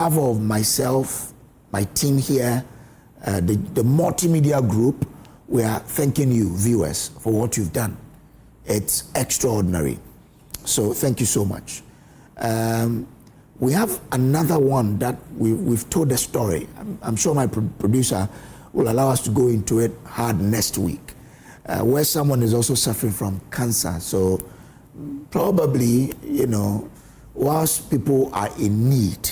behalf of myself, my team here, the multimedia group, we are thanking you, viewers, for what you've done. It's extraordinary. So thank you so much. We have another one that we've told the story. I'm sure my producer will allow us to go into it hard next week, where someone is also suffering from cancer. So probably, you know, whilst people are in need,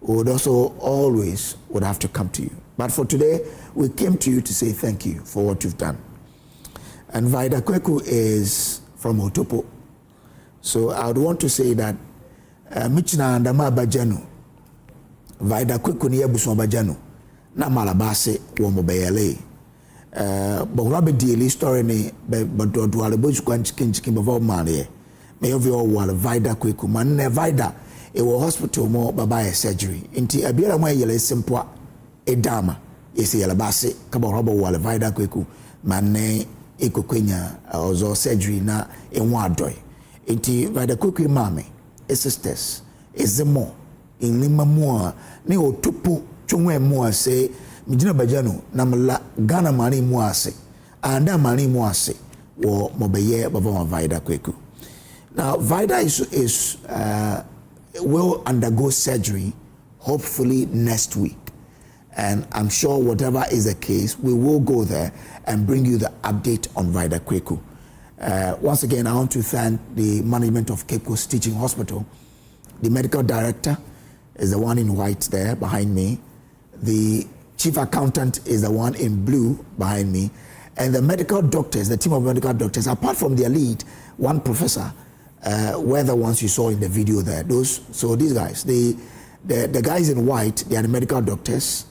we would also always would have to come to you. But for today, we came to you to say thank you for what you've done. And Vaquo is from Otopo. So I would want to say that Michina Andama Bajano, Vaquo ni Ebuson Bajano, na Malabase Womobele. But Robert Daly story ni but do Alebo's Quanchikin before money. May of your wall Vaquo man ne Vida. It was hospital more by surgery. Inti Abira May Yele Simple Edama. Yes, Yalabase, Cabarabo Walla Vida Quiku, Mane Ecoquina, or surgery na in Wadroy. Inti Vida Cookie Mammy, a sisters, is the more in Lima Moa, Neo Tupu, Chungwe Moa say, Mijina Bajano, Namala, Ghana Mani Moase, and that Mani Moase, or Mobeye Baba Vida Quiku. Now, Vida is will undergo surgery hopefully next week, and I'm sure whatever is the case, we will go there and bring you the update on Vaquo. Once again, I want to thank the management of Cape Coast Teaching Hospital. The medical director is the one in white there behind me. The chief accountant is the one in blue behind me, and the medical doctors, the team of medical doctors, apart from their lead, one professor, were the ones you saw in the video there. So these guys, the guys in white, they are the medical doctors.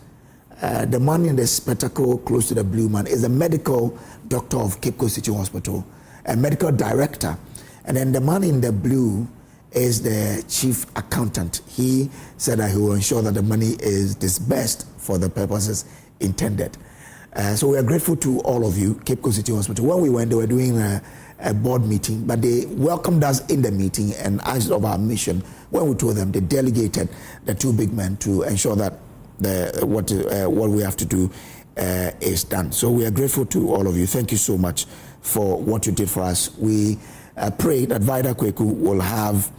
The man in the spectacle close to the blue man is the medical doctor of Cape Coast Teaching Hospital, a medical director. And then the man in the blue is the chief accountant. He said that he will ensure that the money is disbursed for the purposes intended. So we are grateful to all of you, Cape Coast Teaching Hospital. When we went, they were doing a board meeting, but they welcomed us in the meeting and asked of our mission. When we told them, they delegated the two big men to ensure that what we have to do is done. So we are grateful to all of you. Thank you so much for what you did for us. We pray that Vaquo will have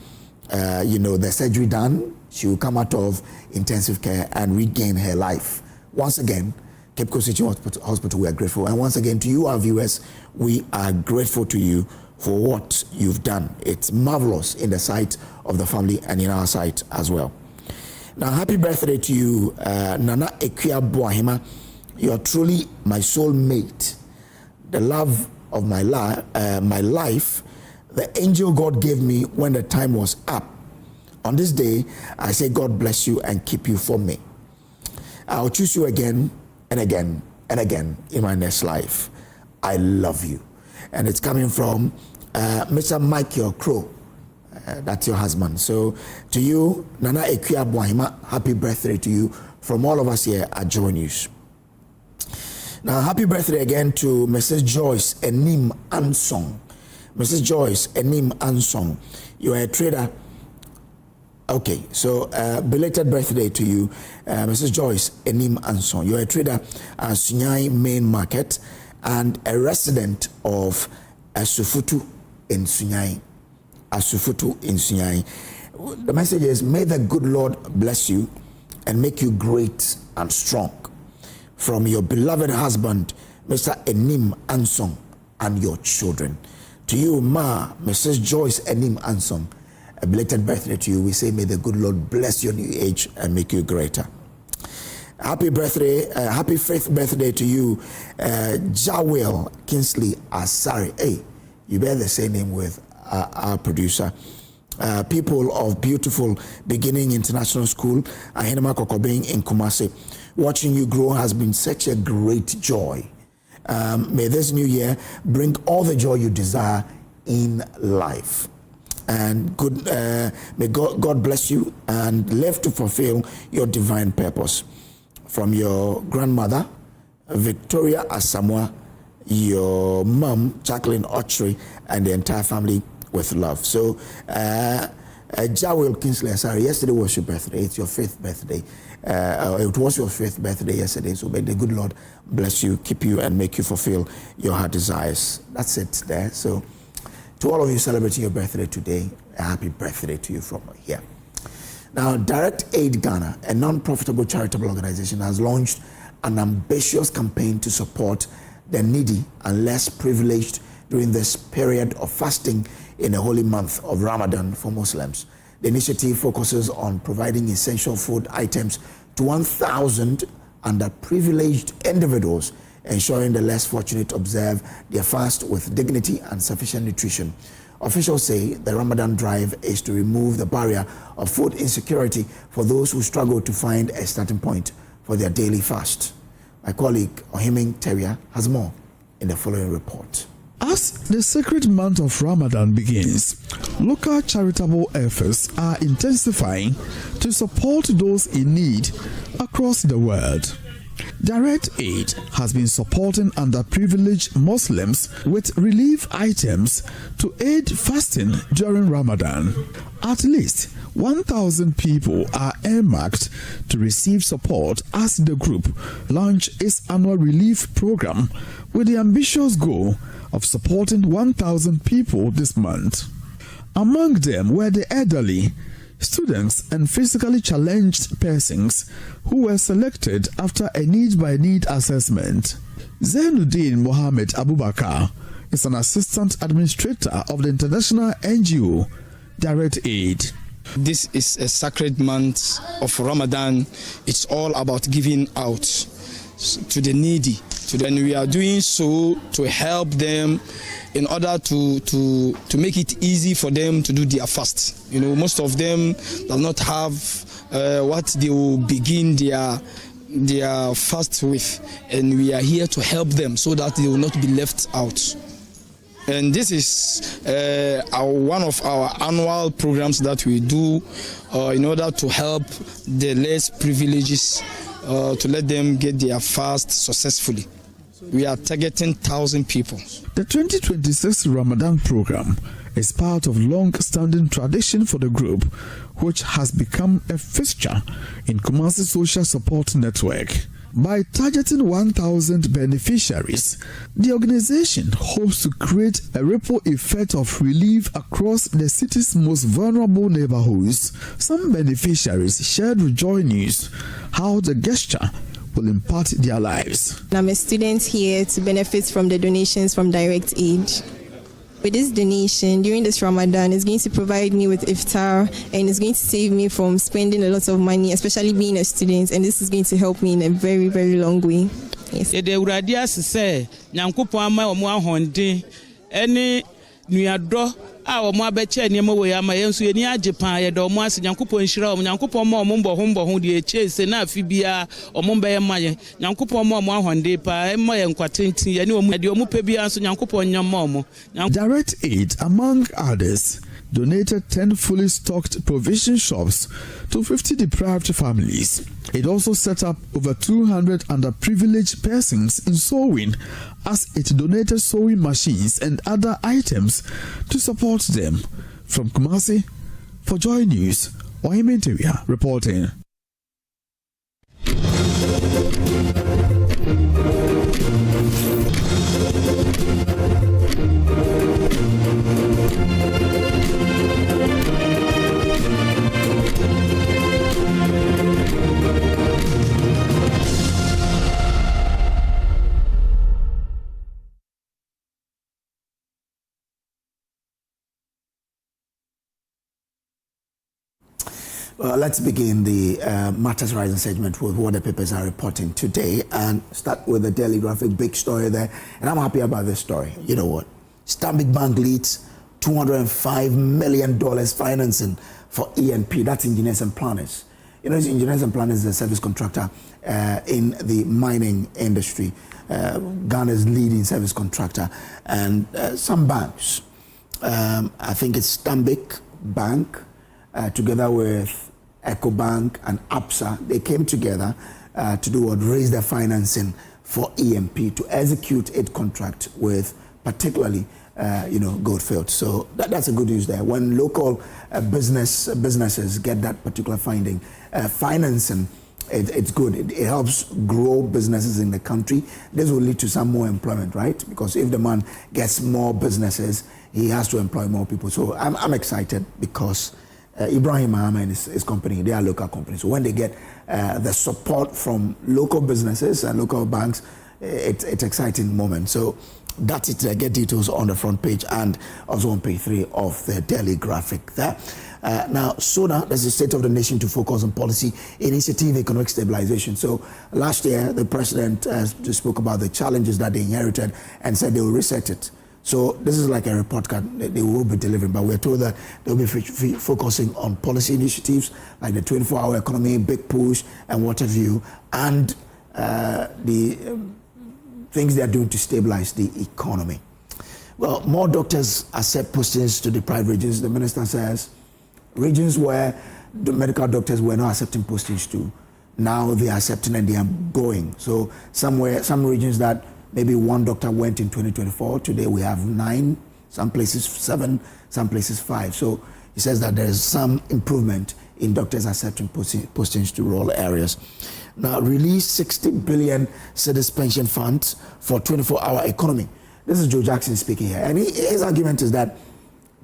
the surgery done. She will come out of intensive care and regain her life. Once again, Cape Coast Teaching Hospital, we are grateful. And once again, to you, our viewers, we are grateful to you for what you've done. It's marvelous in the sight of the family and in our sight as well. Now, happy birthday to you, Nana Akufo-Addo. You are truly my soulmate, the love of my life, the angel God gave me when the time was up. On this day, I say God bless you and keep you for me. I'll choose you again and again and again in my next life. I love you. And it's coming from Mr. Michael Crow. That's your husband. So to you, Nana Akufo-Addo, happy birthday to you from all of us here at Joy News. Now, happy birthday again to Mrs. Joyce Enim Ansong. Mrs. Joyce Enim Ansong, you are a trader. Okay, so belated birthday to you, Mrs. Joyce Enim Ansong. You are a trader at Sunyai Main Market and a resident of Asufutu in Sunyai. Asufutu in Sunyai. The message is, may the good Lord bless you and make you great and strong. From your beloved husband, Mr. Enim Ansong, and your children. To you, Mrs. Joyce Enim Ansong, a belated birthday to you. We say, may the good Lord bless your new age and make you greater. Happy birthday, happy fifth birthday to you, Jawel Kingsley Asari. Hey, you bear the same name with our producer. People of beautiful Beginning International School, Ahenema Kokobeng in Kumasi. Watching you grow has been such a great joy. May this new year bring all the joy you desire in life. And may God bless you and live to fulfill your divine purpose. From your grandmother, Victoria Asamoah, your mom, Jacqueline Ochri, and the entire family with love. So Jawel Kingsley, sorry, yesterday was your birthday. It's your 5th birthday. It was your 5th birthday yesterday. So may the good Lord bless you, keep you, and make you fulfill your heart desires. That's it there. So to all of you celebrating your birthday today, a happy birthday to you from here. Now, Direct Aid Ghana, a non-profitable charitable organization, has launched an ambitious campaign to support the needy and less privileged during this period of fasting in the holy month of Ramadan for Muslims. The initiative focuses on providing essential food items to 1,000 underprivileged individuals, ensuring the less fortunate observe their fast with dignity and sufficient nutrition. Officials say the Ramadan drive is to remove the barrier of food insecurity for those who struggle to find a starting point for their daily fast. My colleague Agyeman-Rawlings has more in the following report. As the sacred month of Ramadan begins, local charitable efforts are intensifying to support those in need across the world. Direct Aid has been supporting underprivileged Muslims with relief items to aid fasting during Ramadan. At least 1,000 people are earmarked to receive support as the group launch its annual relief program with the ambitious goal of supporting 1,000 people this month. Among them were the elderly, students and physically challenged persons who were selected after a need-by-need assessment. Zainuddin Mohammed Abubakar is an assistant administrator of the international NGO Direct Aid. This is a sacred month of Ramadan. It's all about giving out to the needy. And we are doing so to help them in order to make it easy for them to do their fast. You know, most of them do not have what they will begin their fast with, and we are here to help them so that they will not be left out. And this is one of our annual programs that we do in order to help the less privileged, to let them get their fast successfully. We are targeting 1,000 people. The 2026 Ramadan program is part of long-standing tradition for the group, which has become a fixture in Kumasi Social Support Network. By targeting 1,000 beneficiaries, the organization hopes to create a ripple effect of relief across the city's most vulnerable neighborhoods. Some beneficiaries shared with Joy News how the gesture will impact their lives. I'm a student here to benefit from the donations from Direct Aid. With this donation during this Ramadan, it's going to provide me with iftar, and it's going to save me from spending a lot of money, especially being a student, and this is going to help me in a very, very long way. Yes. Our Mabeche Nemo Yama Yensu Nia Japan, Yadomas, Yankupo and Shira, Yankupo Mumbo Humbo, the Chase, and Fibia, or Mumbai Maya, Yankupo Mom one day, Pa, and Moya and Quatinti, and Yomupebias, Yankupo and Yamomo. Direct Aid, among others, donated 10 fully stocked provision shops to 50 deprived families. It also set up over 200 underprivileged persons in sewing, as it donated sewing machines and other items to support them. From Kumasi, for Joy News, Agyeman-Rawlings reporting. Let's begin the Matters Rising segment with what the papers are reporting today, and start with the Daily Graphic, big story there. And I'm happy about this story. You know what? Stanbic Bank leads $205 million financing for E&P. That's engineers and planners. You know, engineers and planners is a service contractor in the mining industry. Ghana's leading service contractor. And some banks, I think it's Stanbic Bank, together with EcoBank and APSA, they came together to do what? Raise their financing for E&P to execute its contract with particularly Govt failed. So that's a good news there. When local businesses get that particular finding, financing, it's good. It helps grow businesses in the country. This will lead to some more employment, right? Because if the man gets more businesses, he has to employ more people. So I'm excited because Ibrahim Mahama and his company, they are local companies. So when they get the support from local businesses and local banks, it's an exciting moment. So that's it. I get details on the front page and also on page 3 of the daily graphic there. Now, SONA, that's the State of the Nation to Focus on Policy Initiative, Economic Stabilization. So last year, the president spoke about the challenges that they inherited and said they will reset it. So this is like a report card they will be delivering, but we're told that they'll be focusing on policy initiatives like the 24-hour economy, big push, and what have you, and the things they are doing to stabilize the economy. Well, more doctors accept postings to deprived regions. The minister says regions where the medical doctors were not accepting postings to, now they are accepting and they are going. So some regions that maybe one doctor went in 2024, today we have 9, some places 7, some places 5. So he says that there is some improvement in doctors accepting postings to rural areas. Now, release 60 billion cedis pension funds for 24-hour economy. This is Joe Jackson speaking here. And his argument is that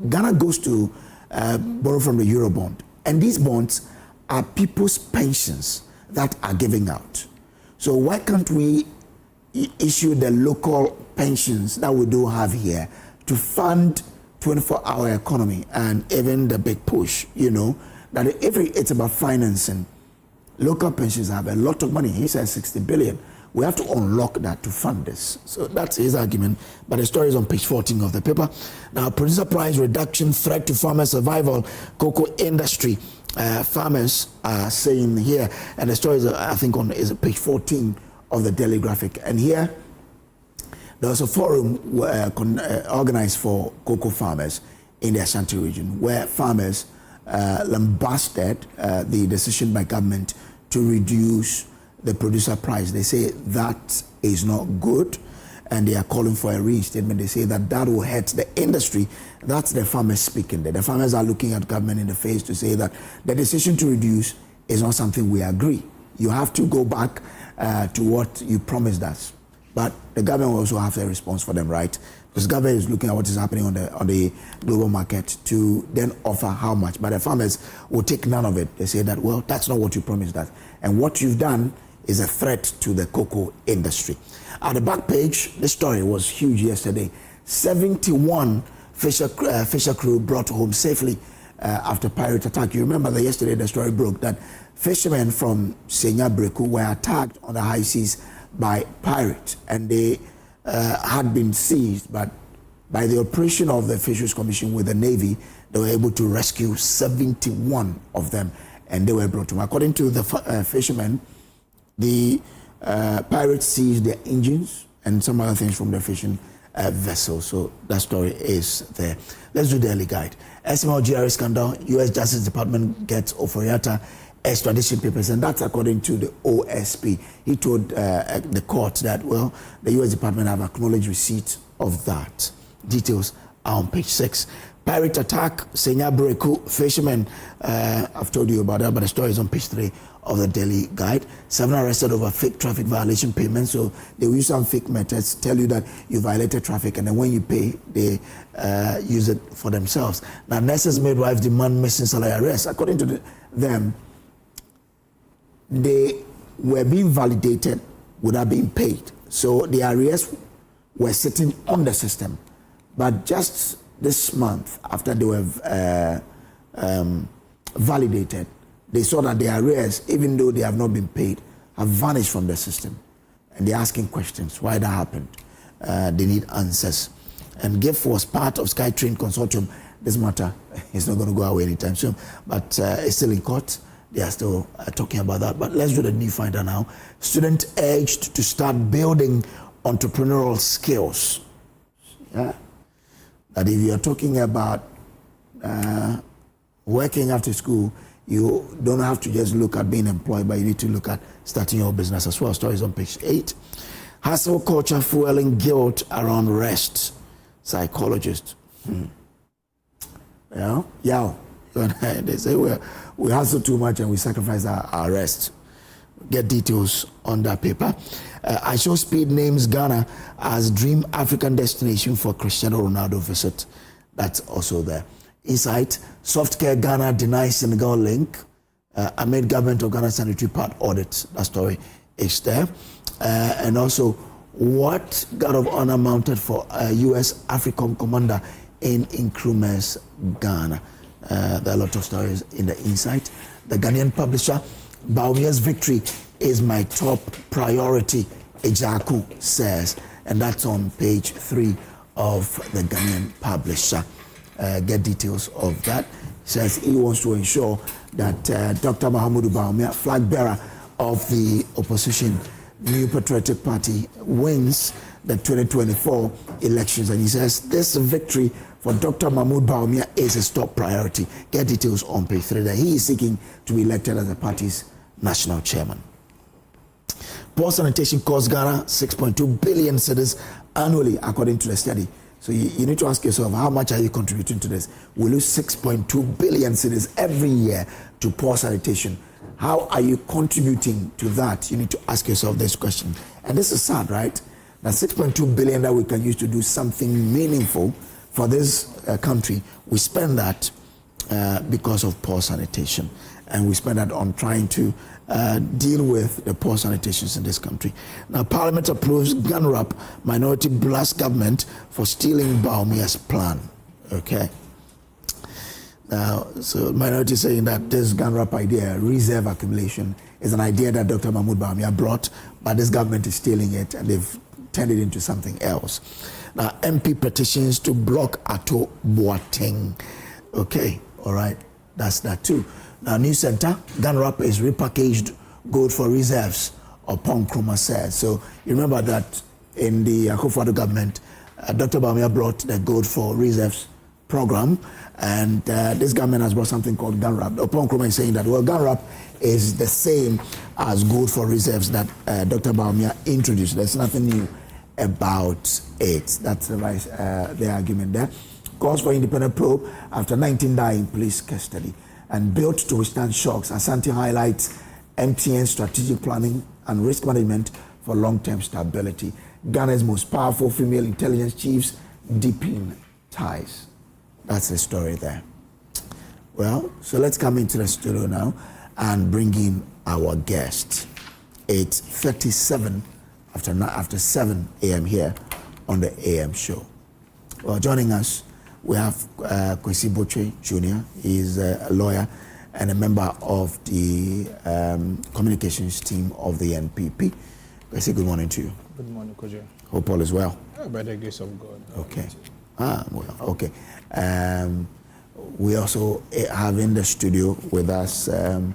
Ghana goes to borrow from the Eurobond. And these bonds are people's pensions that are giving out. So why can't we issue the local pensions that we do have here to fund 24-hour economy and even the big push, that if it's about financing, local pensions have a lot of money. He says 60 billion. We have to unlock that to fund this. So that's his argument. But the story is on page 14 of the paper. Now, producer price reduction threat to farmer survival, cocoa industry. Farmers are saying here, and the story is, I think, is page 14 of the daily graphic. And here, there was a forum organized for cocoa farmers in the Ashanti region, where farmers lambasted the decision by government to reduce the producer price. They say that is not good, and they are calling for a reinstatement. They say that will hurt the industry. That's the farmers speaking there. The farmers are looking at government in the face to say that the decision to reduce is not something we agree. You have to go back to what you promised us. But the government will also have a response for them, right? Because government is looking at what is happening on the global market to then offer how much. But the farmers will take none of it. They say that, well, that's not what you promised us. And what you've done is a threat to the cocoa industry. At the back page, this story was huge yesterday. 71 fisher crew brought home safely after pirate attack. You remember that yesterday the story broke that fishermen from Senya Breku were attacked on the high seas by pirates, and they had been seized, but by the operation of the Fisheries Commission with the Navy, they were able to rescue 71 of them, and they were brought home. According to the fishermen, the pirates seized their engines and some other things from the fishing vessel. So that story is there. Let's do the daily guide. SML GRA scandal, U.S. Justice Department gets Oforiatta extradition papers, and that's according to the OSP. He told the court that, well, the U.S. Department have acknowledged receipt of that. Details are on page 6. Pirate attack, Senya Breku, fishermen. I've told you about that, but the story is on page 3 of the daily guide. 7 arrested over fake traffic violation payments. So they will use some fake methods, tell you that you violated traffic, and then when you pay, they use it for themselves. Now, nurses' midwives demand missing salary arrests. According to them, they were being validated without being paid. So the arrears were sitting on the system. But just this month, after they were validated, they saw that the arrears, even though they have not been paid, have vanished from the system. And they're asking questions, why that happened. They need answers. And Govt was part of SkyTrain Consortium. This matter is not going to go away anytime soon, but it's still in court. They are still talking about that. But let's do the new finder now. Student urged to start building entrepreneurial skills. Yeah. That if you are talking about working after school, you don't have to just look at being employed, but you need to look at starting your business as well. Stories on page 8. Hustle culture fueling guilt around rest. psychologist. Yeah, they say we hustle too much and we sacrifice our rest. Get details on that paper. I show Speed names Ghana as dream African destination for Cristiano Ronaldo visit. That's also there. Insight, Softcare Ghana denies Senegal link. Amid government of Ghana sanitary part audit. That story is there. And also, what guard of honor mounted for U.S. AFRICOM commander in Nkrumah's Ghana. There are a lot of stories in the Insight. The Ghanaian publisher, Baumia's victory is my top priority, Ejaku says. And that's on page 3 of the Ghanaian publisher. Get details of that. Says he wants to ensure that Dr. Mahamudu Bawumia, flag bearer of the opposition New Patriotic Party, wins the 2024 elections. And he says this victory for Dr. Mahmoud Bawumia is his top priority. Get details on page 3 that he is seeking to be elected as the party's national chairman. Poor sanitation costs Ghana 6.2 billion cedis annually, according to the study. So you need to ask yourself, how much are you contributing to this? We lose 6.2 billion cedis every year to poor sanitation. How are you contributing to that? You need to ask yourself this question. And this is sad, right? That 6.2 billion that we can use to do something meaningful for this country, we spend that because of poor sanitation. And we spend that on trying to deal with the poor sanitations in this country. Now, Parliament approves Gunrap minority blast government for stealing Baumia's plan. Okay. Now, so minority saying that this Gunrap idea, reserve accumulation, is an idea that Dr. Mahmoud Bawumia brought, but this government is stealing it and they've turned it into something else. Now, MP petitions to block Ato Boateng. Okay, all right, that's that too. Now, New Center, Gunrap is repackaged gold for reserves, upon Nkrumah said. So you remember that in the Akufo-Addo government, Dr. Bawumia brought the gold for reserves program, and this government has brought something called Gunrap. Upon Nkrumah is saying that, well, Gunrap is the same as gold for reserves that Dr. Bawumia introduced. There's nothing new about it. That's the argument there. Calls for independent probe after 19 die in police custody. And built to withstand shocks, Asante highlights MTN strategic planning and risk management for long-term stability. Ghana's most powerful female intelligence chiefs deepen ties. That's the story there. Well, so let's come into the studio now and bring in our guest. It's 37 after 7 a.m. here on the AM show. Well, joining us, we have Kwesi Boche Jr. He's a lawyer and a member of the communications team of the NPP. Kwesi, good morning to you. Good morning, Kojo. Hope all is well. By the grace of God. Okay. Well, okay. We also have in the studio with us, and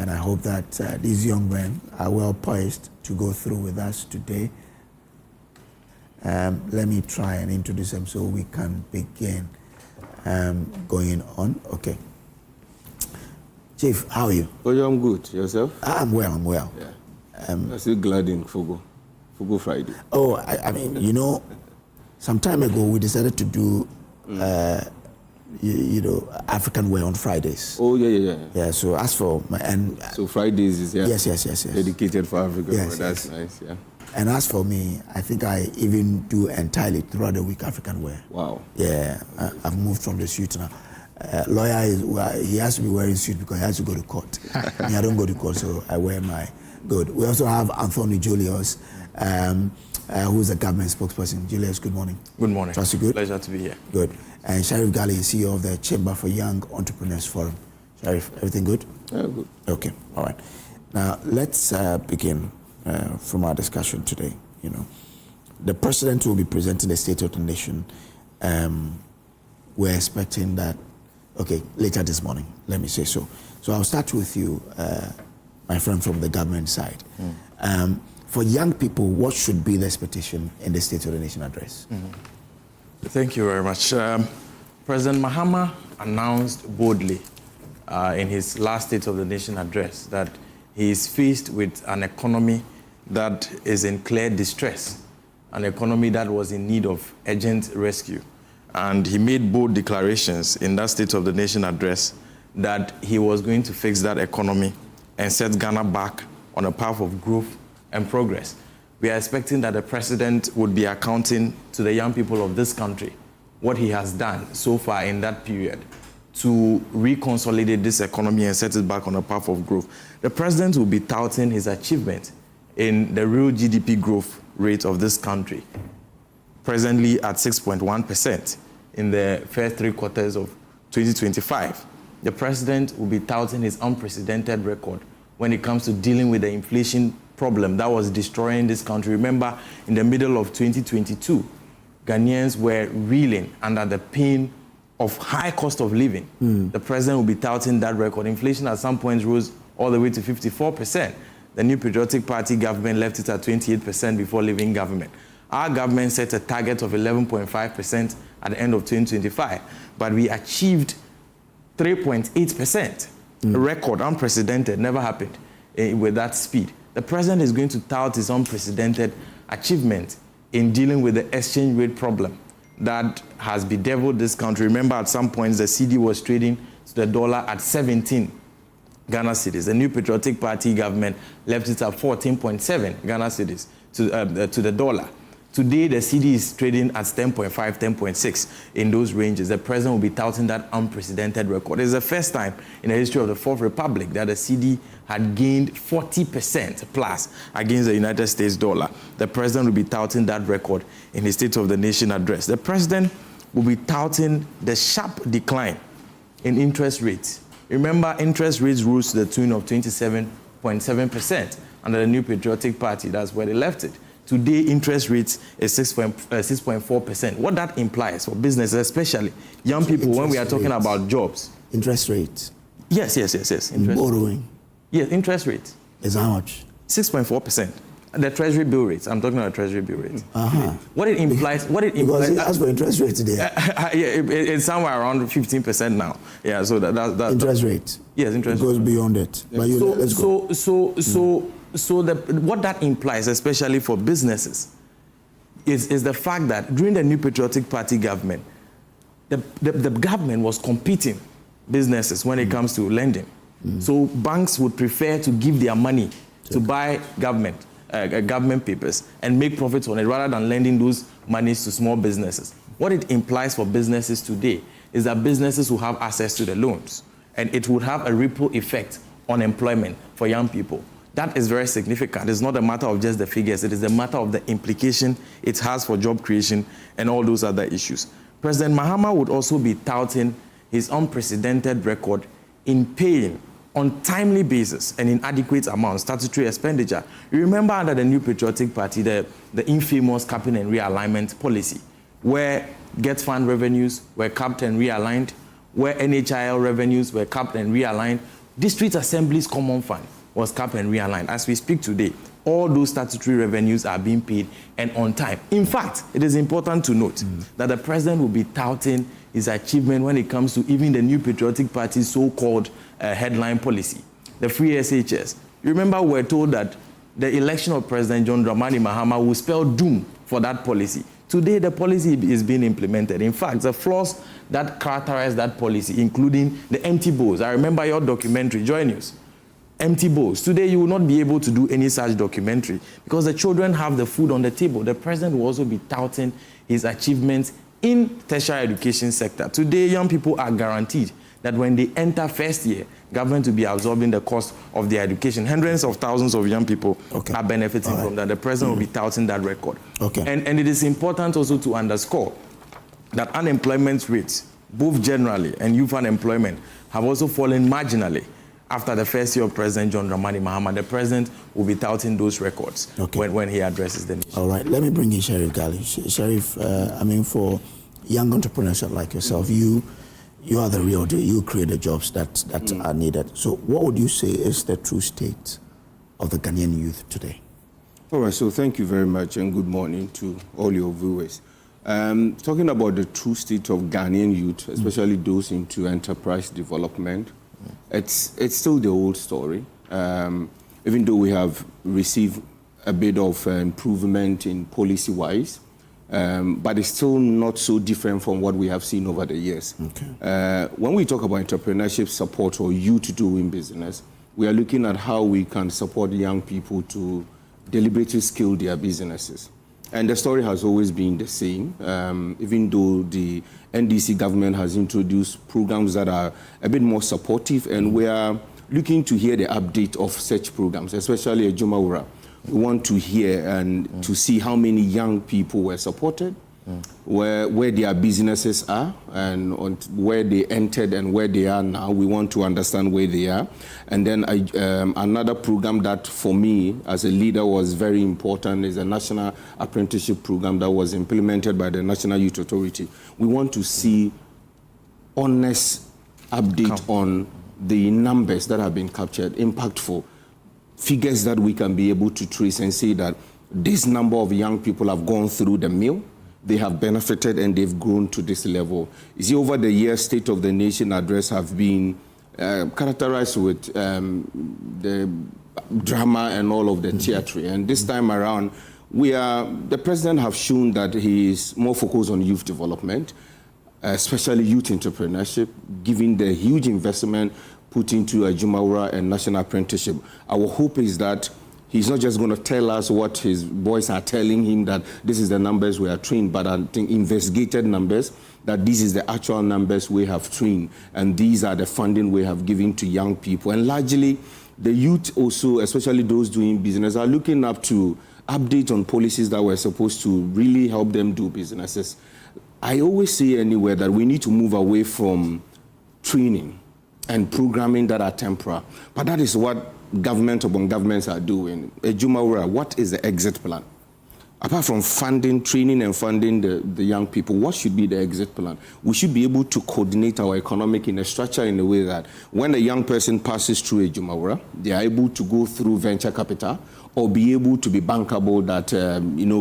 I hope that these young men are well poised to go through with us today. Let me try and introduce them so we can begin going on. Okay. Chief, how are you? Oh, yeah, I'm good. Yourself? I'm well. Yeah. I'm still glad in Fugo Friday. Oh, I mean, you know, some time ago we decided to do, African wear on Fridays. Oh, yeah. Yeah, so as for so Fridays is yes. dedicated for African wear. Yes, That's nice, yeah. And as for me, I think I even do entirely throughout the week African wear. Wow. Yeah, I've moved from the suit now. Lawyer he has to be wearing suit because he has to go to court. I don't go to court, so I wear my good. We also have Anthony Julius, who's a government spokesperson. Julius, good morning. Good morning. Trust you good? Pleasure to be here. Good. And Sharif Gali, CEO of the Chamber for Young Entrepreneurs Forum. Sharif, everything good? Yeah, good. Okay, all right. Now, let's begin from our discussion today. You know, the president will be presenting the State of the Nation. We're expecting that, later this morning, let me say so. So I'll start with you, my friend from the government side. For young people, what should be the expectation in the State of the Nation address? Thank you very much. President Mahama announced boldly in his last State of the Nation address that he is faced with an economy that is in clear distress. an economy that was in need of urgent rescue. And he made bold declarations in that State of the Nation address that he was going to fix that economy and set Ghana back on a path of growth and progress. We are expecting that the president would be accounting to the young people of this country what he has done so far in that period to reconsolidate this economy and set it back on a path of growth. The president will be touting his achievement in the real GDP growth rate of this country, presently at 6.1% in the first 3 quarters of 2025. The president will be touting his unprecedented record when it comes to dealing with the inflation problem that was destroying this country. Remember, in the middle of 2022, Ghanaians were reeling under the pain of high cost of living. The president will be touting that record. Inflation at some points rose all the way to 54%. The New Patriotic Party government left it at 28% before leaving government. Our government set a target of 11.5% at the end of 2025, but we achieved 3.8%. A record, unprecedented, never happened with that speed. The president is going to tout his unprecedented achievement in dealing with the exchange rate problem that has bedeviled this country. Remember, at some points, the CD was trading to the dollar at 17 Ghana cedis. The New Patriotic Party government left it at 14.7 Ghana cedis to the dollar. Today, the CD is trading at 10.5, 10.6 in those ranges. The president will be touting that unprecedented record. It's the first time in the history of the Fourth Republic that the CD had gained 40% plus against the United States dollar. The president will be touting that record in his State of the Nation address. The president will be touting the sharp decline in interest rates. Remember, interest rates rose to the tune of 27.7% under the New Patriotic Party. That's where they left it. Today, interest rates is 6.4%. What that implies for businesses, especially young people, when we are talking about jobs. Interest rates. Yes. Borrowing. Yes, interest rates. Is how much? 6.4%. The treasury bill rates. I'm talking about treasury bill rates. What it implies. Because as for interest rates today. It's somewhere around 15% now. Yeah. So that interest rate. Yes, interest. It goes beyond it. But let's go. So what that implies, especially for businesses, is the fact that during the New Patriotic Party government, the government was competing businesses when it comes to lending. So banks would prefer to give their money to buy government papers and make profits on it rather than lending those monies to small businesses. What it implies for businesses today is that businesses will have access to the loans, and it would have a ripple effect on employment for young people. That is very significant. It's not a matter of just the figures. It is a matter of the implication it has for job creation and all those other issues. President Mahama would also be touting his unprecedented record in paying on timely basis and in adequate amounts statutory expenditure. You remember under the New Patriotic Party, the infamous capping and realignment policy, where Get Fund revenues were capped and realigned, where NHIL revenues were capped and realigned. District Assembly's Common Fund was capped and realigned. As we speak today, all those statutory revenues are being paid and on time. In fact, it is important to note that the president will be touting his achievement when it comes to even the New Patriotic Party's so-called headline policy, the free SHS. You remember we were told that the election of President John Dramani Mahama will spell doom for that policy. Today, the policy is being implemented. In fact, the flaws that characterize that policy, including the empty bowls. I remember your documentary, Joy News. Empty bowls. Today, you will not be able to do any such documentary because the children have the food on the table. The president will also be touting his achievements in tertiary education sector. Today, young people are guaranteed that when they enter first year, government will be absorbing the cost of their education. Hundreds of thousands of young people are benefiting from that. The president will be touting that record. And it is important also to underscore that unemployment rates, both generally and youth unemployment, have also fallen marginally after the first year of President John Dramani Mahama. The president will be touting those records when he addresses the nation. All right, let me bring in Sheriff Gali. Sheriff, for young entrepreneurs like yourself, you are the real deal. You create the jobs that are needed. So what would you say is the true state of the Ghanaian youth today? All right, so thank you very much and good morning to all your viewers. Talking about the true state of Ghanaian youth, especially those into enterprise development, it's still the old story. Even though we have received a bit of improvement in policy-wise, but it's still not so different from what we have seen over the years. Okay. When we talk about entrepreneurship support or youth doing business, we are looking at how we can support young people to deliberately scale their businesses. And the story has always been the same, even though the NDC government has introduced programs that are a bit more supportive, and we are looking to hear the update of such programs, especially Agyeman-Rawlings. We want to hear and to see how many young people were supported, where their businesses are, and on where they entered and where they are now. We want to understand where they are. And then another program that for me as a leader was very important is a national apprenticeship program that was implemented by the National Youth Authority. We want to see honest update on the numbers that have been captured, impactful figures that we can be able to trace and say that this number of young people have gone through the mill, they have benefited, and they've grown to this level. You see, over the years, State of the Nation address have been characterized with the drama and all of the theatre. And this time around, the president have shown that he is more focused on youth development, especially youth entrepreneurship, given the huge investment put into Agyeman-Rawlings and national apprenticeship. Our hope is that he's not just going to tell us what his boys are telling him, that this is the numbers we are trained, but I think investigated numbers, that this is the actual numbers we have trained, and these are the funding we have given to young people. And largely, the youth also, especially those doing business, are looking up to updates on policies that were supposed to really help them do businesses. I always say anywhere that we need to move away from training and programming that are temporary. But that is what government upon governments are doing. Agyeman-Rawlings, what is the exit plan? Apart from funding, training and funding the young people, what should be the exit plan? We should be able to coordinate our economic in a structure in a way that when a young person passes through Agyeman-Rawlings, they are able to go through venture capital or be able to be bankable, that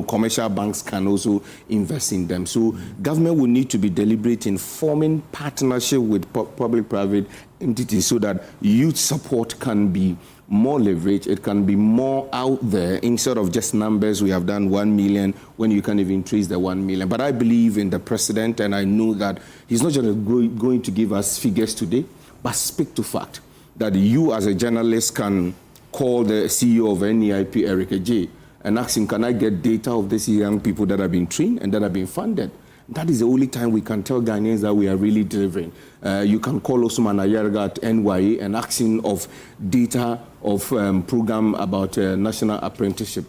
commercial banks can also invest in them. So government will need to be deliberate in forming partnership with public-private entities so that youth support can be more leverage, it can be more out there instead of just numbers. We have done 1 million when you can't even trace the 1 million. But I believe in the president, and I know that he's not just going to give us figures today, but speak to fact that you as a journalist can call the CEO of NEIP, Eric J, and ask him, can I get data of these young people that have been trained and that have been funded? That is the only time we can tell Ghanaians that we are really delivering. You can call Osman Ayarga at NYA and ask him of data of program about national apprenticeship.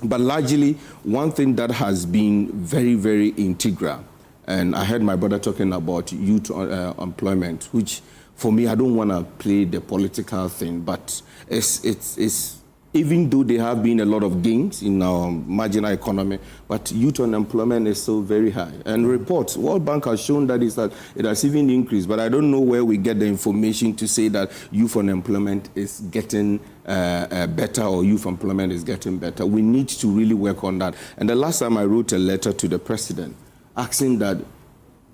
But largely, one thing that has been very, very integral, and I heard my brother talking about youth employment, which for me, I don't want to play the political thing, but it's even though there have been a lot of gains in our marginal economy, but youth unemployment is still very high. And reports, World Bank has shown that it has even increased, but I don't know where we get the information to say that youth unemployment is getting better or youth employment is getting better. We need to really work on that. And the last time I wrote a letter to the president asking that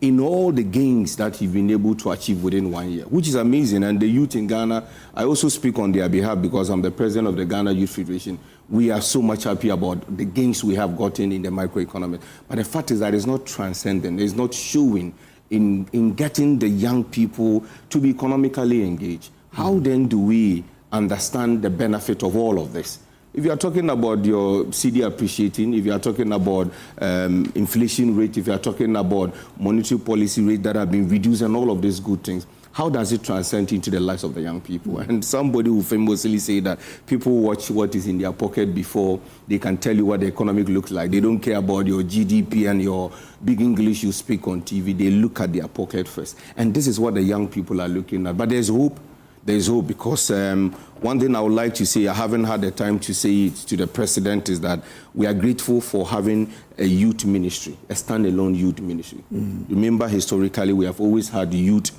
in all the gains that he's been able to achieve within 1 year, which is amazing. And the youth in Ghana, I also speak on their behalf because I'm the president of the Ghana Youth Federation. We are so much happy about the gains we have gotten in the microeconomy. But the fact is that it's not transcendent. It's not showing in getting the young people to be economically engaged. How then do we understand the benefit of all of this? If you are talking about your CD appreciating, if you are talking about inflation rate, if you are talking about monetary policy rate that have been reduced and all of these good things, how does it transcend into the lives of the young people? And somebody will famously say that people watch what is in their pocket before they can tell you what the economy looks like. They don't care about your GDP and your big English you speak on TV. They look at their pocket first. And this is what the young people are looking at. But there's hope. There's hope because one thing I would like to say, I haven't had the time to say it to the president, is that we are grateful for having a youth ministry, a standalone youth ministry. Remember, historically, we have always had youth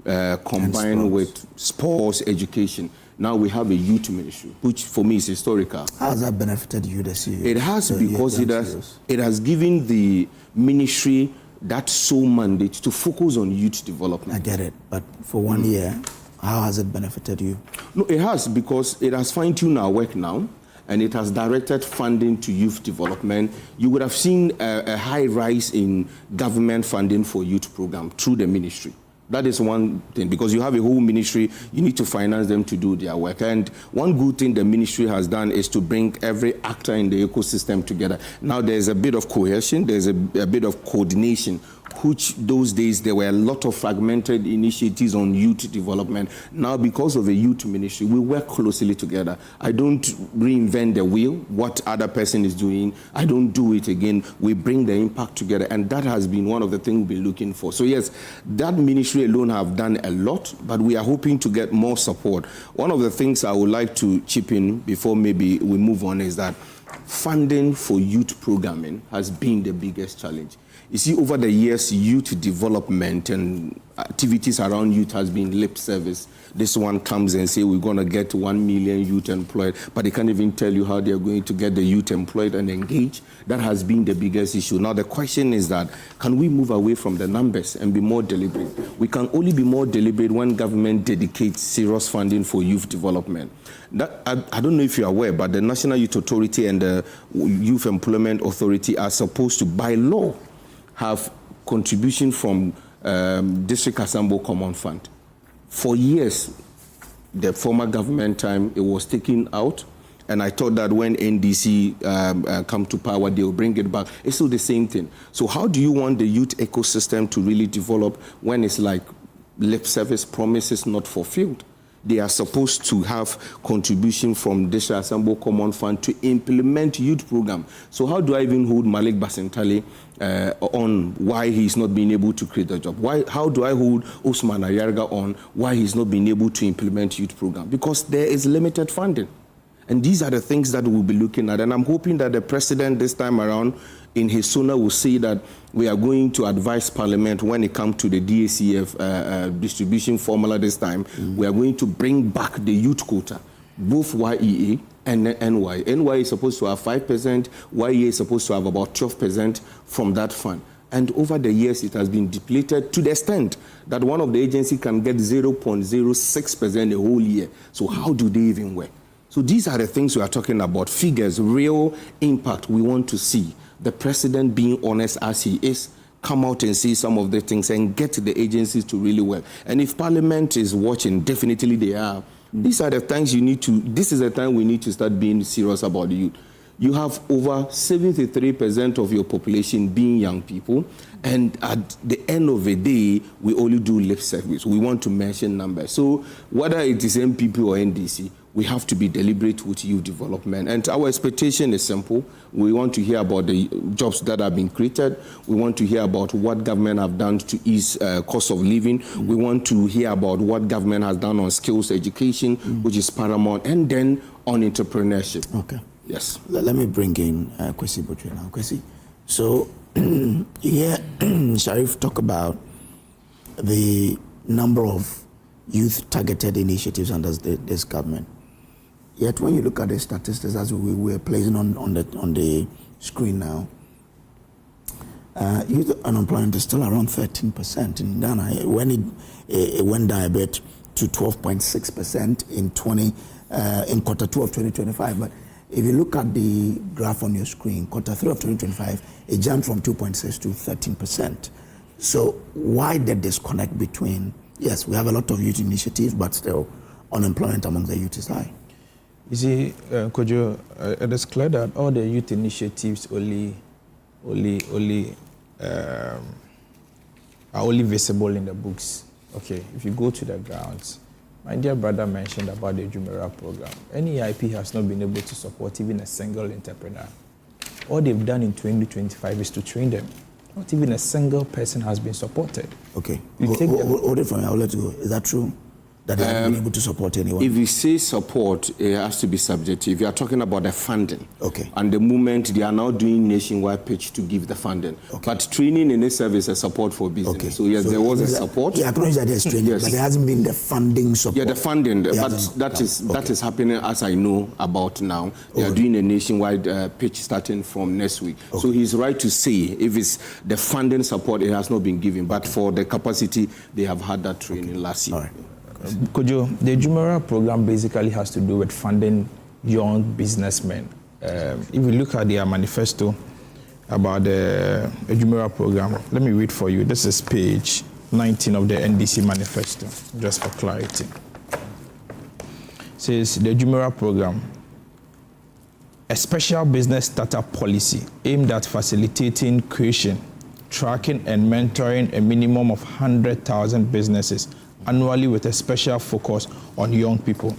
combined with sports, education. Now we have a youth ministry, which for me is historical. How has that benefited you, the CEO? It has, because it has given the ministry that sole mandate to focus on youth development. I get it, but for 1 year, how has it benefited you? No, it has, because it has fine-tuned our work now. and it has directed funding to youth development. You would have seen a high rise in government funding for youth program through the ministry. That is one thing, because you have a whole ministry, you need to finance them to do their work. And one good thing the ministry has done is to bring every actor in the ecosystem together. Now there's a bit of cohesion, there's a bit of coordination, which those days there were a lot of fragmented initiatives on youth development. Now because of the youth ministry, we work closely together. I don't reinvent the wheel. What other person is doing, I don't do it again. We bring the impact together, and that has been one of the things we've been looking for. So yes, that ministry alone have done a lot, but we are hoping to get more support. One of the things I would like to chip in before maybe we move on is that funding for youth programming has been the biggest challenge. You see, over the years, youth development and activities around youth has been lip service. This one comes and say we're going to get 1 million youth employed, but they can't even tell you how they're going to get the youth employed and engaged. That has been the biggest issue. Now the question is that, can we move away from the numbers and be more deliberate? We can only be more deliberate when government dedicates serious funding for youth development. I don't know if you're aware, but the National Youth Authority and the Youth Employment Authority are supposed to, by law, have contribution from District Assembly Common Fund. For years, the former government time, it was taken out, and I thought that when NDC come to power, they will bring it back. It's still the same thing. So how do you want the youth ecosystem to really develop when it's like lip service promises not fulfilled? They are supposed to have contribution from District Assembly Common Fund to implement youth program. So how do I even hold Malik Basentale on why he's not being able to create a job? How do I hold Usman Ayarga on why he's not being able to implement youth program? Because there is limited funding. And these are the things that we'll be looking at. And I'm hoping that the president this time around in his SONA will say that we are going to advise Parliament when it comes to the DACF distribution formula this time. We are going to bring back the youth quota, both YEA and NY. NY is supposed to have 5%, YEA is supposed to have about 12% from that fund. And over the years, it has been depleted to the extent that one of the agencies can get 0.06% a whole year. So how do they even work? So these are the things we are talking about, figures, real impact we want to see. The president being honest as he is, come out and see some of the things and get the agencies to really work. And if Parliament is watching, definitely they are. These are the things you need to, this is the time we need to start being serious about the youth. You have over 73% of your population being young people, and at the end of the day, we only do lip service. We want to mention numbers. So whether it is MPP or NDC, we have to be deliberate with youth development. And our expectation is simple. We want to hear about the jobs that have been created. We want to hear about what government have done to ease cost of living. We want to hear about what government has done on skills education, which is paramount, and then on entrepreneurship. Okay. Yes. Let me bring in Kwesi Butcher now. Kwesi, so you hear Sharif talk about the number of youth-targeted initiatives under this government. Yet when you look at the statistics as we were placing on the screen now, youth unemployment is still around 13% in Ghana. When it went down a bit to 12.6% in quarter 2 of 2025. But if you look at the graph on your screen, quarter 3 of 2025, it jumped from 2.6 to 13%. So why the disconnect between, yes, we have a lot of youth initiatives, but still unemployment among the youth is high? You see, Kojo, it is clear that all the youth initiatives are only visible in the books. Okay, if you go to the grounds, my dear brother mentioned about the Adjournment program. NEIP has not been able to support even a single entrepreneur. All they've done in 2025 is to train them. Not even a single person has been supported. Okay, hold it for me, I'll let you go. Is that true? That they haven't been able to support anyone? If you say support, it has to be subjective. You are talking about the funding. Okay. And the moment they are now doing nationwide pitch to give the funding. Okay. But training in this service is support for business. Okay. So yes, there was a support. Yeah, I acknowledge that there's training, yes. But there hasn't been the funding support. Yeah, the funding, but that is happening as I know about now. They are doing a nationwide pitch starting from next week. Okay. So he's right to say if it's the funding support, it has not been given. But for the capacity, they have had that training last year. All right. Kojo, the Adjournment program basically has to do with funding young businessmen. If we look at their manifesto about the Adjournment program, let me read for you. This is page 19 of the NDC manifesto, just for clarity. It says the Adjournment program, a special business startup policy aimed at facilitating creation, tracking and mentoring a minimum of 100,000 businesses annually with a special focus on young people.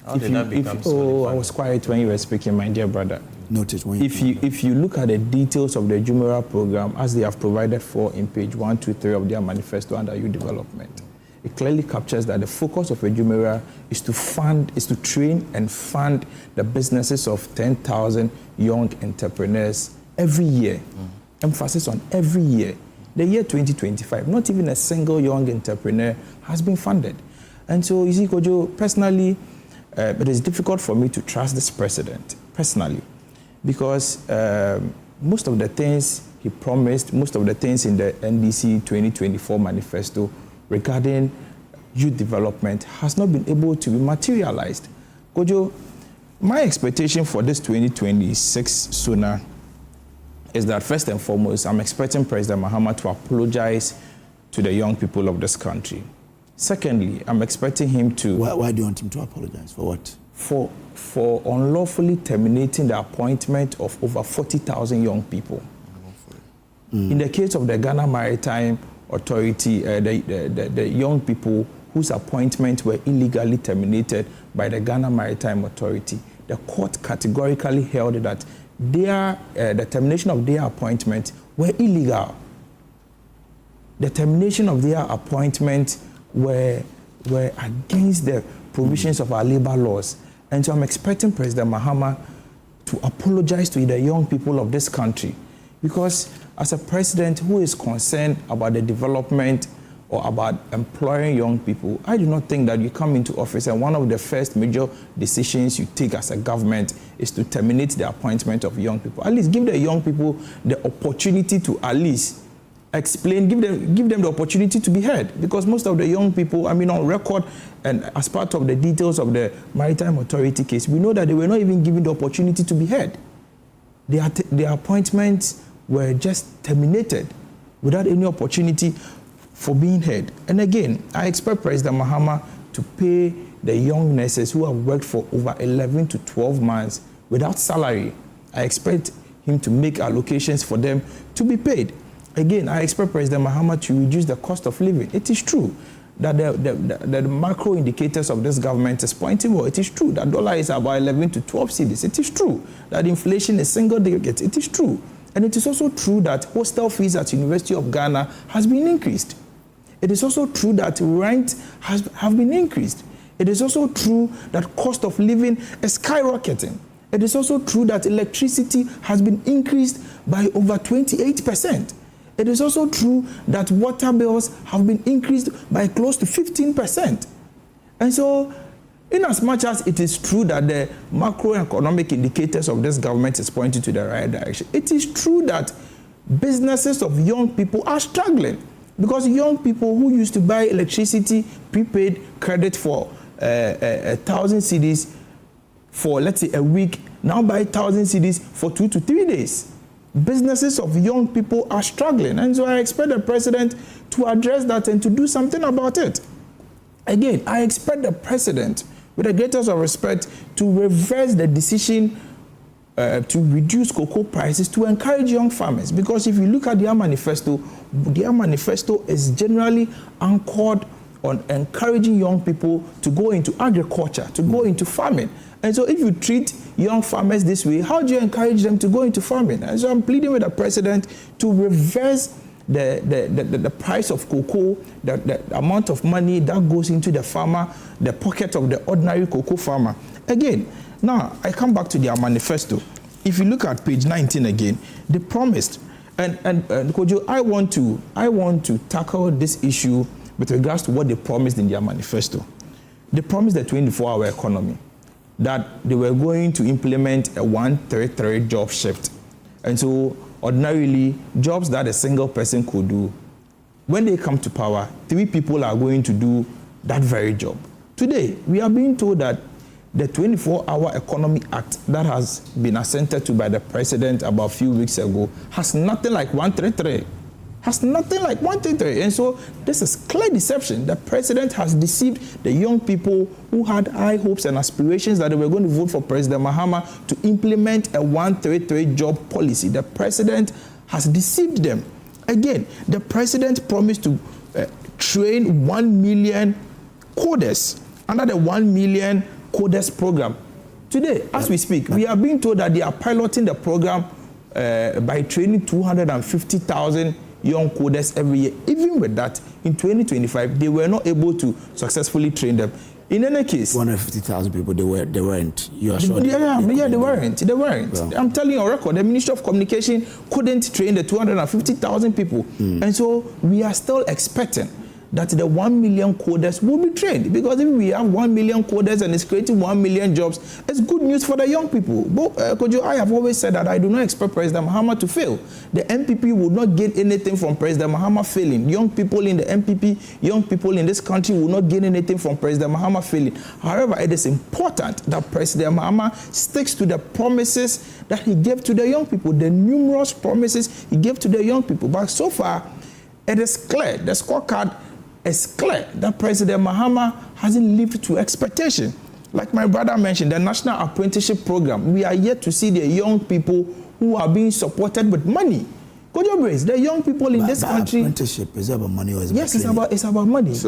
How did that become so I was quiet when you were speaking, my dear brother. Noted when if you look at the details of the Adjournment program as they have provided for in page 1, 2, 3 of their manifesto under youth development, it clearly captures that the focus of Adjournment is to train and fund the businesses of 10,000 young entrepreneurs every year. Emphasis on every year. The year 2025, not even a single young entrepreneur has been funded. And so, you see, Kojo, personally, it is difficult for me to trust this president, personally, because most of the things he promised, most of the things in the NDC 2024 manifesto regarding youth development has not been able to be materialized. Kojo, my expectation for this 2026 SONA is that first and foremost, I'm expecting President Mahama to apologize to the young people of this country. Secondly, I'm expecting him to... Why do you want him to apologize? For what? For unlawfully terminating the appointment of over 40,000 young people. In the case of the Ghana Maritime Authority, the young people whose appointments were illegally terminated by the Ghana Maritime Authority, the court categorically held that the termination of their appointment were illegal. The termination of their appointment were against the provisions of our labor laws. And so I'm expecting President Mahama to apologize to the young people of this country, because as a president who is concerned about the development or about employing young people, I do not think that you come into office and one of the first major decisions you take as a government is to terminate the appointment of young people. At least give the young people the opportunity to at least explain, give them the opportunity to be heard, because most of the young people, I mean, on record and as part of the details of the Maritime Authority case, we know that they were not even given the opportunity to be heard. Their appointments were just terminated without any opportunity for being heard. And again, I expect President Mahama to pay the young nurses who have worked for over 11 to 12 months without salary. I expect him to make allocations for them to be paid. Again, I expect President Mahama to reduce the cost of living. It is true that the macro indicators of this government is pointing well. It is true that dollar is about 11 to 12 cedis. It is true that inflation is single digit. It is true. And it is also true that hostel fees at University of Ghana has been increased. It is also true that rent have been increased. It is also true that cost of living is skyrocketing. It is also true that electricity has been increased by over 28%. It is also true that water bills have been increased by close to 15%. And so, in as much as it is true that the macroeconomic indicators of this government is pointing to the right direction, it is true that businesses of young people are struggling. Because young people who used to buy electricity prepaid credit for 1,000 cedis for, let's say, a week, now buy 1,000 cedis for 2 to 3 days. Businesses of young people are struggling. And so I expect the president to address that and to do something about it. Again, I expect the president, with the greatest of respect, to reverse the decision to reduce cocoa prices to encourage young farmers. Because if you look at their manifesto is generally anchored on encouraging young people to go into agriculture, to go into farming. And so if you treat young farmers this way, how do you encourage them to go into farming? And so I'm pleading with the president to reverse the price of cocoa, the amount of money that goes into the farmer, the pocket of the ordinary cocoa farmer. Again, now I come back to their manifesto. If you look at page 19 again, they promised, and Kojo, I want to tackle this issue with regards to what they promised in their manifesto. They promised the 24-hour economy, that they were going to implement a 1-3-3 job shift. And so ordinarily, jobs that a single person could do, when they come to power, 3 people are going to do that very job. Today, we are being told that the 24-Hour Economy Act that has been assented to by the president about a few weeks ago has nothing like 133. Has nothing like 133. And so this is clear deception. The president has deceived the young people who had high hopes and aspirations that they were going to vote for President Mahama to implement a 133 job policy. The president has deceived them. Again, the president promised to train 1 million coders under the 1 million coders program. Today, as we speak, we are being told that they are piloting the program by training 250,000 young coders every year. Even with that, in 2025, they were not able to successfully train them. In any case, 150,000 people, they weren't. You are sure? They weren't. Well, I'm telling you on record, the Ministry of Communication couldn't train the 250,000 people. And so we are still expecting that the 1 million coders will be trained, because if we have 1 million coders and it's creating 1 million jobs, it's good news for the young people. But Kojo, I have always said that I do not expect President Mahama to fail. The MPP will not gain anything from President Mahama failing. Young people in the MPP, young people in this country will not gain anything from President Mahama failing. However, it is important that President Mahama sticks to the promises that he gave to the young people, the numerous promises he gave to the young people. But so far, it is clear, the scorecard is clear that President Mahama hasn't lived to expectation. Like my brother mentioned, the National Apprenticeship Program, we are yet to see the young people who are being supported with money. Kojo Brace, the young people in this country. Apprenticeship, is it about money or is it yes, it's about money. It's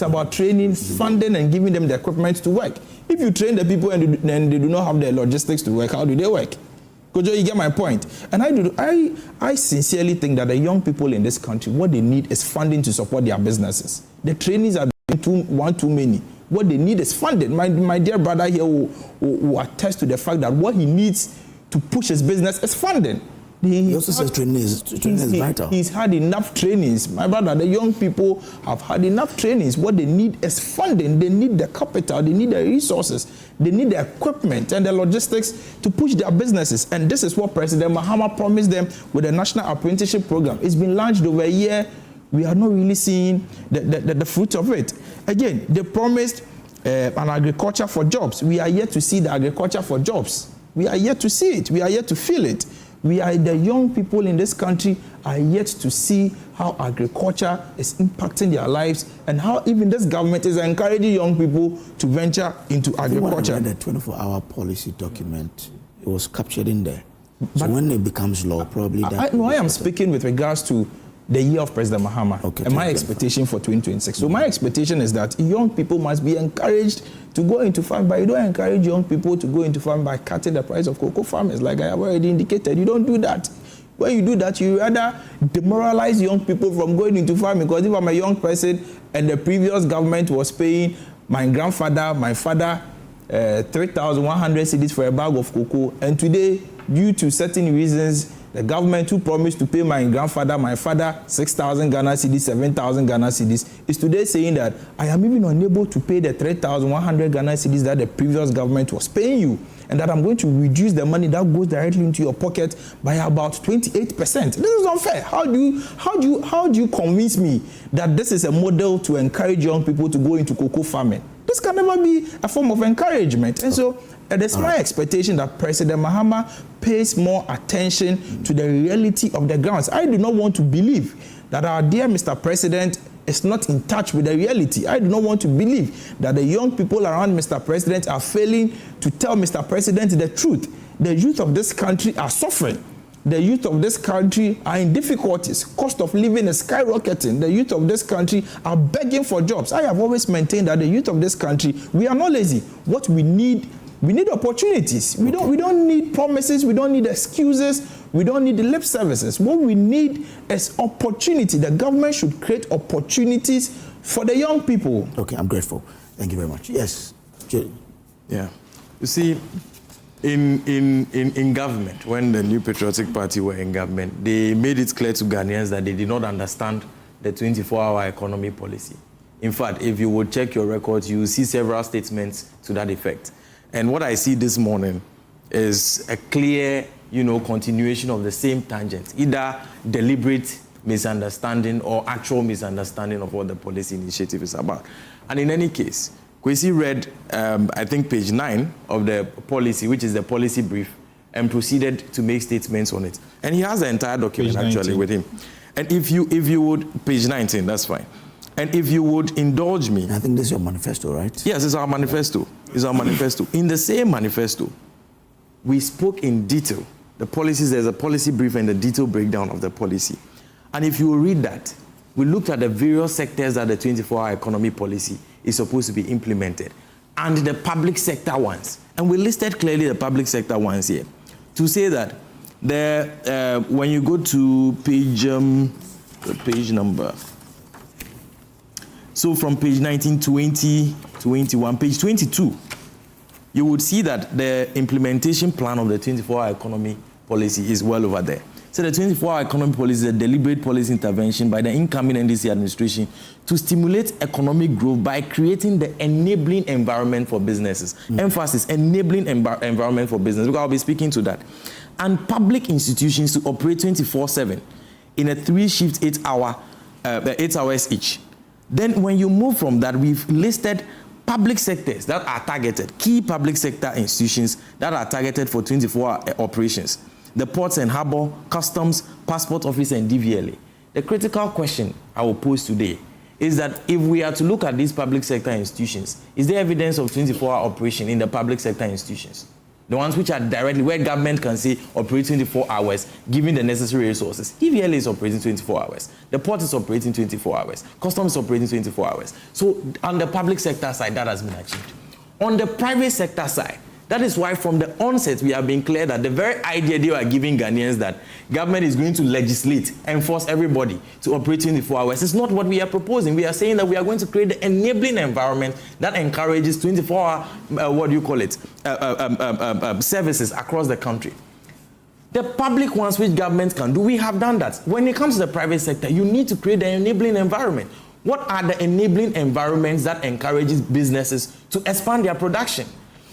about training, funding, and giving them the equipment to work. If you train the people and they do not have the logistics to work, how do they work? Kojo, you get my point. And I sincerely think that the young people in this country, what they need is funding to support their businesses. The trainees are too many. What they need is funding. My dear brother here will attest to the fact that what he needs to push his business is funding. He also says training is vital. He's had enough trainings. My brother, the young people have had enough trainings. What they need is funding. They need the capital. They need the resources. They need the equipment and the logistics to push their businesses. And this is what President Mahama promised them with the National Apprenticeship Program. It's been launched over a year. We are not really seeing the fruit of it. Again, they promised an agriculture for jobs. We are yet to see the agriculture for jobs. We are yet to see it. We are yet to feel it. The young people in this country are yet to see how agriculture is impacting their lives and how even this government is encouraging young people to venture into agriculture. The 24-hour policy document, it was captured in there. So when it becomes law, probably that... I am speaking with regards to the year of President Mahama and my expectation for 2026. So my expectation is that young people must be encouraged to go into farming, but you don't encourage young people to go into farming by cutting the price of cocoa farmers, like I have already indicated. You don't do that. When you do that, you rather demoralize young people from going into farming, because if I'm a young person and the previous government was paying my grandfather, my father, 3,100 cedis for a bag of cocoa, and today, due to certain reasons, the government who promised to pay my grandfather, my father, 6,000 Ghana cedis, 7,000 Ghana cedis, is today saying that I am even unable to pay the 3,100 Ghana cedis that the previous government was paying you, and that I'm going to reduce the money that goes directly into your pocket by about 28%. This is unfair. How do you convince me that this is a model to encourage young people to go into cocoa farming? This can never be a form of encouragement. And so it is my expectation that President Mahama pays more attention to the reality of the grounds. I do not want to believe that our dear Mr. President is not in touch with the reality. I do not want to believe that the young people around Mr. President are failing to tell Mr. President the truth. The youth of this country are suffering. The youth of this country are in difficulties. Cost of living is skyrocketing. The youth of this country are begging for jobs. I have always maintained that the youth of this country, we are not lazy. What we need opportunities. We don't need promises. We don't need excuses. We don't need lip services. What we need is opportunity. The government should create opportunities for the young people. Okay, I'm grateful. Thank you very much. Yes. Yeah. You see, in government, when the New Patriotic Party were in government, they made it clear to Ghanaians that they did not understand the 24-hour economy policy. In fact, if you would check your records, you will see several statements to that effect. And what I see this morning is a clear, continuation of the same tangent, either deliberate misunderstanding or actual misunderstanding of what the policy initiative is about. And in any case, Kwesi read, I think, page 9 of the policy, which is the policy brief, and proceeded to make statements on it. And he has the entire document actually with him. And if you would, page 19, that's fine. And if you would indulge me. I think this is your manifesto, right? Yes, it's our manifesto. It's our manifesto. In the same manifesto, we spoke in detail. The policies, there's a policy brief and a detailed breakdown of the policy. And if you read that, we looked at the various sectors that the 24-hour economy policy is supposed to be implemented, and the public sector ones. And we listed clearly the public sector ones here to say that when you go to page number, so from page 19, 20, 21, page 22, you would see that the implementation plan of the 24-hour economy policy is well over there. So the 24-hour economy policy is a deliberate policy intervention by the incoming NDC administration to stimulate economic growth by creating the enabling environment for businesses. Emphasis, enabling environment for business, because I'll be speaking to that. And public institutions to operate 24/7 in a 3-shift 8 hours each. Then when you move from that, we've listed public sectors that are targeted, key public sector institutions that are targeted for 24-hour operations. The ports and harbour, customs, passport office, and DVLA. The critical question I will pose today is that if we are to look at these public sector institutions, is there evidence of 24-hour operation in the public sector institutions? The ones which are directly, where government can say operate 24 hours, given the necessary resources. DVLA is operating 24 hours. The port is operating 24 hours. Customs is operating 24 hours. So on the public sector side, that has been achieved. On the private sector side, that is why from the onset we have been clear that the very idea they are giving Ghanaians that government is going to legislate and force everybody to operate 24 hours is not what we are proposing. We are saying that we are going to create the enabling environment that encourages 24-hour, services across the country. The public ones which governments can do, we have done that. When it comes to the private sector, you need to create the enabling environment. What are the enabling environments that encourages businesses to expand their production?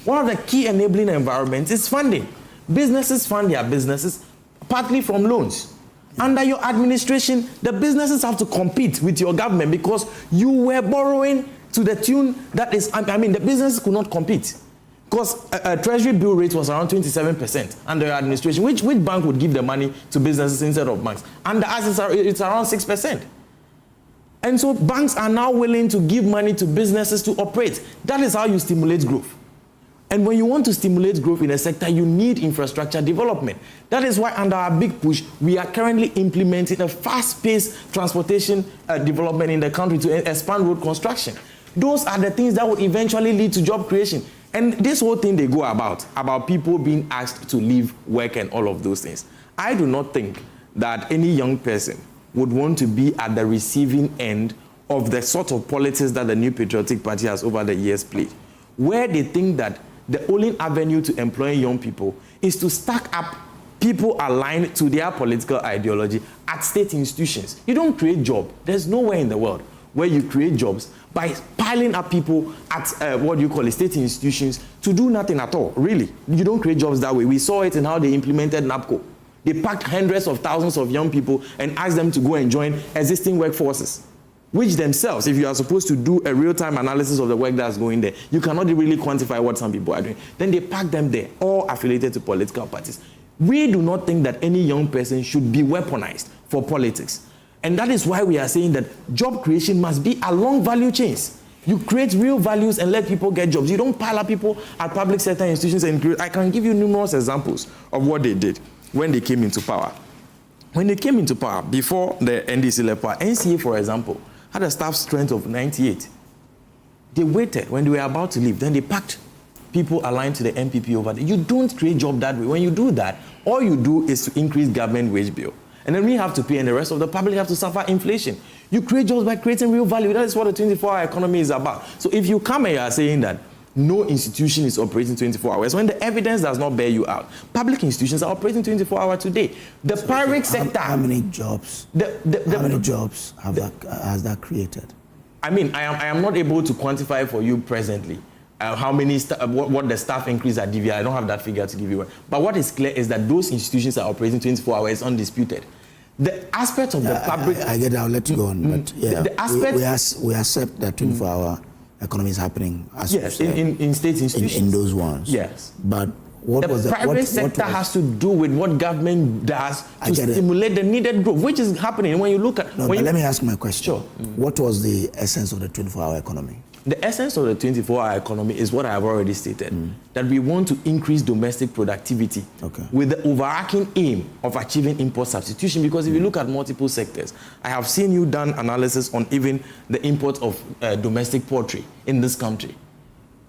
One of the key enabling environments is funding. Businesses fund their businesses partly from loans. Under your administration, the businesses have to compete with your government because you were borrowing to the tune that is, the businesses could not compete. Because a treasury bill rate was around 27% under your administration. Which bank would give the money to businesses instead of banks? Under us, it's around 6%. And so banks are now willing to give money to businesses to operate. That is how you stimulate growth. And when you want to stimulate growth in a sector, you need infrastructure development. That is why under our big push, we are currently implementing a fast-paced transportation development in the country to expand road construction. Those are the things that will eventually lead to job creation. And this whole thing they go about people being asked to leave work and all of those things. I do not think that any young person would want to be at the receiving end of the sort of politics that the New Patriotic Party has over the years played, where they think that the only avenue to employing young people is to stack up people aligned to their political ideology at state institutions. You don't create jobs. There's nowhere in the world where you create jobs by piling up people at state institutions to do nothing at all, really. You don't create jobs that way. We saw it in how they implemented NAPCO. They packed hundreds of thousands of young people and asked them to go and join existing workforces, which themselves, if you are supposed to do a real-time analysis of the work that's going there, you cannot really quantify what some people are doing. Then they pack them there, all affiliated to political parties. We do not think that any young person should be weaponized for politics. And that is why we are saying that job creation must be along value chains. You create real values and let people get jobs. You don't pile up people at public sector institutions and create. I can give you numerous examples of what they did when they came into power. When they came into power, before the NDC left power, NCA, for example, had a staff strength of 98. They waited when they were about to leave. Then they packed people aligned to the MPP over there. You don't create jobs that way. When you do that, all you do is to increase government wage bill. And then we have to pay, and the rest of the public have to suffer inflation. You create jobs by creating real value. That is what the 24-hour economy is about. So if you come and you are saying that no institution is operating 24 hours, when the evidence does not bear you out, public institutions are operating 24 hours today. The private sector... How many jobs? How many jobs has that created? I am not able to quantify for you presently how many, what the staff increase at DVI. I don't have that figure to give you. But what is clear is that those institutions are operating 24 hours undisputed. The aspect of the public... I get it, I'll let you go on. But yeah, the aspect, we accept that 24-hour economy is happening as yes, you said, in state institutions. In those ones. Yes. But what the was private sector has to do with what government does to stimulate the needed growth, which is happening when you look at... No, but let me ask my question. Sure. What was the essence of the 24-hour economy? The essence of the 24-hour economy is what I have already stated, that we want to increase domestic productivity with the overarching aim of achieving import substitution. Because if you look at multiple sectors, I have seen you done analysis on even the import of domestic poultry in this country.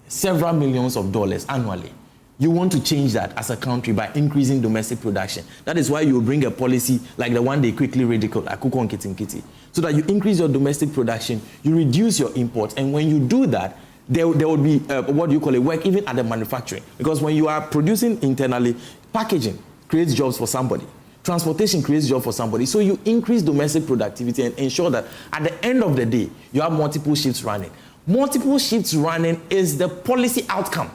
Several millions of dollars annually. You want to change that as a country by increasing domestic production. That is why you bring a policy like the one they quickly ridiculed, Akufo-Addo, so that you increase your domestic production, you reduce your imports, and when you do that, there will be what you call a work even at the manufacturing. Because when you are producing internally, packaging creates jobs for somebody. Transportation creates jobs for somebody. So you increase domestic productivity and ensure that at the end of the day, you have multiple shifts running. Multiple shifts running is the policy outcome.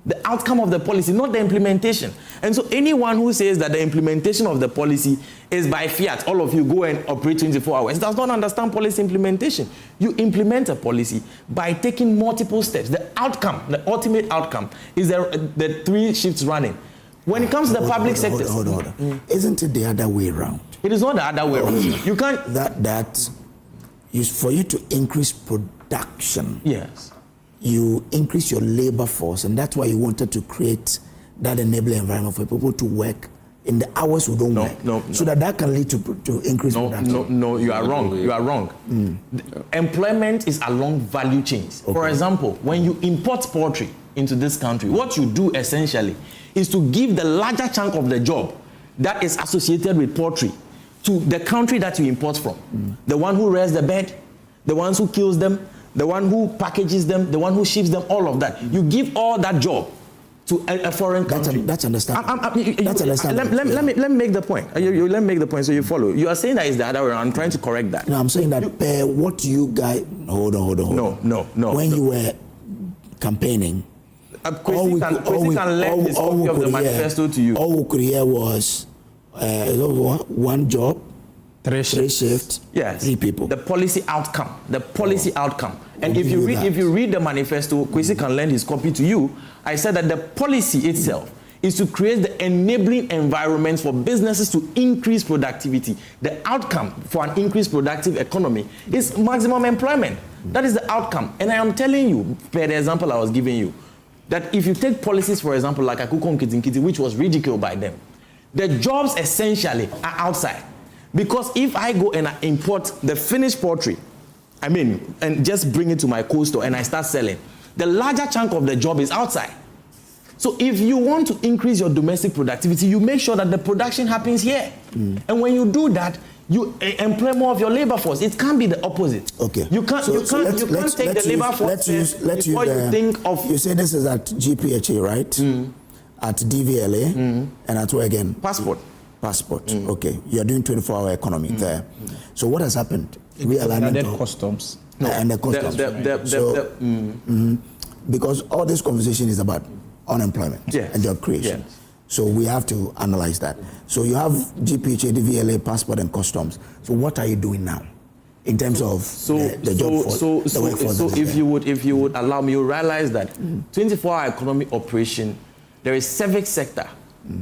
The outcome of the policy, not the implementation. And so anyone who says that the implementation of the policy is by fiat, all of you go and operate 24 hours, does not understand policy implementation. You implement a policy by taking multiple steps. The outcome, the ultimate outcome, is the 3 shifts running. When it comes to the public sector... Hold on. Isn't it the other way around? It is not the other way around. You can't... For you to increase production... Yes. You increase your labor force, and that's why you wanted to create that enabling environment for people to work in the hours who don't work. So that can lead to increased production. No, you are wrong. You are wrong. Employment is along value chains. For example, when you import poultry into this country, what you do essentially is to give the larger chunk of the job that is associated with poultry to the country that you import from. The one who rears the bird, the ones who kills them, the one who packages them, the one who ships them, all of that. You give all that job to a foreign country. That's understandable. That's understandable. Let me make the point. Let me make the point so you follow. You are saying that it's the other way around. I'm trying to correct that. No, I'm saying that what you guys... Hold on. No. When you were campaigning, all we could hear was one job, 3 shifts, yes, 3 people. The policy outcome. Outcome. And if you read the manifesto, Kwesi can lend his copy to you. I said that the policy itself is to create the enabling environment for businesses to increase productivity. The outcome for an increased productive economy is maximum employment. That is the outcome. And I am telling you, per the example I was giving you, that if you take policies, for example, like Akufo-Addo, which was ridiculed by them, the jobs essentially are outside. Because if I go and I import the finished poultry, and just bring it to my cold store and I start selling, the larger chunk of the job is outside. So if you want to increase your domestic productivity, you make sure that the production happens here. And when you do that, you employ more of your labor force. It can't be the opposite. Okay. You can't take the labor force before you think of... You say this is at GPHA, right? At DVLA, and at where again? Passport. Okay. You're doing 24-hour economy there. So what has happened? Realignment of customs. And the customs. Because all this conversation is about unemployment and job creation. Yes. So we have to analyze that. So you have GPHA, DVLA, passport, and customs. So what are you doing now in terms of the job force? So if you would allow me, you realize that 24-hour economy operation, there is civic sector.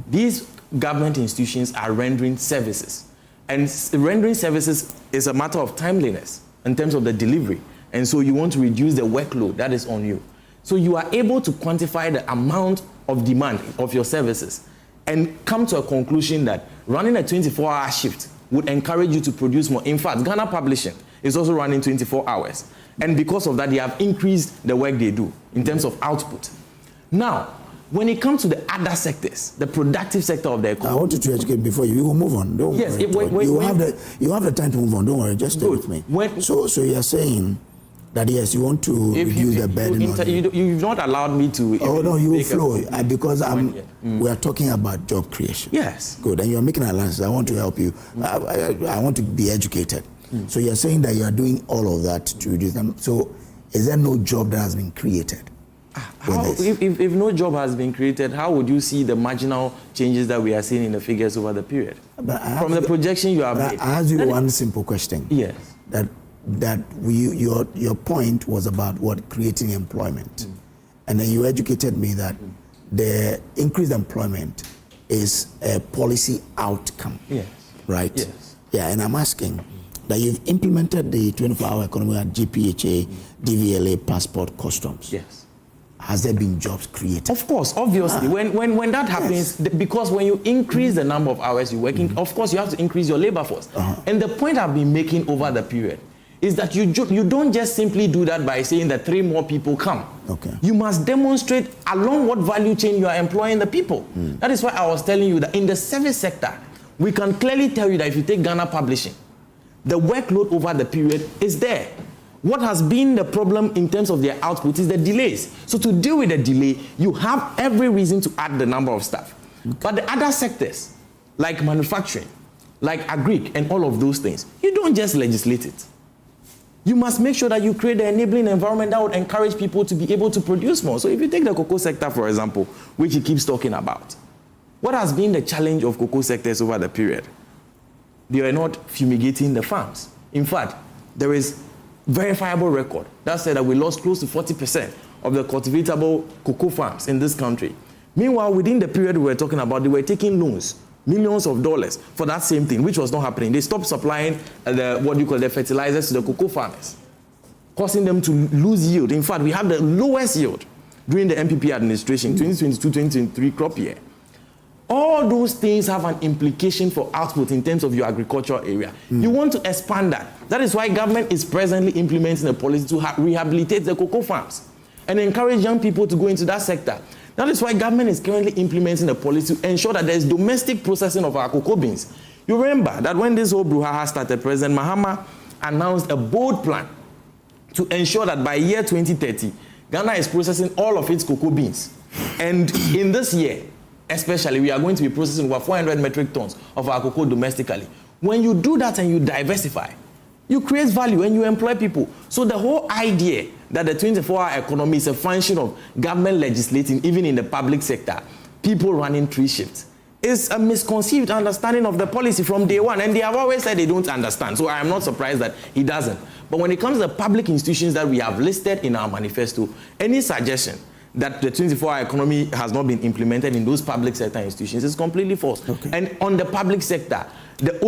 These government institutions are rendering services. And rendering services is a matter of timeliness in terms of the delivery. And so you want to reduce the workload that is on you. So you are able to quantify the amount of demand of your services and come to a conclusion that running a 24-hour shift would encourage you to produce more. In fact, Ghana Publishing is also running 24 hours. And because of that, they have increased the work they do in terms of output. Now, when it comes to the other sectors, the productive sector of the economy... I wanted to educate before you will move on. Don't worry. You have the time to move on. Don't worry. Just stay with me. So you're saying that, yes, you want to reduce the burden on you. You've not allowed me to... Oh, no, you will flow. Because we are talking about job creation. Yes. Good. And you're making an analysis. I want to help you. I want to be educated. So you're saying that you are doing all of that to reduce them. So is there no job that has been created? If no job has been created, how would you see the marginal changes that we are seeing in the figures over the period? From the projection you have made. I ask you one simple question. Yes. That that your point was about what creating employment, and then you educated me that the increased employment is a policy outcome. Yes. Right. Yes. Yeah, and I'm asking that you've implemented the 24-hour economy at GPHA, DVLA, passport, customs. Yes. Has there been jobs created? Of course, obviously. When that happens, because when you increase the number of hours you're working, of course you have to increase your labor force. And the point I've been making over the period is that you don't just simply do that by saying that 3 more people come. Okay. You must demonstrate along what value chain you are employing the people. That is why I was telling you that in the service sector, we can clearly tell you that if you take Ghana Publishing, the workload over the period is there. What has been the problem in terms of their output is the delays. So to deal with the delay, you have every reason to add the number of staff. Okay. But the other sectors, like manufacturing, like agri, and all of those things, you don't just legislate it. You must make sure that you create the enabling environment that would encourage people to be able to produce more. So if you take the cocoa sector, for example, which he keeps talking about, what has been the challenge of cocoa sectors over the period? They are not fumigating the farms. In fact, there is verifiable record that said that we lost close to 40% of the cultivatable cocoa farms in this country. Meanwhile, within the period we were talking about, they were taking loans, millions of dollars for that same thing, which was not happening. They stopped supplying the fertilizers to the cocoa farmers, causing them to lose yield. In fact, we have the lowest yield during the MPP administration, 2022-2023 crop year. All those things have an implication for output in terms of your agricultural area. You want to expand that. That is why government is presently implementing a policy to rehabilitate the cocoa farms and encourage young people to go into that sector. That is why government is currently implementing a policy to ensure that there is domestic processing of our cocoa beans. You remember that when this whole brouhaha started, President Mahama announced a bold plan to ensure that by year 2030, Ghana is processing all of its cocoa beans. And in this year, especially, we are going to be processing over 400 metric tons of our cocoa domestically. When you do that and you diversify, you create value and you employ people. So the whole idea that the 24-hour economy is a function of government legislating, even in the public sector, people running 3 shifts, is a misconceived understanding of the policy from day one. And they have always said they don't understand. So I am not surprised that he doesn't. But when it comes to the public institutions that we have listed in our manifesto, any suggestion that the 24-hour economy has not been implemented in those public sector institutions is completely false. Okay. And on the public sector, the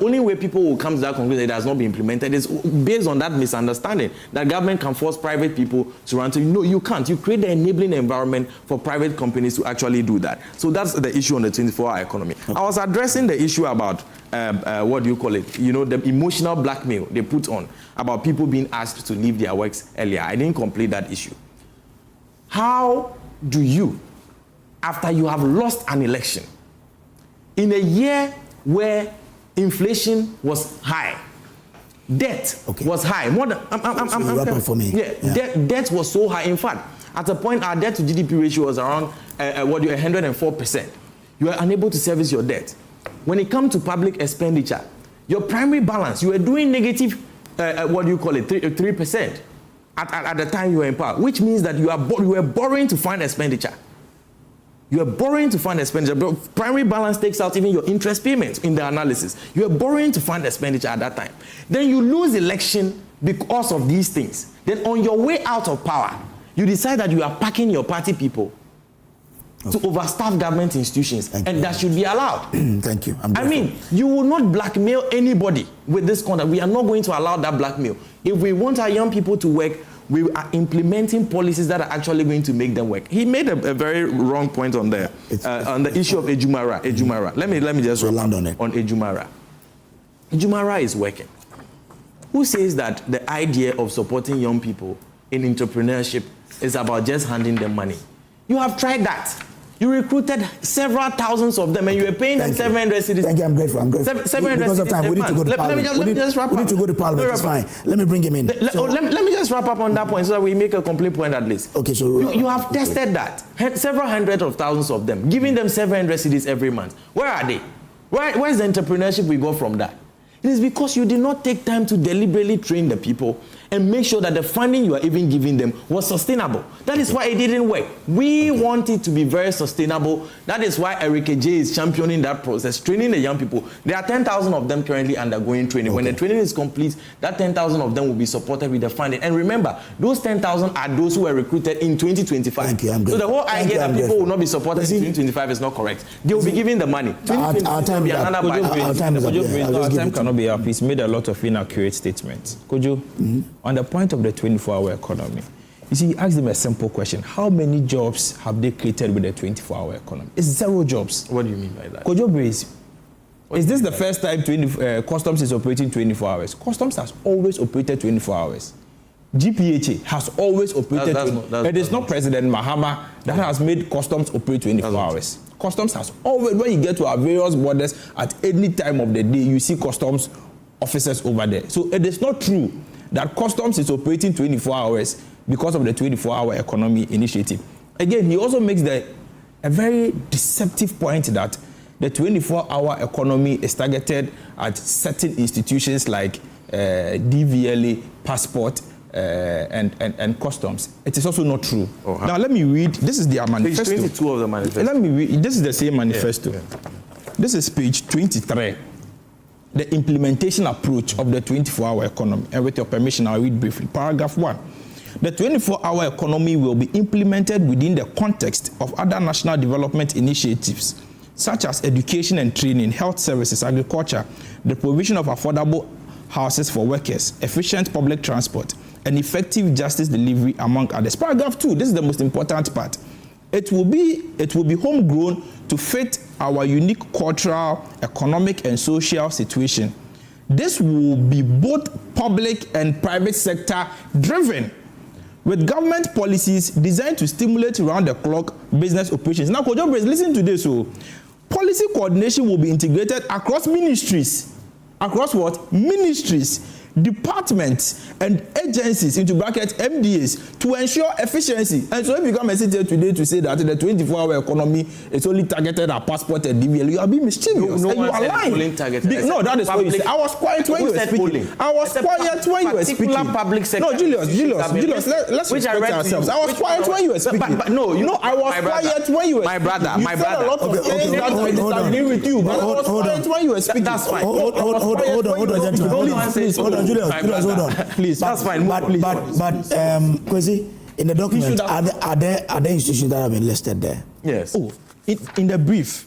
only way people will come to that conclusion that it has not been implemented is based on that misunderstanding that government can force private people to run to. No, you can't. You create the enabling environment for private companies to actually do that. So that's the issue on the 24-hour economy. Okay. I was addressing the issue about, what do you call it? You know, the emotional blackmail they put on about people being asked to leave their works earlier. I didn't complete that issue. How do you, after you have lost an election, in a year where inflation was high, debt was high, more than for me. Debt was so high. In fact, at a point, our debt to GDP ratio was around 104%. You are unable to service your debt. When it comes to public expenditure, your primary balance, you were doing negative, 3%. At the time you were in power, which means that you were borrowing to fund expenditure. You are borrowing to fund expenditure. But primary balance takes out even your interest payments in the analysis. You are borrowing to fund expenditure at that time. Then you lose election because of these things. Then on your way out of power, you decide that you are packing your party people to overstaff government institutions. And that should be allowed. Thank you. I mean, you will not blackmail anybody with this conduct. We are not going to allow that blackmail. If we want our young people to work, we are implementing policies that are actually going to make them work. He made a very wrong point on there, on the issue of Ejumara. Let me just land on it. On Ejumara. Ejumara is working. Who says that the idea of supporting young people in entrepreneurship is about just handing them money? You have tried that. You recruited several thousands of them, and you were paying them 700 cedis. Thank you, I'm grateful. Because of time, we need to go to Parliament. Let me just wrap up. We need to go to Parliament, it's fine. Let me bring him in. Let me just wrap up on that point so that we make a complete point at least. Okay, so... You have tested that. Several hundred of thousands of them, giving them 700 cedis every month. Where are they? Where's the entrepreneurship we got from that? It is because you did not take time to deliberately train the people and make sure that the funding you are even giving them was sustainable. That is why it didn't work. We want it to be very sustainable. That is why Erica J is championing that process, training the young people. There are 10,000 of them currently undergoing training. When the training is complete, that 10,000 of them will be supported with the funding. And remember, those 10,000 are those who were recruited in 2025. Thank you, so the whole idea that people will not be supported in 2025 is not correct. They will be given the money. Our time cannot be up. He's made a lot of inaccurate statements. Could you, on the point of the 24-hour economy, you see, ask them a simple question. How many jobs have they created with the 24-hour economy? It's 0 jobs. What do you mean by that? Could you brace? Is this the first time Customs is operating 24 hours? Customs has always operated 24 hours. GPHA has always operated. It is not President Mahama that has made Customs operate 24 hours. Customs has always, when you get to our various borders at any time of the day, you see Customs officers over there. So it is not true that Customs is operating 24 hours because of the 24-hour economy initiative. Again, he also makes a very deceptive point that the 24-hour economy is targeted at certain institutions like DVLA, passport, and customs. It is also not true. Now let me read. This is their manifesto. Page 22 of the manifesto. Let me read. This is the same manifesto. Yeah. This is page 23. The implementation approach of the 24-hour economy. And with your permission, I'll read briefly. Paragraph 1. The 24-hour economy will be implemented within the context of other national development initiatives, such as education and training, health services, agriculture, the provision of affordable houses for workers, efficient public transport, and effective justice delivery, among others. Paragraph 2, this is the most important part. It will be homegrown to fit our unique cultural, economic, and social situation. This will be both public and private sector driven, with government policies designed to stimulate round-the-clock business operations. Now, listen to this. So, policy coordination will be integrated across ministries. Across what? Ministries, departments, and agencies, into brackets MDAs, to ensure efficiency. And so if you come and sit here today to say that the 24-hour economy is only targeted at passport and DVL, you are being mischievous. No, and you are lying. No, that is what you said. I was quiet when you were speaking. I was quiet when you were speaking. Public sector. No, Julius, let's respect ourselves. I was quiet when you were speaking. But no, I was quiet when you were speaking. My brother. A lot of things that I disagree with you, but I was quiet when you were speaking. That's fine. Hold on, gentlemen. Julius, hold on. Please, that's fine. But Kwesi, in the document, are there institutions that have been listed there? Yes. Oh, in the brief,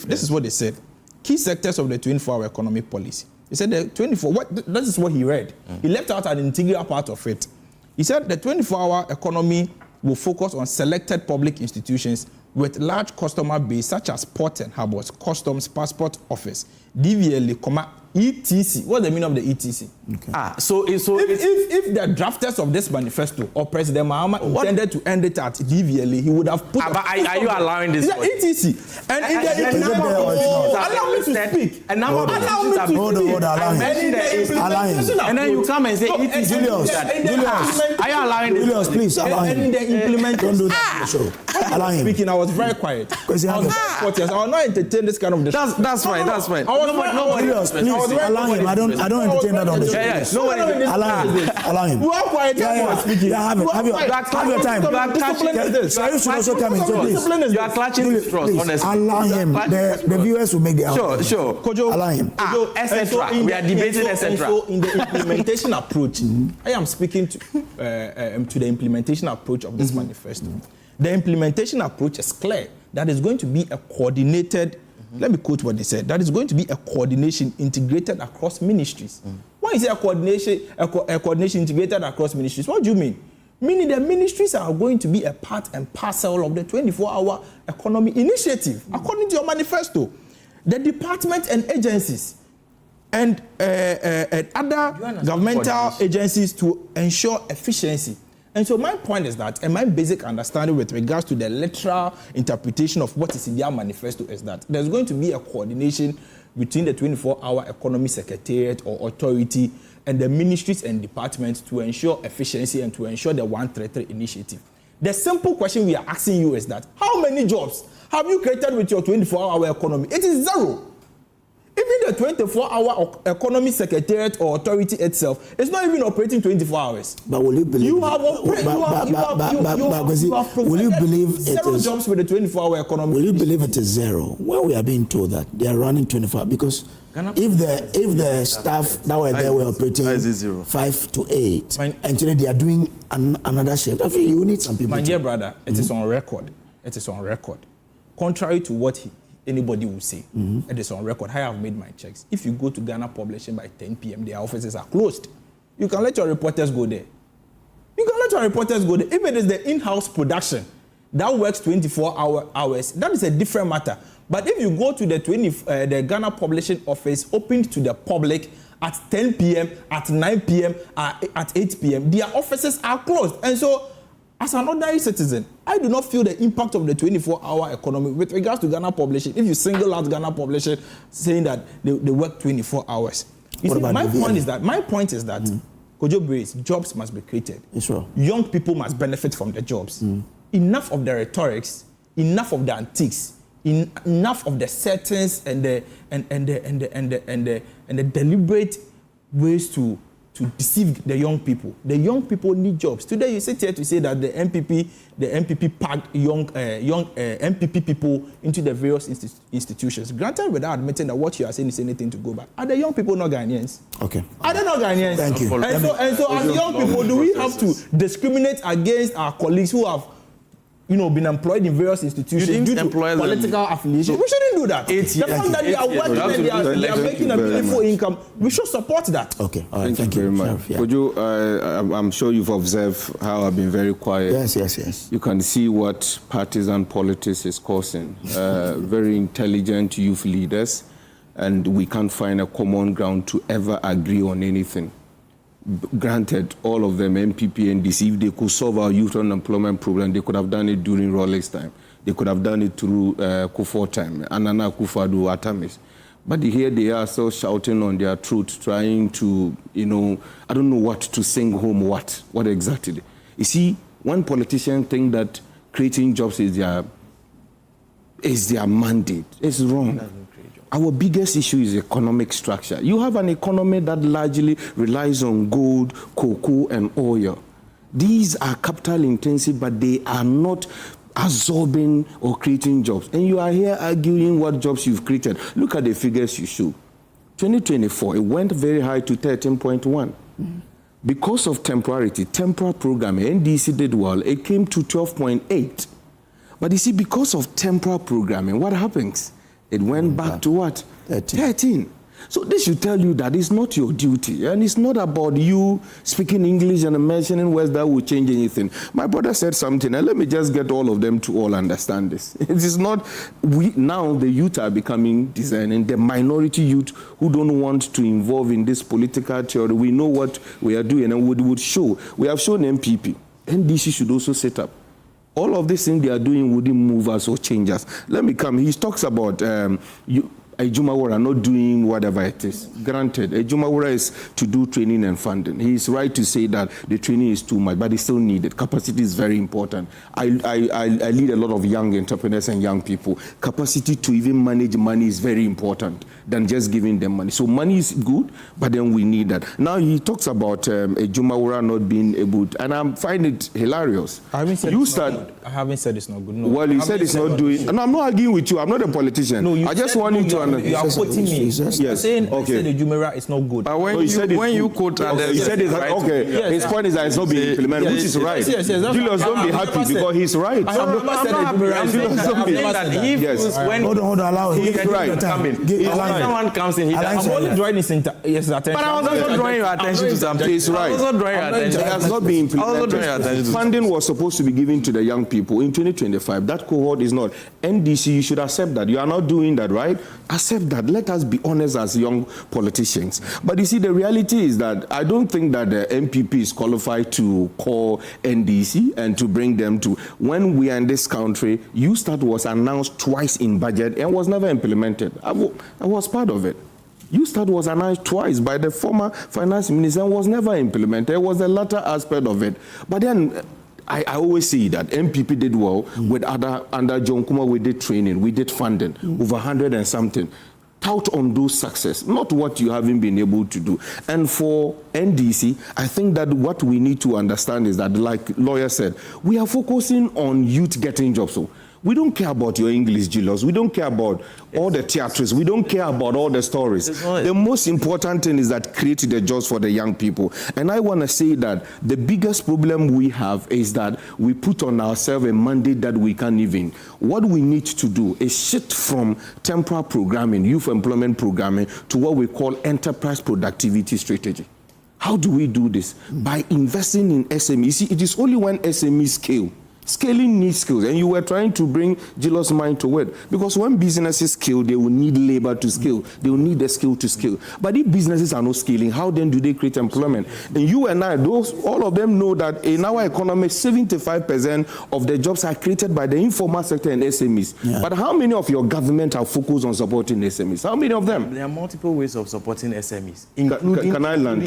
this is what they said. Key sectors of the 24-hour economic policy. He said the 24. This is what he read. He left out an integral part of it. He said the 24-hour economy will focus on selected public institutions with large customer base, such as port and harbors, customs, passport office, DVLA, ETC. What's the meaning of the ETC? Okay. So if the drafters of this manifesto or President Mahama intended to end it at DVLA, he would have put. But are you allowing this? ETC. And in the number of allow me to speak. Allow me to speak. And then you come and say ETC. Julius, are you allowing this? Julius, please allow him. And the implementation. Don't do that on the show. Allow him. Speaking, I was very quiet. I was not entertain this kind of discussion. That's fine. That's fine. Julius, please. Allow him. I don't entertain that on the show. Allow him. You are quiet. Have your time. Sir, you should also come in. So please. You are clutching the straws. Allow him. The viewers will make their own. Sure. Allow him. Etc. We are debating etc. So in the implementation approach, I am speaking to the implementation approach of this manifesto. The implementation approach is clear. That is going to be a coordinated. Let me quote what they said. That is going to be a coordination integrated across ministries. When you say a coordination integrated across ministries, what do you mean? Meaning the ministries are going to be a part and parcel of the 24-hour economy initiative, according to your manifesto. The departments and agencies and other governmental agencies to ensure efficiency. And so my point is that, and my basic understanding with regards to the literal interpretation of what is in their manifesto is that there's going to be a coordination between the 24-hour economy secretariat or authority and the ministries and departments to ensure efficiency and to ensure the 133 initiative. The simple question we are asking you is that, how many jobs have you created with your 24-hour economy? It is 0. Even the 24-hour economy secretariat or authority itself is not even operating 24 hours. But will you believe? You have will you believe zero jobs with the 24-hour economy? Will you believe it is zero? Well, we are being told that they are running 24 because if the staff that were there were operating 5 to 8, and today they are doing another shift. I feel you need some people. My dear brother, it is on record. It is on record. Contrary to what anybody will say, it is on record. I have made my checks. If you go to Ghana Publishing by 10 p.m., their offices are closed. You can let your reporters go there. If it is the in-house production that works 24 hours, that is a different matter. But if you go to the Ghana Publishing office opened to the public at 10 p.m., at 9 p.m., at 8 p.m., their offices are closed. And so, as an ordinary citizen, I do not feel the impact of the 24-hour economy with regards to Ghana Publishing. If you single out Ghana Publishing saying that they work 24 hours. My point is that Kojo Brace, jobs must be created. Sure. Young people must benefit from the jobs. Enough of the rhetorics, enough of the antics, enough of the settings and the deliberate ways to deceive the young people. The young people need jobs. Today you sit here to say that the MPP packed young MPP people into the various institutions. Granted, without admitting that what you are saying is anything to go back. Are the young people not Ghanaians? Okay. Are they not Ghanaians? Thank you. And so as young people, do we have to discriminate against our colleagues who have been employed in various institutions due to political affiliation? We shouldn't do that. The fact that they are working and they are making a meaningful income, we should support that. Okay. All right. Thank you very much. Kojo, I'm sure you've observed how I've been very quiet. Yes. You can see what partisan politics is causing. Very intelligent youth leaders, and we can't find a common ground to ever agree on anything. Granted, all of them, MPP and DC, if they could solve our youth unemployment problem, they could have done it during Rawlings time. They could have done it through Akufo time, Anana Akufo-Addo Atamis. But here they are still shouting on their throat, trying to, I don't know what to sing home what exactly. You see, one politician think that creating jobs is their mandate. It's wrong. Our biggest issue is economic structure. You have an economy that largely relies on gold, cocoa, and oil. These are capital intensive, but they are not absorbing or creating jobs. And you are here arguing what jobs you've created. Look at the figures you show. 2024, it went very high to 13.1. Because of temporal programming, NDC did well. It came to 12.8. But you see, because of temporal programming, what happens? It went back to what? 13. So this should tell you that it's not your duty, and it's not about you speaking English and mentioning words that will change anything. My brother said something, and let me just get all of them to all understand this. It is not, now the youth are becoming discerning, the minority youth who don't want to involve in this political theory. We know what we are doing, and we would show. We have shown MPP. NDC should also set up. All of these things they are doing wouldn't move us or change us. Let me come. He talks about Agyeman-Rawlings not doing whatever it is. Granted, Agyeman-Rawlings is to do training and funding. He is right to say that the training is too much, but it's still needed. Capacity is very important. I lead a lot of young entrepreneurs and young people. Capacity to even manage money is very important than just giving them money. So money is good, but then we need that. Now he talks about Agyeman-Rawlings not being able to, and I find it hilarious. I haven't said it's not good. I haven't said it's not good. No. Well, you said it's not doing. No, I'm not arguing with you. I'm not a politician. No, I just want you to understand. You are quoting me. Yes. Saying okay. Agyeman-Rawlings is not good. When you quote, you said it's right. Okay. Yes. His point is that it's not being implemented, which is right. Yes. Julius, don't be happy because he's right. I have never said Agyeman-Rawlings. Yes. Hold on, allow him. He's right. Someone comes in, I'm only drawing his attention. But I was also drawing your attention to something. He's right. It has not been implemented. Funding was supposed to be given to the young people in 2025. That cohort is not. NDC, you should accept that. You are not doing that, right? Accept that. Let us be honest as young politicians. But you see, the reality is that I don't think that the MPP is qualified to call NDC and to bring them to. When we are in this country, USTART was announced twice in budget and was never implemented. I was part of it. USTART was announced twice by the former finance minister and was never implemented. It was the latter aspect of it. But then I always see that MPP did well with under John Kuma. We did training, we did funding, over 100 and something. tout on those success, not what you haven't been able to do. And for NDC, I think that what we need to understand is that, like lawyer said, we are focusing on youth getting jobs. So we don't care about your English, Julius. We don't care about all the theatres. We don't care about all the stories. The most important thing is that create the jobs for the young people. And I want to say that the biggest problem we have is that we put on ourselves a mandate that we can't even. What we need to do is shift from temporary programming, youth employment programming, to what we call enterprise productivity strategy. How do we do this? By investing in SMEs. See, it is only when SMEs scale. Scaling needs skills, and you were trying to bring Jilo's mind to it. Because when businesses scale, they will need labor to scale. They will need the skill to scale. But if businesses are not scaling, how then do they create employment? And you and I, all of them know that in our economy, 75% of the jobs are created by the informal sector and SMEs. Yeah. But how many of your government are focused on supporting SMEs? How many of them? There are multiple ways of supporting SMEs,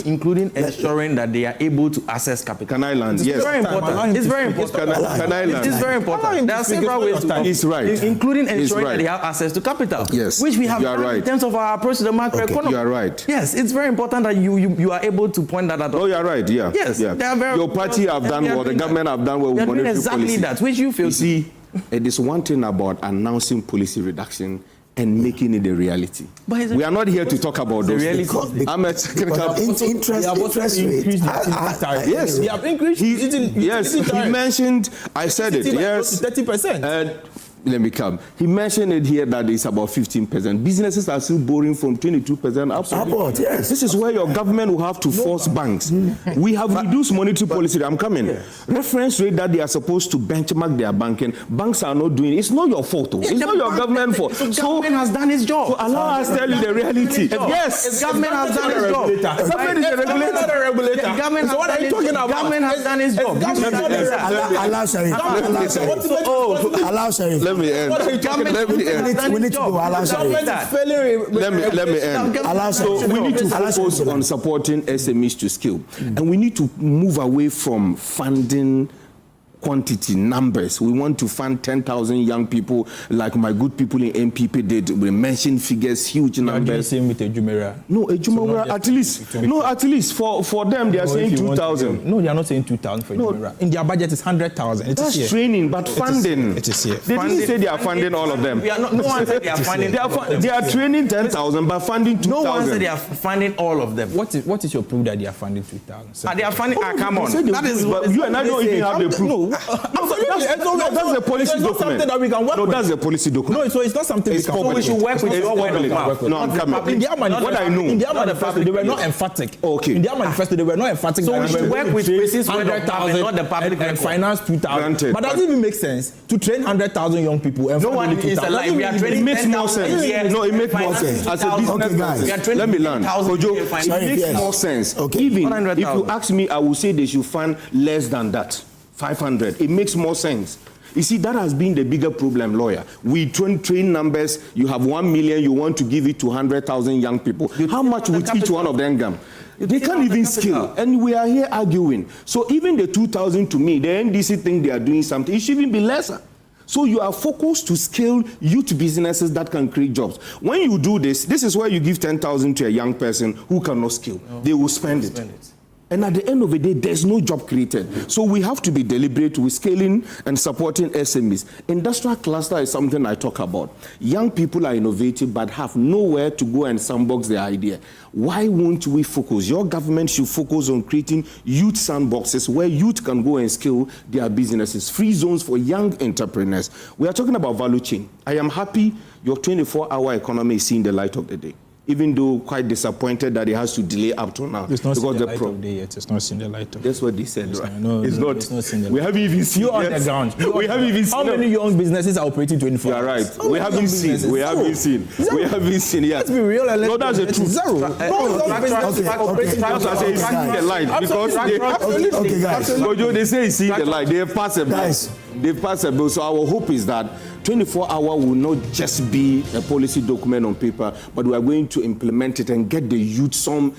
including ensuring that they are able to access capital. Can I land? Yes. Very important. It's very important. It is very important. There are several ways to It's right. Including ensuring that they have access to capital. Yes. Which we have done right. in terms of our approach to the macroeconomy. You are right. Yes, it's very important that you are able to point that out. Oh, you are right. Yeah. Yes. Yeah. Your party have done well. The government have done well with monetary policy. Exactly that. Which you feel. You see, it is one thing about announcing policy reduction and making it a reality. We are not here to talk about those things. I'm a technical interest rate. Yes, they have increased. He mentioned. I said it. Yes, 30%. Let me come. He mentioned it here that it's about 15%. Businesses are still borrowing from 22% upward. Yes. This is where your government will have to force banks. We have reduced monetary policy. I'm coming. Reference rate that they are supposed to benchmark their banking. Banks are not doing it. It's not your fault. It's not your government fault. So government has done its job. So allow us to tell you the reality. Yes. Government has done its job. Government is a regulator. Government so what are you talking about? Government has done its job. Allow Sharif. Allow Sharif. Let me end. We need to go. Allow Sharif. Let me end. So we need to focus on supporting SMEs to scale. And we need to move away from funding quantity, numbers. We want to fund 10,000 young people like my good people in MPP did. We mentioned figures, huge numbers. Same with Ejumera. No, Ejumera, at least for them, they are saying 2,000. No, they are not saying 2,000 for Ejumera. In their budget, it's 100,000. That's training, but funding. It is here. They didn't say they are funding all of them. No one said they are funding. They are training 10,000, but funding 2,000. No one said they are funding all of them. What is your proof that they are funding 2,000? They are funding. Come on. That is what you and I don't even have the proof. That's a policy document. That we can work no, that's a policy document. No, so it's not something it's we can. So we should work with your word of mouth. No, I'm coming. In their manifesto, they were not emphatic. Okay. In their manifesto, they were not emphatic. So we should work with precision, 100,000, not the public and finance 2,000. But does it even make sense to train 100,000 young people? And no one is alive. We are training. It makes more sense. No, it makes more sense. As a business guys, let me learn. It makes more sense. Even if you ask me, I will say they should fund less than that. 500. It makes more sense. You see, that has been the bigger problem, lawyer. We train numbers. You have 1 million. You want to give it to 100,000 young people. How much would each one of them come? They can't even scale. And we are here arguing. So even the 2,000 to me, the NDC think they are doing something. It should even be lesser. So you are focused to scale youth businesses that can create jobs. When you do this, this is where you give 10,000 to a young person who cannot scale. No. They will spend it. And at the end of the day, there's no job created. So we have to be deliberate with scaling and supporting SMEs. Industrial cluster is something I talk about. Young people are innovative but have nowhere to go and sandbox their idea. Why won't we focus? Your government should focus on creating youth sandboxes where youth can go and scale their businesses. Free zones for young entrepreneurs. We are talking about value chain. I am happy your 24-hour economy is seeing the light of the day. Even though quite disappointed that it has to delay up to now. It's not seen the light of day yet. It's not seen the light of day. That's what they said, right? No, it's not seen the light. We haven't even seen it. You're on the ground. We haven't even seen. How many young businesses are operating 24 hours? You are right. We haven't seen. We haven't seen. We haven't seen yet. Let's be real. No, that's the truth. Zero. That's why I say it's seeing the light because they say it's seeing the light. They have passed a bill. They've passed a bill. So our hope is that 24-hour will not just be a policy document on paper, but we are going to implement it and get the youth some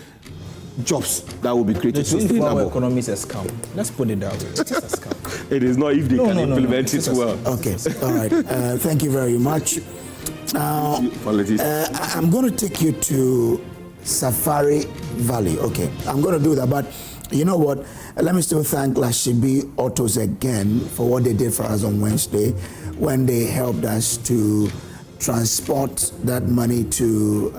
jobs that will be created. The 24-hour economy is a scam. Let's put it that way. It's a scam. It is not if they can implement it well. Okay, all right. Thank you very much. Now, I'm going to take you to Safari Valley. Okay, I'm going to do that, but you know what? Let me still thank Lashibi Autos again for what they did for us on Wednesday when they helped us to transport that money to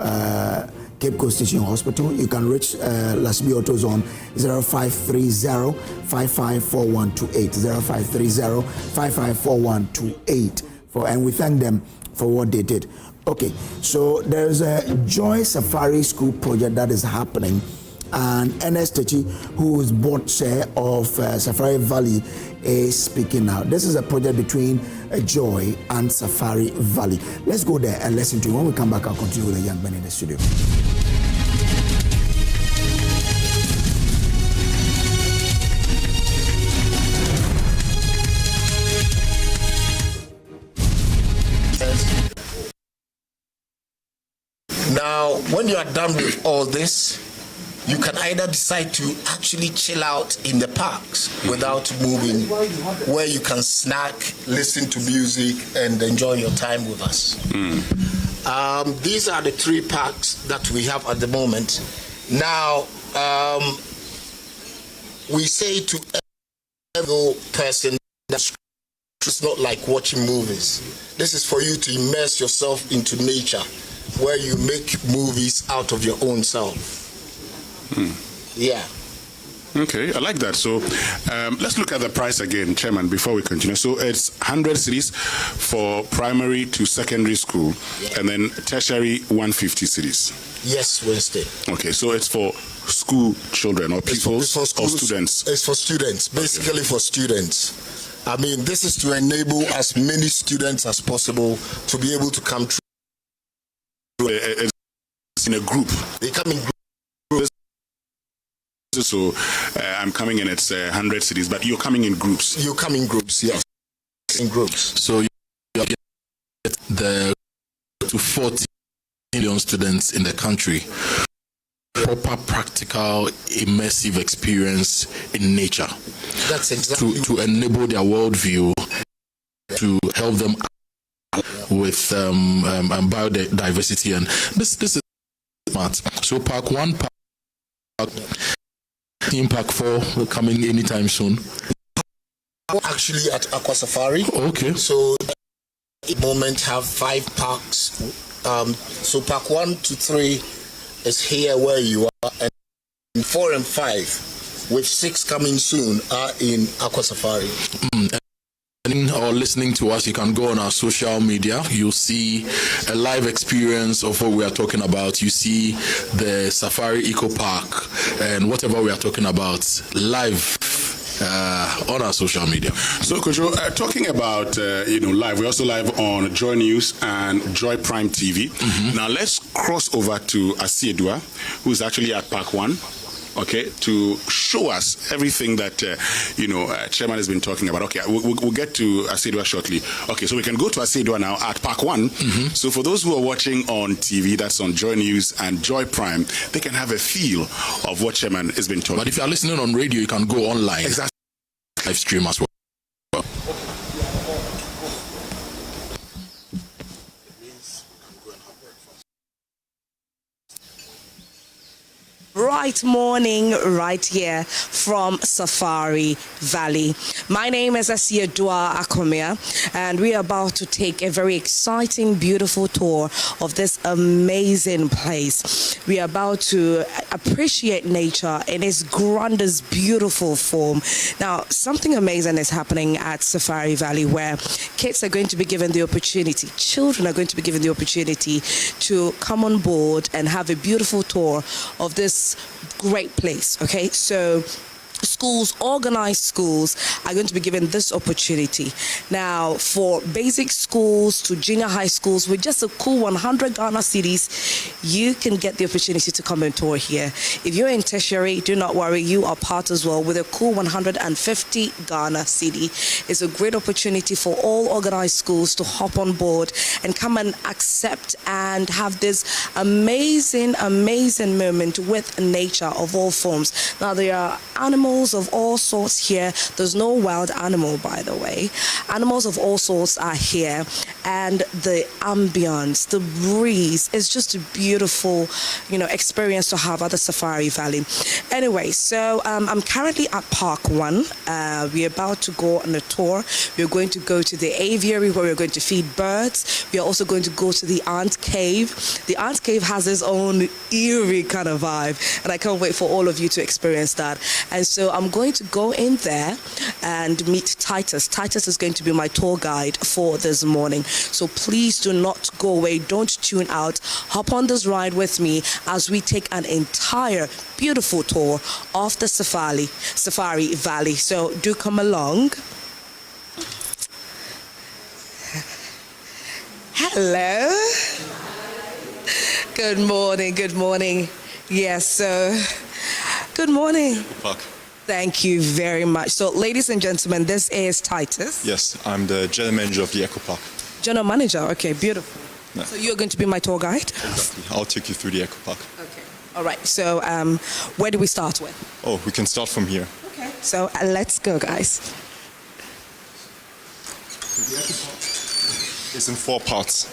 Cape Coast Teaching Hospital. You can reach Lashibi Autos on 0530-554128, 0530-554128, and we thank them for what they did. Okay, so there's a Joy Safari School project that is happening, and Ernest Techi, who is board chair of Safari Valley, is speaking now. This is a project between Joy and Safari Valley. Let's go there and listen to it. When we come back, I'll continue with the young men in the studio. Now, when you are done with all this, you can either decide to actually chill out in the parks without moving, where you can snack, listen to music, and enjoy your time with us. These are the 3 parks that we have at the moment. Now, we say to every person that it's not like watching movies. This is for you to immerse yourself into nature, where you make movies out of your own self. Yeah. Okay, I like that. So let's look at the price again, Chairman, before we continue. So it's 100 cedis for primary to secondary school, and then tertiary 150 cedis. Yes, Wednesday. Okay, so it's for school children or people or students? It's for students, basically for students. I mean, this is to enable as many students as possible to be able to come through. It's in a group. They come in groups. So I'm coming in, it's 100 cedis, but you're coming in groups. You come in groups, yes. In groups. So you get the to 40 million students in the country. Proper, practical, immersive experience in nature. That's exactly to enable their worldview, to help them with biodiversity, and this is smart. So Park 1, Park Theme Park 4 coming anytime soon. Actually at Aqua Safari. Okay. So at the moment have 5 parks. So Park 1 to 3 is here where you are, and 4 and 5 with 6 coming soon are in Aqua Safari. Or listening to us, you can go on our social media. You'll see a live experience of what we are talking about. You see the Safari Eco Park and whatever we are talking about live on our social media. So, Kojo, talking about live, we're also live on Joy News and Joy Prime TV. Now let's cross over to Asiedua, who is actually at Park 1. Okay, to show us everything that Chairman has been talking about. Okay, we'll get to Asiedua shortly. Okay, so we can go to Asiedua now at Park 1. So for those who are watching on TV, that's on Joy News and Joy Prime, they can have a feel of what Chairman has been talking. But if you are listening on radio, you can go online. Exactly. Live stream as well. Right morning, right here from Safari Valley. My name is Asiedua Akomia, and we are about to take a very exciting, beautiful tour of this amazing place. We are about to appreciate nature in its grandest, beautiful form. Now, something amazing is happening at Safari Valley, where kids are going to be given the opportunity, children are going to be given the opportunity to come on board and have a beautiful tour of this great place. Okay, so schools, organized schools, are going to be given this opportunity. Now, for basic schools to junior high schools, with just a cool 100 Ghana cedis, you can get the opportunity to come and tour here. If you're in tertiary, do not worry, you are part as well with a cool 150 Ghana cedi. It's a great opportunity for all organized schools to hop on board and come and accept and have this amazing, amazing moment with nature of all forms. Now, there are animals of all sorts here. There's no wild animal, by the way. Animals of all sorts are here, and the ambience, the breeze. It's just a beautiful, experience to have at the Safari Valley. Anyway, so I'm currently at Park 1. We're about to go on a tour. We're going to go to the aviary where we're going to feed birds. We are also going to go to the ant cave. The ant cave has its own eerie kind of vibe, and I can't wait for all of you to experience that. And so I'm going to go in there and meet Titus. Titus is going to be my tour guide for this morning. So please do not go away. Don't tune out. Hop on this ride with me as we take an entire beautiful tour of the Safari Valley. So do come along. Hello. Good morning. Good morning. Yes, so good morning. Park. Thank you very much. So, ladies and gentlemen, this is Titus. Yes, I'm the general manager of the Eco Park. General manager, okay, beautiful. Yeah. So you're going to be my tour guide? Exactly. I'll take you through the Eco Park. Okay. All right. So, where do we start with? Oh, we can start from here. Okay. So let's go, guys. So the Eco Park is in 4 parts.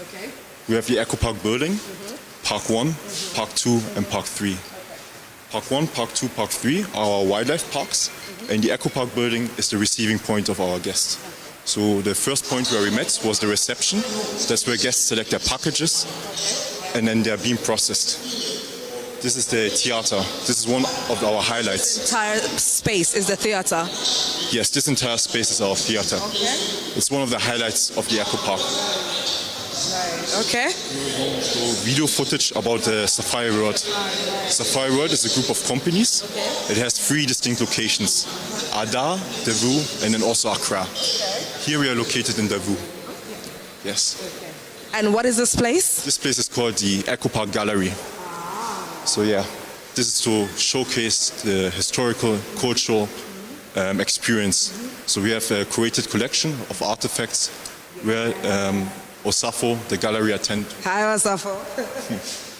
Okay. We have the Eco Park building, Park 1, Park 2, and Park 3. Park 1, Park 2, Park 3 are our wildlife parks, and the Eco Park building is the receiving point of our guests. So the first point where we met was the reception. That's where guests select their packages, and then they're being processed. This is the theater. This is one of our highlights. This entire space is the theater? Yes, this entire space is our theater. Okay. It's one of the highlights of the Eco Park. Okay. So video footage about the Safari World. Safari World is a group of companies. It has 3 distinct locations: Ada, Davao, and then also Accra. Here we are located in Davao. Yes. And what is this place? This place is called the Eco Park Gallery. So yeah, this is to showcase the historical, cultural experience. So we have a curated collection of artifacts where Osafo, the gallery attendant. Hi, Osafo.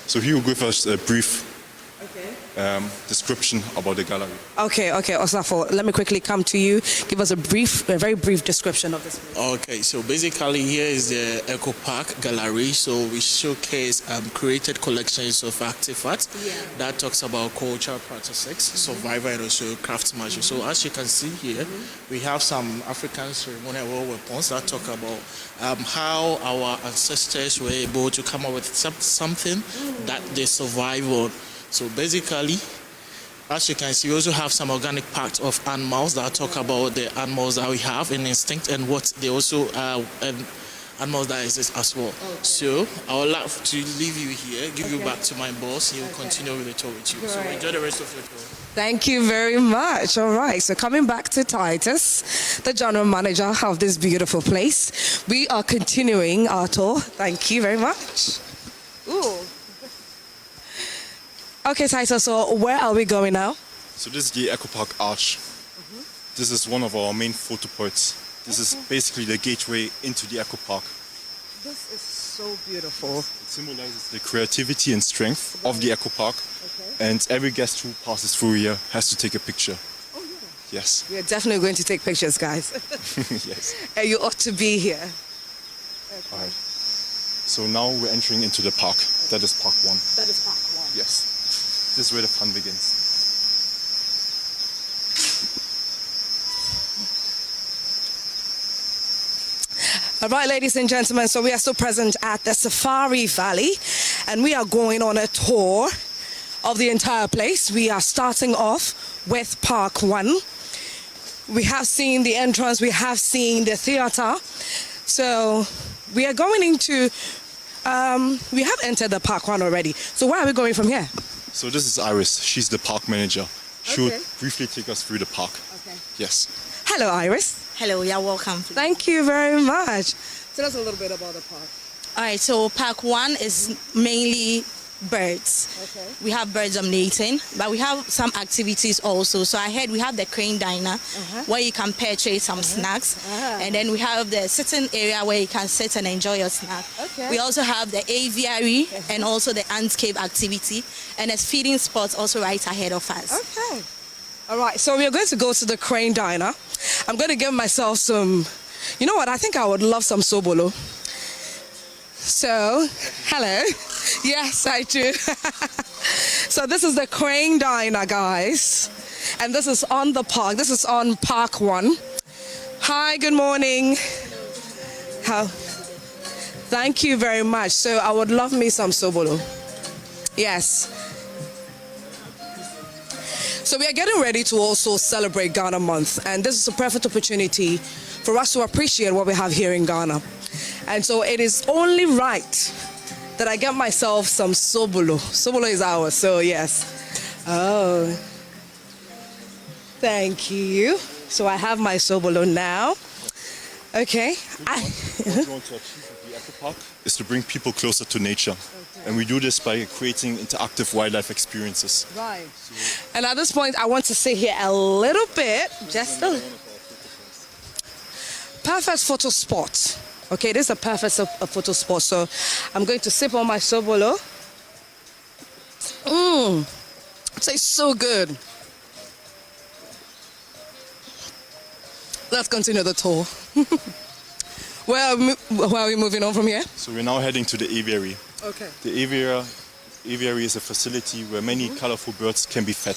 So he will give us a brief description about the gallery. Okay, Osafo, let me quickly come to you. Give us a very brief description of this place. Okay, so basically here is the Eco Park Gallery. So we showcase created collections of artifacts that talks about cultural practices, survival, and also craftsmanship. So as you can see here, we have some African ceremonial war weapons that talk about how our ancestors were able to come up with something that they survive on. So basically, as you can see, we also have some organic parts of animals that talk about the animals that we have in instinct and what they also animals that exist as well. Okay. So I would like to leave you here, give you back to my boss. He will continue with the tour with you. Right. So enjoy the rest of your tour. Thank you very much. All right, so coming back to Titus, the general manager of this beautiful place, we are continuing our tour. Thank you very much. Ooh. Okay, Titus, so where are we going now? So this is the Eco Park Arch. This is one of our main photo points. This is basically the gateway into the Eco Park. This is so beautiful. It symbolizes the creativity and strength of the Eco Park. And every guest who passes through here has to take a picture. Oh, yeah. Yes. We are definitely going to take pictures, guys. Yes. And you ought to be here. Okay. All right. So now we're entering into the park. That is Park 1. That is Park 1. Yes. This is where the fun begins. All right, ladies and gentlemen, so we are still present at the Safari Valley, and we are going on a tour of the entire place. We are starting off with Park 1. We have seen the entrance, we have seen the theater. So we are going into, we have entered the Park 1 already. So where are we going from here? So this is Iris. She's the park manager. She will briefly take us through the park. Okay. Yes. Hello, Iris. Hello, you're welcome. Thank you very much. Tell us a little bit about the park. All right, so Park 1 is mainly birds. Okay. We have birds dominating, but we have some activities also. So I heard we have the crane diner where you can purchase some snacks. And then we have the sitting area where you can sit and enjoy your snack. Okay. We also have the aviary and also the ant cave activity. And there's feeding spots also right ahead of us. Okay. All right, so we are going to go to the crane diner. I'm going to give myself some, you know what, I think I would love some sobolo. So, hello. Yes, I do. So this is the Crane Diner, guys. And this is on the park. This is on Park 1. Hi, good morning. How? Thank you very much. So I would love me some sobolo. Yes. So we are getting ready to also celebrate Ghana Month. And this is a perfect opportunity for us to appreciate what we have here in Ghana. And so it is only right that I get myself some sobolo. Sobolo is ours, so yes. Oh. Thank you. So I have my sobolo now. Okay. What we want to achieve with the Eco Park is to bring people closer to nature. Okay. And we do this by creating interactive wildlife experiences. Right. And at this point, I want to sit here a little bit. Just a little. Perfect photo spot. Okay, this is a perfect photo spot. So I'm going to sip on my sobolo. It tastes so good. Let's continue the tour. Where are we moving on from here? So we're now heading to the aviary. Okay. The aviary is a facility where many colorful birds can be fed,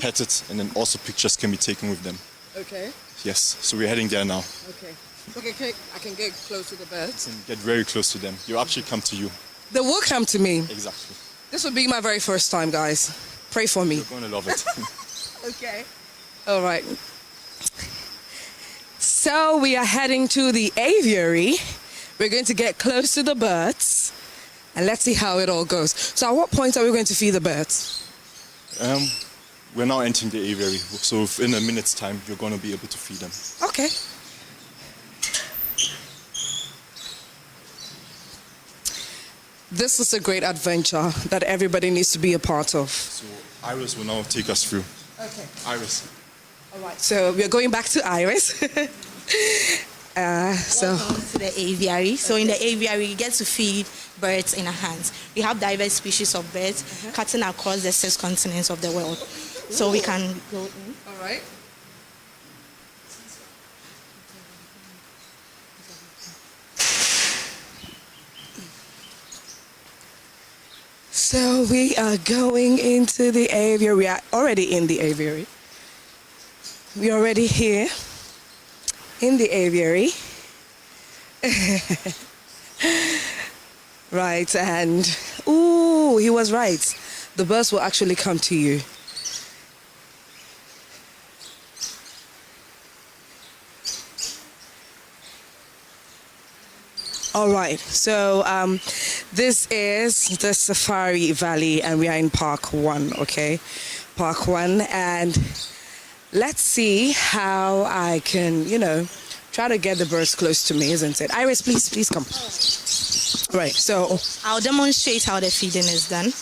petted, and then also pictures can be taken with them. Okay. Yes, so we're heading there now. Okay. Okay, I can get close to the birds. You can get very close to them. You'll actually come to you. They will come to me. Exactly. This will be my very first time, guys. Pray for me. You're going to love it. Okay. All right. So we are heading to the aviary. We're going to get close to the birds. And let's see how it all goes. So at what point are we going to feed the birds? We're now entering the aviary. So in a minute's time, you're going to be able to feed them. Okay. This is a great adventure that everybody needs to be a part of. So Iris will now take us through. Okay. Iris. All right, so we're going back to Iris. Welcome to the aviary. So in the aviary, you get to feed birds in our hands. We have diverse species of birds cutting across the 6 continents of the world. So we can go in. All right. So we are going into the aviary. We are already in the aviary. We are already here in the aviary. Right, and ooh, he was right. The birds will actually come to you. All right, so this is the Safari Valley and we are in Park 1, okay? Park 1, and let's see how I can, try to get the birds close to me, isn't it? Iris, please come. Right, so I'll demonstrate how the feeding is done.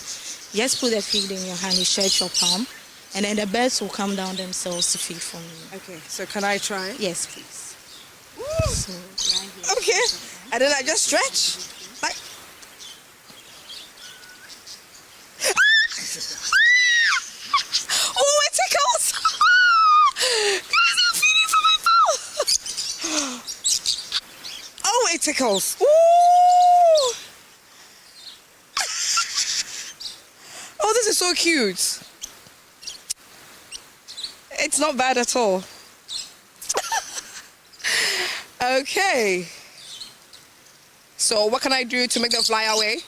Just put the feed in your hand, you stretch your palm, and then the birds will come down themselves to feed for me. Okay, so can I try? Yes, please. So, okay, and then I just stretch. Like. Oh, it tickles! Guys, I'm feeding from my mouth! Oh, it tickles! Ooh! Oh, this is so cute. It's not bad at all. Okay. So what can I do to make them fly away?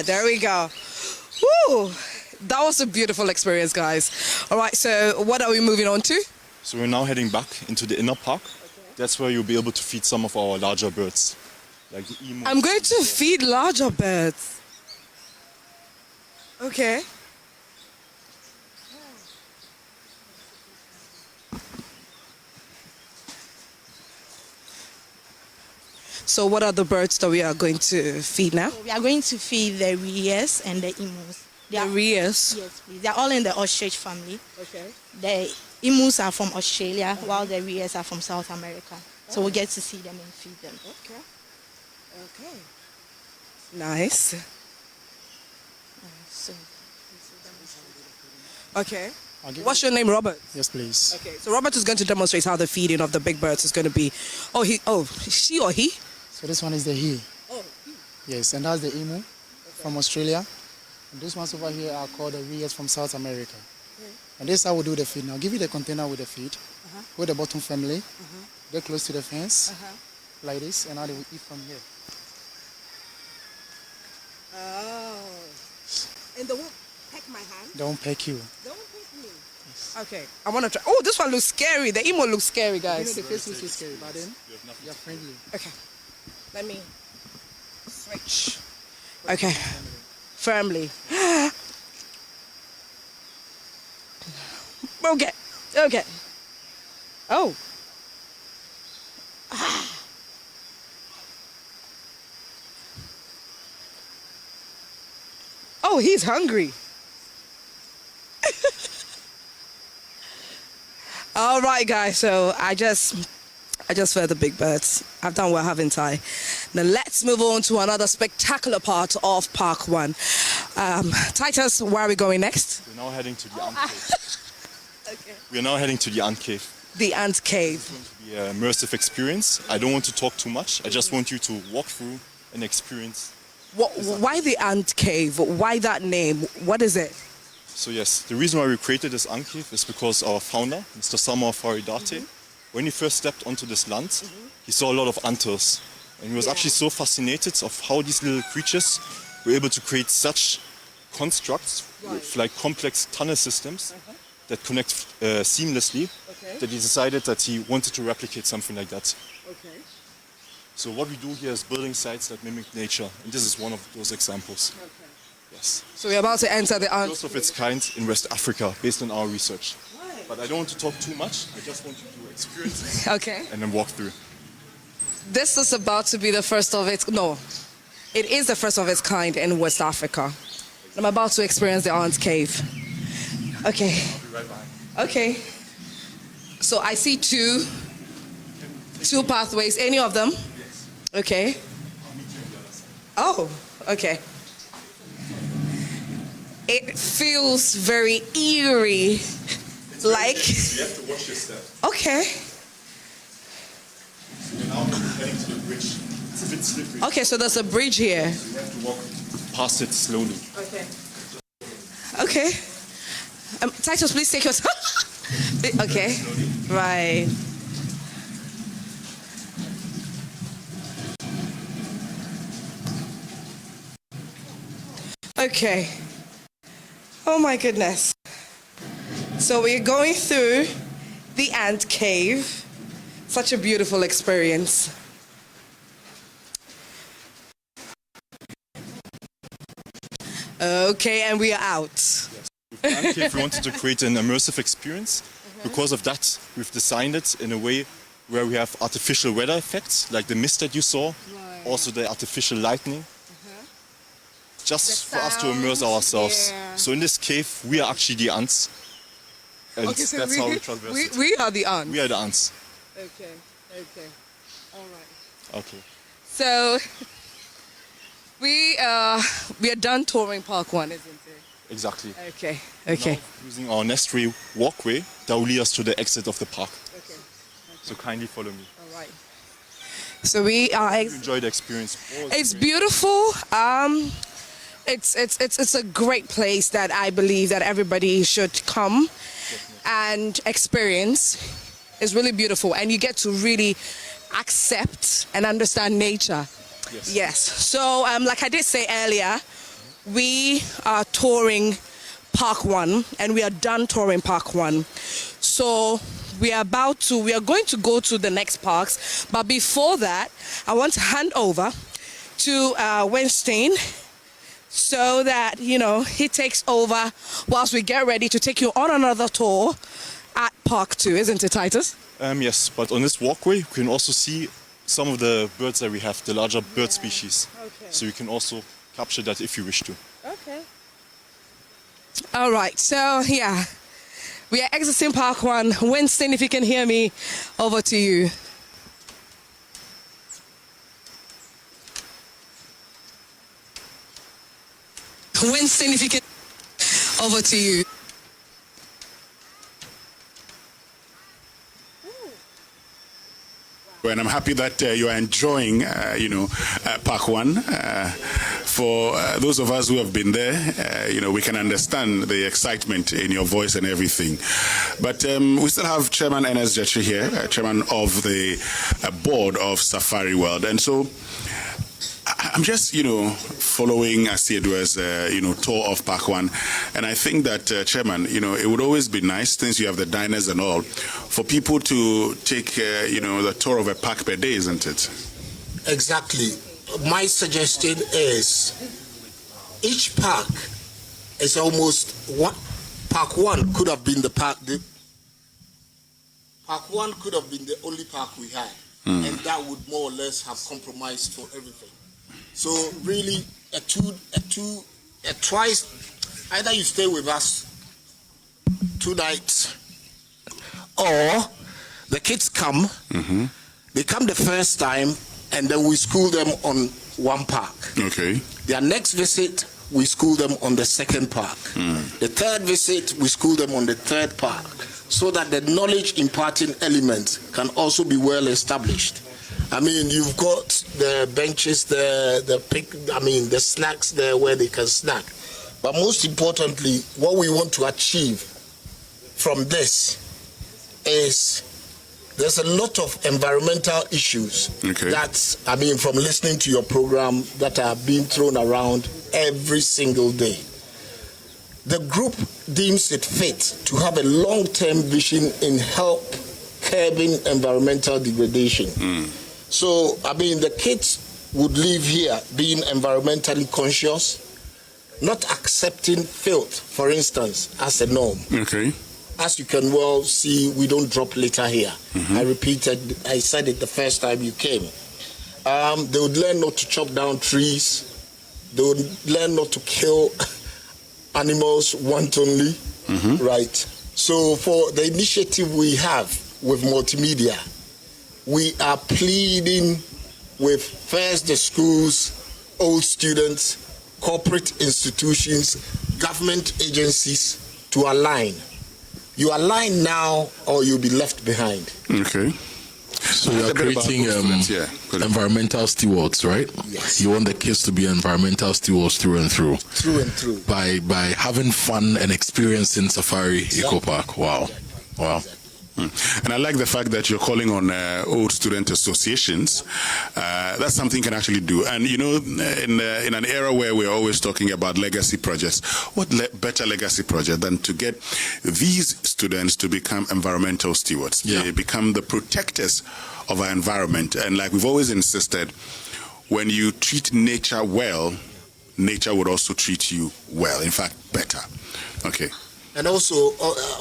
There we go. Woo! That was a beautiful experience, guys. All right, so what are we moving on to? So we're now heading back into the inner park. Okay. That's where you'll be able to feed some of our larger birds. Like the emu. I'm going to feed larger birds. Okay. So what are the birds that we are going to feed now? So we are going to feed the rheas and the emus. The rheas? Yes, please. They're all in the ostrich family. Okay. The emus are from Australia, while the rheas are from South America. So we get to see them and feed them. Okay. Okay. Nice. Okay. What's your name, Robert? Yes, please. Okay, so Robert is going to demonstrate how the feeding of the big birds is going to be. She or he? So this one is the he. Oh, Yes, and that's the emu from Australia. And these ones over here are called the rheas from South America. Okay. And this is how we do the feed. Now give you the container with the feed. Hold the bottom firmly. Get close to the fence. Like this, and now they will eat from here. Oh. And they won't peck my hand? They won't peck you. They won't peck me? Okay, I want to try. Oh, this one looks scary. The emo looks scary, guys. You know, the face looks so scary, but then you're friendly. Okay, let me switch. Okay, firmly. Okay, okay. Oh. Oh, he's hungry. All right, guys. So I just fed the big birds. I've done well, haven't I? Now let's move on to another spectacular part of Park 1. Titus, where are we going next? We're now heading to the ant cave. Okay. We're now heading to the ant cave. The ant cave. It's going to be an immersive experience. I don't want to talk too much. I just want you to walk through and experience. Why the ant cave? Why that name? What is it? So yes, the reason why we created this ant cave is because our founder, Mr. Afari-Darté, when he first stepped onto this land, he saw a lot of antlers. And he was actually so fascinated of how these little creatures were able to create such constructs with like complex tunnel systems that connect seamlessly, that he decided that he wanted to replicate something like that. Okay. So what we do here is building sites that mimic nature, and this is one of those examples. Okay. Yes. So we're about to enter the ant. First of its kind in West Africa, based on our research. But I don't want to talk too much. I just want you to experience it. Okay. And then walk through. This is about to be the first of its. No, it is the first of its kind in West Africa. I'm about to experience the ant cave. Okay. I'll be right behind. Okay. So I see two pathways. Any of them? Yes. Okay. I'll meet you on the other side. Oh, okay. It feels very eerie. Like. You have to watch your step. Okay. You're now heading to the bridge. It's a bit slippery. Okay, so there's a bridge here. So you have to walk past it slowly. Okay. Okay. Titus, please take your time. Okay. Right. Okay. Oh my goodness. So we're going through the ant cave. Such a beautiful experience. Okay, and we are out. Yes. With the ant cave, we wanted to create an immersive experience. Because of that, we've designed it in a way where we have artificial weather effects, like the mist that you saw, also the artificial lightning, just for us to immerse ourselves. Yeah. So in this cave, we are actually the ants. And Okay, so that's how we traverse it. we are the ants. We are the ants. Okay, okay. All right. Okay. So we are done touring Park 1, isn't it? Exactly. Okay, okay. Now, using our Nestway walkway, that will lead us to the exit of the park. Okay. So kindly follow me. All right. So we are. You enjoy the experience. It's beautiful. It's a great place that I believe that everybody should come and experience. It's really beautiful, and you get to really accept and understand nature. Yes. So, like I did say earlier, we are touring Park 1, and we are done touring Park 1. So we are going to go to the next parks, but before that, I want to hand over to Weinstein, so that, he takes over whilst we get ready to take you on another tour at Park 2, isn't it, Titus? Yes, but on this walkway, you can also see some of the birds that we have, the larger bird species. Okay. So you can also capture that if you wish to. Okay. All right, so yeah, we are exiting Park 1. Winston, if you can hear me, over to you. Winston, if you can, over to you. Well, and I'm happy that you are enjoying, Park 1. For those of us who have been there, we can understand the excitement in your voice and everything. But we still have Chairman Ernest Jetri here, Chairman of the board of Safari World. And so I'm just, following Asiedua's, tour of Park 1. And I think that, Chairman, it would always be nice, since you have the diners and all, for people to take, the tour of a park per day, isn't it? Exactly. My suggestion is each park is almost one. Park 1 could have been the park. Park 1 could have been the only park we had, and that would more or less have compromised for everything. So really, twice, either you stay with us 2 nights, or the kids come. They come the first time, and then we school them on one park. Okay. Their next visit, we school them on the second park. The third visit, we school them on the third park, so that the knowledge imparting element can also be well established. I mean, you've got the benches there, the snacks there where they can snack. But most importantly, what we want to achieve from this is there's a lot of environmental issues that, from listening to your program, that are being thrown around every single day. The group deems it fit to have a long-term vision in help curbing environmental degradation. So, the kids would live here being environmentally conscious, not accepting filth, for instance, as a norm. Okay. As you can well see, we don't drop litter here. I said it the first time you came. They would learn not to chop down trees. They would learn not to kill animals wantonly, right? So for the initiative we have with multimedia, we are pleading with first the schools, old students, corporate institutions, government agencies to align. You align now or you'll be left behind. Okay. So you are creating environmental stewards, right? Yes. You want the kids to be environmental stewards through and through. Through and through. By having fun and experiencing Safari Eco Park. Wow. Wow. And I like the fact that you're calling on old student associations. That's something you can actually do. And in an era where we're always talking about legacy projects, what better legacy project than to get these students to become environmental stewards? They become the protectors of our environment. And like we've always insisted, when you treat nature well, nature would also treat you well. In fact, better. Okay. And also,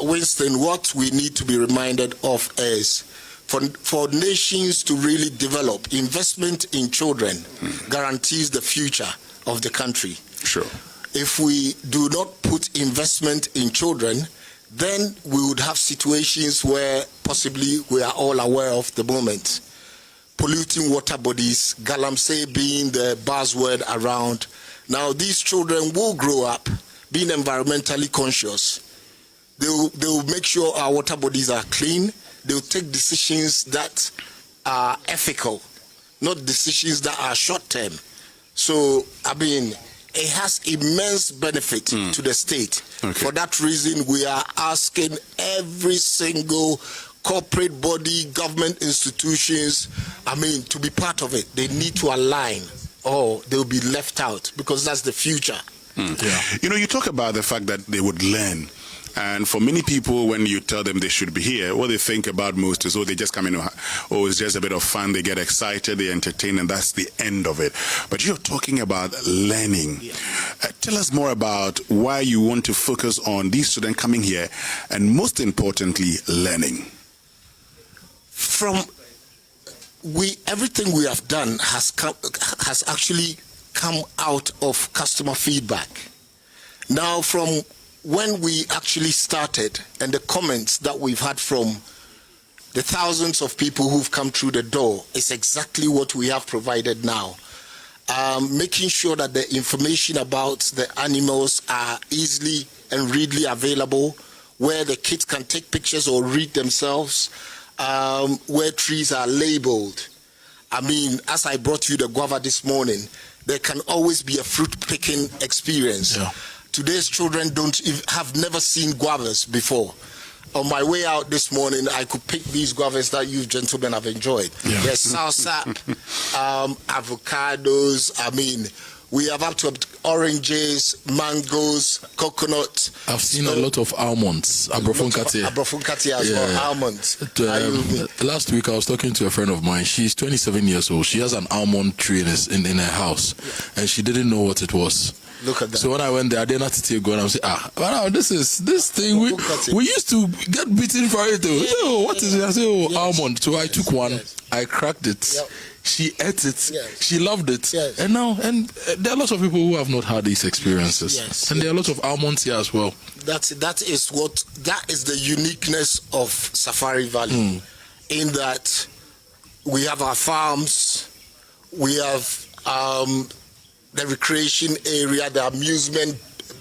Winston, what we need to be reminded of is for nations to really develop, investment in children guarantees the future of the country. Sure. If we do not put investment in children, then we would have situations where possibly we are all aware of the moment. Polluting water bodies, galamsey being the buzzword around. Now, these children will grow up being environmentally conscious. They will make sure our water bodies are clean. They will take decisions that are ethical, not decisions that are short-term. So, it has immense benefit to the state. Okay. For that reason, we are asking every single corporate body, government institutions, to be part of it. They need to align or they'll be left out because that's the future. You talk about the fact that they would learn. And for many people, when you tell them they should be here, what they think about most is, they just come in, it's just a bit of fun, they get excited, they entertain, and that's the end of it. But you're talking about learning. Tell us more about why you want to focus on these students coming here, and most importantly, learning. Everything we have done has actually come out of customer feedback. Now, from when we actually started and the comments that we've had from the thousands of people who've come through the door is exactly what we have provided now. Making sure that the information about the animals are easily and readily available, where the kids can take pictures or read themselves. where trees are labeled. I mean, as I brought you the guava this morning, there can always be a fruit-picking experience. Yeah. Today's children have never seen guavas before. On my way out this morning, I could pick these guavas that you gentlemen have enjoyed. Yeah. There's salsa, avocados. I mean, we have up to oranges, mangoes, coconut. I've seen a lot of almonds. Abrofunkati as well, almonds. Last week I was talking to a friend of mine. She's 27 years old. She has an almond tree in her house, and she didn't know what it was. Look at that. So when I went there, I didn't have to take go and I was like, wow, this thing. We used to get beaten for it. Oh, what is it? I said, almond. So I took one, I cracked it. Yep. She ate it. Yes. She loved it. Yes. And there are lots of people who have not had these experiences. Yes. And there are lots of almonds here as well. That is the uniqueness of Safari Valley. In that we have our farms, we have the recreation area, the amusement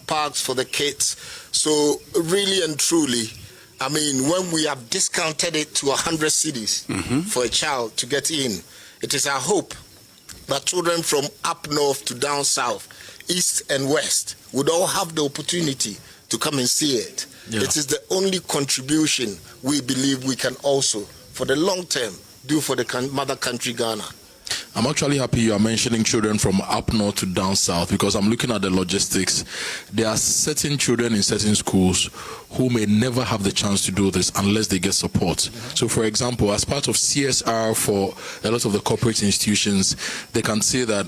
parks for the kids. So really and truly, I mean, when we have discounted it to 100 cedis for a child to get in, it is our hope that children from up north to down south, east and west, would all have the opportunity to come and see it. Yeah. It is the only contribution we believe we can also, for the long term, do for the mother country, Ghana. I'm actually happy you are mentioning children from up north to down south, because I'm looking at the logistics. There are certain children in certain schools who may never have the chance to do this unless they get support. So for example, as part of CSR for a lot of the corporate institutions, they can say that,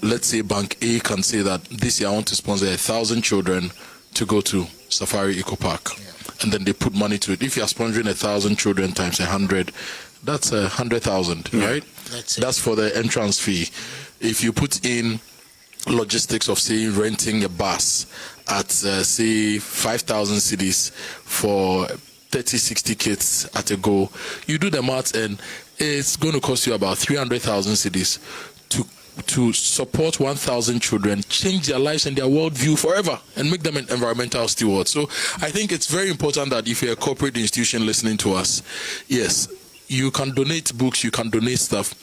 let's say Bank A can say that this year I want to sponsor 1,000 children to go to Safari Eco Park. Yeah. And then they put money to it. If you are sponsoring 1,000 children times 100, that's 100,000, right? That's for the entrance fee. If you put in logistics of, say, renting a bus at, say, 5,000 cedis for 30, 60 kids at a go, you do the math and it's going to cost you about 300,000 cedis to support 1,000 children, change their lives and their worldview forever, and make them an environmental steward. So I think it's very important that if you're a corporate institution listening to us, yes, you can donate books, you can donate stuff,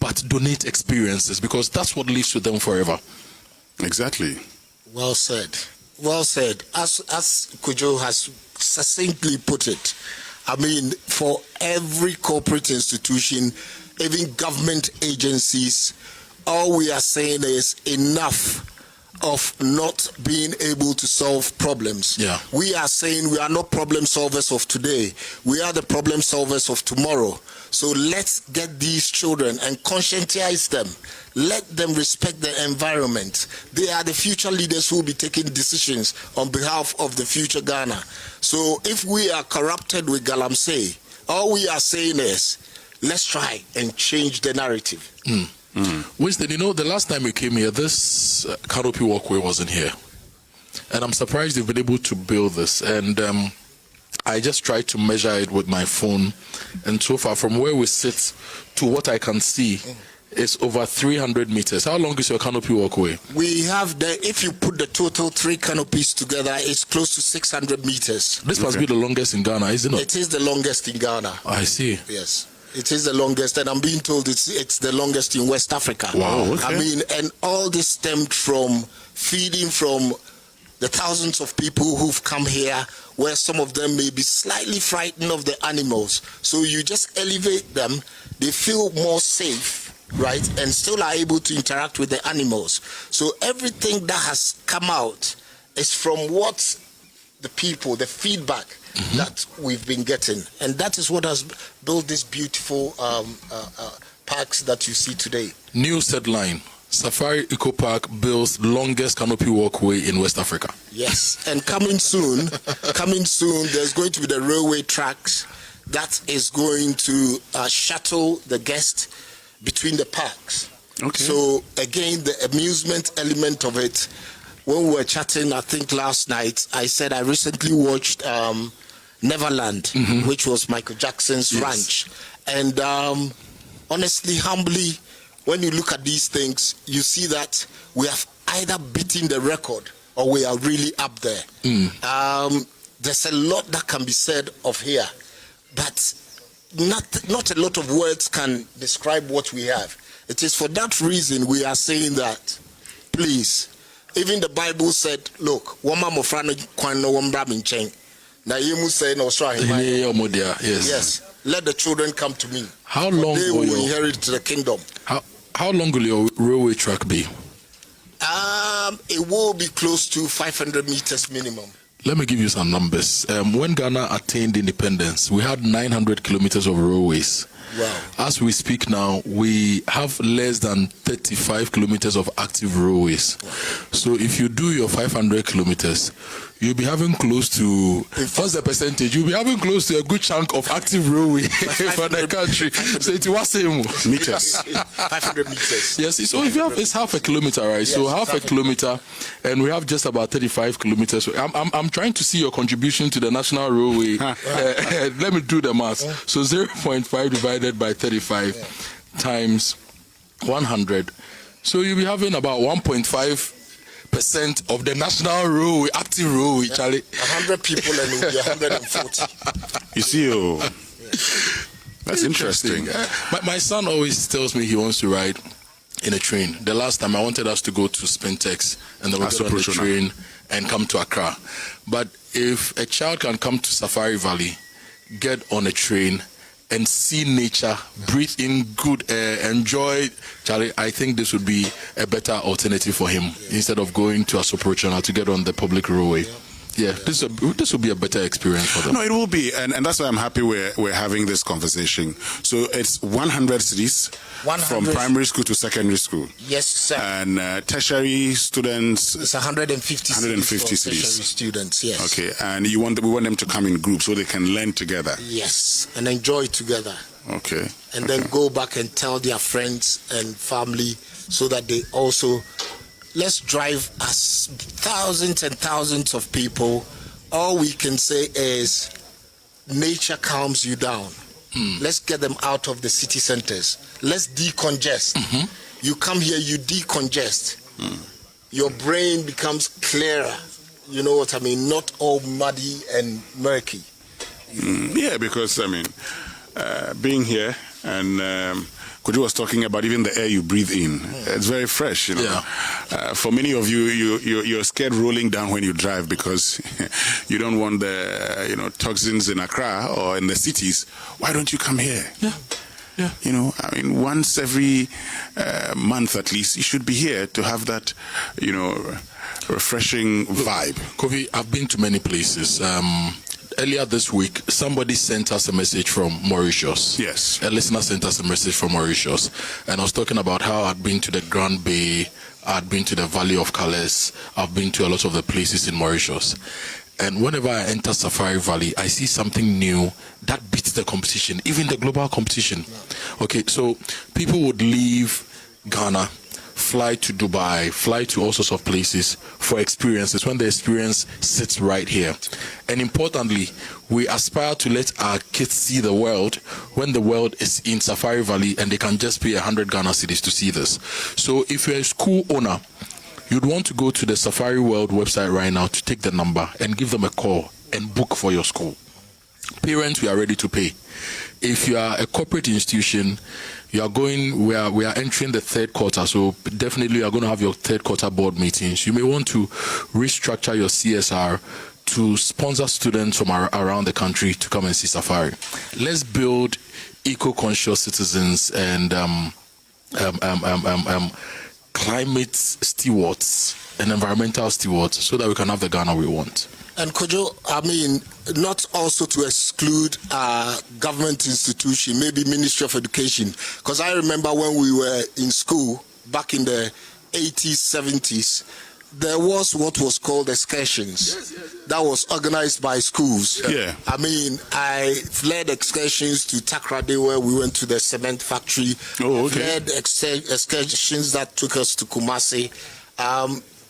but donate experiences, because that's what lives with them forever. Exactly. Well said. Well said. As Kujo has succinctly put it, I mean, for every corporate institution, even government agencies, all we are saying is enough of not being able to solve problems. Yeah. We are saying we are not problem solvers of today. We are the problem solvers of tomorrow. So let's get these children and conscientize them. Let them respect the environment. They are the future leaders who will be taking decisions on behalf of the future Ghana. So if we are corrupted with Galamsey, all we are saying is, let's try and change the narrative. Winston, the last time you came here, this canopy walkway wasn't here. And I'm surprised you've been able to build this. And I just tried to measure it with my phone. And so far, from where we sit to what I can see, it's over 300 meters. How long is your canopy walkway? We have if you put the total 3 canopies together, it's close to 600 meters. This must be the longest in Ghana, isn't it? It is the longest in Ghana. I see. Yes. It is the longest, and I'm being told it's the longest in West Africa. Wow, okay. I mean, and all this stemmed from feeding from the thousands of people who've come here, where some of them may be slightly frightened of the animals. So you just elevate them, they feel more safe, right, and still are able to interact with the animals. So everything that has come out is from what the people, the feedback that we've been getting, and that is what has built this beautiful parks that you see today. News headline: Safari Eco Park builds longest canopy walkway in West Africa. Yes, and coming soon, there's going to be the railway tracks that is going to shuttle the guests between the parks. Okay. So again, the amusement element of it. When we were chatting, I think last night, I said I recently watched Neverland, which was Michael Jackson's ranch. And honestly, humbly, when you look at these things, you see that we have either beaten the record or we are really up there. There's a lot that can be said of here, but not a lot of words can describe what we have. It is for that reason we are saying that, please, even the Bible said, look, yes, let the children come to me. How long they will inherit the kingdom. How long will your railway track be? It will be close to 500 meters minimum. Let me give you some numbers. When Ghana attained independence, we had 900 kilometers of railways. Wow. As we speak now, we have less than 35 kilometers of active railways. So if you do your 500 kilometers, you'll be having close to, what's the percentage? You'll be having close to a good chunk of active railway for the country. So it was meters. 500 meters. Yes, so if you have, it's half a kilometer, right? Yes, so half a kilometer, and we have just about 35 kilometers. So I'm trying to see your contribution to the national railway. Let me do the math. So 0.5 divided by 35 times 100. So you'll be having about 1.5% of the national railway, active railway, Charlie. 100 people and it will be 140. You see, that's interesting. My son always tells me he wants to ride in a train. The last time I wanted us to go to Spintex and then we get on the train and come to Accra. But if a child can come to Safari Valley, get on a train and see nature, breathe in good air, enjoy, Charlie, I think this would be a better alternative for him instead of going to Asopro to get on the public railway. Yeah, this will be a better experience for them. No, it will be, and that's why I'm happy we're having this conversation. So it's 100 cities from primary school to secondary school. Yes, sir. And tertiary students. It's 150 cities. Tertiary students. Yes. Okay, and we want them to come in groups so they can learn together. Yes, and enjoy together. Okay. And then go back and tell their friends and family so that they also. Let's drive as thousands and thousands of people. All we can say is nature calms you down. Let's get them out of the city centers. Let's decongest. You come here, you decongest. Your brain becomes clearer. You know what I mean? Not all muddy and murky. Yeah, because, I mean, being here and... Kudu was talking about even the air you breathe in. It's very fresh, you know. Yeah. For many of you, you're scared rolling down when you drive because you don't want the toxins in Accra or in the cities. Why don't you come here? Yeah. Yeah. You know, I mean, once every month at least, you should be here to have that, refreshing vibe. Kofi, I've been to many places. Earlier this week, somebody sent us a message from Mauritius. Yes. A listener sent us a message from Mauritius. And I was talking about how I'd been to the Grand Bay, I'd been to the Valley of Calais, I've been to a lot of the places in Mauritius. And whenever I enter Safari Valley, I see something new that beats the competition, even the global competition. Okay, so people would leave Ghana, fly to Dubai, fly to all sorts of places for experiences when the experience sits right here. And importantly, we aspire to let our kids see the world when the world is in Safari Valley and they can just pay 100 Ghana cedis to see this. So if you're a school owner, you'd want to go to the Safari World website right now to take the number and give them a call and book for your school. Parents, we are ready to pay. If you are a corporate institution, we are entering the third quarter, so definitely you are going to have your third quarter board meetings. You may want to restructure your CSR to sponsor students from around the country to come and see Safari. Let's build eco-conscious citizens and climate stewards and environmental stewards so that we can have the Ghana we want. And Kojo, I mean, not also to exclude government institution, maybe Ministry of Education, because I remember when we were in school back in the 80s, 70s, there was what was called excursions. That was organized by schools. Yeah. I mean, I led excursions to Takrade where we went to the cement factory. Oh, okay. Led excursions that took us to Kumasi.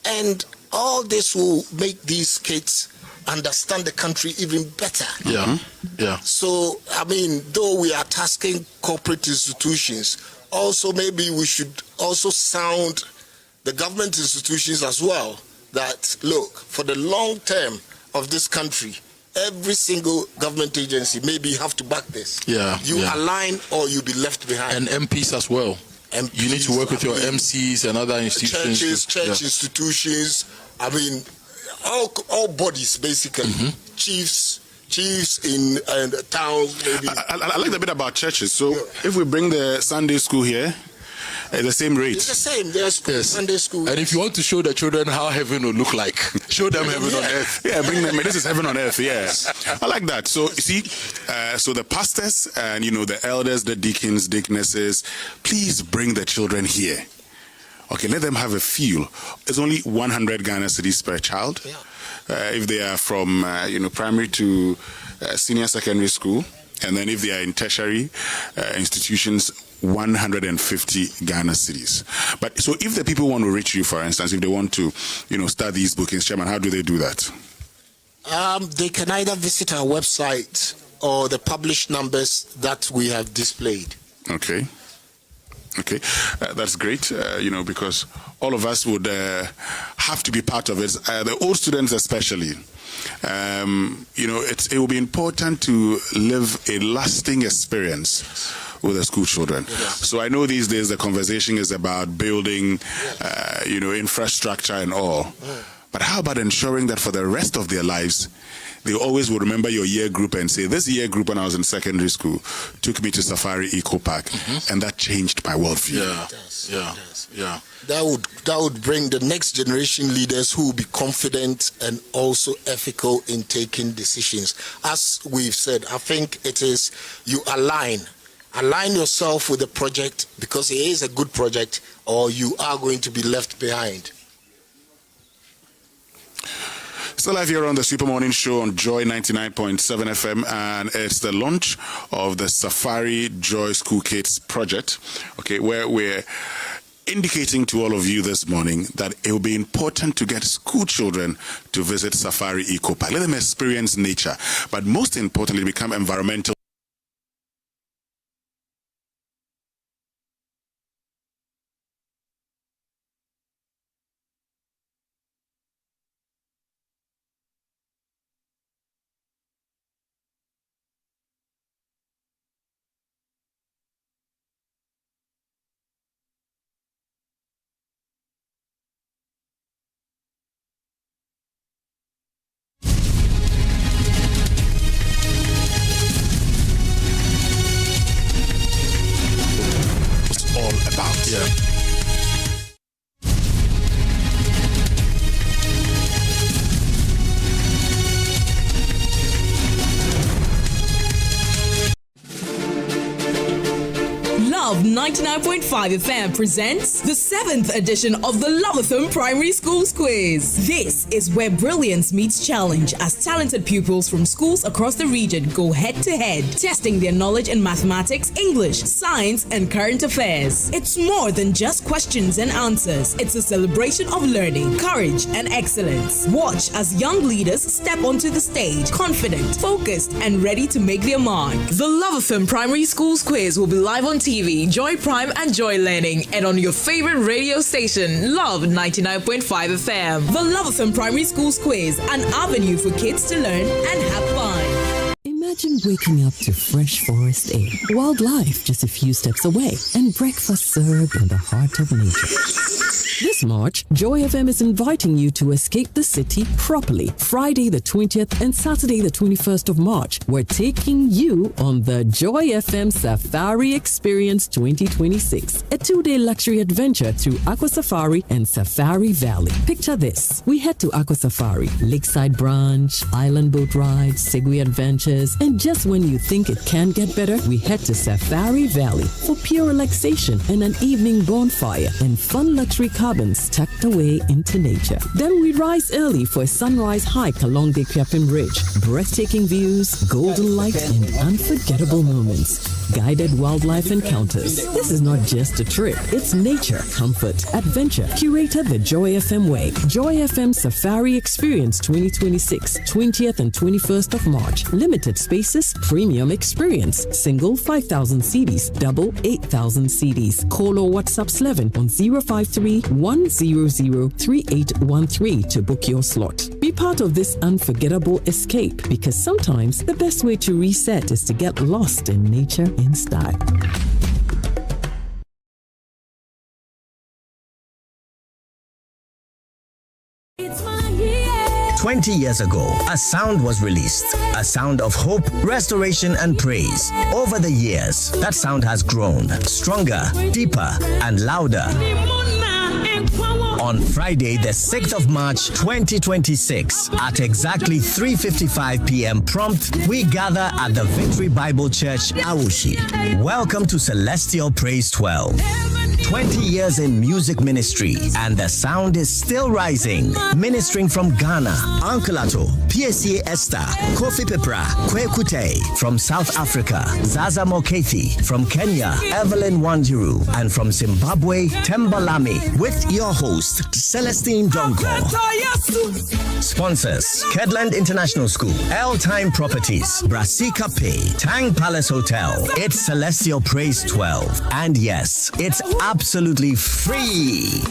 And all this will make these kids understand the country even better. Yeah, yeah. So, I mean, though we are tasking corporate institutions, also maybe we should also sound the government institutions as well that, look, for the long term of this country, every single government agency, maybe you have to back this. Yeah. You align or you'll be left behind. And MPs as well. MPs, you need to work with your MCs and other institutions. Church institutions. I mean, all bodies basically. Chiefs in towns. Maybe. I like the bit about churches. So if we bring the Sunday school here, at the same rate. It's the same. There's Sunday school. And if you want to show the children how heaven will look like, show them heaven on earth. Yeah, bring them. This is heaven on earth. Yeah, I like that. So you see, so the pastors and the elders, the deacons, deaconesses, please bring the children here. Okay, let them have a feel. It's only 100 Ghana cedis per child. Yeah. If they are from primary to senior secondary school, and then if they are in tertiary institutions, 150 Ghana cedis. But so if the people want to reach you, for instance, if they want to, start these bookings, Chairman, how do they do that? They can either visit our website or the published numbers that we have displayed. Okay. That's great, because all of us would have to be part of it. The old students especially. It will be important to live a lasting experience with the school children. So I know these days the conversation is about building, infrastructure and all. But how about ensuring that for the rest of their lives, they always will remember your year group and say, this year group when I was in secondary school took me to Safari Eco Park, and that changed my worldview. Yeah. That would bring the next generation leaders who will be confident and also ethical in taking decisions. As we've said, I think it is you align yourself with the project because it is a good project, or you are going to be left behind. Still live here on the Super Morning Show on Joy 99.7 FM, and it's the launch of the Safari Joy School Kids project, where we're indicating to all of you this morning that it will be important to get school children to visit Safari Eco Park. Let them experience nature, but most importantly, become environmental. Love 99.5 FM presents the 7th edition of the Lovatham Primary Schools Quiz. This is where brilliance meets challenge as talented pupils from schools across the region go head-to-head, testing their knowledge in mathematics, English, science, and current affairs. It's more than just questions and answers. It's a celebration of learning, courage, and excellence. Watch as young leaders step onto the stage, confident, focused, and ready to make their mark. The Lovatham Primary Schools Quiz will be live on TV, Joy Prime and Joy Learning, and on your favorite radio station, Love 99.5 FM. The Lovatham Primary Schools Quiz, an avenue for kids to learn and have fun. Imagine waking up to fresh forest air, wildlife just a few steps away, and breakfast served in the heart of nature. This March, Joy FM is inviting you to escape the city properly. Friday the 20th and Saturday the 21st of March, we're taking you on the Joy FM Safari Experience 2026, a 2-day luxury adventure through Aqua Safari and Safari Valley. Picture this. We head to Aqua Safari, Lakeside Branch, Island Boat Rides, Segway Adventures, and just when you think it can't get better, we head to Safari Valley for pure relaxation and an evening bonfire and fun luxury cabins tucked away into nature. Then we rise early for a sunrise hike along the Kwiapim Ridge. Breathtaking views, golden light, and unforgettable moments. Guided wildlife encounters. This is not just a trip, it's nature, comfort, adventure. Curated the Joy FM way. Joy FM Safari Experience 2026, 20th and 21st of March. Limited spaces, premium experience. Single 5,000 CDs, double 8,000 CDs. Call or WhatsApp Slevin on 053 100 3813 to book your slot. Be Be part of this unforgettable escape, because sometimes the best way to reset is to get lost in nature in style. 20 years ago, a sound was released, a sound of hope, restoration, and praise. Over the years, that sound has grown, stronger, deeper, and louder. On Friday, the 6th of March, 2026, at exactly 3:55 p.m. prompt, we gather at the Victory Bible Church, Awushi. Welcome to Celestial Praise 12. 20 years in music ministry, and the sound is still rising. Ministering from Ghana, Uncle Atto, PSA Esther, Kofi Pepra, Kwekute. From South Africa, Zaza Mokethi. From Kenya, Evelyn Wanjiru. And from Zimbabwe, Tembalami. With your host, Celestine Donko. Sponsors, Kedland International School, L-Time Properties, Brasika Pay, Tang Palace Hotel. It's Celestial Praise 12. And yes, it's absolutely free.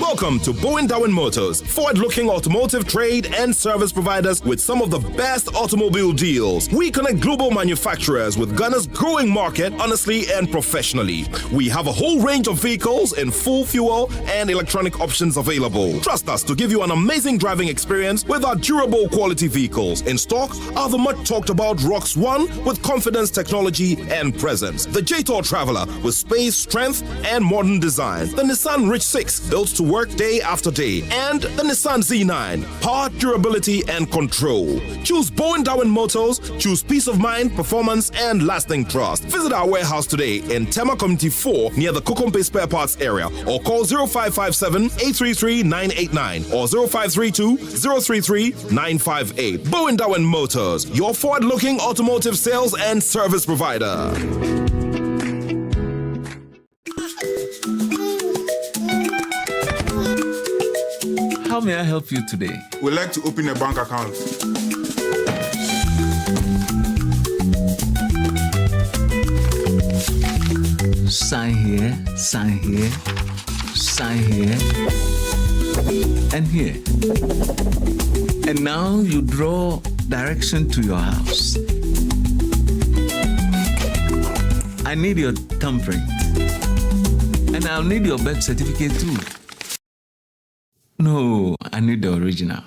Welcome to Bowen Darwin Motors, forward-looking automotive trade and service providers with some of the best automobile deals. We connect global manufacturers with Ghana's growing market honestly and professionally. We have a whole range of vehicles in full fuel and electronic options available. Trust us to give you an amazing driving experience with our durable quality vehicles. In stock are the much talked about Rox 1 with confidence, technology, and presence. The J-Tor Traveler with space, strength, and modern design. The Nissan Rich 6 built to work day after day, and the Nissan Z9, power, durability, and control. Choose Bowen Darwin Motors, choose peace of mind, performance, and lasting trust. Visit our warehouse today in Tema Community 4 near the Kokompe Spare Parts area, or call 0557-833-989 or 0532-033-958. Bowen Darwin Motors, your forward-looking automotive sales and service provider. How may I help you today? We'd like to open a bank account. Sign here, sign here, sign here, and here. And now you draw direction to your house. I need your thumbprint. And I'll need your birth certificate too. No, I need the original.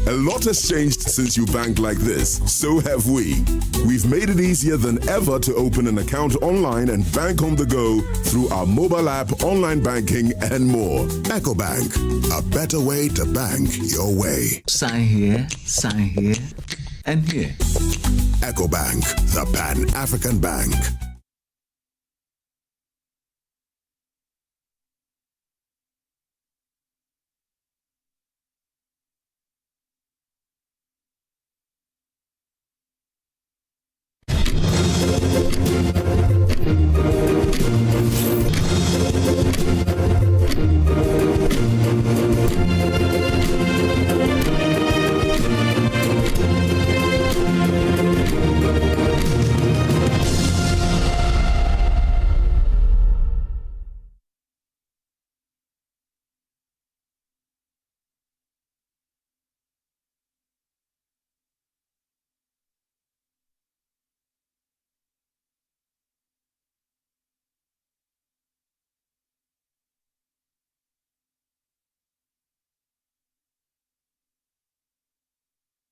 A lot has changed since you banked like this. So have we. We've made it easier than ever to open an account online and bank on the go through our mobile app, online banking, and more. EcoBank, a better way to bank your way. Sign here, and here. EcoBank, the Pan-African Bank.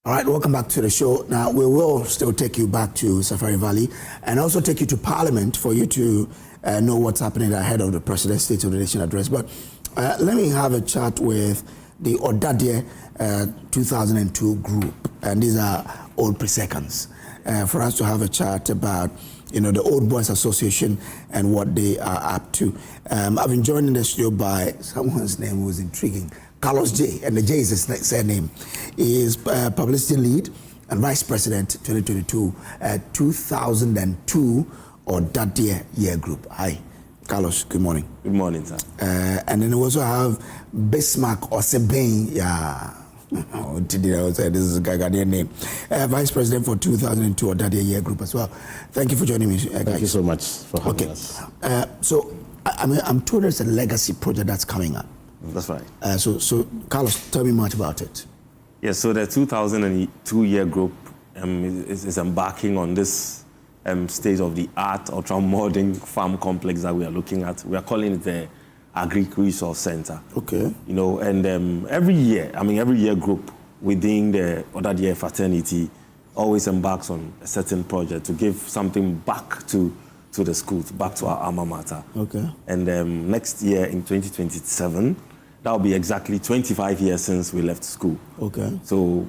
All right, welcome back to the show. Now, we will still take you back to Safari Valley and also take you to Parliament for you to know what's happening ahead of the President's State of the Nation address. But let me have a chat with the Odadie 2002 group, and these are old pre-seconds, for us to have a chat about, you know, the Old Boys Association and what they are up to. I've been joined in the studio by someone's name who was intriguing, Carlos J, and the J is his surname. He is publicity lead and vice president 2022 2002 Odadie Year Group. Hi, Carlos. Good morning. Good morning, sir. And then we also have Bismarck Osebain. Yeah. Oh, today I was saying this is a Ghanaian name. Vice President for 2002 Odadie Year Group as well. Thank you for joining me. Thank you so much for having us. So I'm told there's a legacy project that's coming up. That's right. So Carlos, tell me much about it. Yes, so the 2002 Year Group is embarking on this state-of-the-art ultra-modern farm complex that we are looking at. We are calling it the Agri-Resource Center. Okay. You know, and every year group within the Odadie fraternity always embarks on a certain project to give something back to the schools, back to our alma mater. Okay. And next year in 2027, that will be exactly 25 years since we left school. Okay. So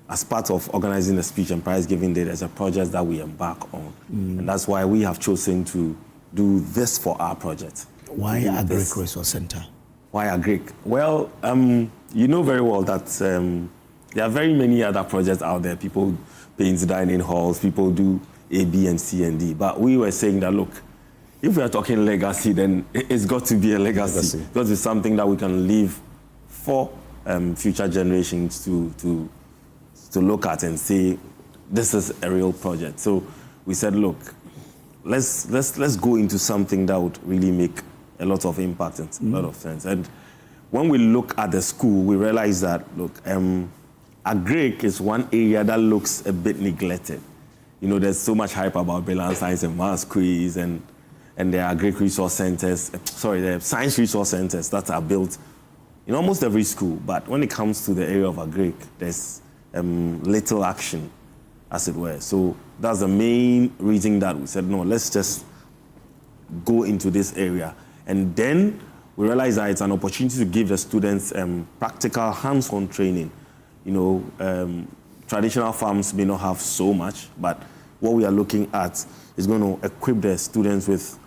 as part of organizing the speech and prize giving day, there's a project that we embark on. And that's why we have chosen to do this for our project. Why Agri-Resource Center? Why Agri? Well, you know very well that there are very many other projects out there. People paint dining halls, people do A, B, and C, and D. But we were saying that, look, if we are talking legacy, then it's got to be a legacy. It's got to be something that we can leave for future generations to look at and say, this is a real project. So we said, look, let's go into something that would really make a lot of impact and a lot of sense. And when we look at the school, we realize that, look, Agric is one area that looks a bit neglected. You know, there's so much hype about Brilliant Science and Maths Quiz and the Agric Resource Centers, the Science Resource Centers that are built in almost every school. But when it comes to the area of Agric, there's little action, as it were. So that's the main reason that we said, no, let's just go into this area. And then we realized that it's an opportunity to give the students practical hands-on training. You know, traditional farms may not have so much, but what we are looking at is going to equip the students with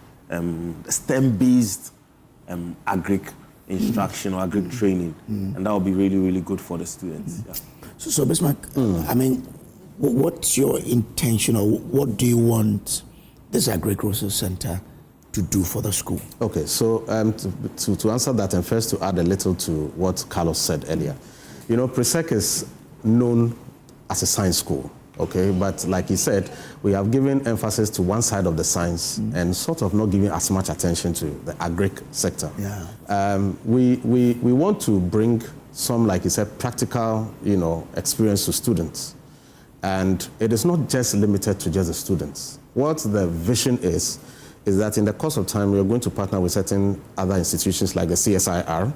STEM-based agric instruction or agric training. And that will be really, really good for the students. Yeah. So Bismarck, I mean, what's your intention, or what do you want this Agri-Resource Center to do for the school? Okay, so to answer that, and first to add a little to what Carlos said earlier. You know, Pre-Sec is known as a science school, okay? But like he said, we have given emphasis to one side of the science and sort of not giving as much attention to the agric sector. Yeah. We want to bring some, like he said, practical, you know, experience to students. And it is not just limited to just the students. What the vision is that in the course of time, we are going to partner with certain other institutions like the CSIR,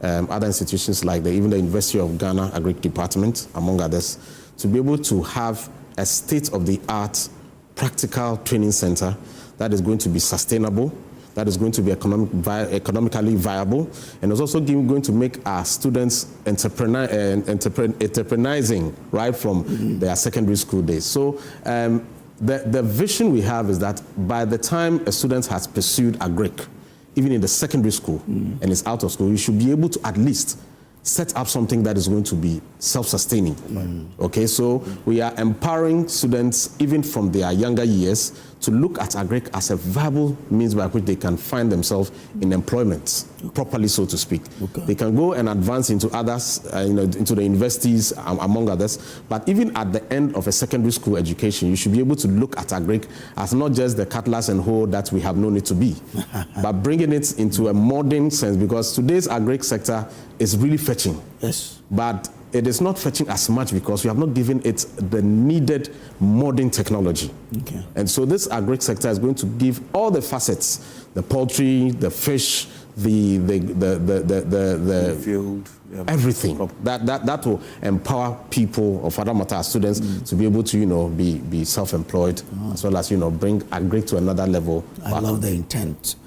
other institutions like even the University of Ghana Agric Department, among others, to be able to have a state-of-the-art practical training center that is going to be sustainable, that is going to be economically viable, and is also going to make our students entrepreneurizing right from their secondary school days. So the vision we have is that by the time a student has pursued agric, even in the secondary school and is out of school, you should be able to at least set up something that is going to be self-sustaining. Okay, so we are empowering students even from their younger years to look at agric as a viable means by which they can find themselves in employment, properly so to speak. They can go and advance into others, into the universities, among others, but even at the end of a secondary school education, you should be able to look at agric as not just the cutlass and hoe that we have known it to be, but bringing it into a modern sense, because today's agric sector is really fetching. Yes. But it is not fetching as much because we have not given it the needed modern technology. Okay. And so this agric sector is going to give all the facets, the poultry, the fish, the field, everything. That will empower people, or for that matter, students, to be able to, be self-employed, as well as, bring agric to another level. I love the intent.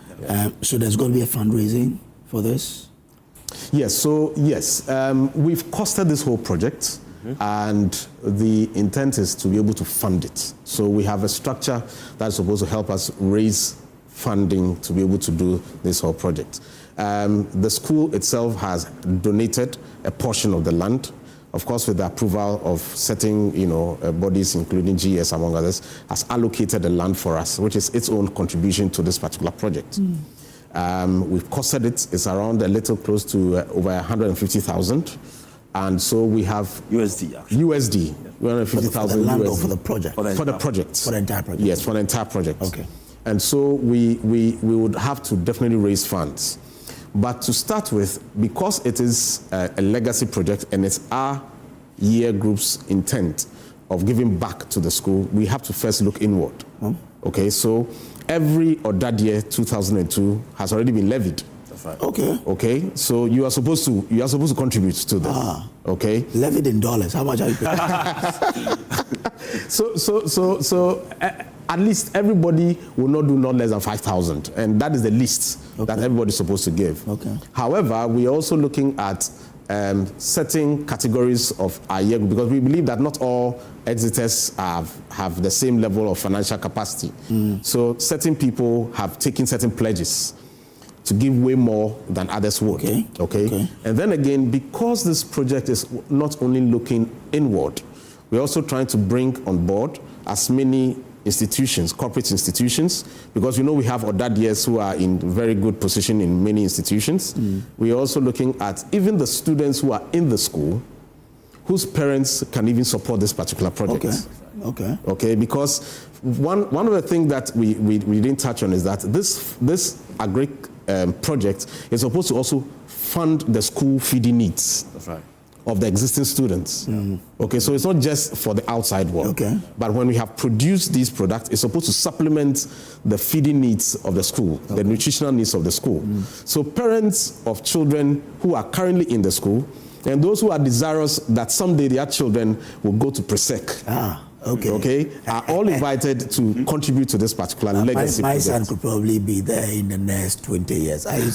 So there's going to be a fundraising for this? Yes, we've costed this whole project, and the intent is to be able to fund it. So we have a structure that's supposed to help us raise funding to be able to do this whole project. The school itself has donated a portion of the land, of course with the approval of certain bodies, including GS among others, has allocated the land for us, which is its own contribution to this particular project. We've costed it. It's around a little close to over 150,000. And so we have USD, actually. USD, 150,000 land USD. or for the project? For the project. For the entire project? Yes, for the entire project. Okay. And so we would have to definitely raise funds. But to start with, because it is a legacy project and it's our year group's intent of giving back to the school, we have to first look inward. Okay, so every Odad year 2002 has already been levied. That's right. Okay. Okay, so you are supposed to contribute to this. Okay. Levied in dollars. How much are you paying? So at least everybody will not do not less than 5,000, and that is the least that everybody's supposed to give. Okay. However, we are also looking at certain categories of our year group, because we believe that not all exiters have the same level of financial capacity. So certain people have taken certain pledges to give way more than others would. Okay. And then again, because this project is not only looking inward, we're also trying to bring on board as many institutions, corporate institutions, because we have Odadiers who are in very good position in many institutions. We're also looking at even the students who are in the school, whose parents can even support this particular project. Okay, because one of the things that we didn't touch on is that this agri project is supposed to also fund the school feeding needs. That's right. Of the existing students. Okay, so it's not just for the outside world. Okay. But when we have produced these products, it's supposed to supplement the feeding needs of the school, the nutritional needs of the school. So parents of children who are currently in the school, and those who are desirous that someday their children will go to Presec. Okay, are all invited to contribute to this particular legacy my project. son could probably be there in the next 20 years. You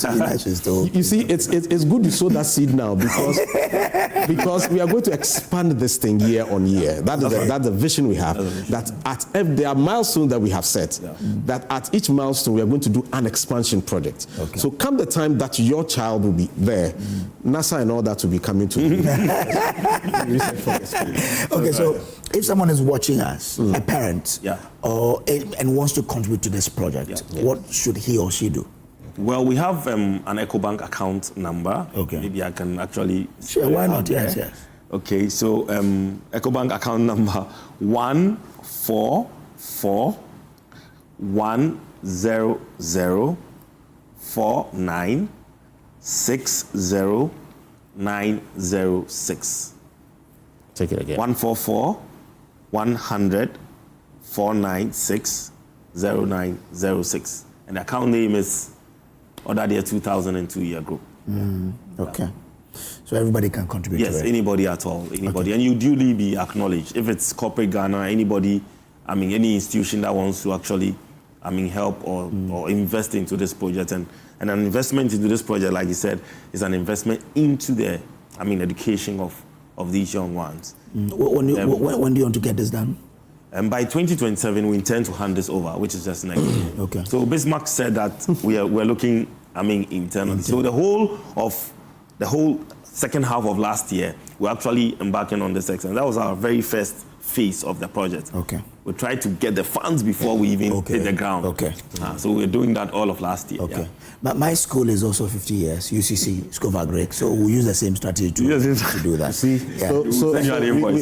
see, it's good you sow that seed now, because we are going to expand this thing year on year. That's the vision we have. That there are milestones that we have set. That at each milestone we are going to do an expansion project. So come the time that your child will be there, NASA and all that will be coming to you. Okay, so if someone is watching us, a parent, or and wants to contribute to this project, what should he or she do? Well, we have an EcoBank account number. Okay. Maybe I can actually... Sure, why not? Yes. Okay, so EcoBank account number 144-100-49-60-906. Take it again. 144-100-496-0906. And the account name is Odad 2002 year group. Okay. So everybody can contribute to it? Yes, anybody at all, anybody. And you duly be acknowledged. If it's corporate Ghana, anybody, any institution that wants to actually, help or invest into this project. And an investment into this project, like you said, is an investment into the, education of these young ones. When do you want to get this done? And by 2027, we intend to hand this over, which is just next year. Okay. So Bismarck said that we're looking, internally. So the whole second half of last year, we're actually embarking on this exercise. That was our very first phase of the project. Okay. We tried to get the funds before we even hit the ground. Okay. So we're doing that all of last year. Okay. But my school is also 50 years, UCC, School of Agri, so we'll use the same strategy to do that. See, so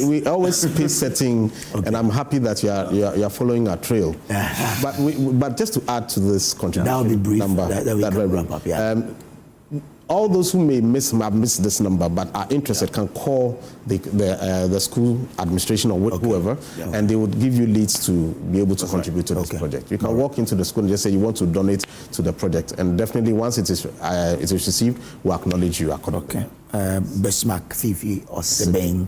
we always pace setting, and I'm happy that you are following our trail. But just to add to this contribution, that will be brief. Number, that we can wrap up. All those who may have missed this number but are interested can call the school administration or whoever, and they would give you leads to be able to contribute to this project. You can walk into the school and just say you want to donate to the project, and definitely once it is received, we'll acknowledge you. Okay. Bismarck Fifi or Sebeng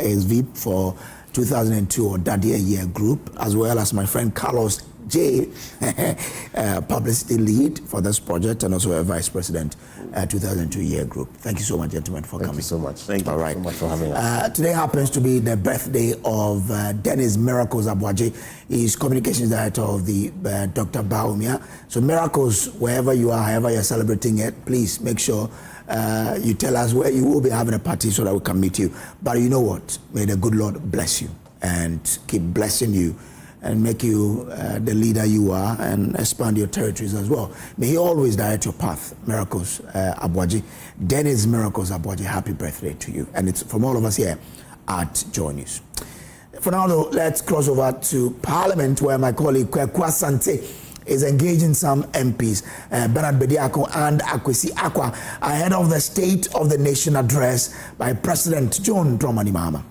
is VIP for 2002 or Dadia Year Group, as well as my friend Carlos J, publicity lead for this project, and also a vice president, 2002 year group. Thank you so much, gentlemen, for coming. Thank you so much. Thank you so much for having us. Today happens to be the birthday of Dennis Miracles Abuaje. He's communications director of the Dr. Baumia. So Miracles, wherever you are, however you're celebrating it, please make sure you tell us where you will be having a party so that we can meet you. But you know what? May the good Lord bless you and keep blessing you and make you the leader you are and expand your territories as well. May He always direct your path. Miracles Abwaji. Dennis Miracles Abwaji, happy birthday to you. And it's from all of us here at Joy News. For now, though, let's cross over to Parliament, where my colleague Kwekwa Sante is engaging some MPs, Bernard Bediako and Akwesi Akwa, ahead of the State of the Nation address by President John Dramani Mahama.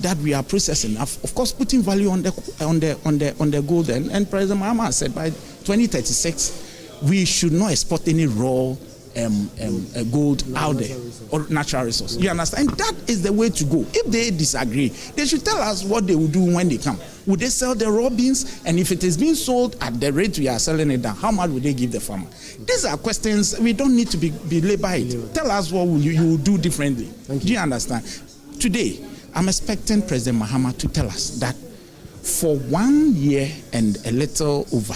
That we are processing, of course, putting value on the gold, and President Mahama said by 2036 we should not export any raw gold out there or natural resource. You understand? And that is the way to go. If they disagree, they should tell us what they will do when they come. Would they sell the raw beans? And if it is being sold at the rate we are selling it down, how much would they give the farmer? These are questions we don't need to be labored by it. Tell us what you will do differently. Do you understand? Today, I'm expecting President Mahama to tell us that for 1 year and a little over,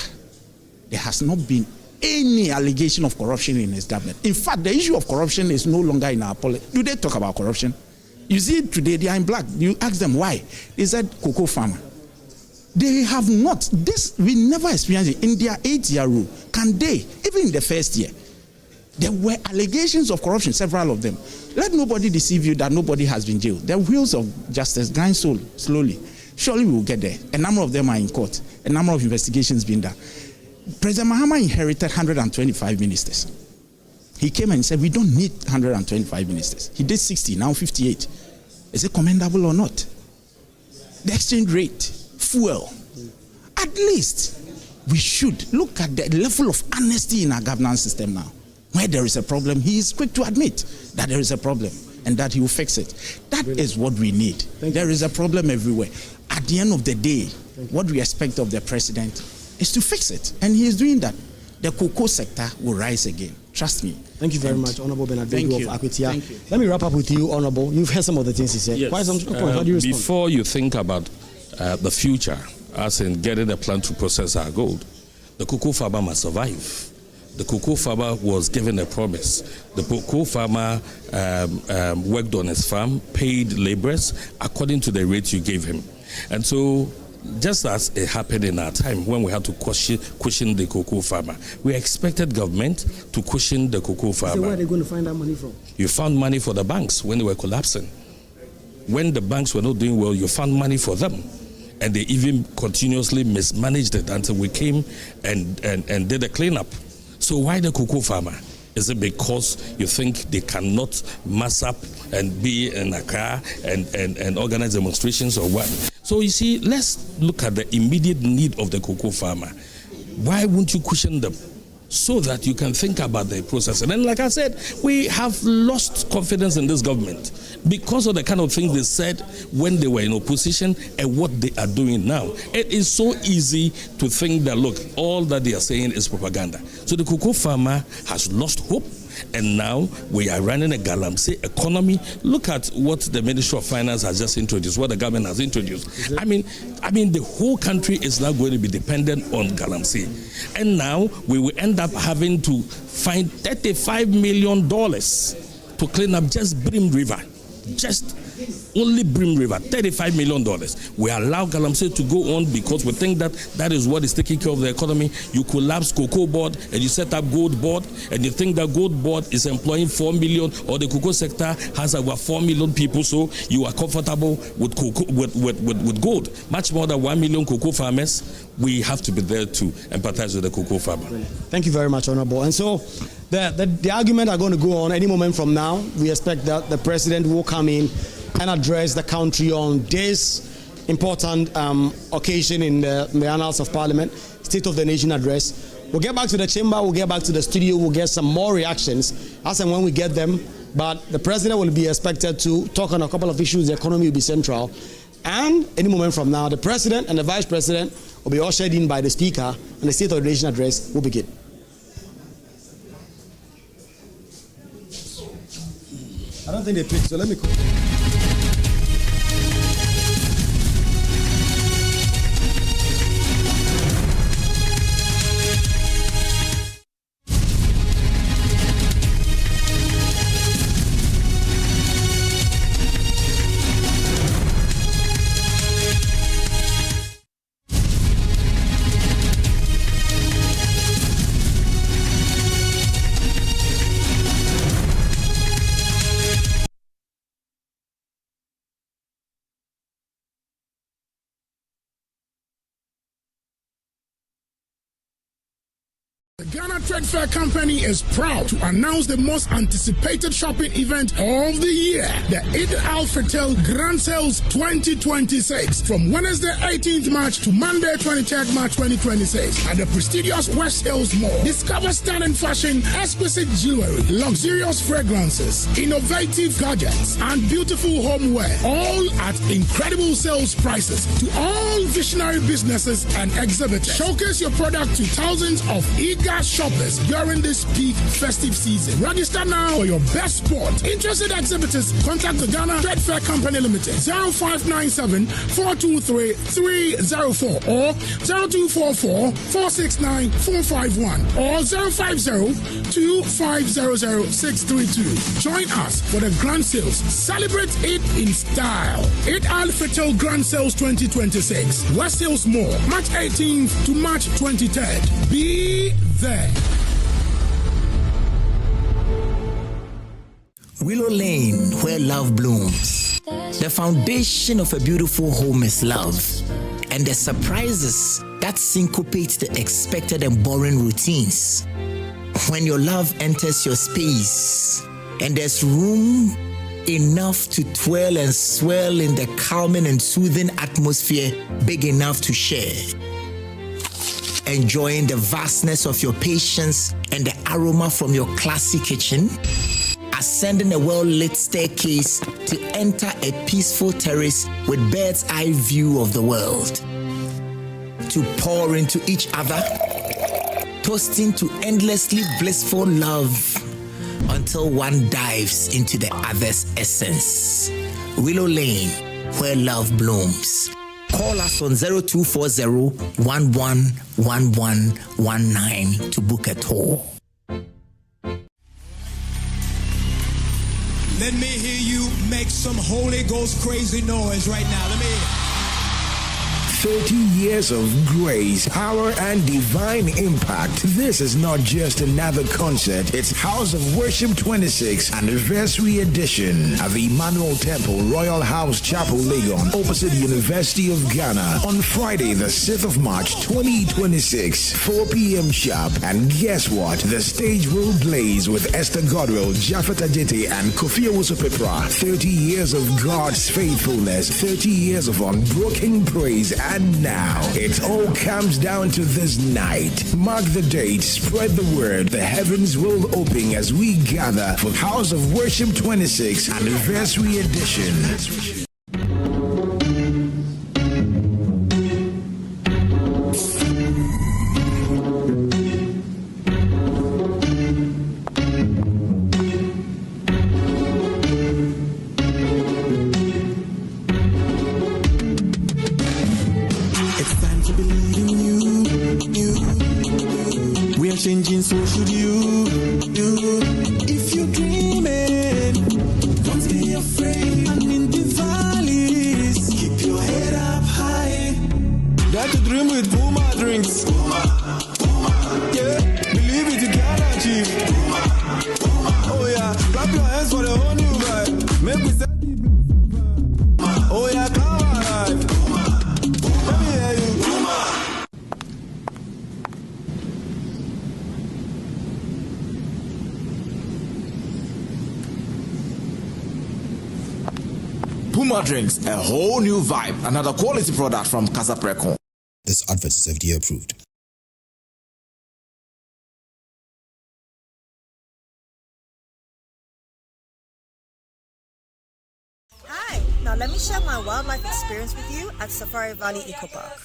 there has not been any allegation of corruption in his government. In fact, the issue of corruption is no longer in our policy. Do they talk about corruption? You see, today they are in black. You ask them why. They said cocoa farmer. They have not. This, we never experienced it. In their 8-year rule, can they, even in the first year, there were allegations of corruption, several of them. Let nobody deceive you that nobody has been jailed. The wheels of justice grind slowly. Surely we will get there. A number of them are in court. A number of investigations being done. President Mahama inherited 125 ministers. He came and said, we don't need 125 ministers. He did 60, now 58. Is it commendable or not? The exchange rate, fuel. At least we should look at the level of honesty in our governance system now. Where there is a problem, he is quick to admit that there is a problem and that he will fix it. That is what we need. There is a problem everywhere. At the end of the day, what we expect of the president is to fix it. And he is doing that. The cocoa sector will rise again. Trust me. Thank you very much, Honorable Bernard of Akwetia. Thank you. Let me wrap up with you, Honorable. You've heard some of the things he said. Yes. How do you respond? Before you think about the future, as in getting a plan to process our gold, the cocoa farmer must survive. The cocoa farmer was given a promise. The cocoa farmer worked on his farm, paid laborers according to the rate you gave him. And so, just as it happened in our time when we had to cushion the cocoa farmer, we expected government to cushion the cocoa farmer. So where are they going to find that money from? You found money for the banks when they were collapsing. When the banks were not doing well, you found money for them. And they even continuously mismanaged it until we came and did a cleanup. So why the cocoa farmer? Is it because you think they cannot mass up and be in Accra and organize demonstrations or what? So you see, let's look at the immediate need of the cocoa farmer. Why won't you cushion them? So that you can think about the process. And then, like I said, we have lost confidence in this government because of the kind of things they said when they were in opposition and what they are doing now. It is so easy to think that, look, all that they are saying is propaganda. So the cocoa farmer has lost hope. And now we are running a galamsey economy. Look at what the Ministry of Finance has just introduced, what the government has introduced. I mean, the whole country is now going to be dependent on galamsey. And now we will end up having to find $35 million to clean up just Brim River. Just only Brim River, $35 million. We allow galamsey to go on because we think that that is what is taking care of the economy. You collapse cocoa board and you set up gold board and you think that gold board is employing 4 million or the cocoa sector has about 4 million people, so you are comfortable with cocoa, with gold. Much more than 1 million cocoa farmers. We have to be there to empathize with the cocoa farmer. Thank you very much, Honorable. And so the argument are going to go on any moment from now. We expect that the president will come in and address the country on this important occasion in the annals of Parliament, State of the Nation address. We'll get back to the chamber, we'll get back to the studio, we'll get some more reactions as and when we get them. But the president will be expected to talk on a couple of issues. The economy will be central. And any moment from now, the president and the vice president will be ushered in by the speaker, and the State of the Nation address will begin. I don't think they picked, so let me call. The Ghana Trade Fair Company is proud to announce the most anticipated shopping event of the year, the Eid al-Fitr Grand Sales 2026, from Wednesday 18th March to Monday 23rd March 2026 at the prestigious West Hills Mall. Discover stunning fashion, exquisite jewelry, luxurious fragrances, innovative gadgets, and beautiful homeware, all at incredible sales prices to all visionary businesses and exhibitors. Showcase your product to thousands of eager shoppers during this peak festive season. Register now for your best spot. Interested exhibitors, contact the Ghana Trade Fair Company Limited 0597 423 304 or 0244 469 451 or 050 2500 632. Join us for the Grand Sales. Celebrate it in style. Eid al-Fitr Grand Sales 2026, West Hills Mall, March 18th to March 23rd. Be there. Willow Lane, where love blooms. The foundation of a beautiful home is love, and the surprises that syncopate the expected and boring routines. When your love enters your space, and there's room enough to twirl and swirl in the calming and soothing atmosphere big enough to share. Enjoying the vastness of your patience and the aroma from your classy kitchen. Ascending a well-lit staircase to enter a peaceful terrace with bird's eye view of the world. To pour into each other, toasting to endlessly blissful love until one dives into the other's essence. Willow Lane, where love blooms. Call us on 0240-111119 to book a tour. Let me hear you make some Holy Ghost crazy noise right now. Let me hear. 30 years of grace, power, and divine impact. This is not just another concert. It's House of Worship 26 Anniversary Edition at the Emmanuel Temple, Royal House Chapel, Legon, opposite University of Ghana, on Friday, the 6th of March, 2026, 4 p.m. sharp. And guess what? The stage will blaze with Esther Godwell, Japhet Adjete, and Kofi Owusu-Pepra. 30 years of God's faithfulness, 30 years of unbroken praise. And now, it all comes down to this night. Mark the date, spread the word. The heavens will open as we gather for House of Worship 26 Anniversary Edition. Changing, so should you. If you're dreaming, don't be afraid. And in the valleys, keep your head up high. Dare to dream with Puma drinks. Yeah, believe it, you can achieve. Oh yeah, clap your hands for the whole new vibe. Make we set the. Oh yeah, come alive. Let me hear you. Puma Drinks, a whole new vibe. Another quality product from Casa Precon. This advert is FDA approved. Hi, now let me share my wildlife experience with you at Safari Valley Eco Park.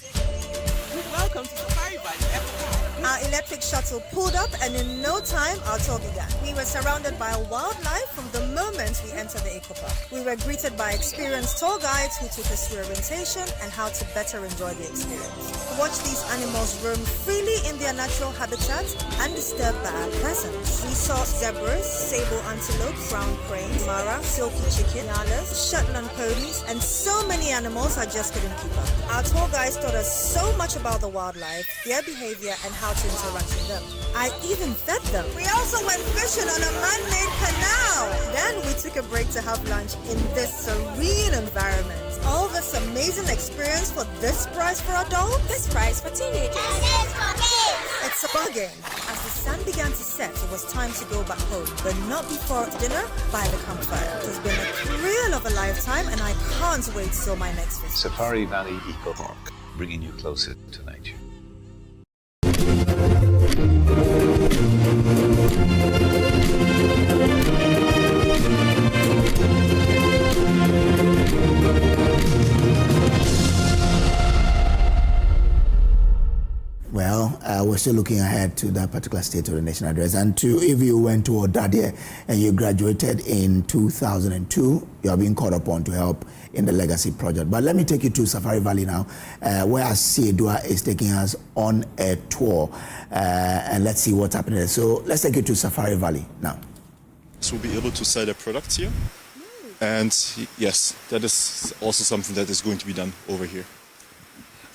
Welcome to Safari Valley Eco Park. Our electric shuttle pulled up, and in no time, our tour began. We were surrounded by wildlife from the moment we entered the eco park. We were greeted by experienced tour guides who took us through orientation and how to better enjoy the experience. Watch these animals roam freely in their natural habitat, undisturbed by our presence. We saw zebras, sable antelope, brown crane, mara, silky chicken, nyalas, Shetland ponies, and so many animals I just couldn't keep up. Our tour guides taught us so much about the wildlife, their behavior, and how to interact with them. I even fed them. We also went fishing on a man-made canal. Then we took a break to have lunch in this serene environment. All this amazing experience for this price for adults? This price for teenagers. It's It's a bargain. As the sun began to set, it was time to go back home, but not before dinner by the campfire. It has been a thrill of a lifetime, and I can't wait till my next visit. Safari Valley Eco Park, bringing you closer to nature. Well, we're still looking ahead to that particular State of the Nation address. And if you went to Odadia and you graduated in 2002, you are being called upon to help in the legacy project. But let me take you to Safari Valley now, where Asiedua is taking us on a tour. And let's see what's happening there. So let's take you to Safari Valley now. So we'll be able to sell their products here. And yes, that is also something that is going to be done over here.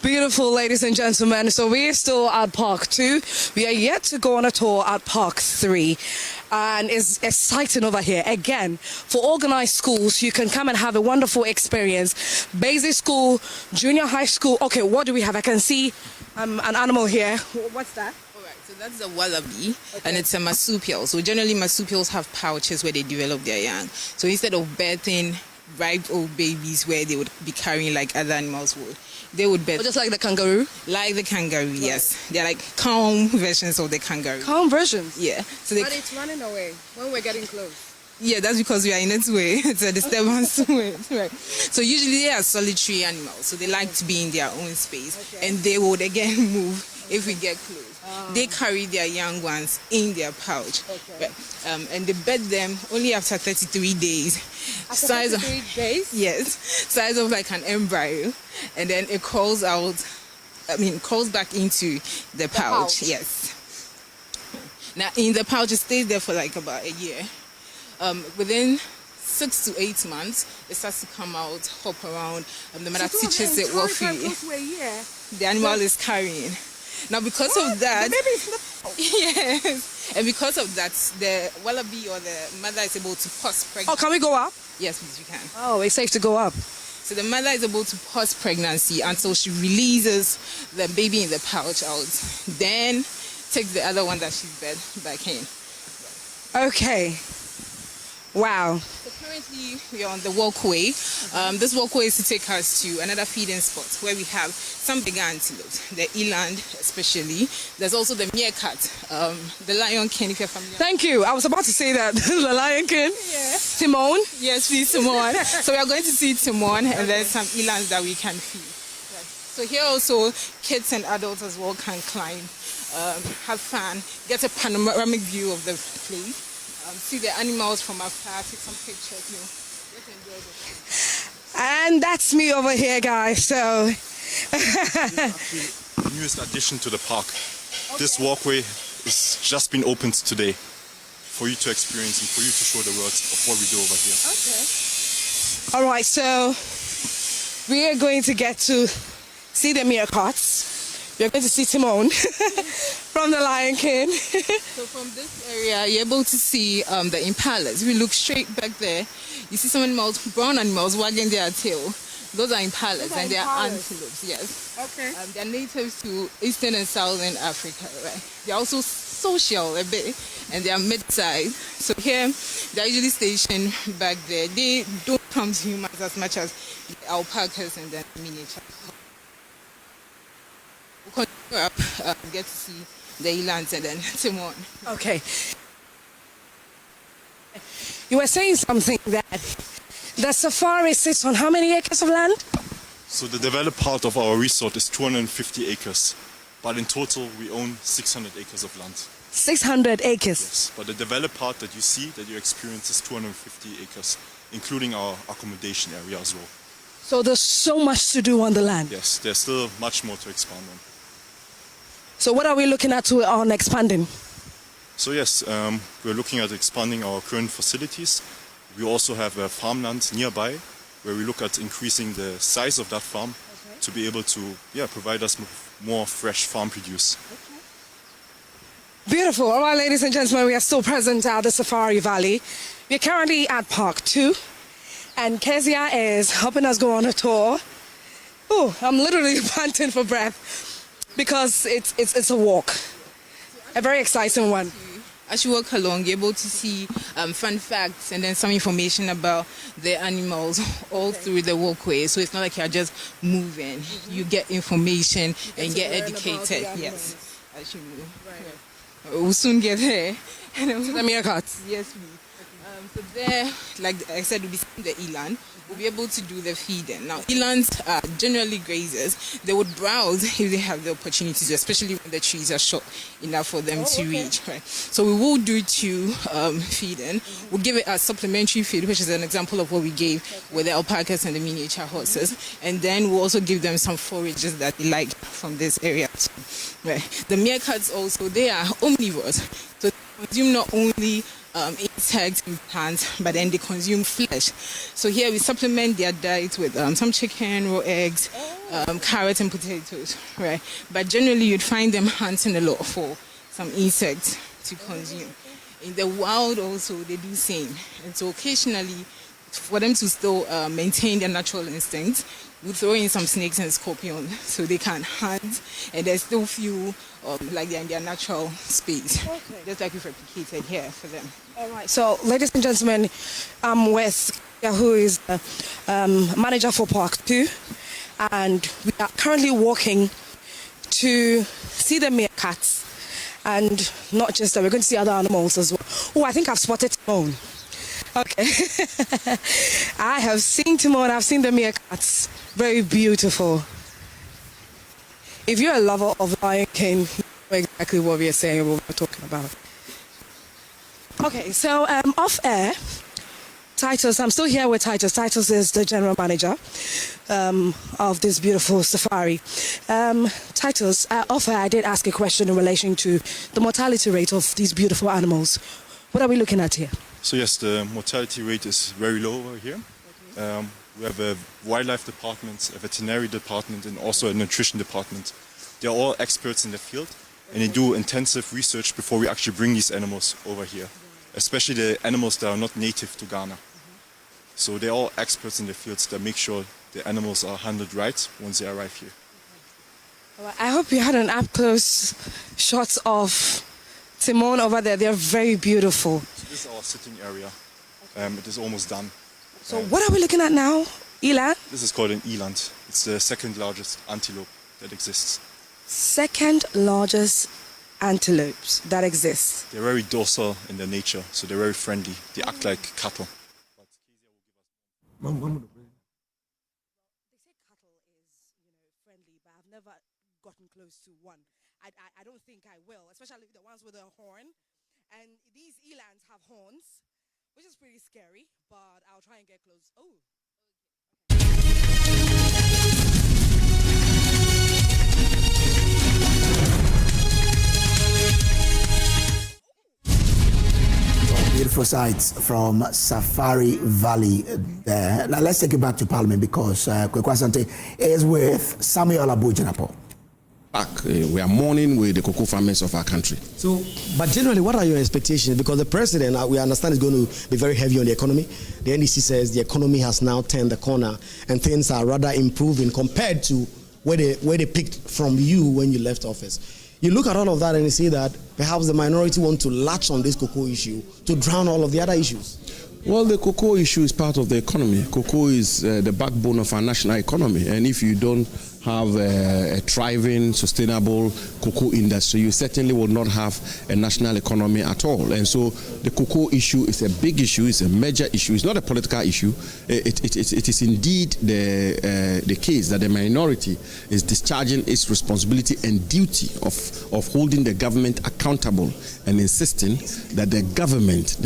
Beautiful, ladies and gentlemen. So we're still at Park 2. We are yet to go on a tour at Park 3. And it's exciting over here. Again, for organized schools, you can come and have a wonderful experience. Basic school, junior high school. Okay, what do we have? I can see an animal here. What's that? So that's a wallaby, and it's a marsupial. So generally marsupials have pouches where they develop their young. So instead of birthing ripe old babies where they would be carrying like other animals would, they would birth. Just like the kangaroo? Like the kangaroo, yes. They're like calm versions of the kangaroo. Calm versions? Yeah. So but it's running away when we're getting close. Yeah, that's because we are in its way. It's a disturbance to it. Right. So usually they are solitary animals, so they like to be in their own space, and they would again move if we get close. They carry their young ones in their pouch, and they bed them only after 33 days. After 33 days? Yes, size of like an embryo, and then it crawls out. Crawls back into the pouch. Yes. Now in the pouch, it stays there for like about a year. Within 6 to 8 months, it starts to come out, hop around, and the mother teaches it what the animal is carrying. Now, because of that, yes, and because of that, the wallaby or the mother is able to pause pregnancy. Oh, can we go up? Yes, please, you can. Oh, it's safe to go up. So the mother is able to pause pregnancy until she releases the baby in the pouch out. Then take the other one that she's bred back in. Okay. Wow. So currently we are on the walkway. This walkway is to take us to another feeding spot where we have some bigger antelopes, the eland especially. There's also the meerkat, the lion king if you're familiar. Thank you. I was about to say that. The lion king. Yeah. Timon. Yes, please, Timon. So we are going to see Timon, and there's some elands that we can feed. Right. So here also kids and adults as well can climb, have fun, get a panoramic view of the place. See the animals from afar, take some pictures, let's enjoy this. And that's me over here, guys, so. The newest addition to the park. Okay. This walkway has just been opened today for you to experience and for you to show the world of what we do over here. Okay. All right, so we are going to get to see the meerkats. You're going to see Timon from the Lion King. So from this area, you're able to see the impalas. If you look straight back there, you see some animals, brown animals wagging their tail. Those are impalas, and they are antelopes, yes. Okay. They're natives to Eastern and Southern Africa, right? They're also social a bit, and they are mid-sized. So here, they're usually stationed back there. They don't come to humans as much as the alpacas and the miniature. We'll continue up, get to see the elands and then Timon. Okay. You were saying something that the safari sits on how many acres of land? So the developed part of our resort is 250 acres, but in total we own 600 acres of land. 600 acres? Yes, but the developed part that you see, that you experience, is 250 acres, including our accommodation area as well. So there's so much to do on the land? Yes, there's still much more to expand on. So what are we looking at on expanding? So yes, we're looking at expanding our current facilities. We also have a farmland nearby where we look at increasing the size of that farm to be able to provide us more fresh farm produce. Okay. Beautiful. All right, ladies and gentlemen, we are still present at the Safari Valley. We're currently at Park 2, and Kezia is helping us go on a tour. Oh, I'm literally panting for breath because it's a walk. A very exciting one. As you walk along, you're able to see fun facts and then some information about the animals all through the walkway. So it's not like you're just moving. You get information and get educated. Yes, as you move. Right. We'll soon get there. To the meerkats. Yes, please. So there, like I said, we'll be seeing the eland. We'll be able to do the feeding. Now, elands are generally grazers. They would browse if they have the opportunity to, especially when the trees are short enough for them to reach. Right. So we will do two feeding. We'll give it a supplementary feed, which is an example of what we gave with the alpacas and the miniature horses. And then we'll also give them some forages that they like from this area. Right. The meerkats also, they are omnivores. So they consume not only insects and plants, but then they consume flesh. So here we supplement their diet with some chicken, raw eggs, carrots and potatoes, right? But generally you'd find them hunting a lot for some insects to consume. In the wild also they do same. And so occasionally, for them to still maintain their natural instincts, we throw in some snakes and scorpions so they can hunt, and there's still few like they're in their natural space. Okay. Just like we've replicated here for them. All right. So, ladies and gentlemen, I'm with who is the manager for Park 2, and we are currently walking to see the meerkats, and not just that, we're going to see other animals as well. Oh, I think I've spotted Timon. Okay. I have seen Timon, I've seen the meerkats. Very beautiful. If you're a lover of Lion King, you know exactly what we are saying, what we're talking about. Okay, so off air, Titus, I'm still here with Titus. Titus is the general manager of this beautiful safari. Titus, off air, I did ask a question in relation to the mortality rate of these beautiful animals. What are we looking at here? So yes, the mortality rate is very low over here. Okay. We have a wildlife department, a veterinary department, and also a nutrition department. They're all experts in the field, and they do intensive research before we actually bring these animals over here, especially the animals that are not native to Ghana. So they're all experts in the fields that make sure the animals are handled right once they arrive here. Well, I hope you had an up-close shot of Timon over there. They're very beautiful. So this is our sitting area. It is almost done. So what are we looking at now? Eland? This is called an eland. It's the second largest antelope that exists. Second largest antelopes that exist. They're very docile in their nature, so they're very friendly. They act like cattle. They say cattle is, friendly, but I've never gotten close to one. I don't think I will, especially the ones with a horn. And these elands have horns, which is pretty scary, but I'll try and get close. Oh. Beautiful sights from Safari Valley there. Now let's take it back to Parliament because Kwaku Asante is with Samuel Abu-Janapo. We are mourning with the cocoa farmers of our country. So, but generally, what are your expectations? Because the president, we understand, is going to be very heavy on the economy. The NDC says the economy has now turned the corner and things are rather improving compared to where they picked from you when you left office. You look at all of that and you see that perhaps the minority want to latch on this cocoa issue to drown all of the other issues. Well, the cocoa issue is part of the economy. Cocoa is the backbone of our national economy. And if you don't have a thriving, sustainable cocoa industry, you certainly will not have a national economy at all. And so the cocoa issue is a big issue, it's a major issue. It's not a political issue. It is indeed the case that the minority is discharging its responsibility and duty of holding the government accountable and insisting that the government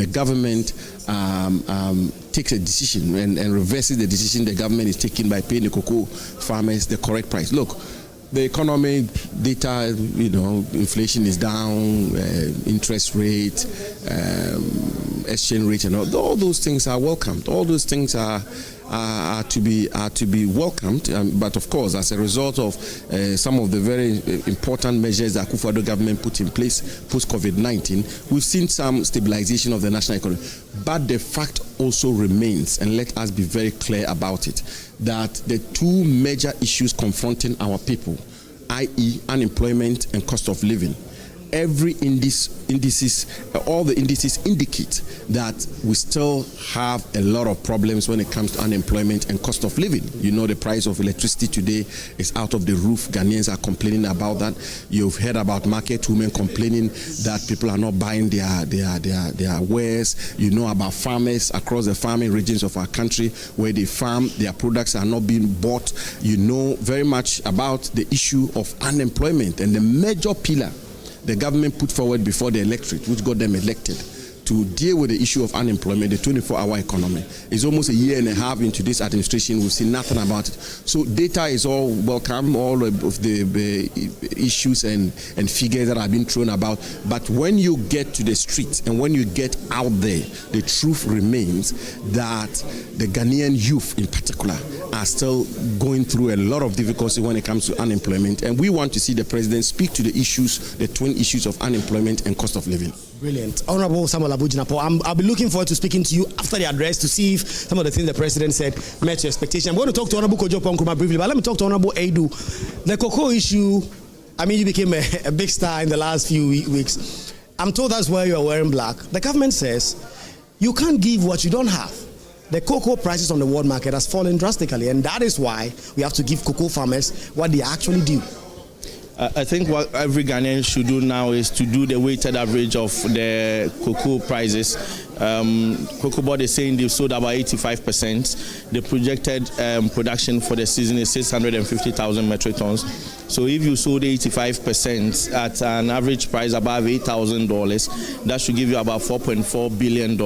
takes a decision and reverses the decision the government is taking by paying the cocoa farmers the correct price. Look, the economic data, inflation is down, interest rate, exchange rate, and all those things are welcomed. All those things are to be welcomed. But of course, as a result of some of the very important measures that Akufo-Addo government put in place post COVID-19, we've seen some stabilization of the national economy. But the fact also remains, and let us be very clear about it, that the two major issues confronting our people, i.e. unemployment and cost of living, every all the indices indicate that we still have a lot of problems when it comes to unemployment and cost of living. You know, the price of electricity today is out of the roof. Ghanaians are complaining about that. You've heard about market women complaining that people are not buying their wares. You know about farmers across the farming regions of our country where they farm, their products are not being bought. You know very much about the issue of unemployment, and the major pillar the government put forward before the electorate, which got them elected, to deal with the issue of unemployment, the 24-hour economy. It's almost a year and a half into this administration. We've seen nothing about it. So data is all welcome, all of the issues and figures that have been thrown about. But when you get to the streets and when you get out there, the truth remains that the Ghanaian youth in particular are still going through a lot of difficulty when it comes to unemployment. And we want to see the president speak to the issues, the twin issues of unemployment and cost of living. Brilliant. Honorable Samuel Abujinapo, I'll be looking forward to speaking to you after the address to see if some of the things the president said met your expectation. I'm going to talk to Honorable Kojo Nkrumah briefly, but let me talk to Honorable Addo. The cocoa issue, I mean, you became a big star in the last few weeks. I'm told that's why you're wearing black. The government says you can't give what you don't have. The cocoa prices on the world market has fallen drastically, and that is why we have to give cocoa farmers what they actually do. I think what every Ghanaian should do now is to do the weighted average of the cocoa prices. Cocoa Board is saying they've sold about 85%. The projected production for the season is 650,000 metric tons. So if you sold 85% at an average price above $8,000, that should give you about $4.4 billion.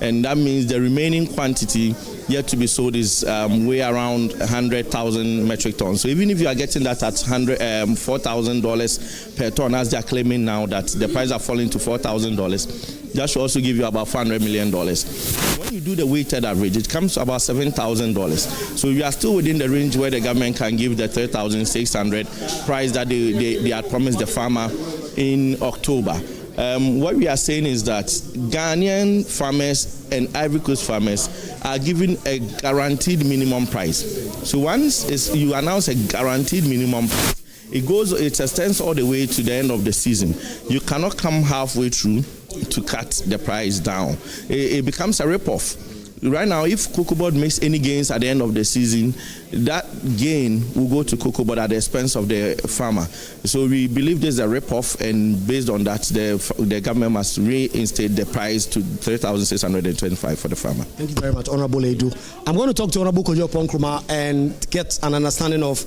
And that means the remaining quantity yet to be sold is way around 100,000 metric tons. So even if you are getting that at $4,000 per ton, as they are claiming now that the price are falling to $4,000, that should also give you about $400 million. When you do the weighted average, it comes to about $7,000. So you are still within the range where the government can give the $3,600 price that they had promised the farmer in October. What we are saying is that Ghanaian farmers and Ivory Coast farmers are given a guaranteed minimum price. So once you announce a guaranteed minimum price, it extends all the way to the end of the season. You cannot come halfway through to cut the price down. It becomes a rip-off. Right now, if Cocoa Board makes any gains at the end of the season, that gain will go to Cocoa Board at the expense of the farmer. So we believe there's a rip-off, and based on that, the government must reinstate the price to $3,625 for the farmer. Thank you very much, Honorable Addo. I'm going to talk to Honorable Kojo Nkrumah and get an understanding of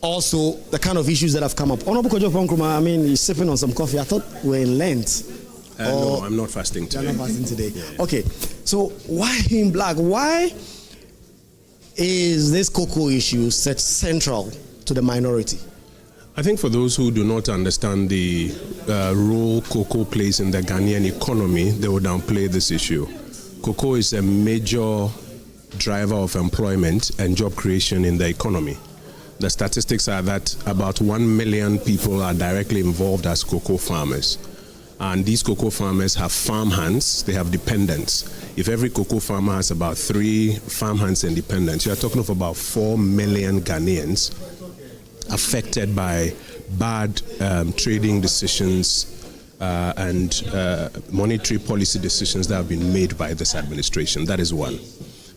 also the kind of issues that have come up. Honorable Kojo Nkrumah, I mean, you're sipping on some coffee. I thought we're in Lent. No, I'm not fasting today. You're not fasting today. Yeah. Okay, so why in black? Why is this cocoa issue such central to the minority? I think for those who do not understand the role cocoa plays in the Ghanaian economy, they will downplay this issue. Cocoa is a major driver of employment and job creation in the economy. The statistics are that about 1 million people are directly involved as cocoa farmers. And these cocoa farmers have farm hands, they have dependents. If every cocoa farmer has about 3 farm hands and dependents, you are talking of about 4 million Ghanaians affected by bad trading decisions and monetary policy decisions that have been made by this administration. That is one.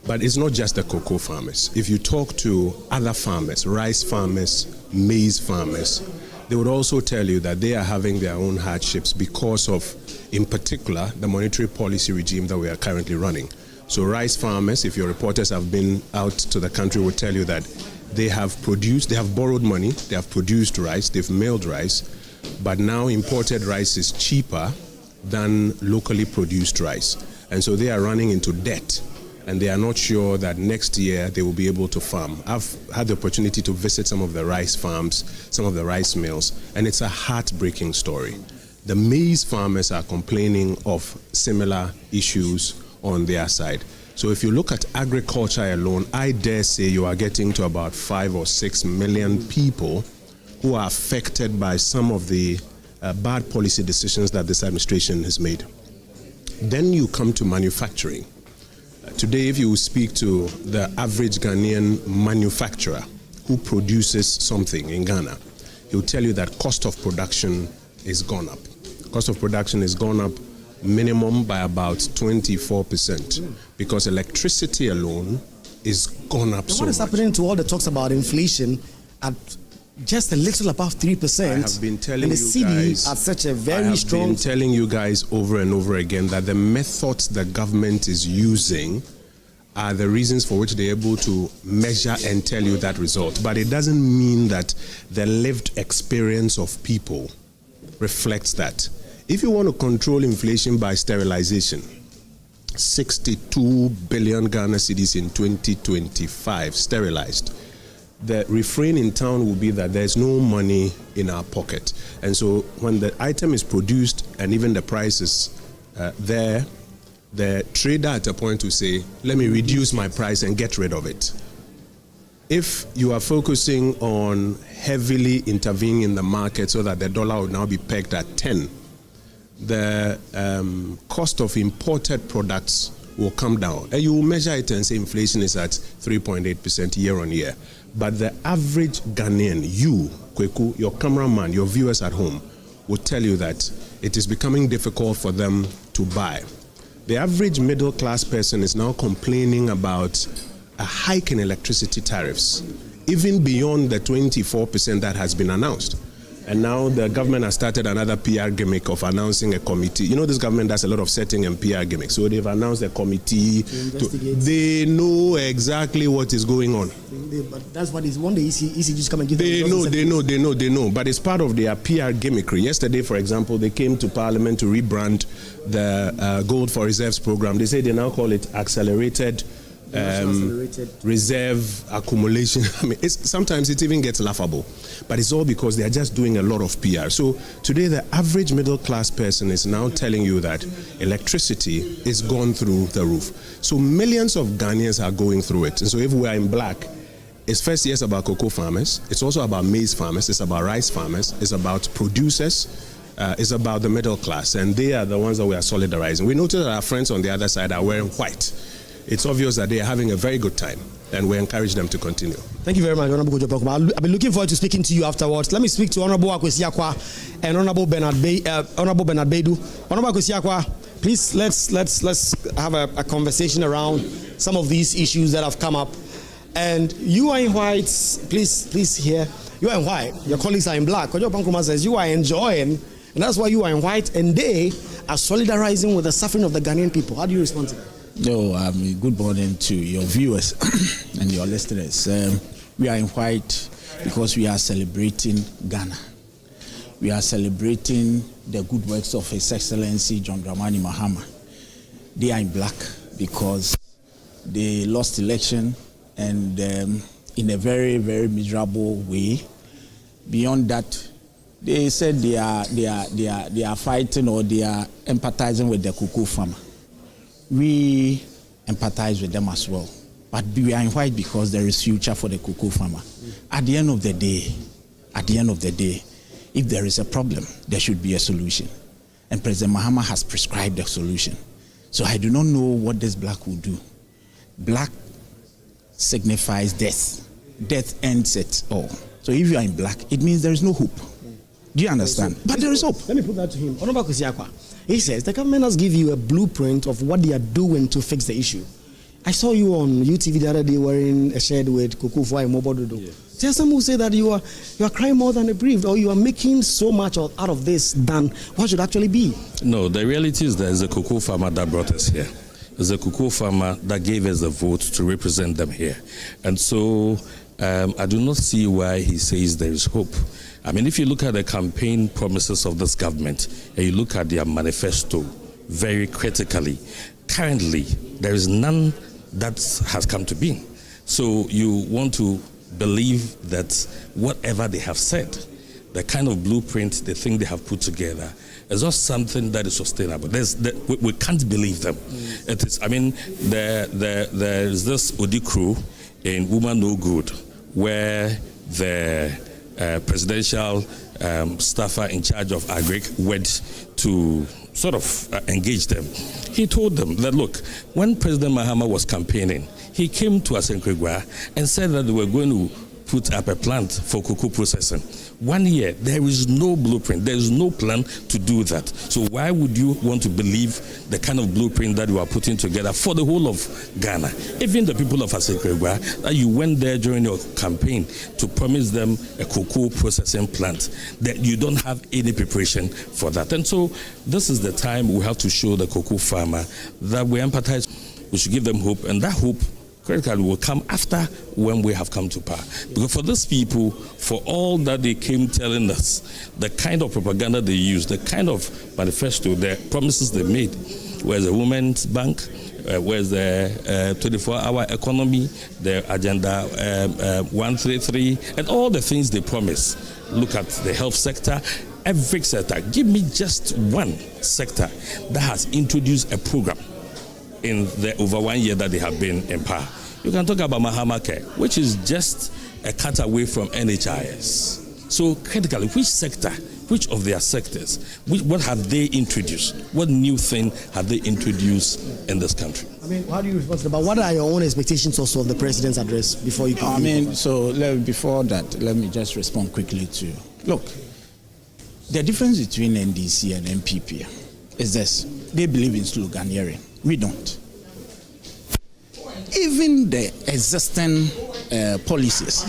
But it's not just the cocoa farmers. If you talk to other farmers, rice farmers, maize farmers, they would also tell you that they are having their own hardships because of, in particular, the monetary policy regime that we are currently running. So rice farmers, if your reporters have been out to the country, will tell you that they have borrowed money, they have produced rice, they've milled rice, but now imported rice is cheaper than locally produced rice. And so they are running into debt. And they are not sure that next year they will be able to farm. I've had the opportunity to visit some of the rice farms, some of the rice mills, and it's a heartbreaking story. The maize farmers are complaining of similar issues on their side. So if you look at agriculture alone, I dare say you are getting to about 5 or 6 million people who are affected by some of the bad policy decisions that this administration has made. Then you come to manufacturing. Today, if you speak to the average Ghanaian manufacturer who produces something in Ghana, he'll tell you that cost of production is gone up. Cost of production is gone up minimum by about 24% because electricity alone is gone up so much. What is happening to all the talks about inflation at just a little above 3%? I have been telling and the you CD guys, at such a very I have strong. been telling you guys over and over again that the methods the government is using are the reasons for which they're able to measure and tell you that result. But it doesn't mean that the lived experience of people reflects that. If you want to control inflation by sterilization, 62 billion Ghana cedis in 2025 sterilized. The refrain in town will be that there's no money in our pocket. And so when the item is produced and even the price is there, the trader at a point will say, let me reduce my price and get rid of it. If you are focusing on heavily intervening in the market so that the dollar will now be pegged at 10, the cost of imported products will come down. And you will measure it and say inflation is at 3.8% year on year. But the average Ghanaian, you, Kweku, your cameraman, your viewers at home, will tell you that it is becoming difficult for them to buy. The average middle class person is now complaining about a hike in electricity tariffs, even beyond the 24% that has been announced. And now the government has started another PR gimmick of announcing a committee. You know, this government does a lot of setting and PR gimmicks. So they've announced a committee. They know exactly what is going on. But that's what is one day EC just come and give They know. But it's part of their PR gimmickry. Yesterday, for example, they came to Parliament to rebrand the Gold for Reserves program. They say they now call it accelerated reserve accumulation. I mean, sometimes it even gets laughable, but it's all because they are just doing a lot of PR. So today, the average middle class person is now telling you that electricity is gone through the roof. So millions of Ghanaians are going through it. And so if we are in black, it's first, yes, about cocoa farmers. It's also about maize farmers. It's about rice farmers. It's about producers. It's about the middle class. And they are the ones that we are solidarizing. We notice that our friends on the other side are wearing white. It's obvious that they are having a very good time, and we encourage them to continue. Thank you very much, Honorable Kojo. I've been looking forward to speaking to you afterwards. Let me speak to Honorable Akwesi-Akwa and Honorable Bernard Baidu. Honorable Akwesi-Akwa, please let's have a conversation around some of these issues that have come up. And you are in white. Please hear. You are in white. Your colleagues are in black. Kojo Pankuma says you are enjoying, and that's why you are in white, and they are solidarizing with the suffering of the Ghanaian people. How do you respond to that? No, good morning to your viewers and your listeners. We are in white because we are celebrating Ghana. We are celebrating the good works of His Excellency John Dramani Mahama. They are in black because they lost election and in a very, very miserable way. Beyond that, they said they are fighting or they are empathizing with the cocoa farmer. We empathize with them as well. But we are in white because there is future for the cocoa farmer. At the end of the day, if there is a problem, there should be a solution. And President Mahama has prescribed a solution. So I do not know what this black will do. Black signifies death. Death ends it all. So if you are in black, it means there is no hope. Do you understand? But there is hope. Let me put that to him. Honorable Akwesi-Akwa. He says the government has given you a blueprint of what they are doing to fix the issue. I saw you on UTV the other day wearing a shirt with Akufo-Addo and Mobododo. Yes. There are some who say that you are crying more than a bereaved, or you are making so much out of this than what should actually be. No, the reality is there is a cocoa farmer that brought us here. There's a cocoa farmer that gave us the vote to represent them here. And so I do not see why he says there is hope. I mean, if you look at the campaign promises of this government and you look at their manifesto very critically, currently there is none that has come to being. So you want to believe that whatever they have said, the kind of blueprint they think they have put together, is not something that is sustainable. We can't believe them. It is. I mean, there is this Odikru in Woman No Good, where the presidential staffer in charge of Agric went to sort of engage them. He told them that, look, when President Mahama was campaigning, he came to Asenkrigwa and said that they were going to put up a plant for cocoa processing. 1 year, there is no blueprint, there is no plan to do that. So why would you want to believe the kind of blueprint that you are putting together for the whole of Ghana? Even the people of Asekregwa, that you went there during your campaign to promise them a cocoa processing plant, that you don't have any preparation for that. And so this is the time we have to show the cocoa farmer that we empathize. We should give them hope, and that hope critically will come after when we have come to power. Because for these people, for all that they came telling us, the kind of propaganda they used, the kind of manifesto, the promises they made, where's the Women's Bank, where's the 24-hour economy, the Agenda 133, and all the things they promise. Look at the health sector, every sector. Give me just one sector that has introduced a program in the over 1 year that they have been in power. You can talk about Mahama Care, which is just a cut away from NHIS. So critically, which sector, which of their sectors, what have they introduced? What new thing have they introduced in this country? I mean, how do you respond to that? But what are your own expectations also of the president's address before you I mean, before that, let me just respond quickly to, look, the difference between NDC and MPP is this. They believe in sloganeering. We don't. Even the existing policies,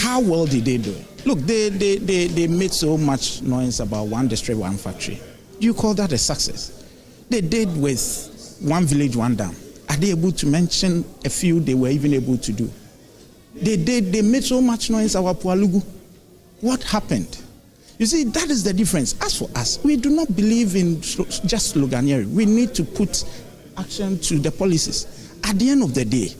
how well did they do it? Look, they made so much noise about one district, one factory. Do you call that a success? They did with one village, one dam. Are they able to mention a few they were even able to do? They made so much noise about Pualugu. What happened? You see, that is the difference. As for us, we do not believe in just sloganeering. We need to put action to the policies. At the end of the day,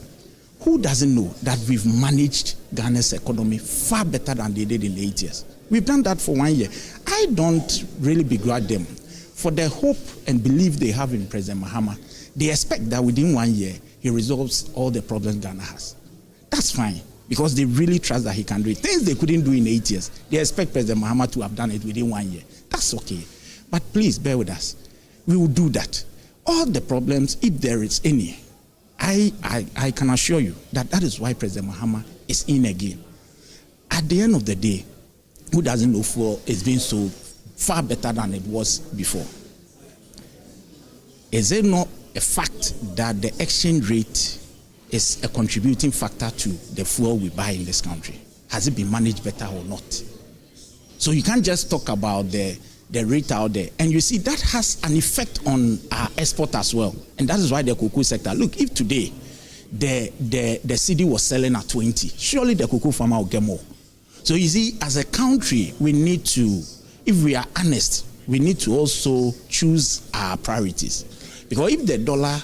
who doesn't know that we've managed Ghana's economy far better than they did in the 80s? We've done that for 1 year. I don't really begrudge them for the hope and belief they have in President Mahama. They expect that within 1 year, he resolves all the problems Ghana has. That's fine, because they really trust that he can do it. Things they couldn't do in 8 years, they expect President Mahama to have done it within 1 year. That's okay. But please bear with us. We will do that. All the problems, if there is any, I can assure you that that is why President Mahama is in again. At the end of the day, who doesn't know for it's been so far better than it was before? Is it not a fact that the exchange rate is a contributing factor to the fuel we buy in this country? Has it been managed better or not? So you can't just talk about the rate out there. And you see, that has an effect on our export as well. And that is why the cocoa sector, look, if today the city was selling at 20, surely the cocoa farmer will get more. So you see, as a country, we need to, if we are honest, we need to also choose our priorities. Because if the dollar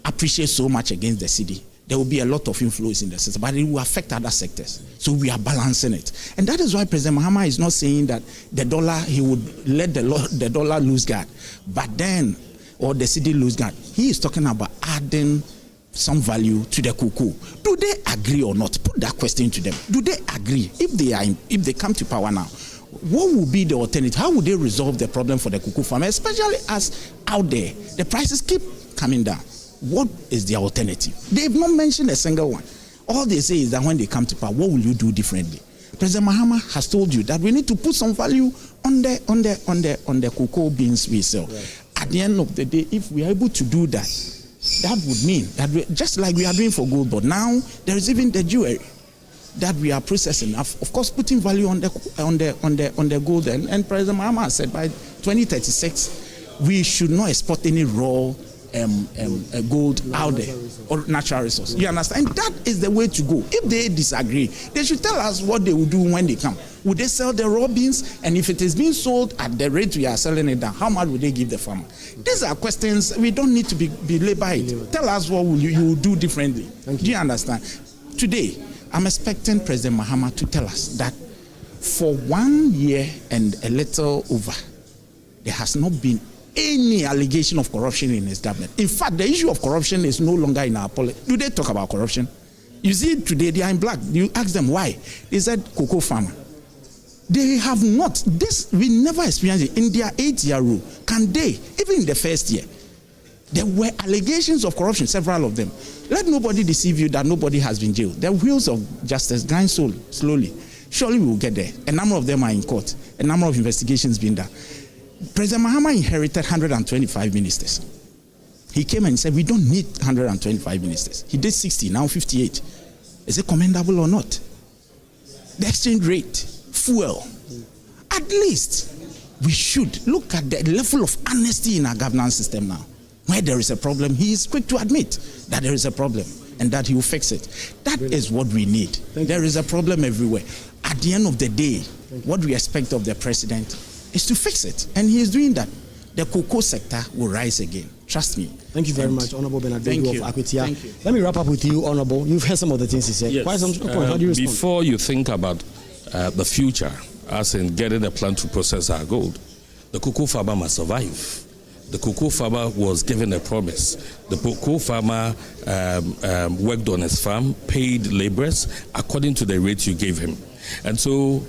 appreciates so much against the city, there will be a lot of influence in the system, but it will affect other sectors. So we are balancing it. And that is why President Mahama is not saying that the dollar, he would let the dollar lose guard, but then, or the city lose guard. He is talking about adding some value to the cocoa. Do they agree or not? Put that question to them. Do they agree? If they come to power now, what would be the alternative? How would they resolve the problem for the cocoa farmer, especially as out there the prices keep coming down? What is the alternative? They've not mentioned a single one. All they say is that when they come to power, what will you do differently? President Mahama has told you that we need to put some value on the cocoa beans we sell. Right. At the end of the day, if we are able to do that, that would mean that just like we are doing for gold, but now there is even the jewelry that we are processing. Of course, putting value on the gold. And President Mahama said by 2036, we should not export any raw gold out there or natural resource. You understand? And that is the way to go. If they disagree, they should tell us what they will do when they come. Would they sell the raw beans? And if it is being sold at the rate we are selling it down, how much would they give the farmer? These are questions we don't need to be labored by it. Tell us what you will do differently. Do you understand? Today, I'm expecting President Mahama to tell us that for 1 year and a little over, there has not been any allegation of corruption in his government. In fact, the issue of corruption is no longer in our politics. Do they talk about corruption? You see, today they are in black. You ask them why. They said cocoa farmer. They have not. This, we never experienced it. In their 8-year rule, can they, even in the first year, There were allegations of corruption, several of them. Let nobody deceive you that nobody has been jailed. The wheels of justice grind slowly. Surely we will get there. A number of them are in court. A number of investigations being done. President Mahama inherited 125 ministers. He came and said, we don't need 125 ministers. He did 60, now 58. Is it commendable or not? The exchange rate, fuel. At least we should look at the level of honesty in our governance system now. Where there is a problem, he is quick to admit that there is a problem and that he will fix it. That is what we need. There is a problem everywhere. At the end of the day, what we expect of the president is to fix it. And he is doing that. The cocoa sector will rise again. Trust me. Thank you very much, Honorable Bernard of Akwetia. Thank you. Let me wrap up with you, Honorable. You've heard some of the things he said. Yes. How do you respond? Before you think about the future, as in getting a plan to process our gold, the cocoa farmer must survive. The cocoa farmer was given a promise. The cocoa farmer worked on his farm, paid laborers according to the rate you gave him. And so,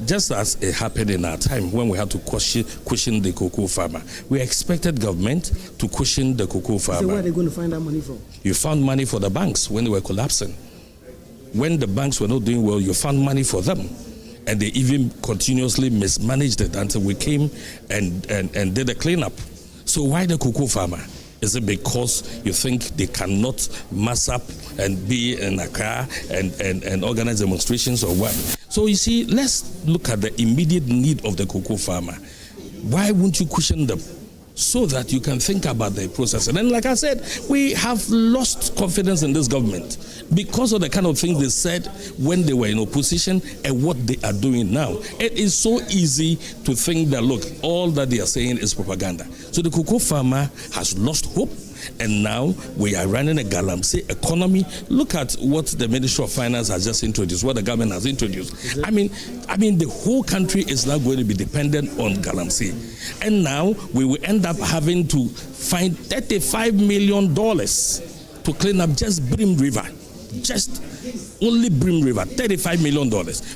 just as it happened in our time when we had to cushion the cocoa farmer, we expected government to cushion the cocoa farmer. So where are they going to find that money from? You found money for the banks when they were collapsing. When the banks were not doing well, you found money for them. And they even continuously mismanaged it until we came and did a cleanup. So why the cocoa farmer? Is it because you think they cannot mass up and be in a car and organize demonstrations or what? So you see, let's look at the immediate need of the cocoa farmer. Why won't you cushion them so that you can think about the process? And then, like I said, we have lost confidence in this government because of the kind of things they said when they were in opposition and what they are doing now. It is so easy to think that, look, all that they are saying is propaganda. So the cocoa farmer has lost hope, and now we are running a galamsey economy. Look at what the Ministry of Finance has just introduced, what the government has introduced. I mean, the whole country is now going to be dependent on galamsey. And now we will end up having to find $35 million to clean up just Brim River. Just only Brim River, $35 million.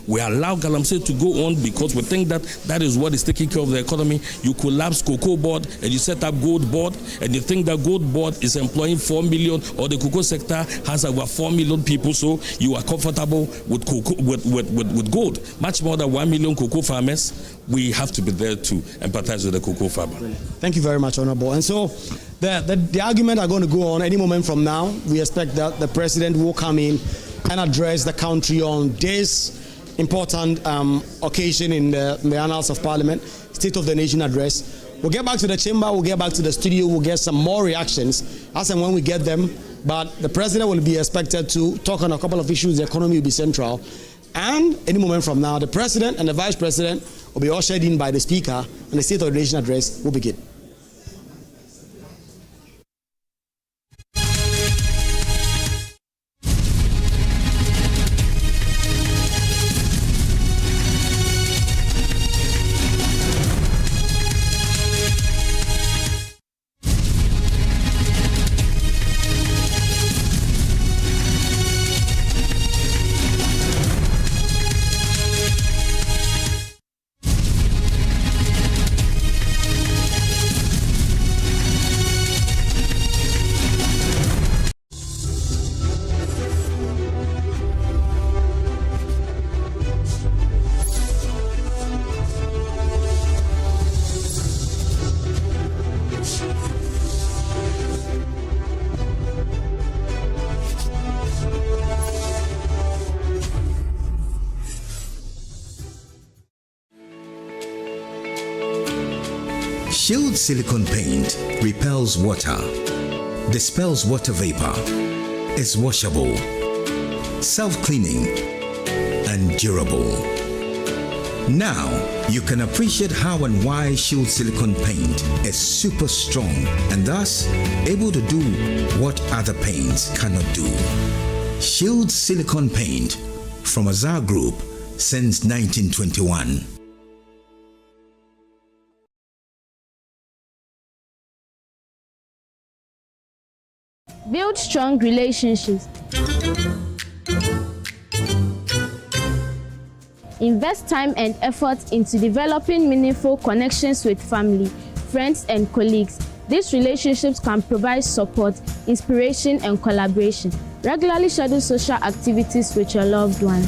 We allow galamsey to go on because we think that that is what is taking care of the economy. You collapse cocoa board and you set up gold board, and you think that gold board is employing 4 million, or the cocoa sector has over 4 million people, so you are comfortable with cocoa, with gold. Much more than 1 million cocoa farmers. We have to be there to empathize with the cocoa farmer. Thank you very much, Honorable. And so the argument are going to go on any moment from now. We expect that the president will come in and address the country on this important occasion in the annals of Parliament, State of the Nation address. We'll get back to the chamber, we'll get back to the studio, we'll get some more reactions as and when we get them. But the president will be expected to talk on a couple of issues. The economy will be central. And any moment from now, the president and the vice president will be ushered in by the speaker, and the State of the Nation address will begin. Shield silicone paint repels water, dispels water vapor, is washable, self-cleaning, and durable. Now, you can appreciate how and why Shield silicone paint is super strong and thus able to do what other paints cannot do. Shield silicone paint from Azar Group since 1921. Build strong relationships. Invest time and effort into developing meaningful connections with family, friends, and colleagues. These relationships can provide support, inspiration, and collaboration. Regularly schedule social activities with your loved ones.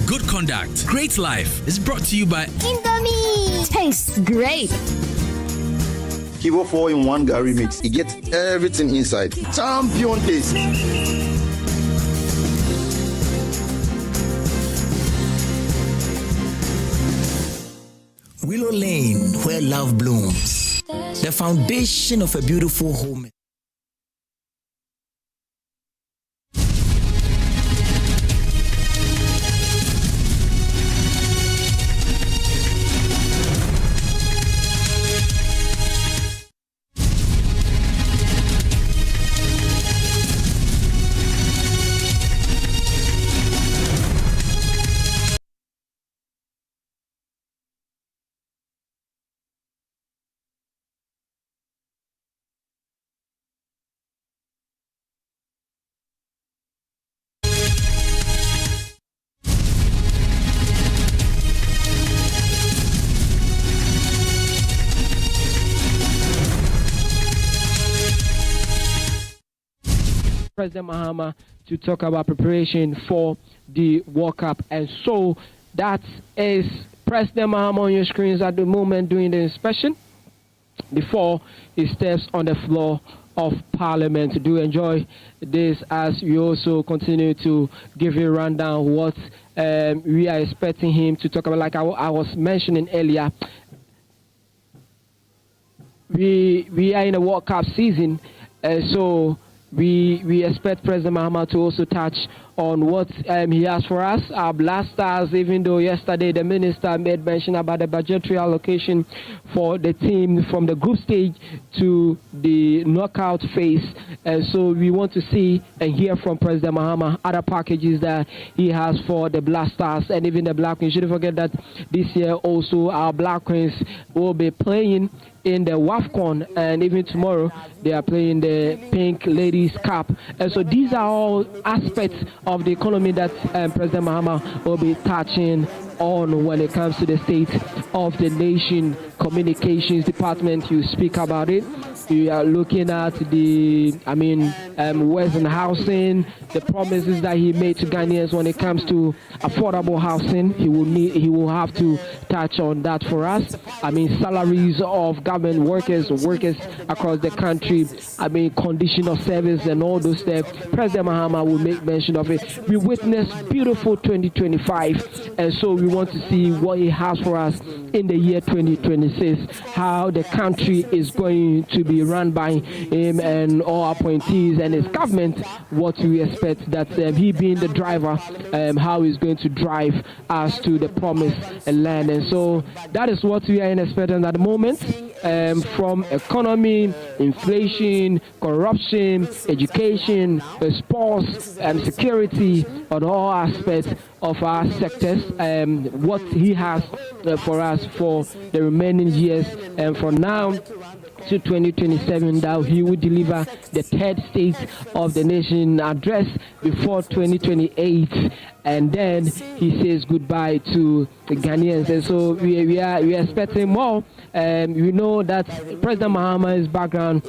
Good Conduct, Great Life is brought to you by Indomie. Tastes great. Kivo 4-in-1 Gary Mix. It gets everything inside. Champion taste. Willow Lane, where love blooms. The foundation of a beautiful home. President Mahama to talk about preparation for the World Cup. And so that is President Mahama on your screens at the moment doing the inspection before he steps on the floor of Parliament. Do enjoy this as we also continue to give you a rundown what we are expecting him to talk about. Like I was mentioning earlier, we are in a World Cup season, so we expect President Mahama to also touch on what he has for us. Our Black Stars, even though yesterday the minister made mention about the budgetary allocation for the team from the group stage to the knockout phase. So we want to see and hear from President Mahama other packages that he has for the Black Stars and even the Black Queens. You shouldn't forget that this year also our Black Queens will be playing in the WAFCON, and even tomorrow they are playing the Pink Ladies Cup. And so these are all aspects of the economy that President Mahama will be touching on when it comes to the state of the nation. Communications department, you speak about it. We are looking at the, Western housing, the promises that he made to Ghanaians when it comes to affordable housing. He will have to touch on that for us. Salaries of government workers across the country. Condition of service and all those stuff. President Mahama will make mention of it. We witnessed beautiful 2025, and so we want to see what he has for us in the year 2026. How the country is going to be run by him and all appointees and his government. What we expect that he being the driver, how he's going to drive us to the promised land. And so that is what we are expecting at the moment. From economy, inflation, corruption, education, sports, security, on all aspects of our sectors, what he has for us for the remaining years, and from now to 2027, that he will deliver the third state of the nation address before 2028, and then he says goodbye to the Ghanaians. And so we are expecting more. We know that President Mahama's background,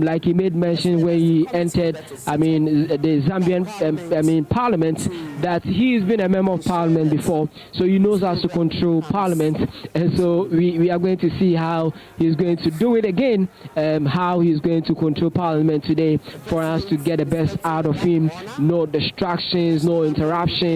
like he made mention when he entered, the Zambian Parliament, that he's been a member of Parliament before, so he knows how to control Parliament. And so we are going to see how he's going to do it again, how he's going to control Parliament today for us to get the best out of him. No distractions, no interruptions.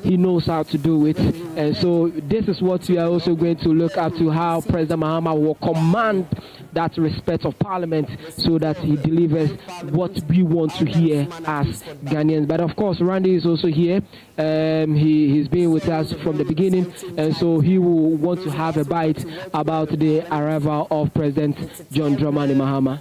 He knows how to do it. And so this is what we are also going to look up to, how President Mahama will command that respect of Parliament so that he delivers what we want to hear as Ghanaians. But of course, Randy is also here. He's been with us from the beginning, and so he will want to have a bite about the arrival of President John Dramani Mahama.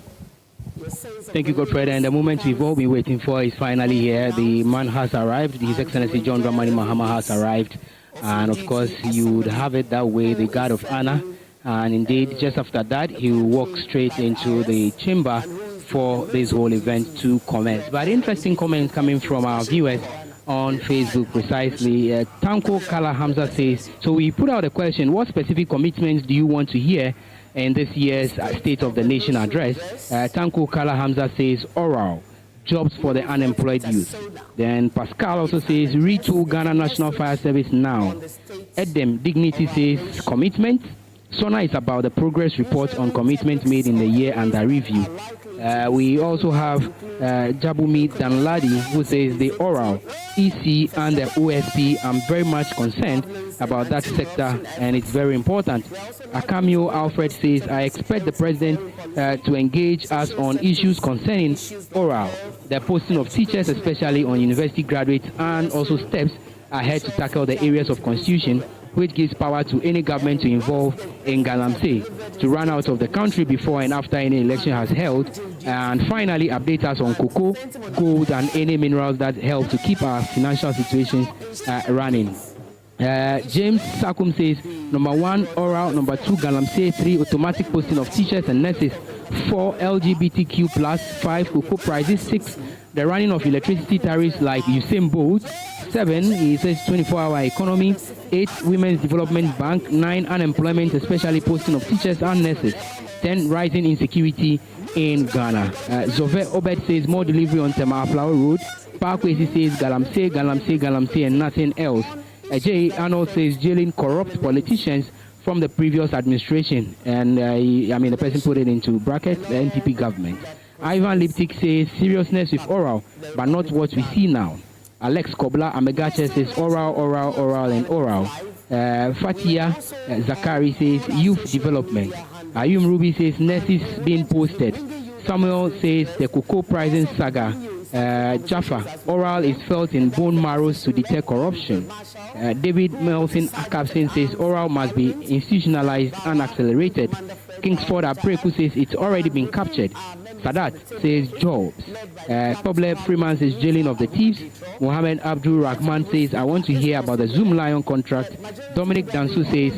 Thank you, Godfrey. And the moment we've all been waiting for is finally here. The man has arrived. His Excellency John Dramani Mahama has arrived. And of course, you would have it that way, the guard of honor. And indeed, just after that, he will walk straight into the chamber for this whole event to commence. But interesting comments coming from our viewers on Facebook precisely. Tanko Kala Hamza says, so we put out a question, what specific commitments do you want to hear in this year's State of the Nation address? Tanko Kala Hamza says, oral, jobs for the unemployed youth. Then Pascal also says, retool Ghana National Fire Service now. Edem Dignity says, commitment. SONA is about the progress report on commitments made in the year under review. We also have Jabumi Danladi, who says the oral, EC and the OSP. I'm very much concerned about that sector and it's very important. Akamio Alfred says, I expect the president to engage us on issues concerning oral, the posting of teachers, especially on university graduates, and also steps ahead to tackle the areas of constitution which gives power to any government to involve in Galamsey, to run out of the country before and after any election has held, and finally update us on cocoa, gold, and any minerals that help to keep our financial situations running. James Sakum says, number 1, oral, number 2, Galamsey, 3, automatic posting of teachers and nurses, 4, LGBTQ+, 5, cocoa prices, 6, the running of electricity tariffs like Usain Bolt, 7, he says 24-hour economy, 8, Women's Development Bank, 9, unemployment, especially posting of teachers and nurses, 10, rising insecurity in Ghana. Zove Obed says more delivery on Tema Flower Road. Parkway says Galamsey, and nothing else. Jay Arnold says jailing corrupt politicians from the previous administration, and the person put it into brackets, the NPP government. Ivan Liptik says seriousness with oral, but not what we see now. Alex Kobla Amegache says oral, and oral. Fatia Zakari says youth development. Ayum Ruby says nurses being posted. Samuel says the cocoa pricing saga. Jaffa, oral is felt in bone marrows to deter corruption. David Melson Akapsin says oral must be institutionalized and accelerated. Kingsford Apreku says it's already been captured. Sadat says jobs. Public Freeman says jailing of the thieves. Mohammed Abdul Rahman says I want to hear about the Zoom Lion contract. Dominic Dansu says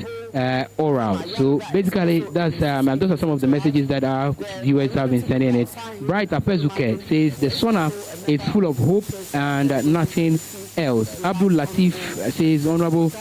oral. So basically that's those are some of the messages that our viewers have been sending it. Bright Apezuke says the SONA is full of hope and nothing else. Abdul Latif says honorable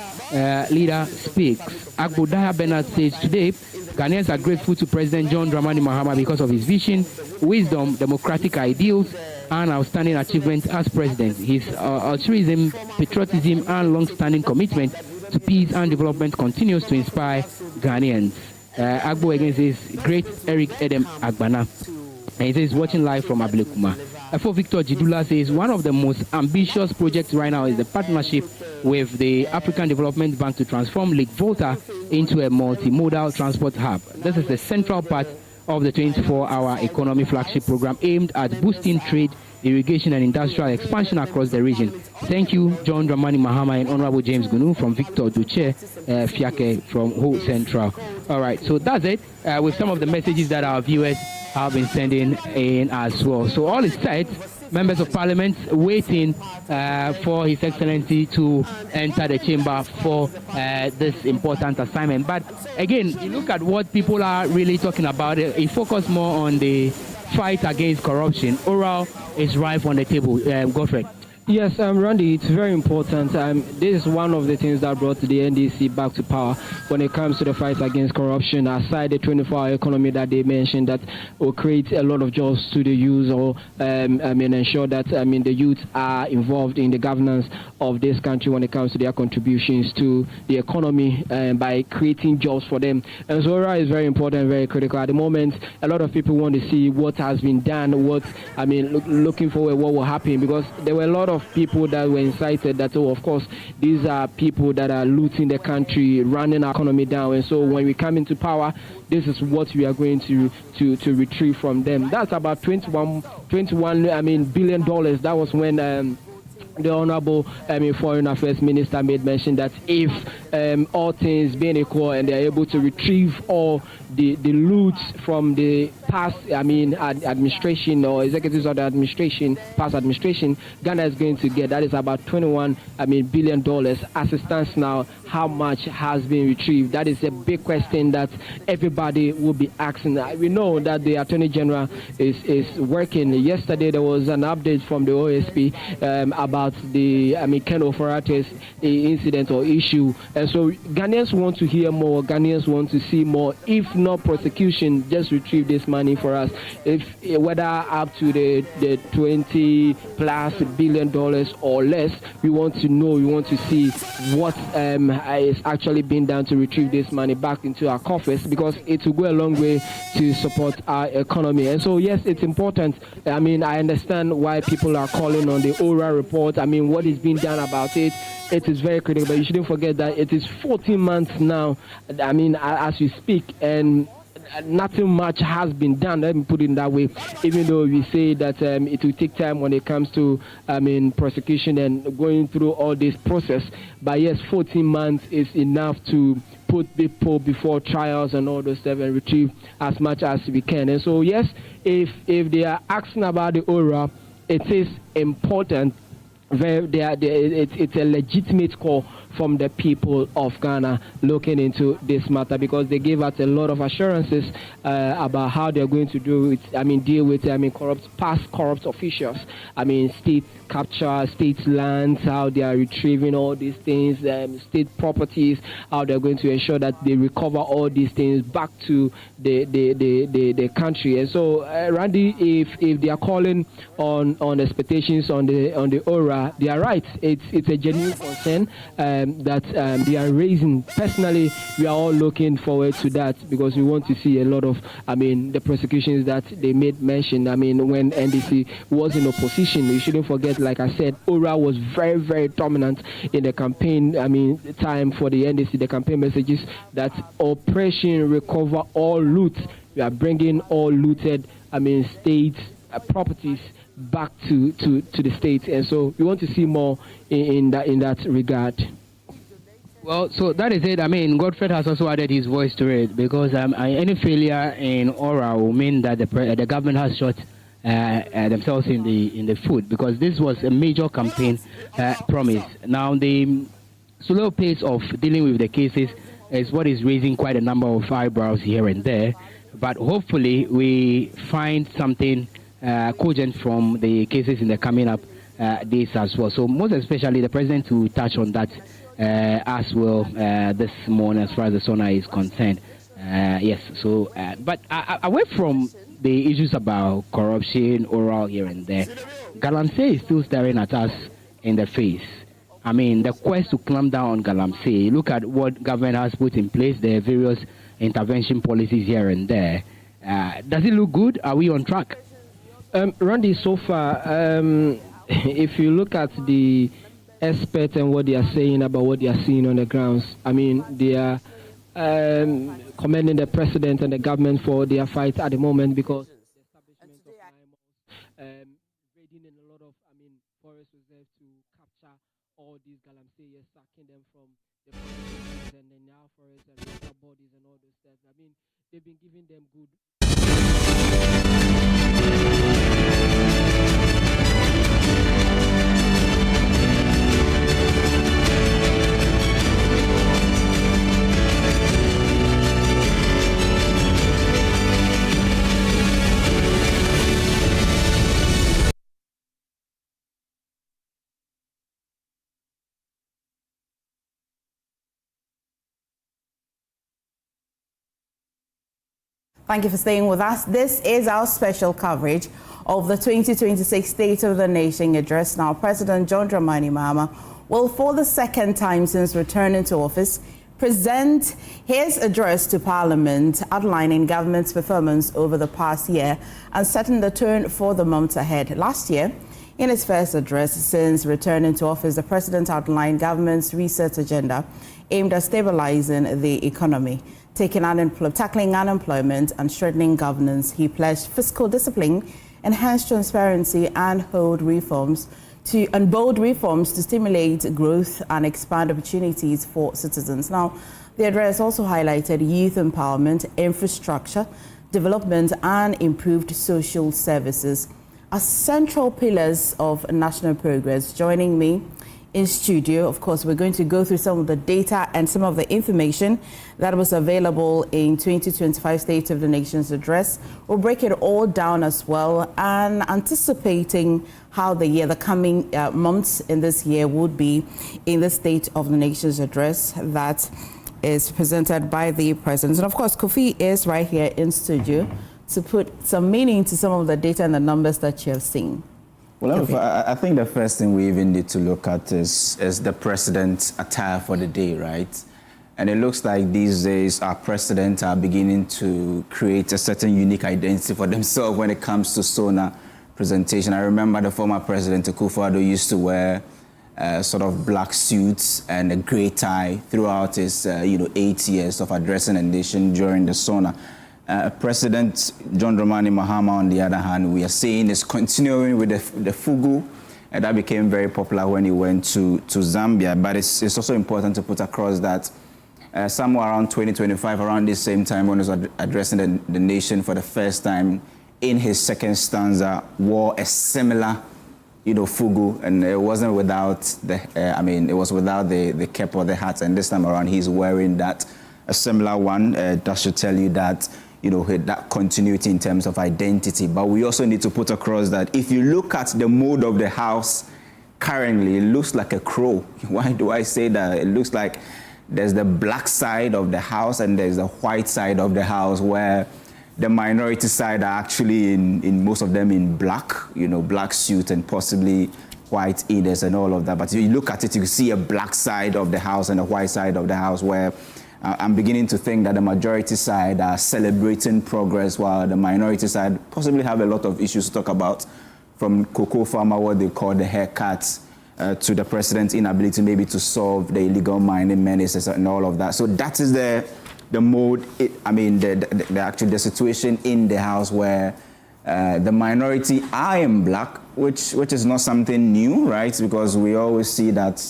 leader speaks. Agbodaya Bernard says today Ghanaians are grateful to President John Dramani Mahama because of his vision, wisdom, democratic ideals, and outstanding achievements as president. His altruism, patriotism, and long-standing commitment to peace and development continues to inspire Ghanaians. Agbo again says, great Eric Edem Agbana. And he says, watching live from Ablekuma. For Victor Jidula says, one of the most ambitious projects right now is the partnership with the African Development Bank to transform Lake Volta into a multimodal transport hub. This is the central part of the 24-hour economy flagship program aimed at boosting trade, irrigation, and industrial expansion across the region. Thank you, John Dramani Mahama and Honorable James Gunu from Victor Duche Fiake from Ho Central. All right, so that's it with some of the messages that our viewers have been sending in as well. So all is set. Members of Parliament waiting for His Excellency to enter the chamber for this important assignment. But again, you look at what people are really talking about. It focus more on the fight against corruption. Oral is rife on the table. Godfrey. Yes, Randy, it's very important. This is one of the things that brought the NDC back to power when it comes to the fight against corruption, aside the 24-hour economy that they mentioned that will create a lot of jobs to the youth or ensure that the youth are involved in the governance of this country when it comes to their contributions to the economy by creating jobs for them. And so ORA is very important, very critical. At the moment, a lot of people want to see what has been done, looking forward what will happen, because there were a lot of people that were incited that, of course, these are people that are looting the country, running our economy down. And so when we come into power, this is what we are going to retrieve from them. That's about $21 billion. That was when the Honorable Foreign Affairs Minister made mention that if all things being equal and they are able to retrieve all loot from the past, administration or executives of the administration, past administration, Ghana is going to get. That is about $21 billion. As it stands now, how much has been retrieved? That is a big question that everybody will be asking. We know that the Attorney General is working. Yesterday there was an update from the OSP about the Ken Ofo-Addo's incident or issue, and so Ghanaians want to hear more. Ghanaians want to see more. If not prosecution, just retrieve this money for us. If whether up to the $20+ billion or less, we want to know. We want to see what is actually being done to retrieve this money back into our coffers, because it will go a long way to support our economy. And so yes, it's important. I understand why people are calling on the ORA report. What is being done about it? It is very critical, but you shouldn't forget that it is 14 months now, as we speak, and nothing much has been done. Let me put it that way. Even though we say that it will take time when it comes to prosecution and going through all this process, but yes, 14 months is enough to put people before trials and all those stuff and retrieve as much as we can. And so yes, if they are asking about the ORA, it is important. It's a legitimate call from the people of Ghana looking into this matter, because they gave us a lot of assurances about how they're going to deal with past corrupt officials. State capture, state lands, how they are retrieving all these things, state properties, how they're going to ensure that they recover all these things back to the country. And so, Randy, if they are calling on expectations on the ORA, they are right. It's a genuine concern that they are raising. Personally, we are all looking forward to that, because we want to see a lot of the prosecutions that they made mention. When NDC was in opposition, we shouldn't forget, like I said, ORA was very, very dominant in the campaign time for the NDC. The campaign messages that Operation Recover All Loot. We are bringing all looted state properties back to the states, and so we want to see more in that regard. Well, so that is it. Govt has also added his voice to it, because any failure in ORA will mean that the government has shot themselves in the foot, because this was a major campaign promise. Now, the slow pace of dealing with the cases is what is raising quite a number of eyebrows here and there, but hopefully we find something cogent from the cases in the coming up days as well. So most especially the president to touch on that as well this morning as far as the SONA is concerned. Yes, so but away from the issues about corruption, oral here and there, Galamsey is still staring at us in the face. The quest to clamp down on Galamsey, look at what government has put in place, the various intervention policies here and there. Does it look good? Are we on track? Randy, so far, if you look at the experts and what they are saying about what they are seeing on the grounds, they are commending the president and the government for their fight at the moment, because the establishment of raiding in a lot of forest reserves to capture all these Galamsey, sacking them from the forests and the Nile forest and water bodies and all those stuff. They've been giving them good. Thank you for staying with us. This is our special coverage of the 2026 State of the Nation address. Now, President John Dramani Mahama will, for the second time since returning to office, present his address to Parliament, outlining government's performance over the past year and setting the tone for the months ahead. Last year, in his first address since returning to office, the president outlined government's research agenda aimed at stabilizing the economy, tackling unemployment and strengthening governance. He pledged fiscal discipline, enhanced transparency, and bold reforms to stimulate growth and expand opportunities for citizens. Now, The address also highlighted youth empowerment, infrastructure, development, and improved social services as central pillars of national progress. Joining me in studio, of course, we're going to go through some of the data and some of the information that was available in 2025 State of the Nation's address. We'll break it all down as well, and anticipating how the coming months in this year would be in the State of the Nation's address that is presented by the President. And of course, Kofi is right here in studio to put some meaning to some of the data and the numbers that you have seen. Well, I think the first thing we even need to look at is the president's attire for the day, right? And it looks like these days our presidents are beginning to create a certain unique identity for themselves when it comes to SONA presentation. I remember the former president, Akufo-Addo, used to wear sort of black suits and a grey tie throughout his 8 years of addressing the nation during the SONA. President John Dramani Mahama, on the other hand, we are seeing is continuing with the fugu, and that became very popular when he went to Zambia. But it's also important to put across that somewhere around 2025, around this same time when he was addressing the nation for the first time, in his second stanza, wore a similar fugu, and it wasn't without it was without the cap or the hat, and this time around he's wearing a similar one. That should tell you that that continuity in terms of identity. But we also need to put across that if you look at the mode of the house currently, it looks like a crow. Why do I say that? It looks like there's the black side of the house and there's the white side of the house, where the minority side are actually in most of them in black, black suit and possibly white ears and all of that. But if you look at it, you see a black side of the house and a white side of the house, where I'm beginning to think that the majority side are celebrating progress, while the minority side possibly have a lot of issues to talk about, from cocoa farmer, what they call the haircuts, to the president's inability maybe to solve the illegal mining menaces and all of that. So that is the mode, the situation in the house, where the minority are in black, which is not something new, right? Because we always see that,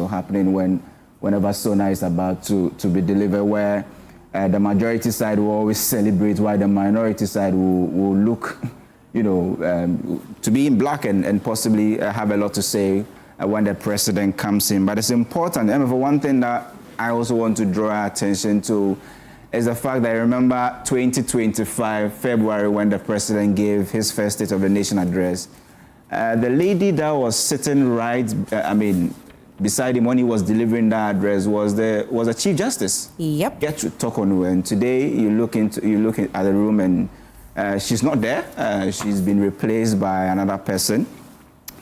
happening whenever SONA is about to be delivered, where the majority side will always celebrate, while the minority side will look, to be in black and possibly have a lot to say when the president comes in. But it's important. And for one thing that I also want to draw our attention to is the fact that I remember 2025 February, when the president gave his first State of the Nation address, the lady that was sitting beside him when he was delivering that address was a Chief Justice. Yep. Get to talk on. And today you look at the room and she's not there. She's been replaced by another person.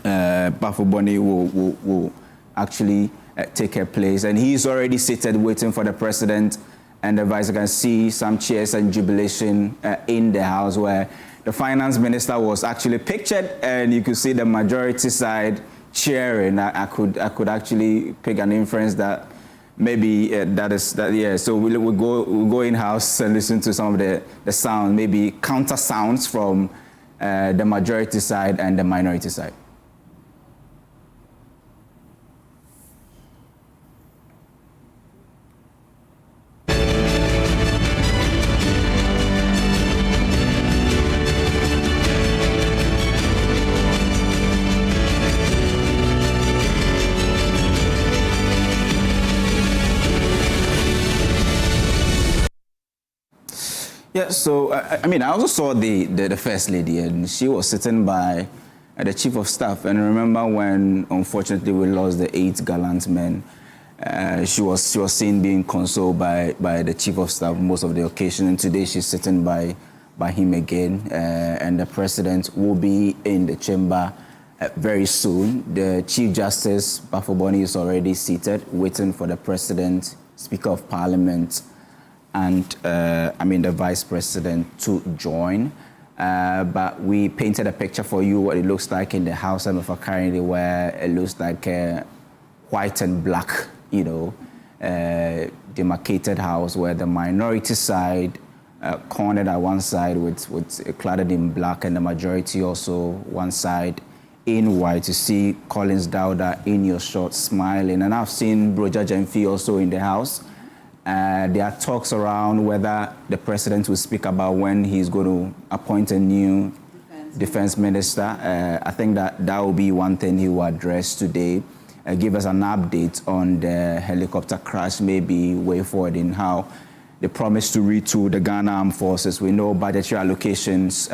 Bafo Boni will actually take her place, and he's already seated waiting for the president and the vice. You can see some cheers and jubilation in the house, where the finance minister was actually pictured, and you could see the majority side cheering. I could actually pick an inference that maybe yeah. So we'll go in house and listen to some of the sound, maybe counter sounds from the majority side and the minority side. Yeah, so I also saw the First Lady, and she was sitting by the Chief of Staff. And I remember when, unfortunately, we lost the 8 gallant men, she was seen being consoled by the Chief of Staff most of the occasion. And today she's sitting by him again, and the President will be in the chamber very soon. The Chief Justice, Bafo Boni, is already seated, waiting for the President, Speaker of Parliament, and the Vice President to join. But we painted a picture for you what it looks like in the House of currently, where it looks like a white and black, demarcated house, where the minority side cornered at one side with cladded in black, and the majority also one side in white. You see Collins Dowda in your shot smiling, and I've seen Broja Jemfi also in the house. There are talks around whether the president will speak about when he's going to appoint a new defense minister. I think that will be one thing he will address today. Give us an update on the helicopter crash, maybe way forward in how they promised to retool the Ghana Armed Forces. We know budgetary allocations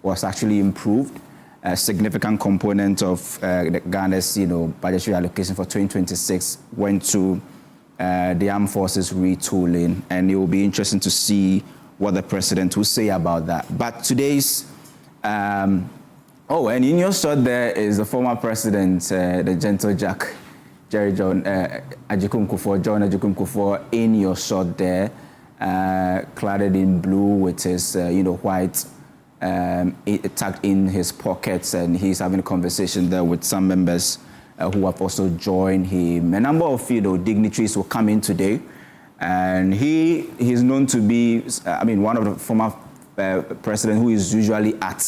was actually improved. A significant component of Ghana's, budgetary allocation for 2026 went to the Armed Forces retooling, and it will be interesting to see what the president will say about that. But today's and in your shot there is the former president, the gentle Jack, John Agyeman-Rawlings, in your shot there, cladded in blue with his, white tucked in his pockets, and he's having a conversation there with some members who have also joined him. A number of, dignitaries will come in today, and he's known to be, one of the former president who is usually at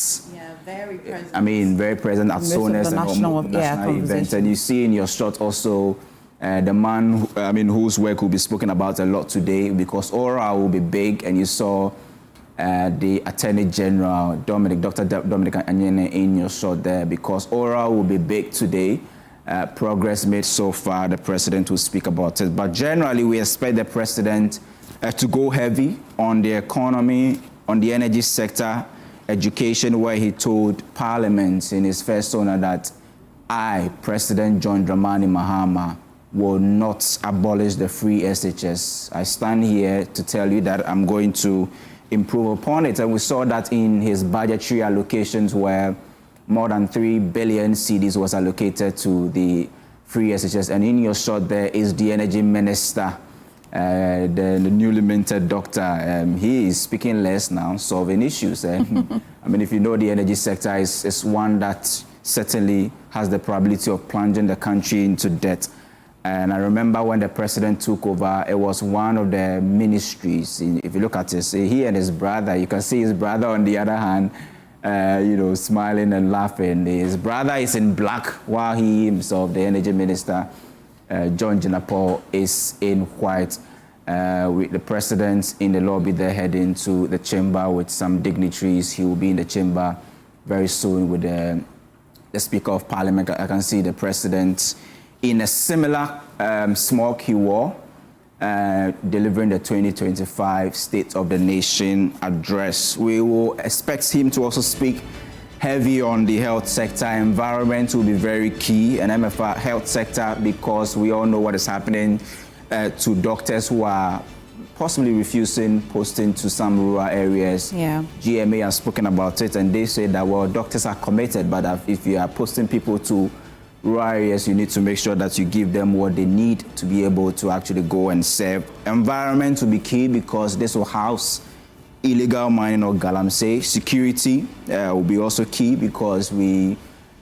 very present. Very present at SONA's national events. And you see in your shot also the man, whose work will be spoken about a lot today, because Aura will be big, and you saw the Attorney General, Dr. Dominic Anyene, in your shot there, because Aura will be big today. Progress made so far, the president will speak about it. But generally, we expect the president to go heavy on the economy, on the energy sector, education, where he told Parliament in his first SONA that I, President John Dramani Mahama, will not abolish the free SHS. I stand here to tell you that I'm going to improve upon it. And we saw that in his budgetary allocations, where more than 3 billion cedis was allocated to the free SHS. And in your shot there is the energy minister, the newly minted doctor. He is speaking less now, solving issues. If you know, the energy sector is one that certainly has the probability of plunging the country into debt. And I remember when the president took over, it was one of the ministries. If you look at it, he and his brother, you can see his brother on the other hand, smiling and laughing. His brother is in black, while he himself, the energy minister, John Jinapor, is in white, with the president in the lobby there, heading to the chamber with some dignitaries. He will be in the chamber very soon with the Speaker of Parliament. I can see the president in a similar smock he wore, delivering the 2025 State of the Nation address. We will expect him to also speak heavy on the health sector. Environment will be very key, and MFR health sector, because we all know what is happening to doctors who are possibly refusing posting to some rural areas. GMA has spoken about it, and they say that, well, doctors are committed, but if you are posting people to rural areas, you need to make sure that you give them what they need to be able to actually go and serve. Environment will be key, because this will house illegal mining or galamsey. Security will be also key, because we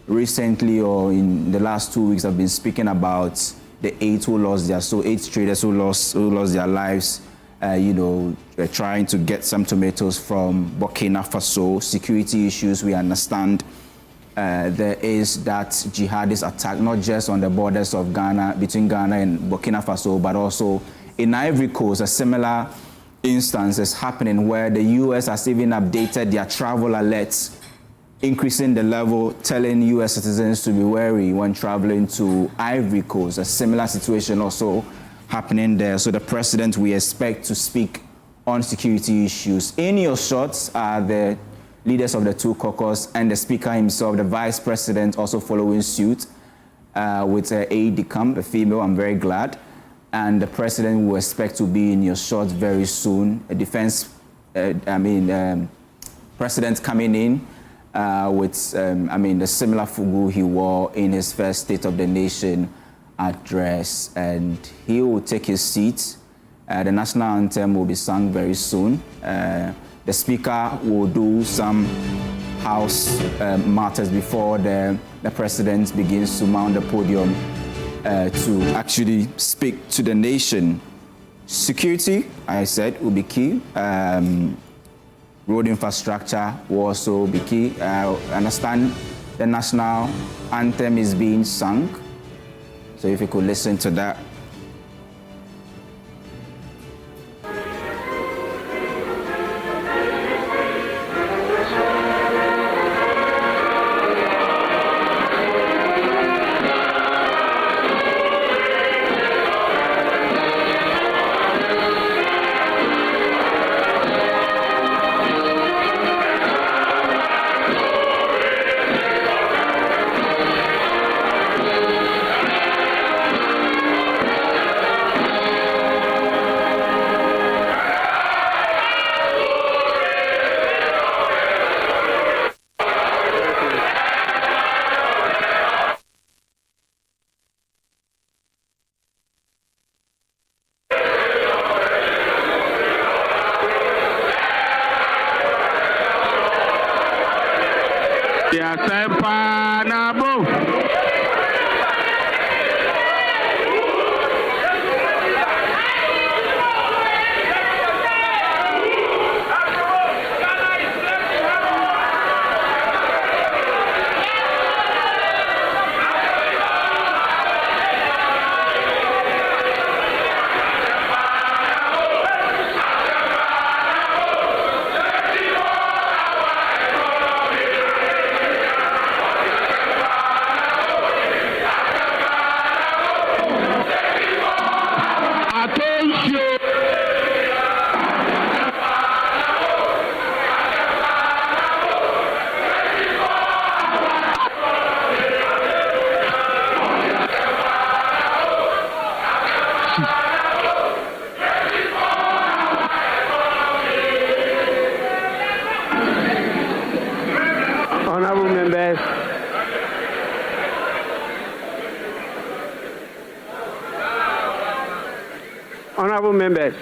recently, or in the last 2 weeks, have been speaking about the 8 who lost their, 8 traders who lost their lives, trying to get some tomatoes from Burkina Faso. Security issues, we understand. There is that jihadist attack, not just on the borders of Ghana, between Ghana and Burkina Faso, but also in Ivory Coast. A similar instance is happening, where the US has even updated their travel alerts, increasing the level, telling US citizens to be wary when traveling to Ivory Coast. A similar situation also happening there. So the president, we expect to speak on security issues. In your shots are the leaders of the 2 caucus and the speaker himself, the vice president also following suit with aide-de-camp, a female. I'm very glad. And the president will expect to be in your shot very soon. A defense, president coming in with, the similar fugu he wore in his first State of the Nation address. And he will take his seat. The national anthem will be sung very soon. The speaker will do some house matters before the president begins to mount the podium to actually speak to the nation. Security, I said, will be key. Road infrastructure will also be key. I understand the national anthem is being sung. So if you could listen to that. Honorable members,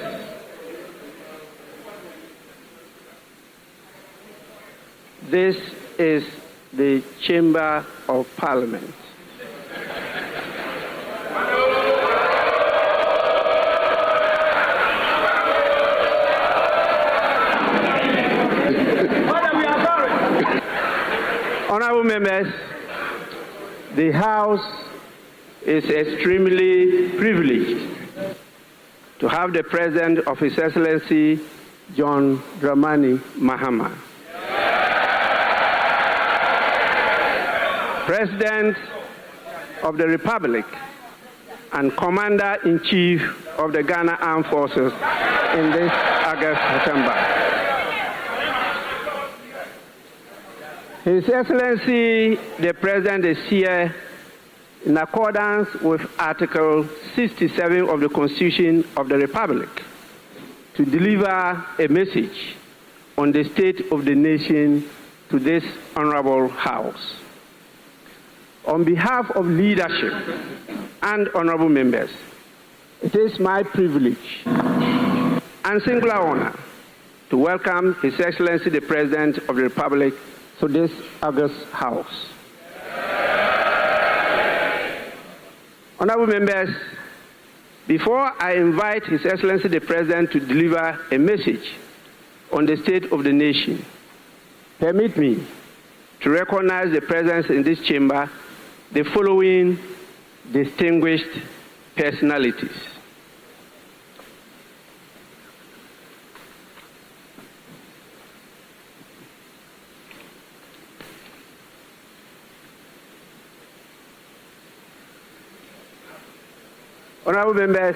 this is the Chamber of Parliament. Honorable members, the House is extremely privileged to have the President of His Excellency John Dramani Mahama, President of the Republic and Commander-in-Chief of the Ghana Armed Forces in this August September. His Excellency the President is here in accordance with Article 67 of the Constitution of the Republic to deliver a message on the state of the nation to this honorable House. On behalf of leadership and honorable members, it is my privilege and singular honor to welcome His Excellency the President of the Republic to this august House. Honorable members, before I invite His Excellency the President to deliver a message on the state of the nation, permit me to recognize the presence in this chamber the following distinguished personalities. Honorable members,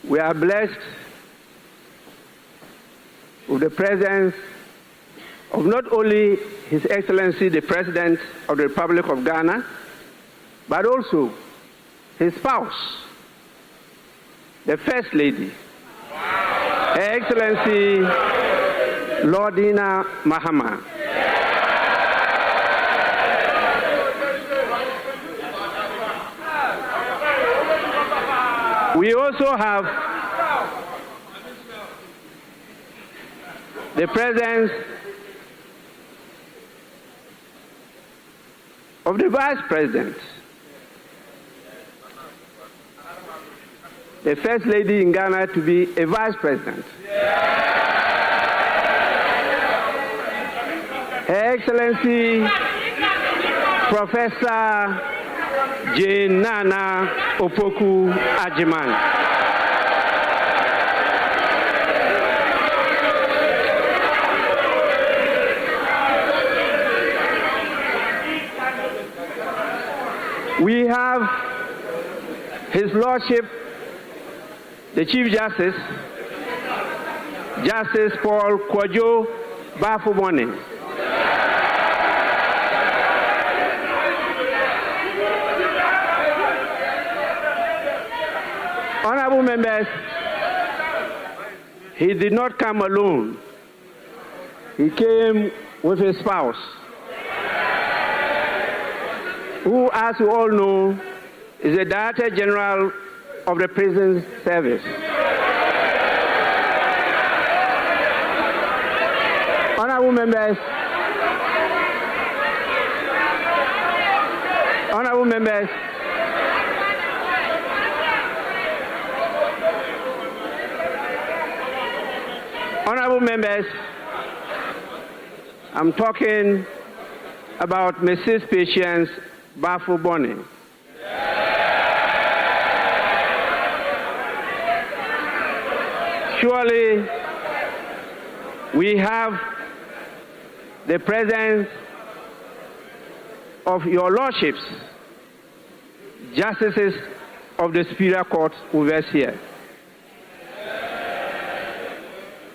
we are blessed with the presence of not only His Excellency the President of the Republic of Ghana, but also his spouse, the First Lady, Her Excellency Lordina Mahama. We also have the presence of the Vice President, the First Lady in Ghana to be a Vice President. Her Excellency Professor Jane Nana Opoku Agyeman. We have His Lordship, the Chief Justice, Justice Paul Kwadwo Bafo-Bonny. Honorable members, he did not come alone. He came with his spouse, who, as you all know, is the Director General of the Prison Service. Honorable Honorable members, honorable members, honorable members, I'm talking about Mrs. Patience Bafo-Bonny. Surely we have the presence of your lordships, justices of the Superior Court with us here.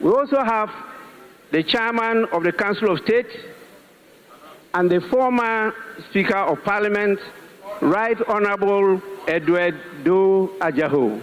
We also have the chairman of the Council of State and the former Speaker of Parliament, Right Honorable Edward Do Ajaho.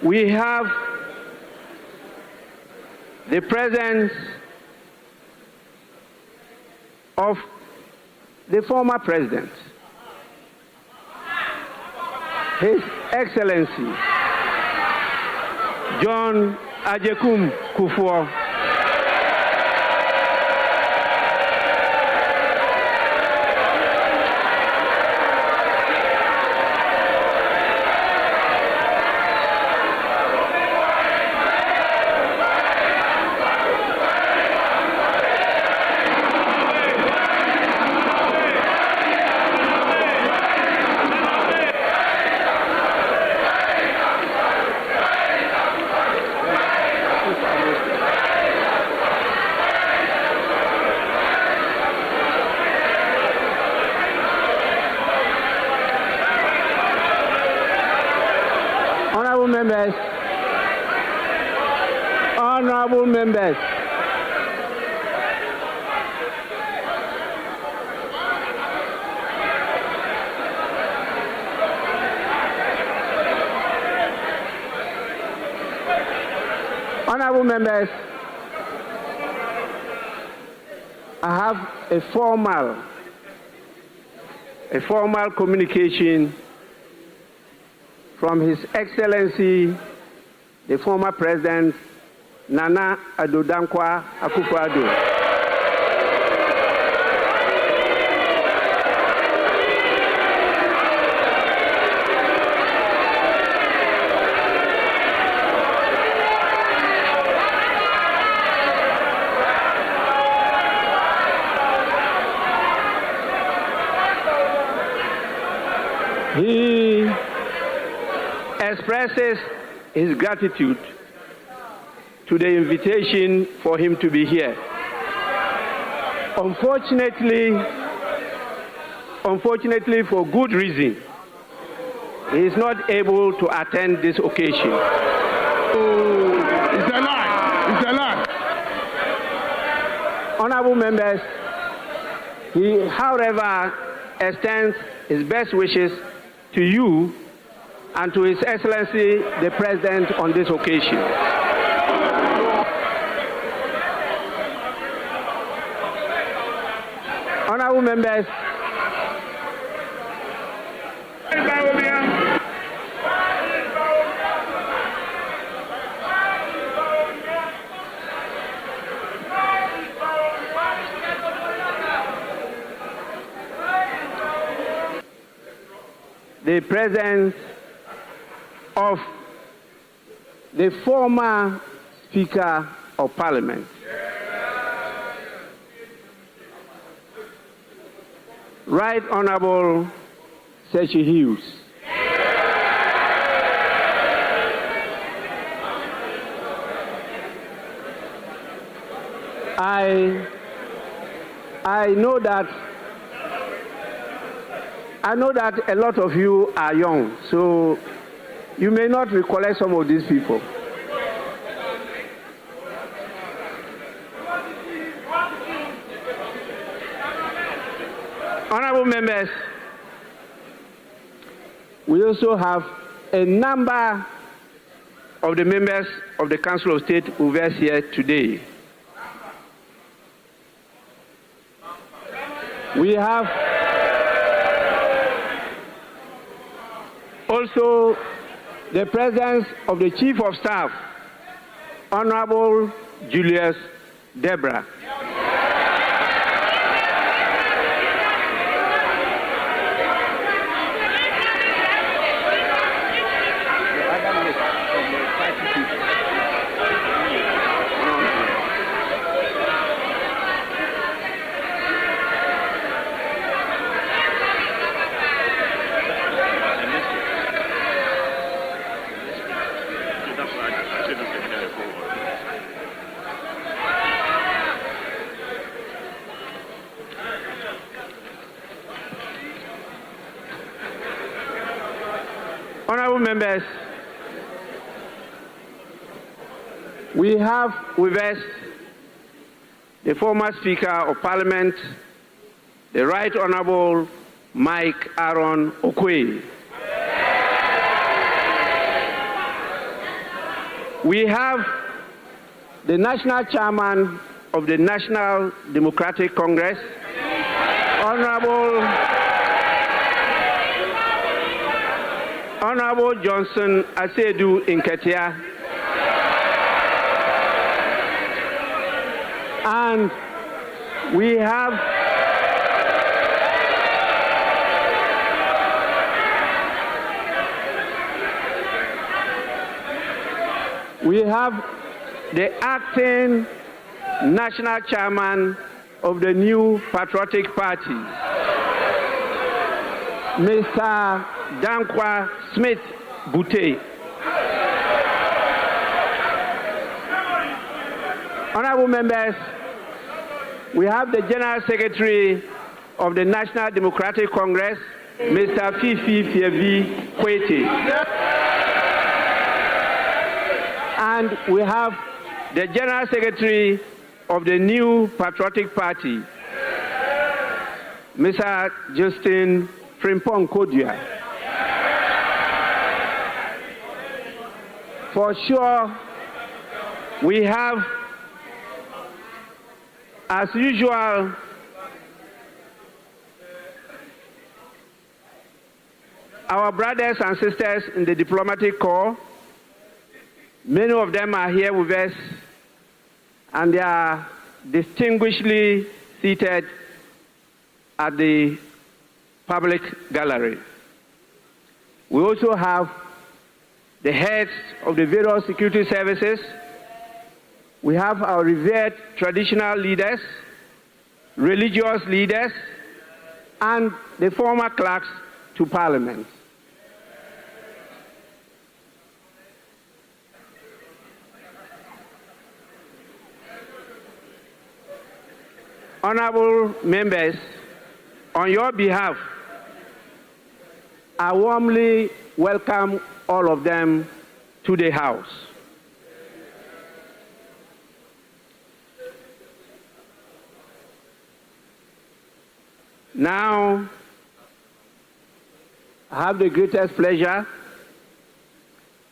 We have the presence of the former president, His Excellency John Agyeman-Rawlings. Honorable members, honorable members, I have a formal communication from His Excellency, the former President Nana Addo Dankwa Akufo-Addo. He expresses his gratitude to the invitation for him to be here. Unfortunately, for good reason, he is not able to attend this occasion. Oh, it's a lie! It's a lie! Honorable members, he, however, extends his best wishes to you and to His Excellency the President on this occasion. Honorable members, the presence of the former Speaker of Parliament, Right Honorable Sechi Hughes. I know that a lot of you are young, so you may not recollect some of these people. Honorable members, we also have a number of the members of the Council of State who are here today. We have also the presence of the Chief of Staff, Honorable Julius Debra. Honorable members, we have with us the former Speaker of Parliament, the Right Honorable Mike Aaron Okwe. We have the National Chairman of the National Democratic Congress, Honorable Johnson Asedu Nketia, and we have the acting national chairman of the New Patriotic Party, Mr. Dankwa Smith Bute. Honorable members, we have the General Secretary of the National Democratic Congress, Mr. Fifi Fievi Kwete. And we have the General Secretary of the New Patriotic Party, Mr. Justin Frimpong Kodia. For sure, we have, as usual, our brothers and sisters in the diplomatic corps. Many of them are here with us, and they are distinguishedly seated at the public gallery. We also have the heads of the various security services. We have our revered traditional leaders, religious leaders, and the former clerks to Parliament. Honorable members, on your behalf, I warmly welcome all of them to the House. Now, I have the greatest pleasure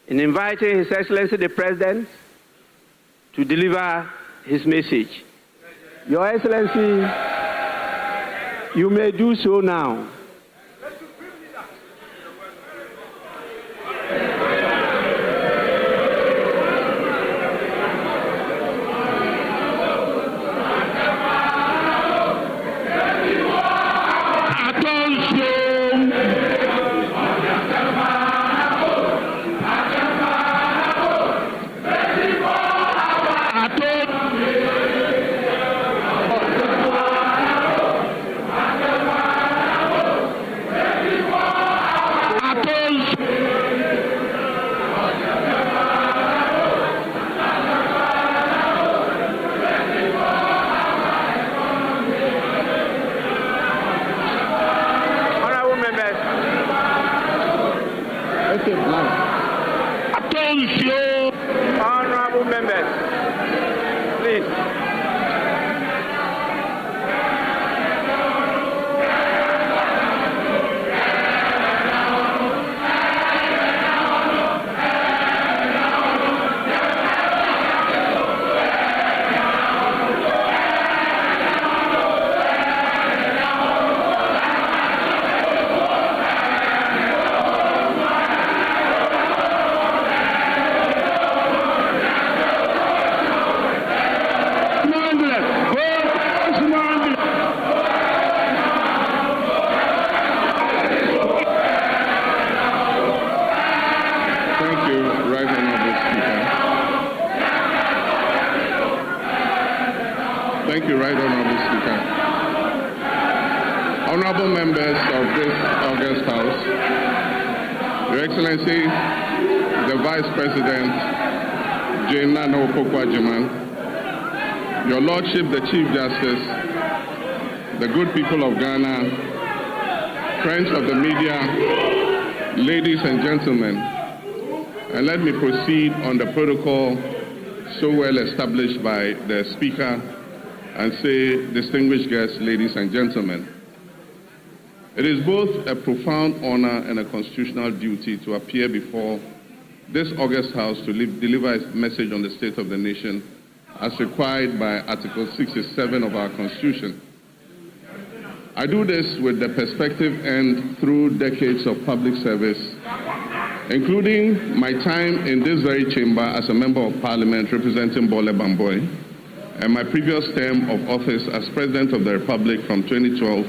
in inviting His Excellency the President to deliver his message. Your Excellency, you may do so now. Honorable members, please. Thank you, Right Honorable Speaker. Honorable members of this august House, Your Excellency, the Vice President, Jane Nana Akufo-Addo, Your Lordship, the Chief Justice, the good people of Ghana, friends of the media, ladies and gentlemen, and let me proceed on the protocol so well established by the Speaker and say, distinguished guests, ladies and gentlemen, it is both a profound honor and a constitutional duty to appear before this august House to deliver a message on the state of the nation as required by Article 67 of our Constitution. I do this with the perspective and through decades of public service, including my time in this very chamber as a Member of Parliament representing Bole Bamboy, and my previous term of office as President of the Republic from 2012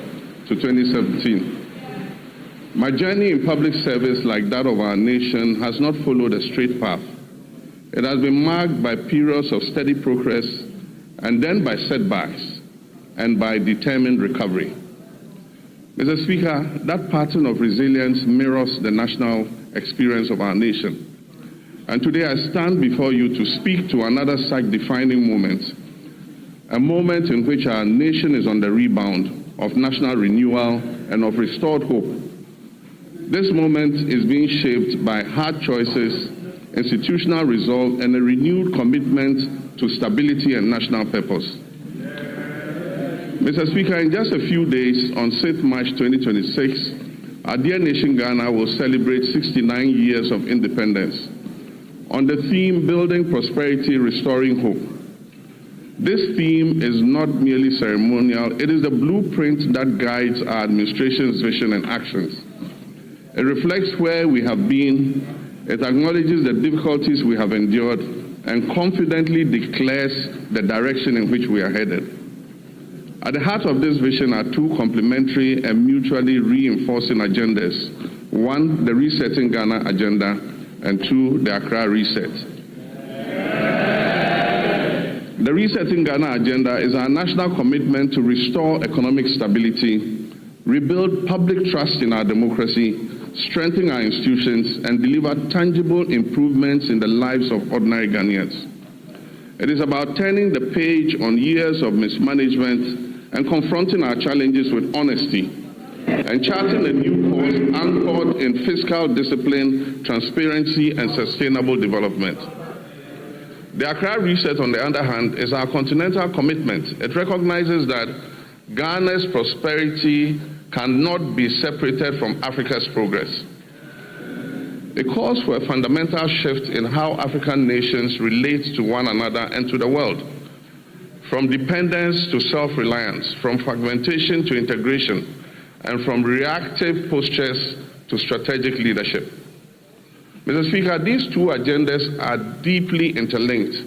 to 2017. My journey in public service, like that of our nation, has not followed a straight path. It has been marked by periods of steady progress and then by setbacks and by determined recovery. Mr. Speaker, that pattern of resilience mirrors the national experience of our nation. And today I stand before you to speak to another such defining moment, a moment in which our nation is on the rebound of national renewal and of restored hope. This moment is being shaped by hard choices, institutional resolve, and a renewed commitment to stability and national purpose. Mr. Speaker, in just a few days, on 6th March 2026, our dear nation Ghana will celebrate 69 years of independence on the theme Building Prosperity, Restoring Hope. This theme is not merely ceremonial, it is the blueprint that guides our administration's vision and actions. It reflects where we have been, it acknowledges the difficulties we have endured, and confidently declares the direction in which we are headed. At the heart of this vision are two complementary and mutually reinforcing agendas. One, the Resetting Ghana agenda, and two, the Accra Reset. The Resetting Ghana agenda is our national commitment to restore economic stability, rebuild public trust in our democracy, strengthen our institutions, and deliver tangible improvements in the lives of ordinary Ghanaians. It is about turning the page on years of mismanagement and confronting our challenges with honesty, and charting a new course anchored in fiscal discipline, transparency, and sustainable development. The Accra Reset, on the other hand, is our continental commitment. It recognizes that Ghana's prosperity cannot be separated from Africa's progress. It calls for a fundamental shift in how African nations relate to one another and to the world. From dependence to self-reliance, from fragmentation to integration, and from reactive postures to strategic leadership. Mr. Speaker, these two agendas are deeply interlinked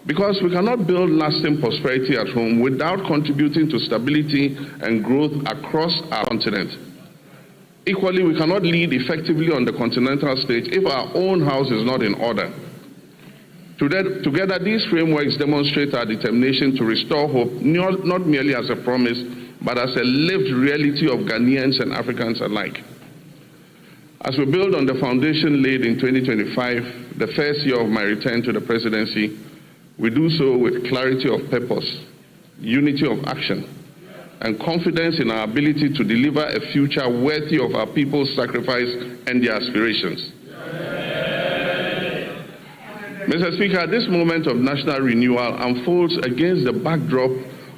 because we cannot build lasting prosperity at home without contributing to stability and growth across our continent. Equally, we cannot lead effectively on the continental stage if our own house is not in order. Together, these frameworks demonstrate our determination to restore hope, not merely as a promise, but as a lived reality of Ghanaians and Africans alike. As we build on the foundation laid in 2025, the first year of my return to the presidency, we do so with clarity of purpose, unity of action, and confidence in our ability to deliver a future worthy of our people's sacrifice and their aspirations. Mr. Speaker, this moment of national renewal unfolds against the backdrop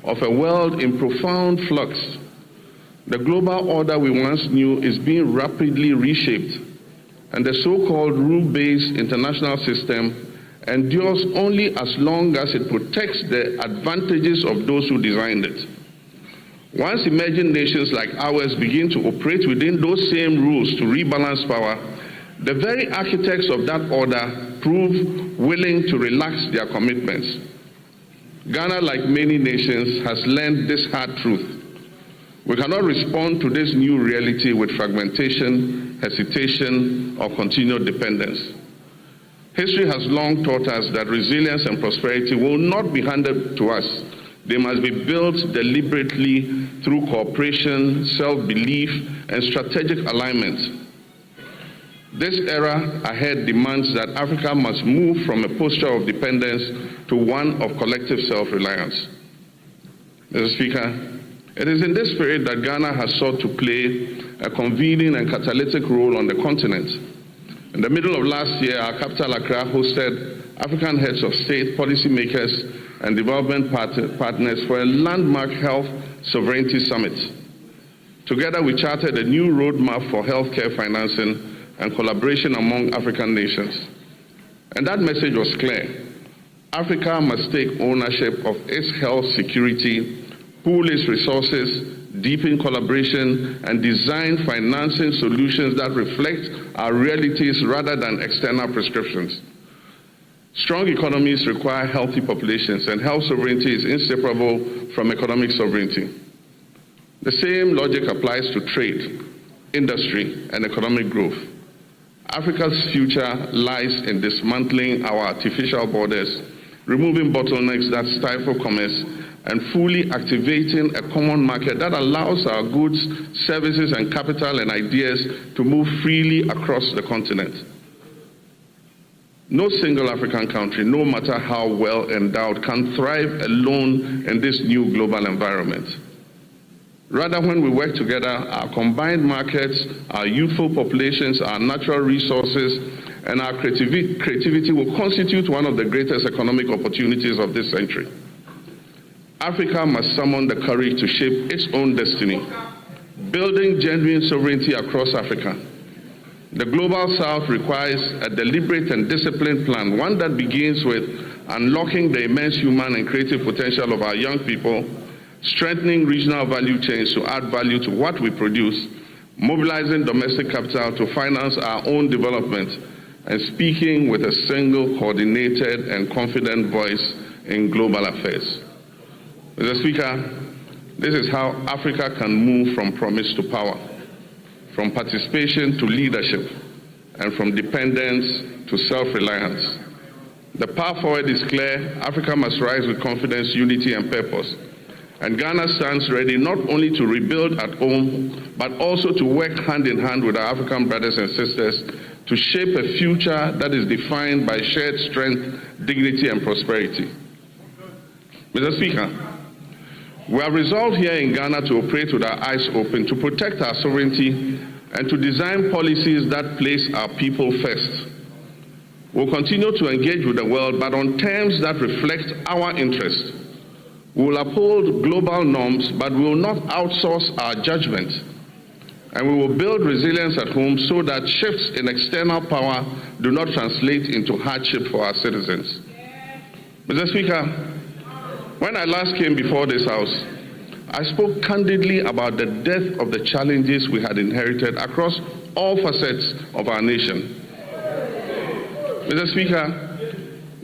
of a world in profound flux. The global order we once knew is being rapidly reshaped, and the so-called rule-based international system endures only as long as it protects the advantages of those who designed it. Once emerging nations like ours begin to operate within those same rules to rebalance power, the very architects of that order prove willing to relax their commitments. Ghana, like many nations, has learned this hard truth. We cannot respond to this new reality with fragmentation, hesitation, or continued dependence. History has long taught us that resilience and prosperity will not be handed to us They must be built deliberately through cooperation, self-belief, and strategic alignment. This era ahead demands that Africa must move from a posture of dependence to one of collective self-reliance. Mr. Speaker, it is in this spirit that Ghana has sought to play a convening and catalytic role on the continent. In the middle of last year, our capital, Accra, hosted African heads of state, policymakers, and development partners for a landmark health sovereignty summit. Together, we charted a new roadmap for healthcare financing and collaboration among African nations. And that message was clear. Africa must take ownership of its health security, pool its resources, deepen collaboration, and design financing solutions that reflect our realities rather than external prescriptions. Strong economies require healthy populations, and health sovereignty is inseparable from economic sovereignty. The same logic applies to trade, industry, and economic growth. Africa's future lies in dismantling our artificial borders, removing bottlenecks that stifle commerce, and fully activating a common market that allows our goods, services, and capital and ideas to move freely across the continent. No single African country, no matter how well endowed, can thrive alone in this new global environment. Rather, when we work together, our combined markets, our youthful populations, our natural resources, and our creativity will constitute one of the greatest economic opportunities of this century. Africa must summon the courage to shape its own destiny, building genuine sovereignty across Africa. The Global South requires a deliberate and disciplined plan, one that begins with unlocking the immense human and creative potential of our young people, strengthening regional value chains to add value to what we produce, mobilizing domestic capital to finance our own development, and speaking with a single, coordinated, and confident voice in global affairs. Mr. Speaker, this is how Africa can move from promise to power, from participation to leadership, and from dependence to self-reliance. The path forward is clear. Africa must rise with confidence, unity, and purpose. And Ghana stands ready not only to rebuild at home, but also to work hand in hand with our African brothers and sisters to shape a future that is defined by shared strength, dignity, and prosperity. Mr. Speaker, we have resolved here in Ghana to operate with our eyes open, to protect our sovereignty, and to design policies that place our people first. We'll continue to engage with the world, but on terms that reflect our interests. We will uphold global norms, but we will not outsource our judgment. And we will build resilience at home so that shifts in external power do not translate into hardship for our citizens. Mr. Speaker, when I last came before this House, I spoke candidly about the depth of the challenges we had inherited across all facets of our nation. Mr. Speaker,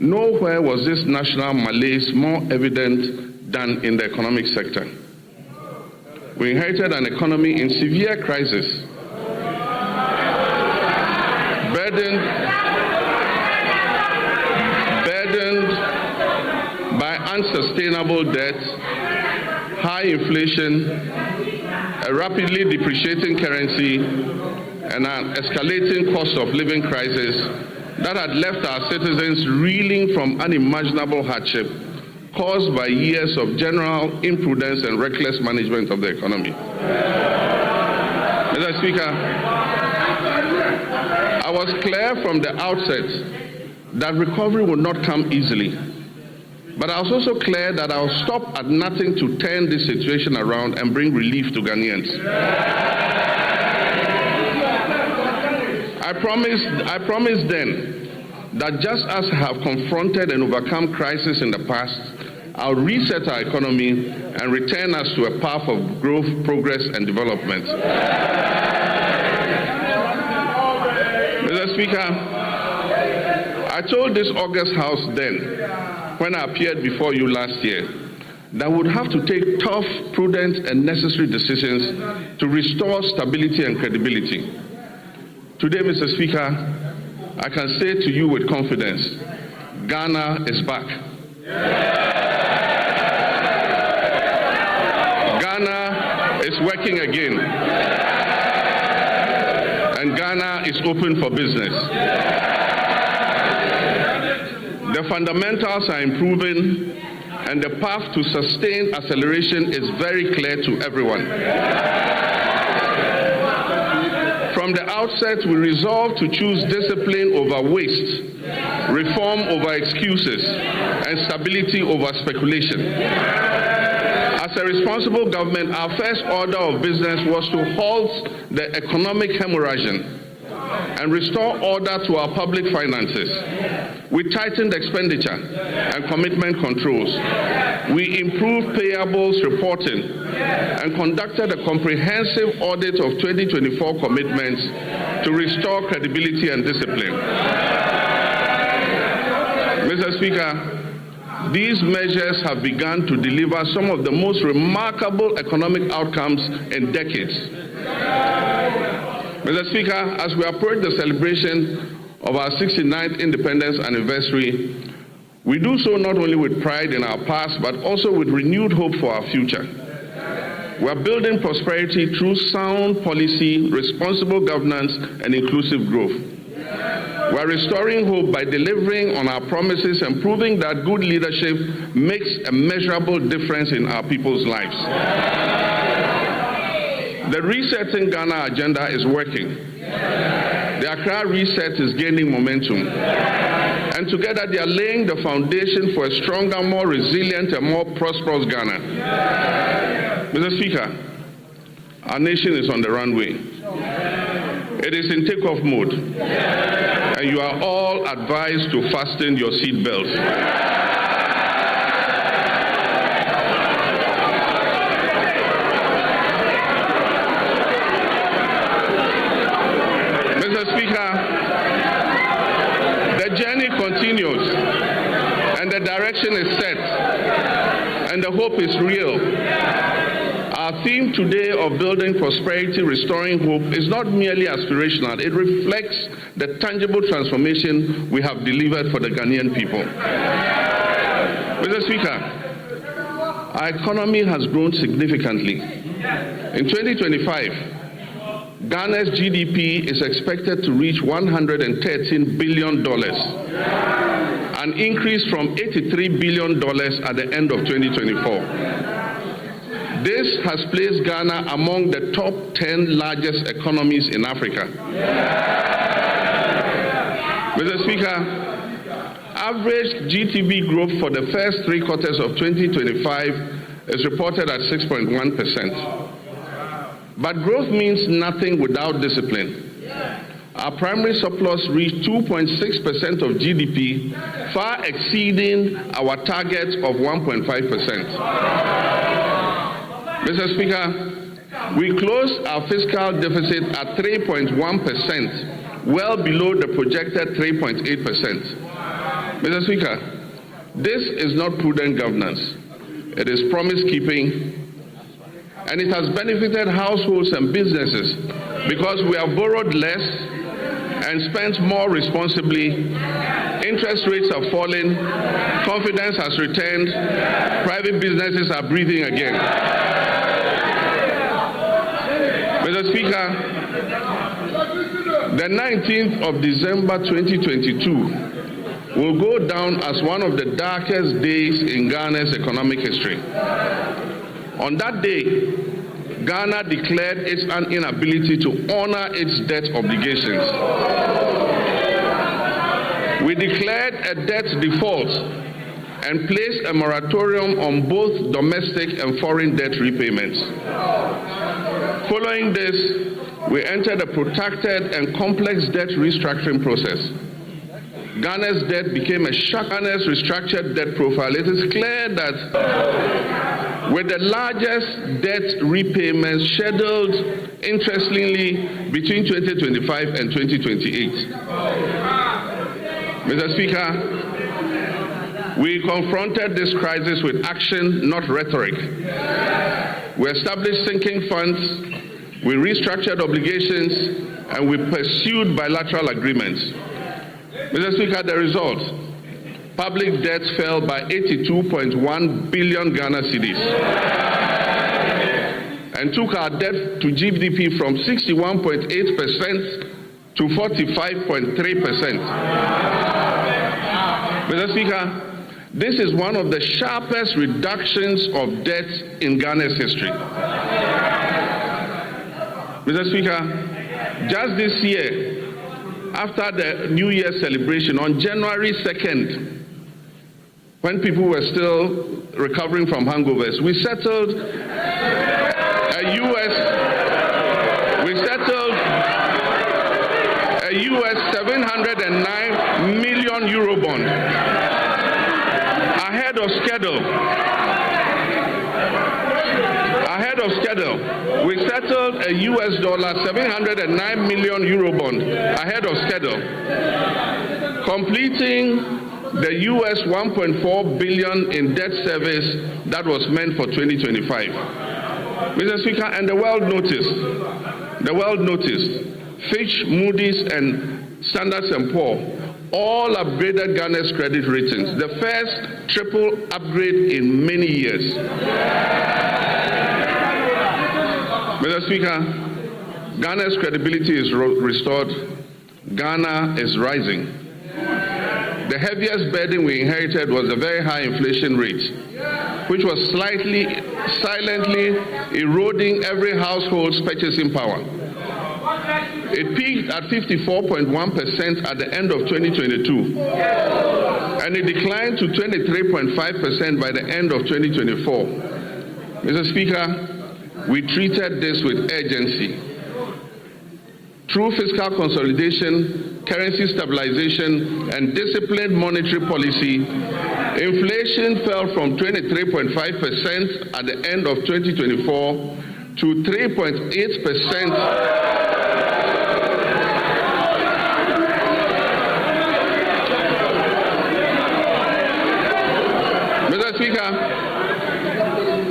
nowhere was this national malaise more evident than in the economic sector. We inherited an economy in severe crisis, burdened by unsustainable debt, high inflation, a rapidly depreciating currency, and an escalating cost of living crisis that had left our citizens reeling from unimaginable hardship caused by years of general imprudence and reckless management of the economy. Mr. Speaker, I was clear from the outset that recovery would not come easily. But I was also clear that I'll stop at nothing to turn this situation around and bring relief to Ghanaians. I promised then that just as I have confronted and overcome crisis in the past, I'll reset our economy and return us to a path of growth, progress, and development. Mr. Speaker, I told this August House then, when I appeared before you last year, that we would have to take tough, prudent, and necessary decisions to restore stability and credibility. Today, Mr. Speaker, I can say to you with confidence, Ghana is back. working again, and Ghana is open for business. The fundamentals are improving, and the path to sustained acceleration is very clear to everyone. From the outset, we resolved to choose discipline over waste, reform over excuses, and stability over speculation. As a responsible government, our first order of business was to halt the economic hemorrhaging and restore order to our public finances. We tightened expenditure and commitment controls. We improved payables reporting and conducted a comprehensive audit of 2024 commitments to restore credibility and discipline. Mr. Speaker, these measures have begun to deliver some of the most remarkable economic outcomes in decades. Mr. Speaker, as we approach the celebration of our 69th independence anniversary, we do so not only with pride in our past, but also with renewed hope for our future. We are building prosperity through sound policy, responsible governance, and inclusive growth. We are restoring hope by delivering on our promises and proving that good leadership makes a measurable difference in our people's lives. The Resetting Ghana agenda is working. The Accra Reset is gaining momentum. And together they are laying the foundation for a stronger, more resilient, and more prosperous Ghana. Mr. Speaker, our nation is on the runway. It is in takeoff mode. And you are all advised to fasten your seat belts. Mr. Speaker, the journey continues, and the direction is set, and the hope is real. Our theme today of building prosperity, restoring hope is not merely aspirational. It reflects the tangible transformation we have delivered for the Ghanaian people. Mr. Speaker, our economy has grown significantly. In 2025, Ghana's GDP is expected to reach $113 billion, an increase from $83 billion at the end of 2024. This has placed Ghana among the top 10 largest economies in Africa. Mr. Speaker, average GDP growth for the first 3 quarters of 2025 is reported at 6.1%. But growth means nothing without discipline. Our primary surplus reached 2.6% of GDP, far exceeding our target of 1.5%. Mr. Speaker, we closed our fiscal deficit at 3.1%, well below the projected 3.8%. Mr. Speaker, this is not prudent governance. It is promise-keeping, and it has benefited households and businesses because we have borrowed less and spent more responsibly. Interest rates have fallen, confidence has returned, private businesses are breathing again. Mr. Speaker, the 19th of December 2022 will go down as one of the darkest days in Ghana's economic history. On that day, Ghana declared its inability to honor its debt obligations. We declared a debt default and placed a moratorium on both domestic and foreign debt repayments. Following this, we entered a protracted and complex debt restructuring process. Ghana's debt became a shock. Ghana's restructured debt profile. It is clear that with the largest debt repayments scheduled, interestingly, between 2025 and 2028. Mr. Speaker, we confronted this crisis with action, not rhetoric. We established sinking funds, we restructured obligations, and we pursued bilateral agreements. Mr. Speaker, the result, public debt fell by 82.1 billion Ghana cedis. and took our debt to GDP from 61.8% to 45.3%. Mr. Speaker, this is one of the sharpest reductions of debt in Ghana's history. Mr. Speaker, just this year, after the New Year celebration on January 2nd, when people were still recovering from hangovers, we settled a US 709 million euro bond ahead of schedule. We settled a US dollar 709 million euro bond ahead of schedule, completing the US 1.4 billion in debt service that was meant for 2025. Mr. Speaker, and the world noticed, Fitch, Moody's, and Standard & Poor's all upgraded Ghana's credit ratings, the first triple upgrade in many years. Mr. Speaker, Ghana's credibility is restored. Ghana is rising. The heaviest burden we inherited was a very high inflation rate, which was silently eroding every household's purchasing power. It peaked at 54.1% at the end of 2022, and it declined to 23.5% by the end of 2024. Mr. Speaker, we treated this with urgency. Through fiscal consolidation, currency stabilization, and disciplined monetary policy, inflation fell from 23.5% at the end of 2024 to 3.8%. Mr. Speaker,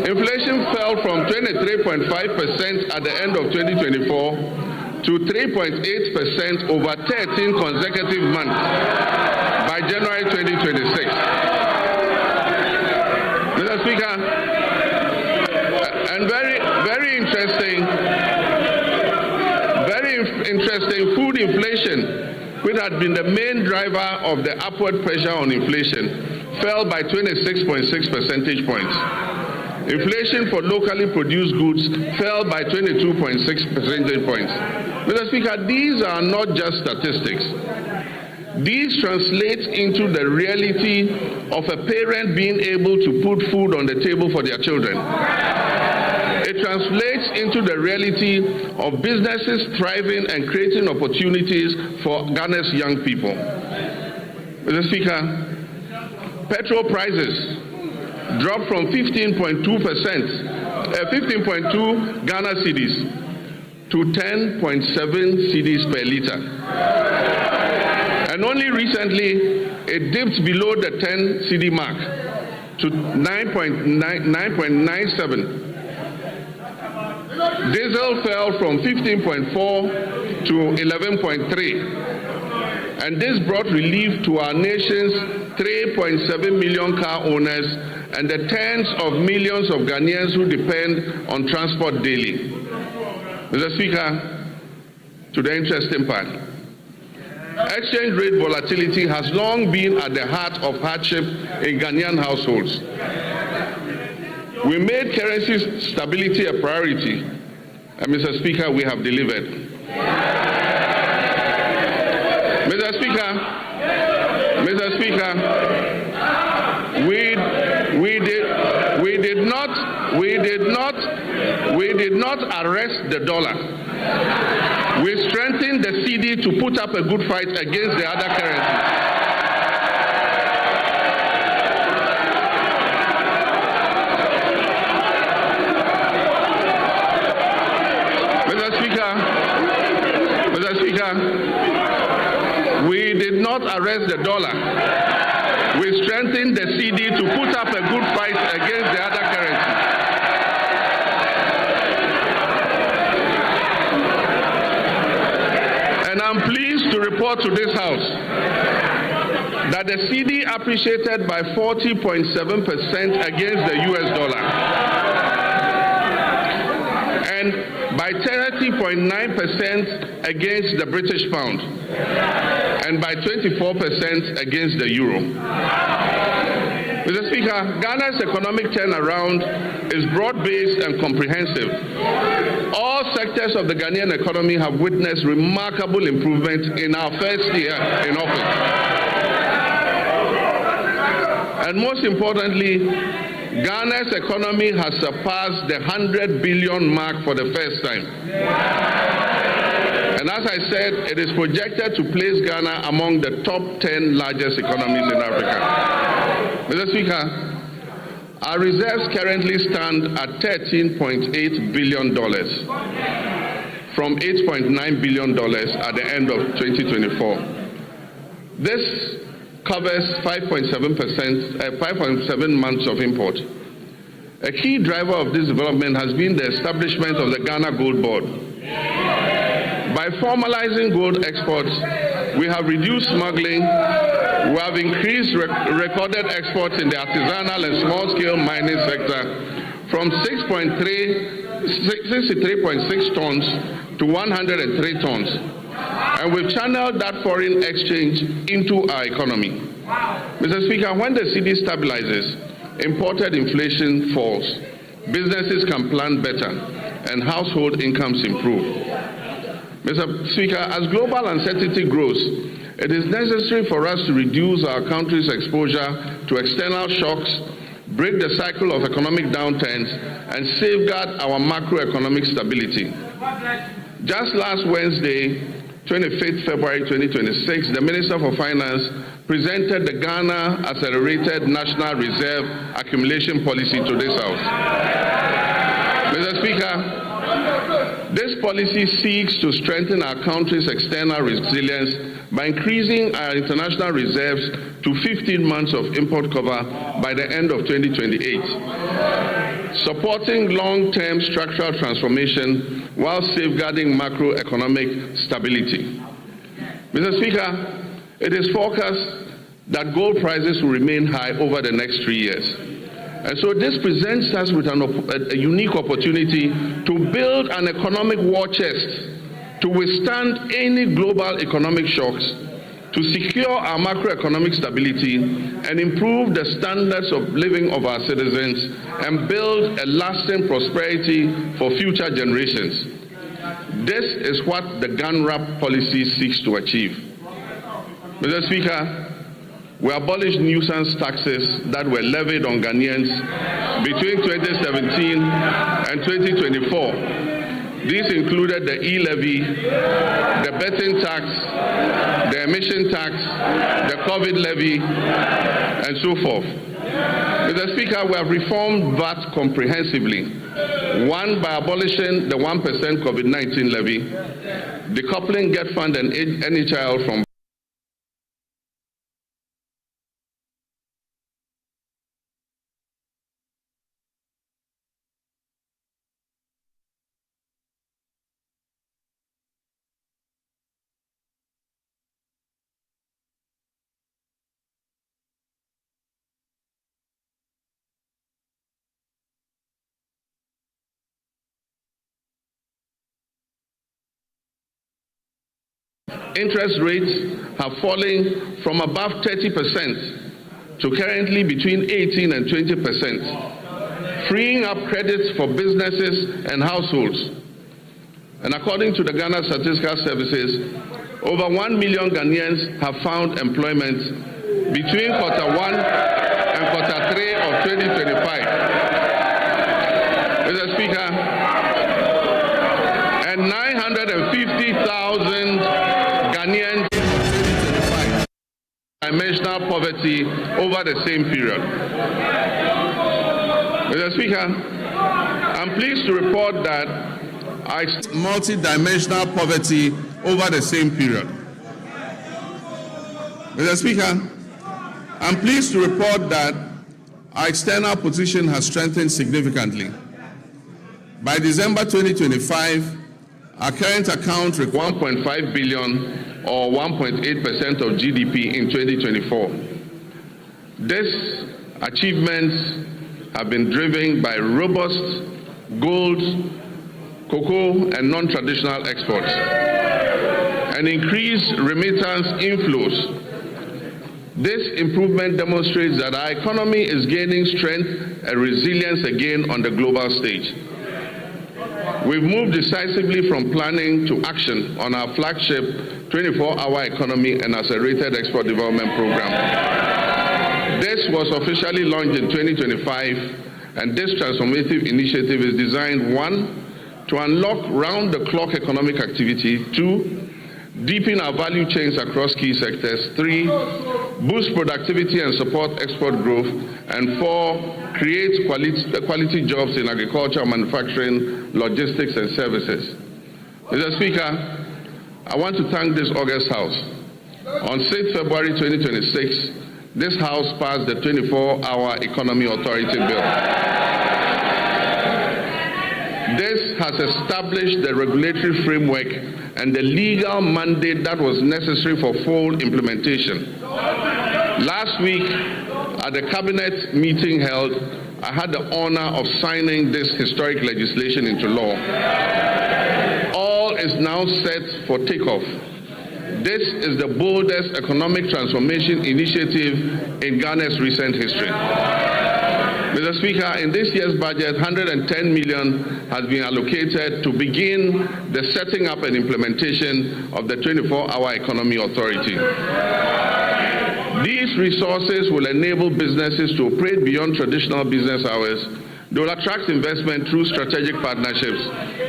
inflation fell from 23.5% at the end of 2024 to 3.8% over 13 consecutive months by January 2026. Mr. Speaker, and very interesting, food inflation, which had been the main driver of the upward pressure on inflation, fell by 26.6 percentage points. Inflation for locally produced goods fell by 22.6 percentage points. Mr. Speaker, these are not just statistics. These translate into the reality of a parent being able to put food on the table for their children. It translates into the reality of businesses thriving and creating opportunities for Ghana's young people. Mr. Speaker, petrol prices dropped from 15.2 Ghana cedis to 10.7 cedis per liter. And only recently, it dipped below the 10 cedi mark to 9.97. Diesel fell from 15.4 to 11.3. And this brought relief to our nation's 3.7 million car owners and the tens of millions of Ghanaians who depend on transport daily. Mr. Speaker, to the interesting part, exchange rate volatility has long been at the heart of hardship in Ghanaian households. We made currency stability a priority, and Mr. Speaker, we have delivered. Mr. Speaker, we did not arrest the dollar. We strengthened the cedi to put up a good fight against the other currencies. Mr. Speaker, we did not arrest the dollar. We strengthened the cedi to put up a good fight against the other currencies. And I'm pleased to report to this House that the cedi appreciated by 40.7% against the US dollar. by 30.9% against the British pound, and by 24% against the euro. Mr. Speaker, Ghana's economic turnaround is broad-based and comprehensive. All sectors of the Ghanaian economy have witnessed remarkable improvement in our first year in office. And most importantly, Ghana's economy has surpassed the 100 billion mark for the first time. And as I said, it is projected to place Ghana among the top 10 largest economies in Africa. Mr. Speaker, our reserves currently stand at $13.8 billion from $8.9 billion at the end of 2024. This covers 5.7 months of import. A key driver of this development has been the establishment of the Ghana Gold Board. By formalizing gold exports, we have reduced smuggling, we have increased recorded exports in the artisanal and small-scale mining sector from 63.6 tons to 103 tons. And we've channeled that foreign exchange into our economy. Mr. Speaker, when the cedi stabilizes, imported inflation falls, businesses can plan better, and household incomes improve. Mr. Speaker, as global uncertainty grows, it is necessary for us to reduce our country's exposure to external shocks, break the cycle of economic downturns, and safeguard our macroeconomic stability. Just last Wednesday, 25th February 2026, the Minister for Finance presented the Ghana Accelerated National Reserve Accumulation Policy to this House. Mr. Speaker, this policy seeks to strengthen our country's external resilience by increasing our international reserves to 15 months of import cover by the end of 2028, supporting long-term structural transformation while safeguarding macroeconomic stability. Mr. Speaker, it is forecast that gold prices will remain high over the next 3 years. And so this presents us with a unique opportunity to build an economic war chest to withstand any global economic shocks, to secure our macroeconomic stability and improve the standards of living of our citizens and build a lasting prosperity for future generations. This is what the GANRAP policy seeks to achieve. Mr. Speaker, we abolished nuisance taxes that were levied on Ghanaians between 2017 and 2024. These included the e-levy, the betting tax, the emission tax, the COVID levy, and so forth. Mr. Speaker, we have reformed VAT comprehensively. One, by abolishing the 1% COVID-19 levy, decoupling Get Fund and NHIL from interest rates have fallen from above 30% to currently between 18 and 20%, freeing up credits for businesses and households. And according to the Ghana Statistical Services, over 1 million Ghanaians have found employment between Q1 and Q3 of 2025. Mr. Speaker, and 950,000 Ghanaians dimensional poverty over the same period. Mr. Speaker, I'm pleased to report that multi-dimensional poverty over the same period. Mr. Speaker, I'm pleased to report that our external position has strengthened significantly. By December 2025, our current account reached 1.5 billion or 1.8% of GDP in 2024. These achievements have been driven by robust gold, cocoa and non-traditional exports, and increase remittance inflows. This improvement demonstrates that our economy is gaining strength and resilience again on the global stage. We've moved decisively from planning to action on our flagship 24-hour economy and accelerated export development program. This was officially launched in 2025, and this transformative initiative is designed, 1, to unlock round-the-clock economic activity, 2, deepen our value chains across key sectors, 3, boost productivity and support export growth, and 4, create quality jobs in agriculture, manufacturing, logistics, and services. Mr. Speaker, I want to thank this August House. On 6 February 2026, this House passed the 24-Hour Economy Authority Bill. This has established the regulatory framework and the legal mandate that was necessary for full implementation. Last week, at the cabinet meeting held, I had the honor of signing this historic legislation into law. All is now set for takeoff. This is the boldest economic transformation initiative in Ghana's recent history. Mr. Speaker, in this year's budget, 110 million has been allocated to begin the setting up and implementation of the 24-Hour Economy Authority. These resources will enable businesses to operate beyond traditional business hours. They will attract investment through strategic partnerships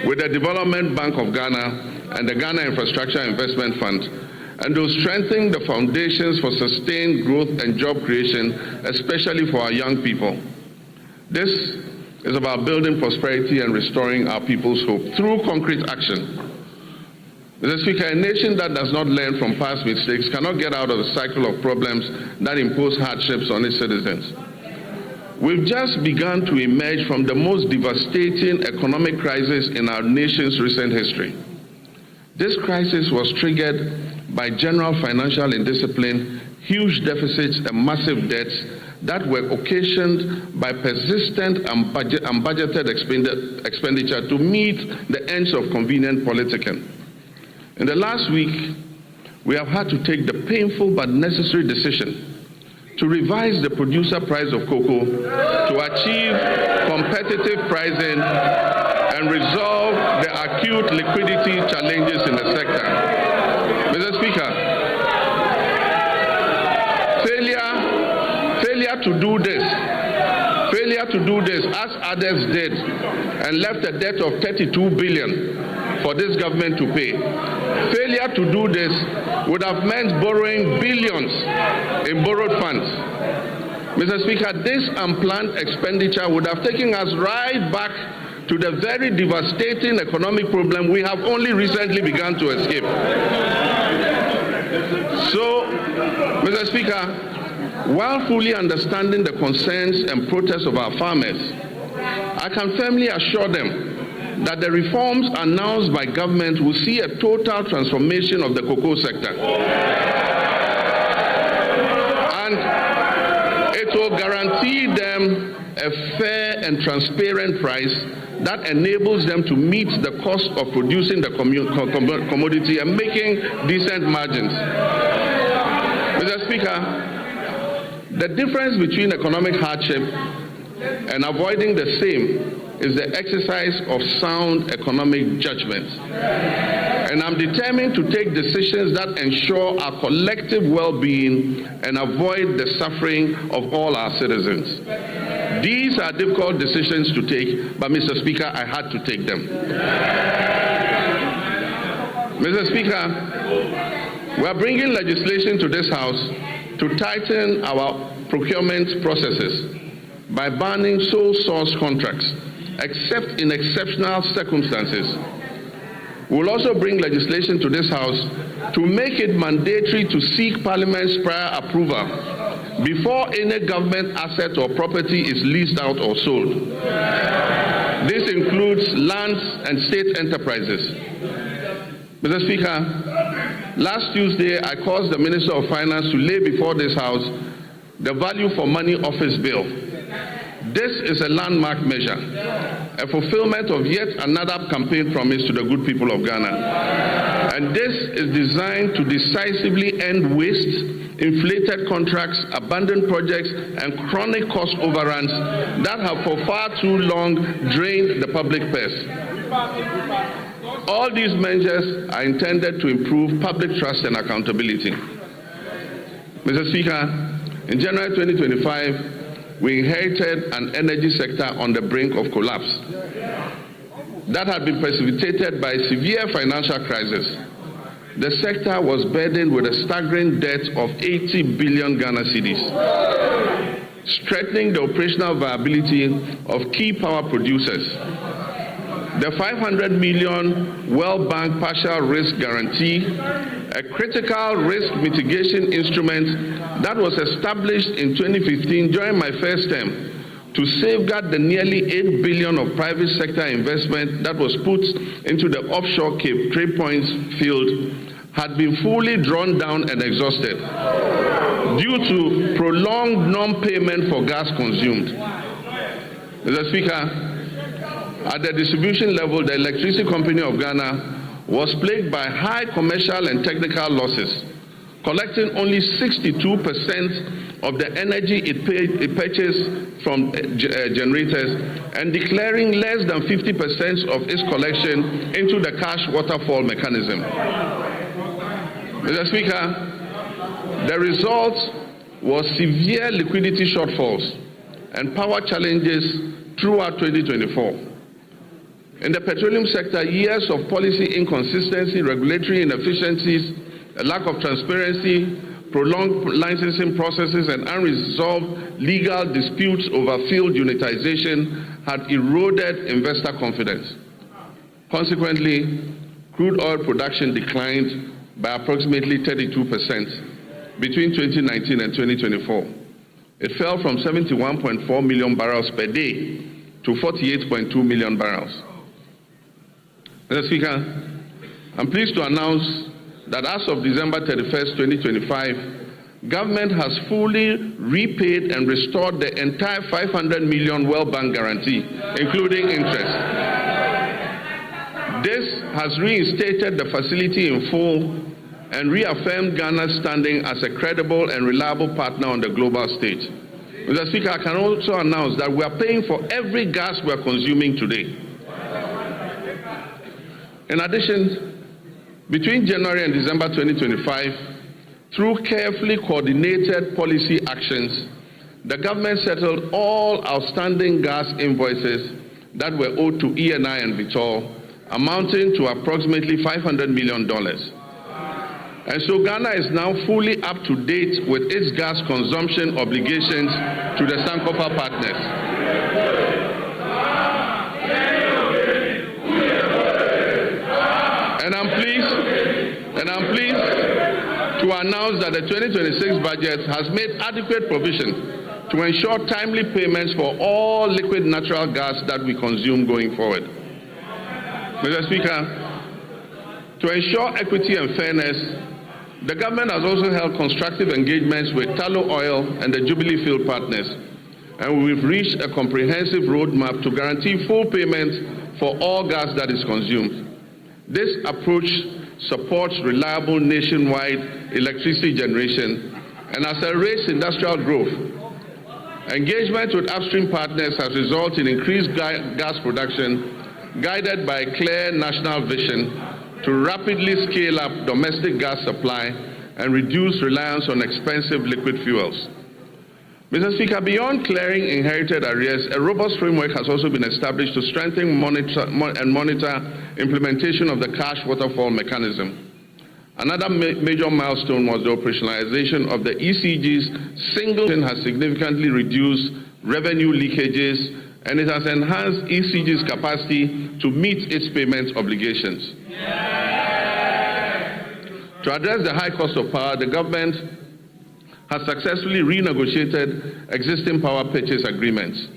with the Development Bank of Ghana and the Ghana Infrastructure Investment Fund, and will strengthen the foundations for sustained growth and job creation, especially for our young people. This is about building prosperity and restoring our people's hope through concrete action. Mr. Speaker, a nation that does not learn from past mistakes cannot get out of the cycle of problems that impose hardships on its citizens. We've just begun to emerge from the most devastating economic crisis in our nation's recent history. This crisis was triggered by general financial indiscipline, huge deficits, and massive debts that were occasioned by persistent and budgeted expenditure to meet the ends of convenient politicking. In the last week, we have had to take the painful but necessary decision to revise the producer price of cocoa to achieve competitive pricing and resolve the acute liquidity challenges in the sector. Mr. Speaker, failure to do this as others did and left a debt of 32 billion for this government to pay. Failure to do this would have meant borrowing billions in borrowed funds. Mr. Speaker, this unplanned expenditure would have taken us right back to the very devastating economic problem we have only recently begun to escape. So, Mr. Speaker, while fully understanding the concerns and protests of our farmers, I can firmly assure them that the reforms announced by government will see a total transformation of the cocoa sector. And it will guarantee them a fair and transparent price that enables them to meet the cost of producing the commodity and making decent margins. Mr. Speaker, the difference between economic hardship and avoiding the same is the exercise of sound economic judgment. And I'm determined to take decisions that ensure our collective well-being and avoid the suffering of all our citizens. These are difficult decisions to take, but Mr. Speaker, I had to take them. Mr. Speaker, we are bringing legislation to this House to tighten our procurement processes by banning sole source contracts, except in exceptional circumstances. We will also bring legislation to this House to make it mandatory to seek Parliament's prior approval before any government asset or property is leased out or sold. This includes lands and state enterprises. Mr. Speaker, last Tuesday I caused the Minister of Finance to lay before this House the value for money office bill, This is a landmark measure, a fulfillment of yet another campaign promise to the good people of Ghana. And this is designed to decisively end waste, inflated contracts, abandoned projects, and chronic cost overruns that have for far too long drained the public purse. All these measures are intended to improve public trust and accountability. Mr. Speaker, in January 2025, we inherited an energy sector on the brink of collapse that had been precipitated by a severe financial crisis. The sector was burdened with a staggering debt of 80 billion Ghana cedis, strengthening the operational viability of key power producers. The 500 million World Bank partial risk guarantee, a critical risk mitigation instrument that was established in 2015 during my first term to safeguard the nearly 8 billion of private sector investment that was put into the offshore Cape Trade Points field, had been fully drawn down and exhausted due to prolonged non-payment for gas consumed. Mr. Speaker, at the distribution level, the Electricity Company of Ghana was plagued by high commercial and technical losses, collecting only 62% of the energy it purchased from generators and declaring less than 50% of its collection into the cash waterfall mechanism. Mr. Speaker, the result was severe liquidity shortfalls and power challenges throughout 2024. In the petroleum sector, years of policy inconsistency, regulatory inefficiencies, a lack of transparency, prolonged licensing processes, and unresolved legal disputes over field unitization had eroded investor confidence. Consequently, crude oil production declined by approximately 32% between 2019 and 2024. It fell from 71.4 million barrels per day to 48.2 million barrels. Mr. Speaker, I'm pleased to announce that as of December 31st, 2025, government has fully repaid and restored the entire 500 million World Bank guarantee, including interest. This has reinstated the facility in full and reaffirmed Ghana's standing as a credible and reliable partner on the global stage. Mr. Speaker, I can also announce that we are paying for every gas we are consuming today. In addition, between January and December 2025, through carefully coordinated policy actions, the government settled all outstanding gas invoices that were owed to ENI and Vitol, amounting to approximately $500 million. And so Ghana is now fully up to date with its gas consumption obligations to the Sankofa partners. And I'm pleased to announce that the 2026 budget has made adequate provision to ensure timely payments for all liquid natural gas that we consume going forward. Mr. Speaker, to ensure equity and fairness, the government has also held constructive engagements with Tullow Oil and the Jubilee Field partners, and we've reached a comprehensive roadmap to guarantee full payment for all gas that is consumed. This approach supports reliable nationwide electricity generation and accelerates industrial growth. Engagement with upstream partners has resulted in increased gas production, guided by a clear national vision to rapidly scale up domestic gas supply and reduce reliance on expensive liquid fuels. Mr. Speaker, beyond clearing inherited arrears, a robust framework has also been established to strengthen monitor implementation of the cash waterfall mechanism. Another major milestone was the operationalization of the ECG's single has significantly reduced revenue leakages, and it has enhanced ECG's capacity to meet its payment obligations. To address the high cost of power, the government has successfully renegotiated existing power purchase agreements.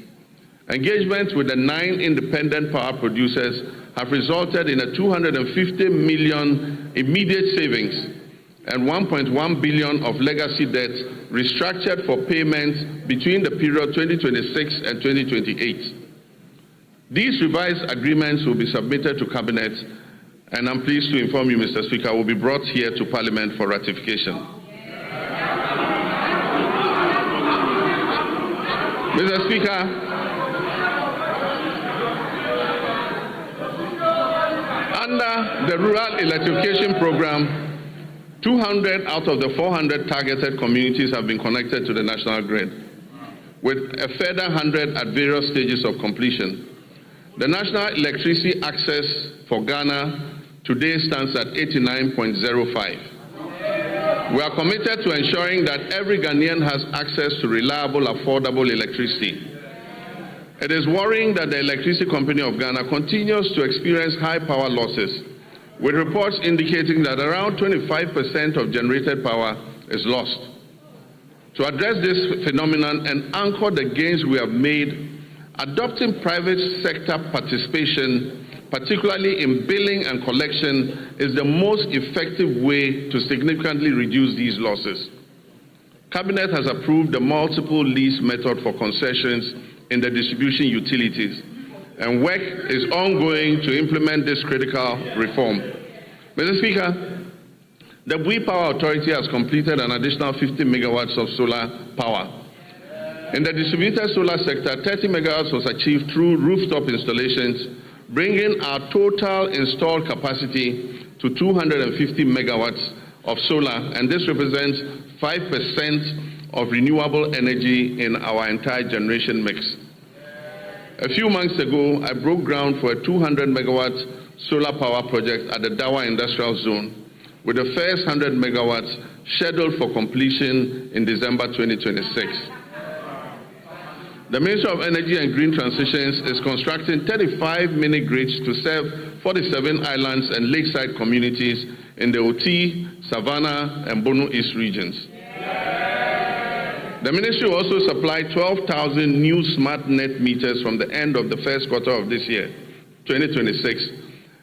Engagements with the 9 independent power producers have resulted in a 250 million immediate savings and 1.1 billion of legacy debt restructured for payment between the period 2026 and 2028. These revised agreements will be submitted to Cabinet, and I'm pleased to inform you, Mr. Speaker, will be brought here to Parliament for ratification. Mr. Speaker, under the Rural Electrification Program, 200 out of the 400 targeted communities have been connected to the national grid, with a further 100 at various stages of completion. The national electricity access for Ghana today stands at 89.05. We are committed to ensuring that every Ghanaian has access to reliable, affordable electricity. It is worrying that the Electricity Company of Ghana continues to experience high power losses, with reports indicating that around 25% of generated power is lost. To address this phenomenon and anchor the gains we have made, adopting private sector participation, particularly in billing and collection, is the most effective way to significantly reduce these losses. Cabinet has approved the multiple lease method for concessions in the distribution utilities, and work is ongoing to implement this critical reform. Mr. Speaker, the Bui Power Authority has completed an additional 50 megawatts of solar power. In the distributed solar sector, 30 megawatts was achieved through rooftop installations, bringing our total installed capacity to 250 megawatts of solar, and this represents 5% of renewable energy in our entire generation mix. A few months ago, I broke ground for a 200 megawatt solar power project at the Dawa Industrial Zone, with the first 100 megawatts scheduled for completion in December 2026. The Ministry of Energy and Green Transitions is constructing 35 mini-grids to serve 47 islands and lakeside communities in the Oti, Savannah, and Bono East regions. The Ministry will also supply 12,000 new smart net meters from the end of the first quarter of this year, 2026.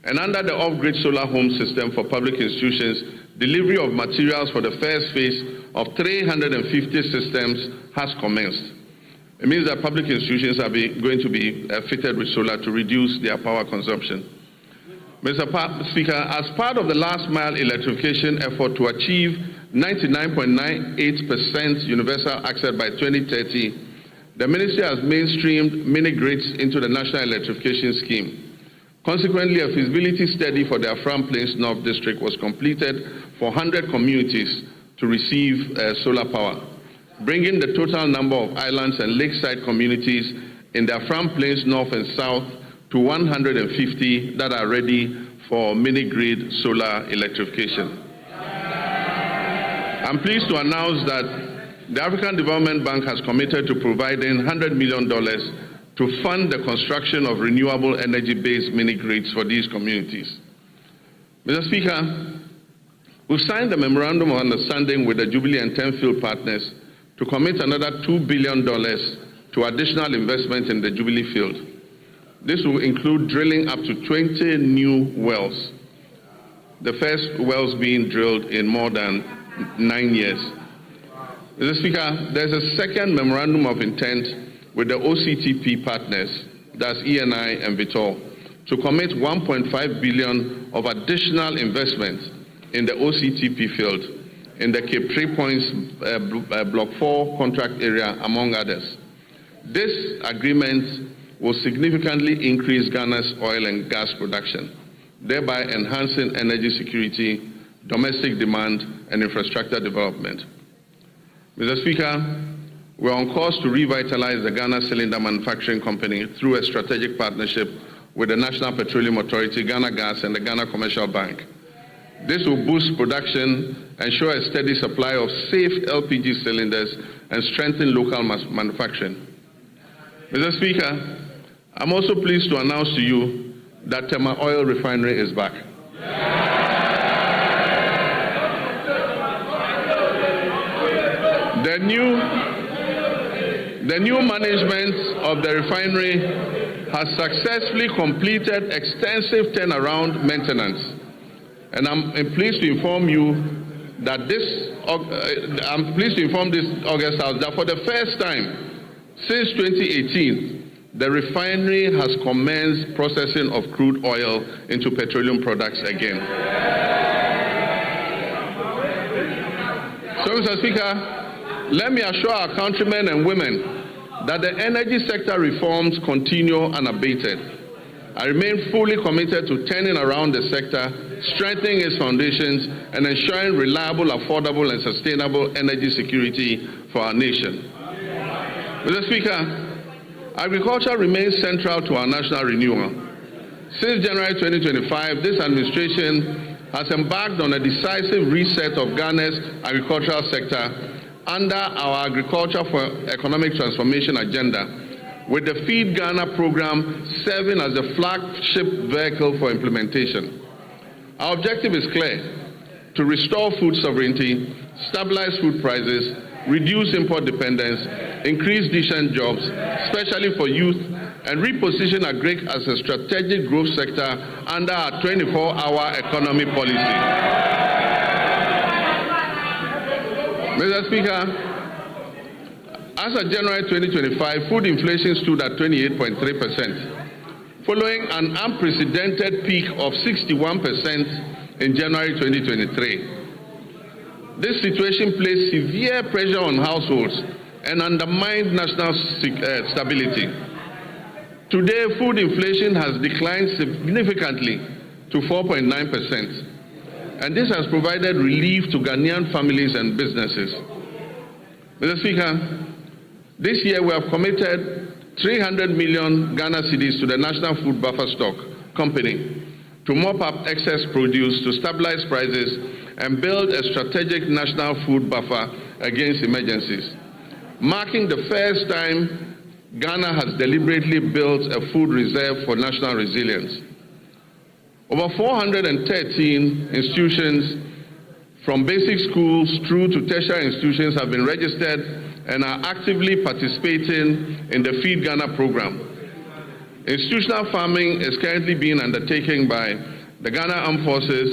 And under the off-grid solar home system for public institutions, delivery of materials for the first phase of 350 systems has commenced. It means that public institutions are going to be fitted with solar to reduce their power consumption. Mr. Speaker, as part of the last mile electrification effort to achieve 99.98% universal access by 2030, the Ministry has mainstreamed mini-grids into the National Electrification Scheme. Consequently, a feasibility study for the Afram Plains North District was completed for 100 communities to receive solar power, bringing the total number of islands and lakeside communities in the Afram Plains North and South to 150 that are ready for mini-grid solar electrification. I'm pleased to announce that the African Development Bank has committed to providing $100 million to fund the construction of renewable energy-based mini-grids for these communities. Mr. Speaker, we've signed a memorandum of understanding with the Jubilee and Tenfield partners to commit another $2 billion to additional investment in the Jubilee field. This will include drilling up to 20 new wells, the first wells being drilled in more than 9 years. Mr. Speaker, there's a second memorandum of intent with the OCTP partners, that's ENI and Vitol, to commit $1.5 billion of additional investment in the OCTP field in the Cape Tree Points Block 4 contract area, among others. This agreement will significantly increase Ghana's oil and gas production, thereby enhancing energy security, domestic demand, and infrastructure development. Mr. Speaker, we are on course to revitalize the Ghana Cylinder Manufacturing Company through a strategic partnership with the National Petroleum Authority, Ghana Gas, and the Ghana Commercial Bank. This will boost production, ensure a steady supply of safe LPG cylinders, and strengthen local manufacturing. Mr. Speaker, I'm also pleased to announce to you that Tema Oil Refinery is back. The new management of the refinery has successfully completed extensive turnaround maintenance, and I'm pleased to inform you that I'm pleased to inform this August House that for the first time since 2018, the refinery has commenced processing of crude oil into petroleum products again. So, Mr. Speaker, let me assure our countrymen and women that the energy sector reforms continue unabated. I remain fully committed to turning around the sector, strengthening its foundations, and ensuring reliable, affordable, and sustainable energy security for our nation. Mr. Speaker, agriculture remains central to our national renewal. Since January 2025, this administration has embarked on a decisive reset of Ghana's agricultural sector under our Agriculture for Economic Transformation agenda, with the Feed Ghana program serving as the flagship vehicle for implementation. Our objective is clear: to restore food sovereignty, stabilize food prices, reduce import dependence, increase decent jobs, especially for youth, and reposition agri as a strategic growth sector under our 24-hour economy policy. Mr. Speaker, as of January 2025, food inflation stood at 28.3%, following an unprecedented peak of 61% in January 2023. This situation placed severe pressure on households and undermined national stability. Today, food inflation has declined significantly to 4.9%. And this has provided relief to Ghanaian families and businesses. Mr. Speaker, this year we have committed 300 million Ghana cedis to the National Food Buffer Stock Company to mop up excess produce, to stabilize prices, and build a strategic national food buffer against emergencies, marking the first time Ghana has deliberately built a food reserve for national resilience. Over 413 institutions, from basic schools through to tertiary institutions, have been registered and are actively participating in the Feed Ghana program. Institutional farming is currently being undertaken by the Ghana Armed Forces,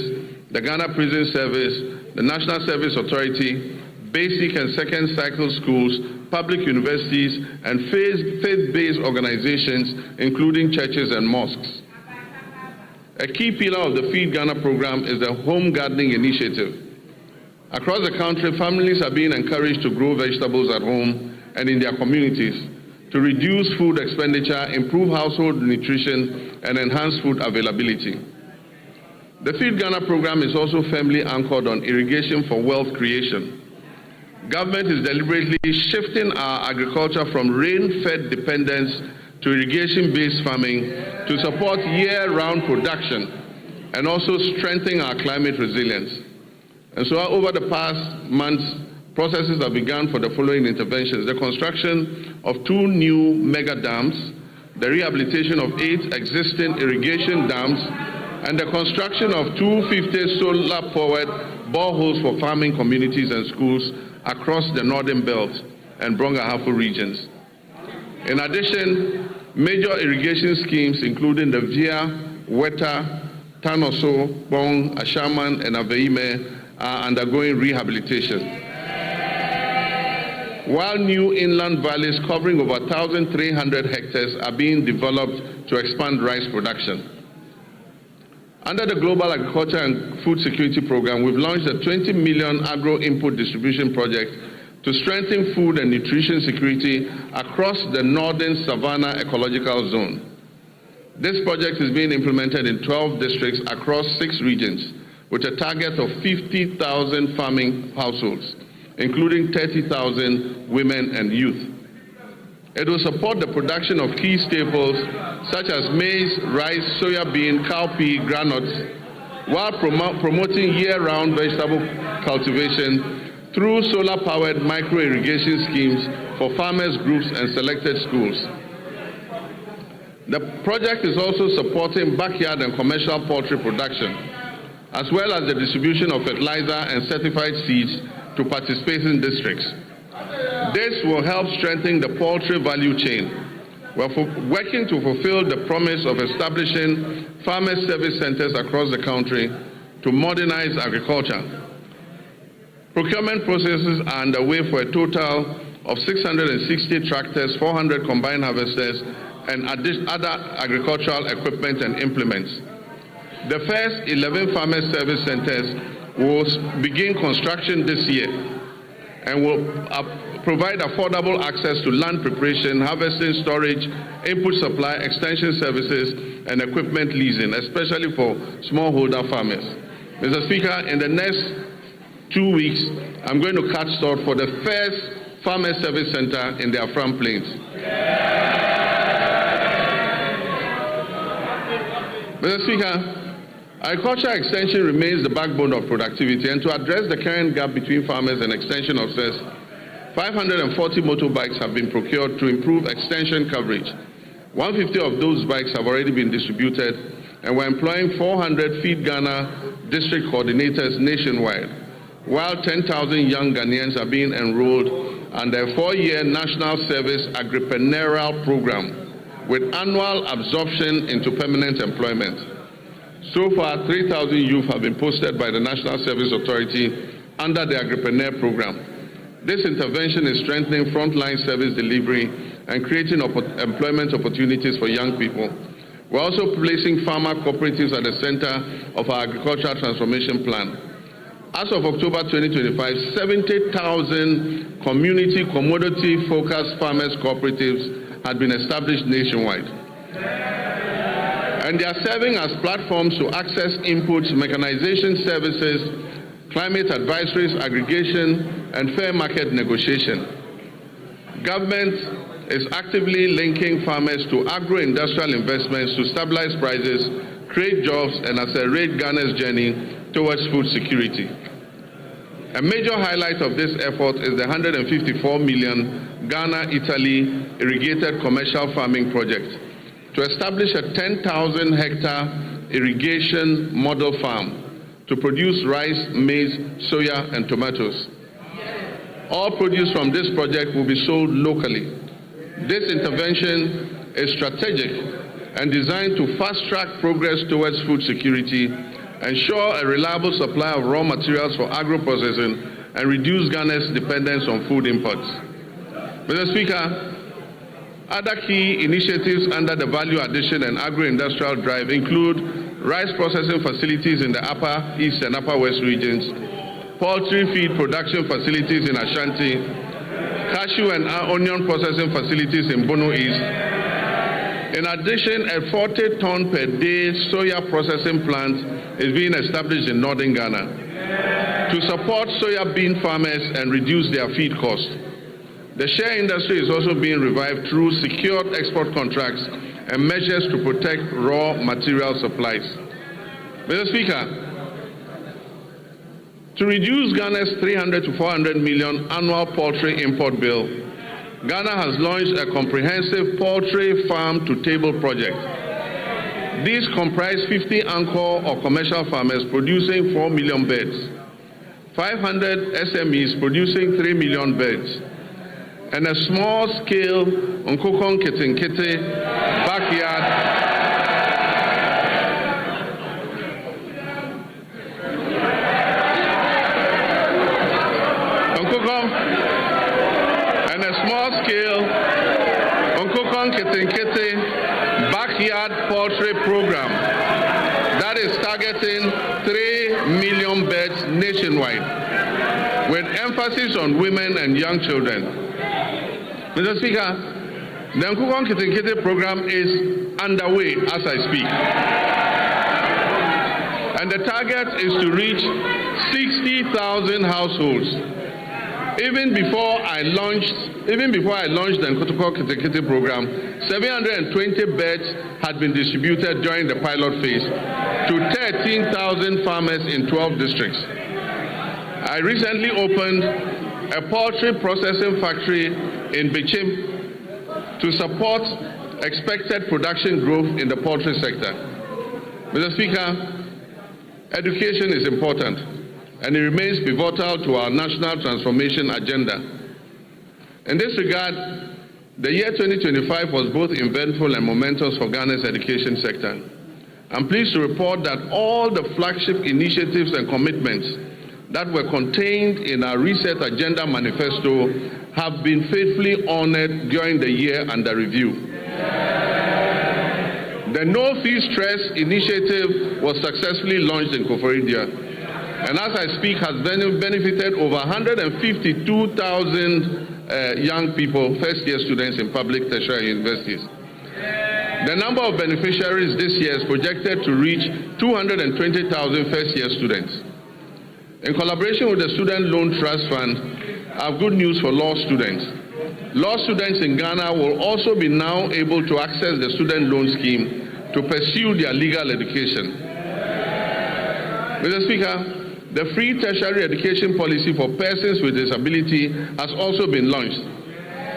the Ghana Prison Service, the National Service Authority, basic and second cycle schools, public universities, and faith-based organizations, including churches and mosques. A key pillar of the Feed Ghana program is the home gardening initiative. Across the country, families are being encouraged to grow vegetables at home and in their communities to reduce food expenditure, improve household nutrition, and enhance food availability. The Feed Ghana program is also firmly anchored on irrigation for wealth creation. Government is deliberately shifting our agriculture from rain-fed dependence to irrigation-based farming to support year-round production and also strengthen our climate resilience. And so over the past months, processes have begun for the following interventions: the construction of 2 new mega dams, the rehabilitation of 8 existing irrigation dams, and the construction of 250 solar-powered boreholes for farming communities and schools across the Northern Belt and Brong-Ahafo regions. In addition, major irrigation schemes, including the Via, Weta, Tanoso, Bong, Ashaman, and Aveime, are undergoing rehabilitation. While new inland valleys covering over 1,300 hectares are being developed to expand rice production. Under the Global Agriculture and Food Security Program, we've launched a 20 million agro-input distribution project to strengthen food and nutrition security across the northern Savannah ecological zone. This project is being implemented in 12 districts across 6 regions, with a target of 50,000 farming households, including 30,000 women and youth. It will support the production of key staples such as maize, rice, soya bean, cowpea, granules, while promoting year-round vegetable cultivation through solar-powered micro-irrigation schemes for farmers groups and selected schools. The project is also supporting backyard and commercial poultry production, as well as the distribution of fertilizer and certified seeds to participating districts. This will help strengthen the poultry value chain. We're working to fulfill the promise of establishing farmer service centers across the country to modernize agriculture. Procurement processes are underway for a total of 660 tractors, 400 combine harvesters, and other agricultural equipment and implements. The first 11 farmer service centers will begin construction this year and will provide affordable access to land preparation, harvesting, storage, input supply, extension services, and equipment leasing, especially for smallholder farmers. Mr. Speaker, in the next 2 weeks, I'm going to cut short for the first farmer service center in the Afram Plains. Mr. Speaker, agricultural extension remains the backbone of productivity, and to address the current gap between farmers and extension officers, 540 motorbikes have been procured to improve extension coverage. 150 of those bikes have already been distributed, and we're employing 400 Feed Ghana district coordinators nationwide, while 10,000 young Ghanaians are being enrolled under a 4-year national service agripreneurial program with annual absorption into permanent employment. So far, 3,000 youth have been posted by the National Service Authority under the Agripreneur program. This intervention is strengthening frontline service delivery and creating employment opportunities for young people. We're also placing farmer cooperatives at the center of our agricultural transformation plan. As of October 2025, 70,000 community commodity-focused farmers cooperatives had been established nationwide. And they are serving as platforms to access inputs, mechanization services, climate advisories, aggregation, and fair market negotiation. Government is actively linking farmers to agro-industrial investments to stabilize prices, create jobs, and accelerate Ghana's journey towards food security. A major highlight of this effort is the 154 million Ghana-Italy irrigated commercial farming project to establish a 10,000 hectare irrigation model farm to produce rice, maize, soya, and tomatoes. All produce from this project will be sold locally. This intervention is strategic and designed to fast-track progress towards food security, ensure a reliable supply of raw materials for agro-processing, and reduce Ghana's dependence on food imports. Mr. Speaker, other key initiatives under the value addition and agro-industrial drive include rice processing facilities in the Upper East and Upper West regions, poultry feed production facilities in Ashanti, cashew and onion processing facilities in Bono East. In addition, a 40-ton per day soya processing plant is being established in northern Ghana to support soya bean farmers and reduce their feed costs. The share industry is also being revived through secured export contracts and measures to protect raw material supplies. Mr. Speaker, to reduce Ghana's 300 to 400 million annual poultry import bill, Ghana has launched a comprehensive poultry farm-to-table project. These comprise 50 anchor or commercial farmers producing 4 million birds, 500 SMEs producing 3 million birds, and a small-scale Nkokon Kitinkiti backyard poultry program that is targeting 3 million birds nationwide, with emphasis on women and young children. Mr. Speaker, the Nkokon Kitinkiti program is underway as I speak, and the target is to reach 60,000 households. Even before I launched the Nkokon Kitinkiti program, 720 birds had been distributed during the pilot phase to 13,000 farmers in 12 districts. I recently opened a poultry processing factory in Bichim to support expected production growth in the poultry sector. Mr. Speaker, education is important, and it remains pivotal to our national transformation agenda. In this regard, the year 2025 was both eventful and momentous for Ghana's education sector. I'm pleased to report that all the flagship initiatives and commitments that were contained in our Reset Agenda Manifesto have been faithfully honored during the year under review. The No Fee Stress initiative was successfully launched in Koforidua, and as I speak has benefited over 152,000 young people, first-year students in public tertiary universities. The number of beneficiaries this year is projected to reach 220,000 first-year students. In collaboration with the Student Loan Trust Fund, I have good news for law students. Law students in Ghana will also be now able to access the student loan scheme to pursue their legal education. Mr. Speaker, the free tertiary education policy for persons with disability has also been launched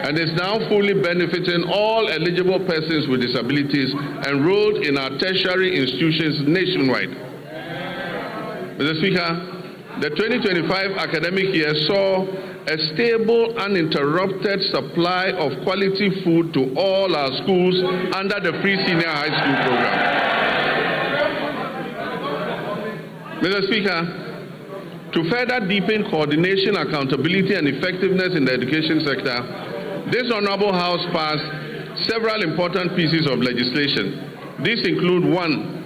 and is now fully benefiting all eligible persons with disabilities enrolled in our tertiary institutions nationwide. Mr. Speaker, the 2025 academic year saw a stable, uninterrupted supply of quality food to all our schools under the free senior high school program. Mr. Speaker, to further deepen coordination, accountability, and effectiveness in the education sector, this Honorable House passed several important pieces of legislation. These include: 1.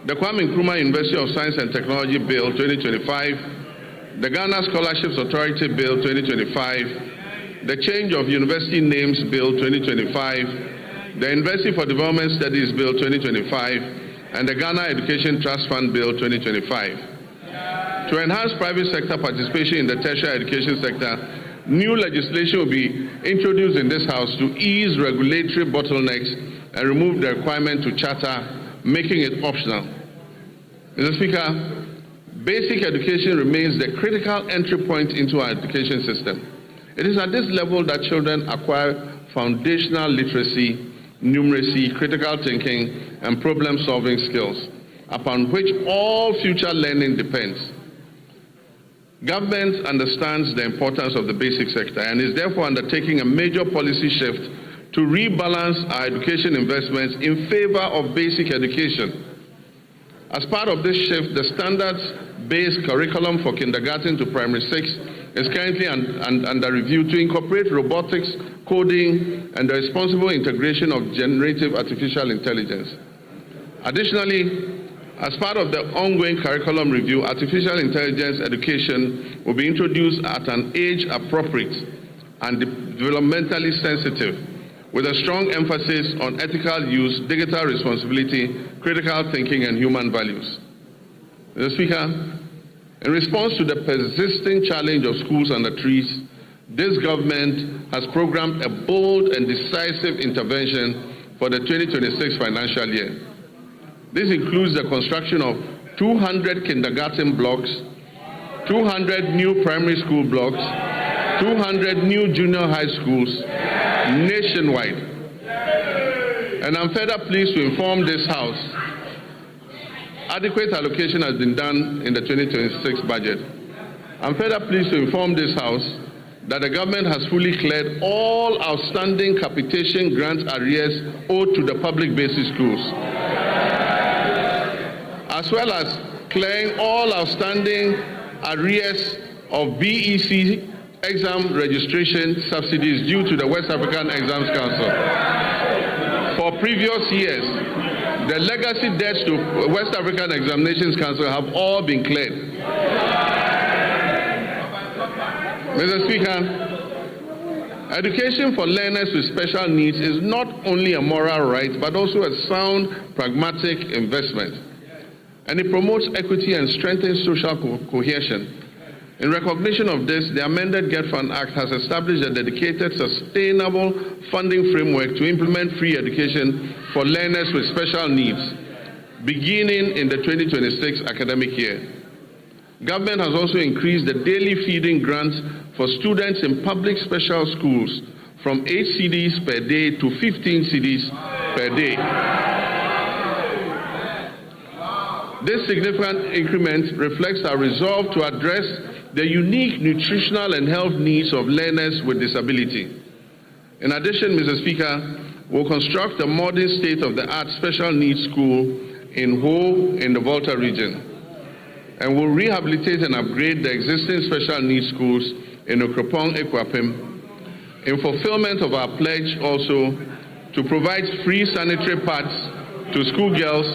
The Kwame Nkrumah University of Science and Technology Bill 2025, the Ghana Scholarships Authority Bill 2025, the Change of University Names Bill 2025, the University for Development Studies Bill 2025, and the Ghana Education Trust Fund Bill 2025. To enhance private sector participation in the tertiary education sector, new legislation will be introduced in this House to ease regulatory bottlenecks and remove the requirement to charter, making it optional. Mr. Speaker, basic education remains the critical entry point into our education system. It is at this level that children acquire foundational literacy, numeracy, critical thinking, and problem-solving skills, upon which all future learning depends. Government understands the importance of the basic sector and is therefore undertaking a major policy shift to rebalance our education investments in favor of basic education. As part of this shift, the standards-based curriculum for kindergarten to primary 6 is currently under review to incorporate robotics, coding, and the responsible integration of generative artificial intelligence. Additionally, as part of the ongoing curriculum review, artificial intelligence education will be introduced at an age appropriate and developmentally sensitive, with a strong emphasis on ethical use, digital responsibility, critical thinking, and human values. Mr. Speaker, in response to the persisting challenge of schools under trees, this government has programmed a bold and decisive intervention for the 2026 financial year. This includes the construction of 200 kindergarten blocks, 200 new primary school blocks, 200 new junior high schools nationwide. And I'm further pleased to inform this House, adequate allocation has been done in the 2026 budget. I'm further pleased to inform this House that the government has fully cleared all outstanding capitation grant arrears owed to the public basic schools, as well as clearing all outstanding arrears of BEC exam registration subsidies due to the West African Exams Council. For previous years, the legacy debts to West African Examinations Council have all been cleared. Mr. Speaker, education for learners with special needs is not only a moral right, but also a sound, pragmatic investment. And it promotes equity and strengthens social cohesion. In recognition of this, the amended Get Fund Act has established a dedicated, sustainable funding framework to implement free education for learners with special needs, beginning in the 2026 academic year. Government has also increased the daily feeding grants for students in public special schools from 8 cedis per day to 15 cedis per day. This significant increment reflects our resolve to address the unique nutritional and health needs of learners with disability. In addition, Mr. Speaker, we'll construct a modern state-of-the-art special needs school in Ho in the Volta region. and will rehabilitate and upgrade the existing special needs schools in Okropong, Ekwapim, in fulfillment of our pledge also to provide free sanitary pads to schoolgirls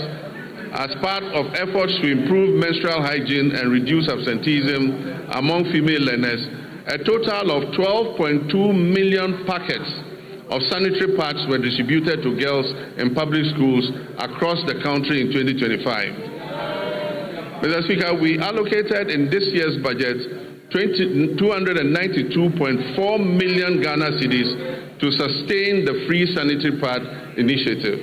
as part of efforts to improve menstrual hygiene and reduce absenteeism among female learners. A total of 12.2 million packets of sanitary pads were distributed to girls in public schools across the country in 2025. Mr. Speaker, we allocated in this year's budget 292.4 million Ghana cedis to sustain the free sanitary pad initiative.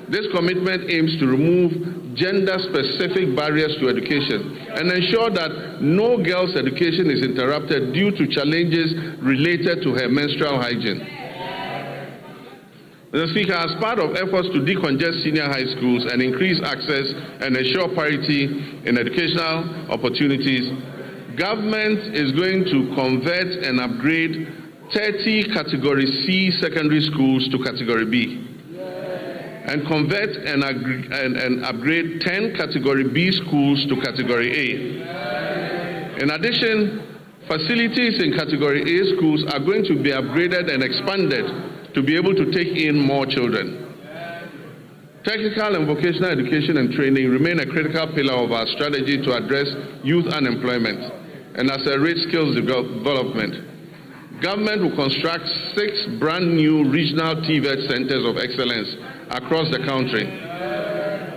This commitment aims to remove gender-specific barriers to education and ensure that no girl's education is interrupted due to challenges related to her menstrual hygiene. Mr. Speaker, as part of efforts to decongest senior high schools and increase access and ensure parity in educational opportunities, government is going to convert and upgrade 30 Category C secondary schools to Category B, and convert and upgrade 10 Category B schools to Category A. In addition, facilities in Category A schools are going to be upgraded and expanded to be able to take in more children. Technical and vocational education and training remain a critical pillar of our strategy to address youth unemployment and accelerate skills development. Government will construct 6 brand new regional TVET centers of excellence across the country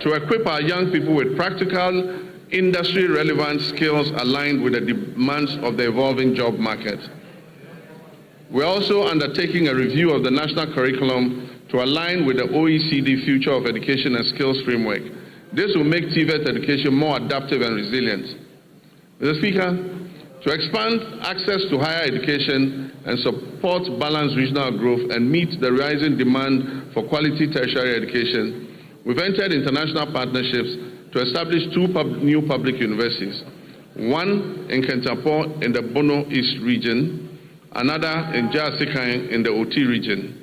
to equip our young people with practical, industry-relevant skills aligned with the demands of the evolving job market. We're also undertaking a review of the national curriculum to align with the OECD Future of Education and Skills Framework. This will make TVET education more adaptive and resilient. Mr. Speaker, to expand access to higher education and support balanced regional growth and meet the rising demand for quality tertiary education, we've entered international partnerships to establish 2 new public universities, one in Kentapo in the Bono East region, another in Jasikai in the Oti region.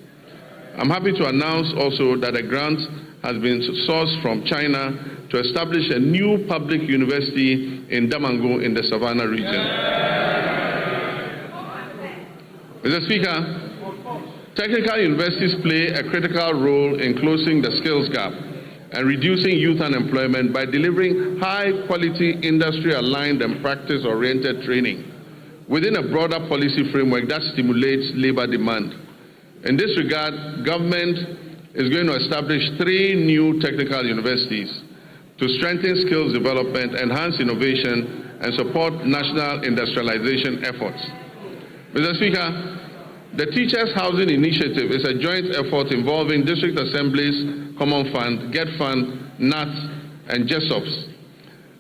I'm happy to announce also that a grant has been sourced from China to establish a new public university in Damango in the Savannah region. Mr. Speaker, technical universities play a critical role in closing the skills gap and reducing youth unemployment by delivering high-quality, industry-aligned and practice-oriented training within a broader policy framework that stimulates labor demand. In this regard, government is going to establish 3 new technical universities to strengthen skills development, enhance innovation, and support national industrialization efforts. Mr. Speaker, the Teachers Housing Initiative is a joint effort involving district assemblies, Common Fund, Get Fund, NAT, and JESOPs.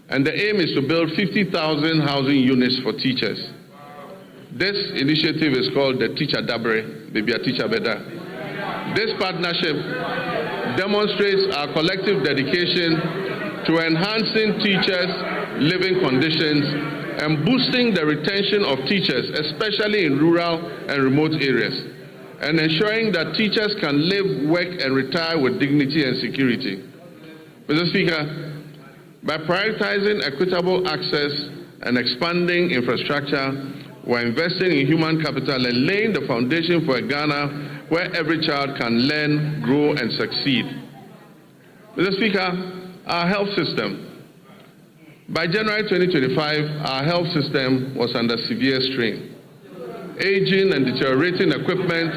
And the aim is to build 50,000 housing units for teachers. This initiative is called the Teacher Dabre, Baby a Teacher Better. This partnership demonstrates our collective dedication to enhancing teachers' living conditions and boosting the retention of teachers, especially in rural and remote areas, and ensuring that teachers can live, work, and retire with dignity and security. Mr. Speaker, by prioritizing equitable access and expanding infrastructure, we're investing in human capital and laying the foundation for a Ghana where every child can learn, grow, and succeed. Mr. Speaker, our health system. By January 2025, our health system was under severe strain. Aging and deteriorating equipment,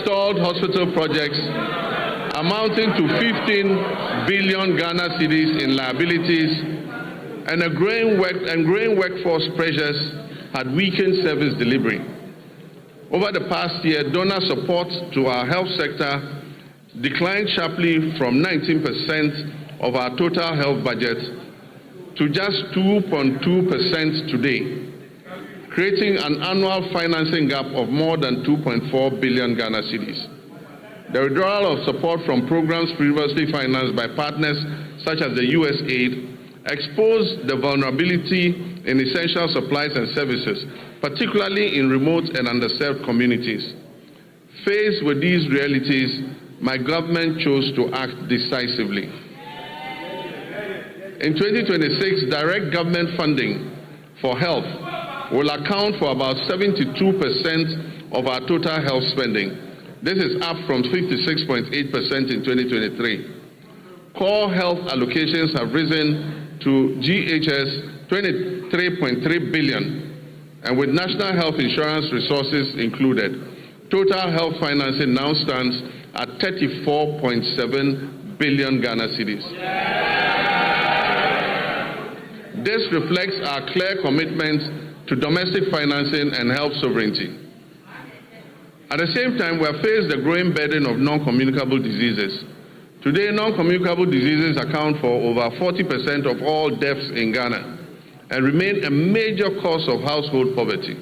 stalled hospital projects amounting to 15 billion Ghana cedis in liabilities, and growing workforce pressures had weakened service delivery. Over the past year, donor support to our health sector declined sharply from 19% of our total health budget to just 2.2% today, creating an annual financing gap of more than 2.4 billion Ghana cedis. The withdrawal of support from programs previously financed by partners such as the USAID exposed the vulnerability in essential supplies and services, particularly in remote and underserved communities. Faced with these realities, my government chose to act decisively. In 2026, direct government funding for health will account for about 72% of our total health spending. This is up from 56.8% in 2023. Core health allocations have risen to GHS 23.3 billion, and with national health insurance resources included, total health financing now stands at 34.7 billion Ghana cedis. This reflects our clear commitment to domestic financing and health sovereignty. At the same time, we have faced the growing burden of non-communicable diseases. Today, non-communicable diseases account for over 40% of all deaths in Ghana and remain a major cause of household poverty.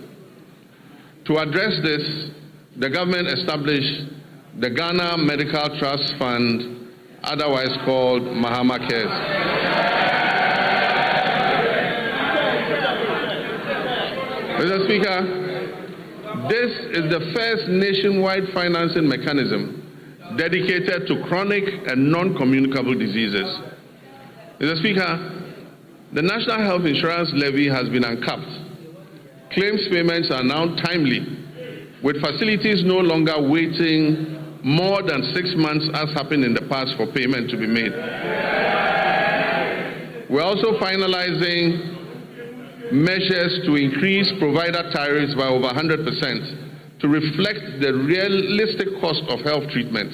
To address this, the government established the Ghana Medical Trust Fund, otherwise called Mahama Cares. Mr. Speaker, this is the first nationwide financing mechanism dedicated to chronic and non-communicable diseases. Mr. Speaker, the National Health Insurance Levy has been uncapped. Claims payments are now timely, with facilities no longer waiting more than 6 months as happened in the past for payment to be made. We're also finalizing measures to increase provider tariffs by over 100% to reflect the realistic cost of health treatment.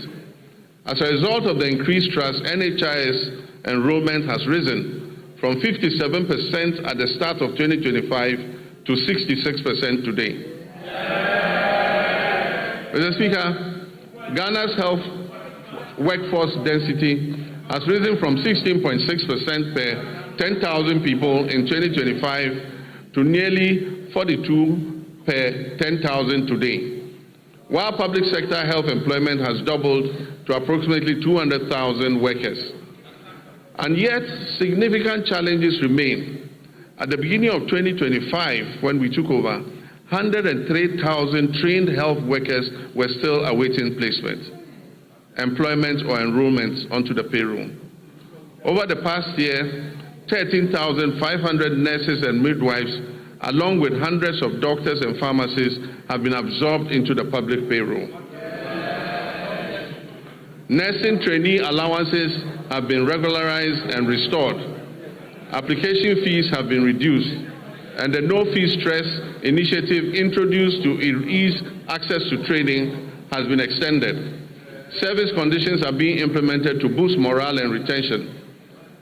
As a result of the increased trust, NHIS enrollment has risen from 57% at the start of 2025 to 66% today. Mr. Speaker, Ghana's health workforce density has risen from 16.6% per 10,000 people in 2025 to nearly 42 per 10,000 today, while public sector health employment has doubled to approximately 200,000 workers. And yet, significant challenges remain. At the beginning of 2025, when we took over, 103,000 trained health workers were still awaiting placement, employment or enrollment onto the payroll. Over the past year, 13,500 nurses and midwives, along with hundreds of doctors and pharmacists, have been absorbed into the public payroll. Nursing trainee allowances have been regularized and restored. Application fees have been reduced, and the no-fee stress initiative introduced to ease access to training has been extended. Service conditions are being implemented to boost morale and retention.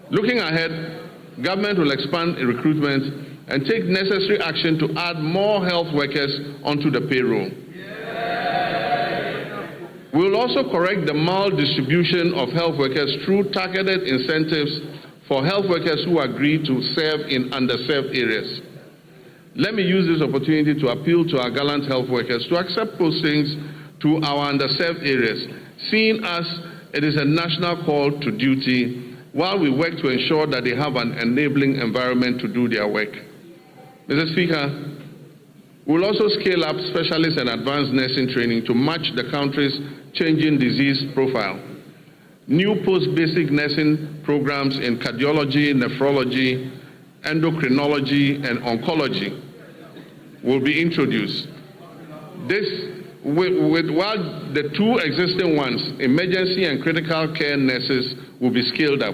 Looking ahead, government will expand recruitment and take necessary action to add more health workers onto the payroll. We will also correct the maldistribution of health workers through targeted incentives for health workers who agree to serve in underserved areas. Let me use this opportunity to appeal to our gallant health workers to accept postings to our underserved areas, seeing as it is a national call to duty, while we work to ensure that they have an enabling environment to do their work. Mr. Speaker, we will also scale up specialist and advanced nursing training to match the country's changing disease profile. New post-basic nursing programs in cardiology, nephrology, endocrinology, and oncology will be introduced. While the two existing ones, emergency and critical care nurses, will be scaled up.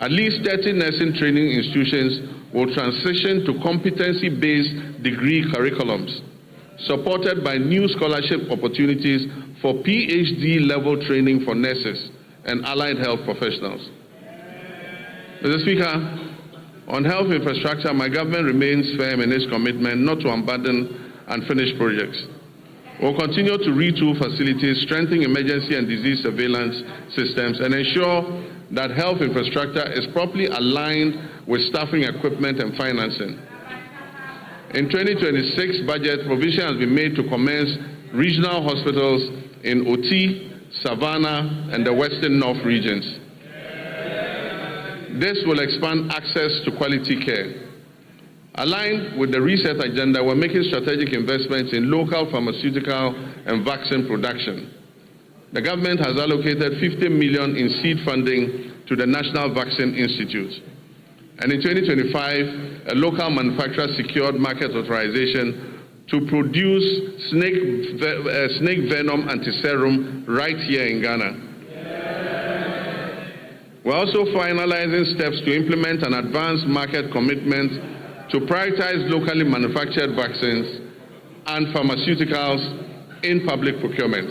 At least 30 nursing training institutions will transition to competency-based degree curriculums, supported by new scholarship opportunities for PhD-level training for nurses and allied health professionals. Mr. Speaker, on health infrastructure, my government remains firm in its commitment not to abandon unfinished projects. We'll continue to retool facilities, strengthen emergency and disease surveillance systems, and ensure that health infrastructure is properly aligned with staffing, equipment, and financing. In 2026 budget, provision has been made to commence regional hospitals in Oti, Savannah, and the Western North regions. This will expand access to quality care. Aligned with the reset agenda, we're making strategic investments in local pharmaceutical and vaccine production. The government has allocated 50 million in seed funding to the National Vaccine Institute. And in 2025, a local manufacturer secured market authorization to produce snake venom antiserum right here in Ghana. We're also finalizing steps to implement an advanced market commitment to prioritize locally manufactured vaccines and pharmaceuticals in public procurement.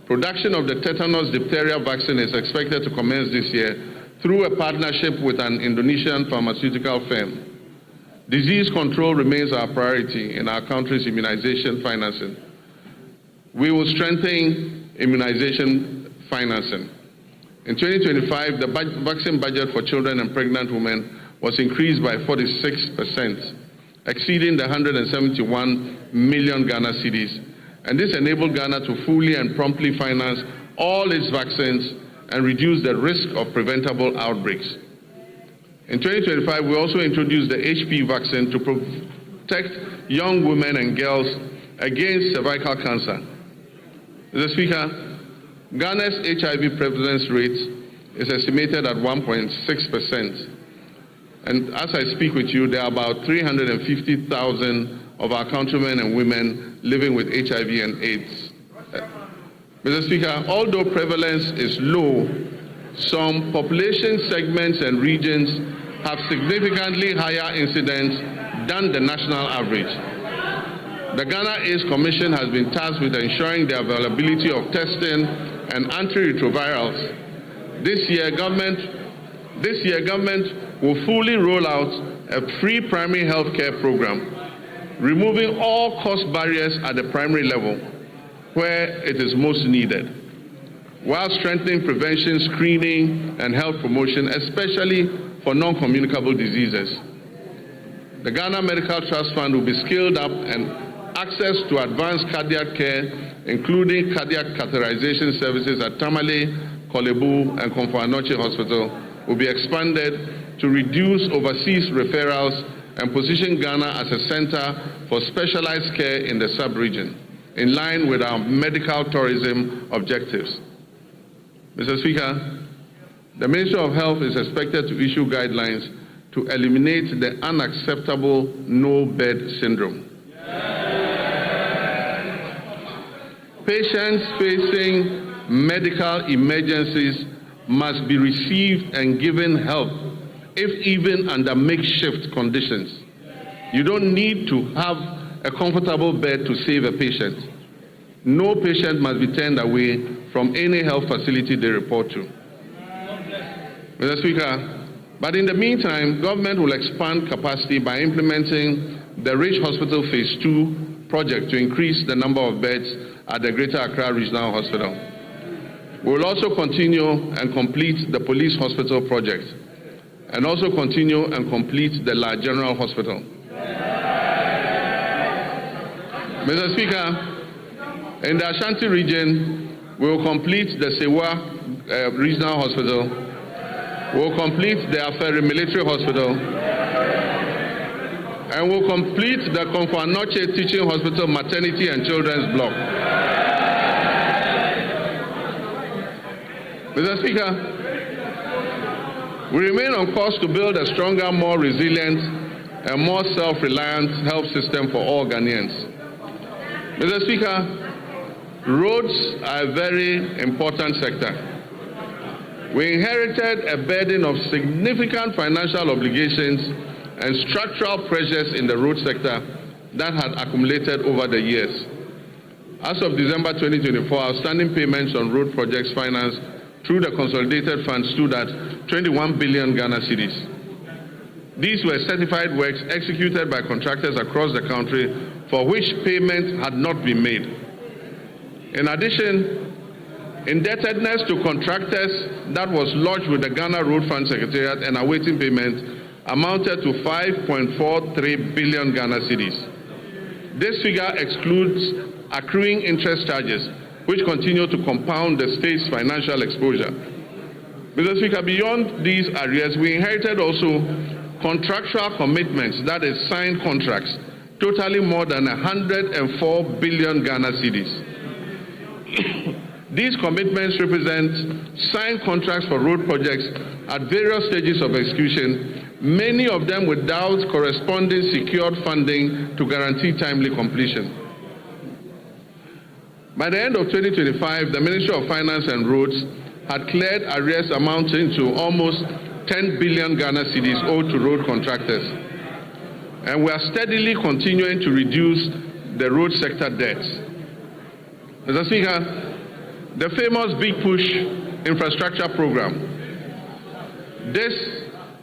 Production of the tetanus diphtheria vaccine is expected to commence this year through a partnership with an Indonesian pharmaceutical firm. Disease control remains our priority in our country's immunization financing. We will strengthen immunization financing. In 2025, the vaccine budget for children and pregnant women was increased by 46%, exceeding the 171 million Ghana cedis. And this enabled Ghana to fully and promptly finance all its vaccines and reduce the risk of preventable outbreaks. In 2025, we also introduced the HPV vaccine to protect young women and girls against cervical cancer. Mr. Speaker, Ghana's HIV prevalence rate is estimated at 1.6%. And as I speak with you, there are about 350,000 of our countrymen and women living with HIV and AIDS. Mr. Speaker, although prevalence is low, some population segments and regions have significantly higher incidence than the national average. The Ghana AIDS Commission has been tasked with ensuring the availability of testing and antiretrovirals. This year, government will fully roll out a free primary health care program, removing all cost barriers at the primary level where it is most needed, while strengthening prevention, screening, and health promotion, especially for non-communicable diseases. The Ghana Medical Trust Fund will be scaled up, and access to advanced cardiac care, including cardiac catheterization services at Tamale, Kolebu, and Akufo-Addo Hospital, will be expanded to reduce overseas referrals and position Ghana as a center for specialized care in the sub-region, in line with our medical tourism objectives. Mr. Speaker, the Ministry of Health is expected to issue guidelines to eliminate the unacceptable no-bed syndrome. Patients facing medical emergencies must be received and given help, if even under makeshift conditions. You don't need to have a comfortable bed to save a patient. No patient must be turned away from any health facility they report to. Mr. Speaker, but in the meantime, government will expand capacity by implementing the Rich Hospital Phase 2 project to increase the number of beds at the Greater Accra Regional Hospital. We will also continue and complete the Police Hospital project, and also continue and complete the La General Hospital. Mr. Speaker, in the Ashanti region, we will complete the Sewa Regional Hospital. We will complete the Aferi Military Hospital, and we will complete the Akufo-Addo Teaching Hospital Maternity and Children's Block. Mr. Speaker, we remain on course to build a stronger, more resilient, and more self-reliant health system for all Ghanaians. Mr. Speaker, roads are a very important sector. We inherited a burden of significant financial obligations and structural pressures in the road sector that had accumulated over the years. As of December 2024, outstanding payments on road projects financed through the consolidated fund stood at 21 billion Ghana cedis. These were certified works executed by contractors across the country for which payment had not been made. In addition, indebtedness to contractors that was lodged with the Ghana Road Fund Secretariat and awaiting payment amounted to 5.43 billion Ghana cedis. This figure excludes accruing interest charges, which continue to compound the state's financial exposure. Mr. Speaker, beyond these areas, we inherited also contractual commitments, that is, signed contracts, totaling more than 104 billion Ghana cedis. These commitments represent signed contracts for road projects at various stages of execution, many of them without corresponding secured funding to guarantee timely completion. By the end of 2025, the Ministry of Finance and Roads had cleared arrears amounting to almost 10 billion Ghana cedis owed to road contractors. And we are steadily continuing to reduce the road sector debts. Mr. Speaker, the famous Big Push infrastructure program. This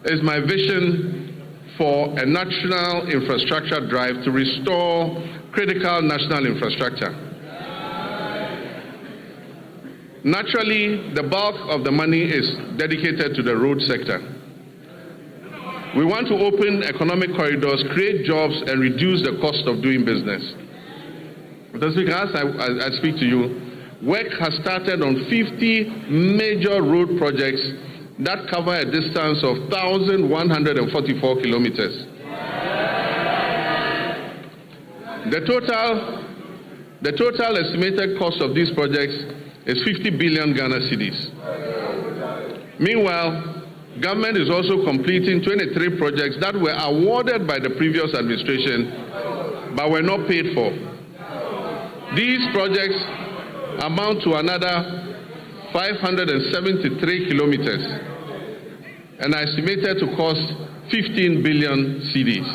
is my vision for a national infrastructure drive to restore critical national infrastructure. Naturally, the bulk of the money is dedicated to the road sector. We want to open economic corridors, create jobs, and reduce the cost of doing business. Mr. Speaker, as I speak to you, work has started on 50 major road projects that cover a distance of 1,144 kilometers. The total estimated cost of these projects is 50 billion Ghana cedis. Meanwhile, government is also completing 23 projects that were awarded by the previous administration but were not paid for. These projects amount to another 573 kilometers and are estimated to cost 15 billion cedis.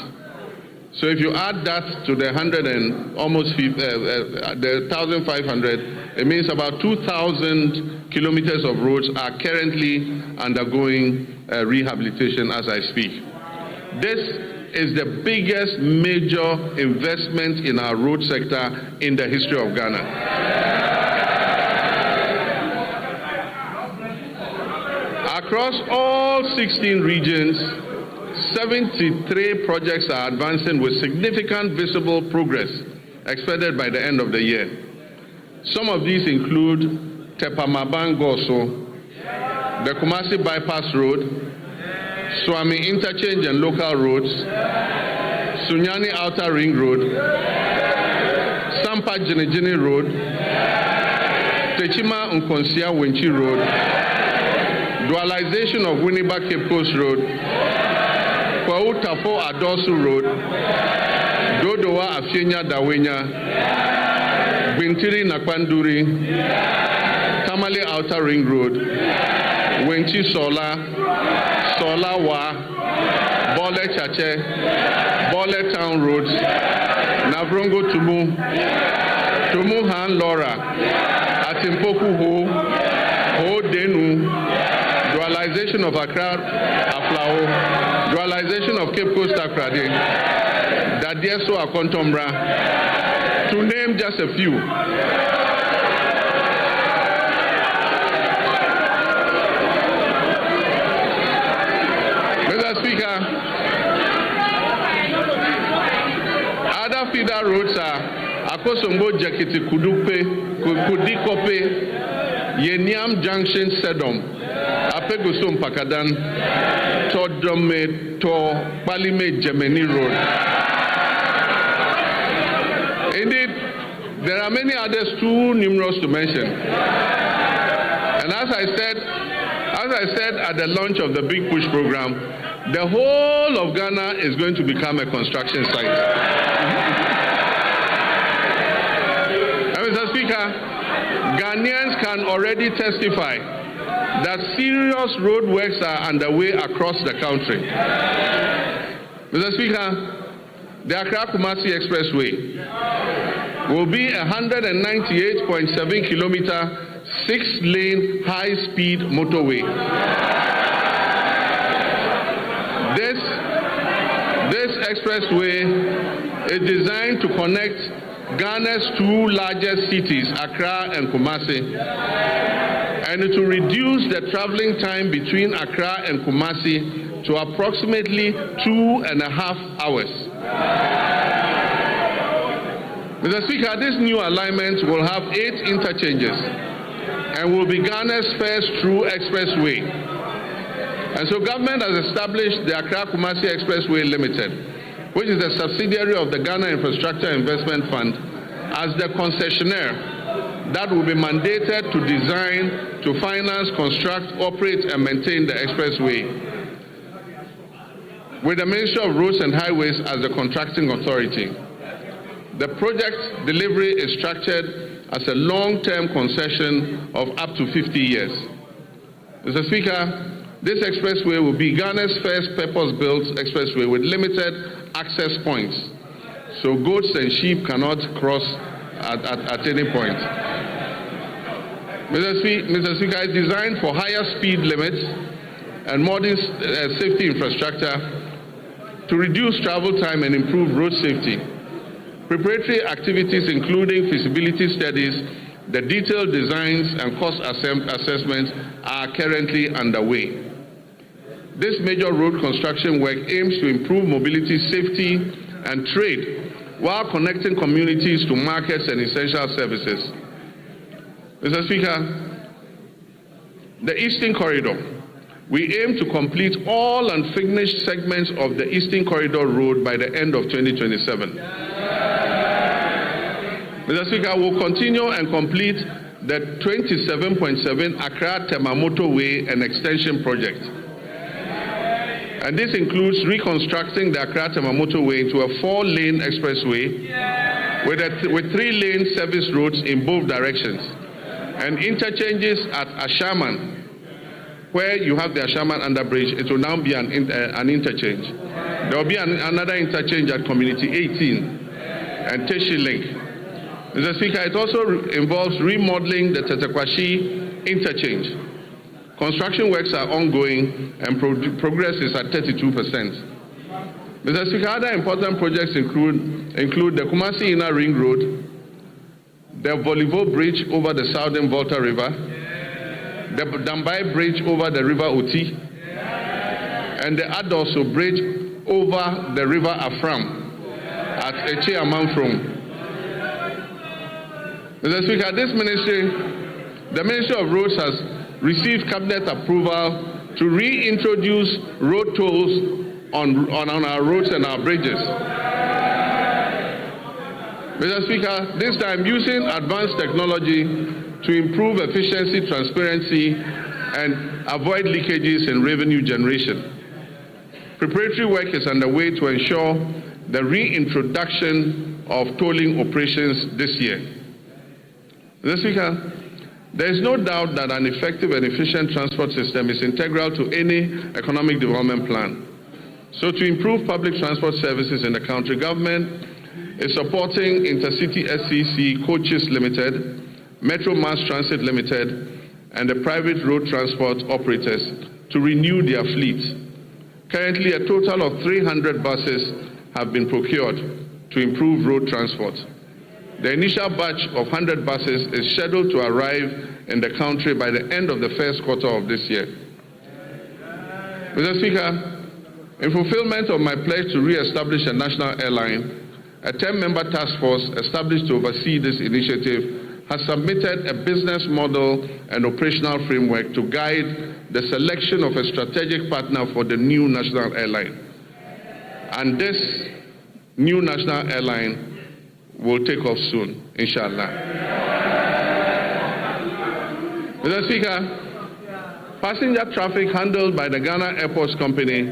So if you add that to the 1,500, it means about 2,000 kilometers of roads are currently undergoing rehabilitation as I speak. This is the biggest major investment in our road sector in the history of Ghana. Across all 16 regions, 73 projects are advancing with significant visible progress expected by the end of the year. Some of these include Tepamaban-Goso, the Kumasi Bypass Road, Swami Interchange and Local Roads, Sunyani Outer Ring Road, Sampa Jinijini Road, Techima Nkonsia Wenchi Road, dualization of Winneba Cape Coast Road, Akufo-Addo Road, Dodowa Afyenya Dawenya, Bintiri Nakwanduri, Tamale Outer Ring Road, Wenchi Sola, Sola Wa, Bole Chache, Bole Town Roads, Navrongo Tumu, Tumu Han Lora, Atimpoku Ho, Ho Denu, dualization of Accra Aflao, dualization of Cape Coast Akrade, Dadieso Akontombra, to name just a few. Mr. Speaker, other feeder roads are Akosombo Jakiti Kudupe, Kudikope, Yeniam Junction Sedom, Apegusom Pakadan, Todome to Palime Gemini Road. Indeed, there are many others too numerous to mention. And as I said at the launch of the Big Push program, the whole of Ghana is going to become a construction site. And Mr. Speaker, Ghanaians can already testify that serious road works are underway across the country. Mr. Speaker, the Accra-Kumasi Expressway will be a 198.7 kilometer, 6-lane high-speed motorway. This expressway is designed to connect Ghana's two largest cities, Accra and Kumasi, and to reduce the traveling time between Accra and Kumasi to approximately 2.5 hours. Mr. Speaker, this new alignment will have 8 interchanges and will be Ghana's first true expressway. And so government has established the Accra-Kumasi Expressway Limited, which is a subsidiary of the Ghana Infrastructure Investment Fund, as the concessionaire that will be mandated to design, to finance, construct, operate, and maintain the expressway. with the Ministry of Roads and Highways as the contracting authority. The project delivery is structured as a long-term concession of up to 50 years. Mr. Speaker, this expressway will be Ghana's first purpose-built expressway with limited access points, so goats and sheep cannot cross at any point. Mr. Speaker, it's designed for higher speed limits and modern safety infrastructure to reduce travel time and improve road safety. Preparatory activities including feasibility studies, the detailed designs and cost assessments are currently underway. This major road construction work aims to improve mobility, safety and trade while connecting communities to markets and essential services. Mr. Speaker, the Eastern Corridor. We aim to complete all unfinished segments of the Eastern Corridor Road by the end of 2027. Mr. Speaker, we'll continue and complete the 27.7 Accra-Tema Motorway and Extension Project. And this includes reconstructing the Accra-Tema Motorway into a 4-lane expressway with 3-lane service roads in both directions, and interchanges at Agyeman, where you have the Agyeman underbridge. It will now be an interchange. There will be another interchange at Community 18 and Teshi Link. Mr. Speaker, it also involves remodeling the Tetekwashi interchange. Construction works are ongoing and progress is at 32%. Mr. Speaker, other important projects include the Kumasi Inner Ring Road, the Volivo Bridge over the Southern Volta River, the Dambai Bridge over the River Oti, and the Adoso Bridge over the River Afram at Eche Amanfrom. Mr. Speaker, the Ministry of Roads has received cabinet approval to reintroduce road tolls on our roads and our bridges. Mr. Speaker, this time using advanced technology to improve efficiency, transparency, and avoid leakages in revenue generation. Preparatory work is underway to ensure the reintroduction of tolling operations this year. Mr. Speaker, there is no doubt that an effective and efficient transport system is integral to any economic development plan. So to improve public transport services in the country, government is supporting Intercity SCC Coaches Limited, Metro Mass Transit Limited, and the private road transport operators to renew their fleets. Currently, a total of 300 buses have been procured to improve road transport. The initial batch of 100 buses is scheduled to arrive in the country by the end of the first quarter of this year. Mr. Speaker, in fulfillment of my pledge to re-establish a national airline, a 10-member task force established to oversee this initiative has submitted a business model and operational framework to guide the selection of a strategic partner for the new national airline. And this new national airline will take off soon, inshallah. Mr. Speaker, passenger traffic handled by the Ghana Airports Company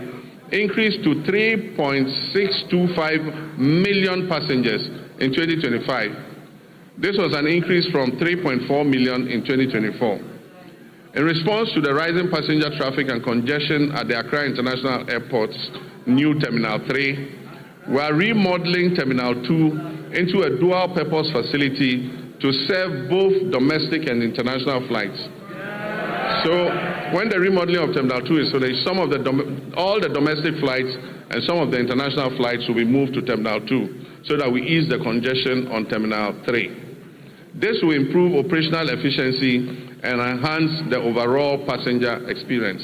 increased to 3.625 million passengers in 2025. This was an increase from 3.4 million in 2024. In response to the rising passenger traffic and congestion at the Accra International Airport's new Terminal 3, we are remodeling Terminal 2 into a dual-purpose facility to serve both domestic and international flights. So when the remodeling of Terminal 2 is finished, all the domestic flights and some of the international flights will be moved to Terminal 2 so that we ease the congestion on Terminal 3. This will improve operational efficiency and enhance the overall passenger experience.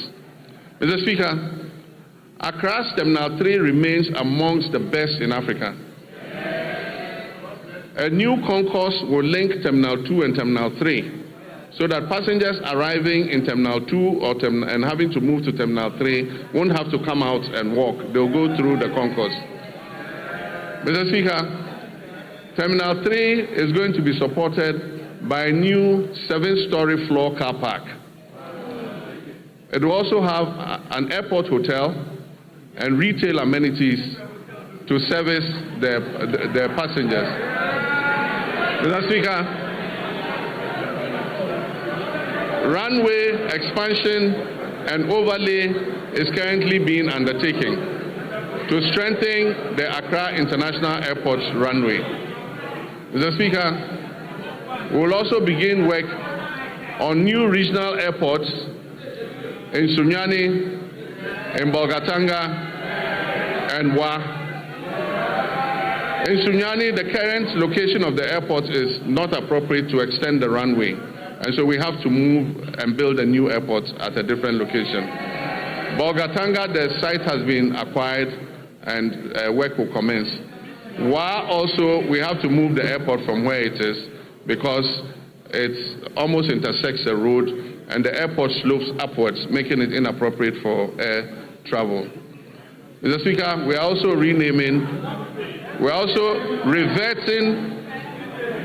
Mr. Speaker, Accra's Terminal 3 remains amongst the best in Africa. A new concourse will link Terminal 2 and Terminal 3 so that passengers arriving in Terminal 2 and having to move to Terminal 3 won't have to come out and walk. They'll go through the concourse. Mr. Speaker, Terminal 3 is going to be supported by a new 7-story floor car park. It will also have an airport hotel, and retail amenities to service their passengers. Mr. Speaker, runway expansion and overlay is currently being undertaken to strengthen the Accra International Airport's runway. Mr. Speaker, we will also begin work on new regional airports in Sunyani, in Bolgatanga, and Wa. In Sunyani, the current location of the airport is not appropriate to extend the runway, and so we have to move and build a new airport at a different location. Bolgatanga, the site has been acquired and work will commence. Wa also, we have to move the airport from where it is because it almost intersects the road and the airport slopes upwards, making it inappropriate for air travel. Mr. Speaker, we are also renaming, we are also reverting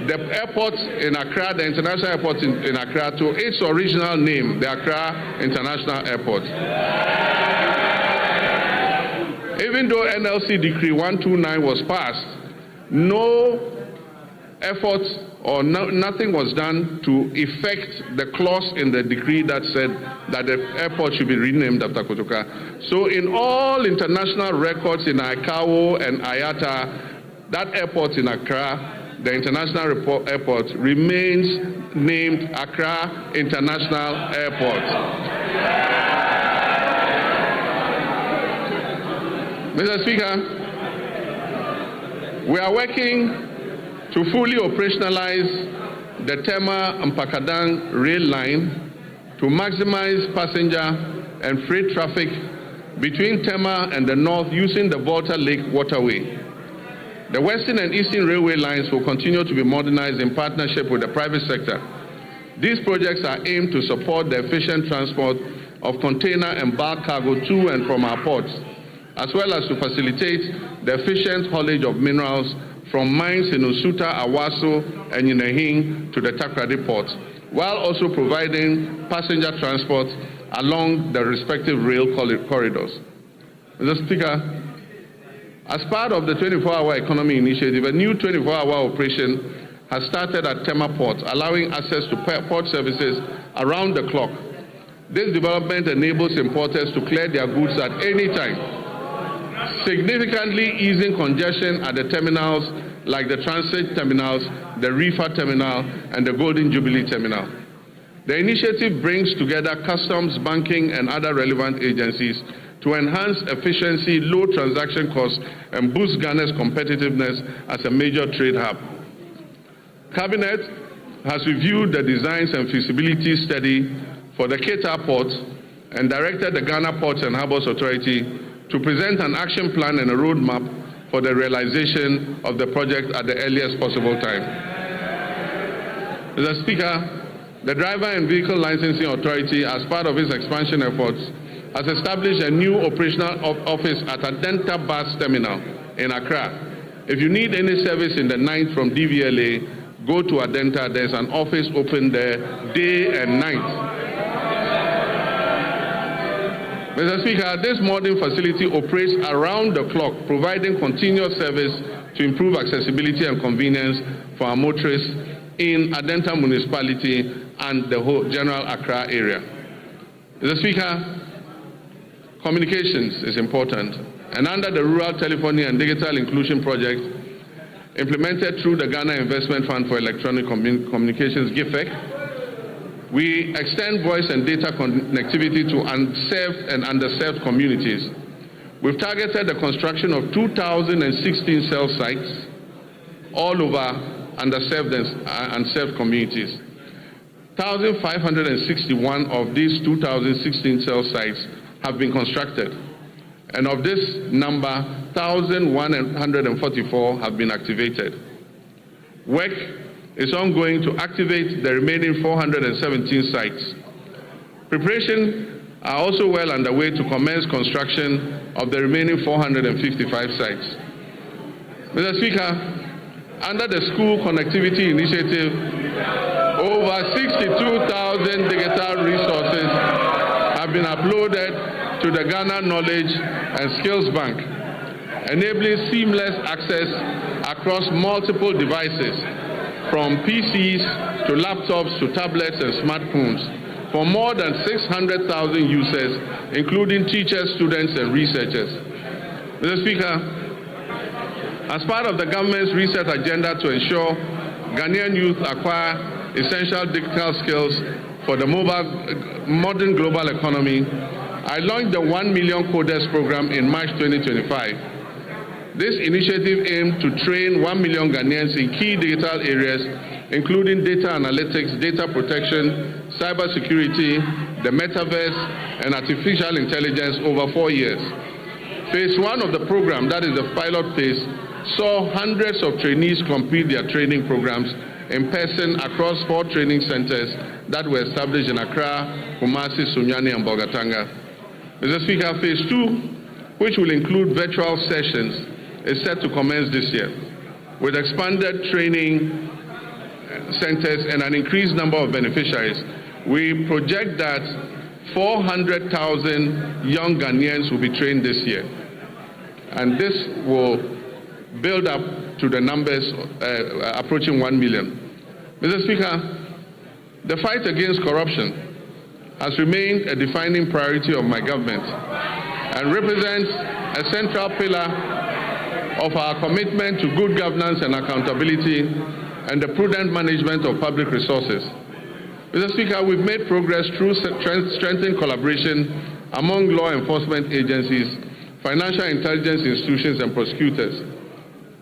the airport in Accra, the international airport in Accra, to its original name, the Accra International Airport. Even though NLC Decree 129 was passed, no effort or nothing was done to effect the clause in the decree that said that the airport should be renamed after Kotoka. So in all international records in ICAO and IATA, that airport in Accra, the international airport, remains named Accra International Airport. Mr. Speaker, we are working to fully operationalize the Tema-Mpakadang rail line to maximize passenger and freight traffic between Tema and the north using the Volta Lake waterway. The Western and Eastern railway lines will continue to be modernized in partnership with the private sector. These projects are aimed to support the efficient transport of container and bulk cargo to and from our ports, as well as to facilitate the efficient haulage of minerals from mines in Usuta, Awaso, and Yinehing to the Takrady port, while also providing passenger transport along the respective rail corridors. Mr. Speaker, as part of the 24-hour economy initiative, a new 24-hour operation has started at Tema Port, allowing access to port services around the clock. This development enables importers to clear their goods at any time, significantly easing congestion at the terminals like the transit terminals, the reefer terminal, and the Golden Jubilee terminal. The initiative brings together customs, banking, and other relevant agencies to enhance efficiency, low transaction costs, and boost Ghana's competitiveness as a major trade hub. Cabinet has reviewed the designs and feasibility study for the Keita Port and directed the Ghana Ports and Harbours Authority to present an action plan and a roadmap for the realization of the project at the earliest possible time. Mr. Speaker, the Driver and Vehicle Licensing Authority, as part of its expansion efforts, has established a new operational office at Adenta Bus Terminal in Accra. If you need any service in the night from DVLA, go to Adenta. There's an office open there day and night. Mr. Speaker, this modern facility operates around the clock, providing continuous service to improve accessibility and convenience for our motorists in Adenta municipality and the whole general Accra area. Mr. Speaker, communications is important, and under the Rural Telephony and Digital Inclusion Project, implemented through the Ghana Investment Fund for Electronic Communications, GIFEC, we extend voice and data connectivity to unserved and underserved communities. We've targeted the construction of 2,016 cell sites all over underserved and unserved communities. 1,561 of these 2,016 cell sites have been constructed, and of this number, 1,144 have been activated. Work is ongoing to activate the remaining 417 sites. Preparations are also well underway to commence construction of the remaining 455 sites. Mr. Speaker, under the School Connectivity Initiative, over 62,000 digital resources have been uploaded to the Ghana Knowledge and Skills Bank, enabling seamless access across multiple devices, from PCs to laptops to tablets and smartphones, for more than 600,000 users, including teachers, students, and researchers. Mr. Speaker, as part of the government's research agenda to ensure Ghanaian youth acquire essential digital skills for the modern global economy, I launched the 1 Million Coders program in March 2025. This initiative aimed to train 1 million Ghanaians in key digital areas, including data analytics, data protection, cybersecurity, the metaverse, and artificial intelligence over 4 years. Phase 1 of the program, that is the pilot phase, saw hundreds of trainees complete their training programs in person across 4 training centers that were established in Accra, Kumasi, Sunyani, and Bolgatanga. Mr. Speaker, Phase 2, which will include virtual sessions, is set to commence this year, with expanded training centers and an increased number of beneficiaries. We project that 400,000 young Ghanaians will be trained this year, and this will build up to the numbers approaching 1 million. Mr. Speaker, the fight against corruption has remained a defining priority of my government and represents a central pillar of our commitment to good governance and accountability and the prudent management of public resources. Mr. Speaker, we've made progress through strengthened collaboration among law enforcement agencies, financial intelligence institutions, and prosecutors.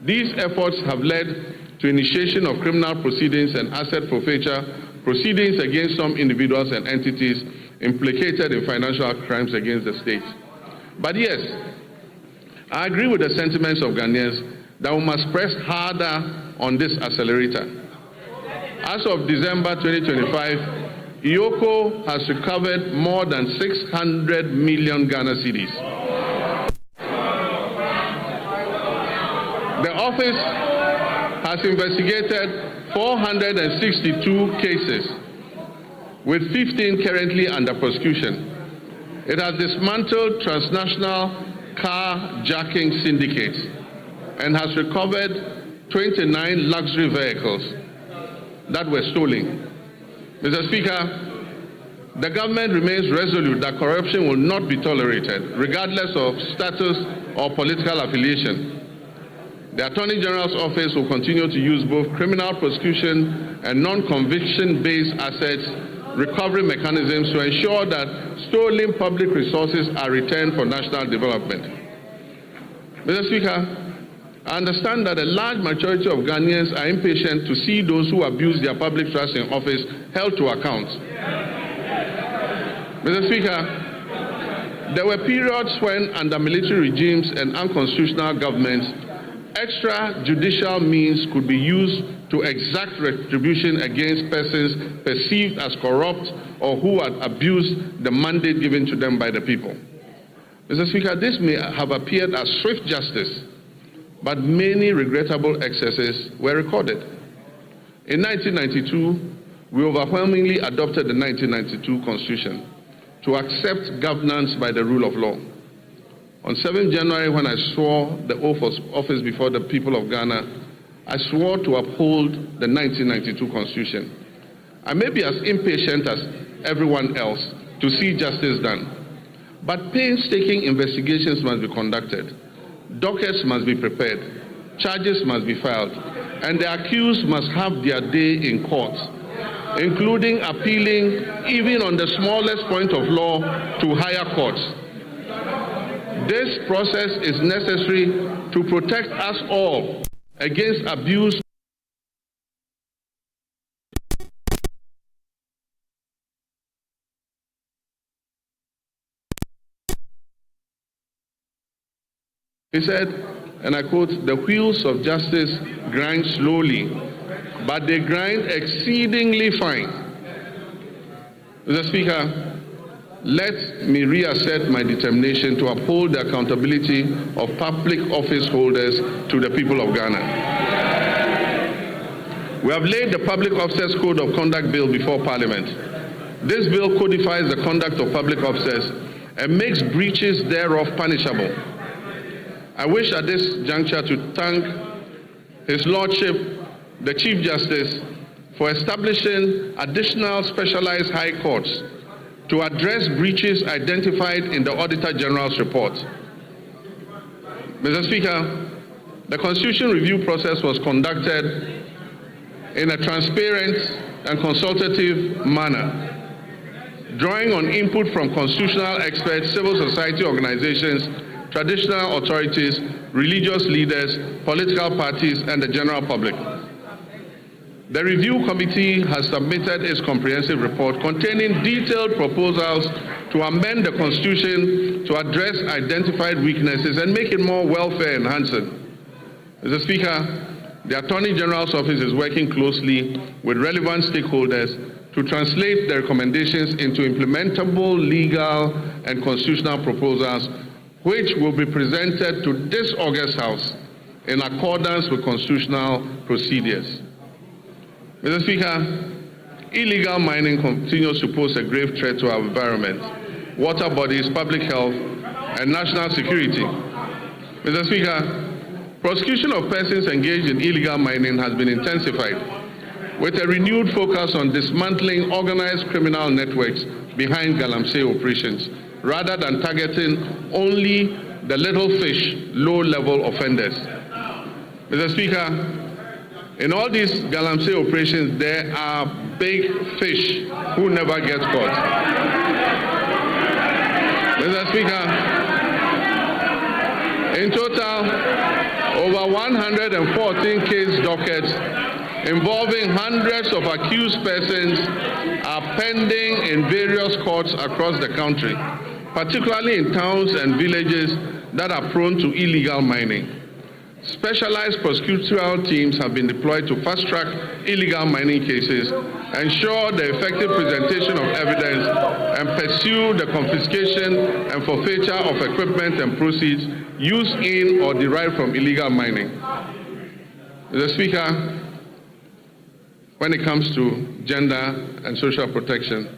These efforts have led to initiation of criminal proceedings and asset forfeiture proceedings against some individuals and entities implicated in financial crimes against the state. But yes, I agree with the sentiments of Ghanaians that we must press harder on this accelerator. As of December 2025, IOCO has recovered more than 600 million Ghana cedis. The office has investigated 462 cases, with 15 currently under prosecution. It has dismantled transnational carjacking syndicates and has recovered 29 luxury vehicles that were stolen. Mr. Speaker, the government remains resolute that corruption will not be tolerated, regardless of status or political affiliation. The Attorney General's office will continue to use both criminal prosecution and non-conviction-based assets recovery mechanisms to ensure that stolen public resources are returned for national development. Mr. Speaker, I understand that a large majority of Ghanaians are impatient to see those who abuse their public trust in office held to account. Mr. Speaker, there were periods when, under military regimes and unconstitutional governments, extrajudicial means could be used to exact retribution against persons perceived as corrupt or who had abused the mandate given to them by the people. Mr. Speaker, this may have appeared as swift justice, but many regrettable excesses were recorded. In 1992, we overwhelmingly adopted the 1992 Constitution to accept governance by the rule of law. On 7 January, when I swore the oath of office before the people of Ghana, I swore to uphold the 1992 Constitution. I may be as impatient as everyone else to see justice done, but painstaking investigations must be conducted, dockets must be prepared, charges must be filed, and the accused must have their day in court, including appealing, even on the smallest point of law, to higher courts. This process is necessary to protect us all against abuse. He said, and I quote, "The wheels of justice grind slowly, but they grind exceedingly fine." Mr. Speaker, let me reassert my determination to uphold the accountability of public office holders to the people of Ghana. We have laid the Public Officers Code of Conduct Bill before Parliament. This bill codifies the conduct of public officers and makes breaches thereof punishable. I wish at this juncture to thank His Lordship, the Chief Justice, for establishing additional specialized high courts to address breaches identified in the Auditor General's report. Mr. Speaker, the Constitution review process was conducted in a transparent and consultative manner, drawing on input from constitutional experts, civil society organizations, traditional authorities, religious leaders, political parties, and the general public. The review committee has submitted its comprehensive report containing detailed proposals to amend the Constitution to address identified weaknesses and make it more welfare enhancing. Mr. Speaker, the Attorney General's Office is working closely with relevant stakeholders to translate the recommendations into implementable legal and constitutional proposals, which will be presented to this August House in accordance with constitutional procedures. Mr. Speaker, illegal mining continues to pose a grave threat to our environment, water bodies, public health, and national security. Mr. Speaker, prosecution of persons engaged in illegal mining has been intensified, with a renewed focus on dismantling organized criminal networks behind galamsey operations, rather than targeting only the little fish, low-level offenders. Mr. Speaker, in all these galamsey operations, there are big fish who never get caught. Mr. Speaker, in total, over 114 case dockets involving hundreds of accused persons are pending in various courts across the country, particularly in towns and villages that are prone to illegal mining. Specialized prosecutorial teams have been deployed to fast-track illegal mining cases, ensure the effective presentation of evidence, and pursue the confiscation and forfeiture of equipment and proceeds used in or derived from illegal mining. Mr. Speaker, when it comes to gender and social protection,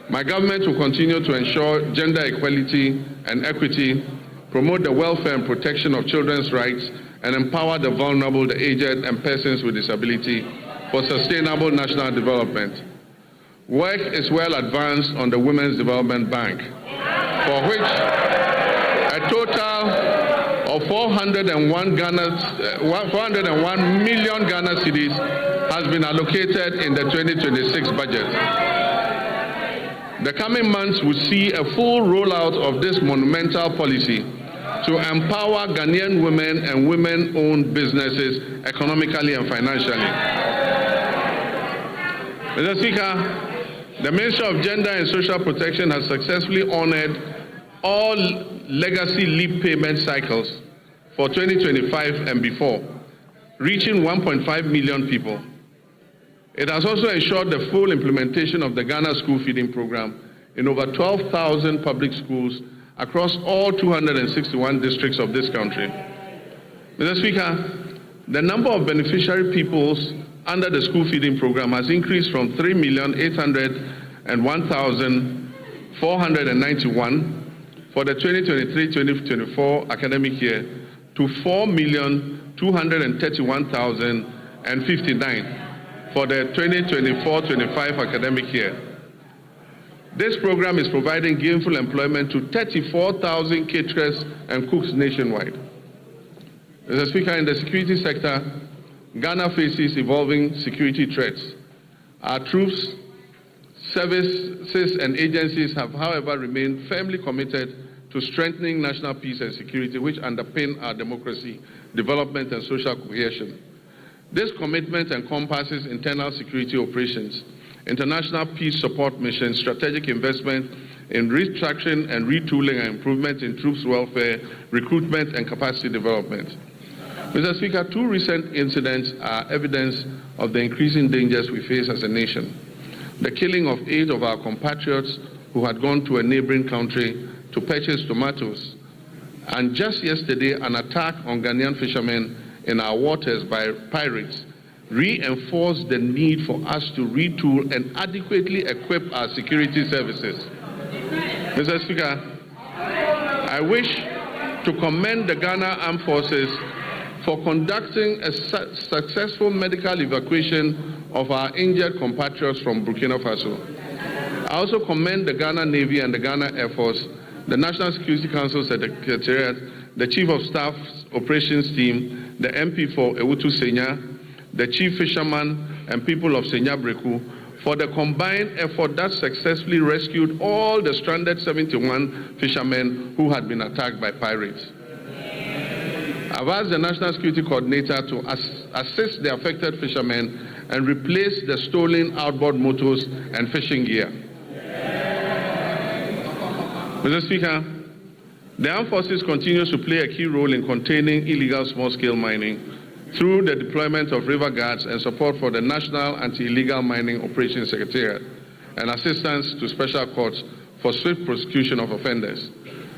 my government will continue to ensure gender equality and equity, promote the welfare and protection of children's rights, and empower the vulnerable, the aged, and persons with disability for sustainable national development. Work is well advanced on the Women's Development Bank, for which a total of 401 million Ghana cedis has been allocated in the 2026 budget. The coming months will see a full rollout of this monumental policy to empower Ghanaian women and women-owned businesses economically and financially. Mr. Speaker, the Ministry of Gender and Social Protection has successfully honored all legacy leave payment cycles for 2025 and before, reaching 1.5 million people. It has also ensured the full implementation of the Ghana School Feeding Program in over 12,000 public schools across all 261 districts of this country. Mr. Speaker, the number of beneficiary peoples under the school feeding program has increased from 3,801,491 for the 2023-2024 academic year to 4,231,059 for the 2024-25 academic year. This program is providing gainful employment to 34,000 caterers and cooks nationwide. Mr. Speaker, in the security sector, Ghana faces evolving security threats. Our troops, services, and agencies have, however, remained firmly committed to strengthening national peace and security, which underpin our democracy, development, and social cohesion. This commitment encompasses internal security operations, international peace support missions, strategic investment in restructuring and retooling and improvement in troops' welfare, recruitment, and capacity development. Mr. Speaker, two recent incidents are evidence of the increasing dangers we face as a nation. The killing of 8 of our compatriots who had gone to a neighboring country to purchase tomatoes, and just yesterday an attack on Ghanaian fishermen in our waters by pirates reinforced the need for us to retool and adequately equip our security services. Mr. Speaker, I wish to commend the Ghana Armed Forces for conducting a successful medical evacuation of our injured compatriots from Burkina Faso. I also commend the Ghana Navy and the Ghana Air Force, the National Security Council Secretariat, the Chief of Staff's Operations Team, the MP for Ewutu Senya, the Chief Fisherman and people of Senya Breku for the combined effort that successfully rescued all the stranded 71 fishermen who had been attacked by pirates. I've asked the National Security Coordinator to assist the affected fishermen and replace the stolen outboard motors and fishing gear. Mr. Speaker, the Armed Forces continues to play a key role in containing illegal small-scale mining through the deployment of river guards and support for the National Anti-Illegal Mining Operations Secretariat and assistance to special courts for swift prosecution of offenders.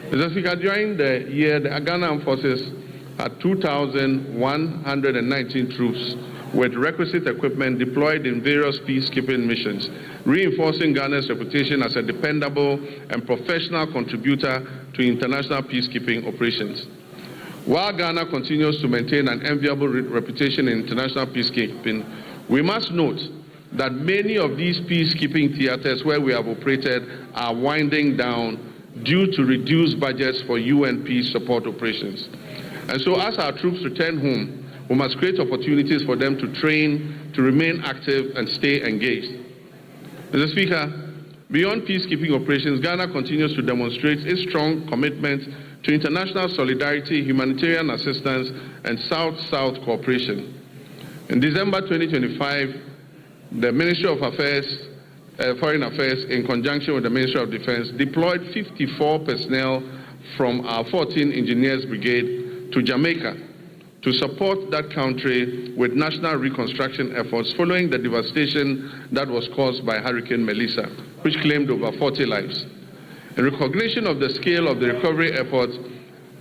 Mr. Speaker, during the year, the Ghana Armed Forces had 2,119 troops with requisite equipment deployed in various peacekeeping missions, reinforcing Ghana's reputation as a dependable and professional contributor to international peacekeeping operations. While Ghana continues to maintain an enviable reputation in international peacekeeping, we must note that many of these peacekeeping theaters where we have operated are winding down due to reduced budgets for UN peace support operations. And so as our troops return home, we must create opportunities for them to train, to remain active and stay engaged. Mr. Speaker, beyond peacekeeping operations, Ghana continues to demonstrate its strong commitment to international solidarity, humanitarian assistance, and South-South cooperation. In December 2025, the Ministry of Foreign Affairs, in conjunction with the Ministry of Defense, deployed 54 personnel from our 14 Engineers Brigade to Jamaica to support that country with national reconstruction efforts following the devastation that was caused by Hurricane Melissa, which claimed over 40 lives. In recognition of the scale of the recovery efforts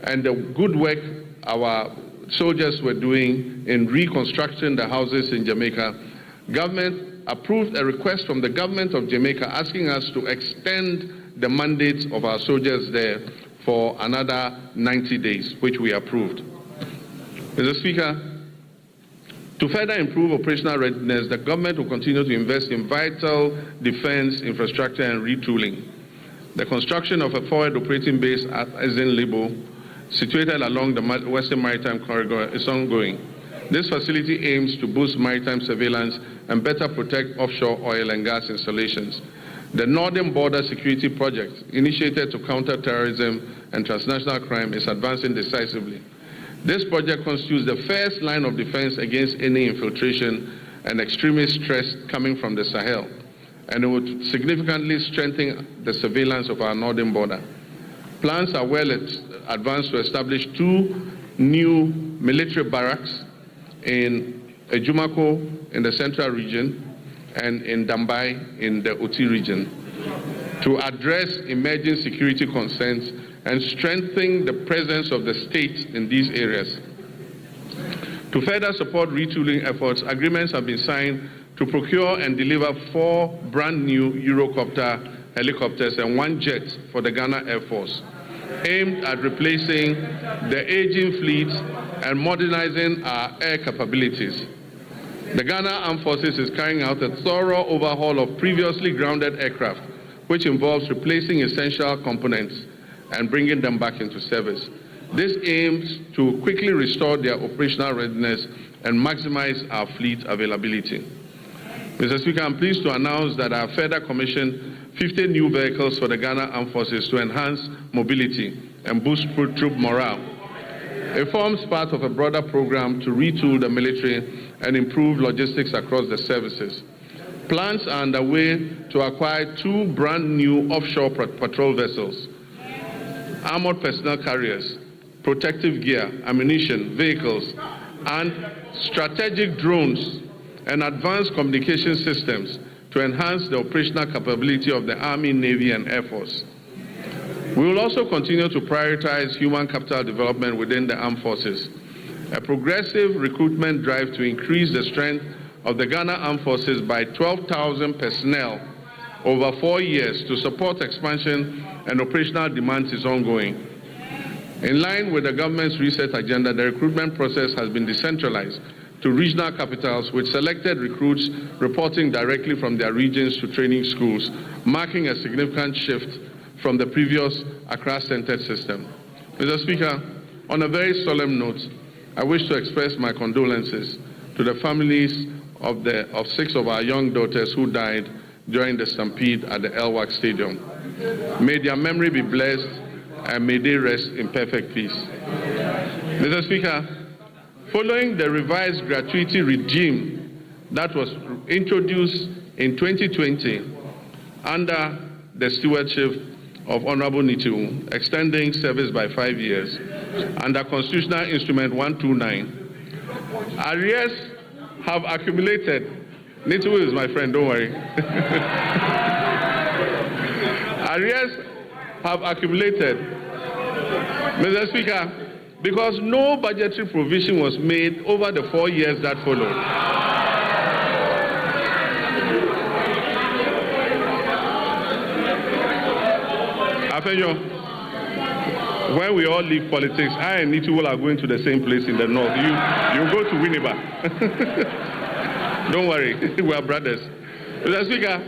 and the good work our soldiers were doing in reconstructing the houses in Jamaica, government approved a request from the government of Jamaica asking us to extend the mandate of our soldiers there for another 90 days, which we approved. Mr. Speaker, to further improve operational readiness, the government will continue to invest in vital defense infrastructure and retooling. The construction of a forward operating base at Ezen-Libo, situated along the Western Maritime Corridor, is ongoing. This facility aims to boost maritime surveillance and better protect offshore oil and gas installations. The Northern Border Security Project, initiated to counter terrorism and transnational crime, is advancing decisively. This project constitutes the first line of defense against any infiltration and extremist threats coming from the Sahel, and it would significantly strengthen the surveillance of our northern border. Plans are well advanced to establish 2 new military barracks in Ejumako in the central region and in Dambai in the Oti region to address emerging security concerns and strengthen the presence of the state in these areas. To further support retooling efforts, agreements have been signed to procure and deliver 4 brand new Eurocopter helicopters and 1 jet for the Ghana Air Force, aimed at replacing the aging fleet and modernizing our air capabilities. The Ghana Armed Forces is carrying out a thorough overhaul of previously grounded aircraft, which involves replacing essential components and bringing them back into service. This aims to quickly restore their operational readiness and maximize our fleet availability. Mr. Speaker, I'm pleased to announce that I have further commissioned 50 new vehicles for the Ghana Armed Forces to enhance mobility and boost troop morale. It forms part of a broader program to retool the military and improve logistics across the services. Plans are underway to acquire 2 brand new offshore patrol vessels, armored personnel carriers, protective gear, ammunition, vehicles, and strategic drones and advanced communication systems to enhance the operational capability of the Army, Navy, and Air Force. We will also continue to prioritize human capital development within the armed forces. A progressive recruitment drive to increase the strength of the Ghana Armed Forces by 12,000 personnel over 4 years to support expansion and operational demands is ongoing. In line with the government's reset agenda, the recruitment process has been decentralized to regional capitals, with selected recruits reporting directly from their regions to training schools, marking a significant shift from the previous Accra-centered system. Mr. Speaker, on a very solemn note, I wish to express my condolences to the families of 6 of our young daughters who died during the stampede at the LWAC Stadium. May their memory be blessed and may they rest in perfect peace. Mr. Speaker, following the revised gratuity regime that was introduced in 2020 under the stewardship of Honorable Nitu, extending service by 5 years, under Constitutional Instrument 129, arrears have accumulated. Nitu is my friend, don't worry. Arrears have accumulated, Mr. Speaker, because no budgetary provision was made over the 4 years that followed. When we all leave politics, I and Nitu are going to the same place in the north. You go to Winneba. Don't worry, we are brothers. Mr. Speaker,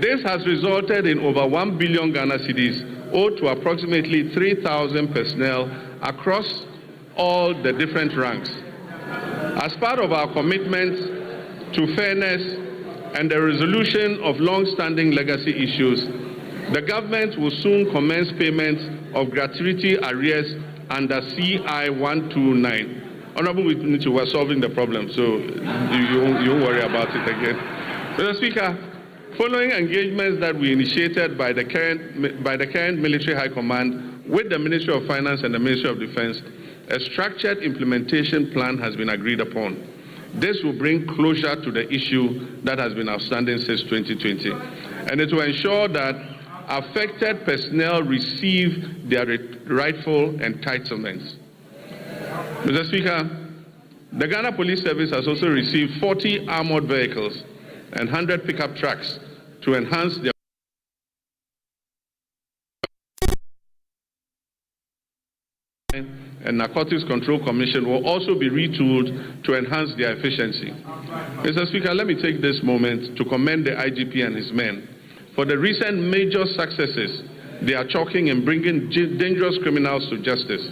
this has resulted in over 1 billion Ghana cedis owed to approximately 3,000 personnel across all the different ranks. As part of our commitment to fairness and the resolution of long-standing legacy issues, the government will soon commence payment of gratuity arrears under CI 129. Honorable Nitu, we're solving the problem, so you won't worry about it again. Mr. Speaker, following engagements that we initiated by the current military high command with the Ministry of Finance and the Ministry of Defense, a structured implementation plan has been agreed upon. This will bring closure to the issue that has been outstanding since 2020, and it will ensure that affected personnel receive their rightful entitlements. Mr. Speaker, the Ghana Police Service has also received 40 armored vehicles and 100 pickup trucks to enhance their and Narcotics Control Commission will also be retooled to enhance their efficiency. Mr. Speaker, let me take this moment to commend the IGP and his men for the recent major successes they are chalking in bringing dangerous criminals to justice.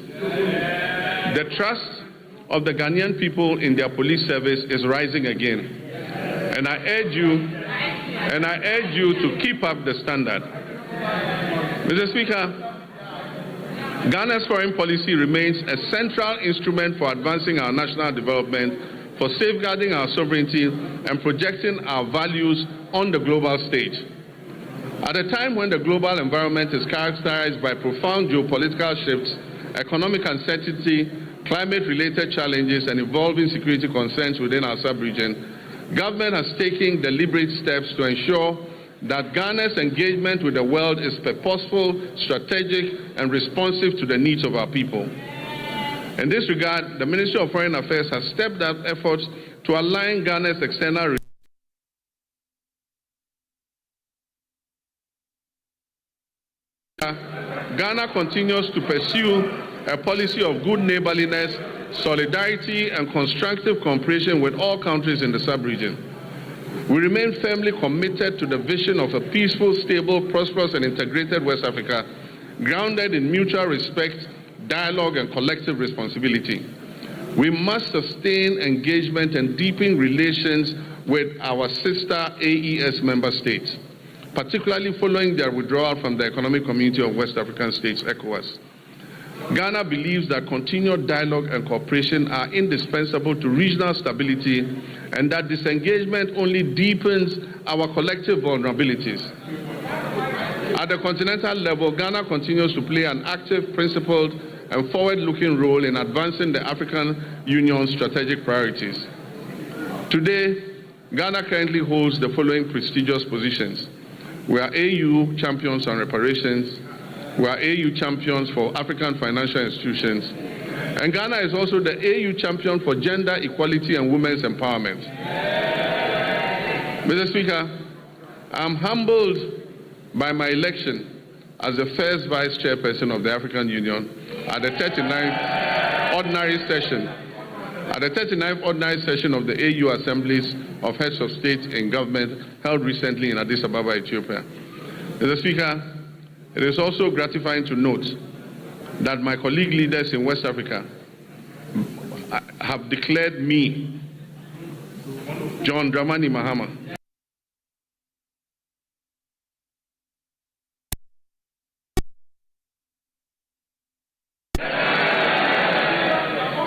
The trust of the Ghanaian people in their police service is rising again, and I urge you to keep up the standard. Mr. Speaker, Ghana's foreign policy remains a central instrument for advancing our national development, for safeguarding our sovereignty, and projecting our values on the global stage. At a time when the global environment is characterized by profound geopolitical shifts, economic uncertainty, climate-related challenges, and evolving security concerns within our sub-region, government has taken deliberate steps to ensure that Ghana's engagement with the world is purposeful, strategic, and responsive to the needs of our people. In this regard, the Ministry of Foreign Affairs has stepped up efforts to align Ghana's external Ghana continues to pursue a policy of good neighborliness, solidarity, and constructive cooperation with all countries in the sub-region. We remain firmly committed to the vision of a peaceful, stable, prosperous, and integrated West Africa, grounded in mutual respect, dialogue, and collective responsibility. We must sustain engagement and deepen relations with our sister AES member states, particularly following their withdrawal from the Economic Community of West African States, ECOWAS. Ghana believes that continued dialogue and cooperation are indispensable to regional stability, and that disengagement only deepens our collective vulnerabilities. At the continental level, Ghana continues to play an active, principled, and forward-looking role in advancing the African Union's strategic priorities. Today, Ghana currently holds the following prestigious positions. We are AU champions on reparations. We are AU champions for African financial institutions. And Ghana is also the AU champion for gender equality and women's empowerment. Mr. Speaker, I'm humbled by my election as the first vice chairperson of the African Union at the 39th ordinary session. At the 39th ordinary session of the AU Assemblies of Heads of State and Government held recently in Addis Ababa, Ethiopia. Mr. Speaker, it is also gratifying to note that my colleague leaders in West Africa have declared me, John Dramani Mahama,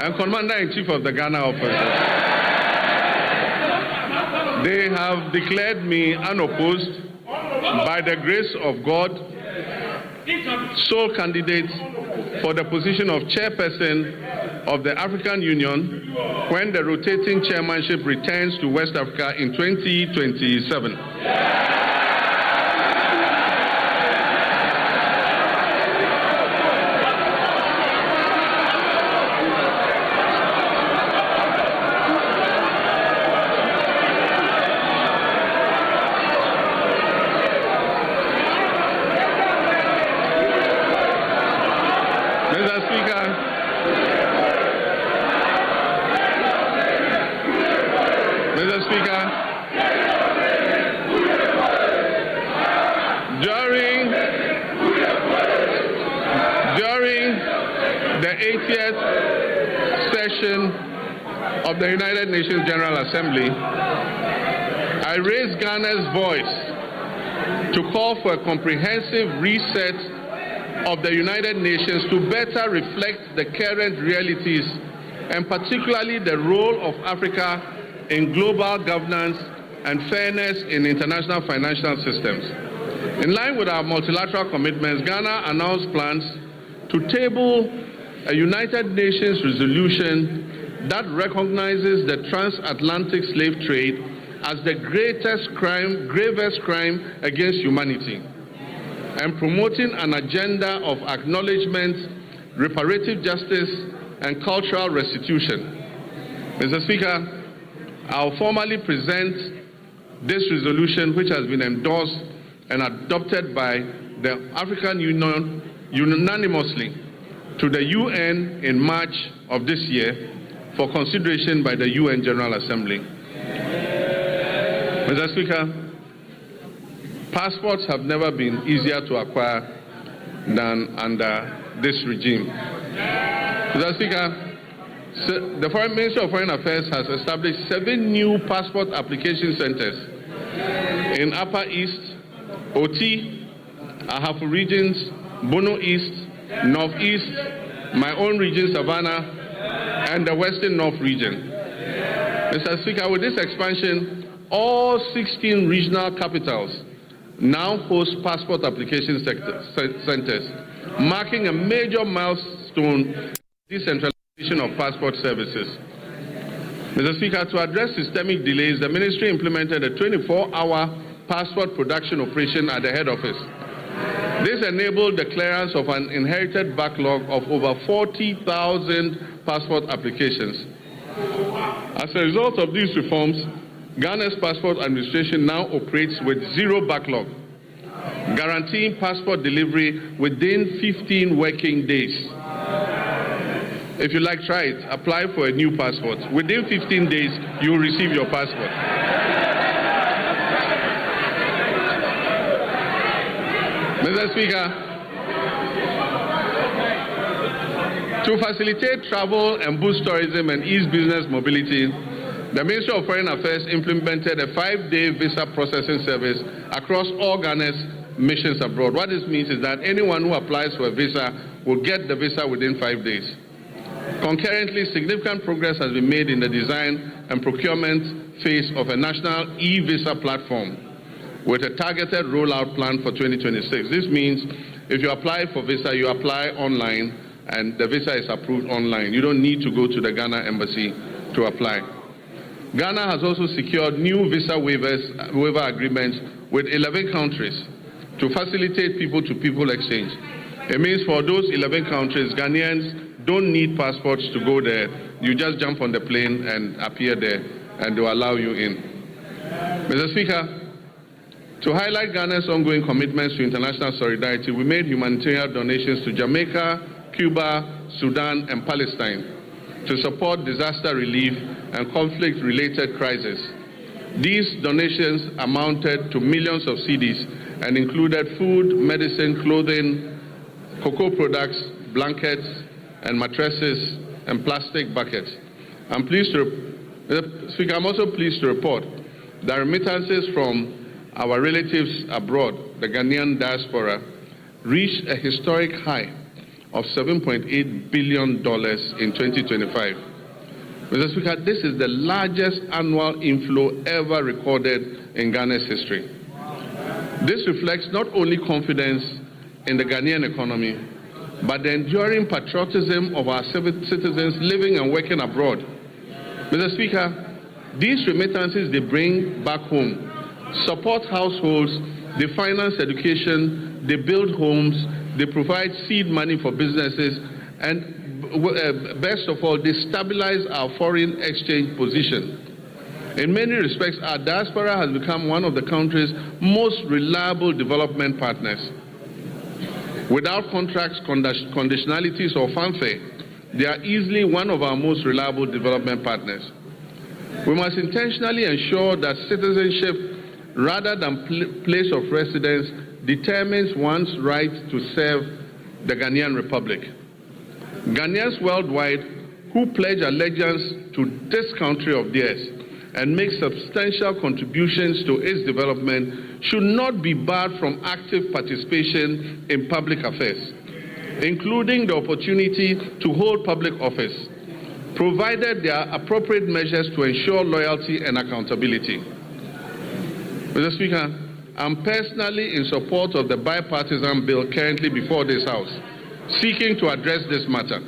and Commander-in-Chief of the Ghana office. They have declared me unopposed, by the grace of God, sole candidate for the position of chairperson of the African Union when the rotating chairmanship returns to West Africa in 2027. Of the United Nations General Assembly, I raised Ghana's voice to call for a comprehensive reset of the United Nations to better reflect the current realities and particularly the role of Africa in global governance and fairness in international financial systems. In line with our multilateral commitments, Ghana announced plans to table a United Nations resolution that recognizes the transatlantic slave trade as the gravest crime against humanity, and promoting an agenda of acknowledgement, reparative justice, and cultural restitution. Mr. Speaker, I'll formally present this resolution, which has been endorsed and adopted by the African Union unanimously, to the UN in March of this year for consideration by the UN General Assembly. Mr. Speaker, passports have never been easier to acquire than under this regime. Mr. Speaker, the Ministry of Foreign Affairs has established 7 new passport application centers in Upper East, Oti, Ahafo regions, Bono East, Northeast, my own region, Savannah, and the Western North region. Mr. Speaker, with this expansion, all 16 regional capitals now host passport application centers, marking a major milestone in the decentralization of passport services. Mr. Speaker, to address systemic delays, the Ministry implemented a 24-hour passport production operation at the head office. This enabled the clearance of an inherited backlog of over 40,000 passport applications. As a result of these reforms, Ghana's passport administration now operates with 0 backlog, guaranteeing passport delivery within 15 working days. If you like, try it. Apply for a new passport. Within 15 days, you will receive your passport. Mr. Speaker, to facilitate travel and boost tourism and ease business mobility, the Ministry of Foreign Affairs implemented a 5-day visa processing service across all Ghana's missions abroad. What this means is that anyone who applies for a visa will get the visa within 5 days. Concurrently, significant progress has been made in the design and procurement phase of a national e-visa platform with a targeted rollout plan for 2026. This means if you apply for visa, you apply online and the visa is approved online. You don't need to go to the Ghana embassy to apply. Ghana has also secured new visa waiver agreements with 11 countries to facilitate people-to-people exchange. It means for those 11 countries, Ghanaians don't need passports to go there. You just jump on the plane and appear there, and they'll allow you in. Mr. Speaker, To highlight Ghana's ongoing commitments to international solidarity, we made humanitarian donations to Jamaica, Cuba, Sudan, and Palestine to support disaster relief and conflict-related crises. These donations amounted to millions of cedis and included food, medicine, clothing, cocoa products, blankets, and mattresses, and plastic buckets. I'm also pleased to report that remittances from our relatives abroad, the Ghanaian diaspora, reached a historic high of $7.8 billion in 2025. Mr. Speaker, this is the largest annual inflow ever recorded in Ghana's history. This reflects not only confidence in the Ghanaian economy, but the enduring patriotism of our citizens living and working abroad. Mr. Speaker, these remittances they bring back home support households, they finance education, they build homes, they provide seed money for businesses, and best of all, they stabilize our foreign exchange position. In many respects, our diaspora has become one of the country's most reliable development partners. Without contracts, conditionalities, or fanfare, they are easily one of our most reliable development partners. We must intentionally ensure that citizenship, rather than place of residence, determines one's right to serve the Ghanaian Republic. Ghanaians worldwide who pledge allegiance to this country of theirs and make substantial contributions to its development should not be barred from active participation in public affairs, including the opportunity to hold public office, provided there are appropriate measures to ensure loyalty and accountability. Mr. Speaker, I'm personally in support of the bipartisan bill currently before this House, seeking to address this matter.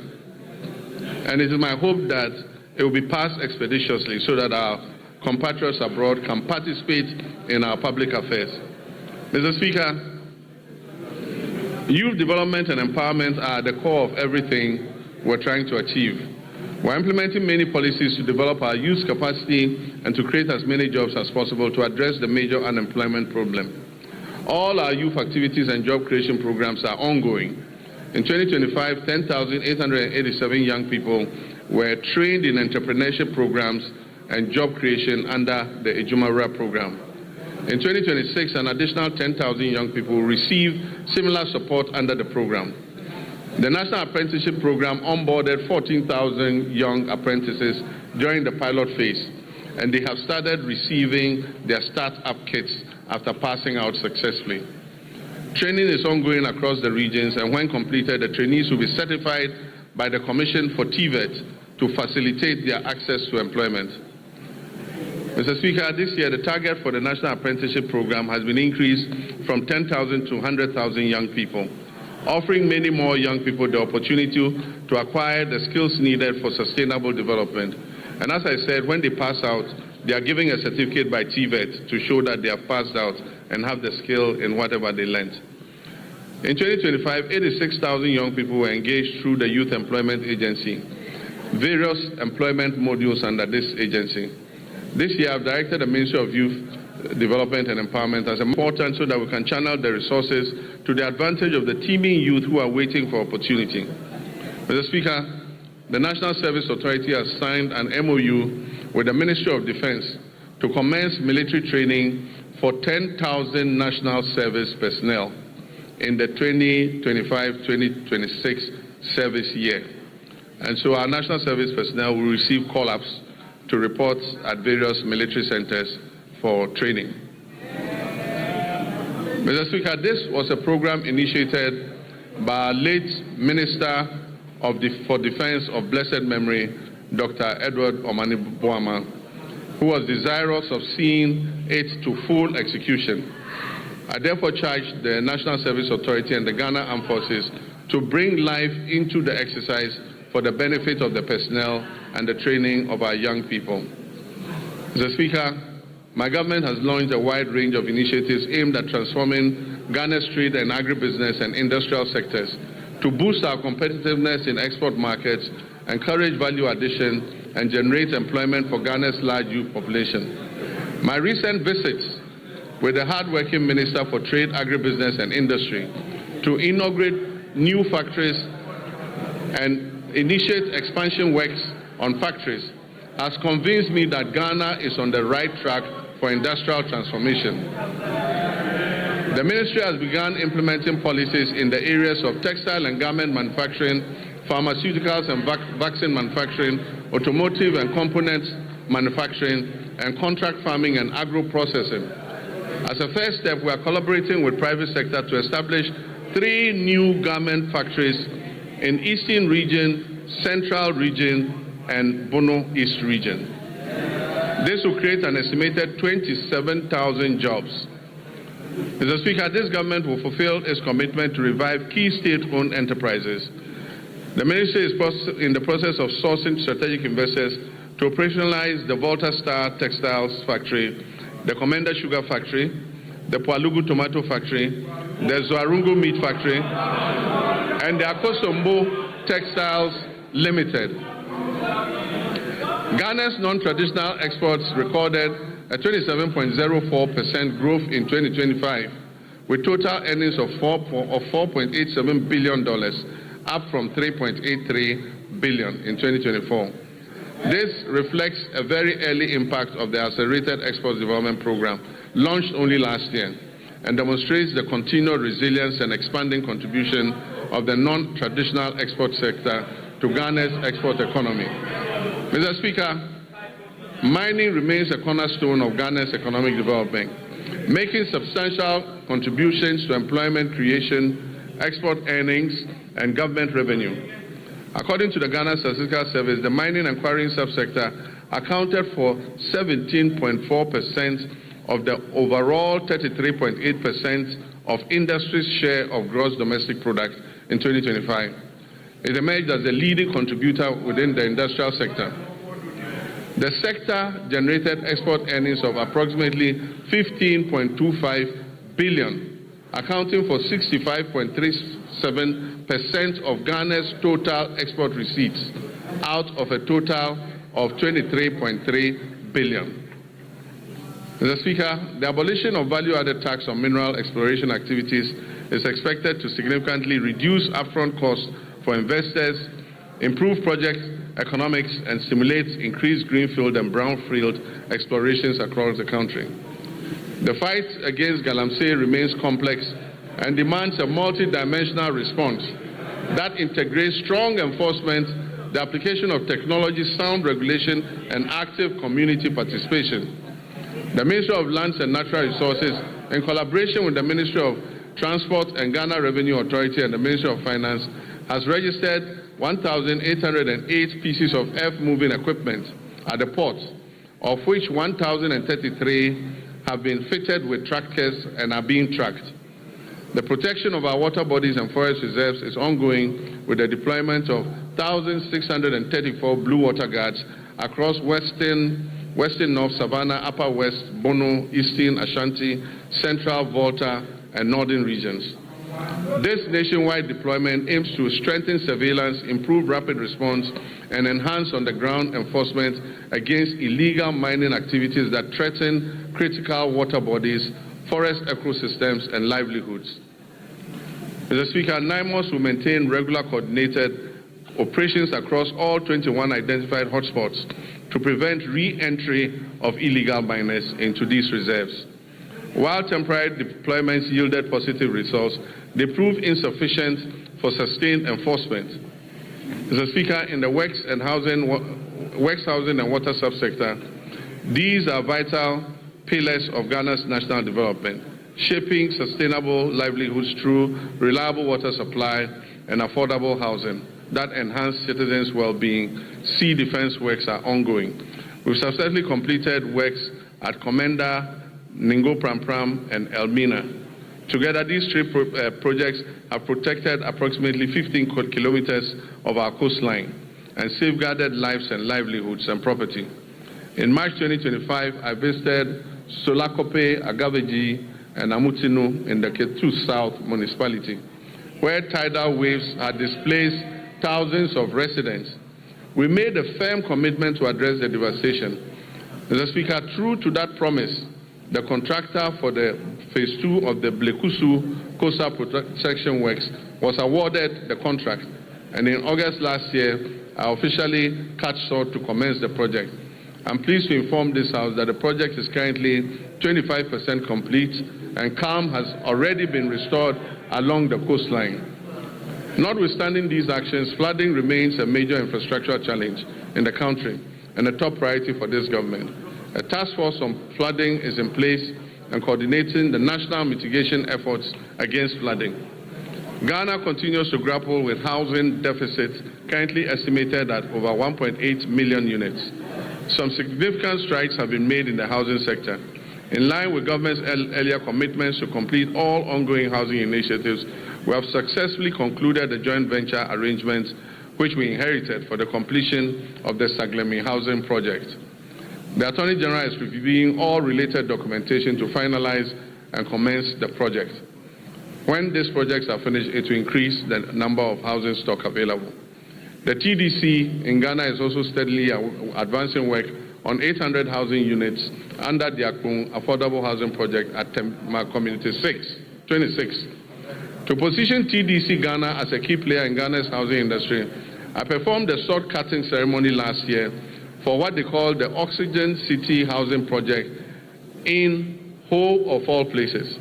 And it is my hope that it will be passed expeditiously so that our compatriots abroad can participate in our public affairs. Mr. Speaker, youth development and empowerment are at the core of everything we're trying to achieve. We're implementing many policies to develop our youth capacity and to create as many jobs as possible to address the major unemployment problem. All our youth activities and job creation programs are ongoing. In 2025, 10,887 young people were trained in entrepreneurship programs and job creation under the Agyeman-Rawlings program. In 2026, an additional 10,000 young people will receive similar support under the program. The National Apprenticeship Program onboarded 14,000 young apprentices during the pilot phase, and they have started receiving their start-up kits after passing out successfully. Training is ongoing across the regions, and when completed, the trainees will be certified by the Commission for TVET to facilitate their access to employment. Mr. Speaker, this year the target for the National Apprenticeship Program has been increased from 10,000 to 100,000 young people, offering many more young people the opportunity to acquire the skills needed for sustainable development. And as I said, when they pass out, they are given a certificate by TVET to show that they have passed out and have the skill in whatever they learned. In 2025, 86,000 young people were engaged through the Youth Employment Agency, various employment modules under this agency. This year, I've directed the Ministry of Youth Development and Empowerment as important so that we can channel the resources to the advantage of the teeming youth who are waiting for opportunity. Mr. Speaker, the National Service Authority has signed an MOU with the Ministry of Defense to commence military training for 10,000 national service personnel in the 2025-2026 service year. And so our national service personnel will receive call-ups to report at various military centers for training. Mr. Speaker, this was a program initiated by our late Minister for Defense of blessed memory, Dr. Edward Omani-Boamah, who was desirous of seeing it to full execution. I therefore charge the National Service Authority and the Ghana Armed Forces to bring life into the exercise for the benefit of the personnel and the training of our young people. Mr. Speaker, my government has launched a wide range of initiatives aimed at transforming Ghana's trade and agribusiness and industrial sectors to boost our competitiveness in export markets, encourage value addition, and generate employment for Ghana's large youth population. My recent visits with the hard-working Minister for Trade, Agribusiness and Industry to inaugurate new factories and initiate expansion works on factories has convinced me that Ghana is on the right track for industrial transformation. The ministry has begun implementing policies in the areas of textile and garment manufacturing, pharmaceuticals and vaccine manufacturing, automotive and components manufacturing, and contract farming and agro-processing. As a first step, we are collaborating with private sector to establish 3 new garment factories in Eastern Region, Central Region, and Bono East Region. This will create an estimated 27,000 jobs. Mr. Speaker, this government will fulfill its commitment to revive key state-owned enterprises. The ministry is in the process of sourcing strategic investors to operationalize the Volta Star Textiles Factory, the Commander Sugar Factory, the Pualugu Tomato Factory, the Zoarungu Meat Factory, and the Akosombo Textiles Limited. Ghana's non-traditional exports recorded a 27.04% growth in 2025, with total earnings of $4.87 billion, up from $3.83 billion in 2024. This reflects a very early impact of the Accelerated Export Development Program, launched only last year, and demonstrates the continued resilience and expanding contribution of the non-traditional export sector to Ghana's export economy. Mr. Speaker, mining remains a cornerstone of Ghana's economic development, making substantial contributions to employment creation, export earnings, and government revenue. According to the Ghana Statistical Service, the mining and quarrying subsector accounted for 17.4% of the overall 33.8% of industry's share of gross domestic product in 2025. It emerged as the leading contributor within the industrial sector. The sector generated export earnings of approximately 15.25 billion, accounting for 65.37% of Ghana's total export receipts, out of a total of 23.3 billion. Mr. Speaker, the abolition of value-added tax on mineral exploration activities is expected to significantly reduce upfront costs for investors, improve project economics, and stimulate increased greenfield and brownfield explorations across the country. The fight against galamsey remains complex and demands a multi-dimensional response that integrates strong enforcement, the application of technology, sound regulation, and active community participation. The Ministry of Lands and Natural Resources, in collaboration with the Ministry of Transport and Ghana Revenue Authority and the Ministry of Finance, has registered 1,808 pieces of earth-moving equipment at the ports, of which 1,033 have been fitted with trackers and are being tracked. The protection of our water bodies and forest reserves is ongoing with the deployment of 1,634 blue water guards across Western North Savannah, Upper West, Bono, Eastern Ashanti, Central Volta, and Northern regions. This nationwide deployment aims to strengthen surveillance, improve rapid response, and enhance on-the-ground enforcement against illegal mining activities that threaten critical water bodies, forest ecosystems, and livelihoods. Mr. Speaker, NIMOS will maintain regular coordinated operations across all 21 identified hotspots to prevent re-entry of illegal miners into these reserves. While temporary deployments yielded positive results, they proved insufficient for sustained enforcement. Mr. Speaker, in the works housing and water subsector, these are vital pillars of Ghana's national development, shaping sustainable livelihoods through reliable water supply and affordable housing that enhance citizens' well-being. Sea defense works are ongoing. We've successfully completed works at Commander, Ningo Pram, and Elmina. Together, these 3 projects have protected approximately 15 kilometers of our coastline and safeguarded lives and livelihoods and property. In March 2025, I visited Solakope, Agaveji, and Amutinu in the Ketu South municipality, where tidal waves had displaced thousands of residents. We made a firm commitment to address the devastation. Mr. Speaker, true to that promise, the contractor for the phase 2 of the Blekusu coastal protection works was awarded the contract, and in August last year, I officially cut short to commence the project. I'm pleased to inform this House that the project is currently 25% complete, and calm has already been restored along the coastline. Notwithstanding these actions, flooding remains a major infrastructural challenge in the country and a top priority for this government. A task force on flooding is in place and coordinating the national mitigation efforts against flooding. Ghana continues to grapple with housing deficits currently estimated at over 1.8 million units. Some significant strides have been made in the housing sector. In line with government's earlier commitments to complete all ongoing housing initiatives, we have successfully concluded the joint venture arrangements which we inherited for the completion of the Saglemi housing project. The Attorney General is reviewing all related documentation to finalize and commence the project. When these projects are finished, it will increase the number of housing stock available. The TDC in Ghana is also steadily advancing work on 800 housing units under the Akron Affordable Housing Project at Tema Community 26. To position TDC Ghana as a key player in Ghana's housing industry, I performed a sword cutting ceremony last year for what they call the Oxygen City Housing Project in Whole of All Places.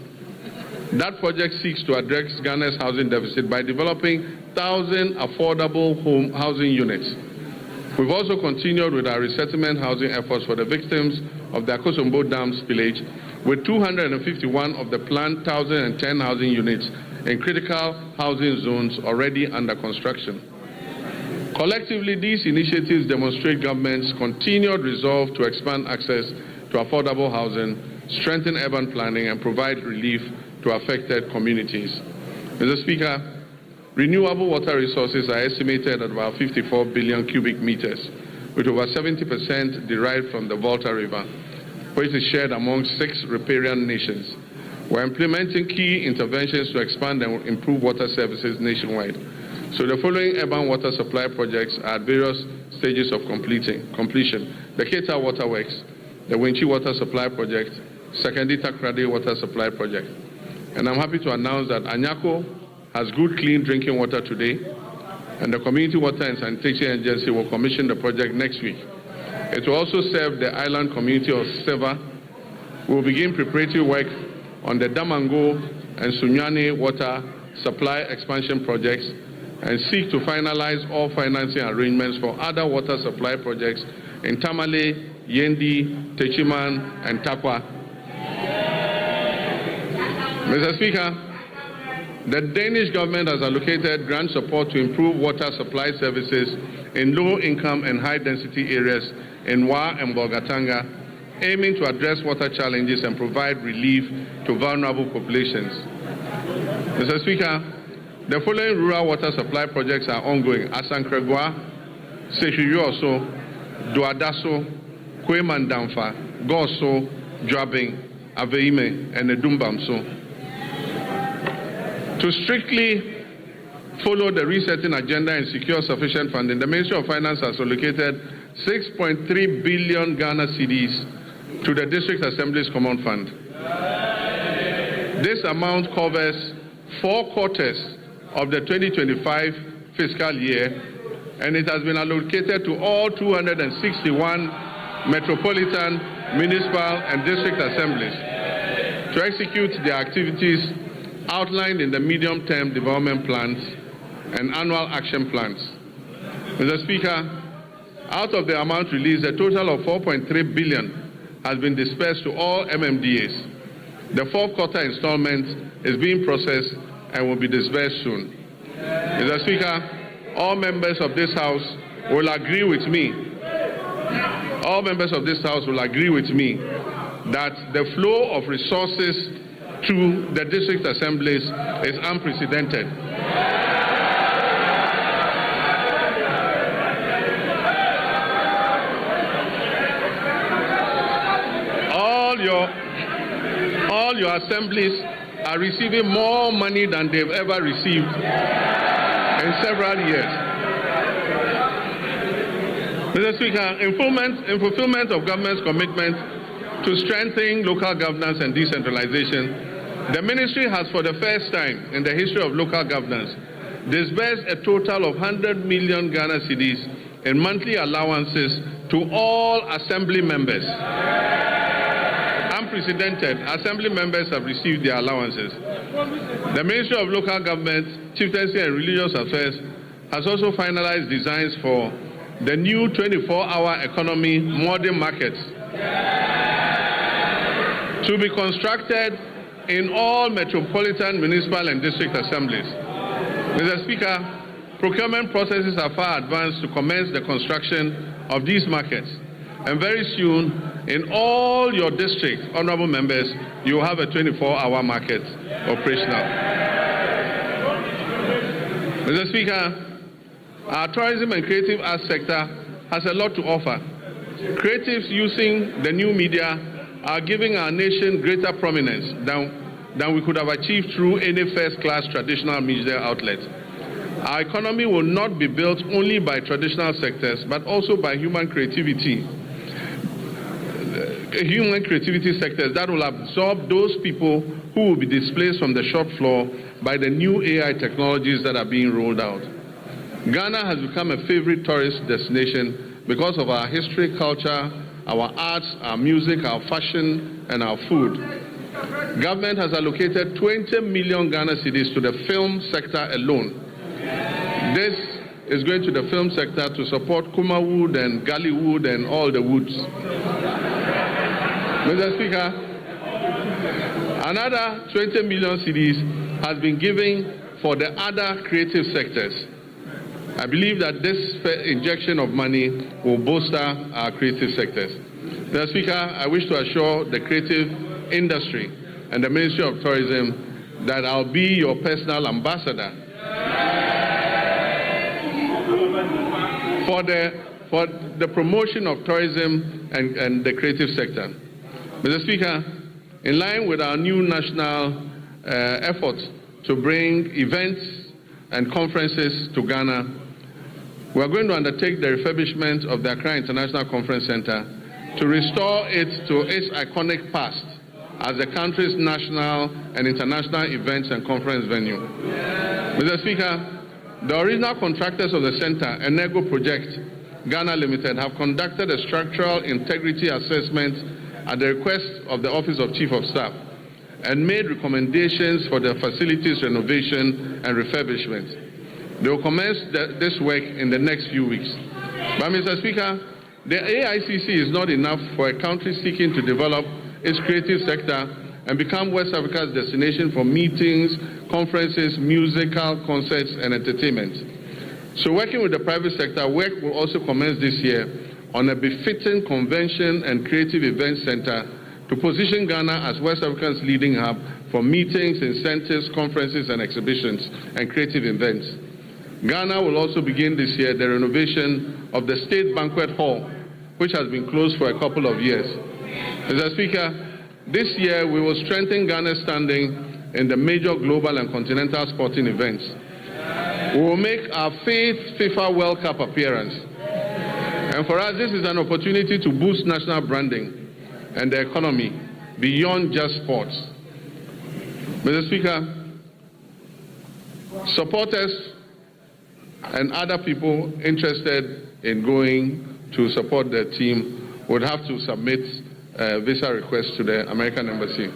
That project seeks to address Ghana's housing deficit by developing 1,000 affordable home housing units. We've also continued with our resettlement housing efforts for the victims of the Akosombo Dam spillage, with 251 of the planned 1,010 housing units in critical housing zones already under construction. Collectively, these initiatives demonstrate government's continued resolve to expand access to affordable housing, strengthen urban planning, and provide relief to affected communities. Mr. Speaker, renewable water resources are estimated at about 54 billion cubic meters, with over 70% derived from the Volta River, which is shared among 6 riparian nations. We're implementing key interventions to expand and improve water services nationwide. So the following urban water supply projects are at various stages of completion. The Keta Water Works, the Winchi Water Supply Project, Sekendita Krade Water Supply Project. And I'm happy to announce that Anyako has good, clean drinking water today, and the Community Water and Sanitation Agency will commission the project next week. It will also serve the island community of Seva. We will begin preparatory work on the Damango and Sunyani water supply expansion projects and seek to finalize all financing arrangements for other water supply projects in Tamale, Yendi, Techiman, and Takwa. Mr. Speaker, the Danish government has allocated grant support to improve water supply services in low-income and high-density areas in Wa and Bolgatanga, aiming to address water challenges and provide relief to vulnerable populations. Mr. Speaker, the following rural water supply projects are ongoing: Asankregwa, Seshuyuoso, Duadaso, Kwemandamfa, Goso, Dwabing, Aveime, and Edumbamso. To strictly follow the resetting agenda and secure sufficient funding, the Ministry of Finance has allocated 6.3 billion Ghana cedis to the District Assembly's Common Fund. This amount covers 4 quarters of the 2025 fiscal year, and it has been allocated to all 261 metropolitan, municipal, and district assemblies to execute their activities outlined in the medium-term development plans and annual action plans. Mr. Speaker, out of the amount released, a total of 4.3 billion has been dispersed to all MMDAs. The 4th quarter installment is being processed and will be disbursed soon. Mr. Speaker, all members of this House will agree with me. All members of this House will agree with me that the flow of resources to the district assemblies is unprecedented. All your assemblies are receiving more money than they've ever received in several years. Mr. Speaker, in fulfillment of government's commitment to strengthen local governance and decentralization, the ministry has, for the first time in the history of local governance, disbursed a total of 100 million Ghana cedis in monthly allowances to all assembly members. Unprecedented, assembly members have received their allowances. The Ministry of Local Government, Chieftaincy and Religious Affairs has also finalized designs for the new 24-hour economy modern markets to be constructed in all metropolitan, municipal and district assemblies. Mr. Speaker, procurement processes are far advanced to commence the construction of these markets. And very soon, in all your districts, honorable members, you will have a 24-hour market operational. Mr. Speaker, our tourism and creative arts sector has a lot to offer. Creatives using the new media are giving our nation greater prominence than we could have achieved through any first-class traditional media outlet. Our economy will not be built only by traditional sectors, but also by human creativity sectors that will absorb those people who will be displaced from the shop floor by the new AI technologies that are being rolled out. Ghana has become a favorite tourist destination because of our history, culture, our arts, our music, our fashion, and our food. Government has allocated 20 million Ghana cedis to the film sector alone. This is going to the film sector to support Kumawood and Gallywood and all the woods. Mr. Speaker, another 20 million cedis has been given for the other creative sectors. I believe that this injection of money will bolster our creative sectors. Mr. Speaker, I wish to assure the creative industry and the Ministry of Tourism that I'll be your personal ambassador for the promotion of tourism and the creative sector. Mr. Speaker, in line with our new national effort to bring events and conferences to Ghana, we are going to undertake the refurbishment of the Accra International Conference Center to restore it to its iconic past as the country's national and international events and conference venue. Mr. Speaker, the original contractors of the center, Enego Project Ghana Limited, have conducted a structural integrity assessment at the request of the Office of Chief of Staff and made recommendations for the facilities renovation and refurbishment. They will commence this work in the next few weeks. But, Mr. Speaker, the AICC is not enough for a country seeking to develop its creative sector and become West Africa's destination for meetings, conferences, musical concerts, and entertainment. So, working with the private sector, work will also commence this year on a befitting convention and creative event center to position Ghana as West Africa's leading hub for meetings, incentives, conferences, and exhibitions and creative events. Ghana will also begin this year the renovation of the State Banquet Hall, which has been closed for a couple of years. Mr. Speaker, this year we will strengthen Ghana's standing in the major global and continental sporting events. We will make our 5th FIFA World Cup appearance. And for us, this is an opportunity to boost national branding and the economy beyond just sports. Mr. Speaker, supporters and other people interested in going to support the team would have to submit a visa request to the American Embassy.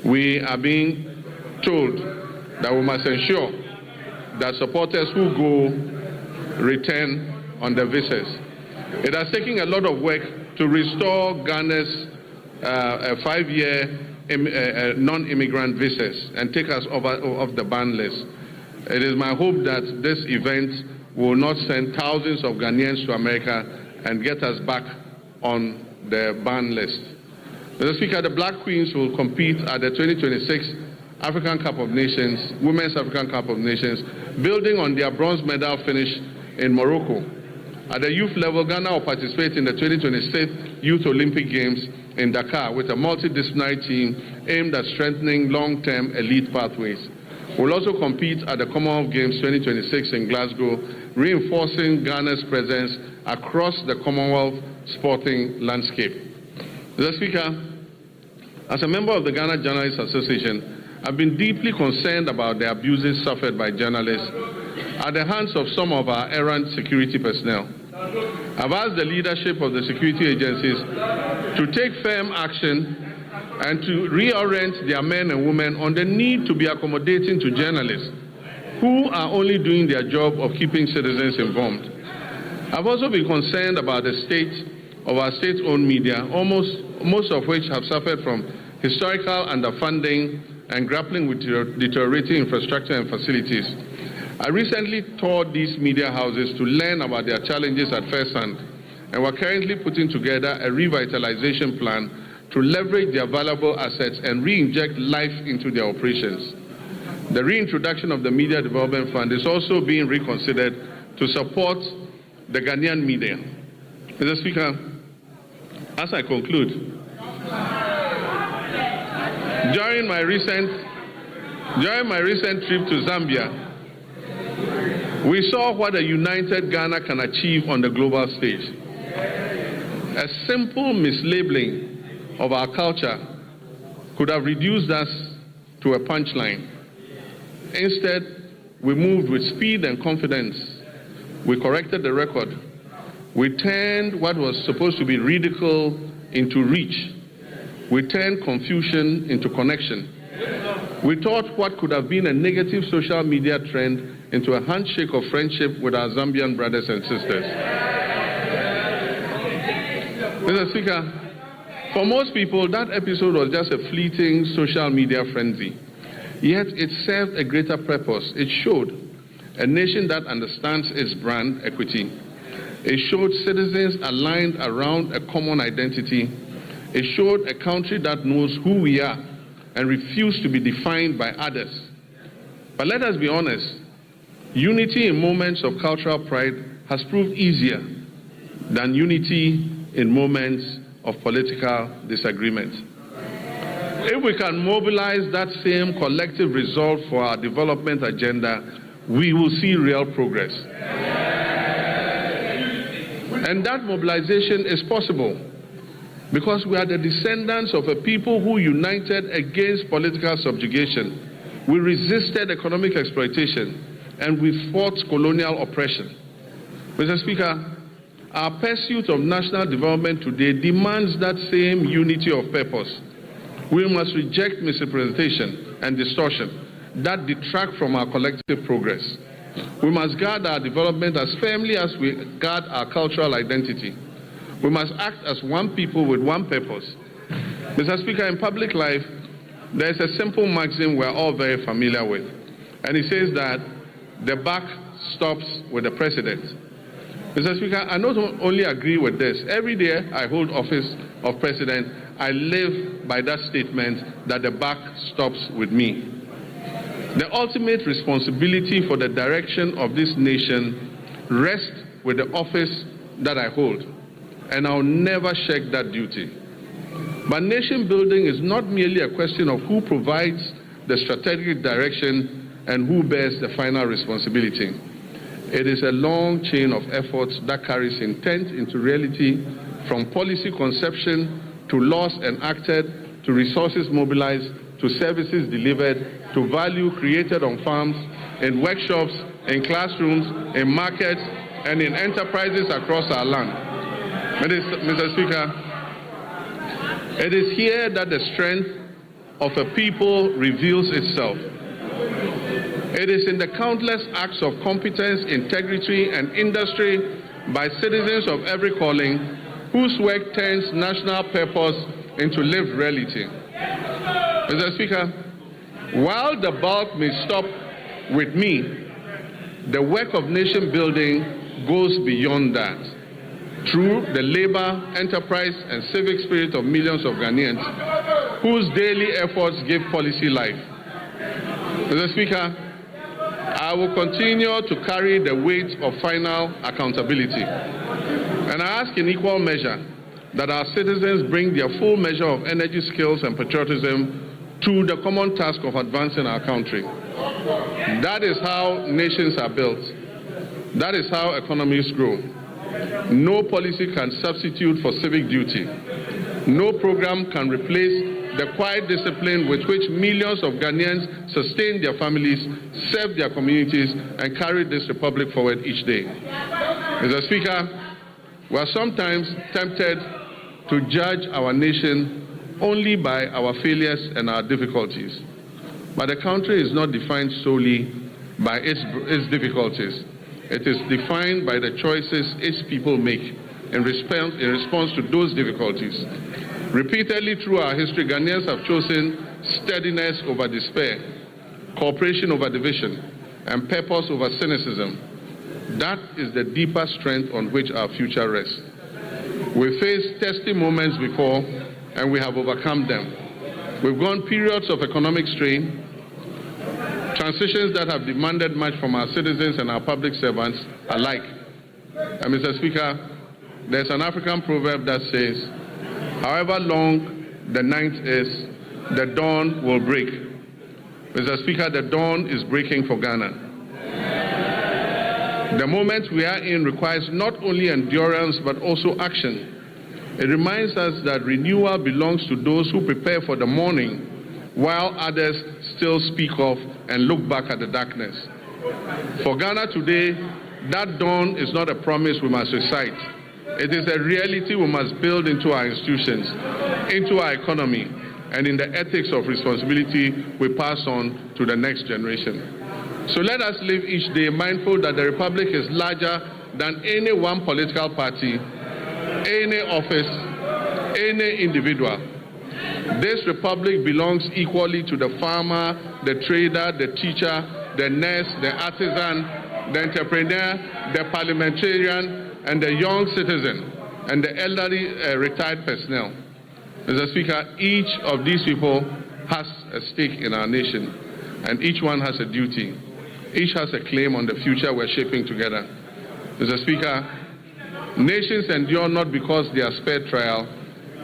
We are being told that we must ensure that supporters who go return on their visas. It has taken a lot of work to restore Ghana's 5-year non-immigrant visas and take us off the ban list. It is my hope that this event will not send thousands of Ghanaians to America and get us back on the ban list. Mr. Speaker, the Black Queens will compete at the 2026 African Cup of Nations, Women's African Cup of Nations, building on their bronze medal finish in Morocco. At the youth level, Ghana will participate in the 2026 Youth Olympic Games in Dakar with a multidisciplinary team aimed at strengthening long-term elite pathways. We'll also compete at the Commonwealth Games 2026 in Glasgow, reinforcing Ghana's presence across the Commonwealth sporting landscape. Mr. Speaker, as a member of the Ghana Journalists Association, I've been deeply concerned about the abuses suffered by journalists at the hands of some of our errant security personnel. I've asked the leadership of the security agencies to take firm action and to reorient their men and women on the need to be accommodating to journalists who are only doing their job of keeping citizens informed. I've also been concerned about the state of our state-owned media, most of which have suffered from historical underfunding and grappling with deteriorating infrastructure and facilities. I recently toured these media houses to learn about their challenges at first hand, and we're currently putting together a revitalization plan to leverage their valuable assets and re-inject life into their operations. The reintroduction of the Media Development Fund is also being reconsidered to support the Ghanaian media. Mr. Speaker, as I conclude, during my recent trip to Zambia, we saw what a united Ghana can achieve on the global stage. A simple mislabeling of our culture could have reduced us to a punchline. Instead, we moved with speed and confidence. We corrected the record. We turned what was supposed to be ridicule into reach. We turned confusion into connection. We turned what could have been a negative social media trend into a handshake of friendship with our Zambian brothers and sisters. Mr. Speaker, for most people, that episode was just a fleeting social media frenzy. Yet it served a greater purpose. It showed a nation that understands its brand equity. It showed citizens aligned around a common identity. It showed a country that knows who we are and refused to be defined by others. But let us be honest, unity in moments of cultural pride has proved easier than unity in moments of political disagreement. If we can mobilize that same collective resolve for our development agenda, we will see real progress. And that mobilization is possible because we are the descendants of a people who united against political subjugation. We resisted economic exploitation and we fought colonial oppression. Mr. Speaker, our pursuit of national development today demands that same unity of purpose. We must reject misrepresentation and distortion that detract from our collective progress. We must guard our development as firmly as we guard our cultural identity. We must act as one people with one purpose. Mr. Speaker, in public life, there is a simple maxim we're all very familiar with, and it says that the buck stops with the president. Mr. Speaker, I not only agree with this. Every day I hold office of president, I live by that statement that the buck stops with me. The ultimate responsibility for the direction of this nation rests with the office that I hold, and I'll never shirk that duty. But nation building is not merely a question of who provides the strategic direction and who bears the final responsibility. It is a long chain of efforts that carries intent into reality, from policy conception to laws enacted, to resources mobilized, to services delivered, to value created on farms, in workshops, in classrooms, in markets, and in enterprises across our land. Mr. Speaker, it is here that the strength of a people reveals itself. It is in the countless acts of competence, integrity, and industry by citizens of every calling whose work turns national purpose into lived reality. Mr. Speaker, while the bulk may stop with me, the work of nation building goes beyond that. Through the labor, enterprise, and civic spirit of millions of Ghanaians whose daily efforts give policy life. Mr. Speaker, I will continue to carry the weight of final accountability. And I ask in equal measure that our citizens bring their full measure of energy, skills, and patriotism to the common task of advancing our country. That is how nations are built. That is how economies grow. No policy can substitute for civic duty. No program can replace the quiet discipline with which millions of Ghanaians sustain their families, serve their communities, and carry this republic forward each day. Mr. Speaker, we are sometimes tempted to judge our nation only by our failures and our difficulties. But the country is not defined solely by its difficulties. It is defined by the choices its people make in response to those difficulties. Repeatedly through our history, Ghanaians have chosen steadiness over despair, cooperation over division, and purpose over cynicism. That is the deeper strength on which our future rests. We faced testy moments before, and we have overcome them. We've gone periods of economic strain, transitions that have demanded much from our citizens and our public servants alike. And Mr. Speaker, there's an African proverb that says, however long the night is, the dawn will break. Mr. Speaker, the dawn is breaking for Ghana. The moment we are in requires not only endurance but also action. It reminds us that renewal belongs to those who prepare for the morning while others still speak of and look back at the darkness. For Ghana today, that dawn is not a promise we must recite. It is a reality we must build into our institutions, into our economy, and in the ethics of responsibility we pass on to the next generation. So let us live each day mindful that the Republic is larger than any one political party, any office, any individual. This Republic belongs equally to the farmer, the trader, the teacher, the nurse, the artisan, the entrepreneur, the parliamentarian, and the young citizen, and the elderly retired personnel. Mr. Speaker, each of these people has a stake in our nation, and each one has a duty. Each has a claim on the future we're shaping together. Mr. Speaker, nations endure not because they are spared trial,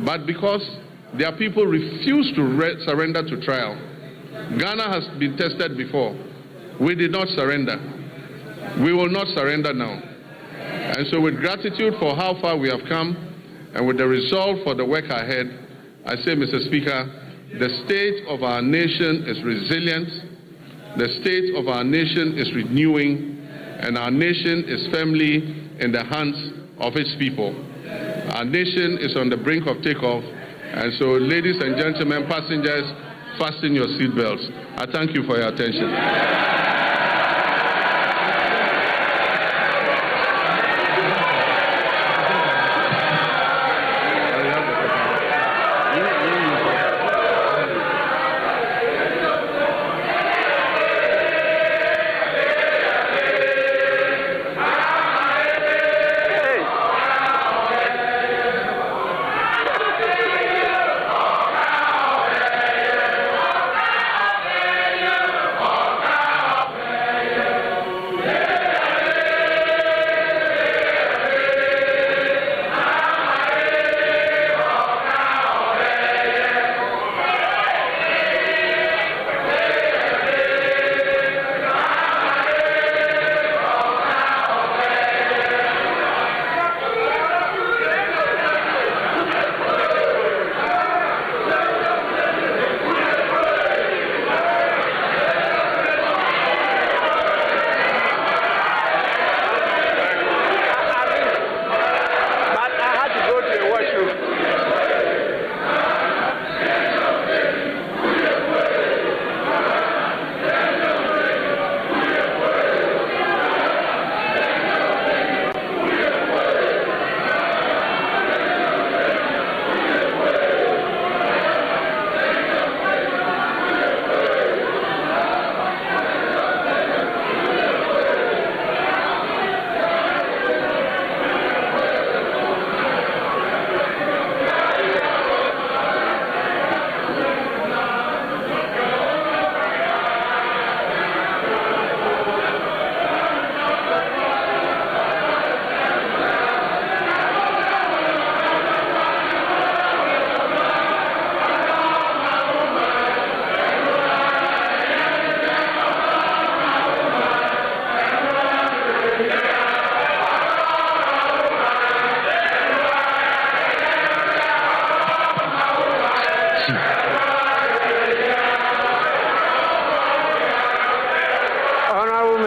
but because their people refuse to surrender to trial. Ghana has been tested before. We did not surrender. We will not surrender now. And so with gratitude for how far we have come and with the resolve for the work ahead, I say, Mr. Speaker, the state of our nation is resilient, the state of our nation is renewing, and our nation is firmly in the hands of its people. Our nation is on the brink of takeoff, and so ladies and gentlemen, passengers, fasten your seatbelts. I thank you for your attention.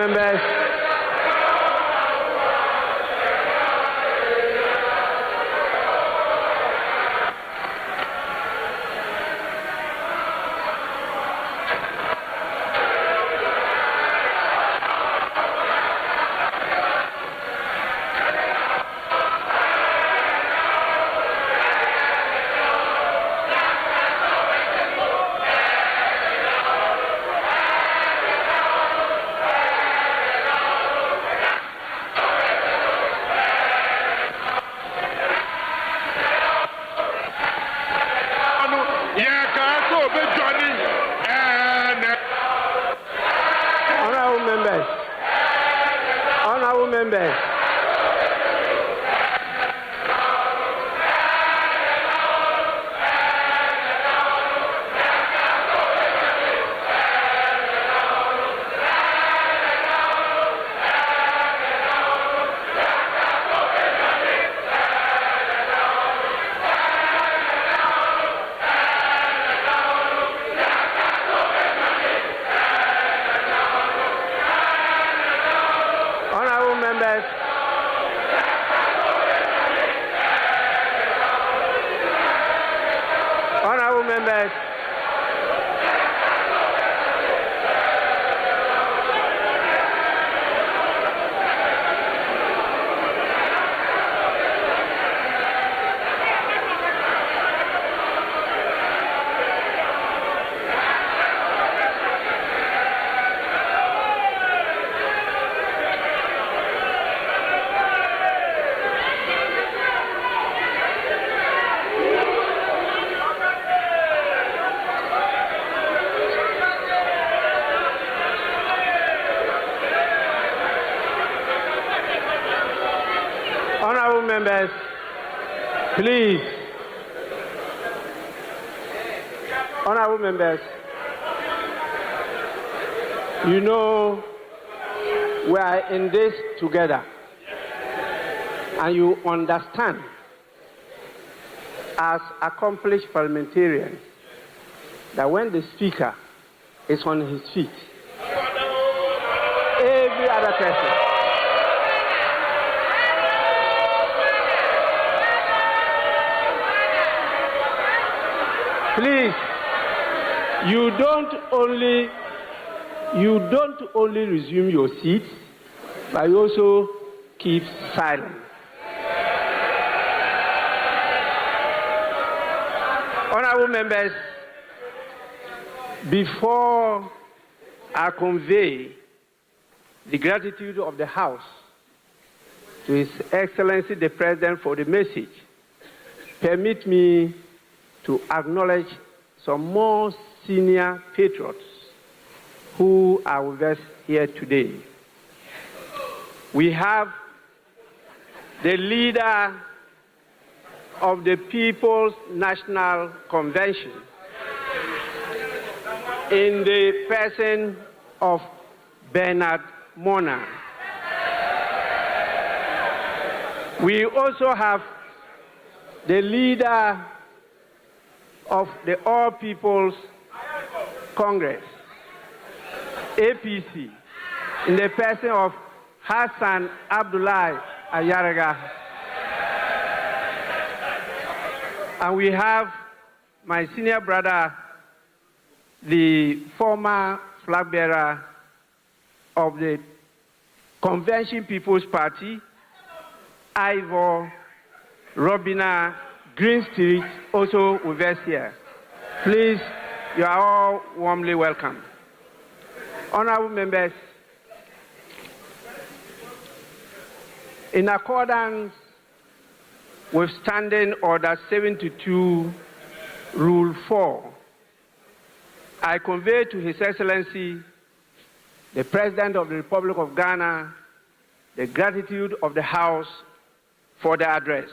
members. Members, please. Honorable members, you know we are in this together, and you understand as accomplished parliamentarians that when the speaker is on his feet, every other person please, you don't only resume your seat, but you also keep silent. Honorable members, before I convey the gratitude of the House to His Excellency the President for the message, permit me to acknowledge some more senior patriots who are with us here today. We have the leader of the People's National Convention in the person of Bernard Mona. We also have the leader of the All People's Congress, APC, in the person of Hassan Abdullahi Ayaraga. And we have my senior brother, the former flag bearer of the Convention People's Party, Ivor Robina Greenstreet, also with us here. Please, you are all warmly welcome. Honorable members, in accordance with Standing Order 72, Rule 4, I convey to His Excellency, the President of the Republic of Ghana, the gratitude of the House for the address.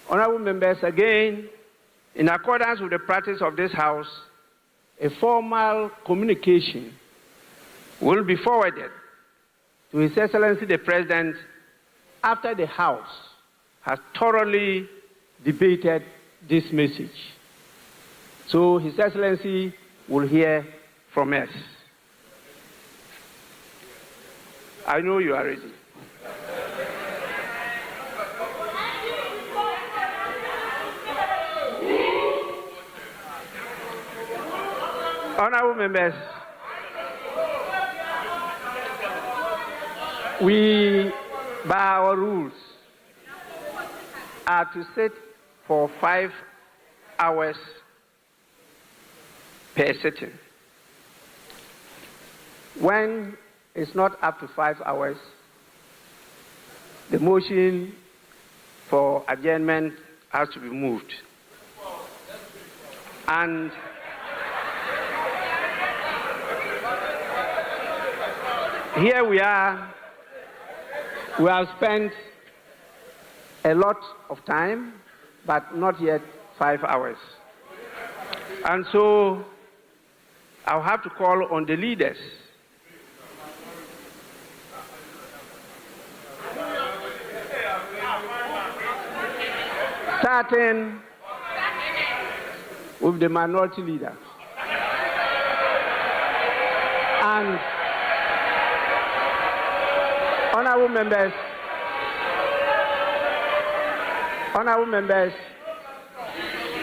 Honorable members, again, in accordance with the practice of this House, a formal communication will be forwarded to His Excellency the President after the House has thoroughly debated this message. So His Excellency will hear from us. I know you are ready. Honorable members, we, by our rules, are to sit for 5 hours per sitting. When it's not up to 5 hours, the motion for adjournment has to be moved. And here we are. We have spent a lot of time, but not yet 5 hours. And so I'll have to call on the leaders starting with the minority leader. And honorable members,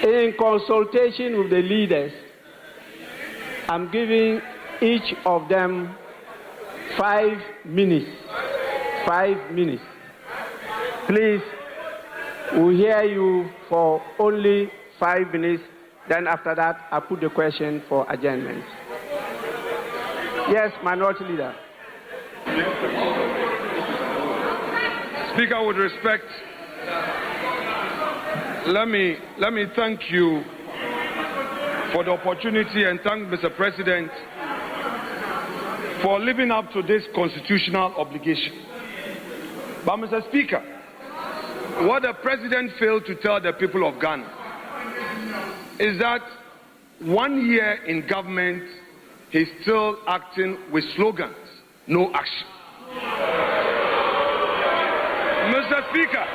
in consultation with the leaders, I'm giving each of them 5 minutes. 5 minutes. Please, we'll hear you for only 5 minutes. Then after that, I'll put the question for adjournment. Yes, minority leader. Speaker, with respect, let me thank you for the opportunity and thank Mr. President for living up to this constitutional obligation. But Mr. Speaker, what the President failed to tell the people of Ghana is that 1 year in government, he's still acting with slogans, no action. Mr. Speaker,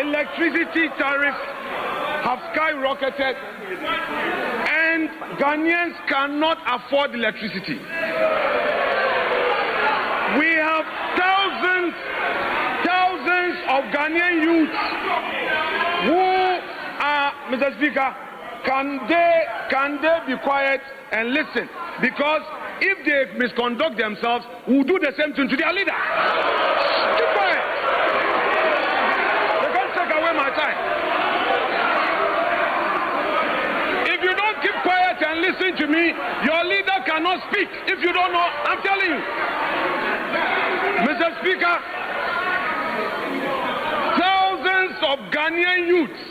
electricity tariffs have skyrocketed and Ghanaians cannot afford electricity. We have thousands of Ghanaian youths who are, Mr. Speaker, can they be quiet and listen? Because if they misconduct themselves, we'll do the same thing to their leader. Keep quiet. They can't take away my time. If you don't keep quiet and listen to me, your leader cannot speak. If you don't know, I'm telling you. Mr. Speaker, thousands of Ghanaian youths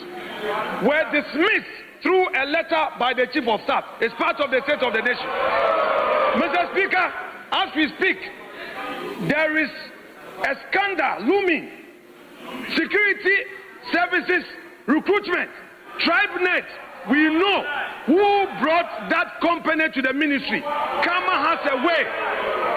were dismissed through a letter by the Chief of Staff. It's part of the state of the nation. Mr. Speaker, as we speak, there is a scandal looming. Security services recruitment, TribeNet, we know who brought that company to the ministry. Kama has a way.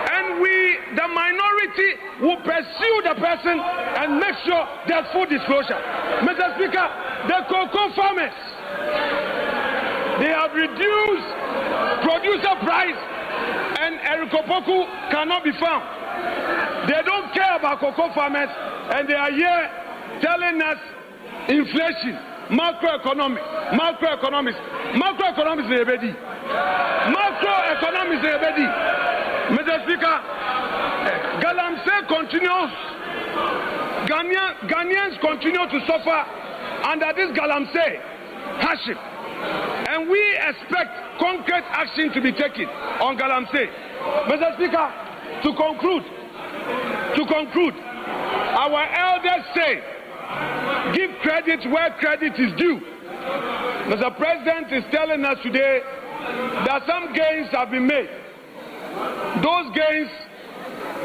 And we, the minority, will pursue the person and make sure there's full disclosure. Mr. Speaker, the cocoa farmers, they have reduced producer price and Erikopoku cannot be found. They don't care about cocoa farmers and they are here telling us inflation, macroeconomics is a bedi. Macroeconomics is a bedi. Mr. Speaker, Galamsey continues, Ghanaians continue to suffer under this Galamsey hardship. And we expect concrete action to be taken on Galamsey. Mr. Speaker, to conclude, our elders say, give credit where credit is due. Mr. President is telling us today that some gains have been made. Those gains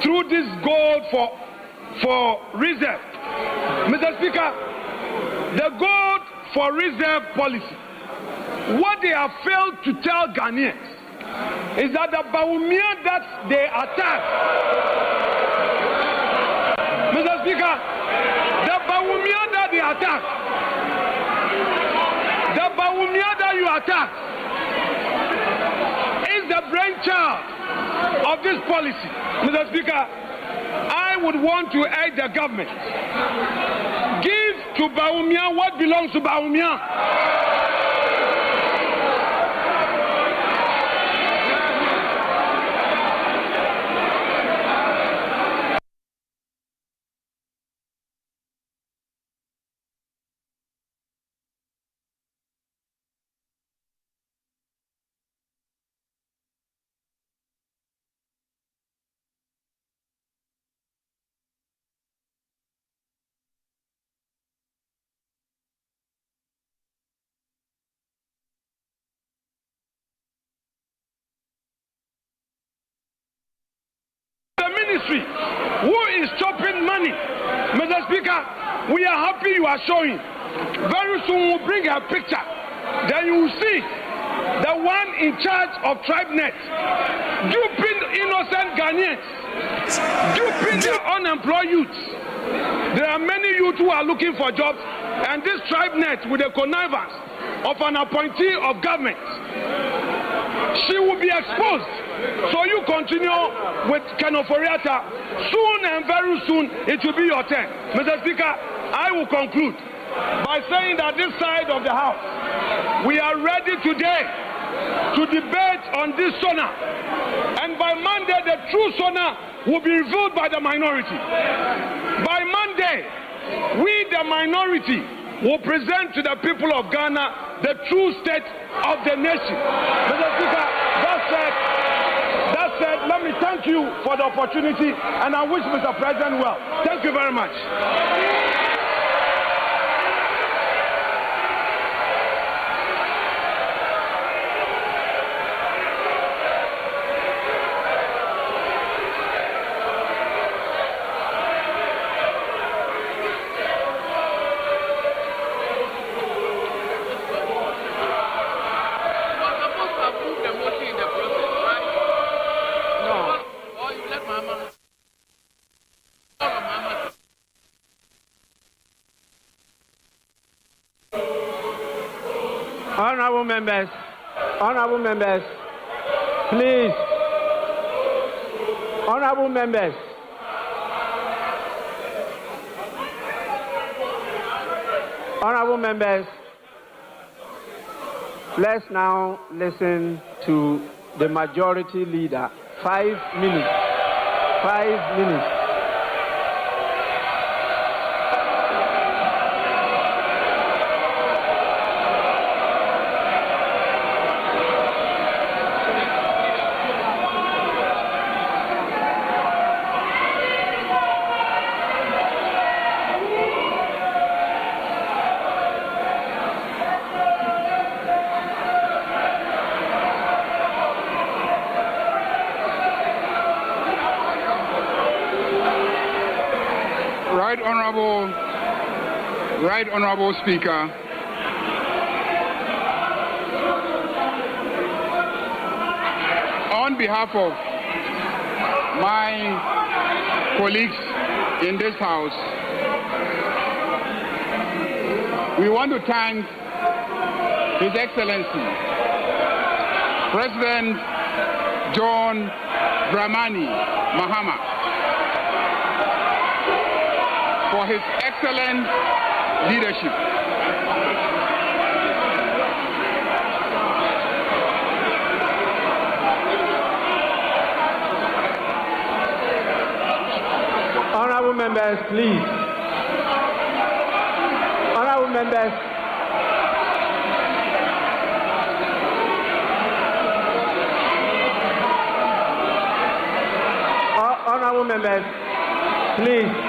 through this gold for reserve. Mr. Speaker, the gold for reserve policy, what they have failed to tell Ghanaians is that the Bawumia that they attack, Mr. Speaker, the Bawumia that they attack, the Bawumia that you attack is the brainchild this policy, Mr. Speaker, I would want to urge the government, give to Bawumia what belongs to Bawumia. Ministry who is chopping money. Mr. Speaker, we are happy you are showing. Very soon we'll bring a picture. Then you will see the one in charge of TribeNet duping innocent Ghanaians, duping the unemployed youths. There are many youths who are looking for jobs, and this TribeNet with the connivance of an appointee of government, she will be exposed. So you continue with Kenoforiata. Soon and very soon it will be your turn. Mr. Speaker, I will conclude by saying that this side of the House, we are ready today to debate on this SONA. And by Monday, the true SONA will be revealed by the minority. By Monday, we, the minority, will present to the people of Ghana the true state of the nation. Mr. Speaker, that said, let me thank you for the opportunity, and I wish Mr. President well. Thank you very much. Honorable members, please. Honorable members. Honorable members, let's now listen to the majority leader. 5 minutes. 5 minutes. Right Honorable Speaker, on behalf of my colleagues in this House, we want to thank His Excellency, President John Dramani Mahama, for his excellent leadership. Honorable members, please. Honorable members. Honorable members, please.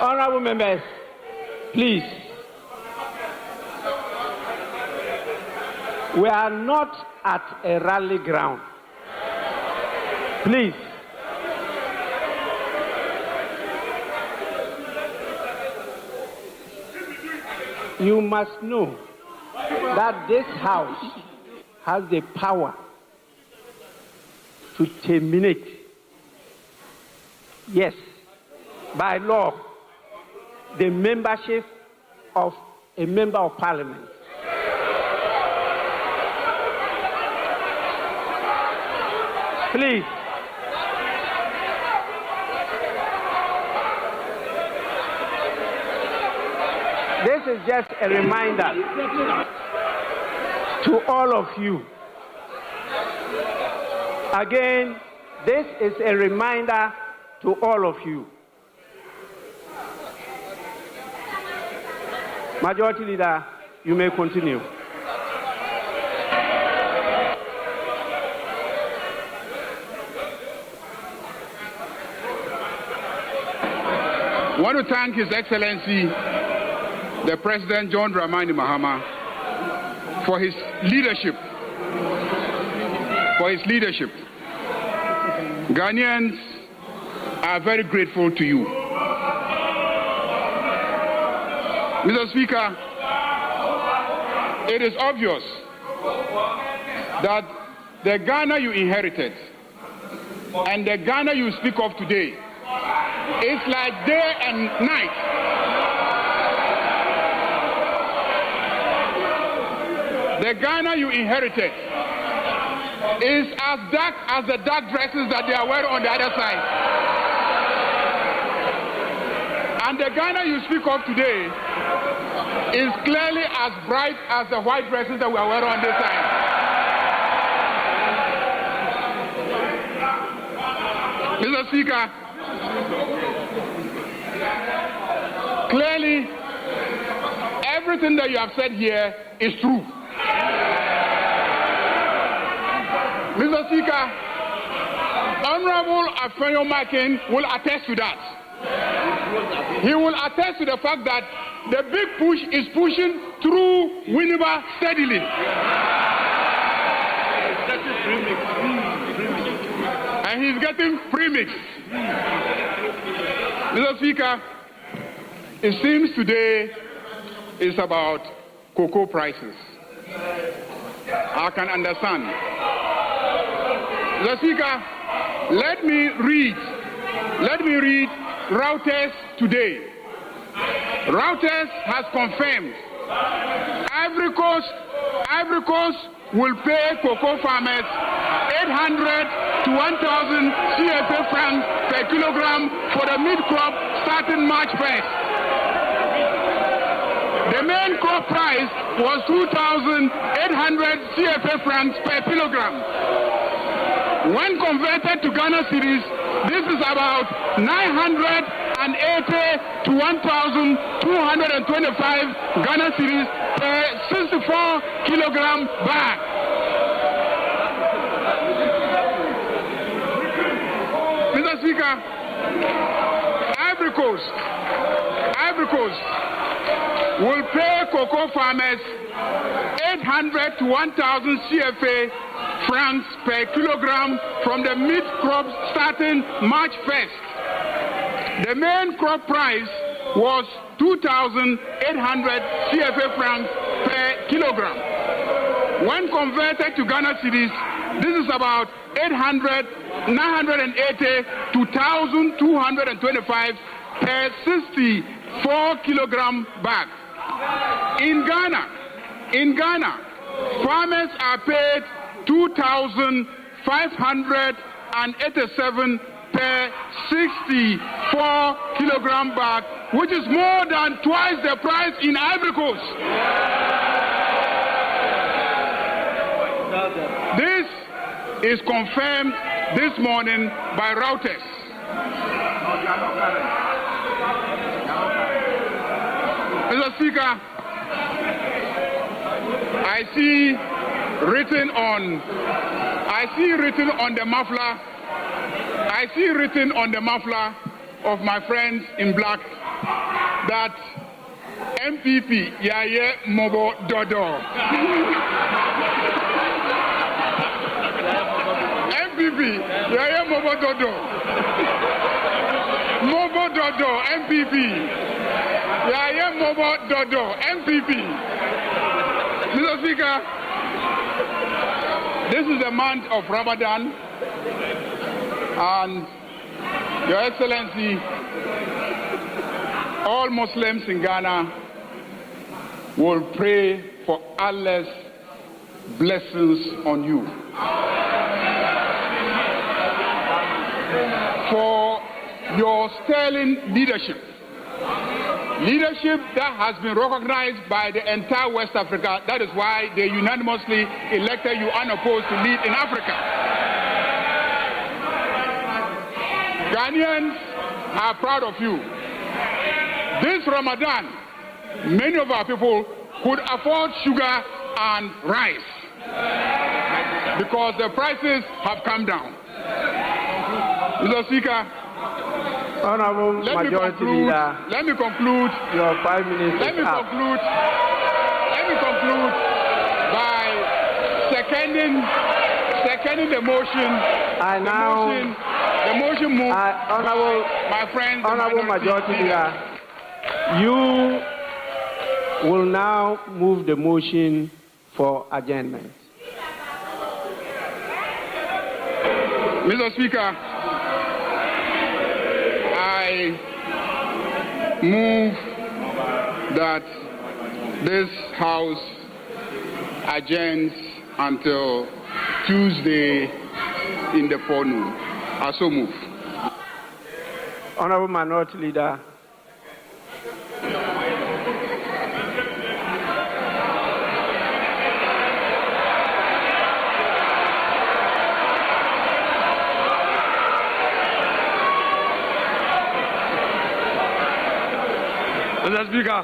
Honorable members, please. We are not at a rally ground. Please. You must know that this House has the power to terminate, yes, by law, the membership of a member of parliament. Please. This is just a reminder to all of you. Again, this is a reminder to all of you. Majority Leader, you may continue. I want to thank His Excellency, the President John Dramani Mahama, for his leadership. Ghanaians are very grateful to you. Mr. Speaker, it is obvious that the Ghana you inherited and the Ghana you speak of today is like day and night. The Ghana you inherited is as dark as the dark dresses that they are wearing on the other side. And the Ghana you speak of today is clearly as bright as the white dresses that we are wearing on this side. Mr. Speaker, clearly everything that you have said here is true. Mr. Speaker, Honorable Afenyo-Makin will attest to that. He will attest to the fact that the big push is pushing through Winneba steadily. And he's getting premix. Mr. Speaker, it seems today is about cocoa prices. I can understand. Mr. Speaker, let me read Reuters today. Reuters has confirmed Ivory Coast will pay cocoa farmers 800 to 1,000 CFA francs per kilogram for the mid-crop starting March 1st. The main crop price was 2,800 CFA francs per kilogram. When converted to Ghana cedis, this is about 980 to 1,225 Ghana cedis per 64 kilogram bag. Mr. Speaker, Ivory Coast will pay cocoa farmers 800 to 1,000 CFA francs per kilogram from the mid-crop starting March 1st. The main crop price was 2,800 CFA francs per kilogram. When converted to Ghana cedis, this is about 980 to 1,225 per 64 kilogram bag. In Ghana, farmers are paid 2,587 per 64 kilogram bag, which is more than twice the price in Ivory Coast. This is confirmed this morning by Reuters. Mr. Speaker, I see written on the muffler of my friends in black that MPP Yaye Mobo Dodo. MPP Yaye Mobo Dodo. Mobo Dodo MPP Yaye Mobo Dodo MPP. Mr. Speaker, this is the month of Ramadan, and Your Excellency, all Muslims in Ghana will pray for Allah's blessings on you. For your sterling leadership that has been recognized by the entire West Africa. That is why they unanimously elected you unopposed to lead in Africa. Ghanaians are proud of you. This Ramadan, many of our people could afford sugar and rice because the prices have come down. Mr. Speaker, Honorable Majority Leader, let me conclude. Your 5 minutes. Let me conclude by seconding the motion. The motion moved. Honorable, my friend, Honorable Majority Leader, you will now move the motion for adjournment. Mr. Speaker, I move that this House adjourns until Tuesday in the forenoon. I so move. Honorable Minority Leader. Mr. Speaker,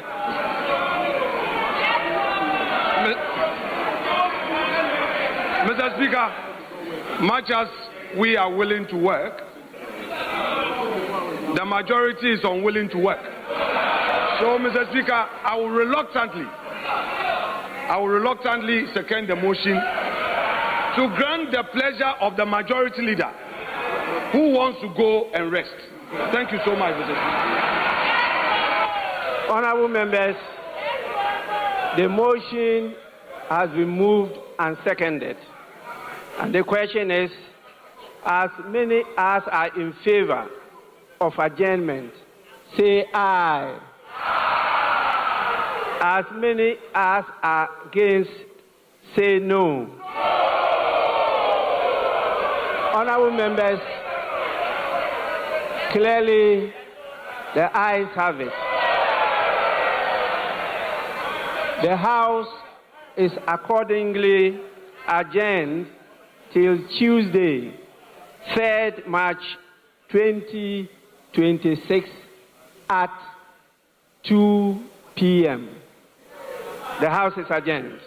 Mr. Speaker, much as we are willing to work, the majority is unwilling to work. So, Mr. Speaker, I will reluctantly second the motion to grant the pleasure of the majority leader who wants to go and rest. Thank you so much, Mr. Speaker. Honorable members, the motion has been moved and seconded. And the question is, as many as are in favor of adjournment, say aye. As many as are against, say no. Honorable members, clearly the ayes have it. The House is accordingly adjourned till Tuesday, 3rd March 2026 at 2 p.m. The House is adjourned.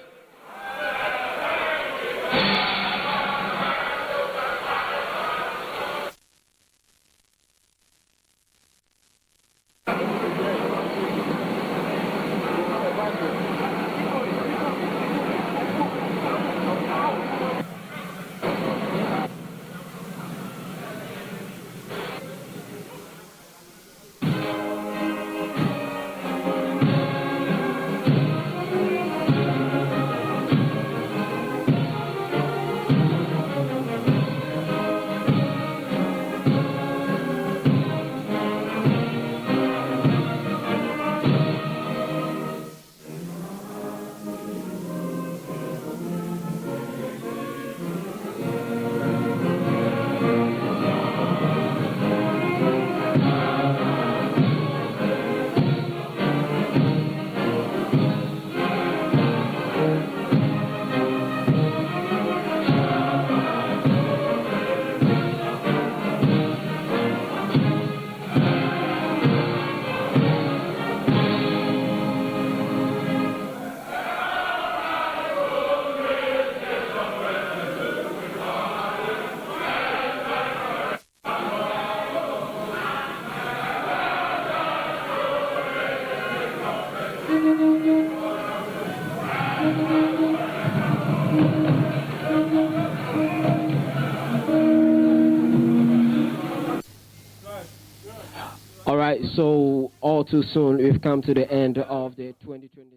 too soon, we've come to the end of the 2026.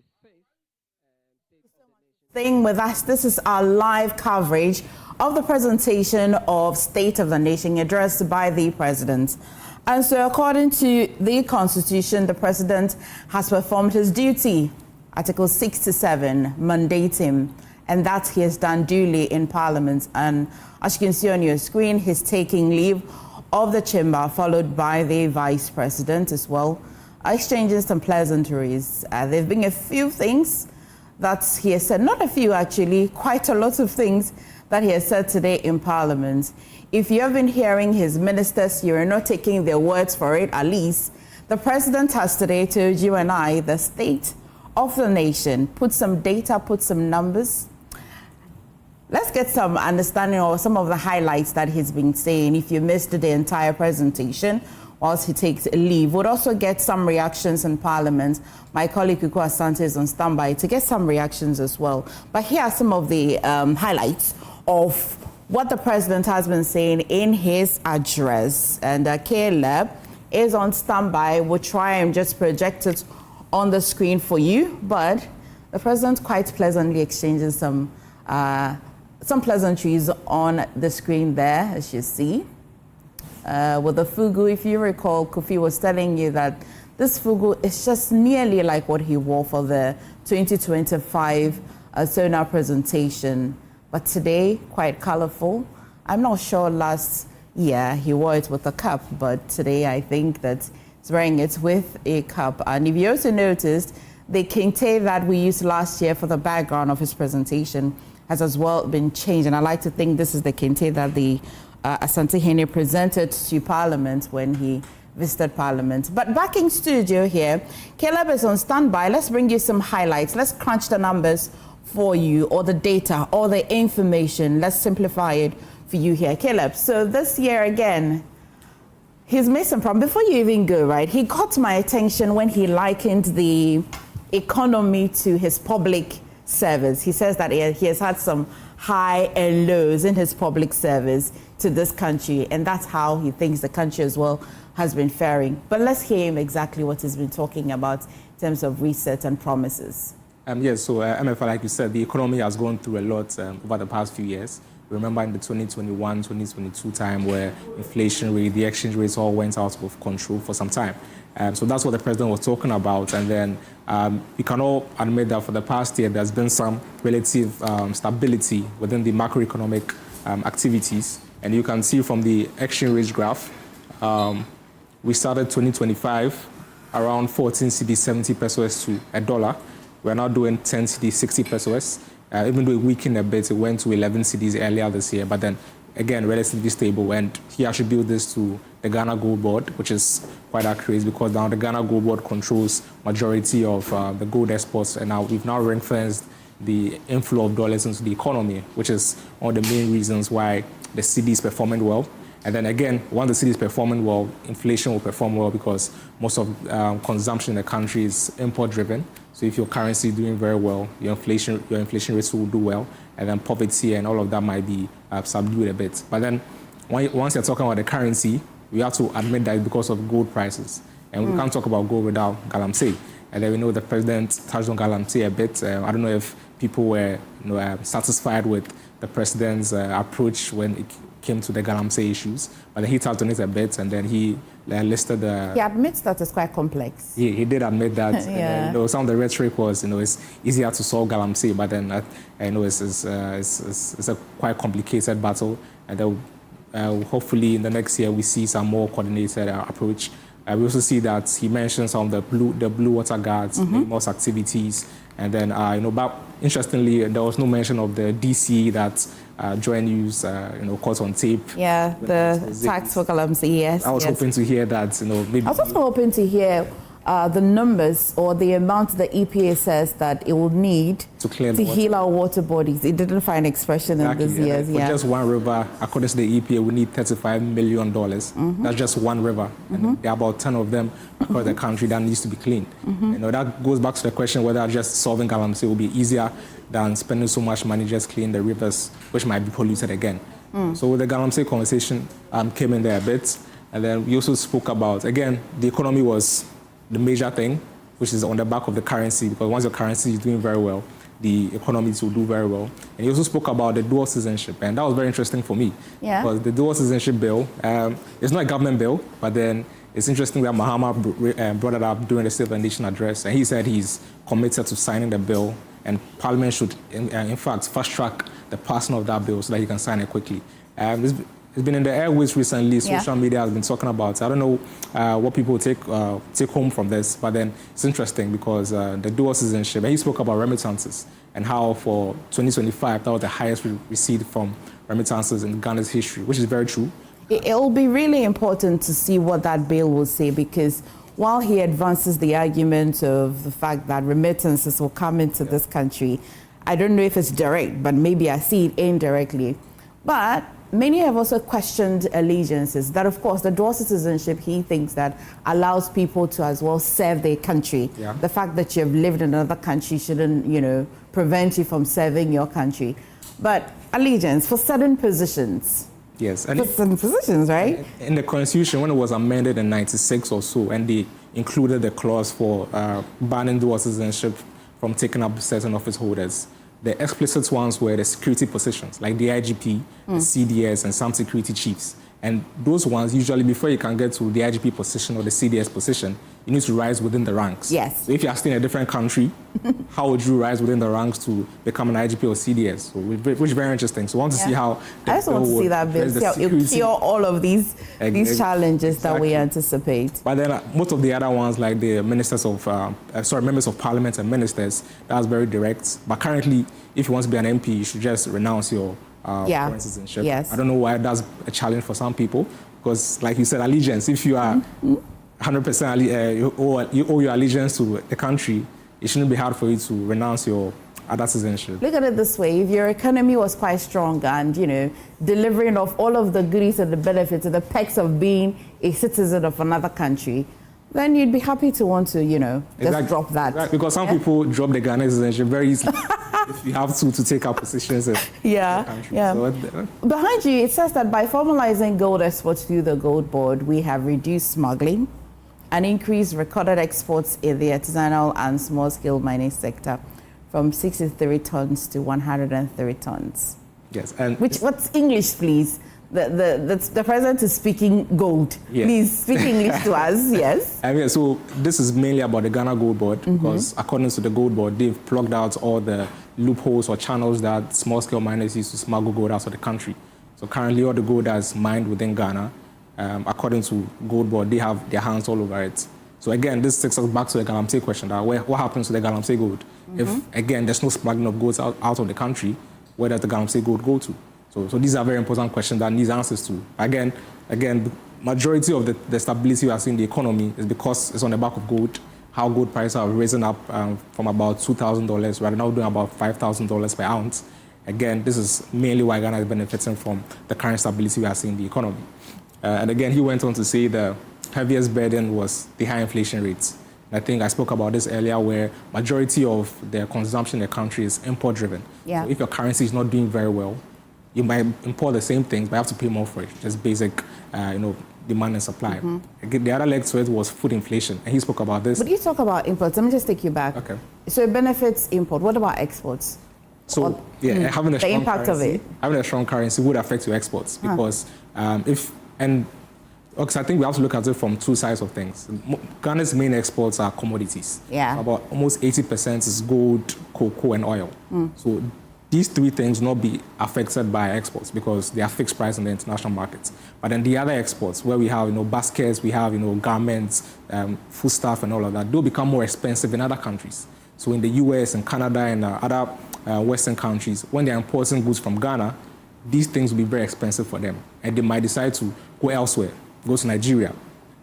Staying with us, this is our live coverage of the presentation of State of the Nation addressed by the President. And so according to the Constitution, the President has performed his duty. Article 67 mandate him, and that he has done duly in Parliament. And as you can see on your screen, he's taking leave of the chamber, followed by the Vice President as well, exchanging some pleasantries. There have been a few things that he has said, not a few actually, quite a lot of things that he has said today in Parliament. If you have been hearing his ministers, you're not taking their words for it, at least the President has today told you and I the state of the nation, put some data, put some numbers. Let's get some understanding of some of the highlights that he's been saying. If you missed the entire presentation whilst he takes leave, we'll also get some reactions in Parliament. My colleague Vaquo is on standby to get some reactions as well. But here are some of the highlights of what the President has been saying in his address. And Caleb is on standby. We'll try and just project it on the screen for you. But the President quite pleasantly exchanging some pleasantries on the screen there, as you see. With the fugu, if you recall, Kofi was telling you that this fugu is just nearly like what he wore for the 2025 SONA presentation. But today, quite colorful. I'm not sure last year he wore it with a cup, but today I think that he's wearing it with a cup. And if you also noticed, the kente that we used last year for the background of his presentation has as well been changed. And I like to think this is the kente that the Asante Hene presented to Parliament when he visited Parliament. But back in studio here, Caleb is on standby. Let's bring you some highlights. Let's crunch the numbers for you, or the data, or the information. Let's simplify it for you here. Caleb, so this year again, he's made some problem. Before you even go, right, he caught my attention when he likened the economy to his public service. He says that he has had some high and lows in his public service to this country, and that's how he thinks the country as well has been faring. But let's hear him exactly what he's been talking about in terms of reset and promises. Yes, so MFA, like you said, the economy has gone through a lot over the past few years. Remember in the 2021, 2022 time where inflation rate, the exchange rates all went out of control for some time. So that's what the President was talking about. And then we can all admit that for the past year, there's been some relative stability within the macroeconomic activities. And you can see from the exchange rate graph, we started 2025 around 14 cedis 70 pesos to a dollar. We're now doing 10 cedis 60 pesos. Even though it weakened a bit, it went to 11 cedis earlier this year. But then, again, relatively stable. And he attributes this to the Ghana Gold Board, which is quite accurate because now the Ghana Gold Board controls majority of the gold exports. And now we've now ring-fenced the inflow of dollars into the economy, which is one of the main reasons why the cedi is performing well. And then again, once the cedi is performing well, inflation will perform well because most of consumption in the country is import-driven. So if your currency is doing very well, your inflation rates will do well, and then poverty and all of that might be subdued a bit. But then once you're talking about the currency, we have to admit that it's because of gold prices. And we can't talk about gold without galamsey. And then we know the President touched on galamsey a bit. I don't know if people were satisfied with the President's approach when it came to the galamsey issues, but he touched on it a bit, and then he listed the... He admits that it's quite complex. He did admit that. Yeah. And then, some of the rhetoric was, it's easier to solve galamsey, but then it's a quite complicated battle, and then hopefully in the next year we see some more coordinated approach. We also see that he mentioned some of the blue water guards, most activities, and then but interestingly there was no mention of the DC that Joy News caught on tape. Yeah, the tax for galamsey. Yes. I was hoping to hear that. Maybe I was also hoping to hear the numbers or the amount the EPA says that it will need to heal our water bodies. It didn't find expression in these years. For just one river, according to the EPA, we need $35 million. That's just one river. And there are about 10 of them across the country that needs to be cleaned. That goes back to the question whether just solving galamsey will be easier than spending so much money just cleaning the rivers, which might be polluted again. So with the galamsey conversation came in there a bit. And then we also spoke about, again, the economy was the major thing, which is on the back of the currency, because once your currency is doing very well, the economy will do very well. And he also spoke about the dual citizenship, and that was very interesting for me. Yeah. Because the dual citizenship bill, it's not a government bill, but then it's interesting that Mahama brought it up during the State of the Nation address, and he said he's committed to signing the bill, and Parliament should, in fact, fast-track the passing of that bill so that he can sign it quickly. It's been in the airways recently. Social media has been talking about it. I don't know what people take home from this, but then it's interesting because the dual citizenship, and he spoke about remittances and how for 2025, that was the highest we received from remittances in Ghana's history, which is very true. It'll be really important to see what that bill will say, because while he advances the argument of the fact that remittances will come into this country, I don't know if it's direct, but maybe I see it indirectly. But many have also questioned allegiances, that of course the dual citizenship, he thinks that allows people to as well serve their country. Yeah. The fact that you have lived in another country shouldn't, prevent you from serving your country. But allegiance for certain positions. Yes. For certain positions, right? In the Constitution, when it was amended in 96 or so, and they included the clause for banning dual citizenship from taking up certain office holders, the explicit ones were the security positions, like the IGP, the CDS, and some security chiefs. And those ones, usually before you can get to the IGP position or the CDS position, you need to rise within the ranks. Yes. So if you're still in a different country, how would you rise within the ranks to become an IGP or CDS? So, which is very interesting. So I want to see how... I just want to see that bill, see how it cure all of these challenges that we anticipate. But then most of the other ones, like the ministers of, members of parliament and ministers, that's very direct. But currently, if you want to be an MP, you should just renounce your foreign citizenship. Yes. I don't know why that's a challenge for some people, because like you said, allegiance, if you are 100% you owe your allegiance to the country, it shouldn't be hard for you to renounce your other citizenship. Look at it this way: if your economy was quite strong and delivering of all of the goodies and the benefits and the perks of being a citizen of another country, then you'd be happy to want to just drop that. Exactly. Because some people drop the Ghanaian citizenship very easily. If you have to take up positions in the country. So, behind you, it says that by formalizing gold exports through the Gold Board, we have reduced smuggling and increased recorded exports in the artisanal and small-scale mining sector from 63 tons to 130 tons. Yes. And what's English, please? The president is speaking gold. Yes. Please speak English to us, yes. So this is mainly about the Ghana Gold Board, because according to the Gold Board, they've plugged out all the loopholes or channels that small-scale miners use to smuggle gold out of the country. So currently, all the gold that's mined within Ghana, according to Gold Board, they have their hands all over it. So again, this takes us back to the Galamsey question, that what happens to the Galamsey gold? If, again, there's no smuggling of goods out of the country, where does the Galamsey gold go to? So these are very important questions that need answers to. Again, the majority of the stability we are seeing in the economy is because it's on the back of gold. How gold prices are risen up from about $2,000, we're now doing about $5,000 per ounce. Again, this is mainly why Ghana is benefiting from the current stability we are seeing in the economy. And again, he went on to say the heaviest burden was the high inflation rates. And I think I spoke about this earlier, where majority of the consumption in the country is import-driven. Yeah. So if your currency is not doing very well, you might import the same things, but you have to pay more for it. Just basic, demand and supply. The other leg to it was food inflation, and he spoke about this. But you talk about imports. Let me just take you back. Okay. So it benefits import. What about exports? So having a strong impact currency, of it. Having a strong currency would affect your exports, because I think we have to look at it from two sides of things. Ghana's main exports are commodities. Yeah. So about almost 80% is gold, cocoa, and oil. So these three things will not be affected by exports because they are fixed price in the international markets. But then the other exports, where we have baskets, we have garments, foodstuff, and all of that, they'll become more expensive in other countries. So in the US and Canada and other Western countries, when they're importing goods from Ghana, these things will be very expensive for them, and they might decide to go elsewhere, go to Nigeria,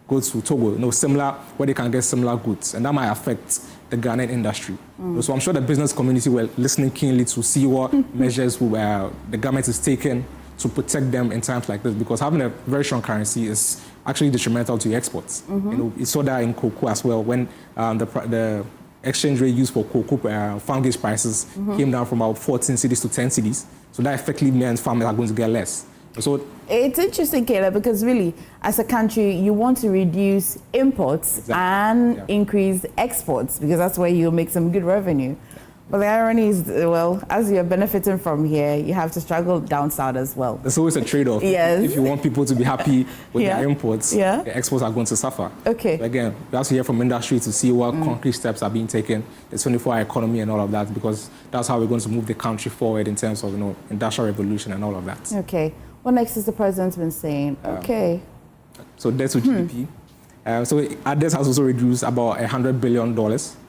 go to Togo, similar, where they can get similar goods, and that might affect the Ghanaian industry. So I'm sure the business community were listening keenly to see what measures the government is taking to protect them in times like this, because having a very strong currency is actually detrimental to your exports. You saw that in cocoa as well, when the exchange rate used for cocoa farm gauge prices came down from about 14 cedis to 10 cedis. So that effectively means farmers are going to get less. So it's interesting, Caleb, because really, as a country, you want to reduce imports and increase exports because that's where you'll make some good revenue. But the irony is, well, as you're benefiting from here, you have to struggle down south as well. There's always a trade-off. Yes. If you want people to be happy with their imports, the exports are going to suffer. Okay. But again, we have to hear from industry to see what concrete steps are being taken, the 24-hour economy and all of that, because that's how we're going to move the country forward in terms of, industrial revolution and all of that. Okay. What next is the president's been saying? Okay. So debt to GDP. So our debt has also reduced. About $100 billion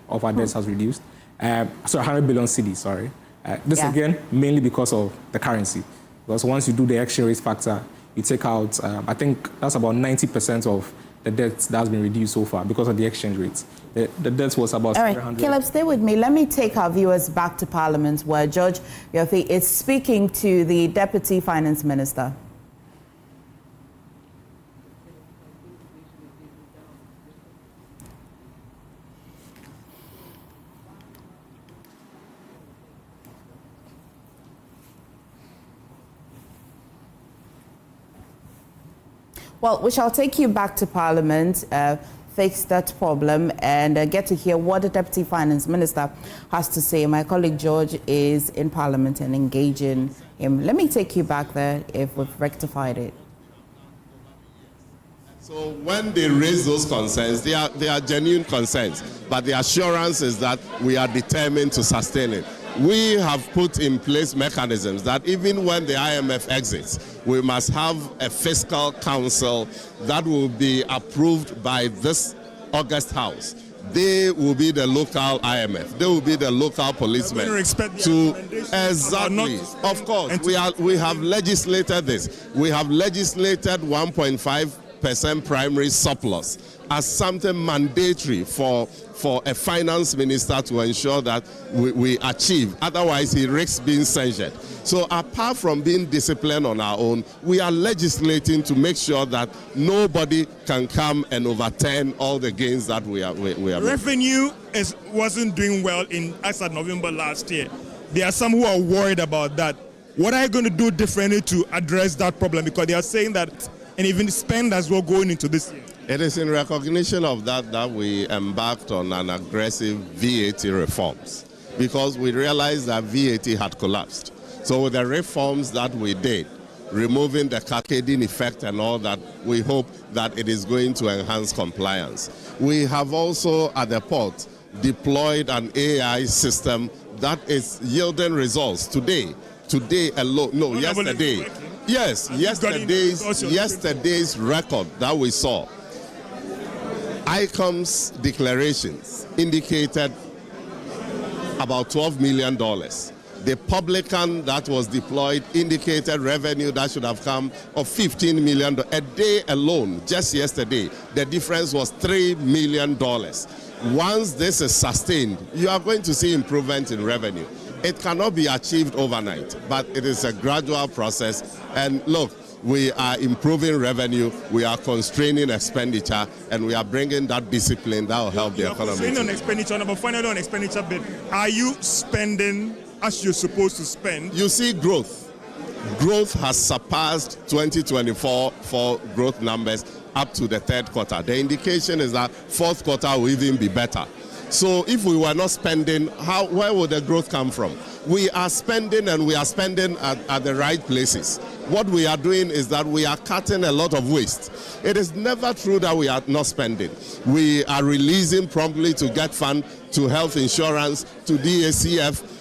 of our debts has reduced. 100 billion cedis, sorry. This again, mainly because of the currency. Because once you do the exchange rate factor, you take out, I think that's about 90% of the debt that has been reduced so far because of the exchange rates. The debt was about 700. All right, Caleb, stay with me. Let me take our viewers back to Parliament where George Yothi is speaking to the Deputy Finance Minister. Well, we shall take you back to Parliament, fix that problem, and get to hear what the Deputy Finance Minister has to say. My colleague George is in Parliament and engaging him. Let me take you back there if we've rectified it. So when they raise those concerns, they are genuine concerns, but the assurance is that we are determined to sustain it. We have put in place mechanisms that even when the IMF exits, we must have a fiscal council that will be approved by this August House. They will be the local IMF. They will be the local policemen. Exactly. Of course, we have legislated this. We have legislated 1.5% primary surplus as something mandatory for a finance minister to ensure that we achieve. Otherwise, he risks being censured. So apart from being disciplined on our own, we are legislating to make sure that nobody can come and overturn all the gains that we are Revenue wasn't doing well as of November last year. There are some who are worried about that. What are you going to do differently to address that problem? Because they are saying that, and even spend as well going into this year. It is in recognition of that we embarked on an aggressive VAT reforms, because we realized that VAT had collapsed. So with the reforms that we did, removing the cascading effect and all that, we hope that it is going to enhance compliance. We have also at the port deployed an AI system that is yielding results today alone. No, yesterday. Yes, yesterday's record that we saw. ICOM's declarations indicated about $12 million. The publican that was deployed indicated revenue that should have come of $15 million. A day alone, just yesterday, the difference was $3 million. Once this is sustained, you are going to see improvement in revenue. It cannot be achieved overnight, but it is a gradual process. And look, we are improving revenue, we are constraining expenditure, and we are bringing that discipline that will help the economy. Constraining on expenditure, but finally on expenditure bit, are you spending as you're supposed to spend? You see growth. Growth has surpassed 2024 for growth numbers up to the third quarter. The indication is that fourth quarter will even be better. So if we were not spending, where would the growth come from? We are spending, and we are spending at the right places. What we are doing is that we are cutting a lot of waste. It is never true that we are not spending. We are releasing promptly to Get Fund, to health insurance, to DACF,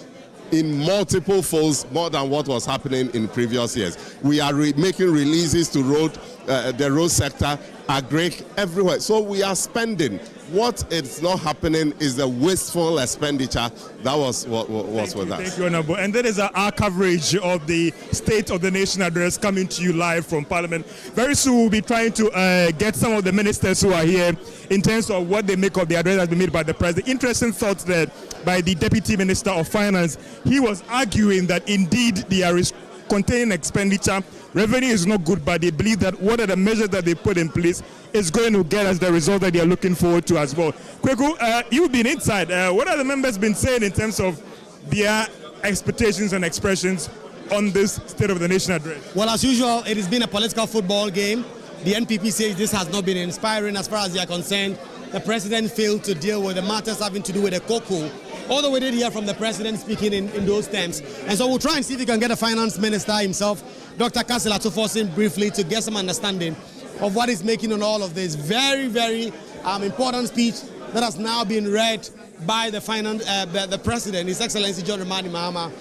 in multiple folds more than what was happening in previous years. We are making releases to the road sector, agric, everywhere. So we are spending. What is not happening is the wasteful expenditure that was with us. Thank you, Honorable. And that is our coverage of the State of the Nation address coming to you live from Parliament. Very soon we'll be trying to get some of the ministers who are here in terms of what they make of the address that has been made by the President. Interesting thoughts there by the Deputy Minister of Finance. He was arguing that indeed there is containing expenditure. Revenue is not good, but they believe that what are the measures that they put in place is going to get us the result that they are looking forward to as well. Kwaku, you've been inside. What are the members been saying in terms of their expectations and expressions on this State of the Nation address? Well, as usual, it has been a political football game. The NPP says this has not been inspiring as far as they are concerned. The president failed to deal with the matters having to do with the cocoa. Although we did hear from the president speaking in those terms. And so we'll try and see if we can get the finance minister himself, Dr. Kasila, to force him briefly to get some understanding of what is making on all of this. Very, very important speech that has now been read by the president, His Excellency John Dramani Mahama.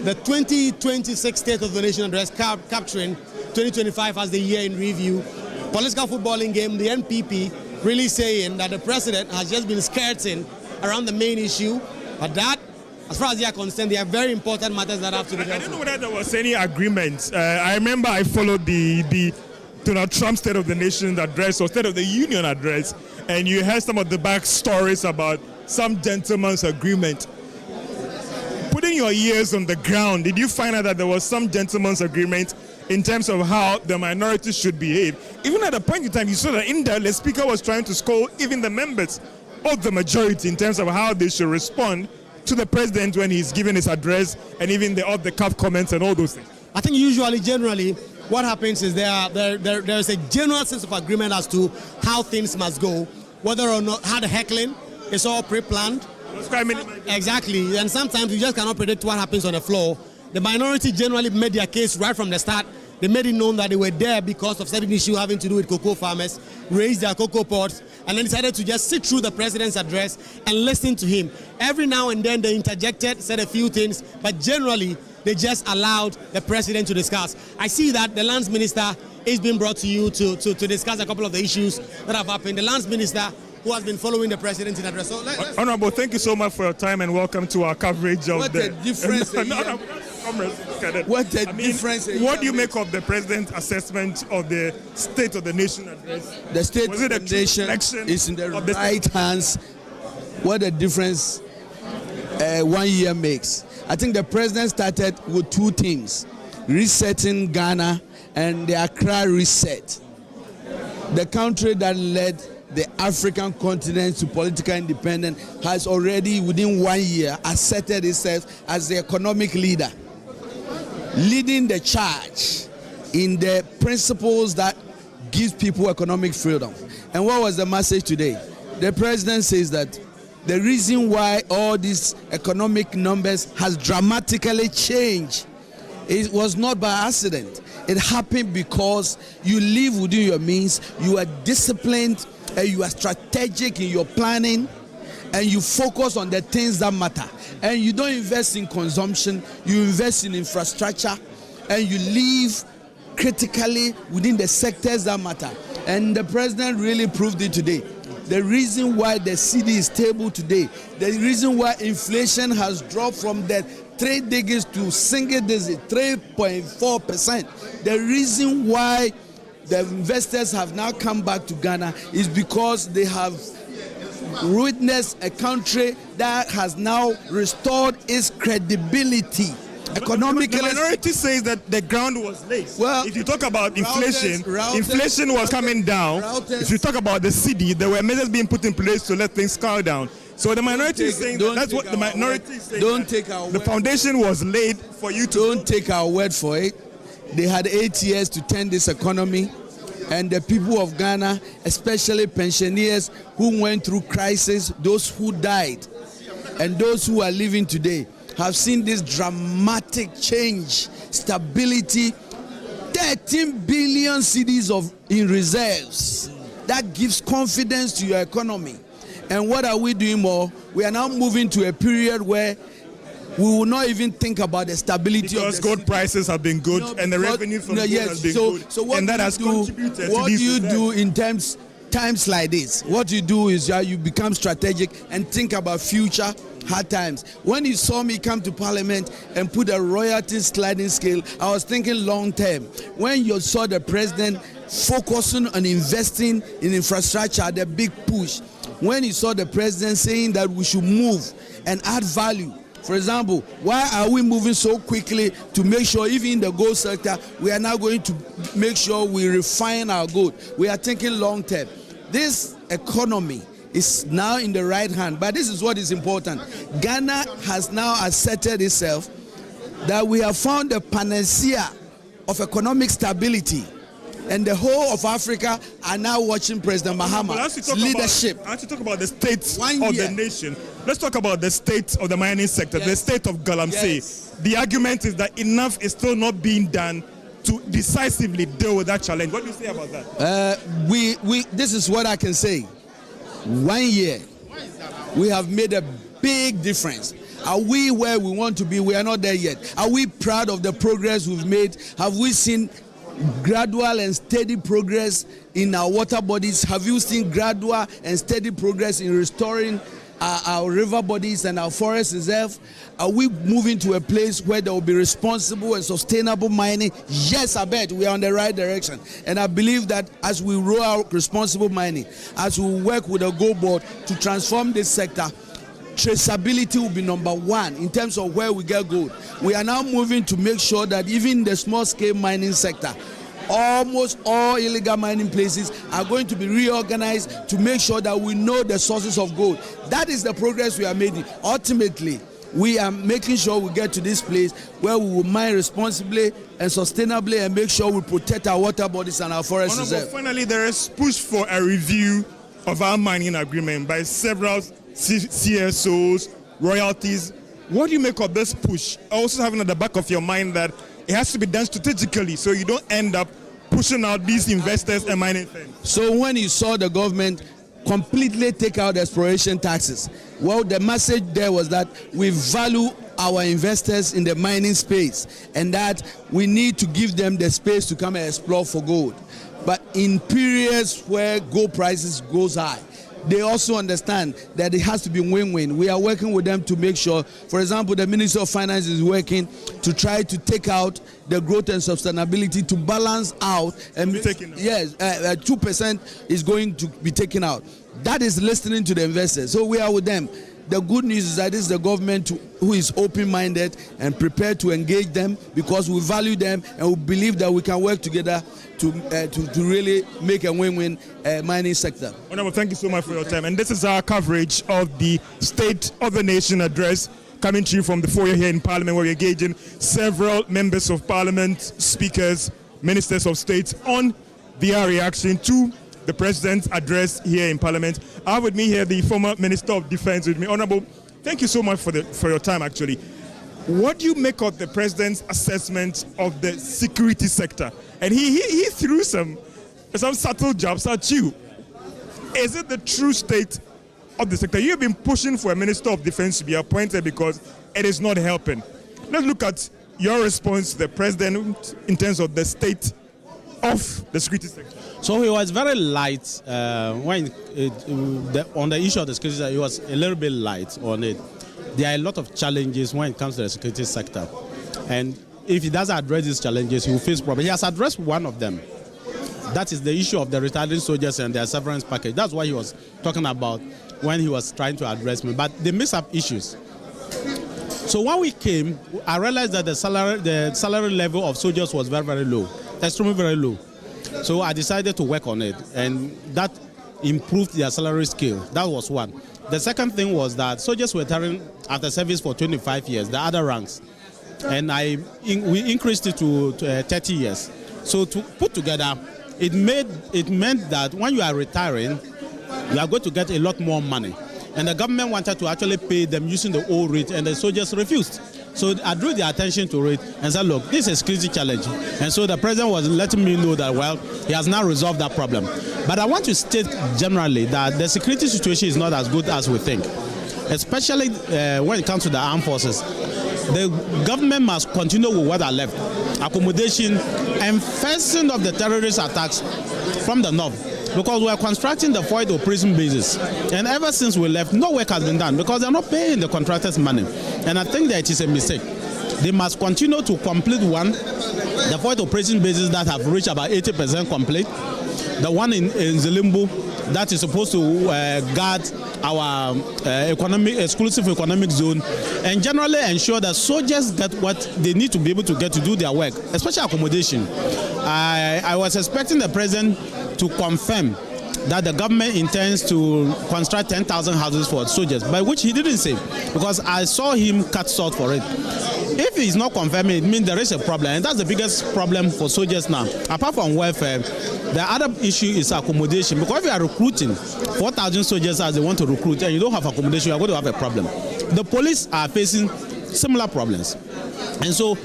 The 2026 State of the Nation address capturing 2025 as the year in review. Political footballing game, the NPP really saying that the president has just been skirting around the main issue, but that, as far as they are concerned, they are very important matters that have to be done. I don't know whether there was any agreement. I remember I followed the Donald Trump State of the Nation address or State of the Union address, and you heard some of the back stories about some gentleman's agreement. Putting your ears on the ground, did you find out that there was some gentleman's agreement in terms of how the minority should behave? Even at a point in time, you saw that in there, the speaker was trying to scold even the members of the majority in terms of how they should respond to the president when he's giving his address, and even the off-the-cuff comments and all those things. I think generally, what happens is there is a general sense of agreement as to how things must go, whether or not how the heckling is all pre-planned. Exactly, and sometimes you just cannot predict what happens on the floor. The minority generally made their case right from the start. They made it known that they were there because of certain issue having to do with cocoa farmers, raised their cocoa pods, and then decided to just sit through the president's address and listen to him. Every now and then they interjected, said a few things, but generally they just allowed the president to discuss. I see that the lands minister is being brought to you to discuss a couple of the issues that have happened. The lands minister who has been following the president in address. So Honorable, thank you so much for your time and welcome to our coverage of what the difference. What do you make of the president's assessment of the State of the Nation address? The State of the Nation is in the right hands. What the difference 1 year makes. I think the president started with two things: resetting Ghana and the Accra reset. The country that led the African continent to political independence has already, within 1 year, asserted itself as the economic leader, leading the charge in the principles that gives people economic freedom. And what was the message today? The president says that the reason why all these economic numbers has dramatically changed, it was not by accident. It happened because you live within your means, you are disciplined, and you are strategic in your planning, and you focus on the things that matter. And you don't invest in consumption, you invest in infrastructure, and you live critically within the sectors that matter. And the president really proved it today. The reason why the cedi is stable today, the reason why inflation has dropped from the 3 digits to single digit, 3.4%, the reason why the investors have now come back to Ghana is because they have witnessed a country that has now restored its credibility. Economically, the minority says that the ground was laid. Well, if you talk about inflation, inflation was coming down. If you talk about the cedi, there were measures being put in place to let things calm down. So the minority is saying that's what the minority is saying. Don't take our the foundation was laid for you to. Don't take our word for it. They had 8 years to turn this economy, and the people of Ghana, especially pensioners who went through crisis, those who died, and those who are living today, have seen this dramatic change, stability, 13 billion cedis in reserves. That gives confidence to your economy. And what are we doing more? We are now moving to a period where we will not even think about the stability because of the gold prices have been good, and the revenue from gold has been good, so what and that has contributed to what these do you results. do in times like this? What you do is you become strategic and think about future hard times. When you saw me come to Parliament and put a royalty sliding scale, I was thinking long term. When you saw the president focusing on investing in infrastructure, the big push. When you saw the president saying that we should move and add value. For example, why are we moving so quickly to make sure, even in the gold sector, we are now going to make sure we refine our gold? We are thinking long term. This economy is now in the right hand, but this is what is important. Ghana has now asserted itself that we have found the panacea of economic stability, and the whole of Africa are now watching President Mahama's leadership. I want to talk about the state of the nation. Let's talk about the state of the mining sector, the state of Galamsey. Yes. The argument is that enough is still not being done to decisively deal with that challenge. What do you say about that? This is what I can say. 1 year, we have made a big difference. Are we where we want to be? We are not there yet. Are we proud of the progress we've made? Have we seen gradual and steady progress in our water bodies? Have you seen gradual and steady progress in restoring our river bodies and our forest reserve? Are we moving to a place where there will be responsible and sustainable mining? Yes, I bet we are on the right direction. And I believe that as we roll out responsible mining, as we work with the Gold Board to transform this sector, traceability will be number one in terms of where we get gold. We are now moving to make sure that even the small-scale mining sector, almost all illegal mining places are going to be reorganized to make sure that we know the sources of gold. That is the progress we are making. Ultimately, we are making sure we get to this place where we will mine responsibly and sustainably and make sure we protect our water bodies and our forest reserve. Finally, there is push for a review of our mining agreement by several CSOs, royalties. What do you make of this push? Also having at the back of your mind that it has to be done strategically so you don't end up pushing out these investors and mining firms. So when you saw the government completely take out exploration taxes, well, the message there was that we value our investors in the mining space and that we need to give them the space to come and explore for gold. But in periods where gold prices goes high, they also understand that it has to be win-win. We are working with them to make sure, for example, the Ministry of Finance is working to try to take out the growth and sustainability to balance out. And yes, 2% is going to be taken out. That is listening to the investors. So we are with them. The good news is that this is the government who is open-minded and prepared to engage them because we value them and we believe that we can work together to really make a win-win mining sector. Honorable, thank you so much for your time. And this is our coverage of the State of the Nation address coming to you from the foyer here in Parliament, where we're engaging several members of Parliament, speakers, ministers of state on their reaction to the President's address here in Parliament. I have with me here the former Minister of Defense with me. Honorable, thank you so much for your time, actually. What do you make of the President's assessment of the security sector? And he threw some subtle jabs at you. Is it the true state of the sector? You've been pushing for a Minister of Defense to be appointed because it is not helping. Let's look at your response to the President in terms of the state of the security sector. So he was very light on the issue of the security sector. He was a little bit light on it. There are a lot of challenges when it comes to the security sector, and if he doesn't address these challenges, he will face problems. He has addressed one of them. That is the issue of the retiring soldiers and their severance package. That's what he was talking about when he was trying to address me. But they mix up issues. So when we came, I realized that the salary level of soldiers was very, very low, extremely very low. So I decided to work on it, and that improved their salary scale. That was one. The second thing was that soldiers were retiring after service for 25 years, the other ranks, and we increased it to 30 years. So to put together, it meant that when you are retiring, you are going to get a lot more money. And the government wanted to actually pay them using the old rate, and the soldiers refused. So I drew their attention to it and said, look, this is a security challenge. And so the president was letting me know that, well, he has now resolved that problem. But I want to state generally that the security situation is not as good as we think, especially when it comes to the armed forces. The government must continue with what are left, accommodation and fencing of the terrorist attacks from the north. Because we are constructing the Void operation bases, and ever since we left, no work has been done because they are not paying the contractors money, and I think that it is a mistake. They must continue to complete the Void operation bases that have reached about 80% complete. The one in Zilimbu that is supposed to guard our exclusive economic zone, and generally ensure that soldiers get what they need to be able to get to do their work, especially accommodation. I was expecting the president to confirm that the government intends to construct 10,000 houses for soldiers, by which he didn't say, because I saw him cut short for it. If it's not confirming, it means there is a problem, and that's the biggest problem for soldiers now. Apart from welfare, the other issue is accommodation, because if you are recruiting 4,000 soldiers as they want to recruit and you don't have accommodation, you are going to have a problem. The police are facing similar problems, and so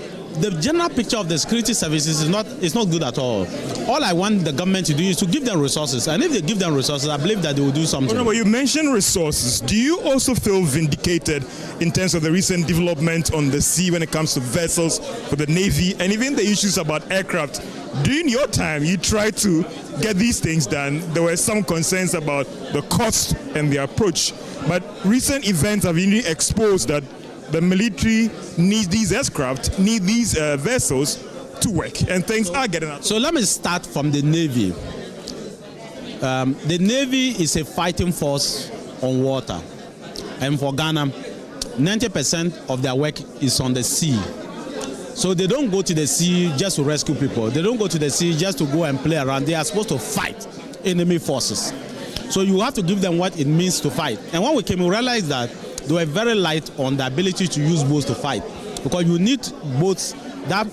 the general picture of the security services is not good at all. All I want the government to do is to give them resources, and if they give them resources, I believe that they will do something. But you mentioned resources. Do you also feel vindicated in terms of the recent development on the sea when it comes to vessels for the Navy and even the issues about aircraft? During your time, you tried to get these things done. There were some concerns about the cost and the approach, but recent events have really exposed that the military needs these aircraft, need these vessels to work, and things are getting out. So let me start from the Navy. The Navy is a fighting force on water, and for Ghana, 90% of their work is on the sea. So they don't go to the sea just to rescue people. They don't go to the sea just to go and play around. They are supposed to fight enemy forces. So you have to give them what it means to fight. And when we came, we realized that they were very light on the ability to use boats to fight, because you need boats that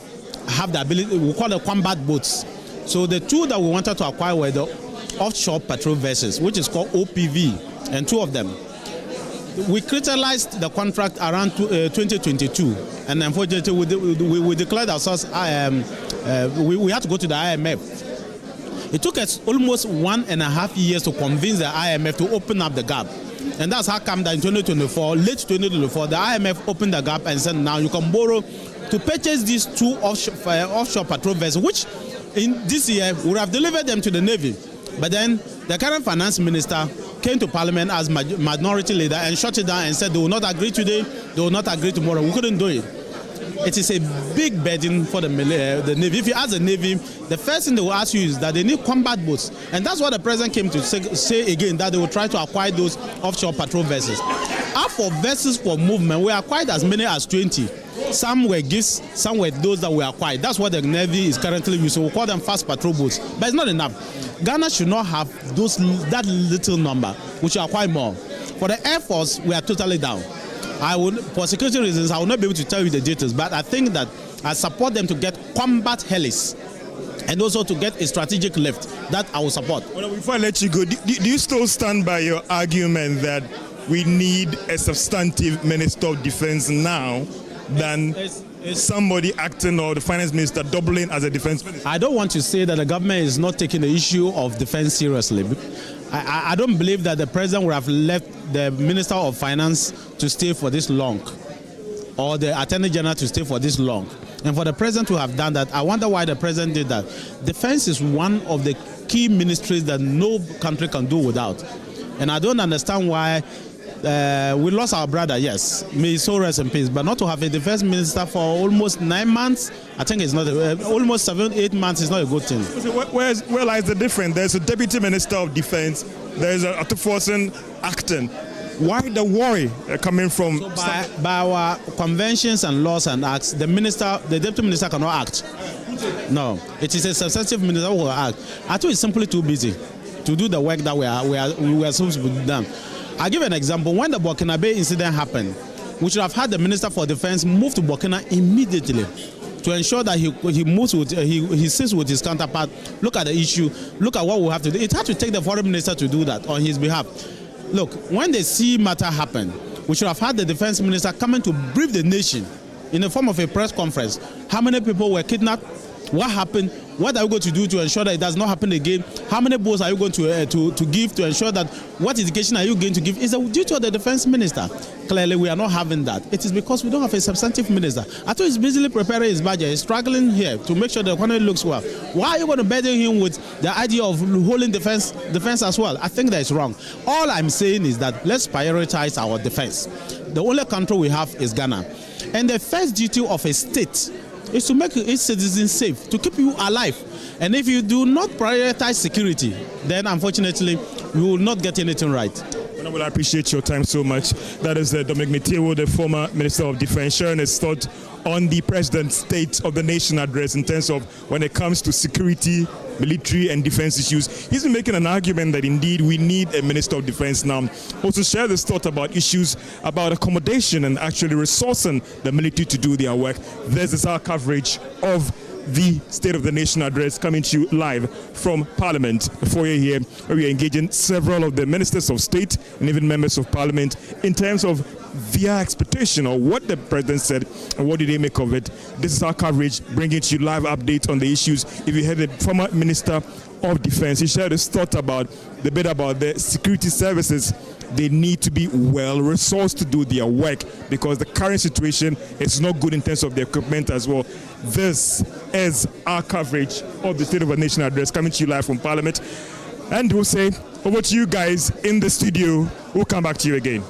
have the ability, we call them combat boats. So the two that we wanted to acquire were the offshore patrol vessels, which is called OPV, and 2 of them. We crystallized the contract around 2022, and unfortunately we declared ourselves, we had to go to the IMF. It took us almost 1.5 years to convince the IMF to open up the gap. And that's how come that in 2024, late 2024, the IMF opened the gap and said, now you can borrow to purchase these 2 offshore patrol vessels, which in this year would have delivered them to the Navy. But then the current finance minister came to Parliament as minority leader and shut it down and said they will not agree today, they will not agree tomorrow. We couldn't do it. It is a big burden for the Navy. If you ask the Navy, the first thing they will ask you is that they need combat boats. And that's what the president came to say again, that they will try to acquire those offshore patrol vessels. As for vessels for movement, we acquired as many as 20. Some were gifts, some were those that were acquired. That's what the Navy is currently using. We call them fast patrol boats. But it's not enough. Ghana should not have that little number. We should acquire more. For the Air Force, we are totally down. For security reasons, I will not be able to tell you the details, but I think that I support them to get combat helis and also to get a strategic lift. That I will support. Well, before I let you go, do you still stand by your argument that we need a substantive Minister of Defense now than somebody acting, or the finance minister doubling as a defense minister? I don't want to say that the government is not taking the issue of defense seriously. I don't believe that the president would have left the Minister of Finance to stay for this long, or the Attorney General to stay for this long. And for the president to have done that, I wonder why the president did that. Defense is one of the key ministries that no country can do without. And I don't understand why we lost our brother, yes, may his soul rest in peace, but not to have a defense minister for almost 9 months, I think it's not, almost 7-8 months is not a good thing. Where lies the difference? There's a deputy minister of defense, there's a Akufo-Addo acting. Why the worry coming from? So by our conventions and laws and acts, the deputy minister cannot act. No, it is a substantive minister who will act. I think it's simply too busy to do the work that we are supposed to be done. I'll give an example. When the Burkina Bay incident happened, we should have had the Minister for Defense move to Burkina immediately to ensure that he sits with his counterpart, look at the issue, look at what we have to do. It had to take the foreign minister to do that on his behalf. Look, when the sea matter happened, we should have had the defense minister coming to brief the nation in the form of a press conference. How many people were kidnapped? What happened? What are you going to do to ensure that it does not happen again? How many boats are you going to give to ensure that what education are you going to give? It's a duty of the defense minister. Clearly, we are not having that. It is because we don't have a substantive minister. I thought he's busily preparing his budget. He's struggling here to make sure the economy looks well. Why are you going to burden him with the idea of holding defense as well? I think that is wrong. All I'm saying is that let's prioritize our defense. The only country we have is Ghana. And the first duty of a state is to make its citizens safe, to keep you alive. And if you do not prioritize security, then unfortunately, you will not get anything right. Honorable, I appreciate your time so much. That is Dominic Mitewo, the former Minister of Defense, sharing his thought on the President's State of the Nation address in terms of when it comes to security, military and defense issues. He's been making an argument that indeed we need a Minister of Defense now. Also share this thought about issues about accommodation and actually resourcing the military to do their work. This is our coverage of the State of the Nation address coming to you live from Parliament. Before you're here, where we are engaging several of the ministers of state and even members of Parliament in terms of their expectation or what the President said and what did they make of it. This is our coverage, bringing to you live updates on the issues. If you heard the former Minister of Defense, he shared his thought about the bit about the security services. They need to be well resourced to do their work because the current situation is not good in terms of the equipment as well. This is our coverage of the State of the Nation address coming to you live from Parliament. And we'll say over to you guys in the studio. We'll come back to you again.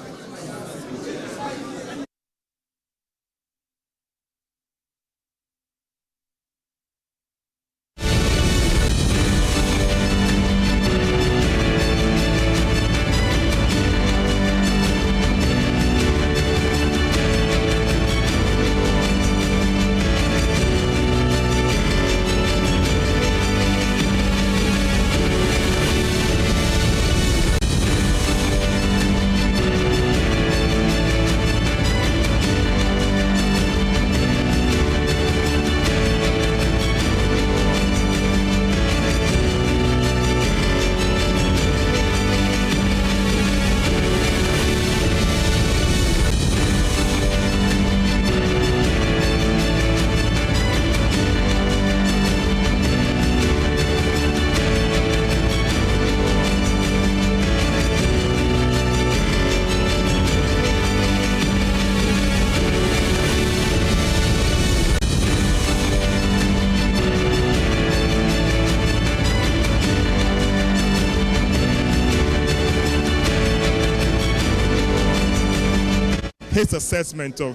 His assessment of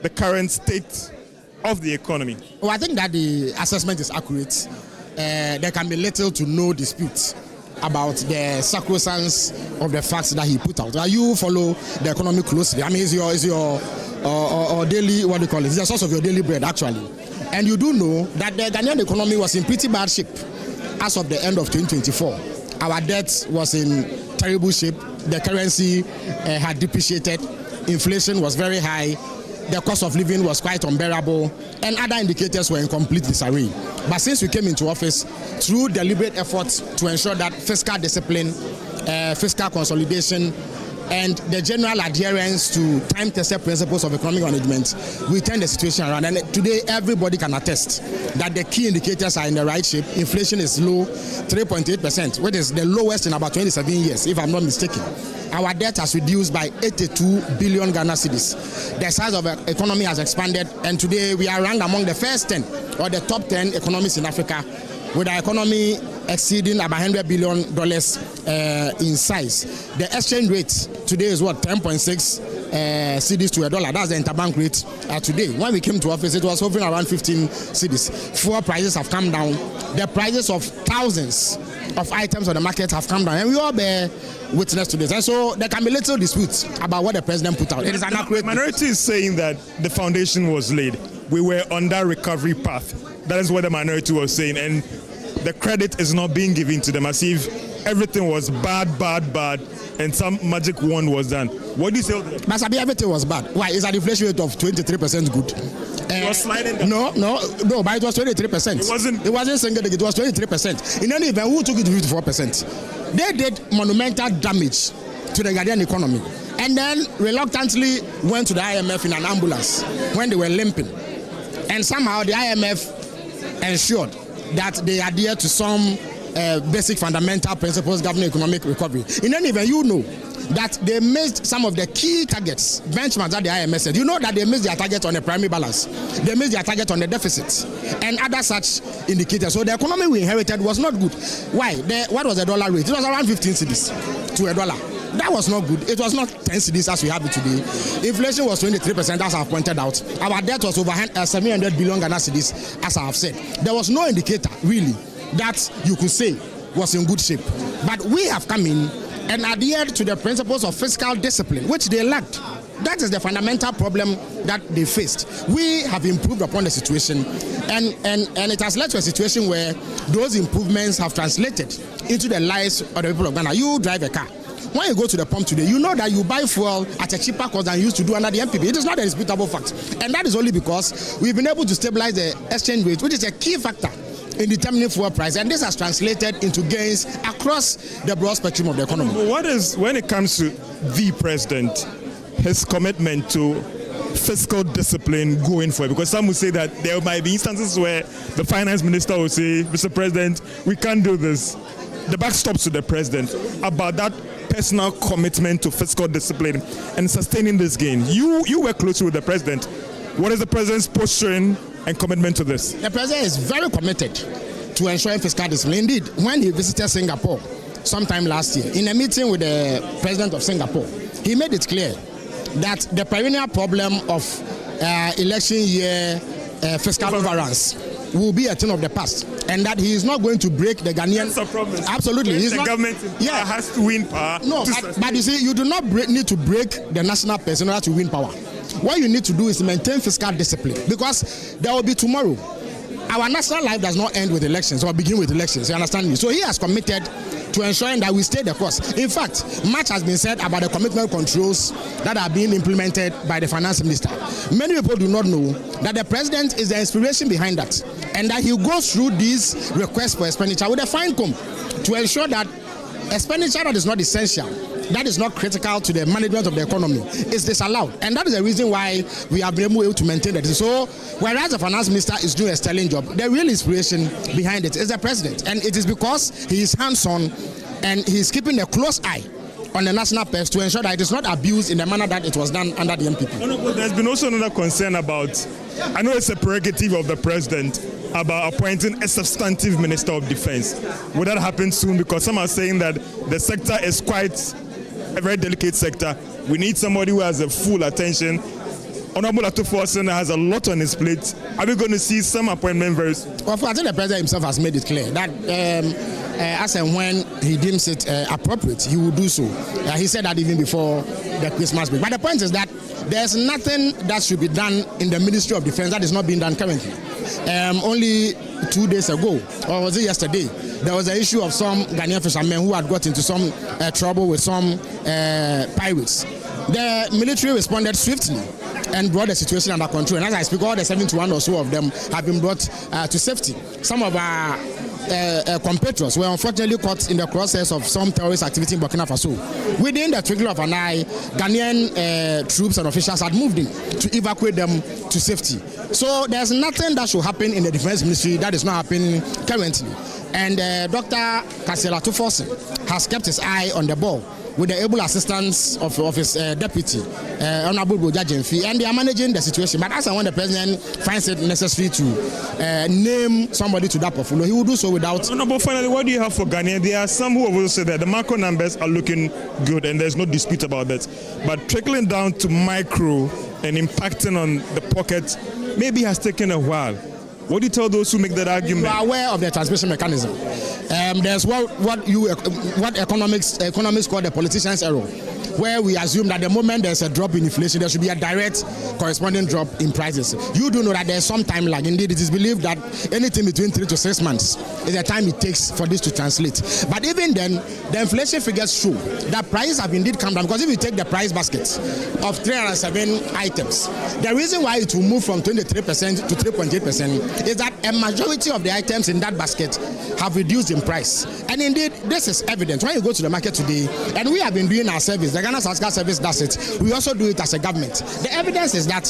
the current state of the economy. Well, I think that the assessment is accurate. There can be little to no dispute about the sacrosanct of the facts that he put out. You follow the economy closely. I mean, is your daily, what do you call it? It's the source of your daily bread, actually. And you do know that the Ghanaian economy was in pretty bad shape as of the end of 2024. Our debt was in terrible shape. The currency had depreciated. Inflation was very high, the cost of living was quite unbearable, and other indicators were in complete disarray. But since we came into office, through deliberate efforts to ensure that fiscal discipline, fiscal consolidation, and the general adherence to time-tested principles of economic management, we turned the situation around. And today, everybody can attest that the key indicators are in the right shape. Inflation is low, 3.8%, which is the lowest in about 27 years, if I'm not mistaken. Our debt has reduced by 82 billion Ghana cedis. The size of the economy has expanded, and today we are ranked among the first 10 or the top 10 economies in Africa, with our economy exceeding about $100 billion in size. The exchange rate today is what, 10.6 cedis to a dollar. That's the interbank rate today. When we came to office, it was hovering around 15 cedis. Fuel prices have come down. The prices of thousands of items on the market have come down, and we all bear witness to this. And so there can be little dispute about what the president put out. It is an accurate. The minority is saying that the foundation was laid. We were on that recovery path. That is what the minority was saying, and the credit is not being given to them as if everything was bad, and some magic wand was done. What do you say? Masabi, everything was bad. Why? Is an inflation rate of 23% good? It was sliding down. No, but it was 23%. It wasn't single digit, it was 23%. In any event, who took it to 54%? They did monumental damage to the Ghanaian economy, and then reluctantly went to the IMF in an ambulance when they were limping. And somehow the IMF ensured that they adhere to some basic fundamental principles governing economic recovery. In any event, you know that they missed some of the key targets, benchmarks that the IMF said. You know that they missed their target on the primary balance. They missed their target on the deficit and other such indicators. So the economy we inherited was not good. Why? What was the dollar rate? It was around 15 cedis to a dollar. That was not good. It was not 10 cedis as we have it today. Inflation was 23%, as I have pointed out. Our debt was over 700 billion Ghana cedis, as I have said. There was no indicator, really, that you could say was in good shape. But we have come in and adhered to the principles of fiscal discipline, which they lacked. That is the fundamental problem that they faced. We have improved upon the situation, and it has led to a situation where those improvements have translated into the lives of the people of Ghana. You drive a car. When you go to the pump today, you know that you buy fuel at a cheaper cost than you used to do under the MPP. It is not a disputable fact. And that is only because we've been able to stabilize the exchange rate, which is a key factor in determining fuel price. And this has translated into gains across the broad spectrum of the economy. What is, when it comes to the president, his commitment to fiscal discipline going forward? Because some will say that there might be instances where the finance minister will say, Mr. President, we can't do this. The buck stops to the president about that personal commitment to fiscal discipline and sustaining this gain. You work closely with the president. What is the president's posture and commitment to this? The president is very committed to ensuring fiscal discipline. Indeed, when he visited Singapore sometime last year, in a meeting with the president of Singapore, he made it clear that the perennial problem of election year fiscal overruns will be a thing of the past, and that he is not going to break the Ghanaian. That's a promise. Absolutely, the government has to win power. No, but you see, you do not need to break the national purse in order to win power. What you need to do is maintain fiscal discipline, because there will be tomorrow. Our national life does not end with elections or begin with elections. You understand me? So he has committed to ensuring that we stay the course. In fact, much has been said about the commitment controls that are being implemented by the finance minister. Many people do not know that the president is the inspiration behind that, and that he goes through these requests for expenditure with a fine comb to ensure that expenditure that is not essential, that is not critical to the management of the economy, is disallowed. And that is the reason why we have been able to maintain that. So, whereas the finance minister is doing a sterling job, the real inspiration behind it is the president. And it is because he is hands-on and he is keeping a close eye on the national purse to ensure that it is not abused in the manner that it was done under the MPP. No, but there's been also another concern about, I know it's a prerogative of the president, about appointing a substantive minister of defense. Will that happen soon? Because some are saying that the sector is quite a very delicate sector. We need somebody who has a full attention. Honorable Akufo-Addo has a lot on his plate. Are we going to see some appointment very soon? Well, I think the president himself has made it clear that as and when he deems it appropriate, he will do so. He said that even before the Christmas break. But the point is that there's nothing that should be done in the Ministry of Defense that is not being done currently. Only 2 days ago, or was it yesterday, there was an issue of some Ghanaian fishermen who had got into some trouble with some pirates. The military responded swiftly and brought the situation under control. And as I speak, all the 71 or so of them have been brought to safety. Some of our compatriots were unfortunately caught in the crosshairs of some terrorist activity in Burkina Faso. Within the twinkling of an eye, Ghanaian troops and officials had moved in to evacuate them to safety. So there's nothing that should happen in the defense ministry that is not happening currently. And Dr. Kasela Tufosin has kept his eye on the ball with the able assistance of his deputy, Honorable Agyeman-Rawlings, and they are managing the situation. But as and when the president finds it necessary to name somebody to that portfolio, he will do so without. No, but finally, what do you have for Ghana? There are some who have also said that the macro numbers are looking good, and there's no dispute about that. But trickling down to micro and impacting on the pocket maybe has taken a while. What do you tell those who make that argument? You are aware of the transmission mechanism. There's what economists call the politician's error, where we assume that the moment there's a drop in inflation, there should be a direct corresponding drop in prices. You do know that there's some time lag. Indeed, it is believed that anything between 3 to 6 months is the time it takes for this to translate. But even then, the inflation figures show that prices have indeed come down, because if you take the price basket of 307 items, the reason why it will move from 23% to 3.8% is that a majority of the items in that basket have reduced in price. And indeed, this is evident when you go to the market today, and we have been doing our service, the Ghana Statistical Service does it, we also do it as a government. The evidence is that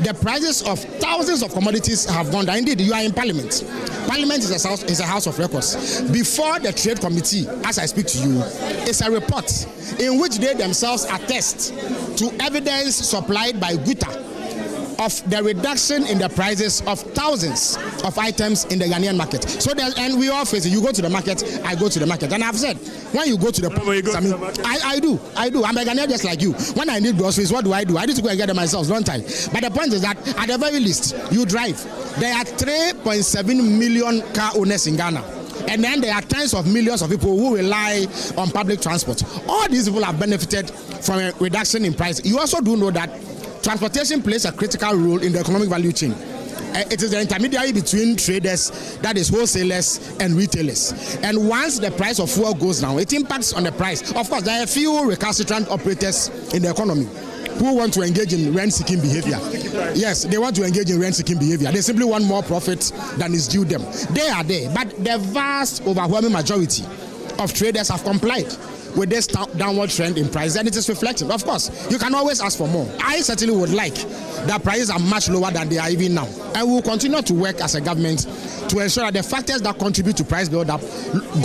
the prices of thousands of commodities have gone down. Indeed, you are in Parliament. Parliament is a house of records. Before the Trade Committee, as I speak to you, is a report in which they themselves attest to evidence supplied by Govt of the reduction in the prices of thousands of items in the Ghanaian market. So, and we all face it. You go to the market, I go to the market. And I've said, when you go to the market, I do. I'm a Ghanaian just like you. When I need groceries, what do? I need to go and get them myself, don't I? But the point is that, at the very least, you drive. There are 3.7 million car owners in Ghana. And then there are tens of millions of people who rely on public transport. All these people have benefited from a reduction in price. You also do know that transportation plays a critical role in the economic value chain. It is the intermediary between traders, that is wholesalers and retailers. And once the price of fuel goes down, it impacts on the price. Of course, there are a few recalcitrant operators in the economy who want to engage in rent-seeking behavior. Yes, they want to engage in rent-seeking behavior. They simply want more profit than is due them. They are there, but the vast, overwhelming majority of traders have complied with this downward trend in price, and it is reflecting. Of course, you can always ask for more. I certainly would like that prices are much lower than they are even now. And we will continue to work as a government to ensure that the factors that contribute to price build-up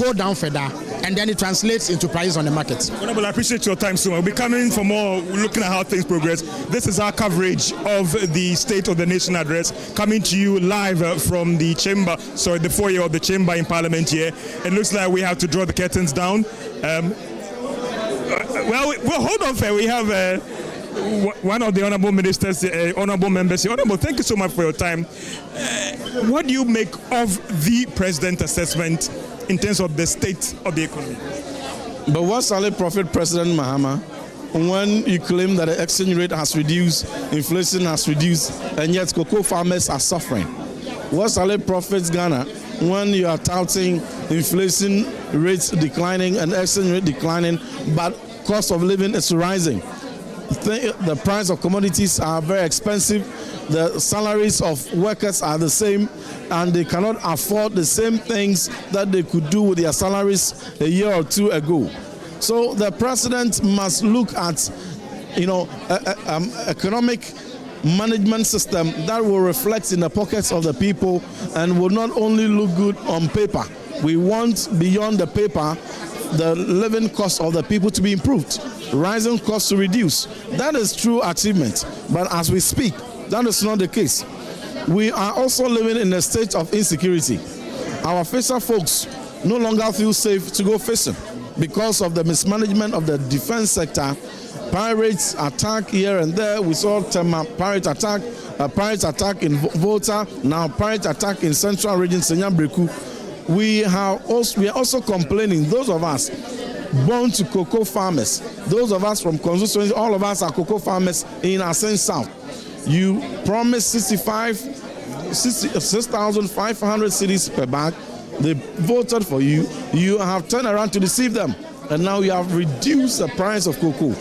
go down further, and then it translates into prices on the market. Honorable, I appreciate your time, so we'll be coming for more, looking at how things progress. This is our coverage of the State of the Nation address, coming to you live from the chamber, the foyer of the chamber in Parliament here. It looks like we have to draw the curtains down. Well, hold on, fair. We have one of the honourable ministers, honourable members. Honourable, thank you so much for your time. What do you make of the president's assessment in terms of the state of the economy? But what shall it profit President Mahama when you claim that the exchange rate has reduced, inflation has reduced, and yet cocoa farmers are suffering? What shall it profit Ghana when you are touting inflation rates declining and exchange rate declining, but cost of living is rising? The price of commodities are very expensive. The salaries of workers are the same, and they cannot afford the same things that they could do with their salaries a year or two ago. So the president must look at, economic management system that will reflect in the pockets of the people and will not only look good on paper. We want, beyond the paper, the living cost of the people to be improved, rising costs to reduce. That is true achievement. But as we speak, that is not the case. We are also living in a state of insecurity. Our fisher folks no longer feel safe to go fishing because of the mismanagement of the defense sector. Pirates attack here and there. We saw pirate attack in Volta, now pirate attack in central region, Senyambreku. We are also complaining, those of us born to cocoa farmers, those of us from constituency, all of us are cocoa farmers in Asen South. You promised 6,500 cedis per bag. They voted for you. You have turned around to deceive them, and now you have reduced the price of cocoa.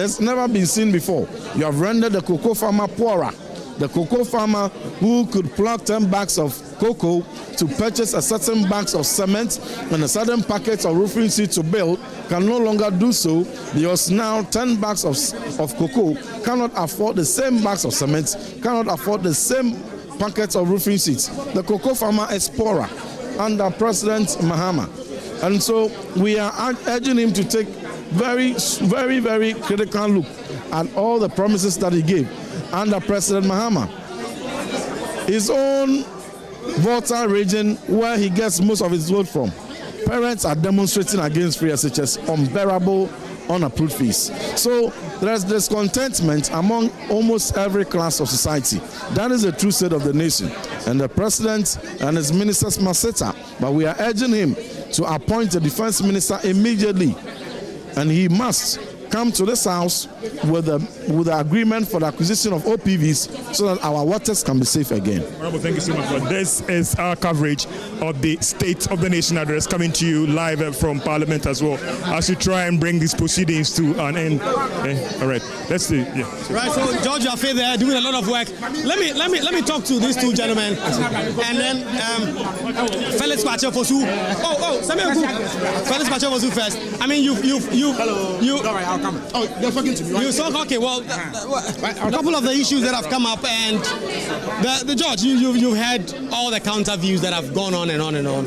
It's never been seen before. You have rendered the cocoa farmer poorer. The cocoa farmer who could pluck 10 bags of cocoa to purchase a certain bags of cement and a certain packets of roofing sheet to build can no longer do so, because now 10 bags of cocoa cannot afford the same bags of cement, cannot afford the same packets of roofing sheets. The cocoa farmer is poorer under President Mahama. And so we are urging him to take very, very, very critical look at all the promises that he gave under President Mahama. His own Volta region, where he gets most of his vote from, parents are demonstrating against free SHS, unbearable, unapproved fees. So there's discontentment among almost every class of society. That is the true state of the nation. And the president and his ministers must sit up. But we are urging him to appoint a defense minister immediately. And he must come to this house with the agreement for the acquisition of OPVs so that our waters can be safe again. Honorable, thank you so much. This is our coverage of the State of the Nation address, coming to you live from Parliament as well, as we try and bring these proceedings to an end. All right, let's see. Yeah. Right, so George Afe there doing a lot of work. Let me talk to these two gentlemen, and then Felix Bachefosu. Felix Bachefosu first. I mean, you. Sorry, I'll come. Oh, they're talking to me. You saw, okay, well, a couple of the issues that have come up, and the George, you've heard all the counter views that have gone on and on and on.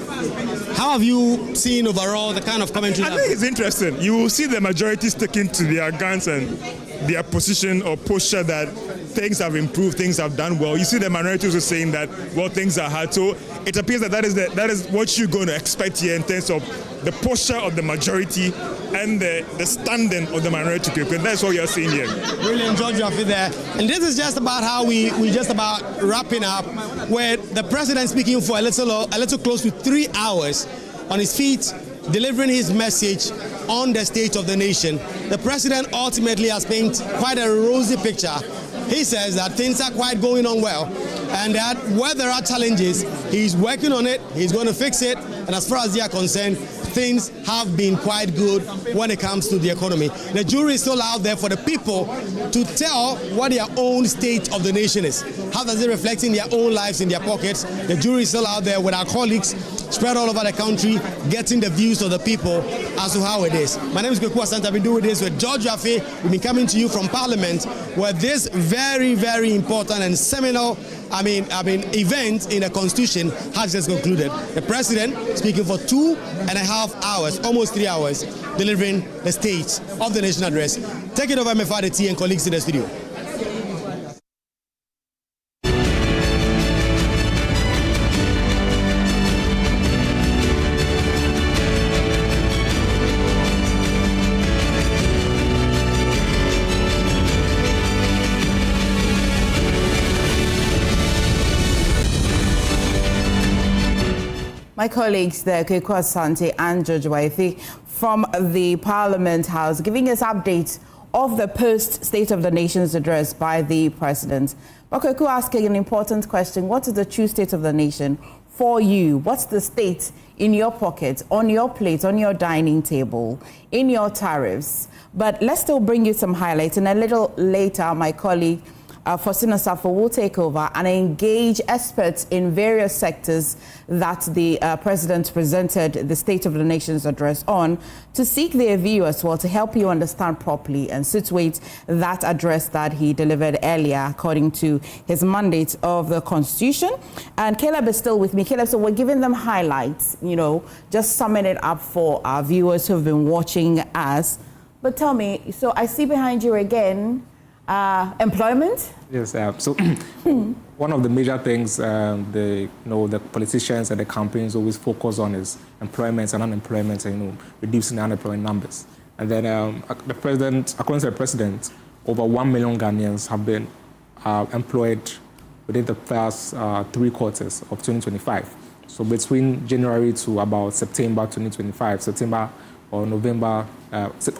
How have you seen overall the kind of commentary? I think it's interesting. You will see the majority sticking to their guns and their position or posture that things have improved, things have done well. You see the minority also saying that, well, things are hard. So it appears that that is what you're going to expect here in terms of the posture of the majority and the standing of the minority group. And that's what you're seeing here. Really enjoyed you there. And this is just about how we just about wrapping up, where the president speaking for a little close to 3 hours. on his feet, delivering his message on the state of the nation. The president ultimately has painted quite a rosy picture. He says that things are quite going on well, and that where there are challenges, he's working on it, he's going to fix it, and as far as they are concerned, things have been quite good when it comes to the economy. The jury is still out there for the people to tell what their own state of the nation is. How does it reflect in their own lives, in their pockets? The jury is still out there with our colleagues spread all over the country, getting the views of the people as to how it is. My name is Vaquo. I've been doing this with George Rafe. We've been coming to you from Parliament, where this very, very important and seminal event in the Constitution has just concluded. The President speaking for 2.5 hours, almost 3 hours, delivering the State of the Nation address. Take it over, MFRDT and colleagues in the studio. My colleagues there, Kweku Asante and George Waifi from the Parliament House, giving us updates of the post-State of the Nation's address by the President. But Kweku asking an important question: what is the true state of the nation for you? What's the state in your pocket, on your plate, on your dining table, in your tariffs? But let's still bring you some highlights, and a little later, my colleague Faustina Safo will take over and engage experts in various sectors that the President presented the State of the Nation's address on, to seek their view as well, to help you understand properly and situate that address that he delivered earlier according to his mandate of the Constitution. And Caleb is still with me. Caleb, so we're giving them highlights, just summing it up for our viewers who've been watching us. But tell me, so I see behind you again, employment? Yes, so one of the major things the politicians and the campaigns always focus on is employment and unemployment, and reducing the unemployment numbers. And then the president, according to the president, over 1 million Ghanaians have been employed within the first 3 quarters of 2025. So between January to about September 2025,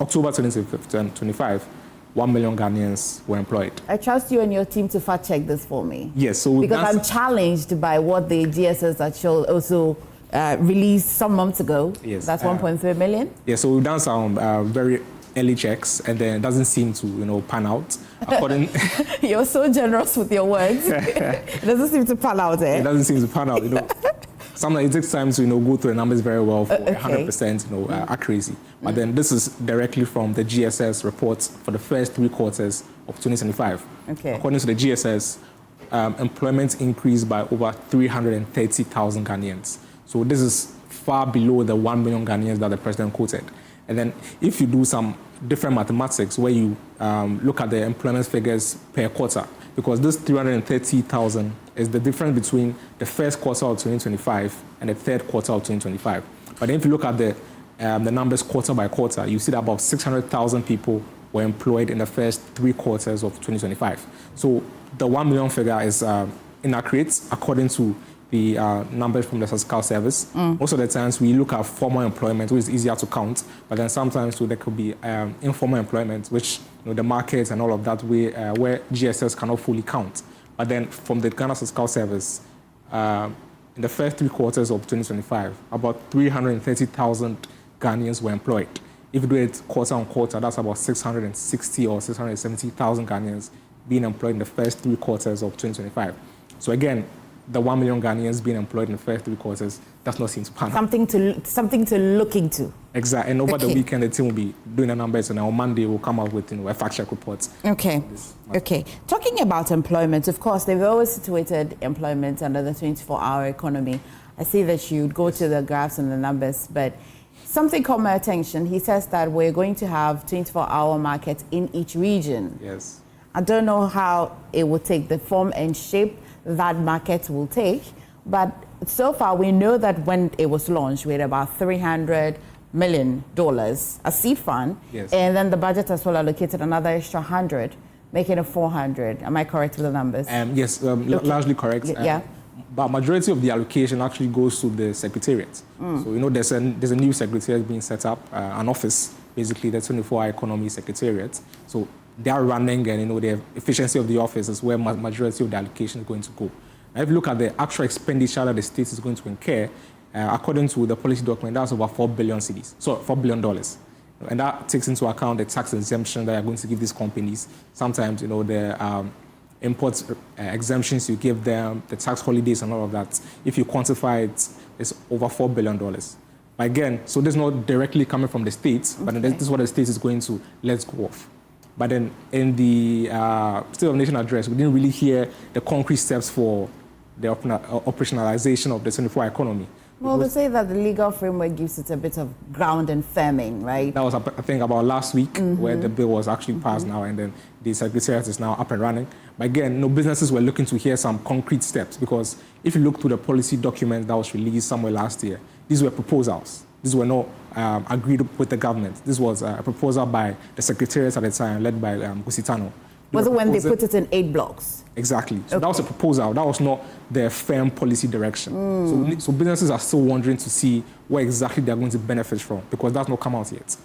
October 2025, 1 million Ghanaians were employed. I trust you and your team to fact check this for me. Yes, so because I'm challenged by what the GSS actually also released some months ago. Yes, that's 1.3 million. Yeah, so we've done some very early checks, and then it doesn't seem to pan out. According, you're so generous with your words. It doesn't seem to pan out. It doesn't seem to pan out. Sometimes it takes time to go through the numbers very well for 100% accuracy. But then this is directly from the GSS reports for the first 3 quarters of 2025. Okay. According to the GSS, employment increased by over 330,000 Ghanaians. So this is far below the 1 million Ghanaians that the president quoted. And then if you do some different mathematics where you look at the employment figures per quarter, because this 330,000 is the difference between the first quarter of 2025 and the third quarter of 2025. But then if you look at the numbers quarter by quarter, you see that about 600,000 people were employed in the first 3 quarters of 2025. So the 1 million figure is inaccurate according to the numbers from the Statistical Service. Most of the times we look at formal employment, which is easier to count, but then sometimes there could be informal employment, which the markets and all of that where GSS cannot fully count. But then from the Ghana Statistical Service, in the first 3 quarters of 2025, about 330,000 Ghanaians were employed. If you do it quarter on quarter, that's about 660 or 670,000 Ghanaians being employed in the first 3 quarters of 2025. So again, the 1 million Ghanaians being employed in the first 3 quarters does not seem to pan out. Something to look into. Exactly. And over the weekend, the team will be doing the numbers, and on Monday we'll come out with a fact check report. Okay. Okay. Talking about employment, of course, they've always situated employment under the 24-hour economy. I see that you'd go to the graphs and the numbers, but something caught my attention. He says that we're going to have 24-hour markets in each region. Yes. I don't know how it will take the form and shape that market will take, but so far we know that when it was launched, we had about $300 million, a seed fund, yes. And then the budget as well allocated another extra 100, making it 400. Am I correct with the numbers? Yes, largely correct. Yeah. but majority of the allocation actually goes to the secretariat. So, you know, there's a new secretariat being set up, an office, basically the 24-hour economy secretariat. So they are running, and, you know, the efficiency of the office is where majority of the allocation is going to go. Now, if you look at the actual expenditure that the state is going to incur, according to the policy document, that's over 4 billion cedis, so $4 billion. And that takes into account the tax exemption that you're going to give these companies. Sometimes, you know, the import exemptions you give them, the tax holidays and all of that. If you quantify it, it's over $4 billion. But again, so this is not directly coming from the states, but this is what the state is going to let go of. But then in the State of the Nation address, we didn't really hear the concrete steps for the operationalization of the 24-hour economy. Well, they say that the legal framework gives it a bit of ground and firming, right? That was, I think, about last week, where the bill was actually passed now, and then the secretariat is now up and running. But again, no businesses were looking to hear some concrete steps, because if you look through the policy document that was released somewhere last year, these were proposals. These were not agreed with the government. This was a proposal by the secretariat at the time, led by Gusitano. Was it when they put it in 8 blocks? Exactly. So that was a proposal. That was not the firm policy direction. So businesses are still wondering to see what exactly they're going to benefit from, because that's not come out yet.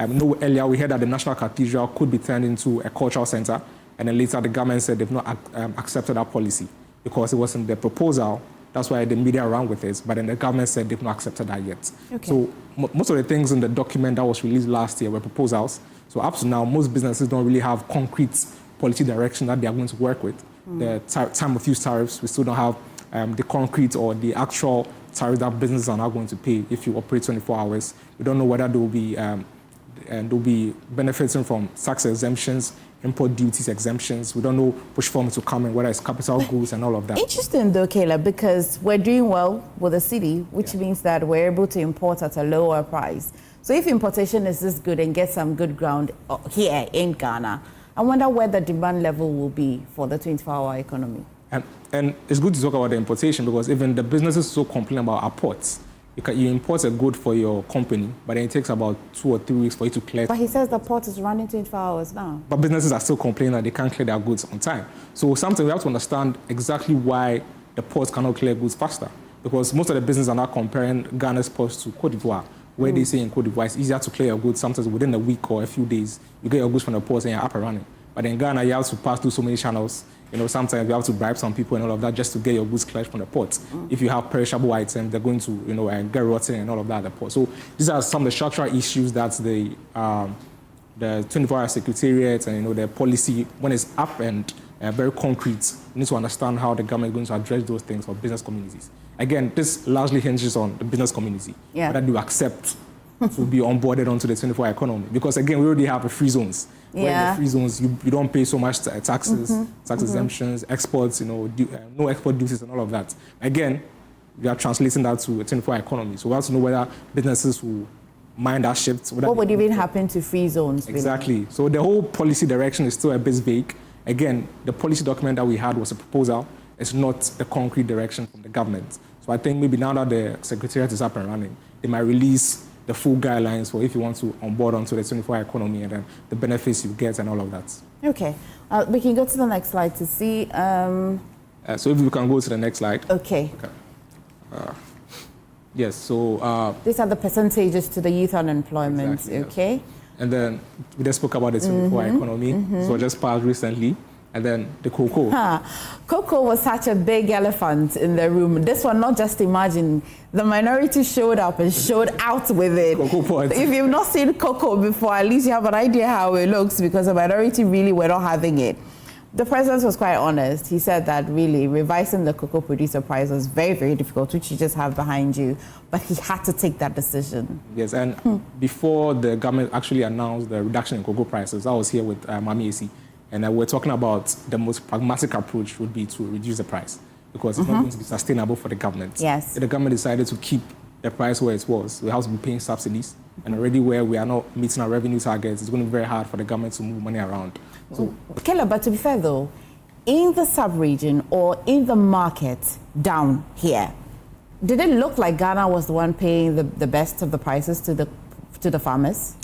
No, earlier we heard that the National Cathedral could be turned into a cultural center, and then later the government said they've not accepted that policy because it wasn't their proposal. That's why the media ran with it, but then the government said they've not accepted that yet. Okay. So most of the things in the document that was released last year were proposals. So up to now, most businesses don't really have concrete policy direction that they are going to work with. The time of use tariffs, we still don't have the concrete or the actual tariff that businesses are now going to pay if you operate 24 hours. We don't know whether they'll be benefiting from tax exemptions, import duties exemptions. We don't know which form to come in, whether it's capital goods and all of that. Interesting though, Kayla, because we're doing well with the city, which means that we're able to import at a lower price. So if importation is this good and get some good ground here in Ghana, I wonder where the demand level will be for the 24-hour economy. And it's good to talk about the importation, because even the businesses so complain about our ports. You import a good for your company, but then it takes about 2 or 3 weeks for you to clear. But he says the port is running 24 hours now. But businesses are still complaining that they can't clear their goods on time. So sometimes we have to understand exactly why the ports cannot clear goods faster. Because most of the businesses are now comparing Ghana's ports to Cote d'Ivoire, where they say in Cote d'Ivoire it's easier to clear your goods sometimes within a week or a few days. You get your goods from the ports and you're up and running. But in Ghana, you have to pass through so many channels. You know, sometimes you have to bribe some people and all of that just to get your goods cleared from the port. If you have perishable items, they're going to, you know, get rotten and all of that at the port. So these are some of the structural issues that the 24-hour secretariat and, you know, the policy, when it's up and very concrete, we need to understand how the government is going to address those things for business communities. Again, this largely hinges on the business community, whether you accept to be onboarded onto the 24-hour economy. Because again, we already have the free zones. Where in the free zones, you don't pay so much taxes, tax exemptions, exports, you know, no export duties and all of that. Again, we are translating that to a 24-hour economy. So we have to know whether businesses will mind that shift. What would even happen to free zones? Exactly. Really? So the whole policy direction is still a bit vague. Again, the policy document that we had was a proposal. It's not a concrete direction from the government. So I think maybe now that the secretariat is up and running, they might release the full guidelines for if you want to onboard onto the 24-hour economy and then the benefits you get and all of that. Okay. We can go to the next slide to see. So if we can go to the next slide. Okay. Yes, so... these are the percentages to the youth unemployment, exactly, okay? Yes. And then we just spoke about the 24-hour economy, so just passed recently. And then the cocoa. Cocoa was such a big elephant in the room. This one, not just imagine, the minority showed up and showed out with it. Cocoa pot. If you've not seen cocoa before, at least you have an idea how it looks, because the minority really were not having it. The president was quite honest. He said that really revising the cocoa producer price was very, very difficult, which you just have behind you. But he had to take that decision. Yes, and before the government actually announced the reduction in cocoa prices, I was here with Mami AC. And we're talking about the most pragmatic approach would be to reduce the price, because it's not going to be sustainable for the government. Yes. If the government decided to keep the price where it was, we have to be paying subsidies. And already where we are not meeting our revenue targets, it's going to be very hard for the government to move money around. So, Kela, but to be fair though, in the sub-region or in the market down here, did it look like Ghana was the one paying the best of the prices to the farmers?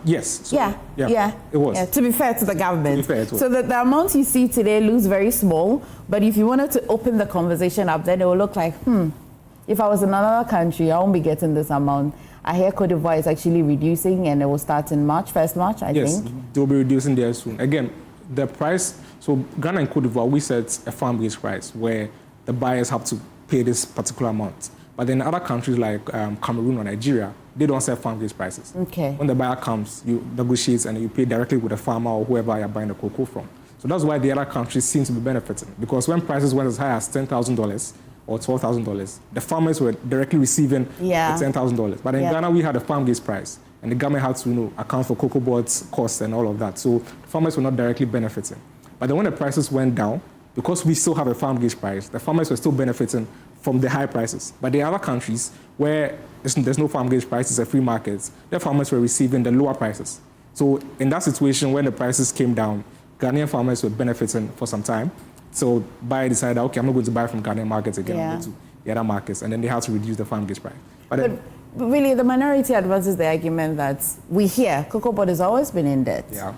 Yes. So, yeah. It was. Yeah, to be fair to the government. To be fair, it was. So the amount you see today looks very small, but if you wanted to open the conversation up, then it will look like, if I was in another country, I won't be getting this amount. I hear Cote d'Ivoire is actually reducing, and it will start in March, 1st March, I think. Yes, they will be reducing there soon. Again, the price, so Ghana and Cote d'Ivoire, we set a farm-based price where the buyers have to pay this particular amount. But then other countries like Cameroon or Nigeria, they don't set farm-based prices. Okay. When the buyer comes, you negotiate and you pay directly with the farmer or whoever you're buying the cocoa from. So that's why the other countries seem to be benefiting. Because when prices went as high as $10,000 or $12,000, the farmers were directly receiving the $10,000. But in Ghana, we had a farm-based price, and the government had to account for cocoa boards, costs, and all of that. So the farmers were not directly benefiting. But then when the prices went down, because we still have a farm-based price, the farmers were still benefiting from the high prices. But the other countries where there's no farm-based price, it's a free market, the farmers were receiving the lower prices. So in that situation, when the prices came down, Ghanaian farmers were benefiting for some time. So buyer decided, okay, I'm not going to buy from Ghanaian markets again, I'm going to the other markets, and then they had to reduce the farm-based price. But really, the minority advances the argument that we hear cocoa board has always been in debt. Yeah.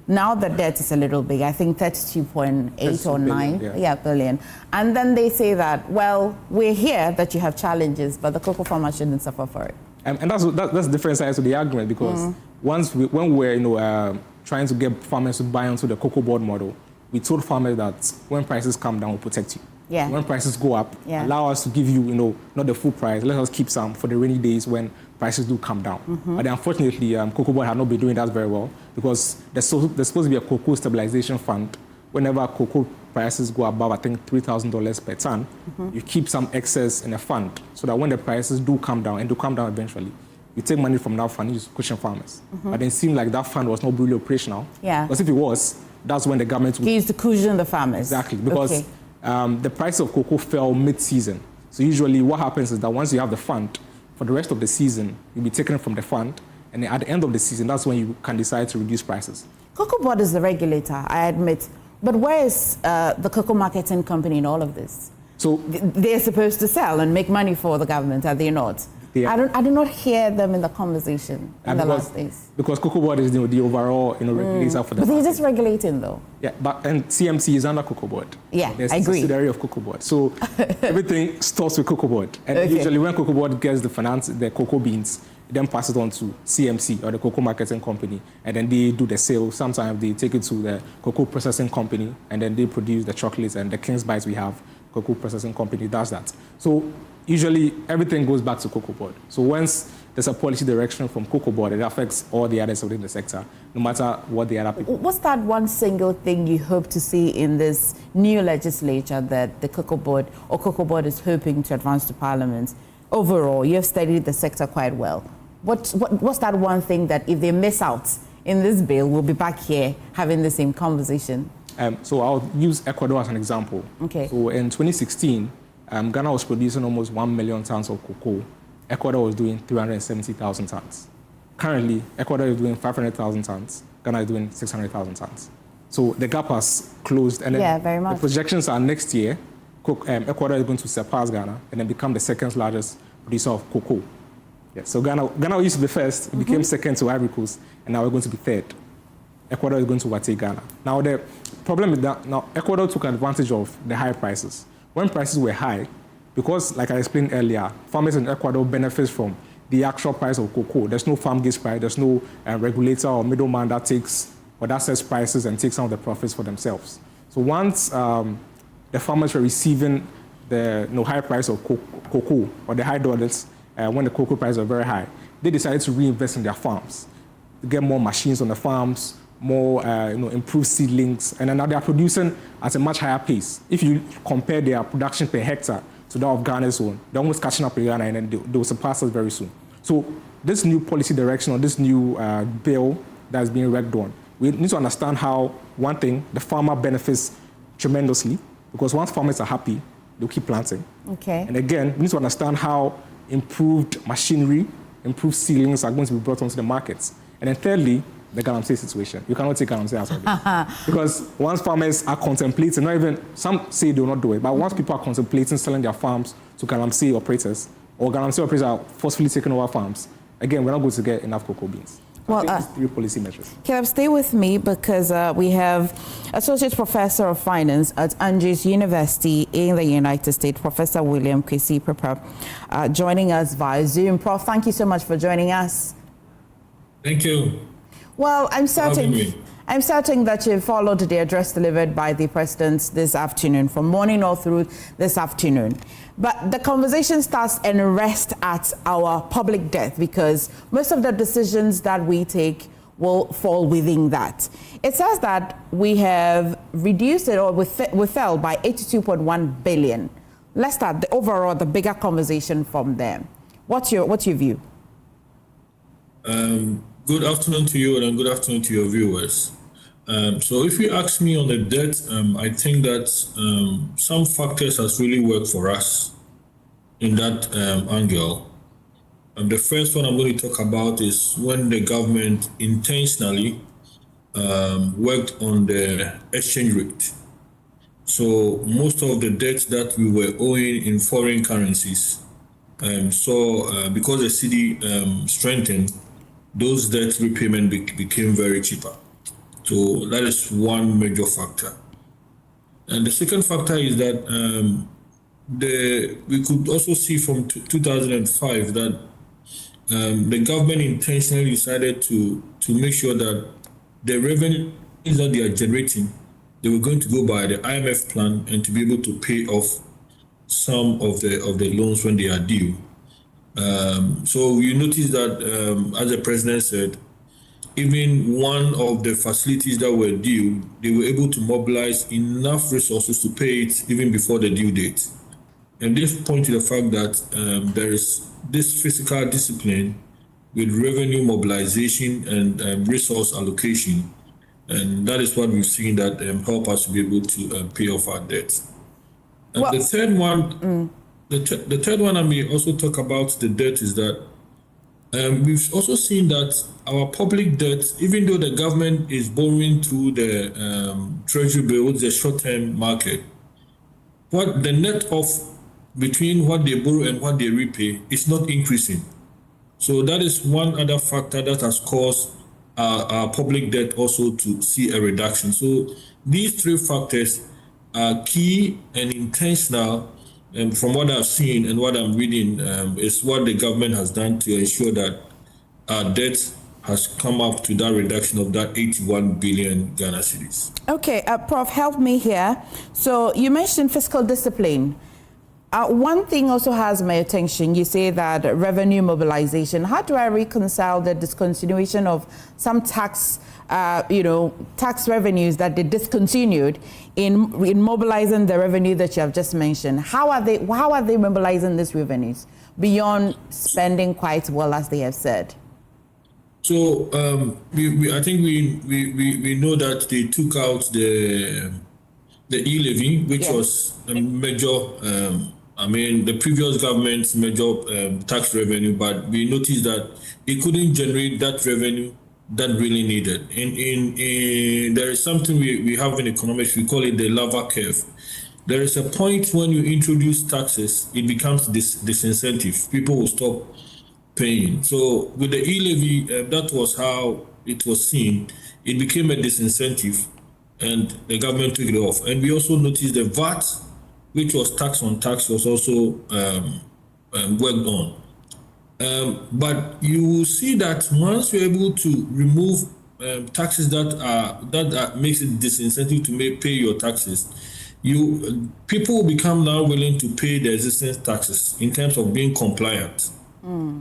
Now the debt is a little big, I think 32.8 or 9 billion. And then they say that, well, we're here that you have challenges, but the cocoa farmer shouldn't suffer for it. And that's the different sides of the argument, because when we're trying to get farmers to buy onto the cocoa board model, we told farmers that when prices come down, we'll protect you. Yeah. When prices go up, allow us to give you, not the full price. Let us keep some for the rainy days when prices do come down. But unfortunately, cocoa board had not been doing that very well, because there's supposed to be a cocoa stabilization fund. Whenever cocoa prices go above, I think, $3,000 per ton, you keep some excess in a fund, so that when the prices do come down, and do come down eventually, you take money from that fund, you just cushion farmers. But it seemed like that fund was not really operational. Yeah. Because if it was, that's when the government would... He used to cushion the farmers. Exactly, because the price of cocoa fell mid-season. So usually what happens is that once you have the fund, for the rest of the season, you'll be taken from the fund, and then at the end of the season, that's when you can decide to reduce prices. Cocoa board is the regulator, I admit. But where is the cocoa marketing company in all of this? So they're supposed to sell and make money for the government, are they not? I do not hear them in the conversation in the last days. Because cocoa board is the overall regulator for the But they're just regulating though. Yeah, and CMC is under cocoa board. Yeah, There's I agree. a subsidiary of cocoa board. So everything starts with cocoa board. And usually when cocoa board gets the cocoa beans, it then passes on to CMC, or the cocoa marketing company, and then they do the sale. Sometimes they take it to the cocoa processing company, and then they produce the chocolates, and the King's Bites we have, cocoa processing company does that. So usually everything goes back to cocoa board. So once there's a policy direction from cocoa board, it affects all the others within the sector, no matter what the other people. What's that one single thing you hope to see in this new legislature that the cocoa board is hoping to advance to Parliament? Overall, you have studied the sector quite well. What's that one thing that if they miss out in this bill, we'll be back here having the same conversation? So I'll use Ecuador as an example. Okay. So in 2016, Ghana was producing almost 1 million tons of cocoa. Ecuador was doing 370,000 tons. Currently, Ecuador is doing 500,000 tons. Ghana is doing 600,000 tons. So the gap has closed. And then very much. The projections are next year, Ecuador is going to surpass Ghana and then become the second largest producer of cocoa. Yeah, so Ghana used to be first, it became second to Ivory Coast, and now we're going to be third. Ecuador is going to overtake Ghana. Now the problem is that now Ecuador took advantage of the high prices. When prices were high, because like I explained earlier, farmers in Ecuador benefit from the actual price of cocoa. There's no farm gate price, there's no regulator or middleman that takes or that sets prices and takes some of the profits for themselves. So once the farmers were receiving the high price of cocoa or the high dollars, when the cocoa prices were very high, they decided to reinvest in their farms, to get more machines on the farms, more improved seedlings, and then now they are producing at a much higher pace. If you compare their production per hectare to that of Ghana's own, they're almost catching up with Ghana, and then they will surpass us very soon. So this new policy direction or this new bill that's being worked on, we need to understand how, one thing, the farmer benefits tremendously, because once farmers are happy, they'll keep planting. Okay. And again, we need to understand how improved machinery, improved seedlings are going to be brought onto the markets. And then thirdly, the galamsey situation. You cannot take galamsey out of it. Because once farmers are contemplating, not even, some say they will not do it, but once people are contemplating selling their farms to galamsey operators, or galamsey operators are forcefully taking over farms, again, we're not going to get enough cocoa beans. Well, three policy measures. Caleb, stay with me because we have Associate Professor of Finance at Andrews University in the United States, Professor William Kwesi Prepper, joining us via Zoom. Prof, thank you so much for joining us. Thank you. Well, I'm certain that you followed the address delivered by the President this afternoon, from morning all through this afternoon. But the conversation starts and rests at our public debt, because most of the decisions that we take will fall within that. It says that we have reduced it, or we fell by 82.1 billion. Let's start the bigger conversation from there. What's your view? Good afternoon to you, and good afternoon to your viewers. So if you ask me on the debt, I think that some factors has really worked for us in that angle. The first one I'm going to talk about is when the government intentionally worked on the exchange rate. So most of the debt that we were owing in foreign currencies, because the cedi strengthened, those debt repayment became very cheaper. So that is one major factor. And the second factor is that we could also see from 2005 that the government intentionally decided to make sure that the revenues that they are generating, they were going to go by the IMF plan and to be able to pay off some of the loans when they are due. So you notice that, as the president said, even one of the facilities that were due, they were able to mobilize enough resources to pay it even before the due date. And this points to the fact that there is this fiscal discipline with revenue mobilization and resource allocation. And that is what we've seen that help us to be able to pay off our debt. And the third one, the third one I may also talk about the debt is that we've also seen that our public debt, even though the government is borrowing through the treasury bills, the short-term market, what the net off between what they borrow and what they repay is not increasing. So that is one other factor that has caused our public debt also to see a reduction. So these three factors are key and intentional. And from what I've seen and what I'm reading, is what the government has done to ensure that our debt has come up to that reduction of that 81 billion Ghana cedis. Okay, Prof, help me here. So you mentioned fiscal discipline. One thing also has my attention. You say that revenue mobilization. How do I reconcile the discontinuation of some tax revenues that they discontinued in mobilizing the revenue that you have just mentioned? How are they mobilizing these revenues beyond spending quite well, as they have said? So I think we know that they took out the e-levy, which was a major. The previous government's major tax revenue, but we noticed that it couldn't generate that revenue that really needed. There is something we have in economics, we call it the lava curve. There is a point when you introduce taxes, it becomes disincentive. People will stop paying. So with the e-levy, that was how it was seen. It became a disincentive, and the government took it off. And we also noticed the VAT, which was tax on tax, was also worked on. But you will see that once you're able to remove taxes that makes it disincentive to pay your taxes, people will become now willing to pay the existing taxes in terms of being compliant.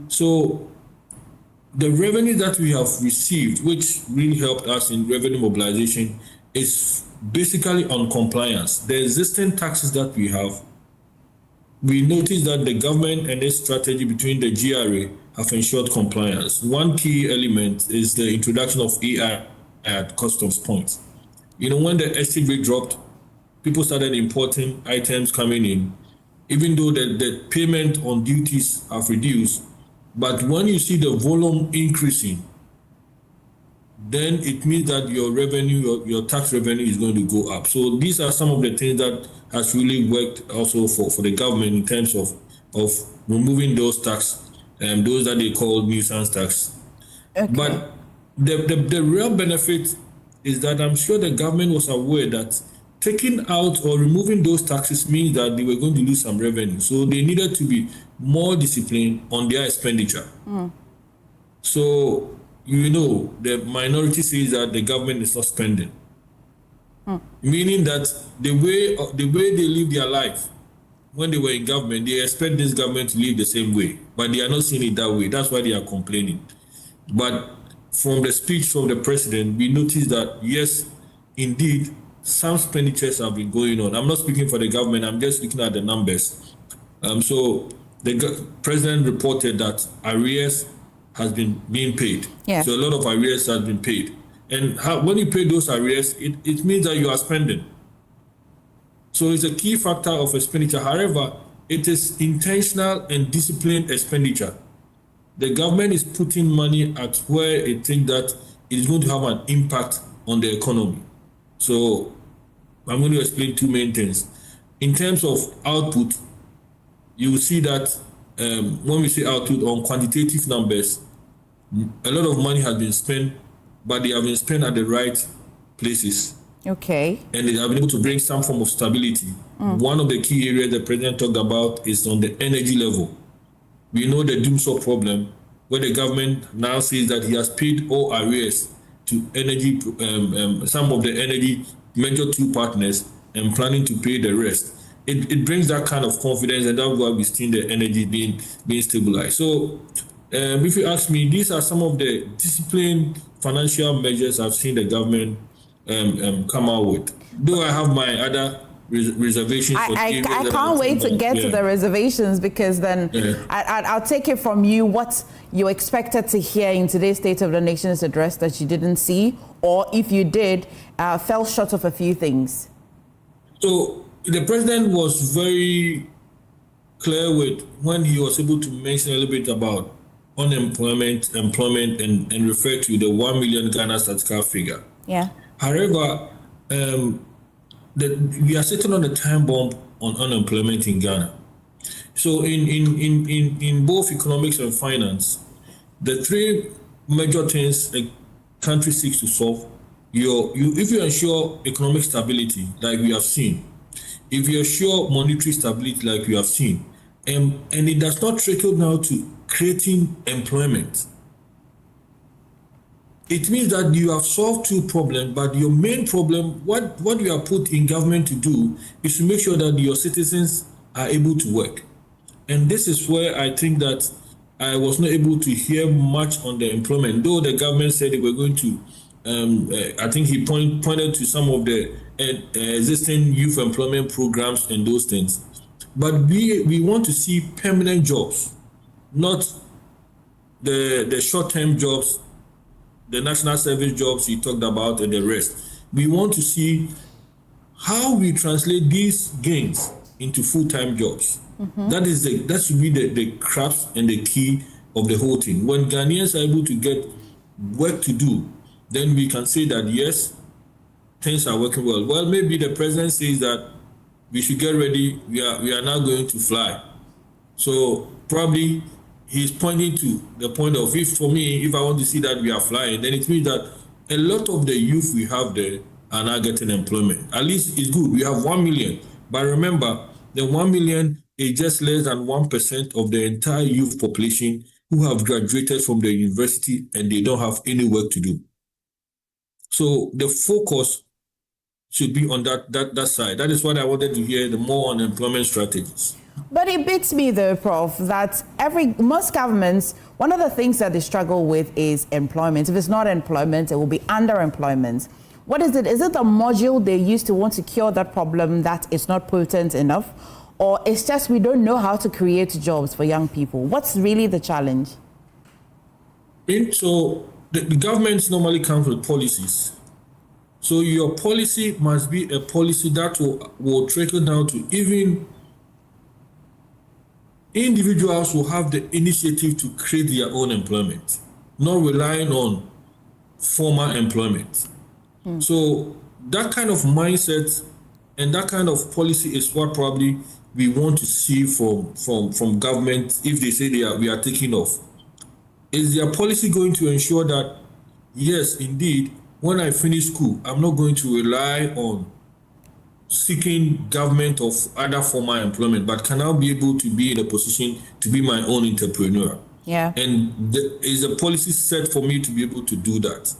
So the revenue that we have received, which really helped us in revenue mobilization, is basically on compliance. The existing taxes that we have, we noticed that the government and its strategy between the GRA have ensured compliance. One key element is the introduction of AI at customs points. When the exchange rate dropped, people started importing items coming in, even though the payment on duties have reduced. But when you see the volume increasing, then it means that your revenue, your tax revenue is going to go up. So these are some of the things that has really worked also for the government in terms of removing those tax, those that they call nuisance tax. Okay. But the real benefit is that I'm sure the government was aware that taking out or removing those taxes means that they were going to lose some revenue. So they needed to be more disciplined on their expenditure. So, the minority says that the government is not spending. Meaning that the way they live their life when they were in government, they expect this government to live the same way, but they are not seeing it that way. That's why they are complaining. But from the speech from the president, we noticed that, yes, indeed, some expenditures have been going on. I'm not speaking for the government, I'm just looking at the numbers. So the president reported that arrears has been being paid. Yeah. So a lot of arrears has been paid. And when you pay those arrears, it means that you are spending. So it's a key factor of expenditure. However, it is intentional and disciplined expenditure. The government is putting money at where it thinks that it is going to have an impact on the economy. So I'm going to explain two main things. In terms of output, you will see that when we say output on quantitative numbers, a lot of money has been spent, but they have been spent at the right places. Okay. And they have been able to bring some form of stability. One of the key areas the president talked about is on the energy level. We know the doomsday problem, where the government now says that he has paid all arrears to energy, some of the energy major two partners, and planning to pay the rest. It brings that kind of confidence, and that's why we've seen the energy being stabilized. So if you ask me, these are some of the disciplined financial measures I've seen the government come out with. Though I have my other reservations. I can't wait to get to the reservations, because then I'll take it from you what you expected to hear in today's State of the Nation's address that you didn't see, or if you did, fell short of a few things. So the president was very clear with when he was able to mention a little bit about unemployment, employment, and refer to the 1 million Ghana statistical figure. Yeah. However, we are sitting on a time bomb on unemployment in Ghana. So in both economics and finance, the three major things a country seeks to solve, if you ensure economic stability, like we have seen, if you ensure monetary stability, like we have seen, and it does not trickle now to creating employment, it means that you have solved two problems, but your main problem, what you are put in government to do, is to make sure that your citizens are able to work. And this is where I think that I was not able to hear much on the employment, though the government said they were going to, I think he pointed to some of the existing youth employment programs and those things. But we want to see permanent jobs, not the short-term jobs, the national service jobs he talked about and the rest. We want to see how we translate these gains into full-time jobs. That should be the crux and the key of the whole thing. When Ghanaians are able to get work to do, then we can say that yes, things are working well. Well, maybe the president says that we should get ready, we are now going to fly. So probably he's pointing to the point of, if I want to see that we are flying, then it means that a lot of the youth we have there are now getting employment. At least it's good. We have 1 million. But remember, the 1 million is just less than 1% of the entire youth population who have graduated from the university and they don't have any work to do. So the focus should be on that side. That is what I wanted to hear, the more on employment strategies. But it beats me though, Prof, that most governments, one of the things that they struggle with is employment. If it's not employment, it will be underemployment. What is it? Is it the module they use to want to cure that problem that it's not potent enough? Or it's just we don't know how to create jobs for young people? What's really the challenge? So the governments normally come with policies. So your policy must be a policy that will trickle down to even individuals who have the initiative to create their own employment, not relying on formal employment. So that kind of mindset and that kind of policy is what probably we want to see from government if they say we are taking off. Is their policy going to ensure that yes, indeed, when I finish school, I'm not going to rely on seeking government of other formal employment, but can I be able to be in a position to be my own entrepreneur? Yeah. And there is a policy set for me to be able to do that.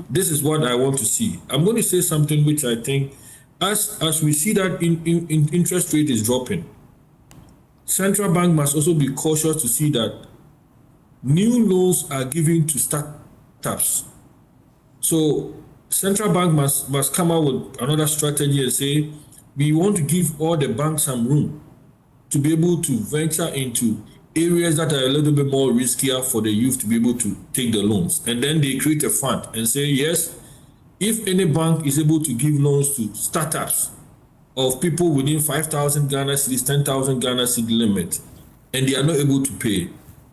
This is what I want to see. I'm going to say something which I think, as we see that in interest rate is dropping, central bank must also be cautious to see that new loans are given to startups. So central bank must come out with another strategy and say, we want to give all the banks some room to be able to venture into areas that are a little bit more riskier for the youth to be able to take the loans. And then they create a fund and say, yes, if any bank is able to give loans to startups of people within 5,000 Ghana cedis, 10,000 Ghana cedi limit, and they are not able to pay,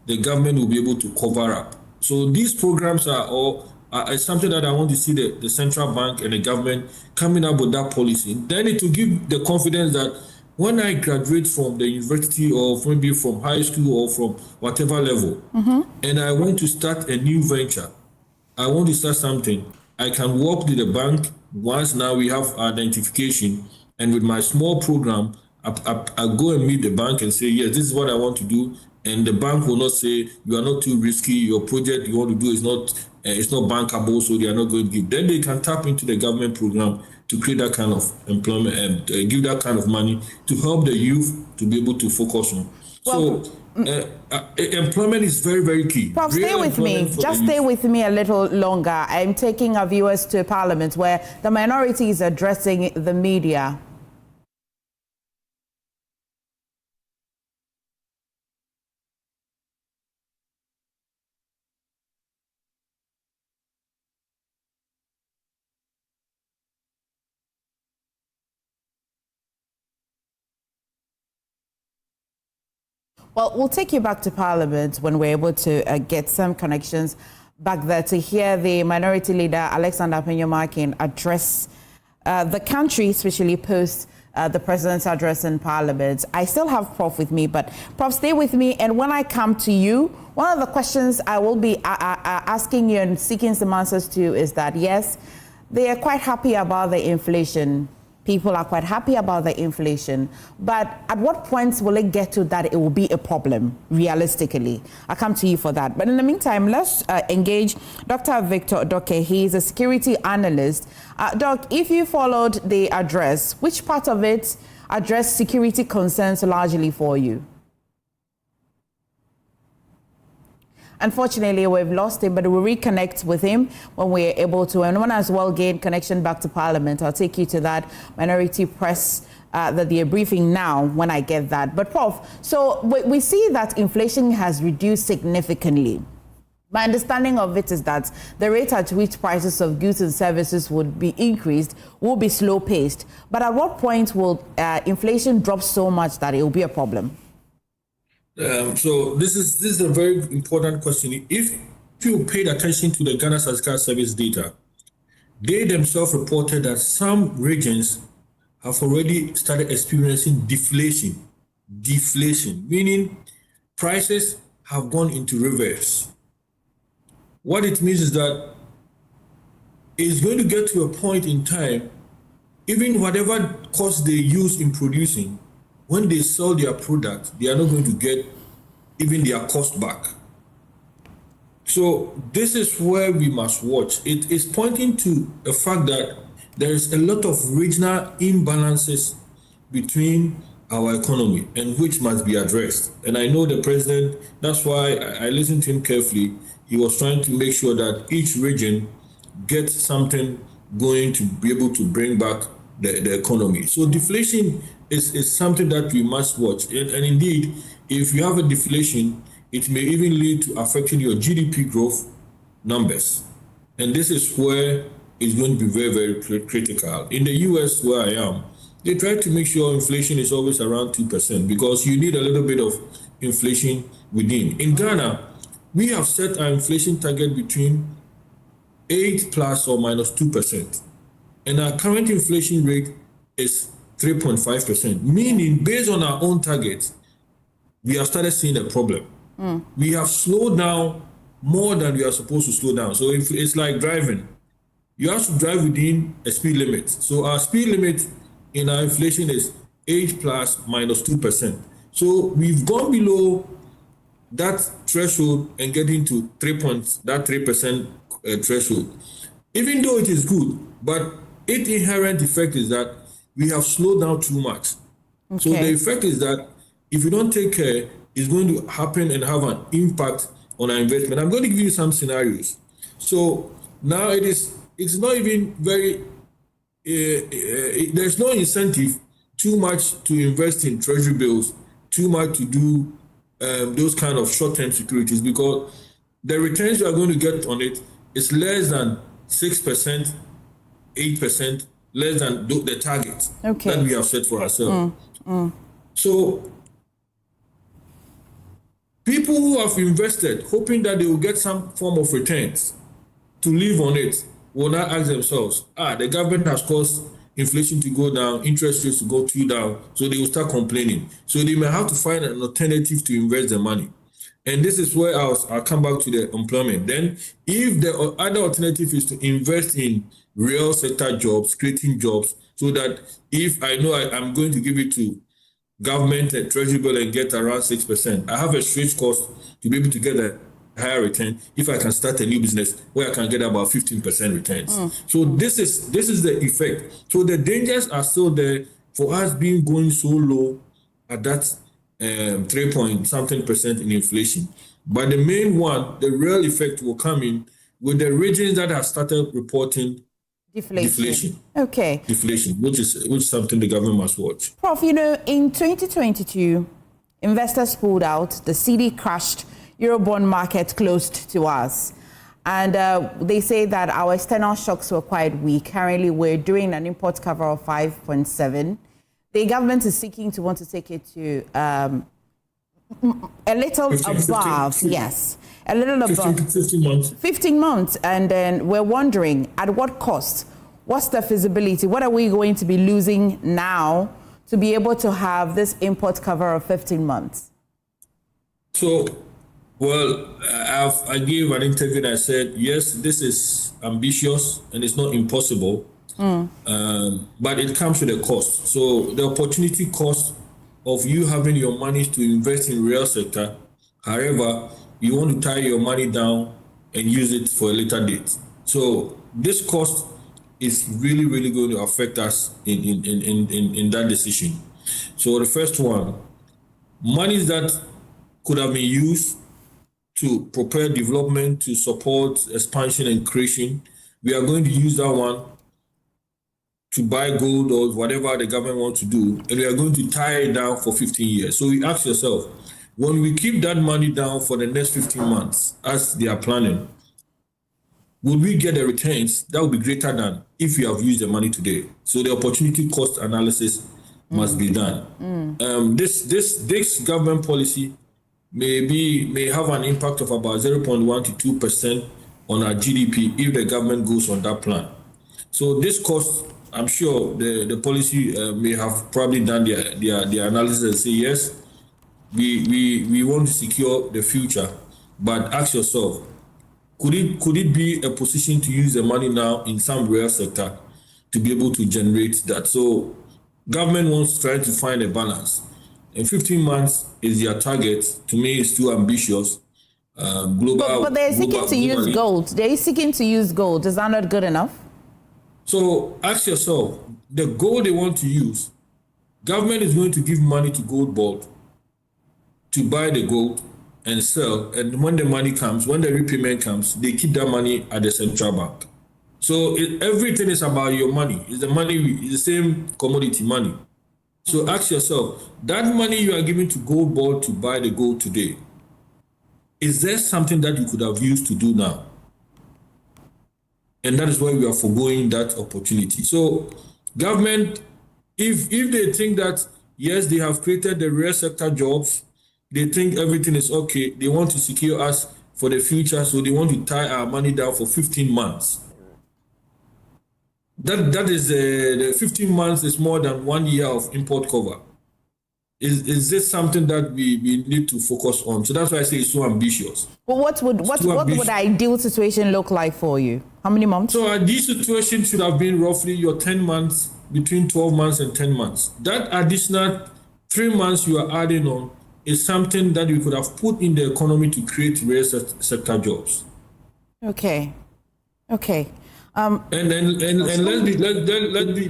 the government will be able to cover up. So these programs are all something that I want to see the central bank and the government coming up with that policy. Then it will give the confidence that when I graduate from the university or maybe from high school or from whatever level, and I want to start a new venture, I want to start something, I can walk to the bank once now we have identification, and with my small program, I go and meet the bank and say, yes, this is what I want to do. And the bank will not say, you are not too risky, your project you want to do is not it's not bankable, so they are not going to give. Then they can tap into the government program to create that kind of employment and give that kind of money to help the youth to be able to focus on. Well, so employment is very, very key. Prof, stay with me. Just stay with me a little longer. I'm taking our viewers to Parliament where the minority is addressing the media. Well, we'll take you back to Parliament when we're able to get some connections back there to hear the minority leader, Alexander Penyomakin, address the country, especially post the president's address in Parliament. I still have Prof with me, but Prof, stay with me. And when I come to you, one of the questions I will be asking you and seeking some answers to is that, yes, they are quite happy about the inflation. People are quite happy about the inflation, but at what point will it get to that it will be a problem, realistically? I'll come to you for that. But in the meantime, let's engage Dr. Victor Doke. He is a security analyst. Doc, if you followed the address, which part of it addressed security concerns largely for you? Unfortunately, we've lost him, but we'll reconnect with him when we're able to. And when as well gain connection back to Parliament, I'll take you to that minority press that they're briefing now when I get that. But Prof, so we see that inflation has reduced significantly. My understanding of it is that the rate at which prices of goods and services would be increased will be slow-paced. But at what point will inflation drop so much that it will be a problem? So this is a very important question. If you paid attention to the Ghana Statistical Service data, they themselves reported that some regions have already started experiencing deflation. Deflation, meaning prices have gone into reverse. What it means is that it's going to get to a point in time, even whatever cost they use in producing, when they sell their product, they are not going to get even their cost back. So this is where we must watch. It is pointing to the fact that there is a lot of regional imbalances between our economy and which must be addressed. And I know the president, that's why I listened to him carefully. He was trying to make sure that each region gets something going to be able to bring back the economy. So deflation is something that we must watch. And indeed, if you have a deflation, it may even lead to affecting your GDP growth numbers. And this is where it's going to be very, very critical. In the US, where I am, they try to make sure inflation is always around 2% because you need a little bit of inflation within. In Ghana, we have set our inflation target between 8 plus or minus 2%. And our current inflation rate is 3.5%, meaning based on our own targets, we have started seeing a problem. We have slowed down more than you are supposed to slow down. So if it's like driving, you have to drive within a speed limit. So our speed limit in our inflation is 8 plus minus 2%. So we've gone below that threshold and getting to 3% threshold. Even though it is good, but its inherent effect is that we have slowed down too much. Okay. So the effect is that if you don't take care, it's going to happen and have an impact on our investment. I'm going to give you some scenarios. So now it's not even very, there's no incentive too much to invest in treasury bills, too much to do those kind of short-term securities, because the returns you are going to get on it is less than 6%, 8%, less than the target that we have set for ourselves. So people who have invested, hoping that they will get some form of returns to live on it, will now ask themselves, the government has caused inflation to go down, interest rates to go too down, so they will start complaining. So they may have to find an alternative to invest their money. And this is where I'll come back to the employment. Then if the other alternative is to invest in real sector jobs, creating jobs, so that if I know I'm going to give it to government and treasury bill and get around 6%, I have a straight cost to be able to get a higher return if I can start a new business where I can get about 15% returns. So this is the effect. So the dangers are still there for us going so low at that 3-point-something% in inflation. But the main one, the real effect will come in with the regions that have started reporting deflation. Okay. Deflation, which is something the government must watch. Prof, in 2022, investors pulled out, the cedi crashed, Eurobond market closed to us. And they say that our external shocks were quite weak. Currently, we're doing an import cover of 5.7. The government is seeking to want to take it to a little 15, above, 15, yes, a little 15, above. 15 months. 15 months. And then we're wondering, at what cost? What's the feasibility? What are we going to be losing now to be able to have this import cover of 15 months? So, well, I gave an interview and I said, yes, this is ambitious and it's not impossible, but it comes with a cost. So the opportunity cost of you having your money to invest in real sector, however, you want to tie your money down and use it for a later date. So this cost is really, really going to affect us in that decision. So the first one, monies that could have been used to propel development, to support expansion and creation, we are going to use that one to buy gold or whatever the government wants to do, and we are going to tie it down for 15 years. So you ask yourself, when we keep that money down for the next 15 months, as they are planning, will we get the returns that will be greater than if we have used the money today? So the opportunity cost analysis must be done. This government policy may have an impact of about 0.1 to 2% on our GDP if the government goes on that plan. So this cost, I'm sure the policy may have probably done their analysis and say, yes, we want to secure the future, but ask yourself, could it be a position to use the money now in some real sector to be able to generate that? So government wants to try to find a balance. And 15 months is their target. To me, it's too ambitious. But they're seeking to use gold. They're seeking to use gold. Is that not good enough? So ask yourself, the gold they want to use, government is going to give money to gold board to buy the gold and sell. And when the money comes, when the repayment comes, they keep that money at the central bank. So everything is about your money. It's the money, it's the same commodity money. So ask yourself, that money you are giving to gold board to buy the gold today, is there something that you could have used to do now? And that is why we are foregoing that opportunity. So government, if they think that, yes, they have created the real sector jobs, they think everything is okay, they want to secure us for the future, so they want to tie our money down for 15 months. That is the 15 months is more than 1 year of import cover. is this something that we need to focus on? So that's why I say it's so ambitious. Well, what would the ideal situation look like for you? How many months? So ideal situation should have been roughly your 10 months, between 12 months and 10 months. That additional 3 months you are adding on is something that you could have put in the economy to create real sector jobs. Okay. And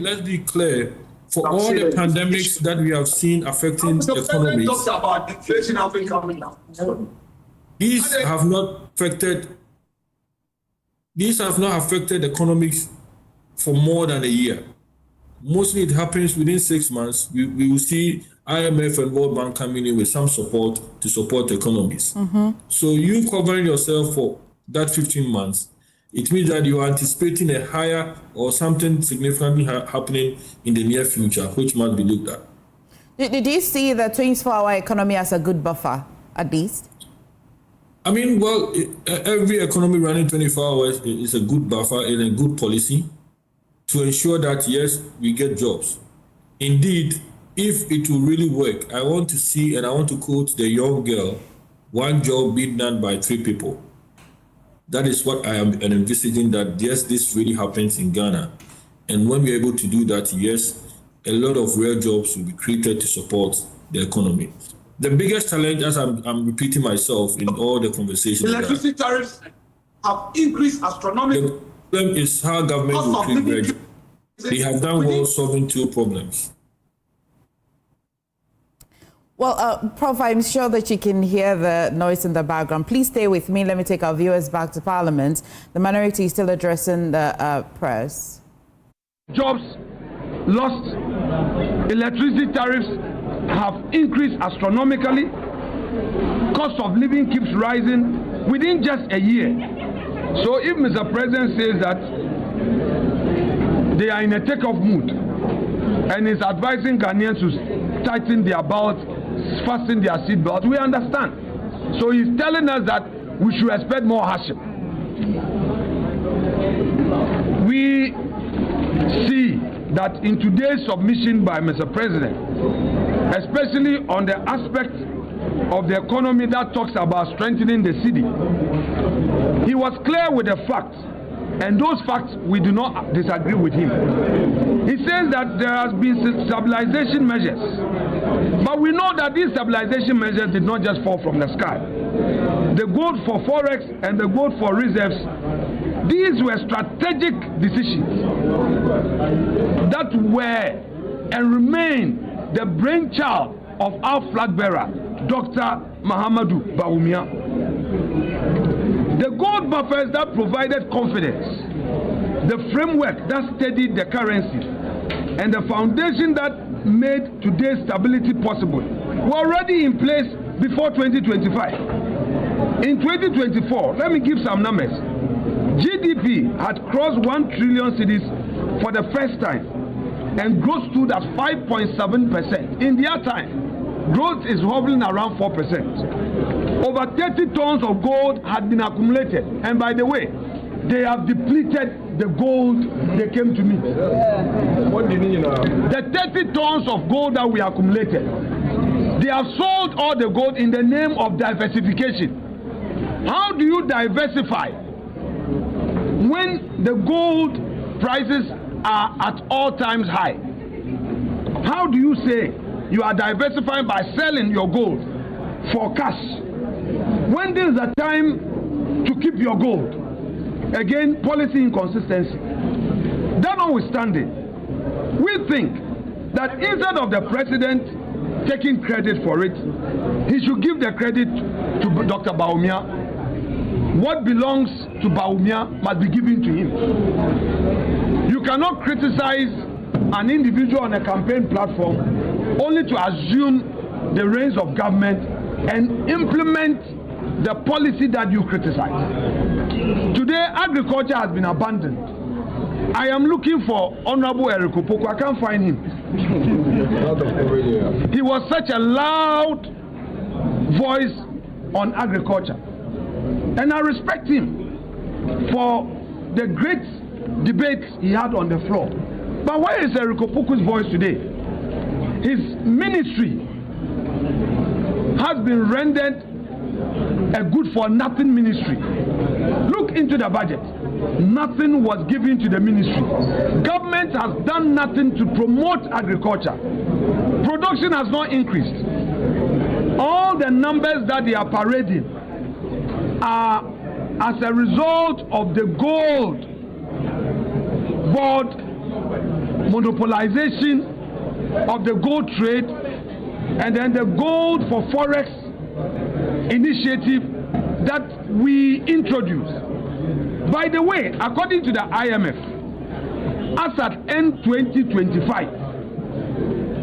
let's be clear. For all the pandemics that we have seen affecting economies, about inflation have been coming down. These have not affected economics for more than a year. Mostly it happens within 6 months. We will see IMF and World Bank coming in with some support to support economies. So you covering yourself for that 15 months, it means that you are anticipating a higher or something significantly happening in the near future, which must be looked at. Did you see the 24-hour economy as a good buffer, at least? I mean, well, every economy running 24 hours is a good buffer and a good policy to ensure that, yes, we get jobs. Indeed, if it will really work, I want to see, and I want to quote the young girl, one job being done by 3 people. That is what I am envisaging, that yes, this really happens in Ghana. And when we're able to do that, yes, a lot of real jobs will be created to support the economy. The biggest challenge, as I'm repeating myself in all the conversations, electricity tariffs have increased astronomically. The problem is how government will create real jobs. They have done well solving 2 problems. Well, Prof, I'm sure that you can hear the noise in the background. Please stay with me. Let me take our viewers back to Parliament. The minority is still addressing the press. Jobs lost, electricity tariffs have increased astronomically, cost of living keeps rising within just a year. So if Mr. President says that they are in a take-off mood and is advising Ghanaians to tighten their belts, fasten their seat belts, we understand. So he's telling us that we should expect more hardship. We see that in today's submission by Mr. President, especially on the aspect of the economy that talks about strengthening the city, he was clear with the facts, and those facts we do not disagree with him. He says that there has been stabilization measures, but we know that these stabilization measures did not just fall from the sky. The gold for forex and the gold for reserves, these were strategic decisions that were and remain the brainchild of our flag bearer, Dr. Mahama Bawumia. The gold buffers that provided confidence, the framework that steadied the currency, and the foundation that made today's stability possible were already in place before 2025. In 2024, let me give some numbers. GDP had crossed 1 trillion cedis for the first time, and growth stood at 5.7%. In their time, growth is hovering around 4%. Over 30 tons of gold had been accumulated, and by the way, they have depleted the gold they came to meet. What do you mean? The 30 tons of gold that we accumulated, they have sold all the gold in the name of diversification. How do you diversify when the gold prices are at all times high? How do you say you are diversifying by selling your gold for cash when this is a time to keep your gold? Again, policy inconsistency. That notwithstanding, we think that instead of the president taking credit for it, he should give the credit to Dr. Bawumia. What belongs to Bawumia must be given to him. You cannot criticize an individual on a campaign platform only to assume the reins of government and implement the policy that you criticize. Today, agriculture has been abandoned. I am looking for Honorable Erikopoko. I can't find him. He was such a loud voice on agriculture. And I respect him for the great debates he had on the floor. But where is Erikopoko's voice today? His ministry has been rendered a good-for-nothing ministry. Look into the budget. Nothing was given to the ministry. Government has done nothing to promote agriculture. Production has not increased. All the numbers that they are parading are as a result of the gold board monopolization of the gold trade, and then the gold for forex initiative that we introduced. By the way, according to the IMF, as at end 2025,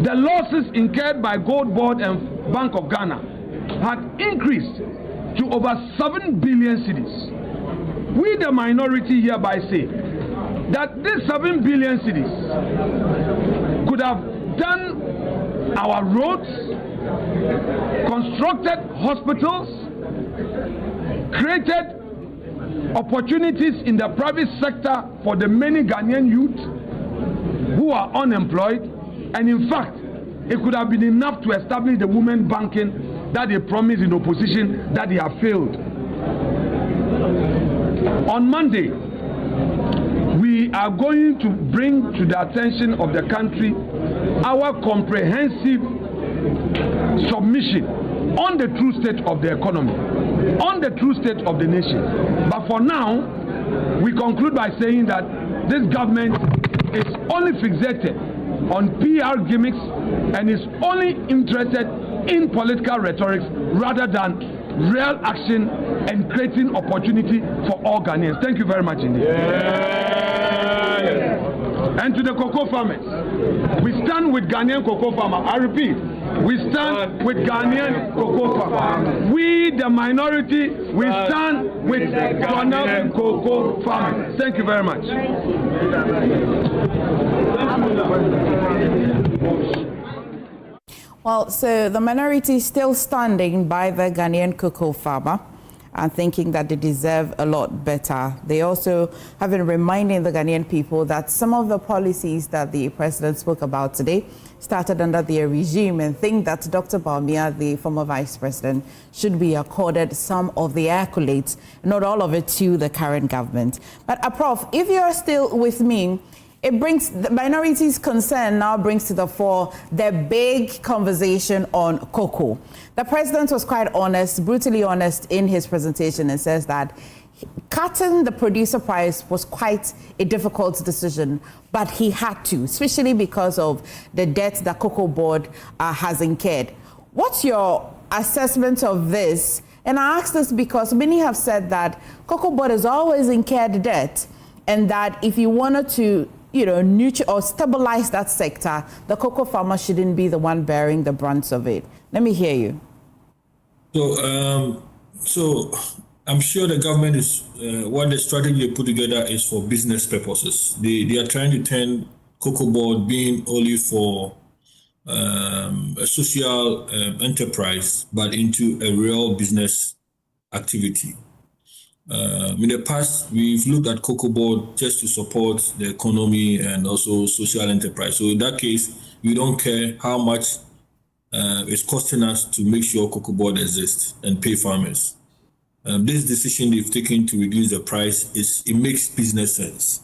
the losses incurred by Gold Board and Bank of Ghana had increased to over 7 billion cedis. We, the minority, hereby say that these 7 billion cedis could have done our roads, constructed hospitals, created opportunities in the private sector for the many Ghanaian youth who are unemployed, and in fact, it could have been enough to establish the women banking that they promised in opposition that they have failed. On Monday, we are going to bring to the attention of the country our comprehensive submission on the true state of the economy, on the true state of the nation. But for now, we conclude by saying that this government is only fixated on PR gimmicks and is only interested in political rhetoric rather than real action and creating opportunity for all Ghanaians. Thank you very much indeed. And to the cocoa farmers, we stand with Ghanaian cocoa farmers. I repeat, we stand with Ghanaian cocoa farmers. We, the minority, we stand with Ghanaian cocoa farmers. Thank you very much. Well, so the minority is still standing by the Ghanaian cocoa farmer and thinking that they deserve a lot better. They also have been reminding the Ghanaian people that some of the policies that the president spoke about today started under their regime, and think that Dr. Bawumia, the former vice president, should be accorded some of the accolades, not all of it, to the current government. But Prof, if you're still with me, it brings the minority's concern now brings to the fore the big conversation on cocoa. The president was quite honest, brutally honest in his presentation, and says that cutting the producer price was quite a difficult decision, but he had to, especially because of the debt that Cocoa Board has incurred. What's your assessment of this? And I ask this because many have said that Cocoa Board has always incurred debt, and that if you wanted to nurture or stabilize that sector, the cocoa farmer shouldn't be the one bearing the brunt of it. Let me hear you. So I'm sure the government is, what the strategy they put together is for business purposes. They are trying to turn Cocoa Board being only for a social enterprise, but into a real business activity. In the past, we've looked at Cocoa Board just to support the economy and also social enterprise. So in that case, we don't care how much it's costing us to make sure Cocoa Board exists and pay farmers. This decision they've taken to reduce the price it makes business sense.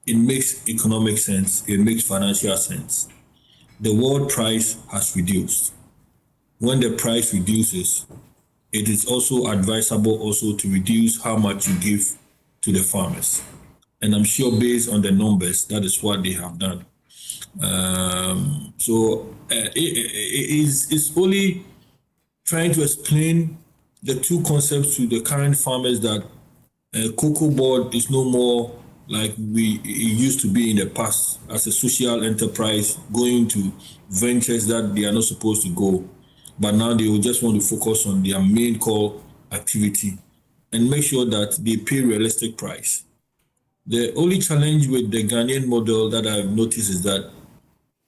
It makes economic sense. It makes financial sense. The world price has reduced. When the price reduces, it is also advisable also to reduce how much you give to the farmers. And I'm sure based on the numbers, that is what they have done. It's only trying to explain the two concepts to the current farmers that Cocoa Board is no more like it used to be in the past as a social enterprise going to ventures that they are not supposed to go. But now they will just want to focus on their main core activity and make sure that they pay realistic price. The only challenge with the Ghanaian model that I've noticed is that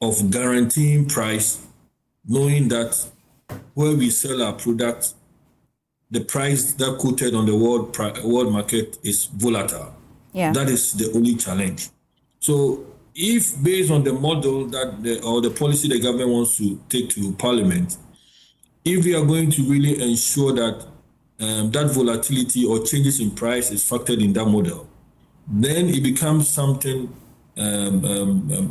of guaranteeing price, knowing that where we sell our product, the price that quoted on the world market is volatile. Yeah. That is the only challenge. So if based on the model that the policy the government wants to take to Parliament, if we are going to really ensure that that volatility or changes in price is factored in that model, then it becomes something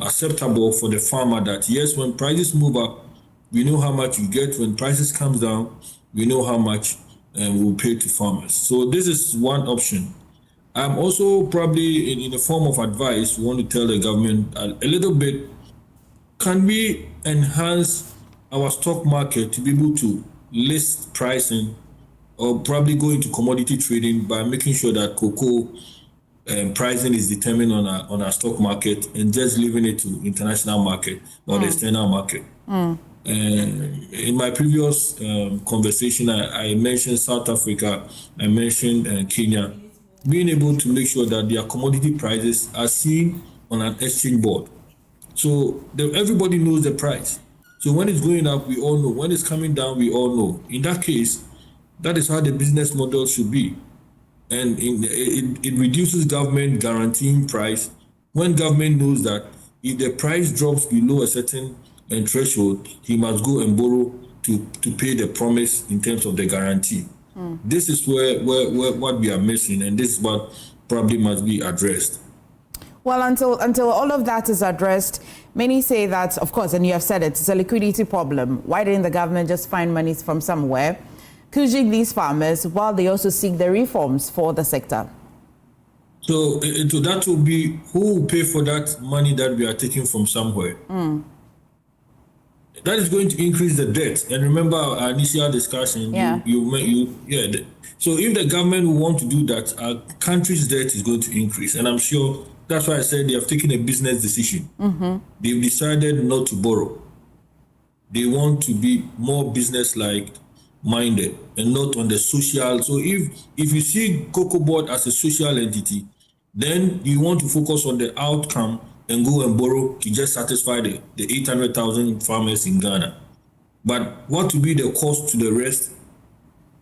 acceptable for the farmer that, yes, when prices move up, we know how much you get. When prices comes down, we know how much we'll pay to farmers. So this is one option. I'm also probably in a form of advice, want to tell the government a little bit, can we enhance our stock market to be able to list pricing or probably go into commodity trading by making sure that cocoa pricing is determined on our stock market and just leaving it to international market or the external market. In my previous conversation, I mentioned South Africa, I mentioned Kenya, being able to make sure that their commodity prices are seen on an exchange board. So everybody knows the price. So when it's going up, we all know. When it's coming down, we all know. In that case, that is how the business model should be. And it reduces government guaranteeing price when government knows that if the price drops below a certain threshold, he must go and borrow to pay the promise in terms of the guarantee. This is where what we are missing, and this is what probably must be addressed. Well, until all of that is addressed, many say that, of course, and you have said it, it's a liquidity problem. Why didn't the government just find money from somewhere, cushion these farmers while they also seek the reforms for the sector? So that will be who will pay for that money that we are taking from somewhere. That is going to increase the debt. And remember our initial discussion. So if the government will want to do that, our country's debt is going to increase. And I'm sure that's why I said they have taken a business decision. They've decided not to borrow. They want to be more business-like minded and not on the social. So if you see Cocoa Board as a social entity, then you want to focus on the outcome and go and borrow to just satisfy the 800,000 farmers in Ghana. But what will be the cost to the rest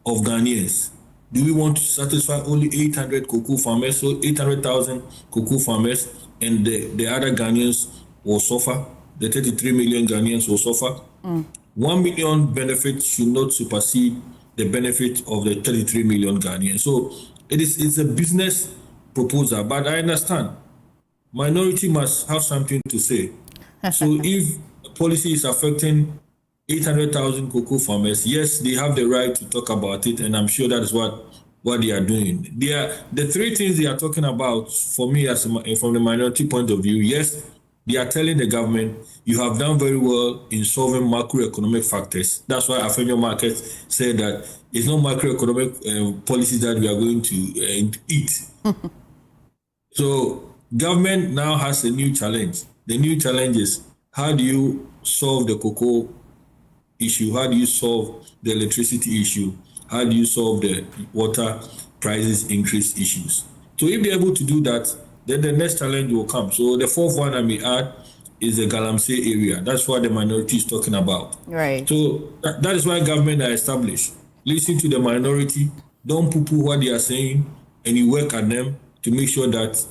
of Ghanaians? Do we want to satisfy only 800 cocoa farmers, so 800,000 cocoa farmers, and the other Ghanaians will suffer? The 33 million Ghanaians will suffer? 1 million benefit should not supersede the benefit of the 33 million Ghanaians. So it's a business proposal, but I understand. Minority must have something to say. So if policy is affecting 800,000 cocoa farmers, yes, they have the right to talk about it, and I'm sure that is what they are doing. The three things they are talking about, for me, from the minority point of view, yes, they are telling the government, you have done very well in solving macroeconomic factors. That's why Afenyo Market said that it's not macroeconomic policies that we are going to eat. So government now has a new challenge. The new challenge is, how do you solve the cocoa issue? How do you solve the electricity issue? How do you solve the water prices increase issues? So if they're able to do that, then the next challenge will come. So the fourth one I may add is the Galamsey area. That's what the minority is talking about. Right. So that is why government are established. Listen to the minority, don't poo-poo what they are saying, and you work at them to make sure that,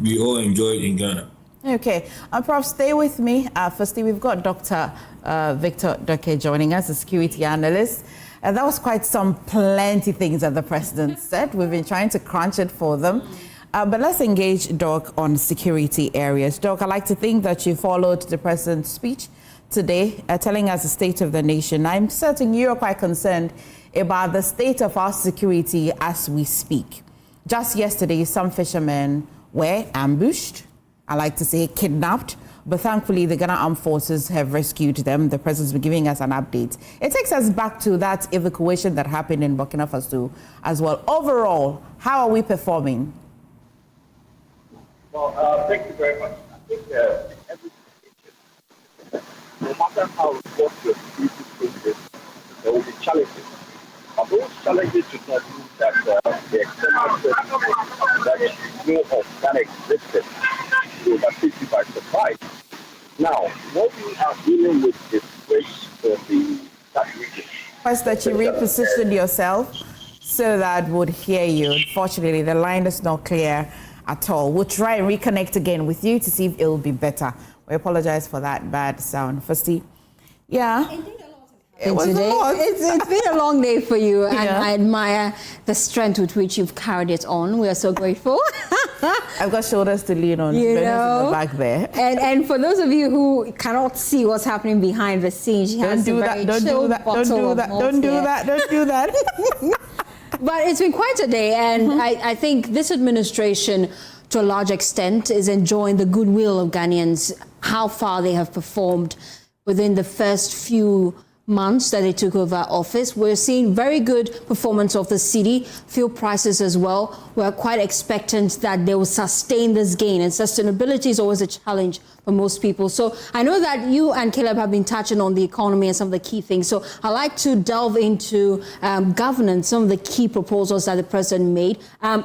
we all enjoy in Ghana. Okay. Prof, stay with me. Firstly, we've got Dr. Victor Doke joining us, a security analyst. That was quite plenty things that the president said. We've been trying to crunch it for them. But let's engage Doc on security areas. Doc, I'd like to think that you followed the president's speech today, telling us the state of the nation. I'm certain you're quite concerned about the state of our security as we speak. Just yesterday, some fishermen were ambushed, I like to say kidnapped, but thankfully the Ghana Armed Forces have rescued them. The president's been giving us an update. It takes us back to that evacuation that happened in Burkina Faso as well. Overall, how are we performing? Well, thank you very much. I think every situation, no matter how important your security process, there will be challenges. But those challenges should not mean that the external threat that you know of that existed will take you by surprise. Now, what we are dealing with is threats from that region. First, that you reposition yourself so that would hear you. Unfortunately, the line is not clear at all. We'll try and reconnect again with you to see if it will be better. We apologize for that bad sound. Firstly, yeah. It was today. a lot. It's been a long day for you, and Yeah. I admire the strength with which you've carried it on. We are so grateful. I've got shoulders to lean on. You Venice know, in the back there. And for those of you who cannot see what's happening behind the scenes, she has a very chilled bottle of malt Don't do here. that. Don't do that. But it's been quite a day, and I think this administration, to a large extent, is enjoying the goodwill of Ghanaians, how far they have performed within the first few months that they took over office. We're seeing very good performance of the city, fuel prices as well. We're quite expectant that they will sustain this gain, and sustainability is always a challenge for most people. So I know that you and Caleb have been touching on the economy and some of the key things. So I'd like to delve into governance, some of the key proposals that the president made.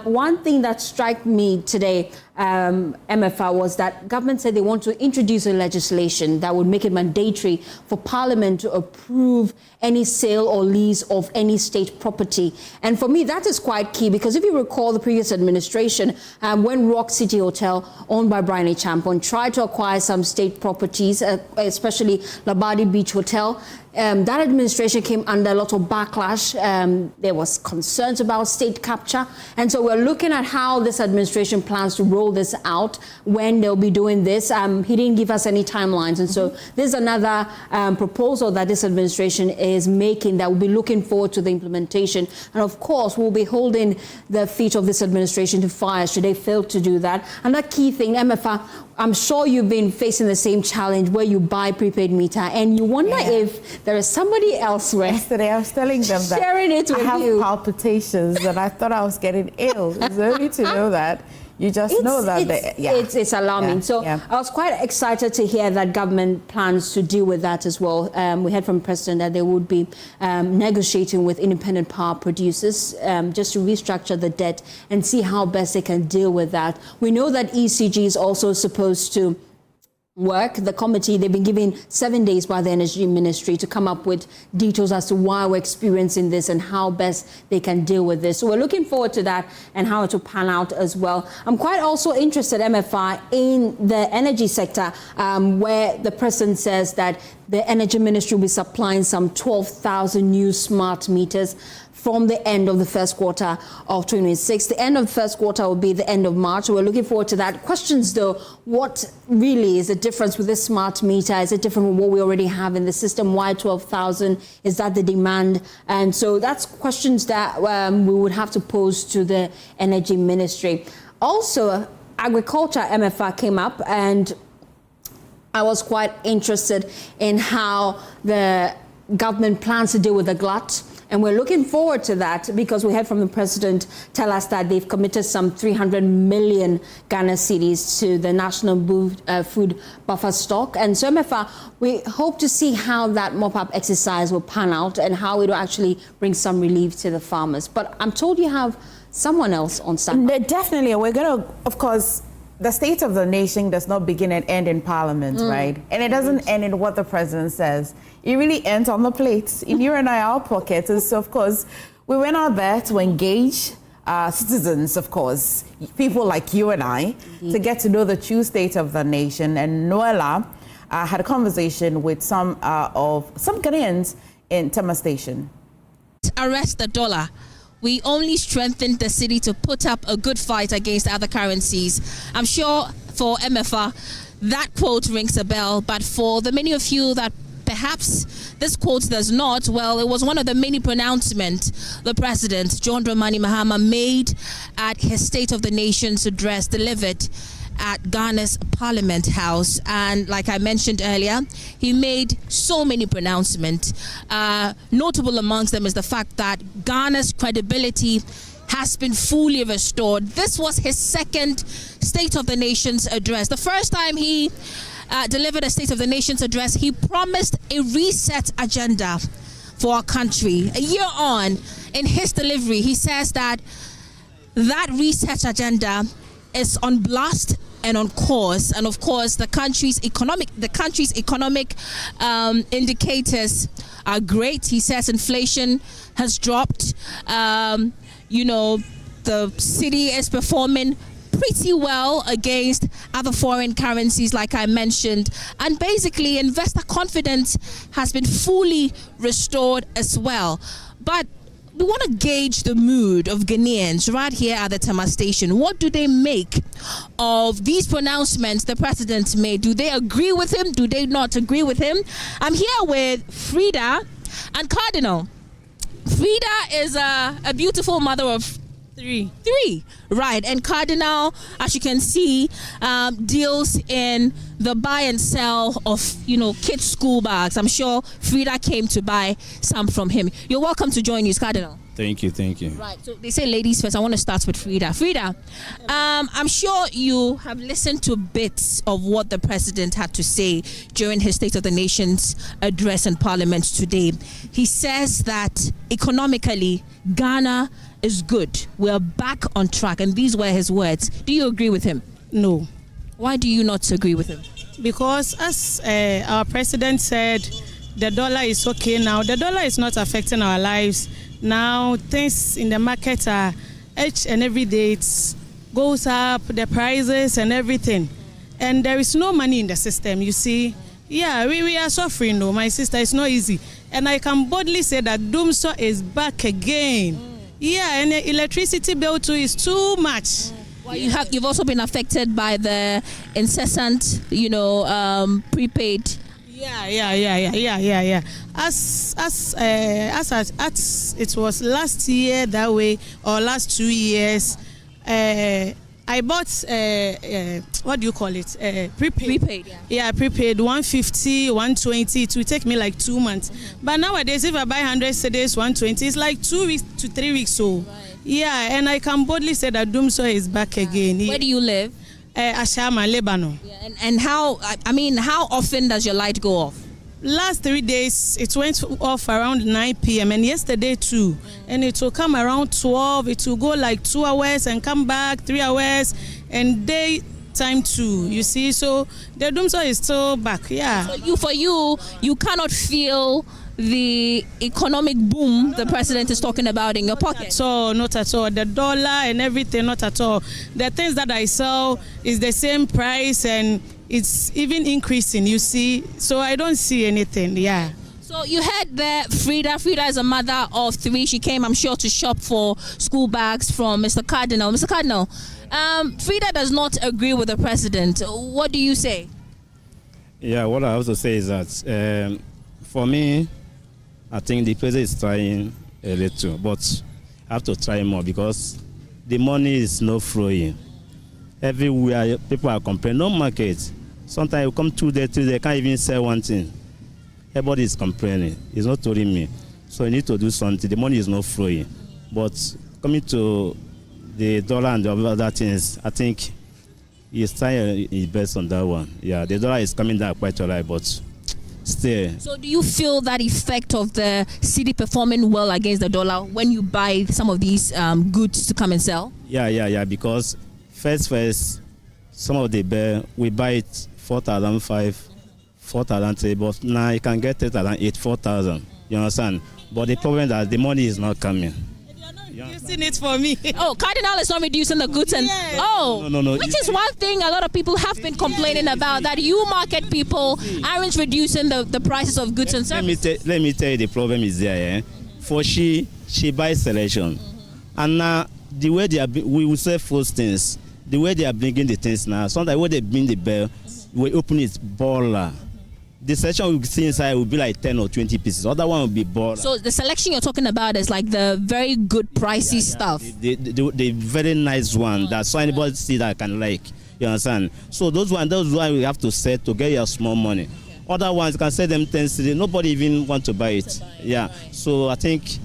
One thing that struck me today, MFR, was that government said they want to introduce a legislation that would make it mandatory for Parliament to approve any sale or lease of any state property. And for me, that is quite key, because if you recall the previous administration, when Rock City Hotel, owned by Brian A. Champon, tried to acquire some state properties, especially Labadi Beach Hotel, that administration came under a lot of backlash. There was concerns about state capture. And so we're looking at how this administration plans to roll this out, when they'll be doing this. He didn't give us any timelines. And so there's another proposal that this administration is making that we'll be looking forward to the implementation. And of course, we'll be holding the feet of this administration to fire should they fail to do that. Another key thing, MFR, I'm sure you've been facing the same challenge where you buy prepaid meter and you wonder if there is somebody elsewhere. Yesterday, I was telling them that sharing it with I have you. palpitations and I thought I was getting ill. It's only to know that. You just know that. It's alarming. I was quite excited to hear that government plans to deal with that as well. We heard from the President that they would be negotiating with independent power producers just to restructure the debt and see how best they can deal with that. We know that ECG is also supposed to work. The committee, they've been given 7 days by the Energy Ministry to come up with details as to why we're experiencing this and how best they can deal with this. So we're looking forward to that and how it will pan out as well. I'm quite also interested, MFI, in the energy sector, where the President says that the Energy Ministry will be supplying some 12,000 new smart meters from the end of the first quarter of 2026. The end of the first quarter will be the end of March. We're looking forward to that. Questions though, what really is the difference with this smart meter? Is it different from what we already have in the system? Why 12,000? Is that the demand? And so that's questions that we would have to pose to the Energy Ministry. Also, agriculture, MFR, came up, and I was quite interested in how the government plans to deal with the glut. And we're looking forward to that because we heard from the President tell us that they've committed some 300 million Ghana cedis to the National Food Buffer Stock. And so, MFA, we hope to see how that mop-up exercise will pan out and how it will actually bring some relief to the farmers. But I'm told you have someone else on standby. Definitely. We're going to, of course, the state of the nation does not begin and end in Parliament, right? And it doesn't end in what the President says. It really ends on the plate, in you and I, our pockets. And so, of course, we went out there to engage citizens, of course, people like you and I, to get to know the true state of the nation. And Noella had a conversation with some Ghanaians in Tema Station. Arrest the dollar. We only strengthened the city to put up a good fight against other currencies. I'm sure for MFR, that quote rings a bell, but for the many of you that perhaps this quote does not, well, it was one of the many pronouncements the President, John Dramani Mahama, made at his State of the Nation's address delivered at Ghana's Parliament House. And like I mentioned earlier, he made so many pronouncements. Notable amongst them is the fact that Ghana's credibility has been fully restored. This was his second State of the Nation's address. The first time he delivered a State of the Nation's address, he promised a reset agenda for our country. A year on, in his delivery, he says that reset agenda is on blast and on course, and of course the country's economic indicators are great. He says inflation has dropped. The city is performing pretty well against other foreign currencies, like I mentioned. And basically, investor confidence has been fully restored as well. But we want to gauge the mood of Ghanaians right here at the Tema station. What do they make of these pronouncements the president made? Do they agree with him? Do they not agree with him? I'm here with Frida and Cardinal. Frida is a beautiful mother of three, right? And Cardinal, as you can see, deals in the buy and sell of, kids' school bags. I'm sure Frida came to buy some from him. You're welcome to join us, Cardinal. Thank you. Right, so they say ladies first. I want to start with Frida. Frida, I'm sure you have listened to bits of what the president had to say during his State of the Nation's address in Parliament today. He says that economically, Ghana is good. We're back on track. And these were his words. Do you agree with him? No. Why do you not agree with him? Because as our president said, the dollar is okay now. The dollar is not affecting our lives. Now things in the market are each and every day it goes up, the prices and everything. And there is no money in the system, you see. Yeah, we are suffering though, my sister. It's not easy. And I can boldly say that Doomsday is back again. Yeah, and the electricity bill too is too much. Well, you've also been affected by the incessant, prepaid. Yeah. As it was last year that way, or last 2 years, I bought what do you call it? Prepaid. Yeah, prepaid 150, 120. It will take me like 2 months. But nowadays, if I buy 100 cedis, 120, it's like 2 weeks to 3 weeks. So, yeah, and I can boldly say that Doomsday is back again. Where do you live? Ashama, Lebanon. Yeah, and how often does your light go off? Last 3 days, it went off around 9 p.m. and yesterday too. And it will come around 12. It will go like 2 hours and come back 3 hours and daytime too. You see, so the Doomsday is still back. Yeah. So for you cannot feel the economic boom the president is talking about in your pocket. So not at all. The dollar and everything, not at all. The things that I sell is the same price and it's even increasing, you see. So I don't see anything, yeah. So you heard that Frida is a mother of 3. She came, I'm sure, to shop for school bags from Mr. Cardinal. Mr. Cardinal, Frida does not agree with the president. What do you say? Yeah, what I have to say is that for me, I think the president is trying a little, but I have to try more because the money is not flowing. Everywhere people are complaining, no market. Sometimes you come 2 days, 3 days, they can't even sell one thing. Everybody is complaining. It's not telling me. So you need to do something. The money is not flowing. But coming to the dollar and the other things, I think he's trying his best on that one. Yeah, the dollar is coming down quite a lot, but still. So do you feel that effect of the city performing well against the dollar when you buy some of these goods to come and sell? Yeah, because first, some of the bear, we buy it 4,500, 4,300, but now you can get it around 4,000. You understand? But the problem is that the money is not coming. Reducing it for me. Oh, Cardinal is not reducing the goods and no. Which is one thing a lot of people have been complaining about, that you market people aren't reducing the prices of goods and services. Let me tell you, the problem is there. For she buys selection, and now the way we will sell first things. The way they are bringing the things now, sometimes when they bring the bell, we open it baller. The selection we see inside will be like 10 or 20 pieces. Other one will be baller. So the selection you're talking about is like the very good pricey stuff. The very nice one that so anybody see that can like. You understand? So those ones we have to sell to get your small money. Other ones you can sell them 10 cedis. Nobody even want to buy it. Yeah. So I think.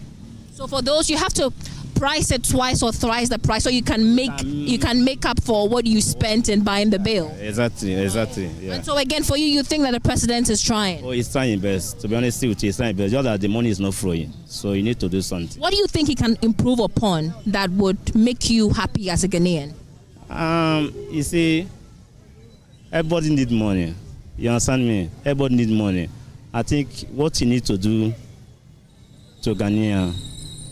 So for those you have to price it twice or thrice the price, so you can make up for what you spent in buying the bill. Exactly. Yeah. And so again, for you think that the president is trying? Oh, he's trying best. To be honest with you, he's trying best. Just that the money is not flowing, so you need to do something. What do you think he can improve upon that would make you happy as a Ghanaian? You see, everybody need money. You understand me? Everybody need money. I think what you need to do to Ghanaian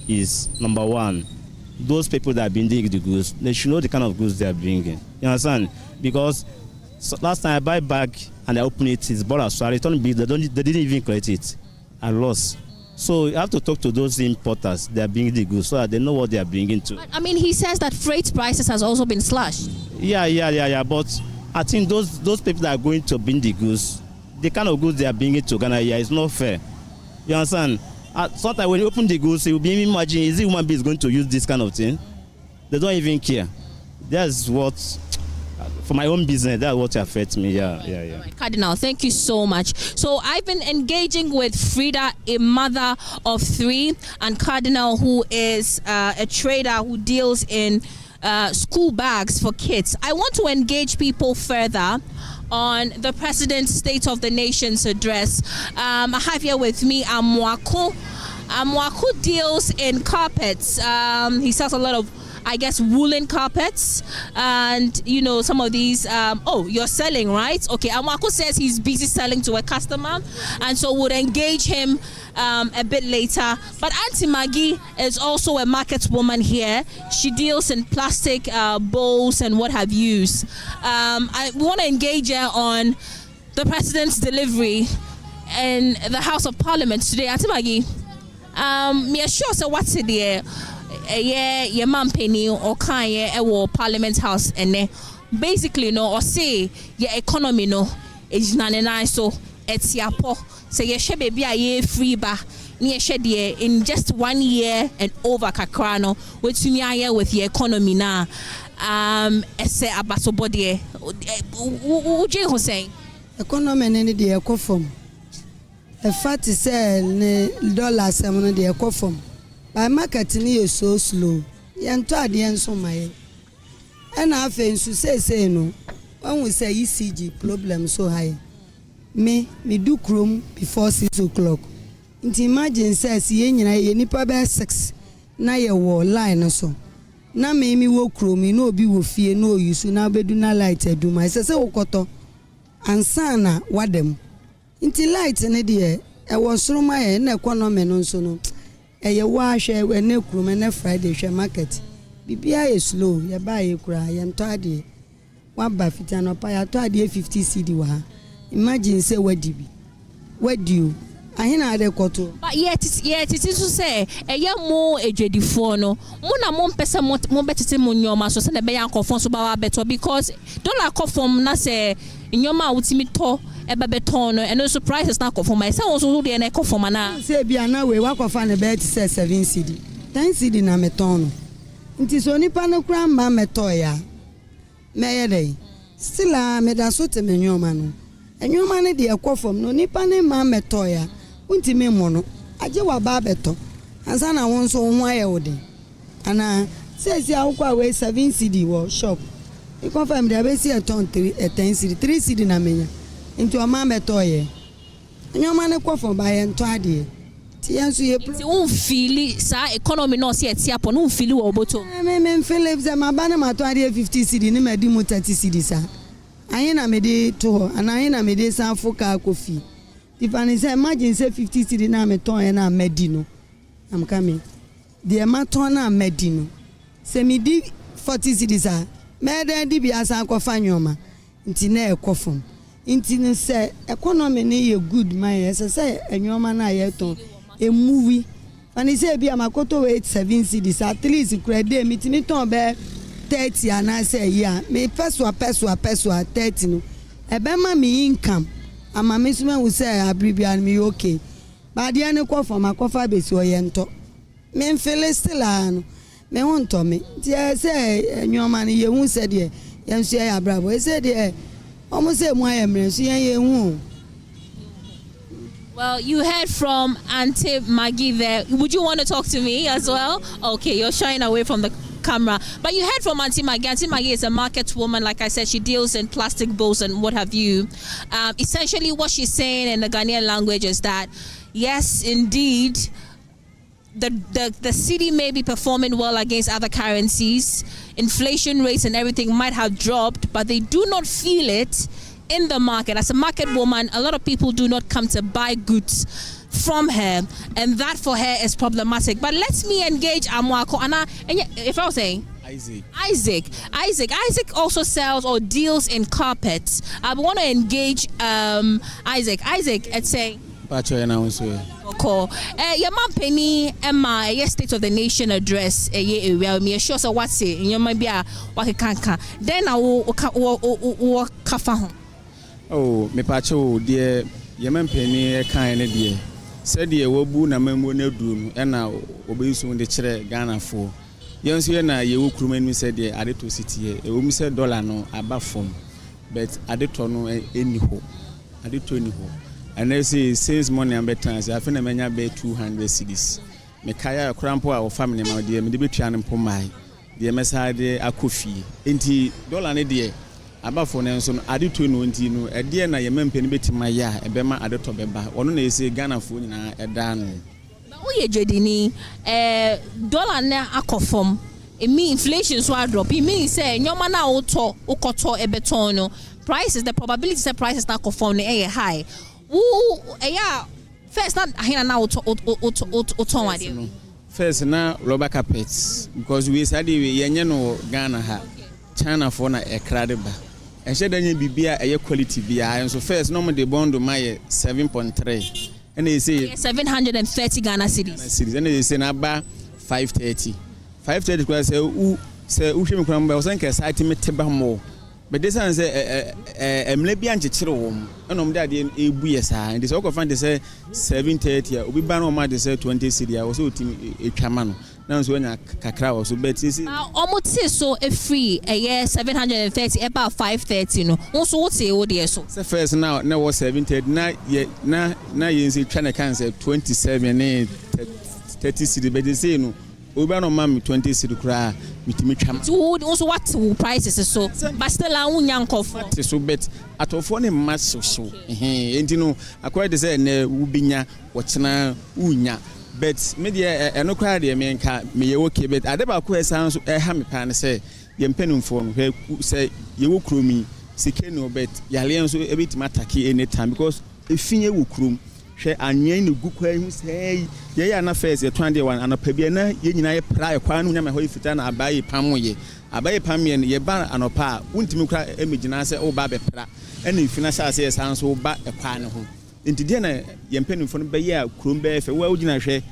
is, number one, those people that are bringing the goods, they should know the kind of goods they are bringing. You understand? Because last time I buy bag and I open it, it's bought as well. They didn't even collect it. I lost. So you have to talk to those importers that are bringing the goods so that they know what they are bringing to. But, I mean, he says that freight prices has also been slashed. Yeah. But I think those people that are going to bring the goods, the kind of goods they are bringing to Ghana, it's not fair. You understand? So that when you open the goods, you will be imagining, is it human being going to use this kind of thing? They don't even care. That's what, for my own business, that's what affects me. Yeah. Right, Cardinal, thank you so much. So I've been engaging with Frida, a mother of 3, and Cardinal, who is a trader who deals in school bags for kids. I want to engage people further on the President's State of the Nation's address. I have here with me Vaquo. Vaquo deals in carpets. He sells a lot of, I guess, woolen carpets, and you know, some of these. You're selling, right? Okay. Vaquo says he's busy selling to a customer, and so we'll engage him a bit later. But Auntie Maggie is also a market woman here. She deals in plastic bowls and what have yous. I want to engage her on the President's delivery in the House of Parliament today. Auntie Maggie, me sure so what's it there? Your mom penny or can Parliament House and basically no or say your economy no is not so it's your po. So you should be a free bar near Shedia in just 1 year and over Kakrano, which you with the economy now. Say abaso body. Would you say? Economy any the ecofom. A fatty sell $7 the ecofom. By marketing is so slow. Yanto the end so my. And I think to say no. When we say ECG problem so high. Me do chrome before 6 o'clock. Inti imagine says ye nipa be 6 na ye wo line so. Na me wo chrome no bi wo fie no use na bedu na light eduma. Say wokoto ansa na wadem. Inti light ne de e wo soro ma ye na economy no so no. E ye wa hwe we na chrome na Friday hwe market. Bibia ye slow ye ba ye kura ye nto ade. Wa ba fita no pa ya to ade 50 cedi wa. Imagine say where do you? I hear the koto. But yet it is to say a young more a jedi no. Mona mon pesa mon better mon so send a bayan confon so better because don't like from na say in your mouth to a beton and no surprises now for myself also the echo for mana. Say be na we work of an bet say 7 cedi. 10 cedi na meton. It only pano cram ma metoya. May still me da so te me nyoma and your man de akofom no nipa ne ma metoya untime mono aje wa ba beto ansa na won so ho aye wode ana say akwa we 7 cedi wo shop e confirm de be see a ton 10 cedi 3 cedi na menya into ma metoye your man akofom ba ye nto ade ti yanso ye un feel sa economy no se etiapo no un feel wo boto me feel ze ma ba na ma to ade 50 cedi ni ma di mo 30 cedi sa ayena me de to and ayena me de san foka kofi if an say imagine say 50 cedi na me ton na medino am coming the maton na medino say me di 40 cedi sa me de di bia san ko fanyoma nti na ekofom nti ne say economy ne ye good man say enyoma na ye ton e movie and say bia makoto we 7 cedi sa at least credit me ti ton be 30 and I say yeah me peswa 30 no ebema me income ama me suma we say abribia me okay but the ane kwa for makofa besi oyento me mfele still ano me wonto me tie say enwoma ne ye hu say de yenso ya abrabo e say de omo say mu ayemre so ye hu. Well, you heard from Auntie Maggie there. Would you want to talk to me as well? Okay, you're shying away from the camera. But you heard from Auntie Maggie. Auntie Maggie is a market woman. Like I said, she deals in plastic bowls and what have you. Essentially, what she's saying in the Ghanaian language is that, yes, indeed, the city may be performing well against other currencies. Inflation rates and everything might have dropped, but they do not feel it in the market. As a market woman, a lot of people do not come to buy goods from her, and that for her is problematic. But let me engage Amwako. And if I was saying Isaac also sells or deals in carpets. I want to engage Isaac and say Vaquo. Your man Penny Emma, yes, State of the Nation address. Me sure so what's it? You might be a wakanka. Then I will kafa home. Oh, me pacho dear. Your man Penny kind of dear. Said ye wobu na membo ne dum na obeyi so de kire Ghana for. Yenso na ye wo kruman mi said ye ade to city e wo mi said dollar no aba from but ade to no eni ho. Ade to eni ho. And they say since morning and bedtime I feel menya be 200 cedis. Me kaya krampo a family ma de me de betua ne pomai. De mesa de akofi. Enti dollar ne de aba for ne so ade to no enti no e de na ye mempe ne betima ya e be ma ade to beba. Ono na say Ghana fo nyina e da no. Ba wo ye jedini dollar na akofom. E mean inflation so drop. E mean say nyoma na ukoto e beton no. Prices, the probability say prices na akofom ne high. First not here now first na rubber carpets because we said we yenye no Ghana ha China for na e krade ba e she danye bibia e quality bia so first no de bond my 7.3 and they say 730 Ghana cedis and they say na ba 530 kwa say u hwe me kwa mba so nke site me teba mo. But this one say emle anche chire wo enom de ade ebu yesa and this all find they say 730 obi ba no ma they say 20 cedi o so otimi etwama no na so nya kakra wo so bet see omote so e free 730 about 530 no so what say wo de so first now na was 730 na ye say twa na kan say 27 ne 30 cedi but they say no obi no ma me 20 cedi kra mitimi twam also what prices so but still unya nkofo so bet atofo ne mass so enti no akwa de say na ubinya wochena unya but me de eno kwa de me nka me ye okay but adeba ko esan so ha me pa ne say ye mpanumfo no he say ye wo kromi sikeno bet yale so ebitima atake anytime because efinye wo krom hwe anwen ne gukwa hu say ye ya na first ye 21 anopa bia na ye nyina ye pra ye kwa no nya me ho ifita na abaye pamoye ye ba anopa untimi kra emegina se o ba be pra ene ifina sha se san so ba e kwa ne ho enti de na ye mpanimfo no be ye akrom be fe wa ugina hwe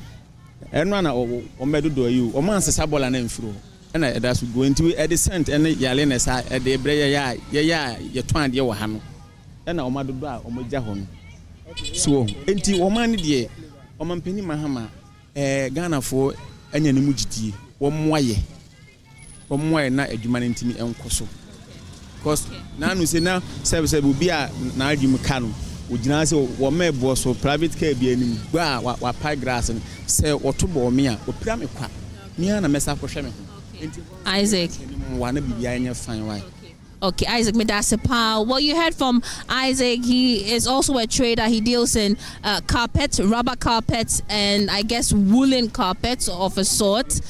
eno na o medodo yi o man sesa bola na mfiro ena eda so go enti e de sent ene yale na sa e de bre ye twan de wo ha no ena o madodo a o magya ho no so enti woman de omampeni Mahama Ghana fo anya ne mugidie womwaye na adwuma ntimi enkoso because na no se na service bi a na adwum ka no ogina se wo mebo so private car bi anim gba wa pie grass se otobo me a opira me kwa me na mesa kohwe me Isaac wana bibia anya fine why. Okay, Isaac Medasipa. Well, you heard from Isaac. He is also a trader. He deals in carpets, rubber carpets, and I guess woolen carpets of a sort,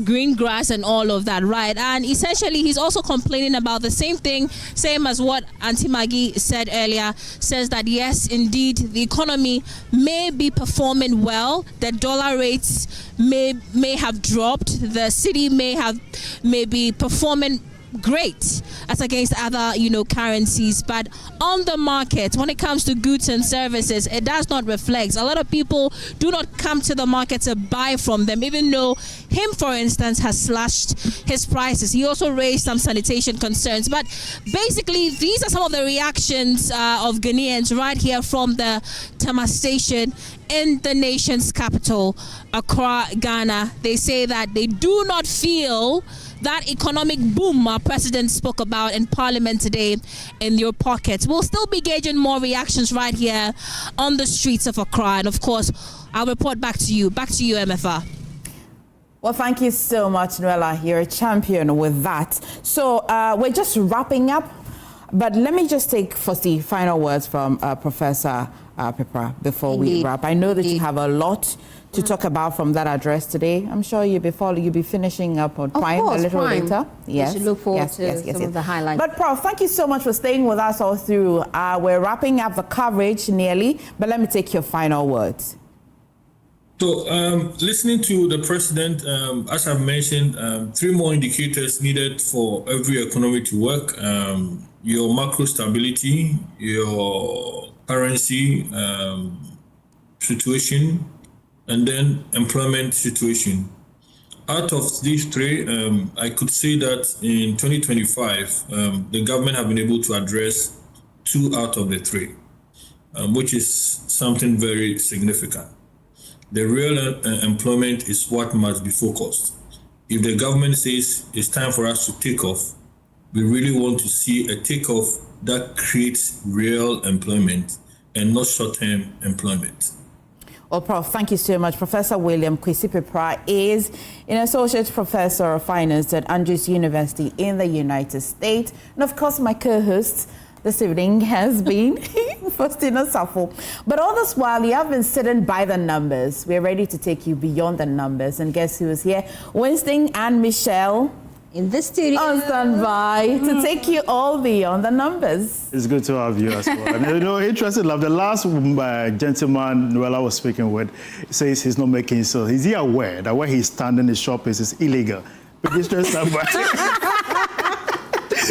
green grass and all of that, right? And essentially, he's also complaining about the same thing, same as what Auntie Maggie said earlier, says that yes, indeed, the economy may be performing well. The dollar rates may have dropped. The city may be performing great as against other currencies, but on the market when it comes to goods and services it does not reflect. A lot of people do not come to the market to buy from them, even though him for instance has slashed his prices. He also raised some sanitation concerns, but basically these are some of the reactions of Ghanaians right here from the Tama station in the nation's capital, Accra, Ghana. They say that they do not feel that economic boom our president spoke about in Parliament today in your pockets. We'll still be gauging more reactions right here on the streets of Accra, and of course I'll report back to you MFR. Well, thank you so much, Noella. You're a champion with that. So we're just wrapping up, but let me just take first the final words from Professor Pepra before we wrap. I know that you have a lot to talk about from that address today. I'm sure you'll be finishing up on Prime a little later. Yes. We should look forward to some of the highlights. But Prof, thank you so much for staying with us all through. We're wrapping up the coverage nearly, but let me take your final words. So, listening to the president, as I've mentioned, 3 more indicators needed for every economy to work. Your macro stability, your currency situation, and then employment situation. Out of these 3, I could say that in 2025, the government have been able to address 2 out of the 3, which is something very significant. The real employment is what must be focused. If the government says it's time for us to take off, we really want to see a takeoff that creates real employment and not short-term employment. Well, Prof, thank you so much. Professor William Kwesi-Pepra is an associate professor of finance at Andrews University in the United States. And of course, my co-host this evening has been Faustina Safo. But all this while, you have been sitting by the numbers. We're ready to take you beyond the numbers. And guess who is here? Winston and Michelle in the studio on standby to take you all beyond the numbers. It's good to have you as well. And interesting enough, the last gentleman Noella was speaking with says he's not making so. Is he aware that where he's standing, his shop is illegal?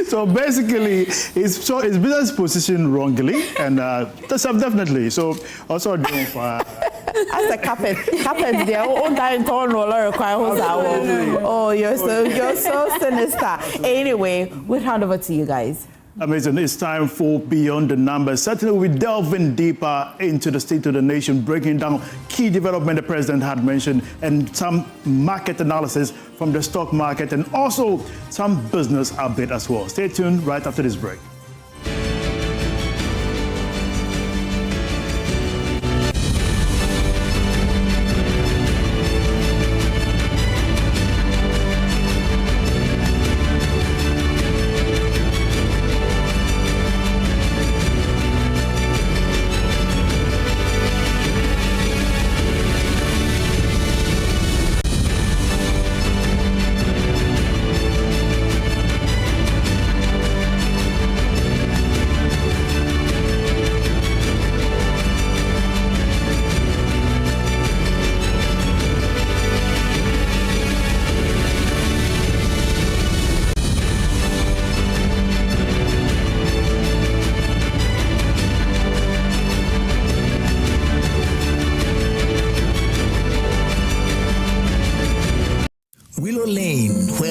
So basically, his business positioned wrongly, and that's definitely. So also doing for. As a carpet there, oh, you're so sinister. Anyway, we'll hand over to you guys. Amazing. It's time for Beyond the Numbers. Certainly, we're delving deeper into the state of the nation, breaking down key development the president had mentioned and some market analysis from the stock market and also some business update as well. Stay tuned right after this break.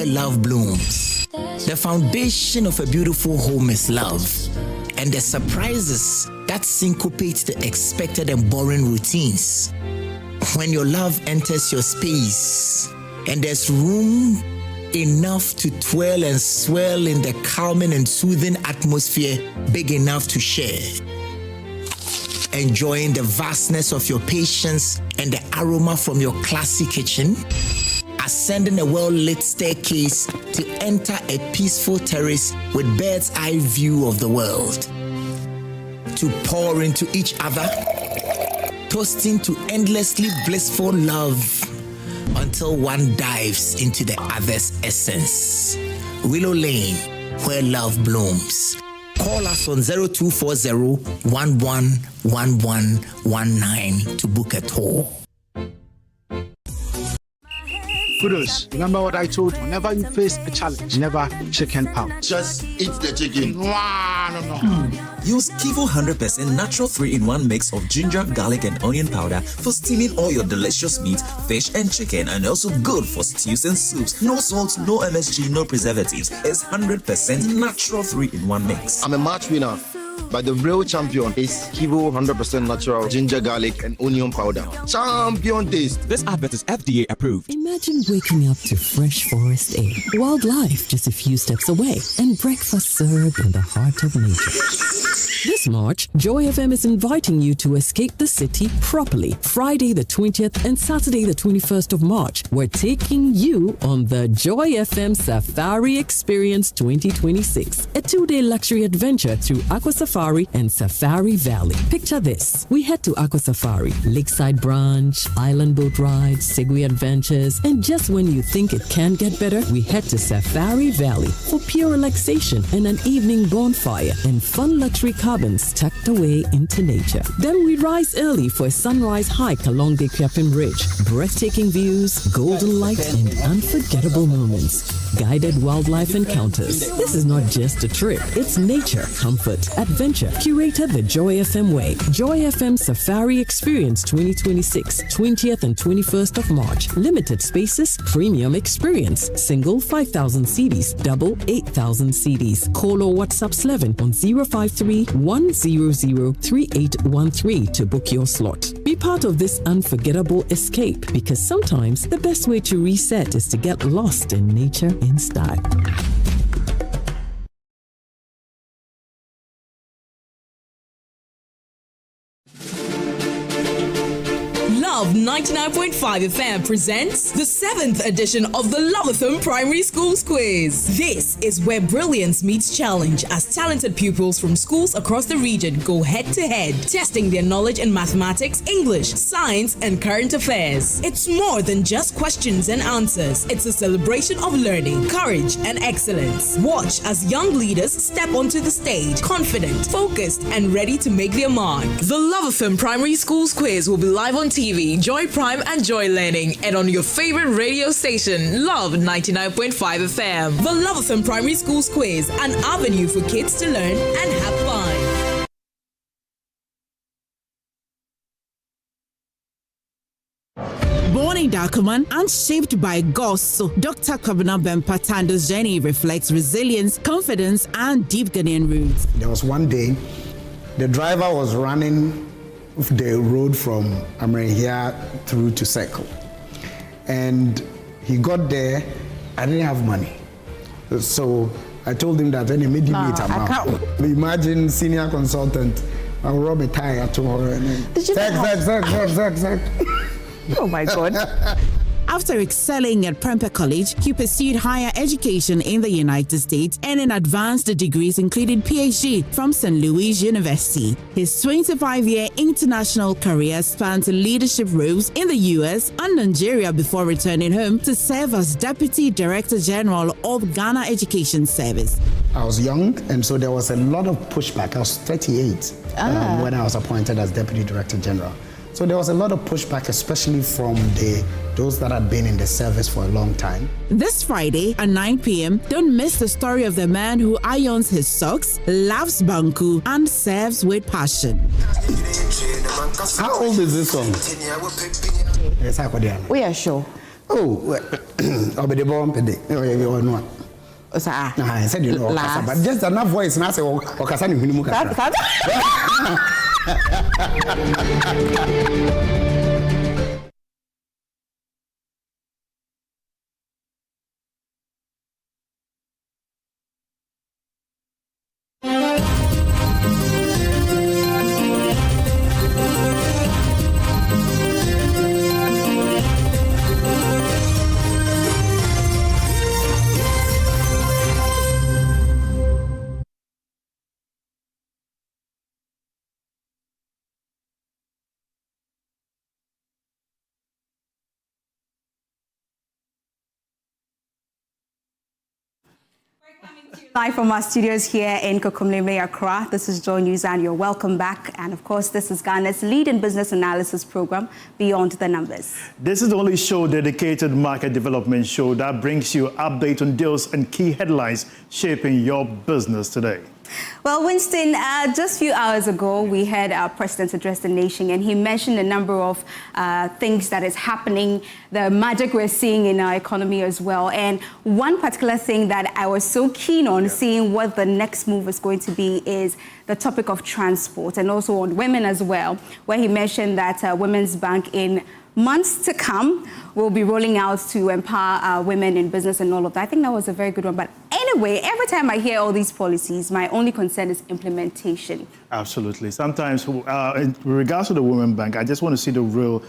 Love blooms. The foundation of a beautiful home is love, and the surprises that syncopate the expected and boring routines. When your love enters your space, and there's room enough to twirl and swirl in the calming and soothing atmosphere big enough to share. Enjoying the vastness of your patience and the aroma from your classy kitchen. Ascending a well-lit staircase to enter a peaceful terrace with bird's eye view of the world. To pour into each other, toasting to endlessly blissful love until one dives into the other's essence. Willow Lane, where love blooms. Call us on 0240-111119 to book a tour. Kudos. Remember what I told you. Whenever you face a challenge, never chicken pout. Just eat the chicken. No. Use Kivo 100% natural 3-in-1 mix of ginger, garlic, and onion powder for steaming all your delicious meat, fish, and chicken, and also good for stews and soups. No salt, no MSG, no preservatives. It's 100% natural 3-in-1 mix. I'm a match winner. But the real champion is Kivo 100% natural ginger, garlic, and onion powder. Champion taste. This advert is FDA approved. Imagine waking up to fresh forest air, wildlife just a few steps away, and breakfast served in the heart of nature. This March, Joy FM is inviting you to escape the city properly. Friday the 20th and Saturday the 21st of March, we're taking you on the Joy FM Safari Experience 2026, a 2-day luxury adventure through Aqua Safari and Safari Valley. Picture this. We head to Aqua Safari, Lakeside Branch, Island Boat Rides, Segway Adventures, and just when you think it can't get better, we head to Safari Valley for pure relaxation and an evening bonfire and fun luxury car carbons tucked away into nature. Then we rise early for a sunrise hike along the Kwiapim Ridge. Breathtaking views, golden light, and unforgettable moments. Guided wildlife encounters. This is not just a trip. It's nature, comfort, adventure. Curated the Joy FM way. Joy FM Safari Experience 2026, 20th and 21st of March. Limited spaces, premium experience. Single 5,000 CDs, double 8,000 CDs. Call or WhatsApp Slevin on 053-100-3813 to book your slot. Be part of this unforgettable escape, because sometimes the best way to reset is to get lost in nature in style. Love 99.5 FM presents the 7th edition of the Love FM Primary Schools Quiz. This is where brilliance meets challenge as talented pupils from schools across the region go head-to-head, testing their knowledge in mathematics, English, science, and current affairs. It's more than just questions and answers. It's a celebration of learning, courage, and excellence. Watch as young leaders step onto the stage, confident, focused, and ready to make their mark. The Love FM Primary Schools Quiz will be live on TV, Joy Prime and Joy Learning, and on your favorite radio station, Love 99.5 FM. The Love FM Primary Schools Quiz, an avenue for kids to learn and have fun. Born in Dakuman and shaped by Gosso, Dr. Kwabena Bempatando's journey reflects resilience, confidence, and deep Ghanaian roots. There was one day, the driver was running the road from Amerihia through to Circle. And he got there, I didn't have money. So I told him that when he made him meet amount. Imagine senior consultant, I'll rob a tire to her and then Zach. Oh my God. After excelling at Prempeh College, he pursued higher education in the United States and in advanced degrees including PhD from St. Louis University. His 25-year international career spans leadership roles in the US and Nigeria before returning home to serve as Deputy Director General of Ghana Education Service. I was young, and so there was a lot of pushback. I was 38 when I was appointed as Deputy Director General. So there was a lot of pushback, especially from those that had been in the service for a long time. This Friday at 9 p.m., don't miss the story of the man who irons his socks, loves Banku, and serves with passion. How old is this song? We are sure. Oh, I'll be the bomb today. I said, you know, but just enough voice, and I say, Live from our studios here in Kokomlemle, Accra. This is Joy News and you're welcome back. And of course, this is Ghana's leading business analysis program, Beyond the Numbers. This is the only show dedicated market development show that brings you updates on deals and key headlines shaping your business today. Well, Winston, just a few hours ago, we had our president address the nation, and he mentioned a number of things that is happening, the magic we're seeing in our economy as well. And one particular thing that I was so keen on seeing what the next move is going to be is the topic of transport, and also on women as well, where he mentioned that Women's Bank in months to come will be rolling out to empower women in business and all of that. I think that was a very good one. But anyway, every time I hear all these policies, my only concern is implementation. Absolutely. Sometimes, in regards to the Women Bank, I just want to see the real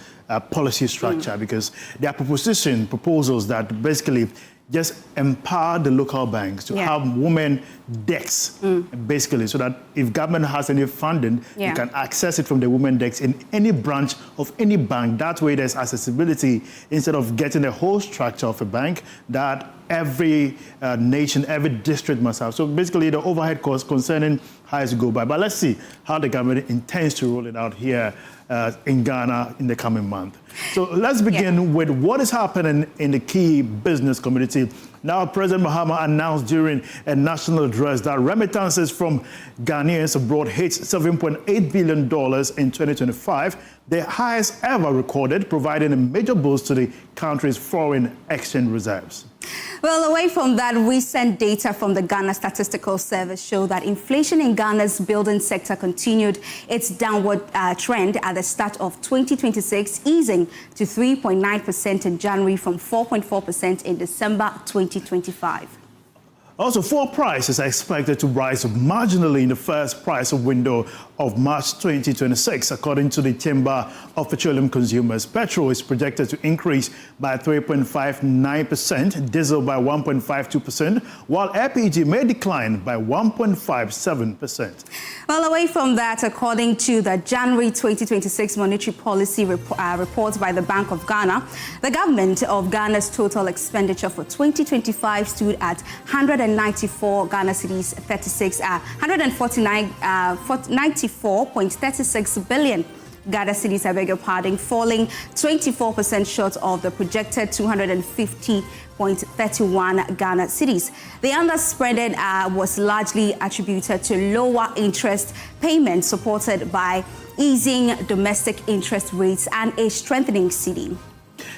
policy structure because there are proposals that basically just empower the local banks to have women decks, basically, so that if government has any funding, you can access it from the women decks in any branch of any bank. That way there's accessibility instead of getting the whole structure of a bank that every nation, every district must have. So basically the overhead costs concerning how it's go by. But let's see how the government intends to roll it out here in Ghana in the coming month. So let's begin with what is happening in the key business community. Now, President Mahama announced during a national address that remittances from Ghanaians abroad hit $7.8 billion in 2025, the highest ever recorded, providing a major boost to the country's foreign exchange reserves. Well, away from that, recent data from the Ghana Statistical Service show that inflation in Ghana's building sector continued its downward trend at the start of 2026, easing to 3.9% in January from 4.4% in December 2025. Also, fuel prices are expected to rise marginally in the first price window of March 2026, according to the Chamber of Petroleum Consumers. Petrol is projected to increase by 3.59%, diesel by 1.52%, while LPG may decline by 1.57%. Well, away from that, according to the January 2026 Monetary Policy report by the Bank of Ghana, the government of Ghana's total expenditure for 2025 stood at 194 Ghana cedis 94.36 billion Ghana cedis, I beg your pardon, falling 24% short of the projected 250.31 Ghana cedis. The underspending was largely attributed to lower interest payments supported by easing domestic interest rates and a strengthening cedi.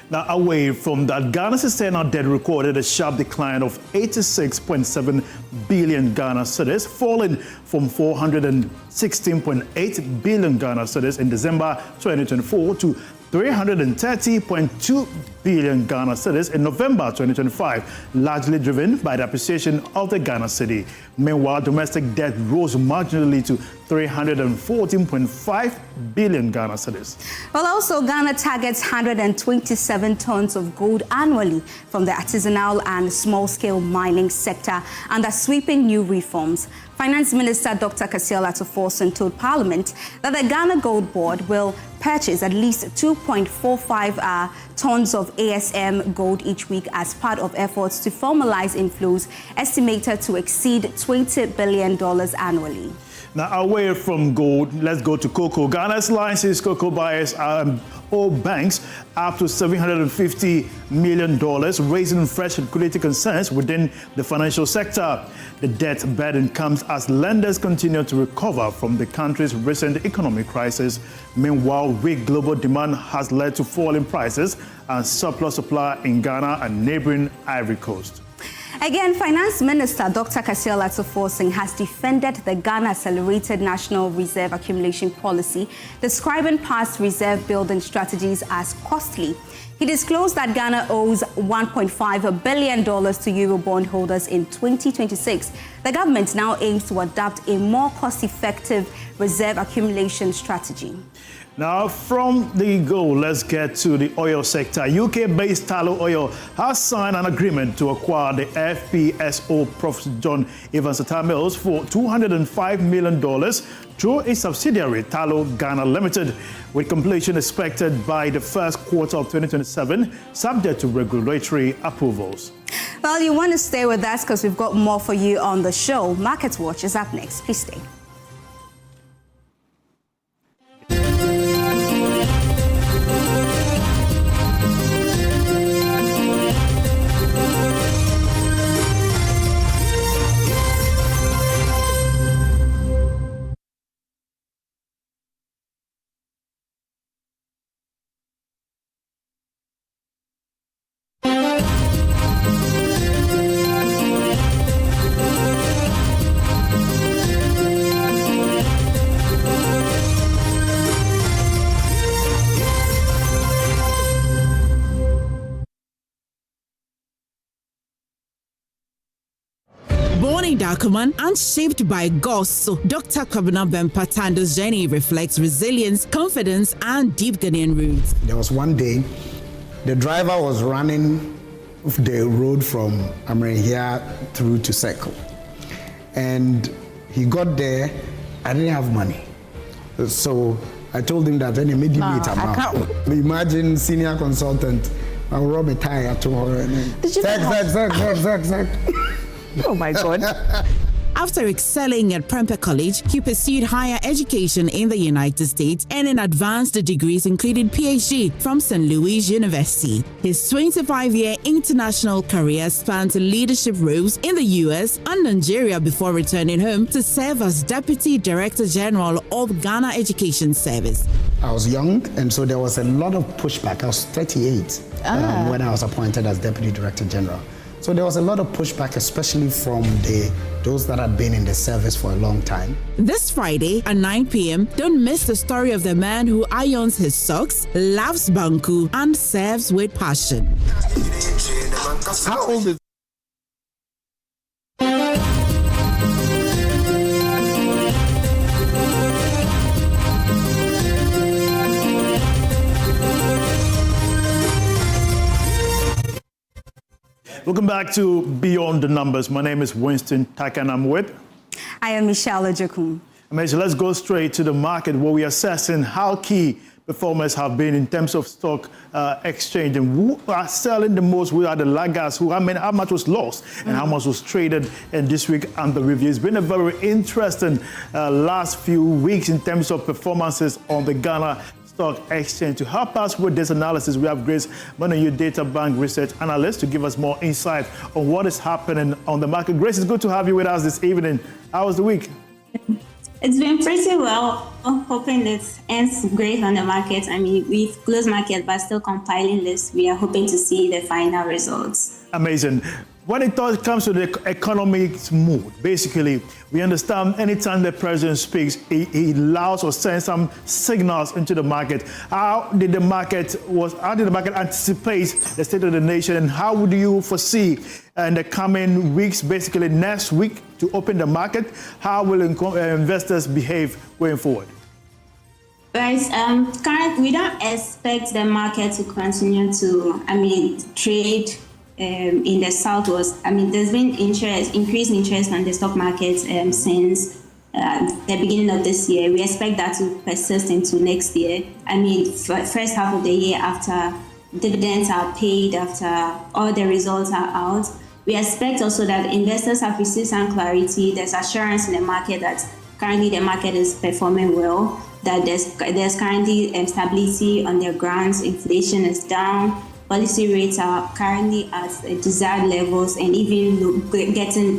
Now, away from that, Ghana's external debt recorded a sharp decline of 86.7 billion Ghana cedis, falling from 416.8 billion Ghana cedis in December 2024 to 330.2 billion Ghana cedis in November 2025, largely driven by the appreciation of the Ghana cedi. Meanwhile, domestic debt rose marginally to 314.5 billion Ghana cedis. Well, also, Ghana targets 127 tons of gold annually from the artisanal and small-scale mining sector under sweeping new reforms. Finance Minister Dr. Akufo-Addo told Parliament that the Ghana Gold Board will purchase at least 2.45 tons of ASM gold each week as part of efforts to formalize inflows estimated to exceed $20 billion annually. Now, away from gold, let's go to cocoa. Ghana's licensed cocoa buyers owe banks up to $750 million, raising fresh liquidity concerns within the financial sector. The debt burden comes as lenders continue to recover from the country's recent economic crisis. Meanwhile, weak global demand has led to falling prices and surplus supply in Ghana and neighboring Ivory Coast. Again, Finance Minister Dr. Akufo-Addo has defended the Ghana Accelerated National Reserve Accumulation Policy, describing past reserve building strategies as costly. He disclosed that Ghana owes $1.5 billion to Eurobond holders in 2026. The government now aims to adopt a more cost-effective reserve accumulation strategy. Now, from the gold, let's get to the oil sector. UK-based Tullow Oil has signed an agreement to acquire the FPSO Prof. John Evans Mills for $205 million through its subsidiary, Tullow Ghana Limited, with completion expected by the first quarter of 2027, subject to regulatory approvals. Well, you want to stay with us because we've got more for you on the show. Market Watch is up next. Please stay. Born in Dakuman and shaped by Gosso, Dr. Kwabena Bempatando's journey reflects resilience, confidence, and deep Ghanaian roots. There was one day, the driver was running the road from Amerehia through to Circle. And he got there, I didn't have money. So I told him that then immediately imagine senior consultant, I'll rob a tie to her and then Zach. Oh my God. After excelling at Prempeh College, he pursued higher education in the United States and in advanced degrees including PhD from St. Louis University. His 25-year international career spans leadership roles in the US and Nigeria before returning home to serve as Deputy Director General of Ghana Education Service. I was young, and so there was a lot of pushback. I was 38 when I was appointed as Deputy Director General. So there was a lot of pushback, especially from those that had been in the service for a long time. This Friday at 9 p.m., don't miss the story of the man who irons his socks, loves Banku, and serves with passion. How old is Welcome back to Beyond the Numbers. My name is Winston Taka and I'm with. I am Michelle Ojukwu. Amazing. Let's go straight to the market where we are assessing how key performers have been in terms of stock exchange and who are selling the most, who are the laggards, how much was lost and how much was traded in this week under review. It's been a very interesting last few weeks in terms of performances on the Ghana Stock Exchange. To help us with this analysis, we have Grace Monayu, Data Bank Research Analyst, to give us more insight on what is happening on the market. Grace, it's good to have you with us this evening. How was the week? It's been pretty well. Hoping it ends great on the market. I mean, we've closed market, but still compiling this. We are hoping to see the final results. Amazing. When it comes to the economic mood, basically, we understand anytime the president speaks, he allows or sends some signals into the market. How did the market anticipate the state of the nation, and how would you foresee in the coming weeks, basically next week, to open the market? How will investors behave going forward? Right. Currently, we don't expect the market to continue to, trade in the southwest. There's been increased interest on the stock market since the beginning of this year. We expect that to persist into next year. First half of the year, after dividends are paid, after all the results are out, we expect also that investors have received some clarity. There's assurance in the market that currently the market is performing well, that there's currently stability on their grounds, inflation is down, policy rates are currently at desired levels and even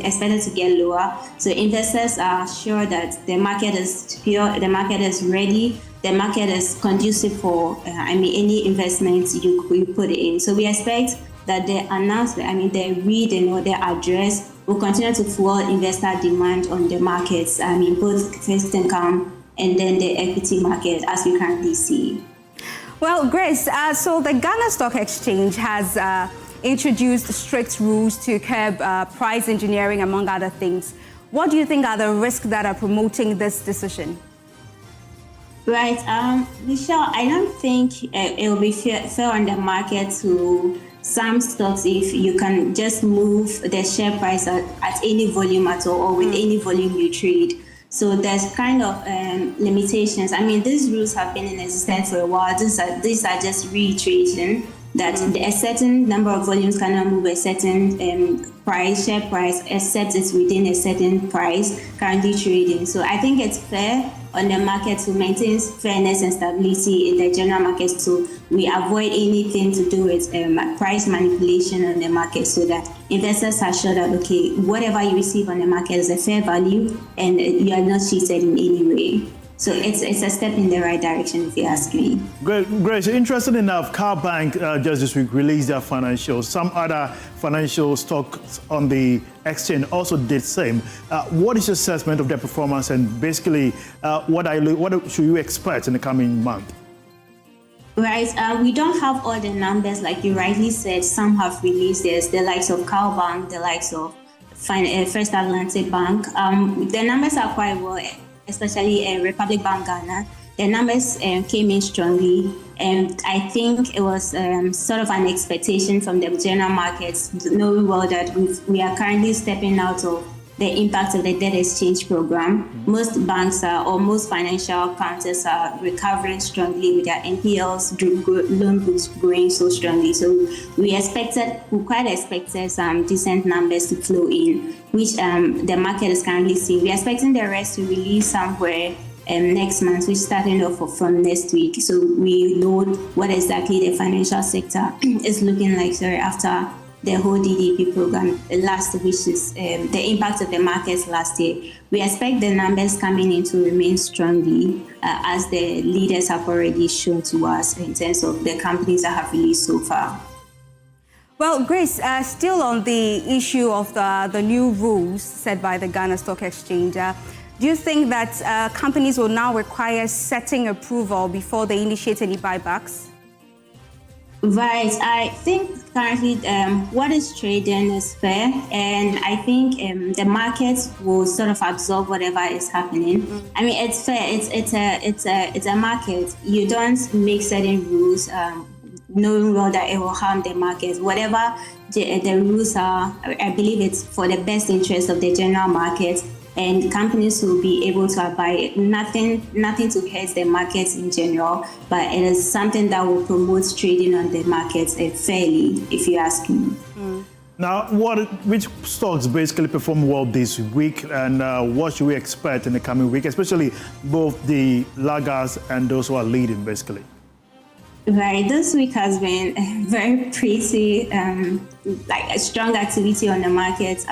expected to get lower. So investors are sure that the market is pure, the market is ready, the market is conducive for any investments you put in. So we expect that the announcement, the reading or the address will continue to fuel investor demand on the markets, both fixed income and then the equity market as we currently see. Well, Grace, so the Ghana Stock Exchange has introduced strict rules to curb price engineering, among other things. What do you think are the risks that are promoting this decision? Right, Michelle, I don't think it will be fair on the market to some stocks if you can just move the share price at any volume at all or with any volume you trade. So there's kind of limitations. These rules have been in existence for a while. These are just reiteration that a certain number of volumes cannot move a certain share price, except it's within a certain price currently trading. So I think it's fair on the market to maintain fairness and stability in the general market, so we avoid anything to do with price manipulation on the market, so that investors are sure that, okay, whatever you receive on the market is a fair value and you are not cheated in any way. So it's a step in the right direction, if you ask me. Great. Interesting enough, Car Bank just this week released their financials. Some other financial stocks on the exchange also did the same. What is your assessment of their performance, and basically what should you expect in the coming month? Right. We don't have all the numbers, like you rightly said. Some have released. There's the likes of Car Bank, the likes of First Atlantic Bank. The numbers are quite well, especially Republic Bank Ghana. The numbers came in strongly, and I think it was sort of an expectation from the general markets, knowing well that we are currently stepping out of the impact of the debt exchange program. Most banks or most financial counters are recovering strongly with their NPLs loan books growing so strongly. So we quite expected some decent numbers to flow in, which the market is currently seeing. We're expecting the rest to release somewhere next month, which starting off from next week. So we know what exactly the financial sector is looking like after the whole DDP program last, which is the impact of the markets last year. We expect the numbers coming in to remain strongly as the leaders have already shown to us in terms of the companies that have released so far. Well, Grace, still on the issue of the new rules set by the Ghana Stock Exchange, do you think that companies will now require setting approval before they initiate any buybacks? Right. I think currently what is trading is fair, and I think the markets will sort of absorb whatever is happening. I mean, it's fair. It's a market. You don't make certain rules knowing well that it will harm the market. Whatever the rules are, I believe it's for the best interest of the general market, and companies will be able to abide. Nothing to hurt the markets in general, but it is something that will promote trading on the markets fairly, if you ask me. Now, which stocks basically perform well this week, and what should we expect in the coming week, especially both the laggards and those who are leading, basically? Right, this week has been very pretty, like a strong activity on the market.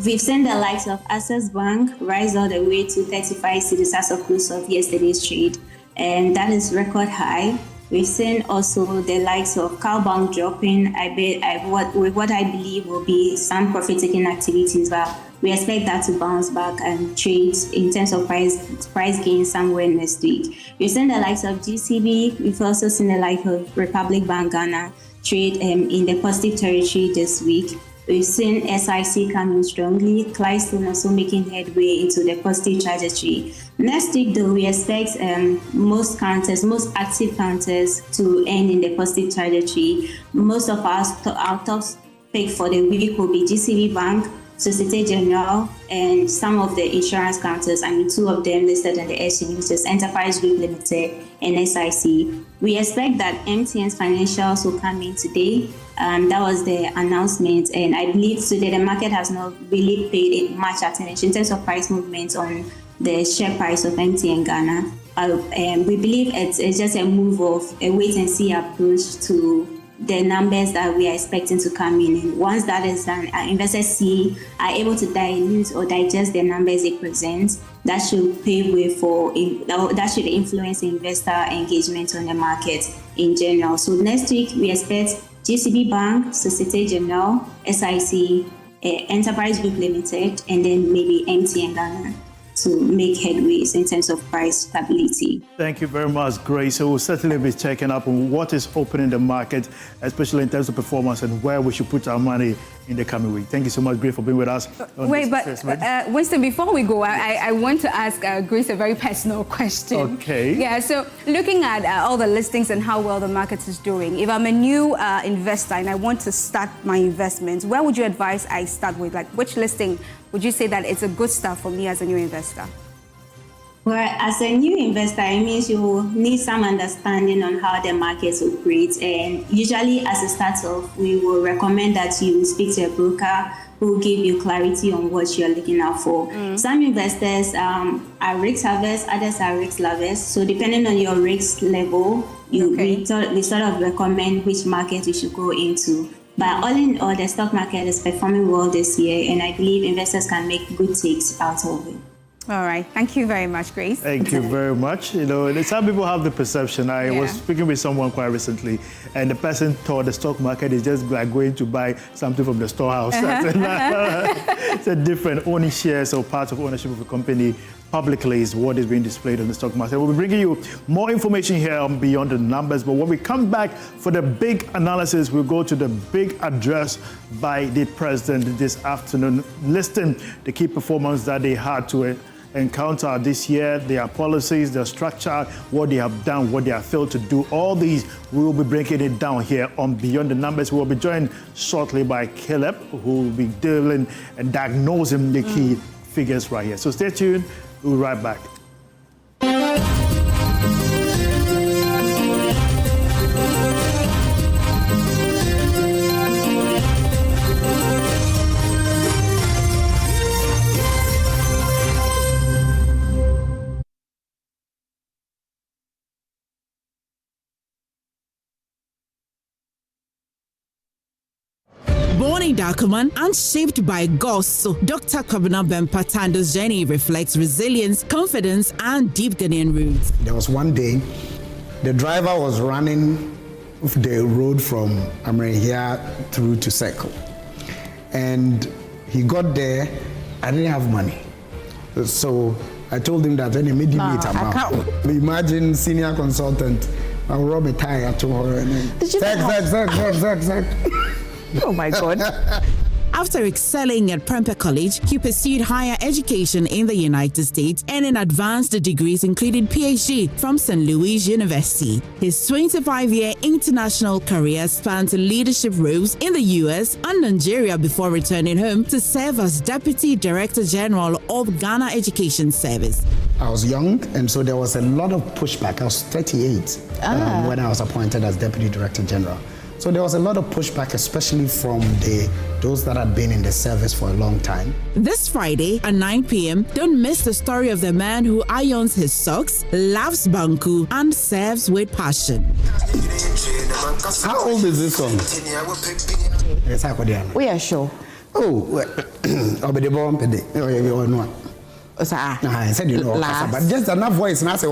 We've seen the likes of Access Bank rise all the way to 35 cedis as of close of yesterday's trade, and that is record high. We've seen also the likes of Cowbank dropping with what I believe will be some profit-taking activities, but we expect that to bounce back and trade in terms of price gains somewhere next week. We've seen the likes of GCB. We've also seen the likes of Republic Bank Ghana trade in the positive territory this week. We've seen SIC coming strongly, Clydestone also making headway into the positive trajectory. Next week, though, we expect most active counters to end in the positive trajectory. Most of our top pick for the week will be GCB Bank, Societe Generale, and some of the insurance counters. I mean, two of them listed on the exchange, which is Enterprise Group Limited and SIC. We expect that MTN's financials will come in today. That was the announcement, and I believe today the market has not really paid much attention in terms of price movements on the share price of MTN Ghana. We believe it's just a move of a wait-and-see approach to the numbers that we are expecting to come in. And once that is done, investors are able to dilute or digest the numbers they present. That should pave way that should influence investor engagement on the market in general. So next week, we expect GCB Bank, Societe Generale, SIC, Enterprise Group Limited, and then maybe MTN Ghana to make headways in terms of price stability. Thank you very much, Grace. So we'll certainly be checking up on what is opening the market, especially in terms of performance and where we should put our money in the coming week. Thank you so much, Grace, for being with us. Wait, but Winston, before we go, I want to ask Grace a very personal question. Okay. Yeah, so looking at all the listings and how well the market is doing, if I'm a new investor and I want to start my investments, where would you advise I start with? Like, which listing would you say that it's a good start for me as a new investor? Well, as a new investor, it means you need some understanding on how the markets operate. And usually as a start-off, we will recommend that you speak to a broker who will give you clarity on what you're looking out for. Some investors are risk averse, others are risk lovers. So depending on your risk level, we sort of recommend which market you should go into. But all in all, the stock market is performing well this year, and I believe investors can make good takes out of it. All right. Thank you very much, Grace. Thank you very much. You know, some people have the perception. I was speaking with someone quite recently, and the person thought the stock market is just like going to buy something from the storehouse. It's a different owning shares or part of ownership of a company publicly is what is being displayed on the stock market. We'll be bringing you more information here on Beyond the Numbers, but when we come back for the big analysis, we'll go to the big address by the president this afternoon, listing the key performance that they had to encountered this year, their policies, their structure, what they have done, what they have failed to do. All these, we will be breaking it down here on Beyond the Numbers. We will be joined shortly by Caleb, who will be dealing and diagnosing the key figures right here. So stay tuned. We'll be right back. Born in Dakuman and shaped by Govt, Dr. Kwabena Bempatando's journey reflects resilience, confidence, and deep Ghanaian roots. There was one day, the driver was running the road from here through to Circle. And he got there, I didn't have money. So I told him that when he made him meet amount. Imagine senior consultant, I'll rob a tire to her and then Zach. Oh my God. After excelling at Prempeh College, he pursued higher education in the United States and in advanced degrees including PhD from St. Louis University. His 25-year international career spanned leadership roles in the US and Nigeria before returning home to serve as Deputy Director General of Ghana Education Service. I was young, and so there was a lot of pushback. I was 38 when I was appointed as Deputy Director General. So there was a lot of pushback, especially from those that had been in the service for a long time. This Friday at 9 p.m., don't miss the story of the man who irons his socks, loves Banku, and serves with passion. How old is this song? We are sure. Oh, I'll be the bomb today. I said, you know, but just enough voice, and I say,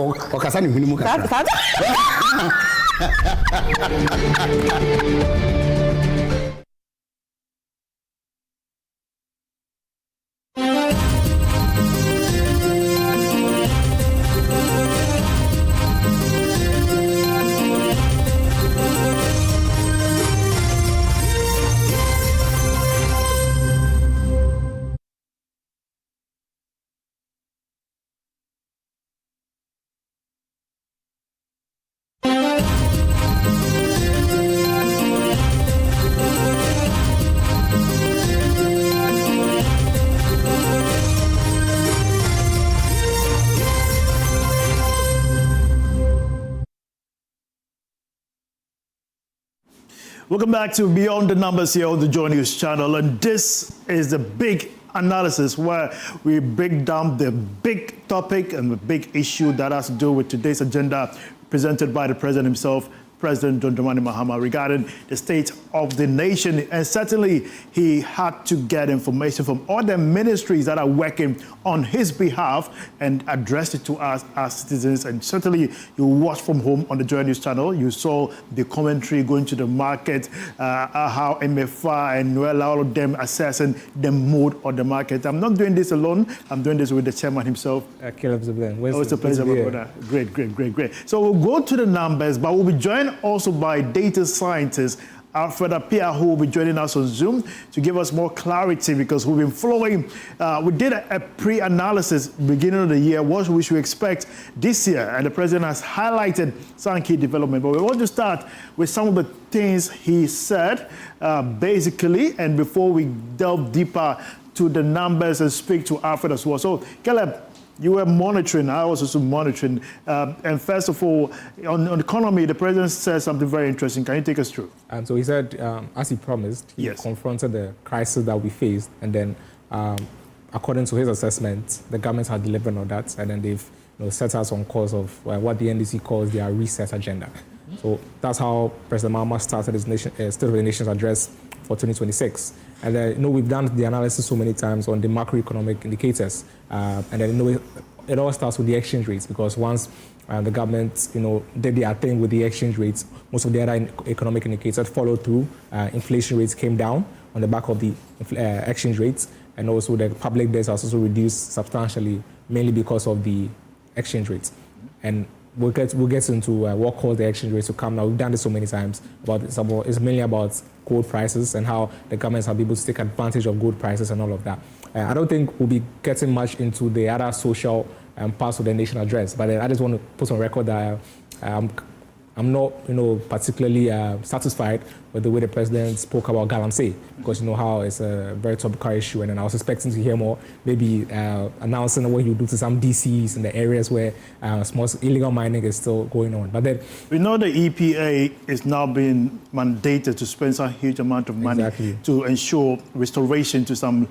Welcome back to Beyond the Numbers here on the Joy News channel, and this is the big analysis where we break down the big topic and the big issue that has to do with today's agenda presented by the President himself, President John Dramani Mahama, regarding the state of the nation. And certainly he had to get information from all the ministries that are working on his behalf and address it to us as citizens. And certainly you watched from home on the Joy News channel. You saw the commentary going to the market, how MFA and Noel, all of them assessing the mood of the market. I'm not doing this alone. I'm doing this with the chairman himself. Caleb Zublen. Oh, it's a pleasure, my brother. Great. So we'll go to the numbers, but we'll be joined also by data scientist Alfred Apia, who will be joining us on Zoom to give us more clarity, because we've been following, we did a pre-analysis beginning of the year, what we should expect this year, and the president has highlighted some key development. But we want to start with some of the things he said, basically, and before we delve deeper to the numbers and speak to Alfred as well. So, Caleb, you were monitoring, I was also monitoring. And first of all, on economy, the president said something very interesting. Can you take us through? And so he said, as he promised, he confronted the crisis that we faced. And then, according to his assessment, the government had delivered on that. And then they've set us on course of what the NDC calls their reset agenda. So that's how President Mahama started his State of the Nation's address for 2026. And then, we've done the analysis so many times on the macroeconomic indicators. And then, it all starts with the exchange rates, because once the government, did their thing with the exchange rates, most of the other economic indicators followed through. Inflation rates came down on the back of the exchange rates. And also the public debt has also reduced substantially, mainly because of the exchange rates. And we'll get into what caused the exchange rate to come now. We've done this so many times. It's mainly about gold prices and how the governments have been able to take advantage of gold prices and all of that. I don't think we'll be getting much into the other social parts of the nation address, but I just want to put on record that I'm not, particularly satisfied with the way the president spoke about galamsey, because you know how it's a very topical issue, and then I was expecting to hear more, maybe announcing what he would do to some DCs in the areas where small illegal mining is still going on. But then we know the EPA is now being mandated to spend some huge amount of money to ensure restoration to some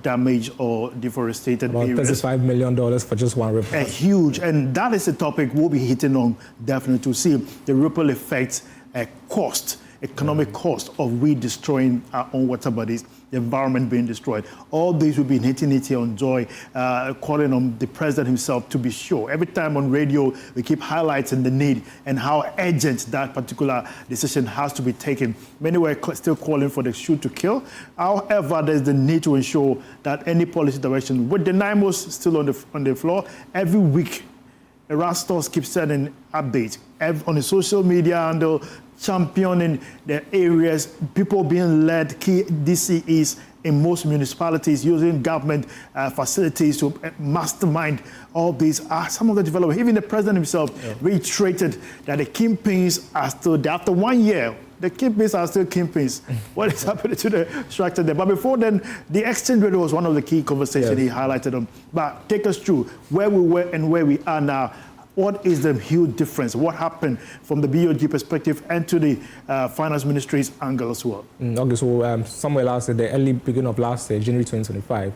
damaged or deforested areas. About $35 million for just one river. Huge, and that is a topic we'll be hitting on definitely to see the ripple effects, economic cost of we destroying our own water bodies, the environment being destroyed. All these we've been hitting it here on Joy, calling on the president himself to be sure. Every time on radio, we keep highlighting the need and how urgent that particular decision has to be taken. Many were still calling for the shoot to kill. However, there's the need to ensure that any policy direction, with the NIMOs still on the floor, every week, the Rastos keep sending updates on the social media handle, championing the areas, people being led, key DCEs in most municipalities using government facilities to mastermind all these. Some of the development, even the president himself reiterated that the kingpins are still there. After 1 year, the kingpins are still kingpins. What is happening to the structure there? But before then, the exchange rate was one of the key conversations he highlighted on. But take us through where we were and where we are now. What is the huge difference? What happened from the BOG perspective and to the Finance Ministry's angle as well? Okay, so somewhere last year, the early beginning of last year, January 2025,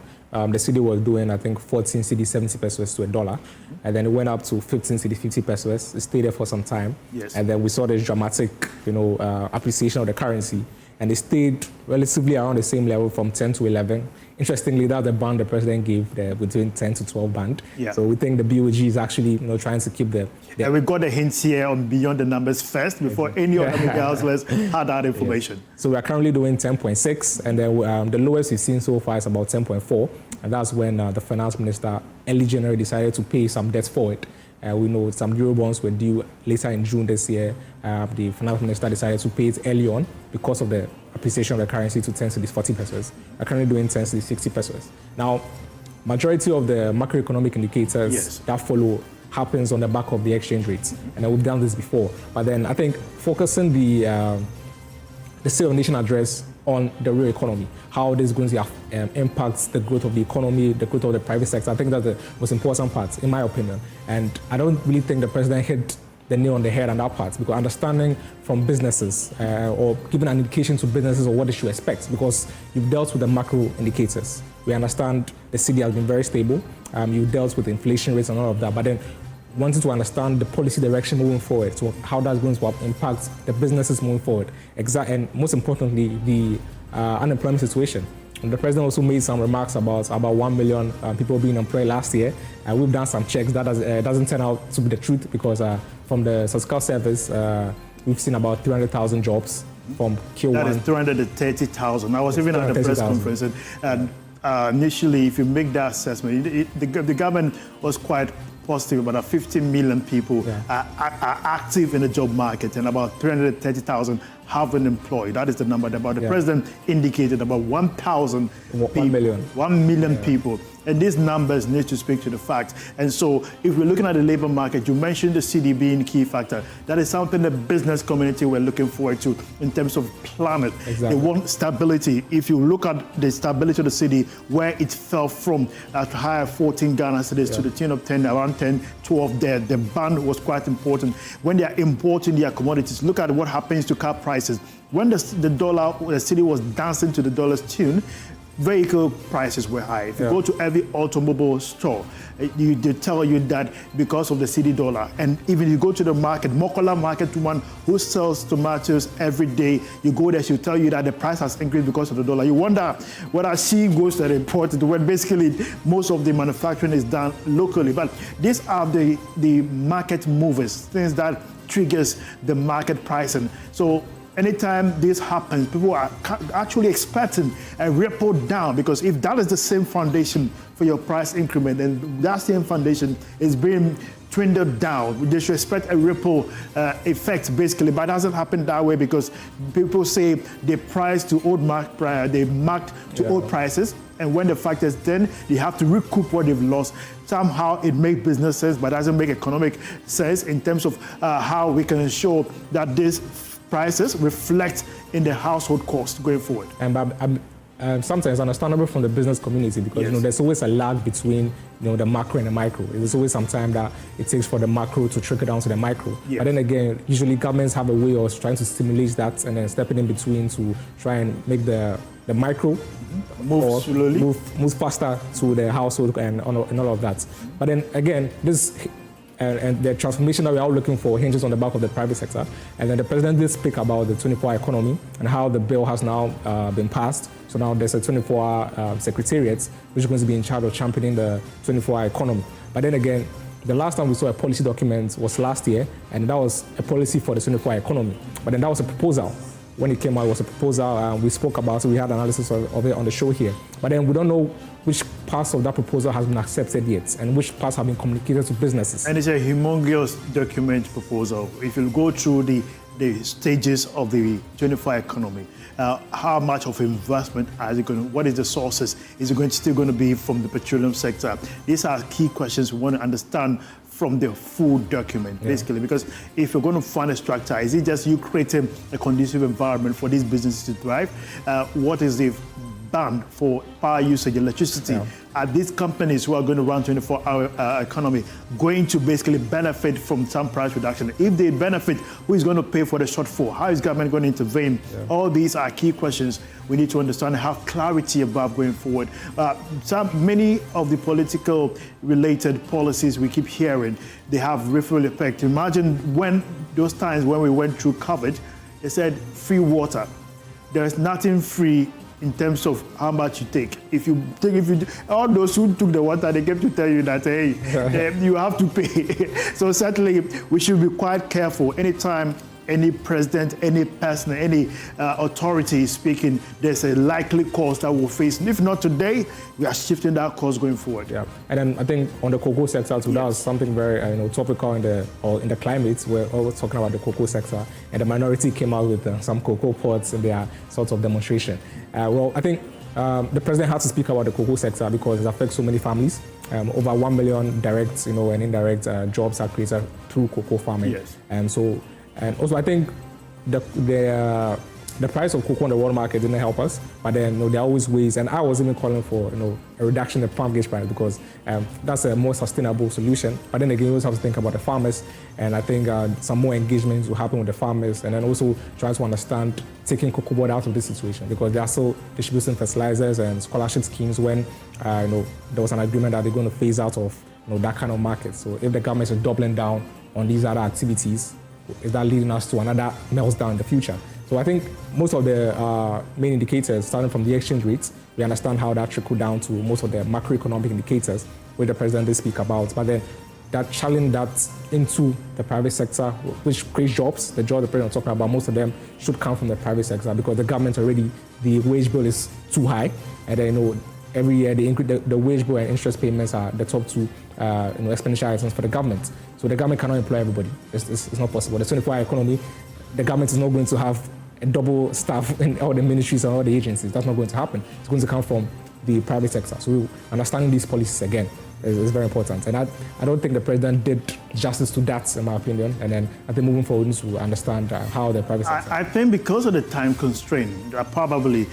the city was doing, I think, 14 cedi 70 pesos to $1. And then it went up to 15 cedi 50 pesos. It stayed there for some time. Yes. And then we saw this dramatic, appreciation of the currency. And it stayed relatively around the same level from 10 to 11. Interestingly, that's the band the president gave, between 10 to 12 band. Yeah. So we think the BOG is actually trying to keep the... And we got the hints here on Beyond the Numbers first, before any of the media outlets had that information. Yes. So we are currently doing 10.6, and then the lowest we've seen so far is about 10.4. And that's when the finance minister early January decided to pay some debts forward. We know some Euro bonds were due later in June this year. The finance minister decided to pay it early on because of the appreciation of the currency to 10 cedis 40 pesos. We're currently doing 10 cedis 60 pesos. Now, majority of the macroeconomic indicators that follow happens on the back of the exchange rates. And we've done this before. But then I think focusing the State of Nation address on the real economy, how this is going to impact the growth of the economy, the growth of the private sector. I think that's the most important part, in my opinion. And I don't really think the president hit the nail on the head on that part, because understanding from businesses or giving an indication to businesses of what they should expect, because you've dealt with the macro indicators. We understand the city has been very stable. You dealt with inflation rates and all of that, but then wanting to understand the policy direction moving forward, so how that's going to impact the businesses moving forward. And most importantly, the unemployment situation. And the president also made some remarks about 1 million people being employed last year. We've done some checks. That doesn't turn out to be the truth, because from the Statistical Service, we've seen about 300,000 jobs from Q1. That is 330,000. I was even at the press conference, and initially, if you make that assessment, the government was quite positive. About 15 million people are active in the job market, and about 330,000 have been employed. That is the number. The president indicated about 1,000 people. 1 million people. And these numbers need to speak to the facts. And so if we're looking at the labor market, you mentioned the city being a key factor. That is something the business community we're looking forward to in terms of planning. Exactly. They want stability. If you look at the stability of the city, where it fell from at higher 14 Ghana cedis to the tune of 10, around 10, 12 there, the band was quite important. When they are importing their commodities, look at what happens to car prices. When the city was dancing to the dollar's tune, vehicle prices were high. If you go to every automobile store, they tell you that because of the city dollar. And even you go to the market, Mokola market woman who sells tomatoes every day, you go there, she'll tell you that the price has increased because of the dollar. You wonder whether she goes to the import, when basically most of the manufacturing is done locally. But these are the market movers, things that triggers the market pricing. So anytime this happens, people are actually expecting a ripple down, because if that is the same foundation for your price increment, then that same foundation is being dwindled down. We just expect a ripple effect, basically, but it hasn't happened that way because people say they priced to old mark prior, they marked to old prices, and when the fact is then they have to recoup what they've lost. Somehow it makes business sense, but doesn't make economic sense in terms of how we can ensure that these prices reflect in the household cost going forward. And sometimes understandable from the business community because there's always a lag between the macro and the micro. There's always some time that it takes for the macro to trickle down to the micro. But then again, usually governments have a way of trying to stimulate that and then stepping in between to try and make the micro move slowly, move faster to the household and all of that. But then again, this and the transformation that we are looking for hinges on the back of the private sector. And then the president did speak about the 24-hour economy and how the bill has now been passed. So now there's a 24-hour secretariat which is going to be in charge of championing the 24-hour economy. But then again, the last time we saw a policy document was last year, and that was a policy for the 24-hour economy. But then that was a proposal. When it came out, it was a proposal. We spoke about it. We had analysis of it on the show here. But then we don't know which parts of that proposal has been accepted yet and which parts have been communicated to businesses. And it's a humongous document proposal. If you go through the stages of the 24-hour economy, how much of investment is it going to, what is the sources? Is it still going to be from the petroleum sector? These are key questions we want to understand from the full document, basically, because if you're going to fund a structure, is it just you creating a conducive environment for these businesses to thrive? What is the ban for power usage, electricity? Are these companies who are going to run 24-hour economy going to basically benefit from some price reduction? If they benefit, who is going to pay for the shortfall? How is government going to intervene? All these are key questions we need to understand and have clarity about going forward. Many of the political related policies we keep hearing, they have ripple effect. Imagine when those times when we went through COVID, they said free water. There is nothing free in terms of how much you take. All those who took the water, they came to tell you that, hey, you have to pay. So certainly we should be quite careful. Anytime any president, any person, any authority is speaking, there's a likely cost that we'll face. And if not today, we are shifting that cost going forward. Yeah, and then I think on the cocoa sector too, that was something very topical in the climate. We're always talking about the cocoa sector, and the minority came out with some cocoa pods in their sorts of demonstration. Well, I think the president had to speak about the cocoa sector because it affects so many families. Over 1 million direct, and indirect jobs are created through cocoa farming. Yes. And also, I think the price of cocoa on the world market didn't help us. But then, there are always ways, and I was even calling for, a reduction in the farm gauge price because that's a more sustainable solution. But then again, you also have to think about the farmers, and I think some more engagements will happen with the farmers, and then also try to understand taking cocoa board out of this situation because they are still distributing fertilizers and scholarship schemes when there was an agreement that they're going to phase out of that kind of market. So if the government is doubling down on these other activities, is that leading us to another meltdown in the future? So I think most of the main indicators, starting from the exchange rates, we understand how that trickled down to most of the macroeconomic indicators, which the president did speak about. But then that challenge that into the private sector, which creates jobs, the jobs the president was talking about, most of them should come from the private sector because the government already, the wage bill is too high. And then, every year the wage bill and interest payments are the top two expenditure items for the government. So the government cannot employ everybody. It's not possible. The 24-hour economy, the government is not going to have a double staff in all the ministries and all the agencies. That's not going to happen. It's going to come from the private sector. So understanding these policies again is very important. And I don't think the president did justice to that, in my opinion. And then I think moving forward, we need to understand how the private sector... I think because of the time constraint, probably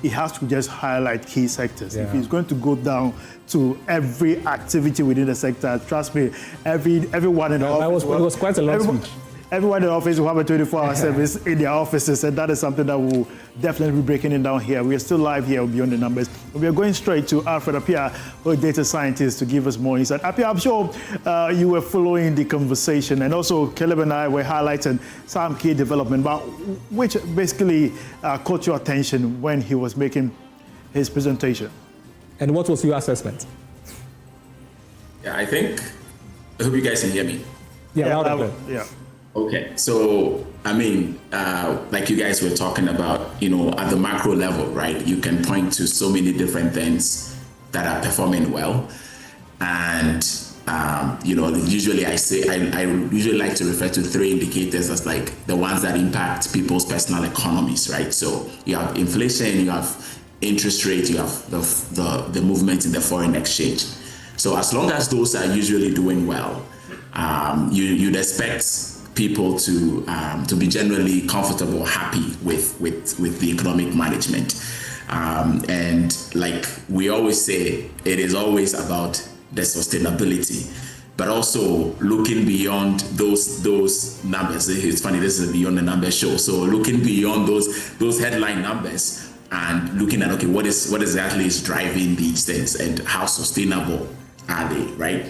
he has to just highlight key sectors. If he's going to go down to every activity within the sector, trust me, everyone in the office... It was quite a long speech. Everyone in the office will have a 24-hour service in their offices, and that is something that will definitely be breaking it down here. We are still live here Beyond the Numbers. We are going straight to Alfred Appiah, who is a data scientist, to give us more insight. Appiah, I'm sure you were following the conversation, and also Caleb and I were highlighting some key development, but which basically caught your attention when he was making his presentation. And what was your assessment? Yeah, I hope you guys can hear me. Yeah. Okay, so like you guys were talking about, at the macro level, right? You can point to so many different things that are performing well, and usually I usually like to refer to 3 indicators as like the ones that impact people's personal economies, right? So you have inflation, you have interest rate, you have the movement in the foreign exchange. So as long as those are usually doing well, you'd expect people to be generally comfortable, happy with the economic management. And like we always say, it is always about the sustainability, but also looking beyond those numbers. It's funny, this is a Beyond the Numbers show. So looking beyond those headline numbers and looking at, okay, what exactly is driving these things and how sustainable are they, right?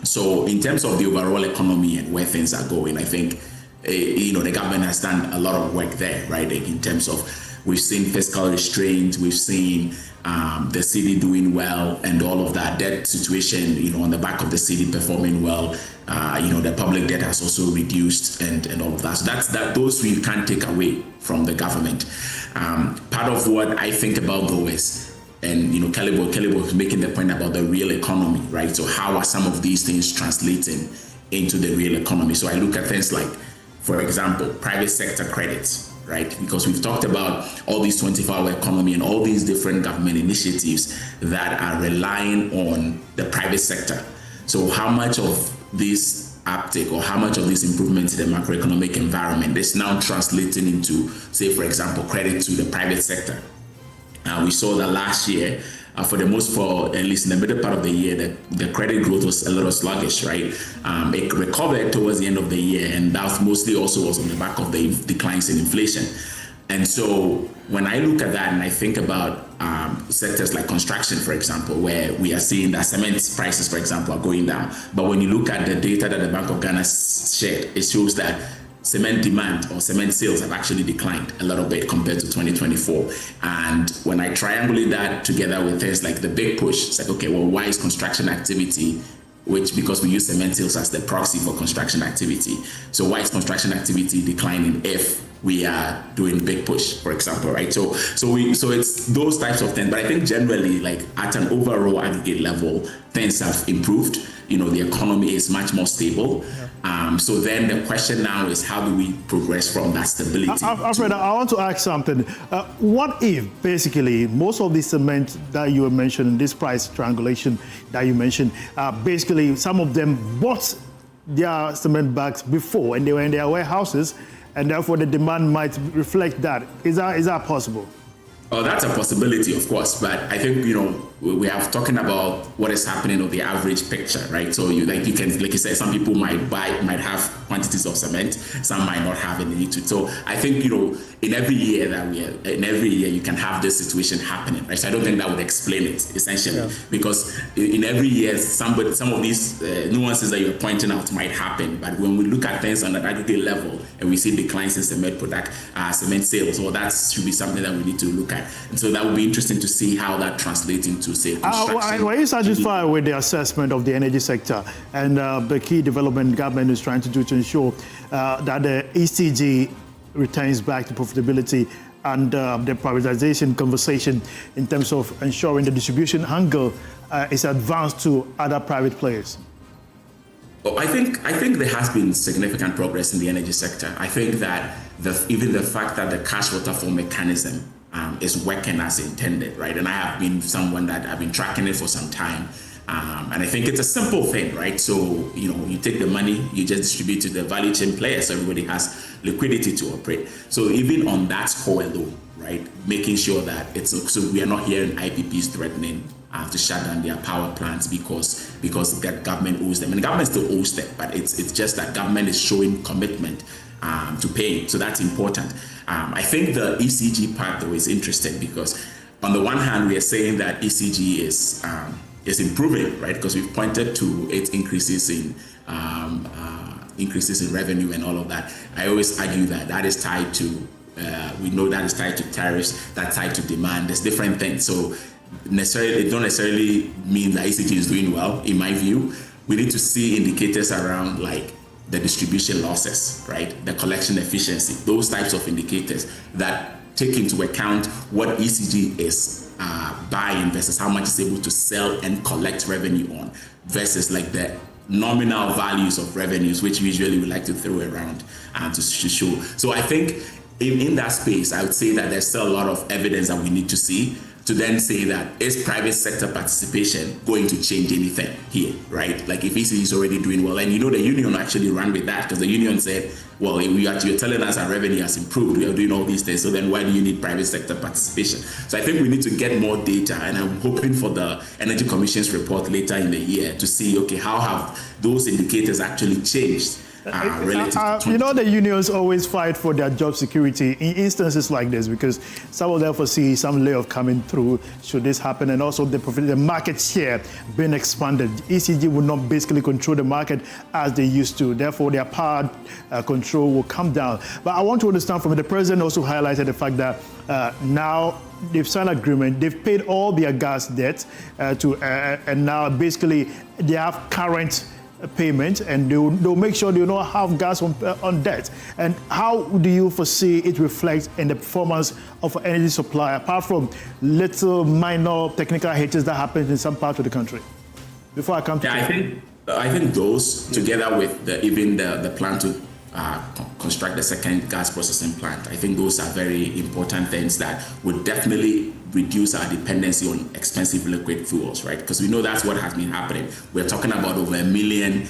So in terms of the overall economy and where things are going, I think, the government has done a lot of work there, right? In terms of, we've seen fiscal restraint, we've seen the city doing well and all of that. Debt situation, on the back of the city performing well, the public debt has also reduced and all of that. So those we can't take away from the government. Part of what I think about though is, and Kelly was making the point about the real economy, right? So how are some of these things translating into the real economy? So I look at things like, for example, private sector credits, right? Because we've talked about all these 24-hour economy and all these different government initiatives that are relying on the private sector. So how much of this uptake or how much of this improvement in the macroeconomic environment is now translating into, say, for example, credit to the private sector? We saw that last year, at least in the middle part of the year, the credit growth was a little sluggish, right? It recovered towards the end of the year, and that mostly also was on the back of the declines in inflation. And so when I look at that and I think about sectors like construction, for example, where we are seeing that cement prices, for example, are going down. But when you look at the data that the Bank of Ghana shared, it shows that cement demand or cement sales have actually declined a little bit compared to 2024. And when I triangulate that together with things like the big push, it's like, okay, well, why is construction activity, because we use cement sales as the proxy for construction activity. So why is construction activity declining if we are doing big push, for example, right? So it's those types of things. But I think generally, like at an overall aggregate level, things have improved. The economy is much more stable. So then the question now is, how do we progress from that stability? Alfred, I want to ask something. What if basically most of the cement that you were mentioning, this price triangulation that you mentioned, basically some of them bought their cement bags before and they were in their warehouses, and therefore the demand might reflect that. Is that possible? Oh, that's a possibility, of course. But I think, we have talking about what is happening of the average picture, right? So like you said, some people might have quantities of cement, some might not have any to. So I think, in every year you can have this situation happening, right? So I don't think that would explain it essentially, because in every year, some of these nuances that you're pointing out might happen. But when we look at things on an aggregate level and we see declines in cement sales, well, that should be something that we need to look at. And so that would be interesting to see how that translates into, say, construction. Were you satisfied with the assessment of the energy sector and the key development government is trying to do to ensure that the ECG returns back to profitability and the privatization conversation in terms of ensuring the distribution angle is advanced to other private players? Well, I think there has been significant progress in the energy sector. I think that even the fact that the cash waterfall mechanism is working as intended, right? And I have been someone that I've been tracking it for some time. And I think it's a simple thing, right? So, you take the money, you just distribute to the value chain players, so everybody has liquidity to operate. So even on that score alone, right, making sure that so we are not hearing IPPs threatening to shut down their power plants because the government owes them. And the government still owes them, but it's just that government is showing commitment to pay. So that's important. I think the ECG part, though, is interesting because on the one hand, we are saying that ECG is improving, right? Because we've pointed to its increases in revenue and all of that. I always argue that is tied to, we know that is tied to tariffs, that's tied to demand. There's different things. So it don't necessarily mean that ECG is doing well, in my view. We need to see indicators around like the distribution losses, right? The collection efficiency, those types of indicators that take into account what ECG is buying versus how much it's able to sell and collect revenue on versus like the nominal values of revenues, which usually we like to throw around to show. So I think in that space, I would say that there's still a lot of evidence that we need to see to then say that is private sector participation going to change anything here, right? Like if ECG is already doing well, and the union actually ran with that because the union said, well, you're telling us our revenue has improved, we are doing all these things, so then why do you need private sector participation? So I think we need to get more data, and I'm hoping for the Energy Commission's report later in the year to see, okay, how have those indicators actually changed? The unions always fight for their job security in instances like this because some of them foresee some layoff coming through should this happen, and also the market share being expanded. ECG will not basically control the market as they used to. Therefore, their power control will come down. But I want to understand from the president also highlighted the fact that now they've signed an agreement, they've paid all their gas debt and now basically they have current payment, and they'll make sure they don't have gas on debt. And how do you foresee it reflects in the performance of energy supply, apart from little minor technical hitches that happen in some parts of the country? Before I come to I think those together with the plan to construct the second gas processing plant, I think those are very important things that would definitely reduce our dependency on expensive liquid fuels, right? Because we know that's what has been happening. We're talking about over $1 billion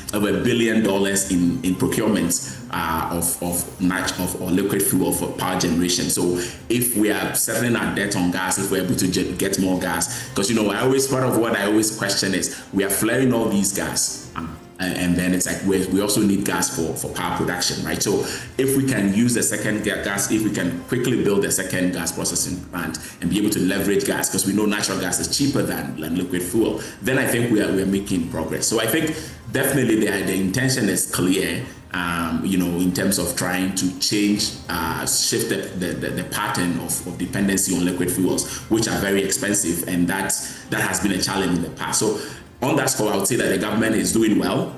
in procurement of liquid fuel for power generation. So if we are settling our debt on gas, if we're able to get more gas, because part of what I always question is we are flaring all these gas. And then it's like we also need gas for power production, right? So if we can use the second gas, if we can quickly build a second gas processing plant and be able to leverage gas, because we know natural gas is cheaper than liquid fuel, then I think we are making progress. So I think definitely the intention is clear, in terms of trying to shift the pattern of dependency on liquid fuels, which are very expensive, and that has been a challenge in the past. So on that score, I would say that the government is doing well.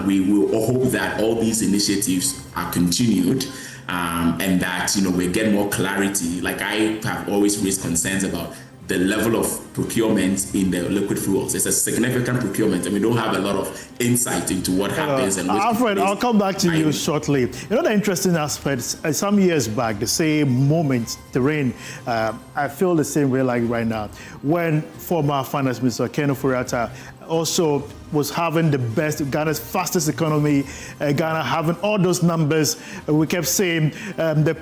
We will hope that all these initiatives are continued and that, we get more clarity. Like I have always raised concerns about the level of procurement in the liquid fuels. It's a significant procurement, and we don't have a lot of insight into what happens. And Alfred, I'll come back to you shortly. The interesting aspect, some years back, the same moment, terrain, I feel the same way like right now, when former Finance Minister Ken Ofori-Atta also was having the best, Ghana's fastest economy, Ghana having all those numbers. We kept saying the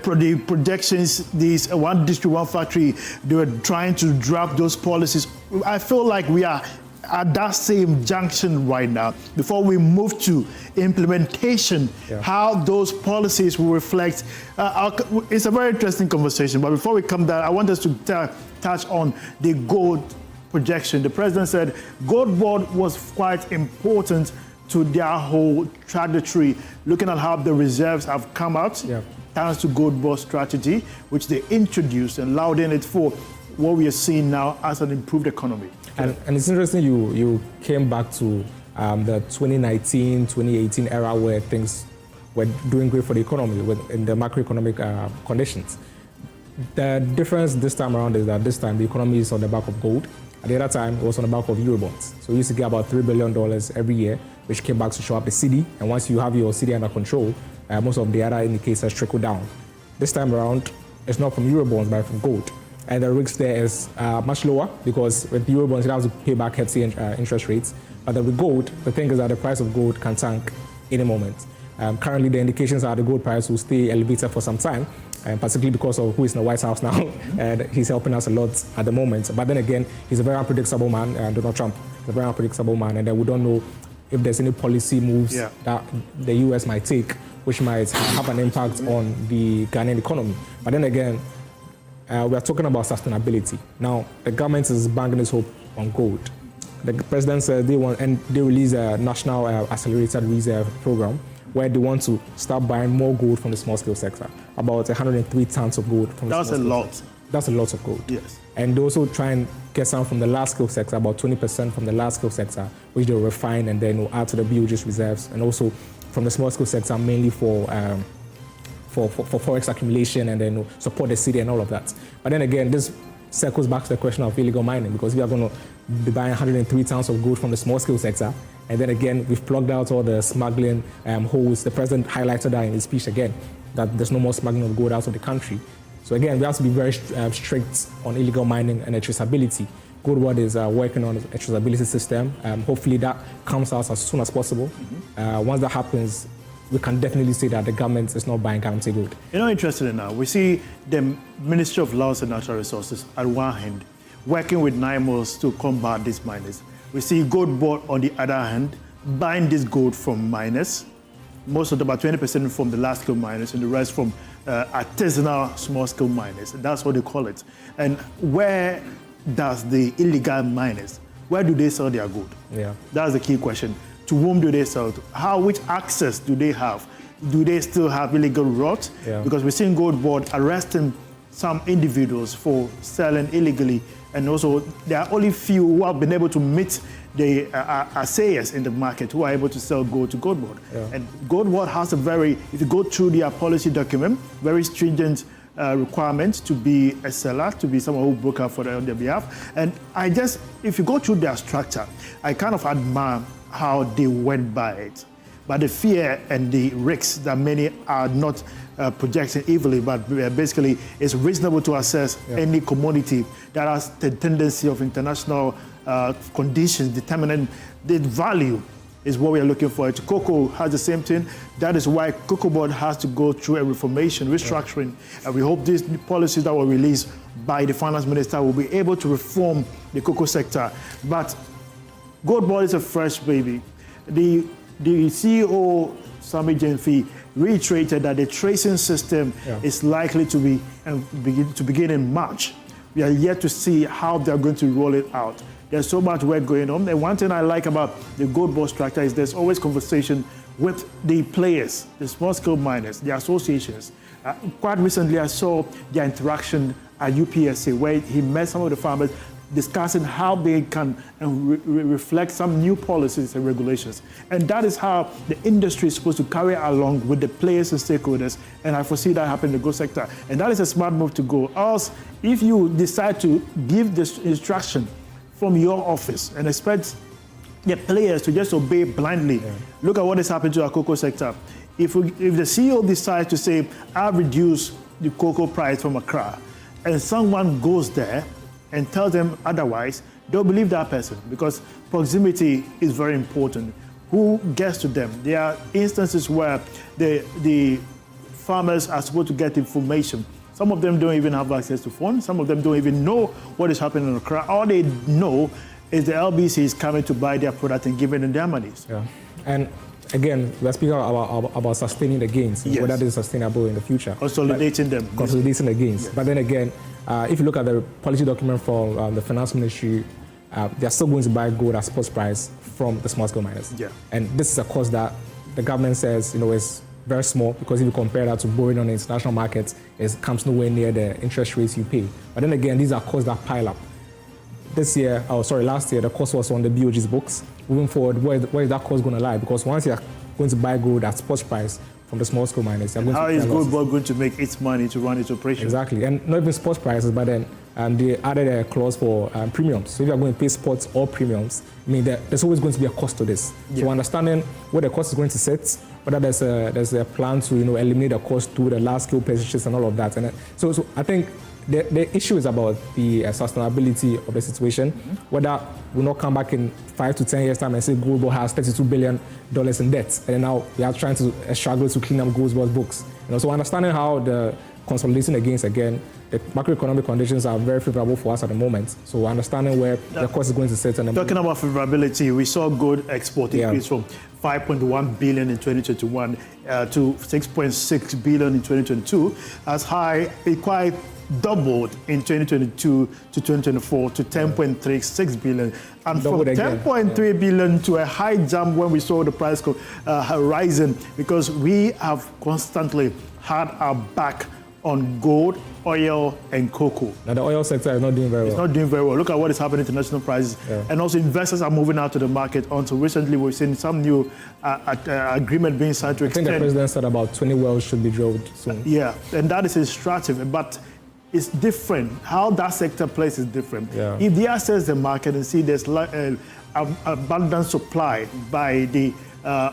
projections, these one district, one factory, they were trying to draft those policies. I feel like we are at that same junction right now. Before we move to implementation, how those policies will reflect. It's a very interesting conversation, but before we come there, I want us to touch on the gold projection. The president said Gold Board was quite important to their whole trajectory, looking at how the reserves have come out, thanks to Gold Board strategy, which they introduced and allowed in it for what we are seeing now as an improved economy. And it's interesting you came back to the 2019-2018 era where things were doing great for the economy in the macroeconomic conditions. The difference this time around is that this time the economy is on the back of gold. At the other time, it was on the back of Eurobonds. So we used to get about $3 billion every year, which came back to show up the city. And once you have your city under control, most of the other indicators trickle down. This time around, it's not from Eurobonds, but from gold. And the risk there is much lower because with Eurobonds, you have to pay back hefty interest rates. But with gold, the thing is that the price of gold can tank any moment. Currently, the indications are the gold price will stay elevated for some time, particularly because of who is in the White House now, and he's helping us a lot at the moment. But then again, he's a very unpredictable man, Donald Trump is a very unpredictable man, and then we don't know if there's any policy moves that the U.S. might take, which might have an impact on the Ghanaian economy. But then again, we are talking about sustainability. Now, the government is banking its hope on gold. The president said they release a national accelerated reserve program where they want to start buying more gold from the small-scale sector, about 103 tons of gold from the small-scale sector. That's a lot of gold. Yes. And they also try and get some from the large-scale sector, about 20% from the large-scale sector, which they'll refine and then will add to the BOG's reserves, and also from the small-scale sector, mainly for for forex accumulation and then support the city and all of that. But then again, this circles back to the question of illegal mining, because we are going to be buying 103 tons of gold from the small-scale sector. And then again, we've plugged out all the smuggling holes. The president highlighted that in his speech again, that there's no more smuggling of gold out of the country. So again, we have to be very strict on illegal mining and traceability. Govt is working on a traceability system. Hopefully that comes out as soon as possible. Once that happens, we can definitely say that the government is not buying guarantee gold. You know, interestingly now, we see the Ministry of Lands and Natural Resources at one hand working with NIMOS to combat these miners. We see Govt on the other hand buying this gold from miners, most of them, about 20% from the large-scale miners and the rest from artisanal small-scale miners. That's what they call it. And where does the illegal miners, where do they sell their gold? Yeah. That's the key question. To whom do they sell to? Which access do they have? Do they still have illegal routes? Yeah. Because we're seeing Govt arresting some individuals for selling illegally, and also there are only few who have been able to meet the assayers in the market who are able to sell gold to Govt. Yeah. And Govt has a very, if you go through their policy document, very stringent requirement to be a seller, to be someone who broke out for them on their behalf. And if you go through their structure, I kind of admire how they went by it. But the fear and the risks that many are not projecting evilly, but basically it's reasonable to assess any commodity that has the tendency of international conditions determining the value is what we are looking for. Cocoa has the same thing. That is why Cocoa Board has to go through a reformation, restructuring. And we hope these policies that were released by the finance minister will be able to reform the cocoa sector. But Govt is a fresh baby. The CEO, Sami Jenfi, reiterated that the tracing system is likely to begin in March. We are yet to see how they're going to roll it out. There's so much work going on. And one thing I like about the Govt structure is there's always conversation with the players, the small-scale miners, the associations. Quite recently, I saw their interaction at UPSA, where he met some of the farmers discussing how they can reflect some new policies and regulations. And that is how the industry is supposed to carry along with the players and stakeholders. And I foresee that happening in the gold sector. And that is a smart move to go. Else, if you decide to give this instruction from your office and expect the players to just obey blindly, look at what has happened to our cocoa sector. If the CEO decides to say, I've reduced the cocoa price from Accra, and someone goes there and tells them otherwise, they'll believe that person, because proximity is very important. Who gets to them? There are instances where the farmers are supposed to get information. Some of them don't even have access to phones. Some of them don't even know what is happening in Accra. All they know is the LBC is coming to buy their product and giving them their monies. Yeah. And again, we're speaking about sustaining the gains, whether that is sustainable in the future. Consolidating them. Consolidating the gains. Yes. But then again, if you look at the policy document from the finance ministry, they're still going to buy gold at spot price from the small-scale miners. Yeah. And this is a cost that the government says, is very small, because if you compare that to borrowing on the international markets, it comes nowhere near the interest rates you pay. But then again, these are costs that pile up. Last year, the cost was on the BOG's books. Moving forward, where is that cost going to lie? Because once you're going to buy gold at spot price from the small-scale miners, you're going how to is Govt going to make its money to run its operation? Exactly, and not even spot prices, but then they added a clause for premiums. So if you're going to pay spots or premiums, there's always going to be a cost to this. Yeah. So understanding where the cost is going to sit, whether there's a plan to eliminate the cost to the large-scale purchases and all of that. And so I think the issue is about the sustainability of the situation, whether we'll not come back in 5 to 10 years' time and say Govt has $32 billion in debt, and then now we are trying to struggle to clean up Govt's books. So understanding how the consolidating against, again, the macroeconomic conditions are very favorable for us at the moment. So understanding where the cost is going to sit. And talking about favorability, we saw gold export increase from 5.1 billion in 2021 to 6.6 billion in 2022, as high, it quite doubled in 2022 to 2024 to 10.36 billion. And from 10.3 billion to a high jump when we saw the price rising, because we have constantly had our back on gold, oil, and cocoa. Now the oil sector is not doing very well. It's not doing very well. Look at what is happening to international prices. Yeah. And also investors are moving out to the market. Until recently, we've seen some new agreement being signed to extend. I think the president said about 20 wells should be drilled soon. Yeah, and that is instructive, but it's different. How that sector plays is different. Yeah. If they access the market and see there's abundant supply by the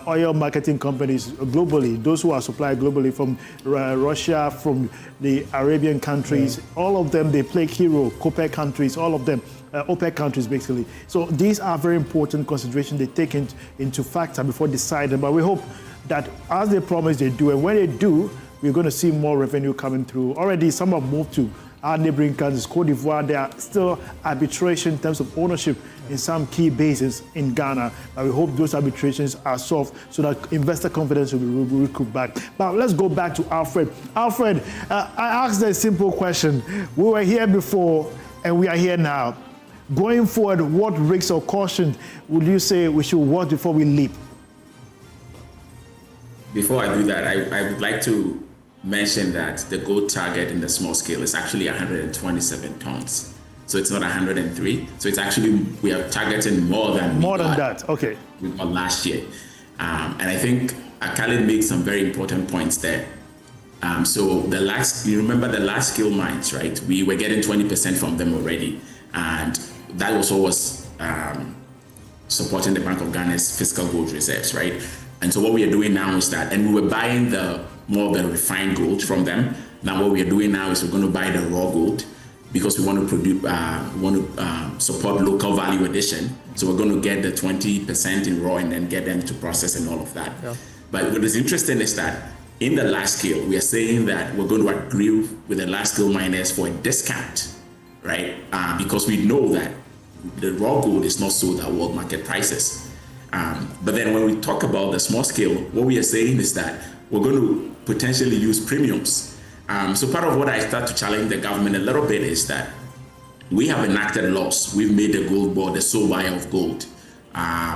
oil marketing companies globally, those who are supplied globally from Russia, from the Arabian countries, all of them, they play key role, OPEC countries, all of them, OPEC countries basically. So these are very important considerations they take into factor before deciding. But we hope that as they promise they do, and when they do, we're going to see more revenue coming through. Already some have moved to our neighboring countries, Cote d'Ivoire. There are still arbitration in terms of ownership in some key bases in Ghana. And we hope those arbitrations are solved so that investor confidence will be recouped back. But let's go back to Alfred. Alfred, I asked a simple question. We were here before and we are here now. Going forward, what risks or caution would you say we should watch before we leap? Before I do that, I would like to mention that the gold target in the small scale is actually 127 tons. So it's not 103. So it's actually, we are targeting more than that. Okay. We got last year. And I think Khalid makes some very important points there. So you remember the large scale mines, right? We were getting 20% from them already. And that also was supporting the Bank of Ghana's fiscal gold reserves, right? And so what we are doing now is that, and we were buying more of the refined gold from them. Now what we are doing now is we're going to buy the raw gold because we want to produce, support local value addition. So we're going to get the 20% in raw and then get them to process and all of that. Yeah. But what is interesting is that in the large scale, we are saying that we're going to agree with the large scale miners for a discount, right? Because we know that the raw gold is not sold at world market prices. But then when we talk about the small scale, what we are saying is that we're going to potentially use premiums. So part of what I start to challenge the government a little bit is that we have enacted laws. We've made the gold board the sole buyer of gold.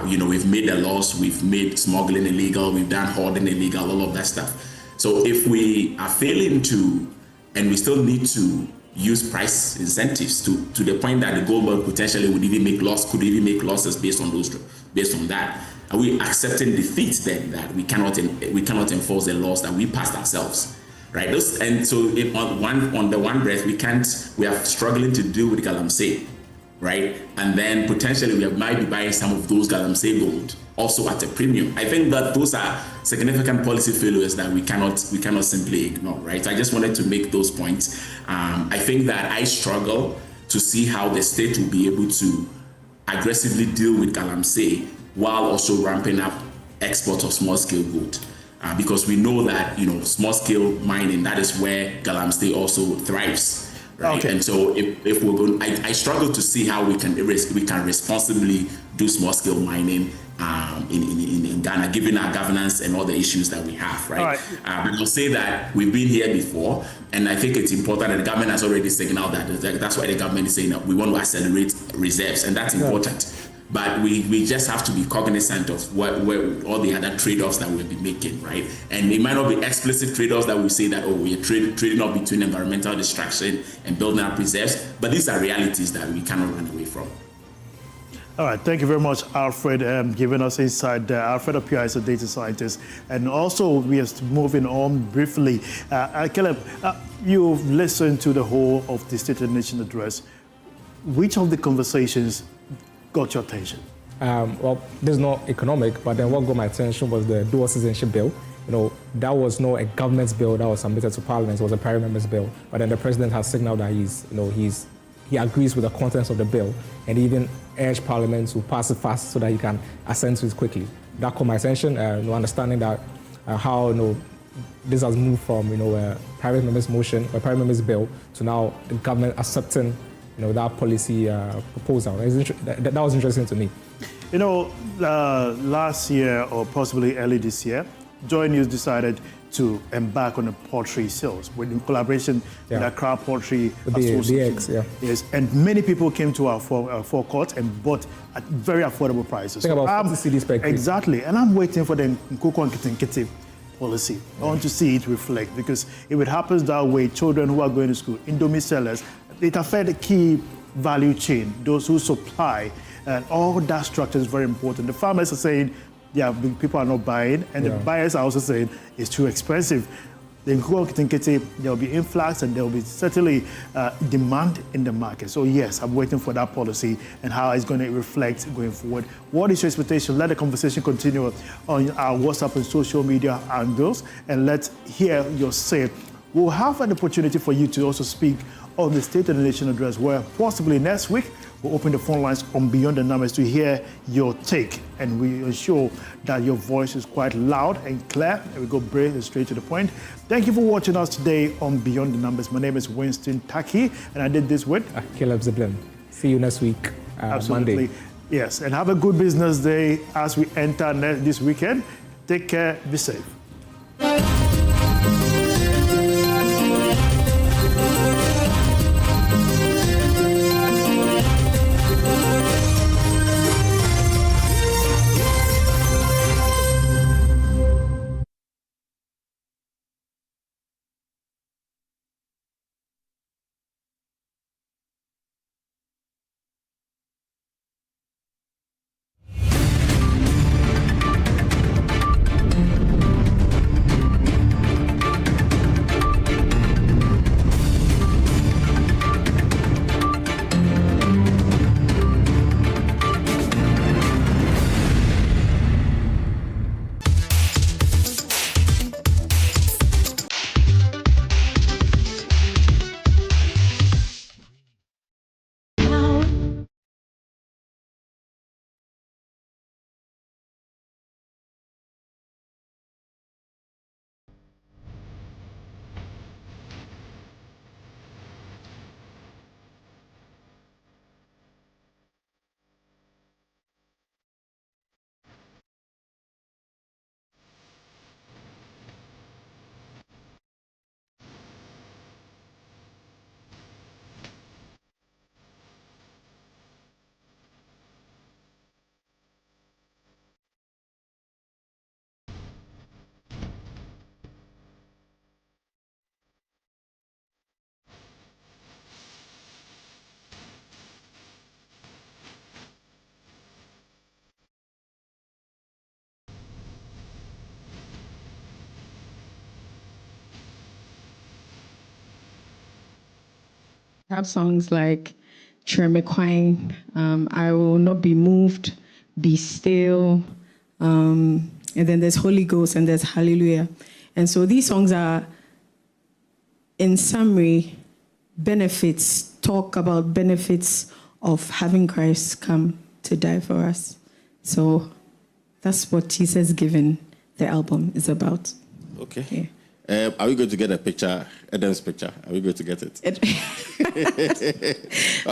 We've made the laws, we've made smuggling illegal, we've done hoarding illegal, all of that stuff. So if we are failing to, and we still need to use price incentives to the point that the gold board potentially could even make losses based on that. Are we accepting defeat then that we cannot enforce the laws that we passed ourselves, right? And so on the one breath we are struggling to deal with galamsey, right? And then potentially we might be buying some of those galamsey gold also at a premium. I think that those are significant policy failures that we cannot simply ignore, right? So I just wanted to make those points. I think that I struggle to see how the state will be able to aggressively deal with galamsey while also ramping up exports of small-scale gold. Because we know that, small-scale mining, that is where galamsey also thrives, right? Okay. And so if we're going, I struggle to see how we can responsibly do small-scale mining in Ghana, given our governance and all the issues that we have, right? Right. But I'll say that we've been here before, and I think it's important that the government has already signaled that. That's why the government is saying that we want to accelerate reserves, and that's important. But we just have to be cognizant of what all the other trade-offs that we'll be making, right? And it might not be explicit trade-offs that we say that, we are trading off between environmental destruction and building up reserves, but these are realities that we cannot run away from. All right, thank you very much, Alfred, giving us insight. Alfred Appiah is a data scientist. And also, we are moving on briefly. Caleb, you've listened to the whole of the State of the Nation address. Which of the conversations got your attention? Well, there's no economic, but then what got my attention was the dual citizenship bill. That was not a government's bill that was submitted to Parliament. It was a private member's bill. But then the president has signaled that he agrees with the contents of the bill, and even urged Parliament to pass it fast so that he can assent to it quickly. That caught my attention. Understanding that how this has moved from a private member's motion or private member's bill to now the government accepting that policy proposal. That was interesting to me. Last year or possibly early this year, Joy News decided to embark on a poultry sales in collaboration with Accra Poultry Association. Yes, and many people came to our forecourt and bought at very affordable prices. I think about 50 cedis per crate. Exactly, and I'm waiting for the Nkoko and Kitinkiti policy. I want to see it reflect, because if it happens that way, children who are going to school, Indomie sellers, it affects the key value chain, those who supply, and all that structure is very important. The farmers are saying, yeah, people are not buying, and the buyers are also saying it's too expensive. Then there will be influx and there will be certainly demand in the market. So yes, I'm waiting for that policy and how it's going to reflect going forward. What is your expectation? Let the conversation continue on our WhatsApp and social media handles, and let's hear your say. We'll have an opportunity for you to also speak on the State of the Nation address, where possibly next week we'll open the phone lines on Beyond the Numbers to hear your take, and we ensure that your voice is quite loud and clear, and we go brave and straight to the point. Thank you for watching us today on Beyond the Numbers. My name is Winston Taki, and I did this with Caleb Ziblin. See you next week, Absolutely. Monday. Yes, and have a good business day as we enter this weekend. Take care, be safe. Have songs like Tremequine, I Will Not Be Moved, Be Still, and then there's Holy Ghost and there's Hallelujah. And so these songs are, in summary, talk about benefits of having Christ come to die for us. So that's what Jesus Given, the album, is about. Okay. Yeah. Are we going to get a picture, Adam's picture? Are we going to get it? Are we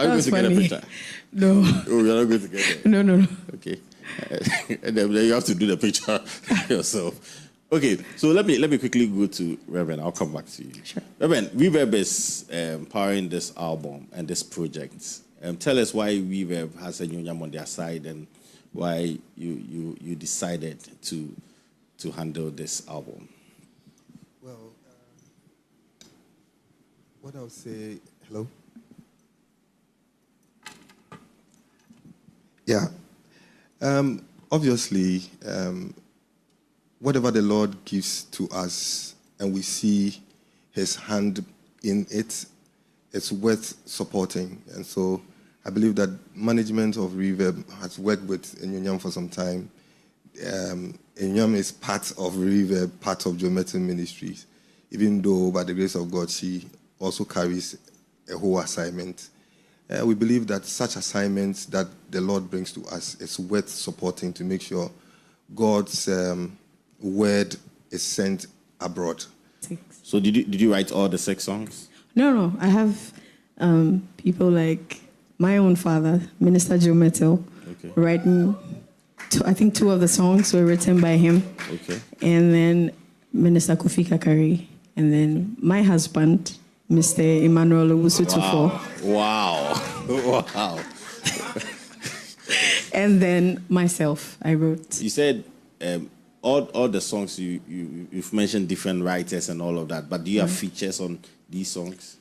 going to get a picture? No. Oh, you're not going to get it? No. Okay. And then you have to do the picture yourself. Okay, so let me quickly go to Reverend. I'll come back to you. Sure. Reverend, Reverb is powering this album and this project. Tell us why Reverb has a union on their side and why you decided to handle this album. Well, what I'll say, hello? Yeah. Obviously, whatever the Lord gives to us and we see his hand in it, it's worth supporting. And so I believe that management of Reverb has worked with Enyonyam for some time. Enyonyam is part of Reverb, part of Geometric Ministries, even though by the grace of God, she also carries a whole assignment. We believe that such assignments that the Lord brings to us is worth supporting to make sure God's word is sent abroad. So did you write all the 6 songs? No. I have people like my own father, Minister Joe Metal, writing. I think 2 of the songs were written by him. Okay. And then Minister Kofi Kakari. And then my husband, Mr. Agyeman-Rawlings. Wow. And then myself, I wrote. You said all the songs you've mentioned different writers and all of that, but do you have features on these songs?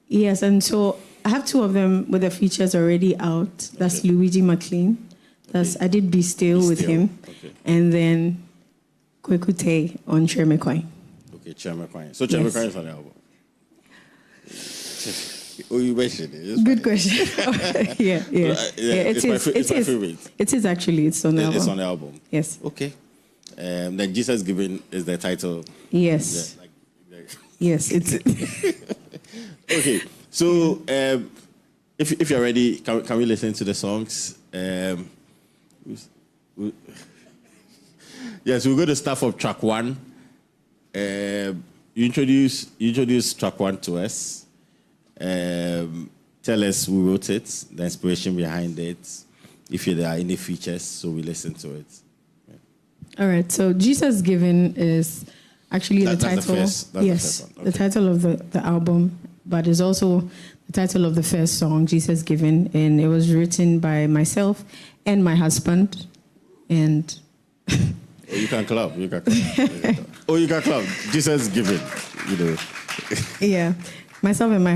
Yes, and so I have two of them with the features already out. That's Luigi McLean. I did Be Still with him. Okay. And then Kwekute on Chermekwai. Okay, Chermekwai. So Chermekwai is on the album. Oh, you mentioned it. Good question. yeah. It's my favorite. It is actually. It's on the album. It's on the album. Yes. Okay. Then Jesus Given is the title. Yes. Yes, it's. Okay. So if you're ready, can we listen to the songs? Yes, we're going to start from track 1. You introduce track 1 to us. Tell us who wrote it, the inspiration behind it, if there are any features, so we listen to it. Yeah. All right. So Jesus Given is actually the title. That's the first one. Okay. The title of the album, but it's also the title of the first song, Jesus Given, and it was written by myself and my husband, and. You can clap. You can clap. You can clap. Jesus Given. Yeah, myself and my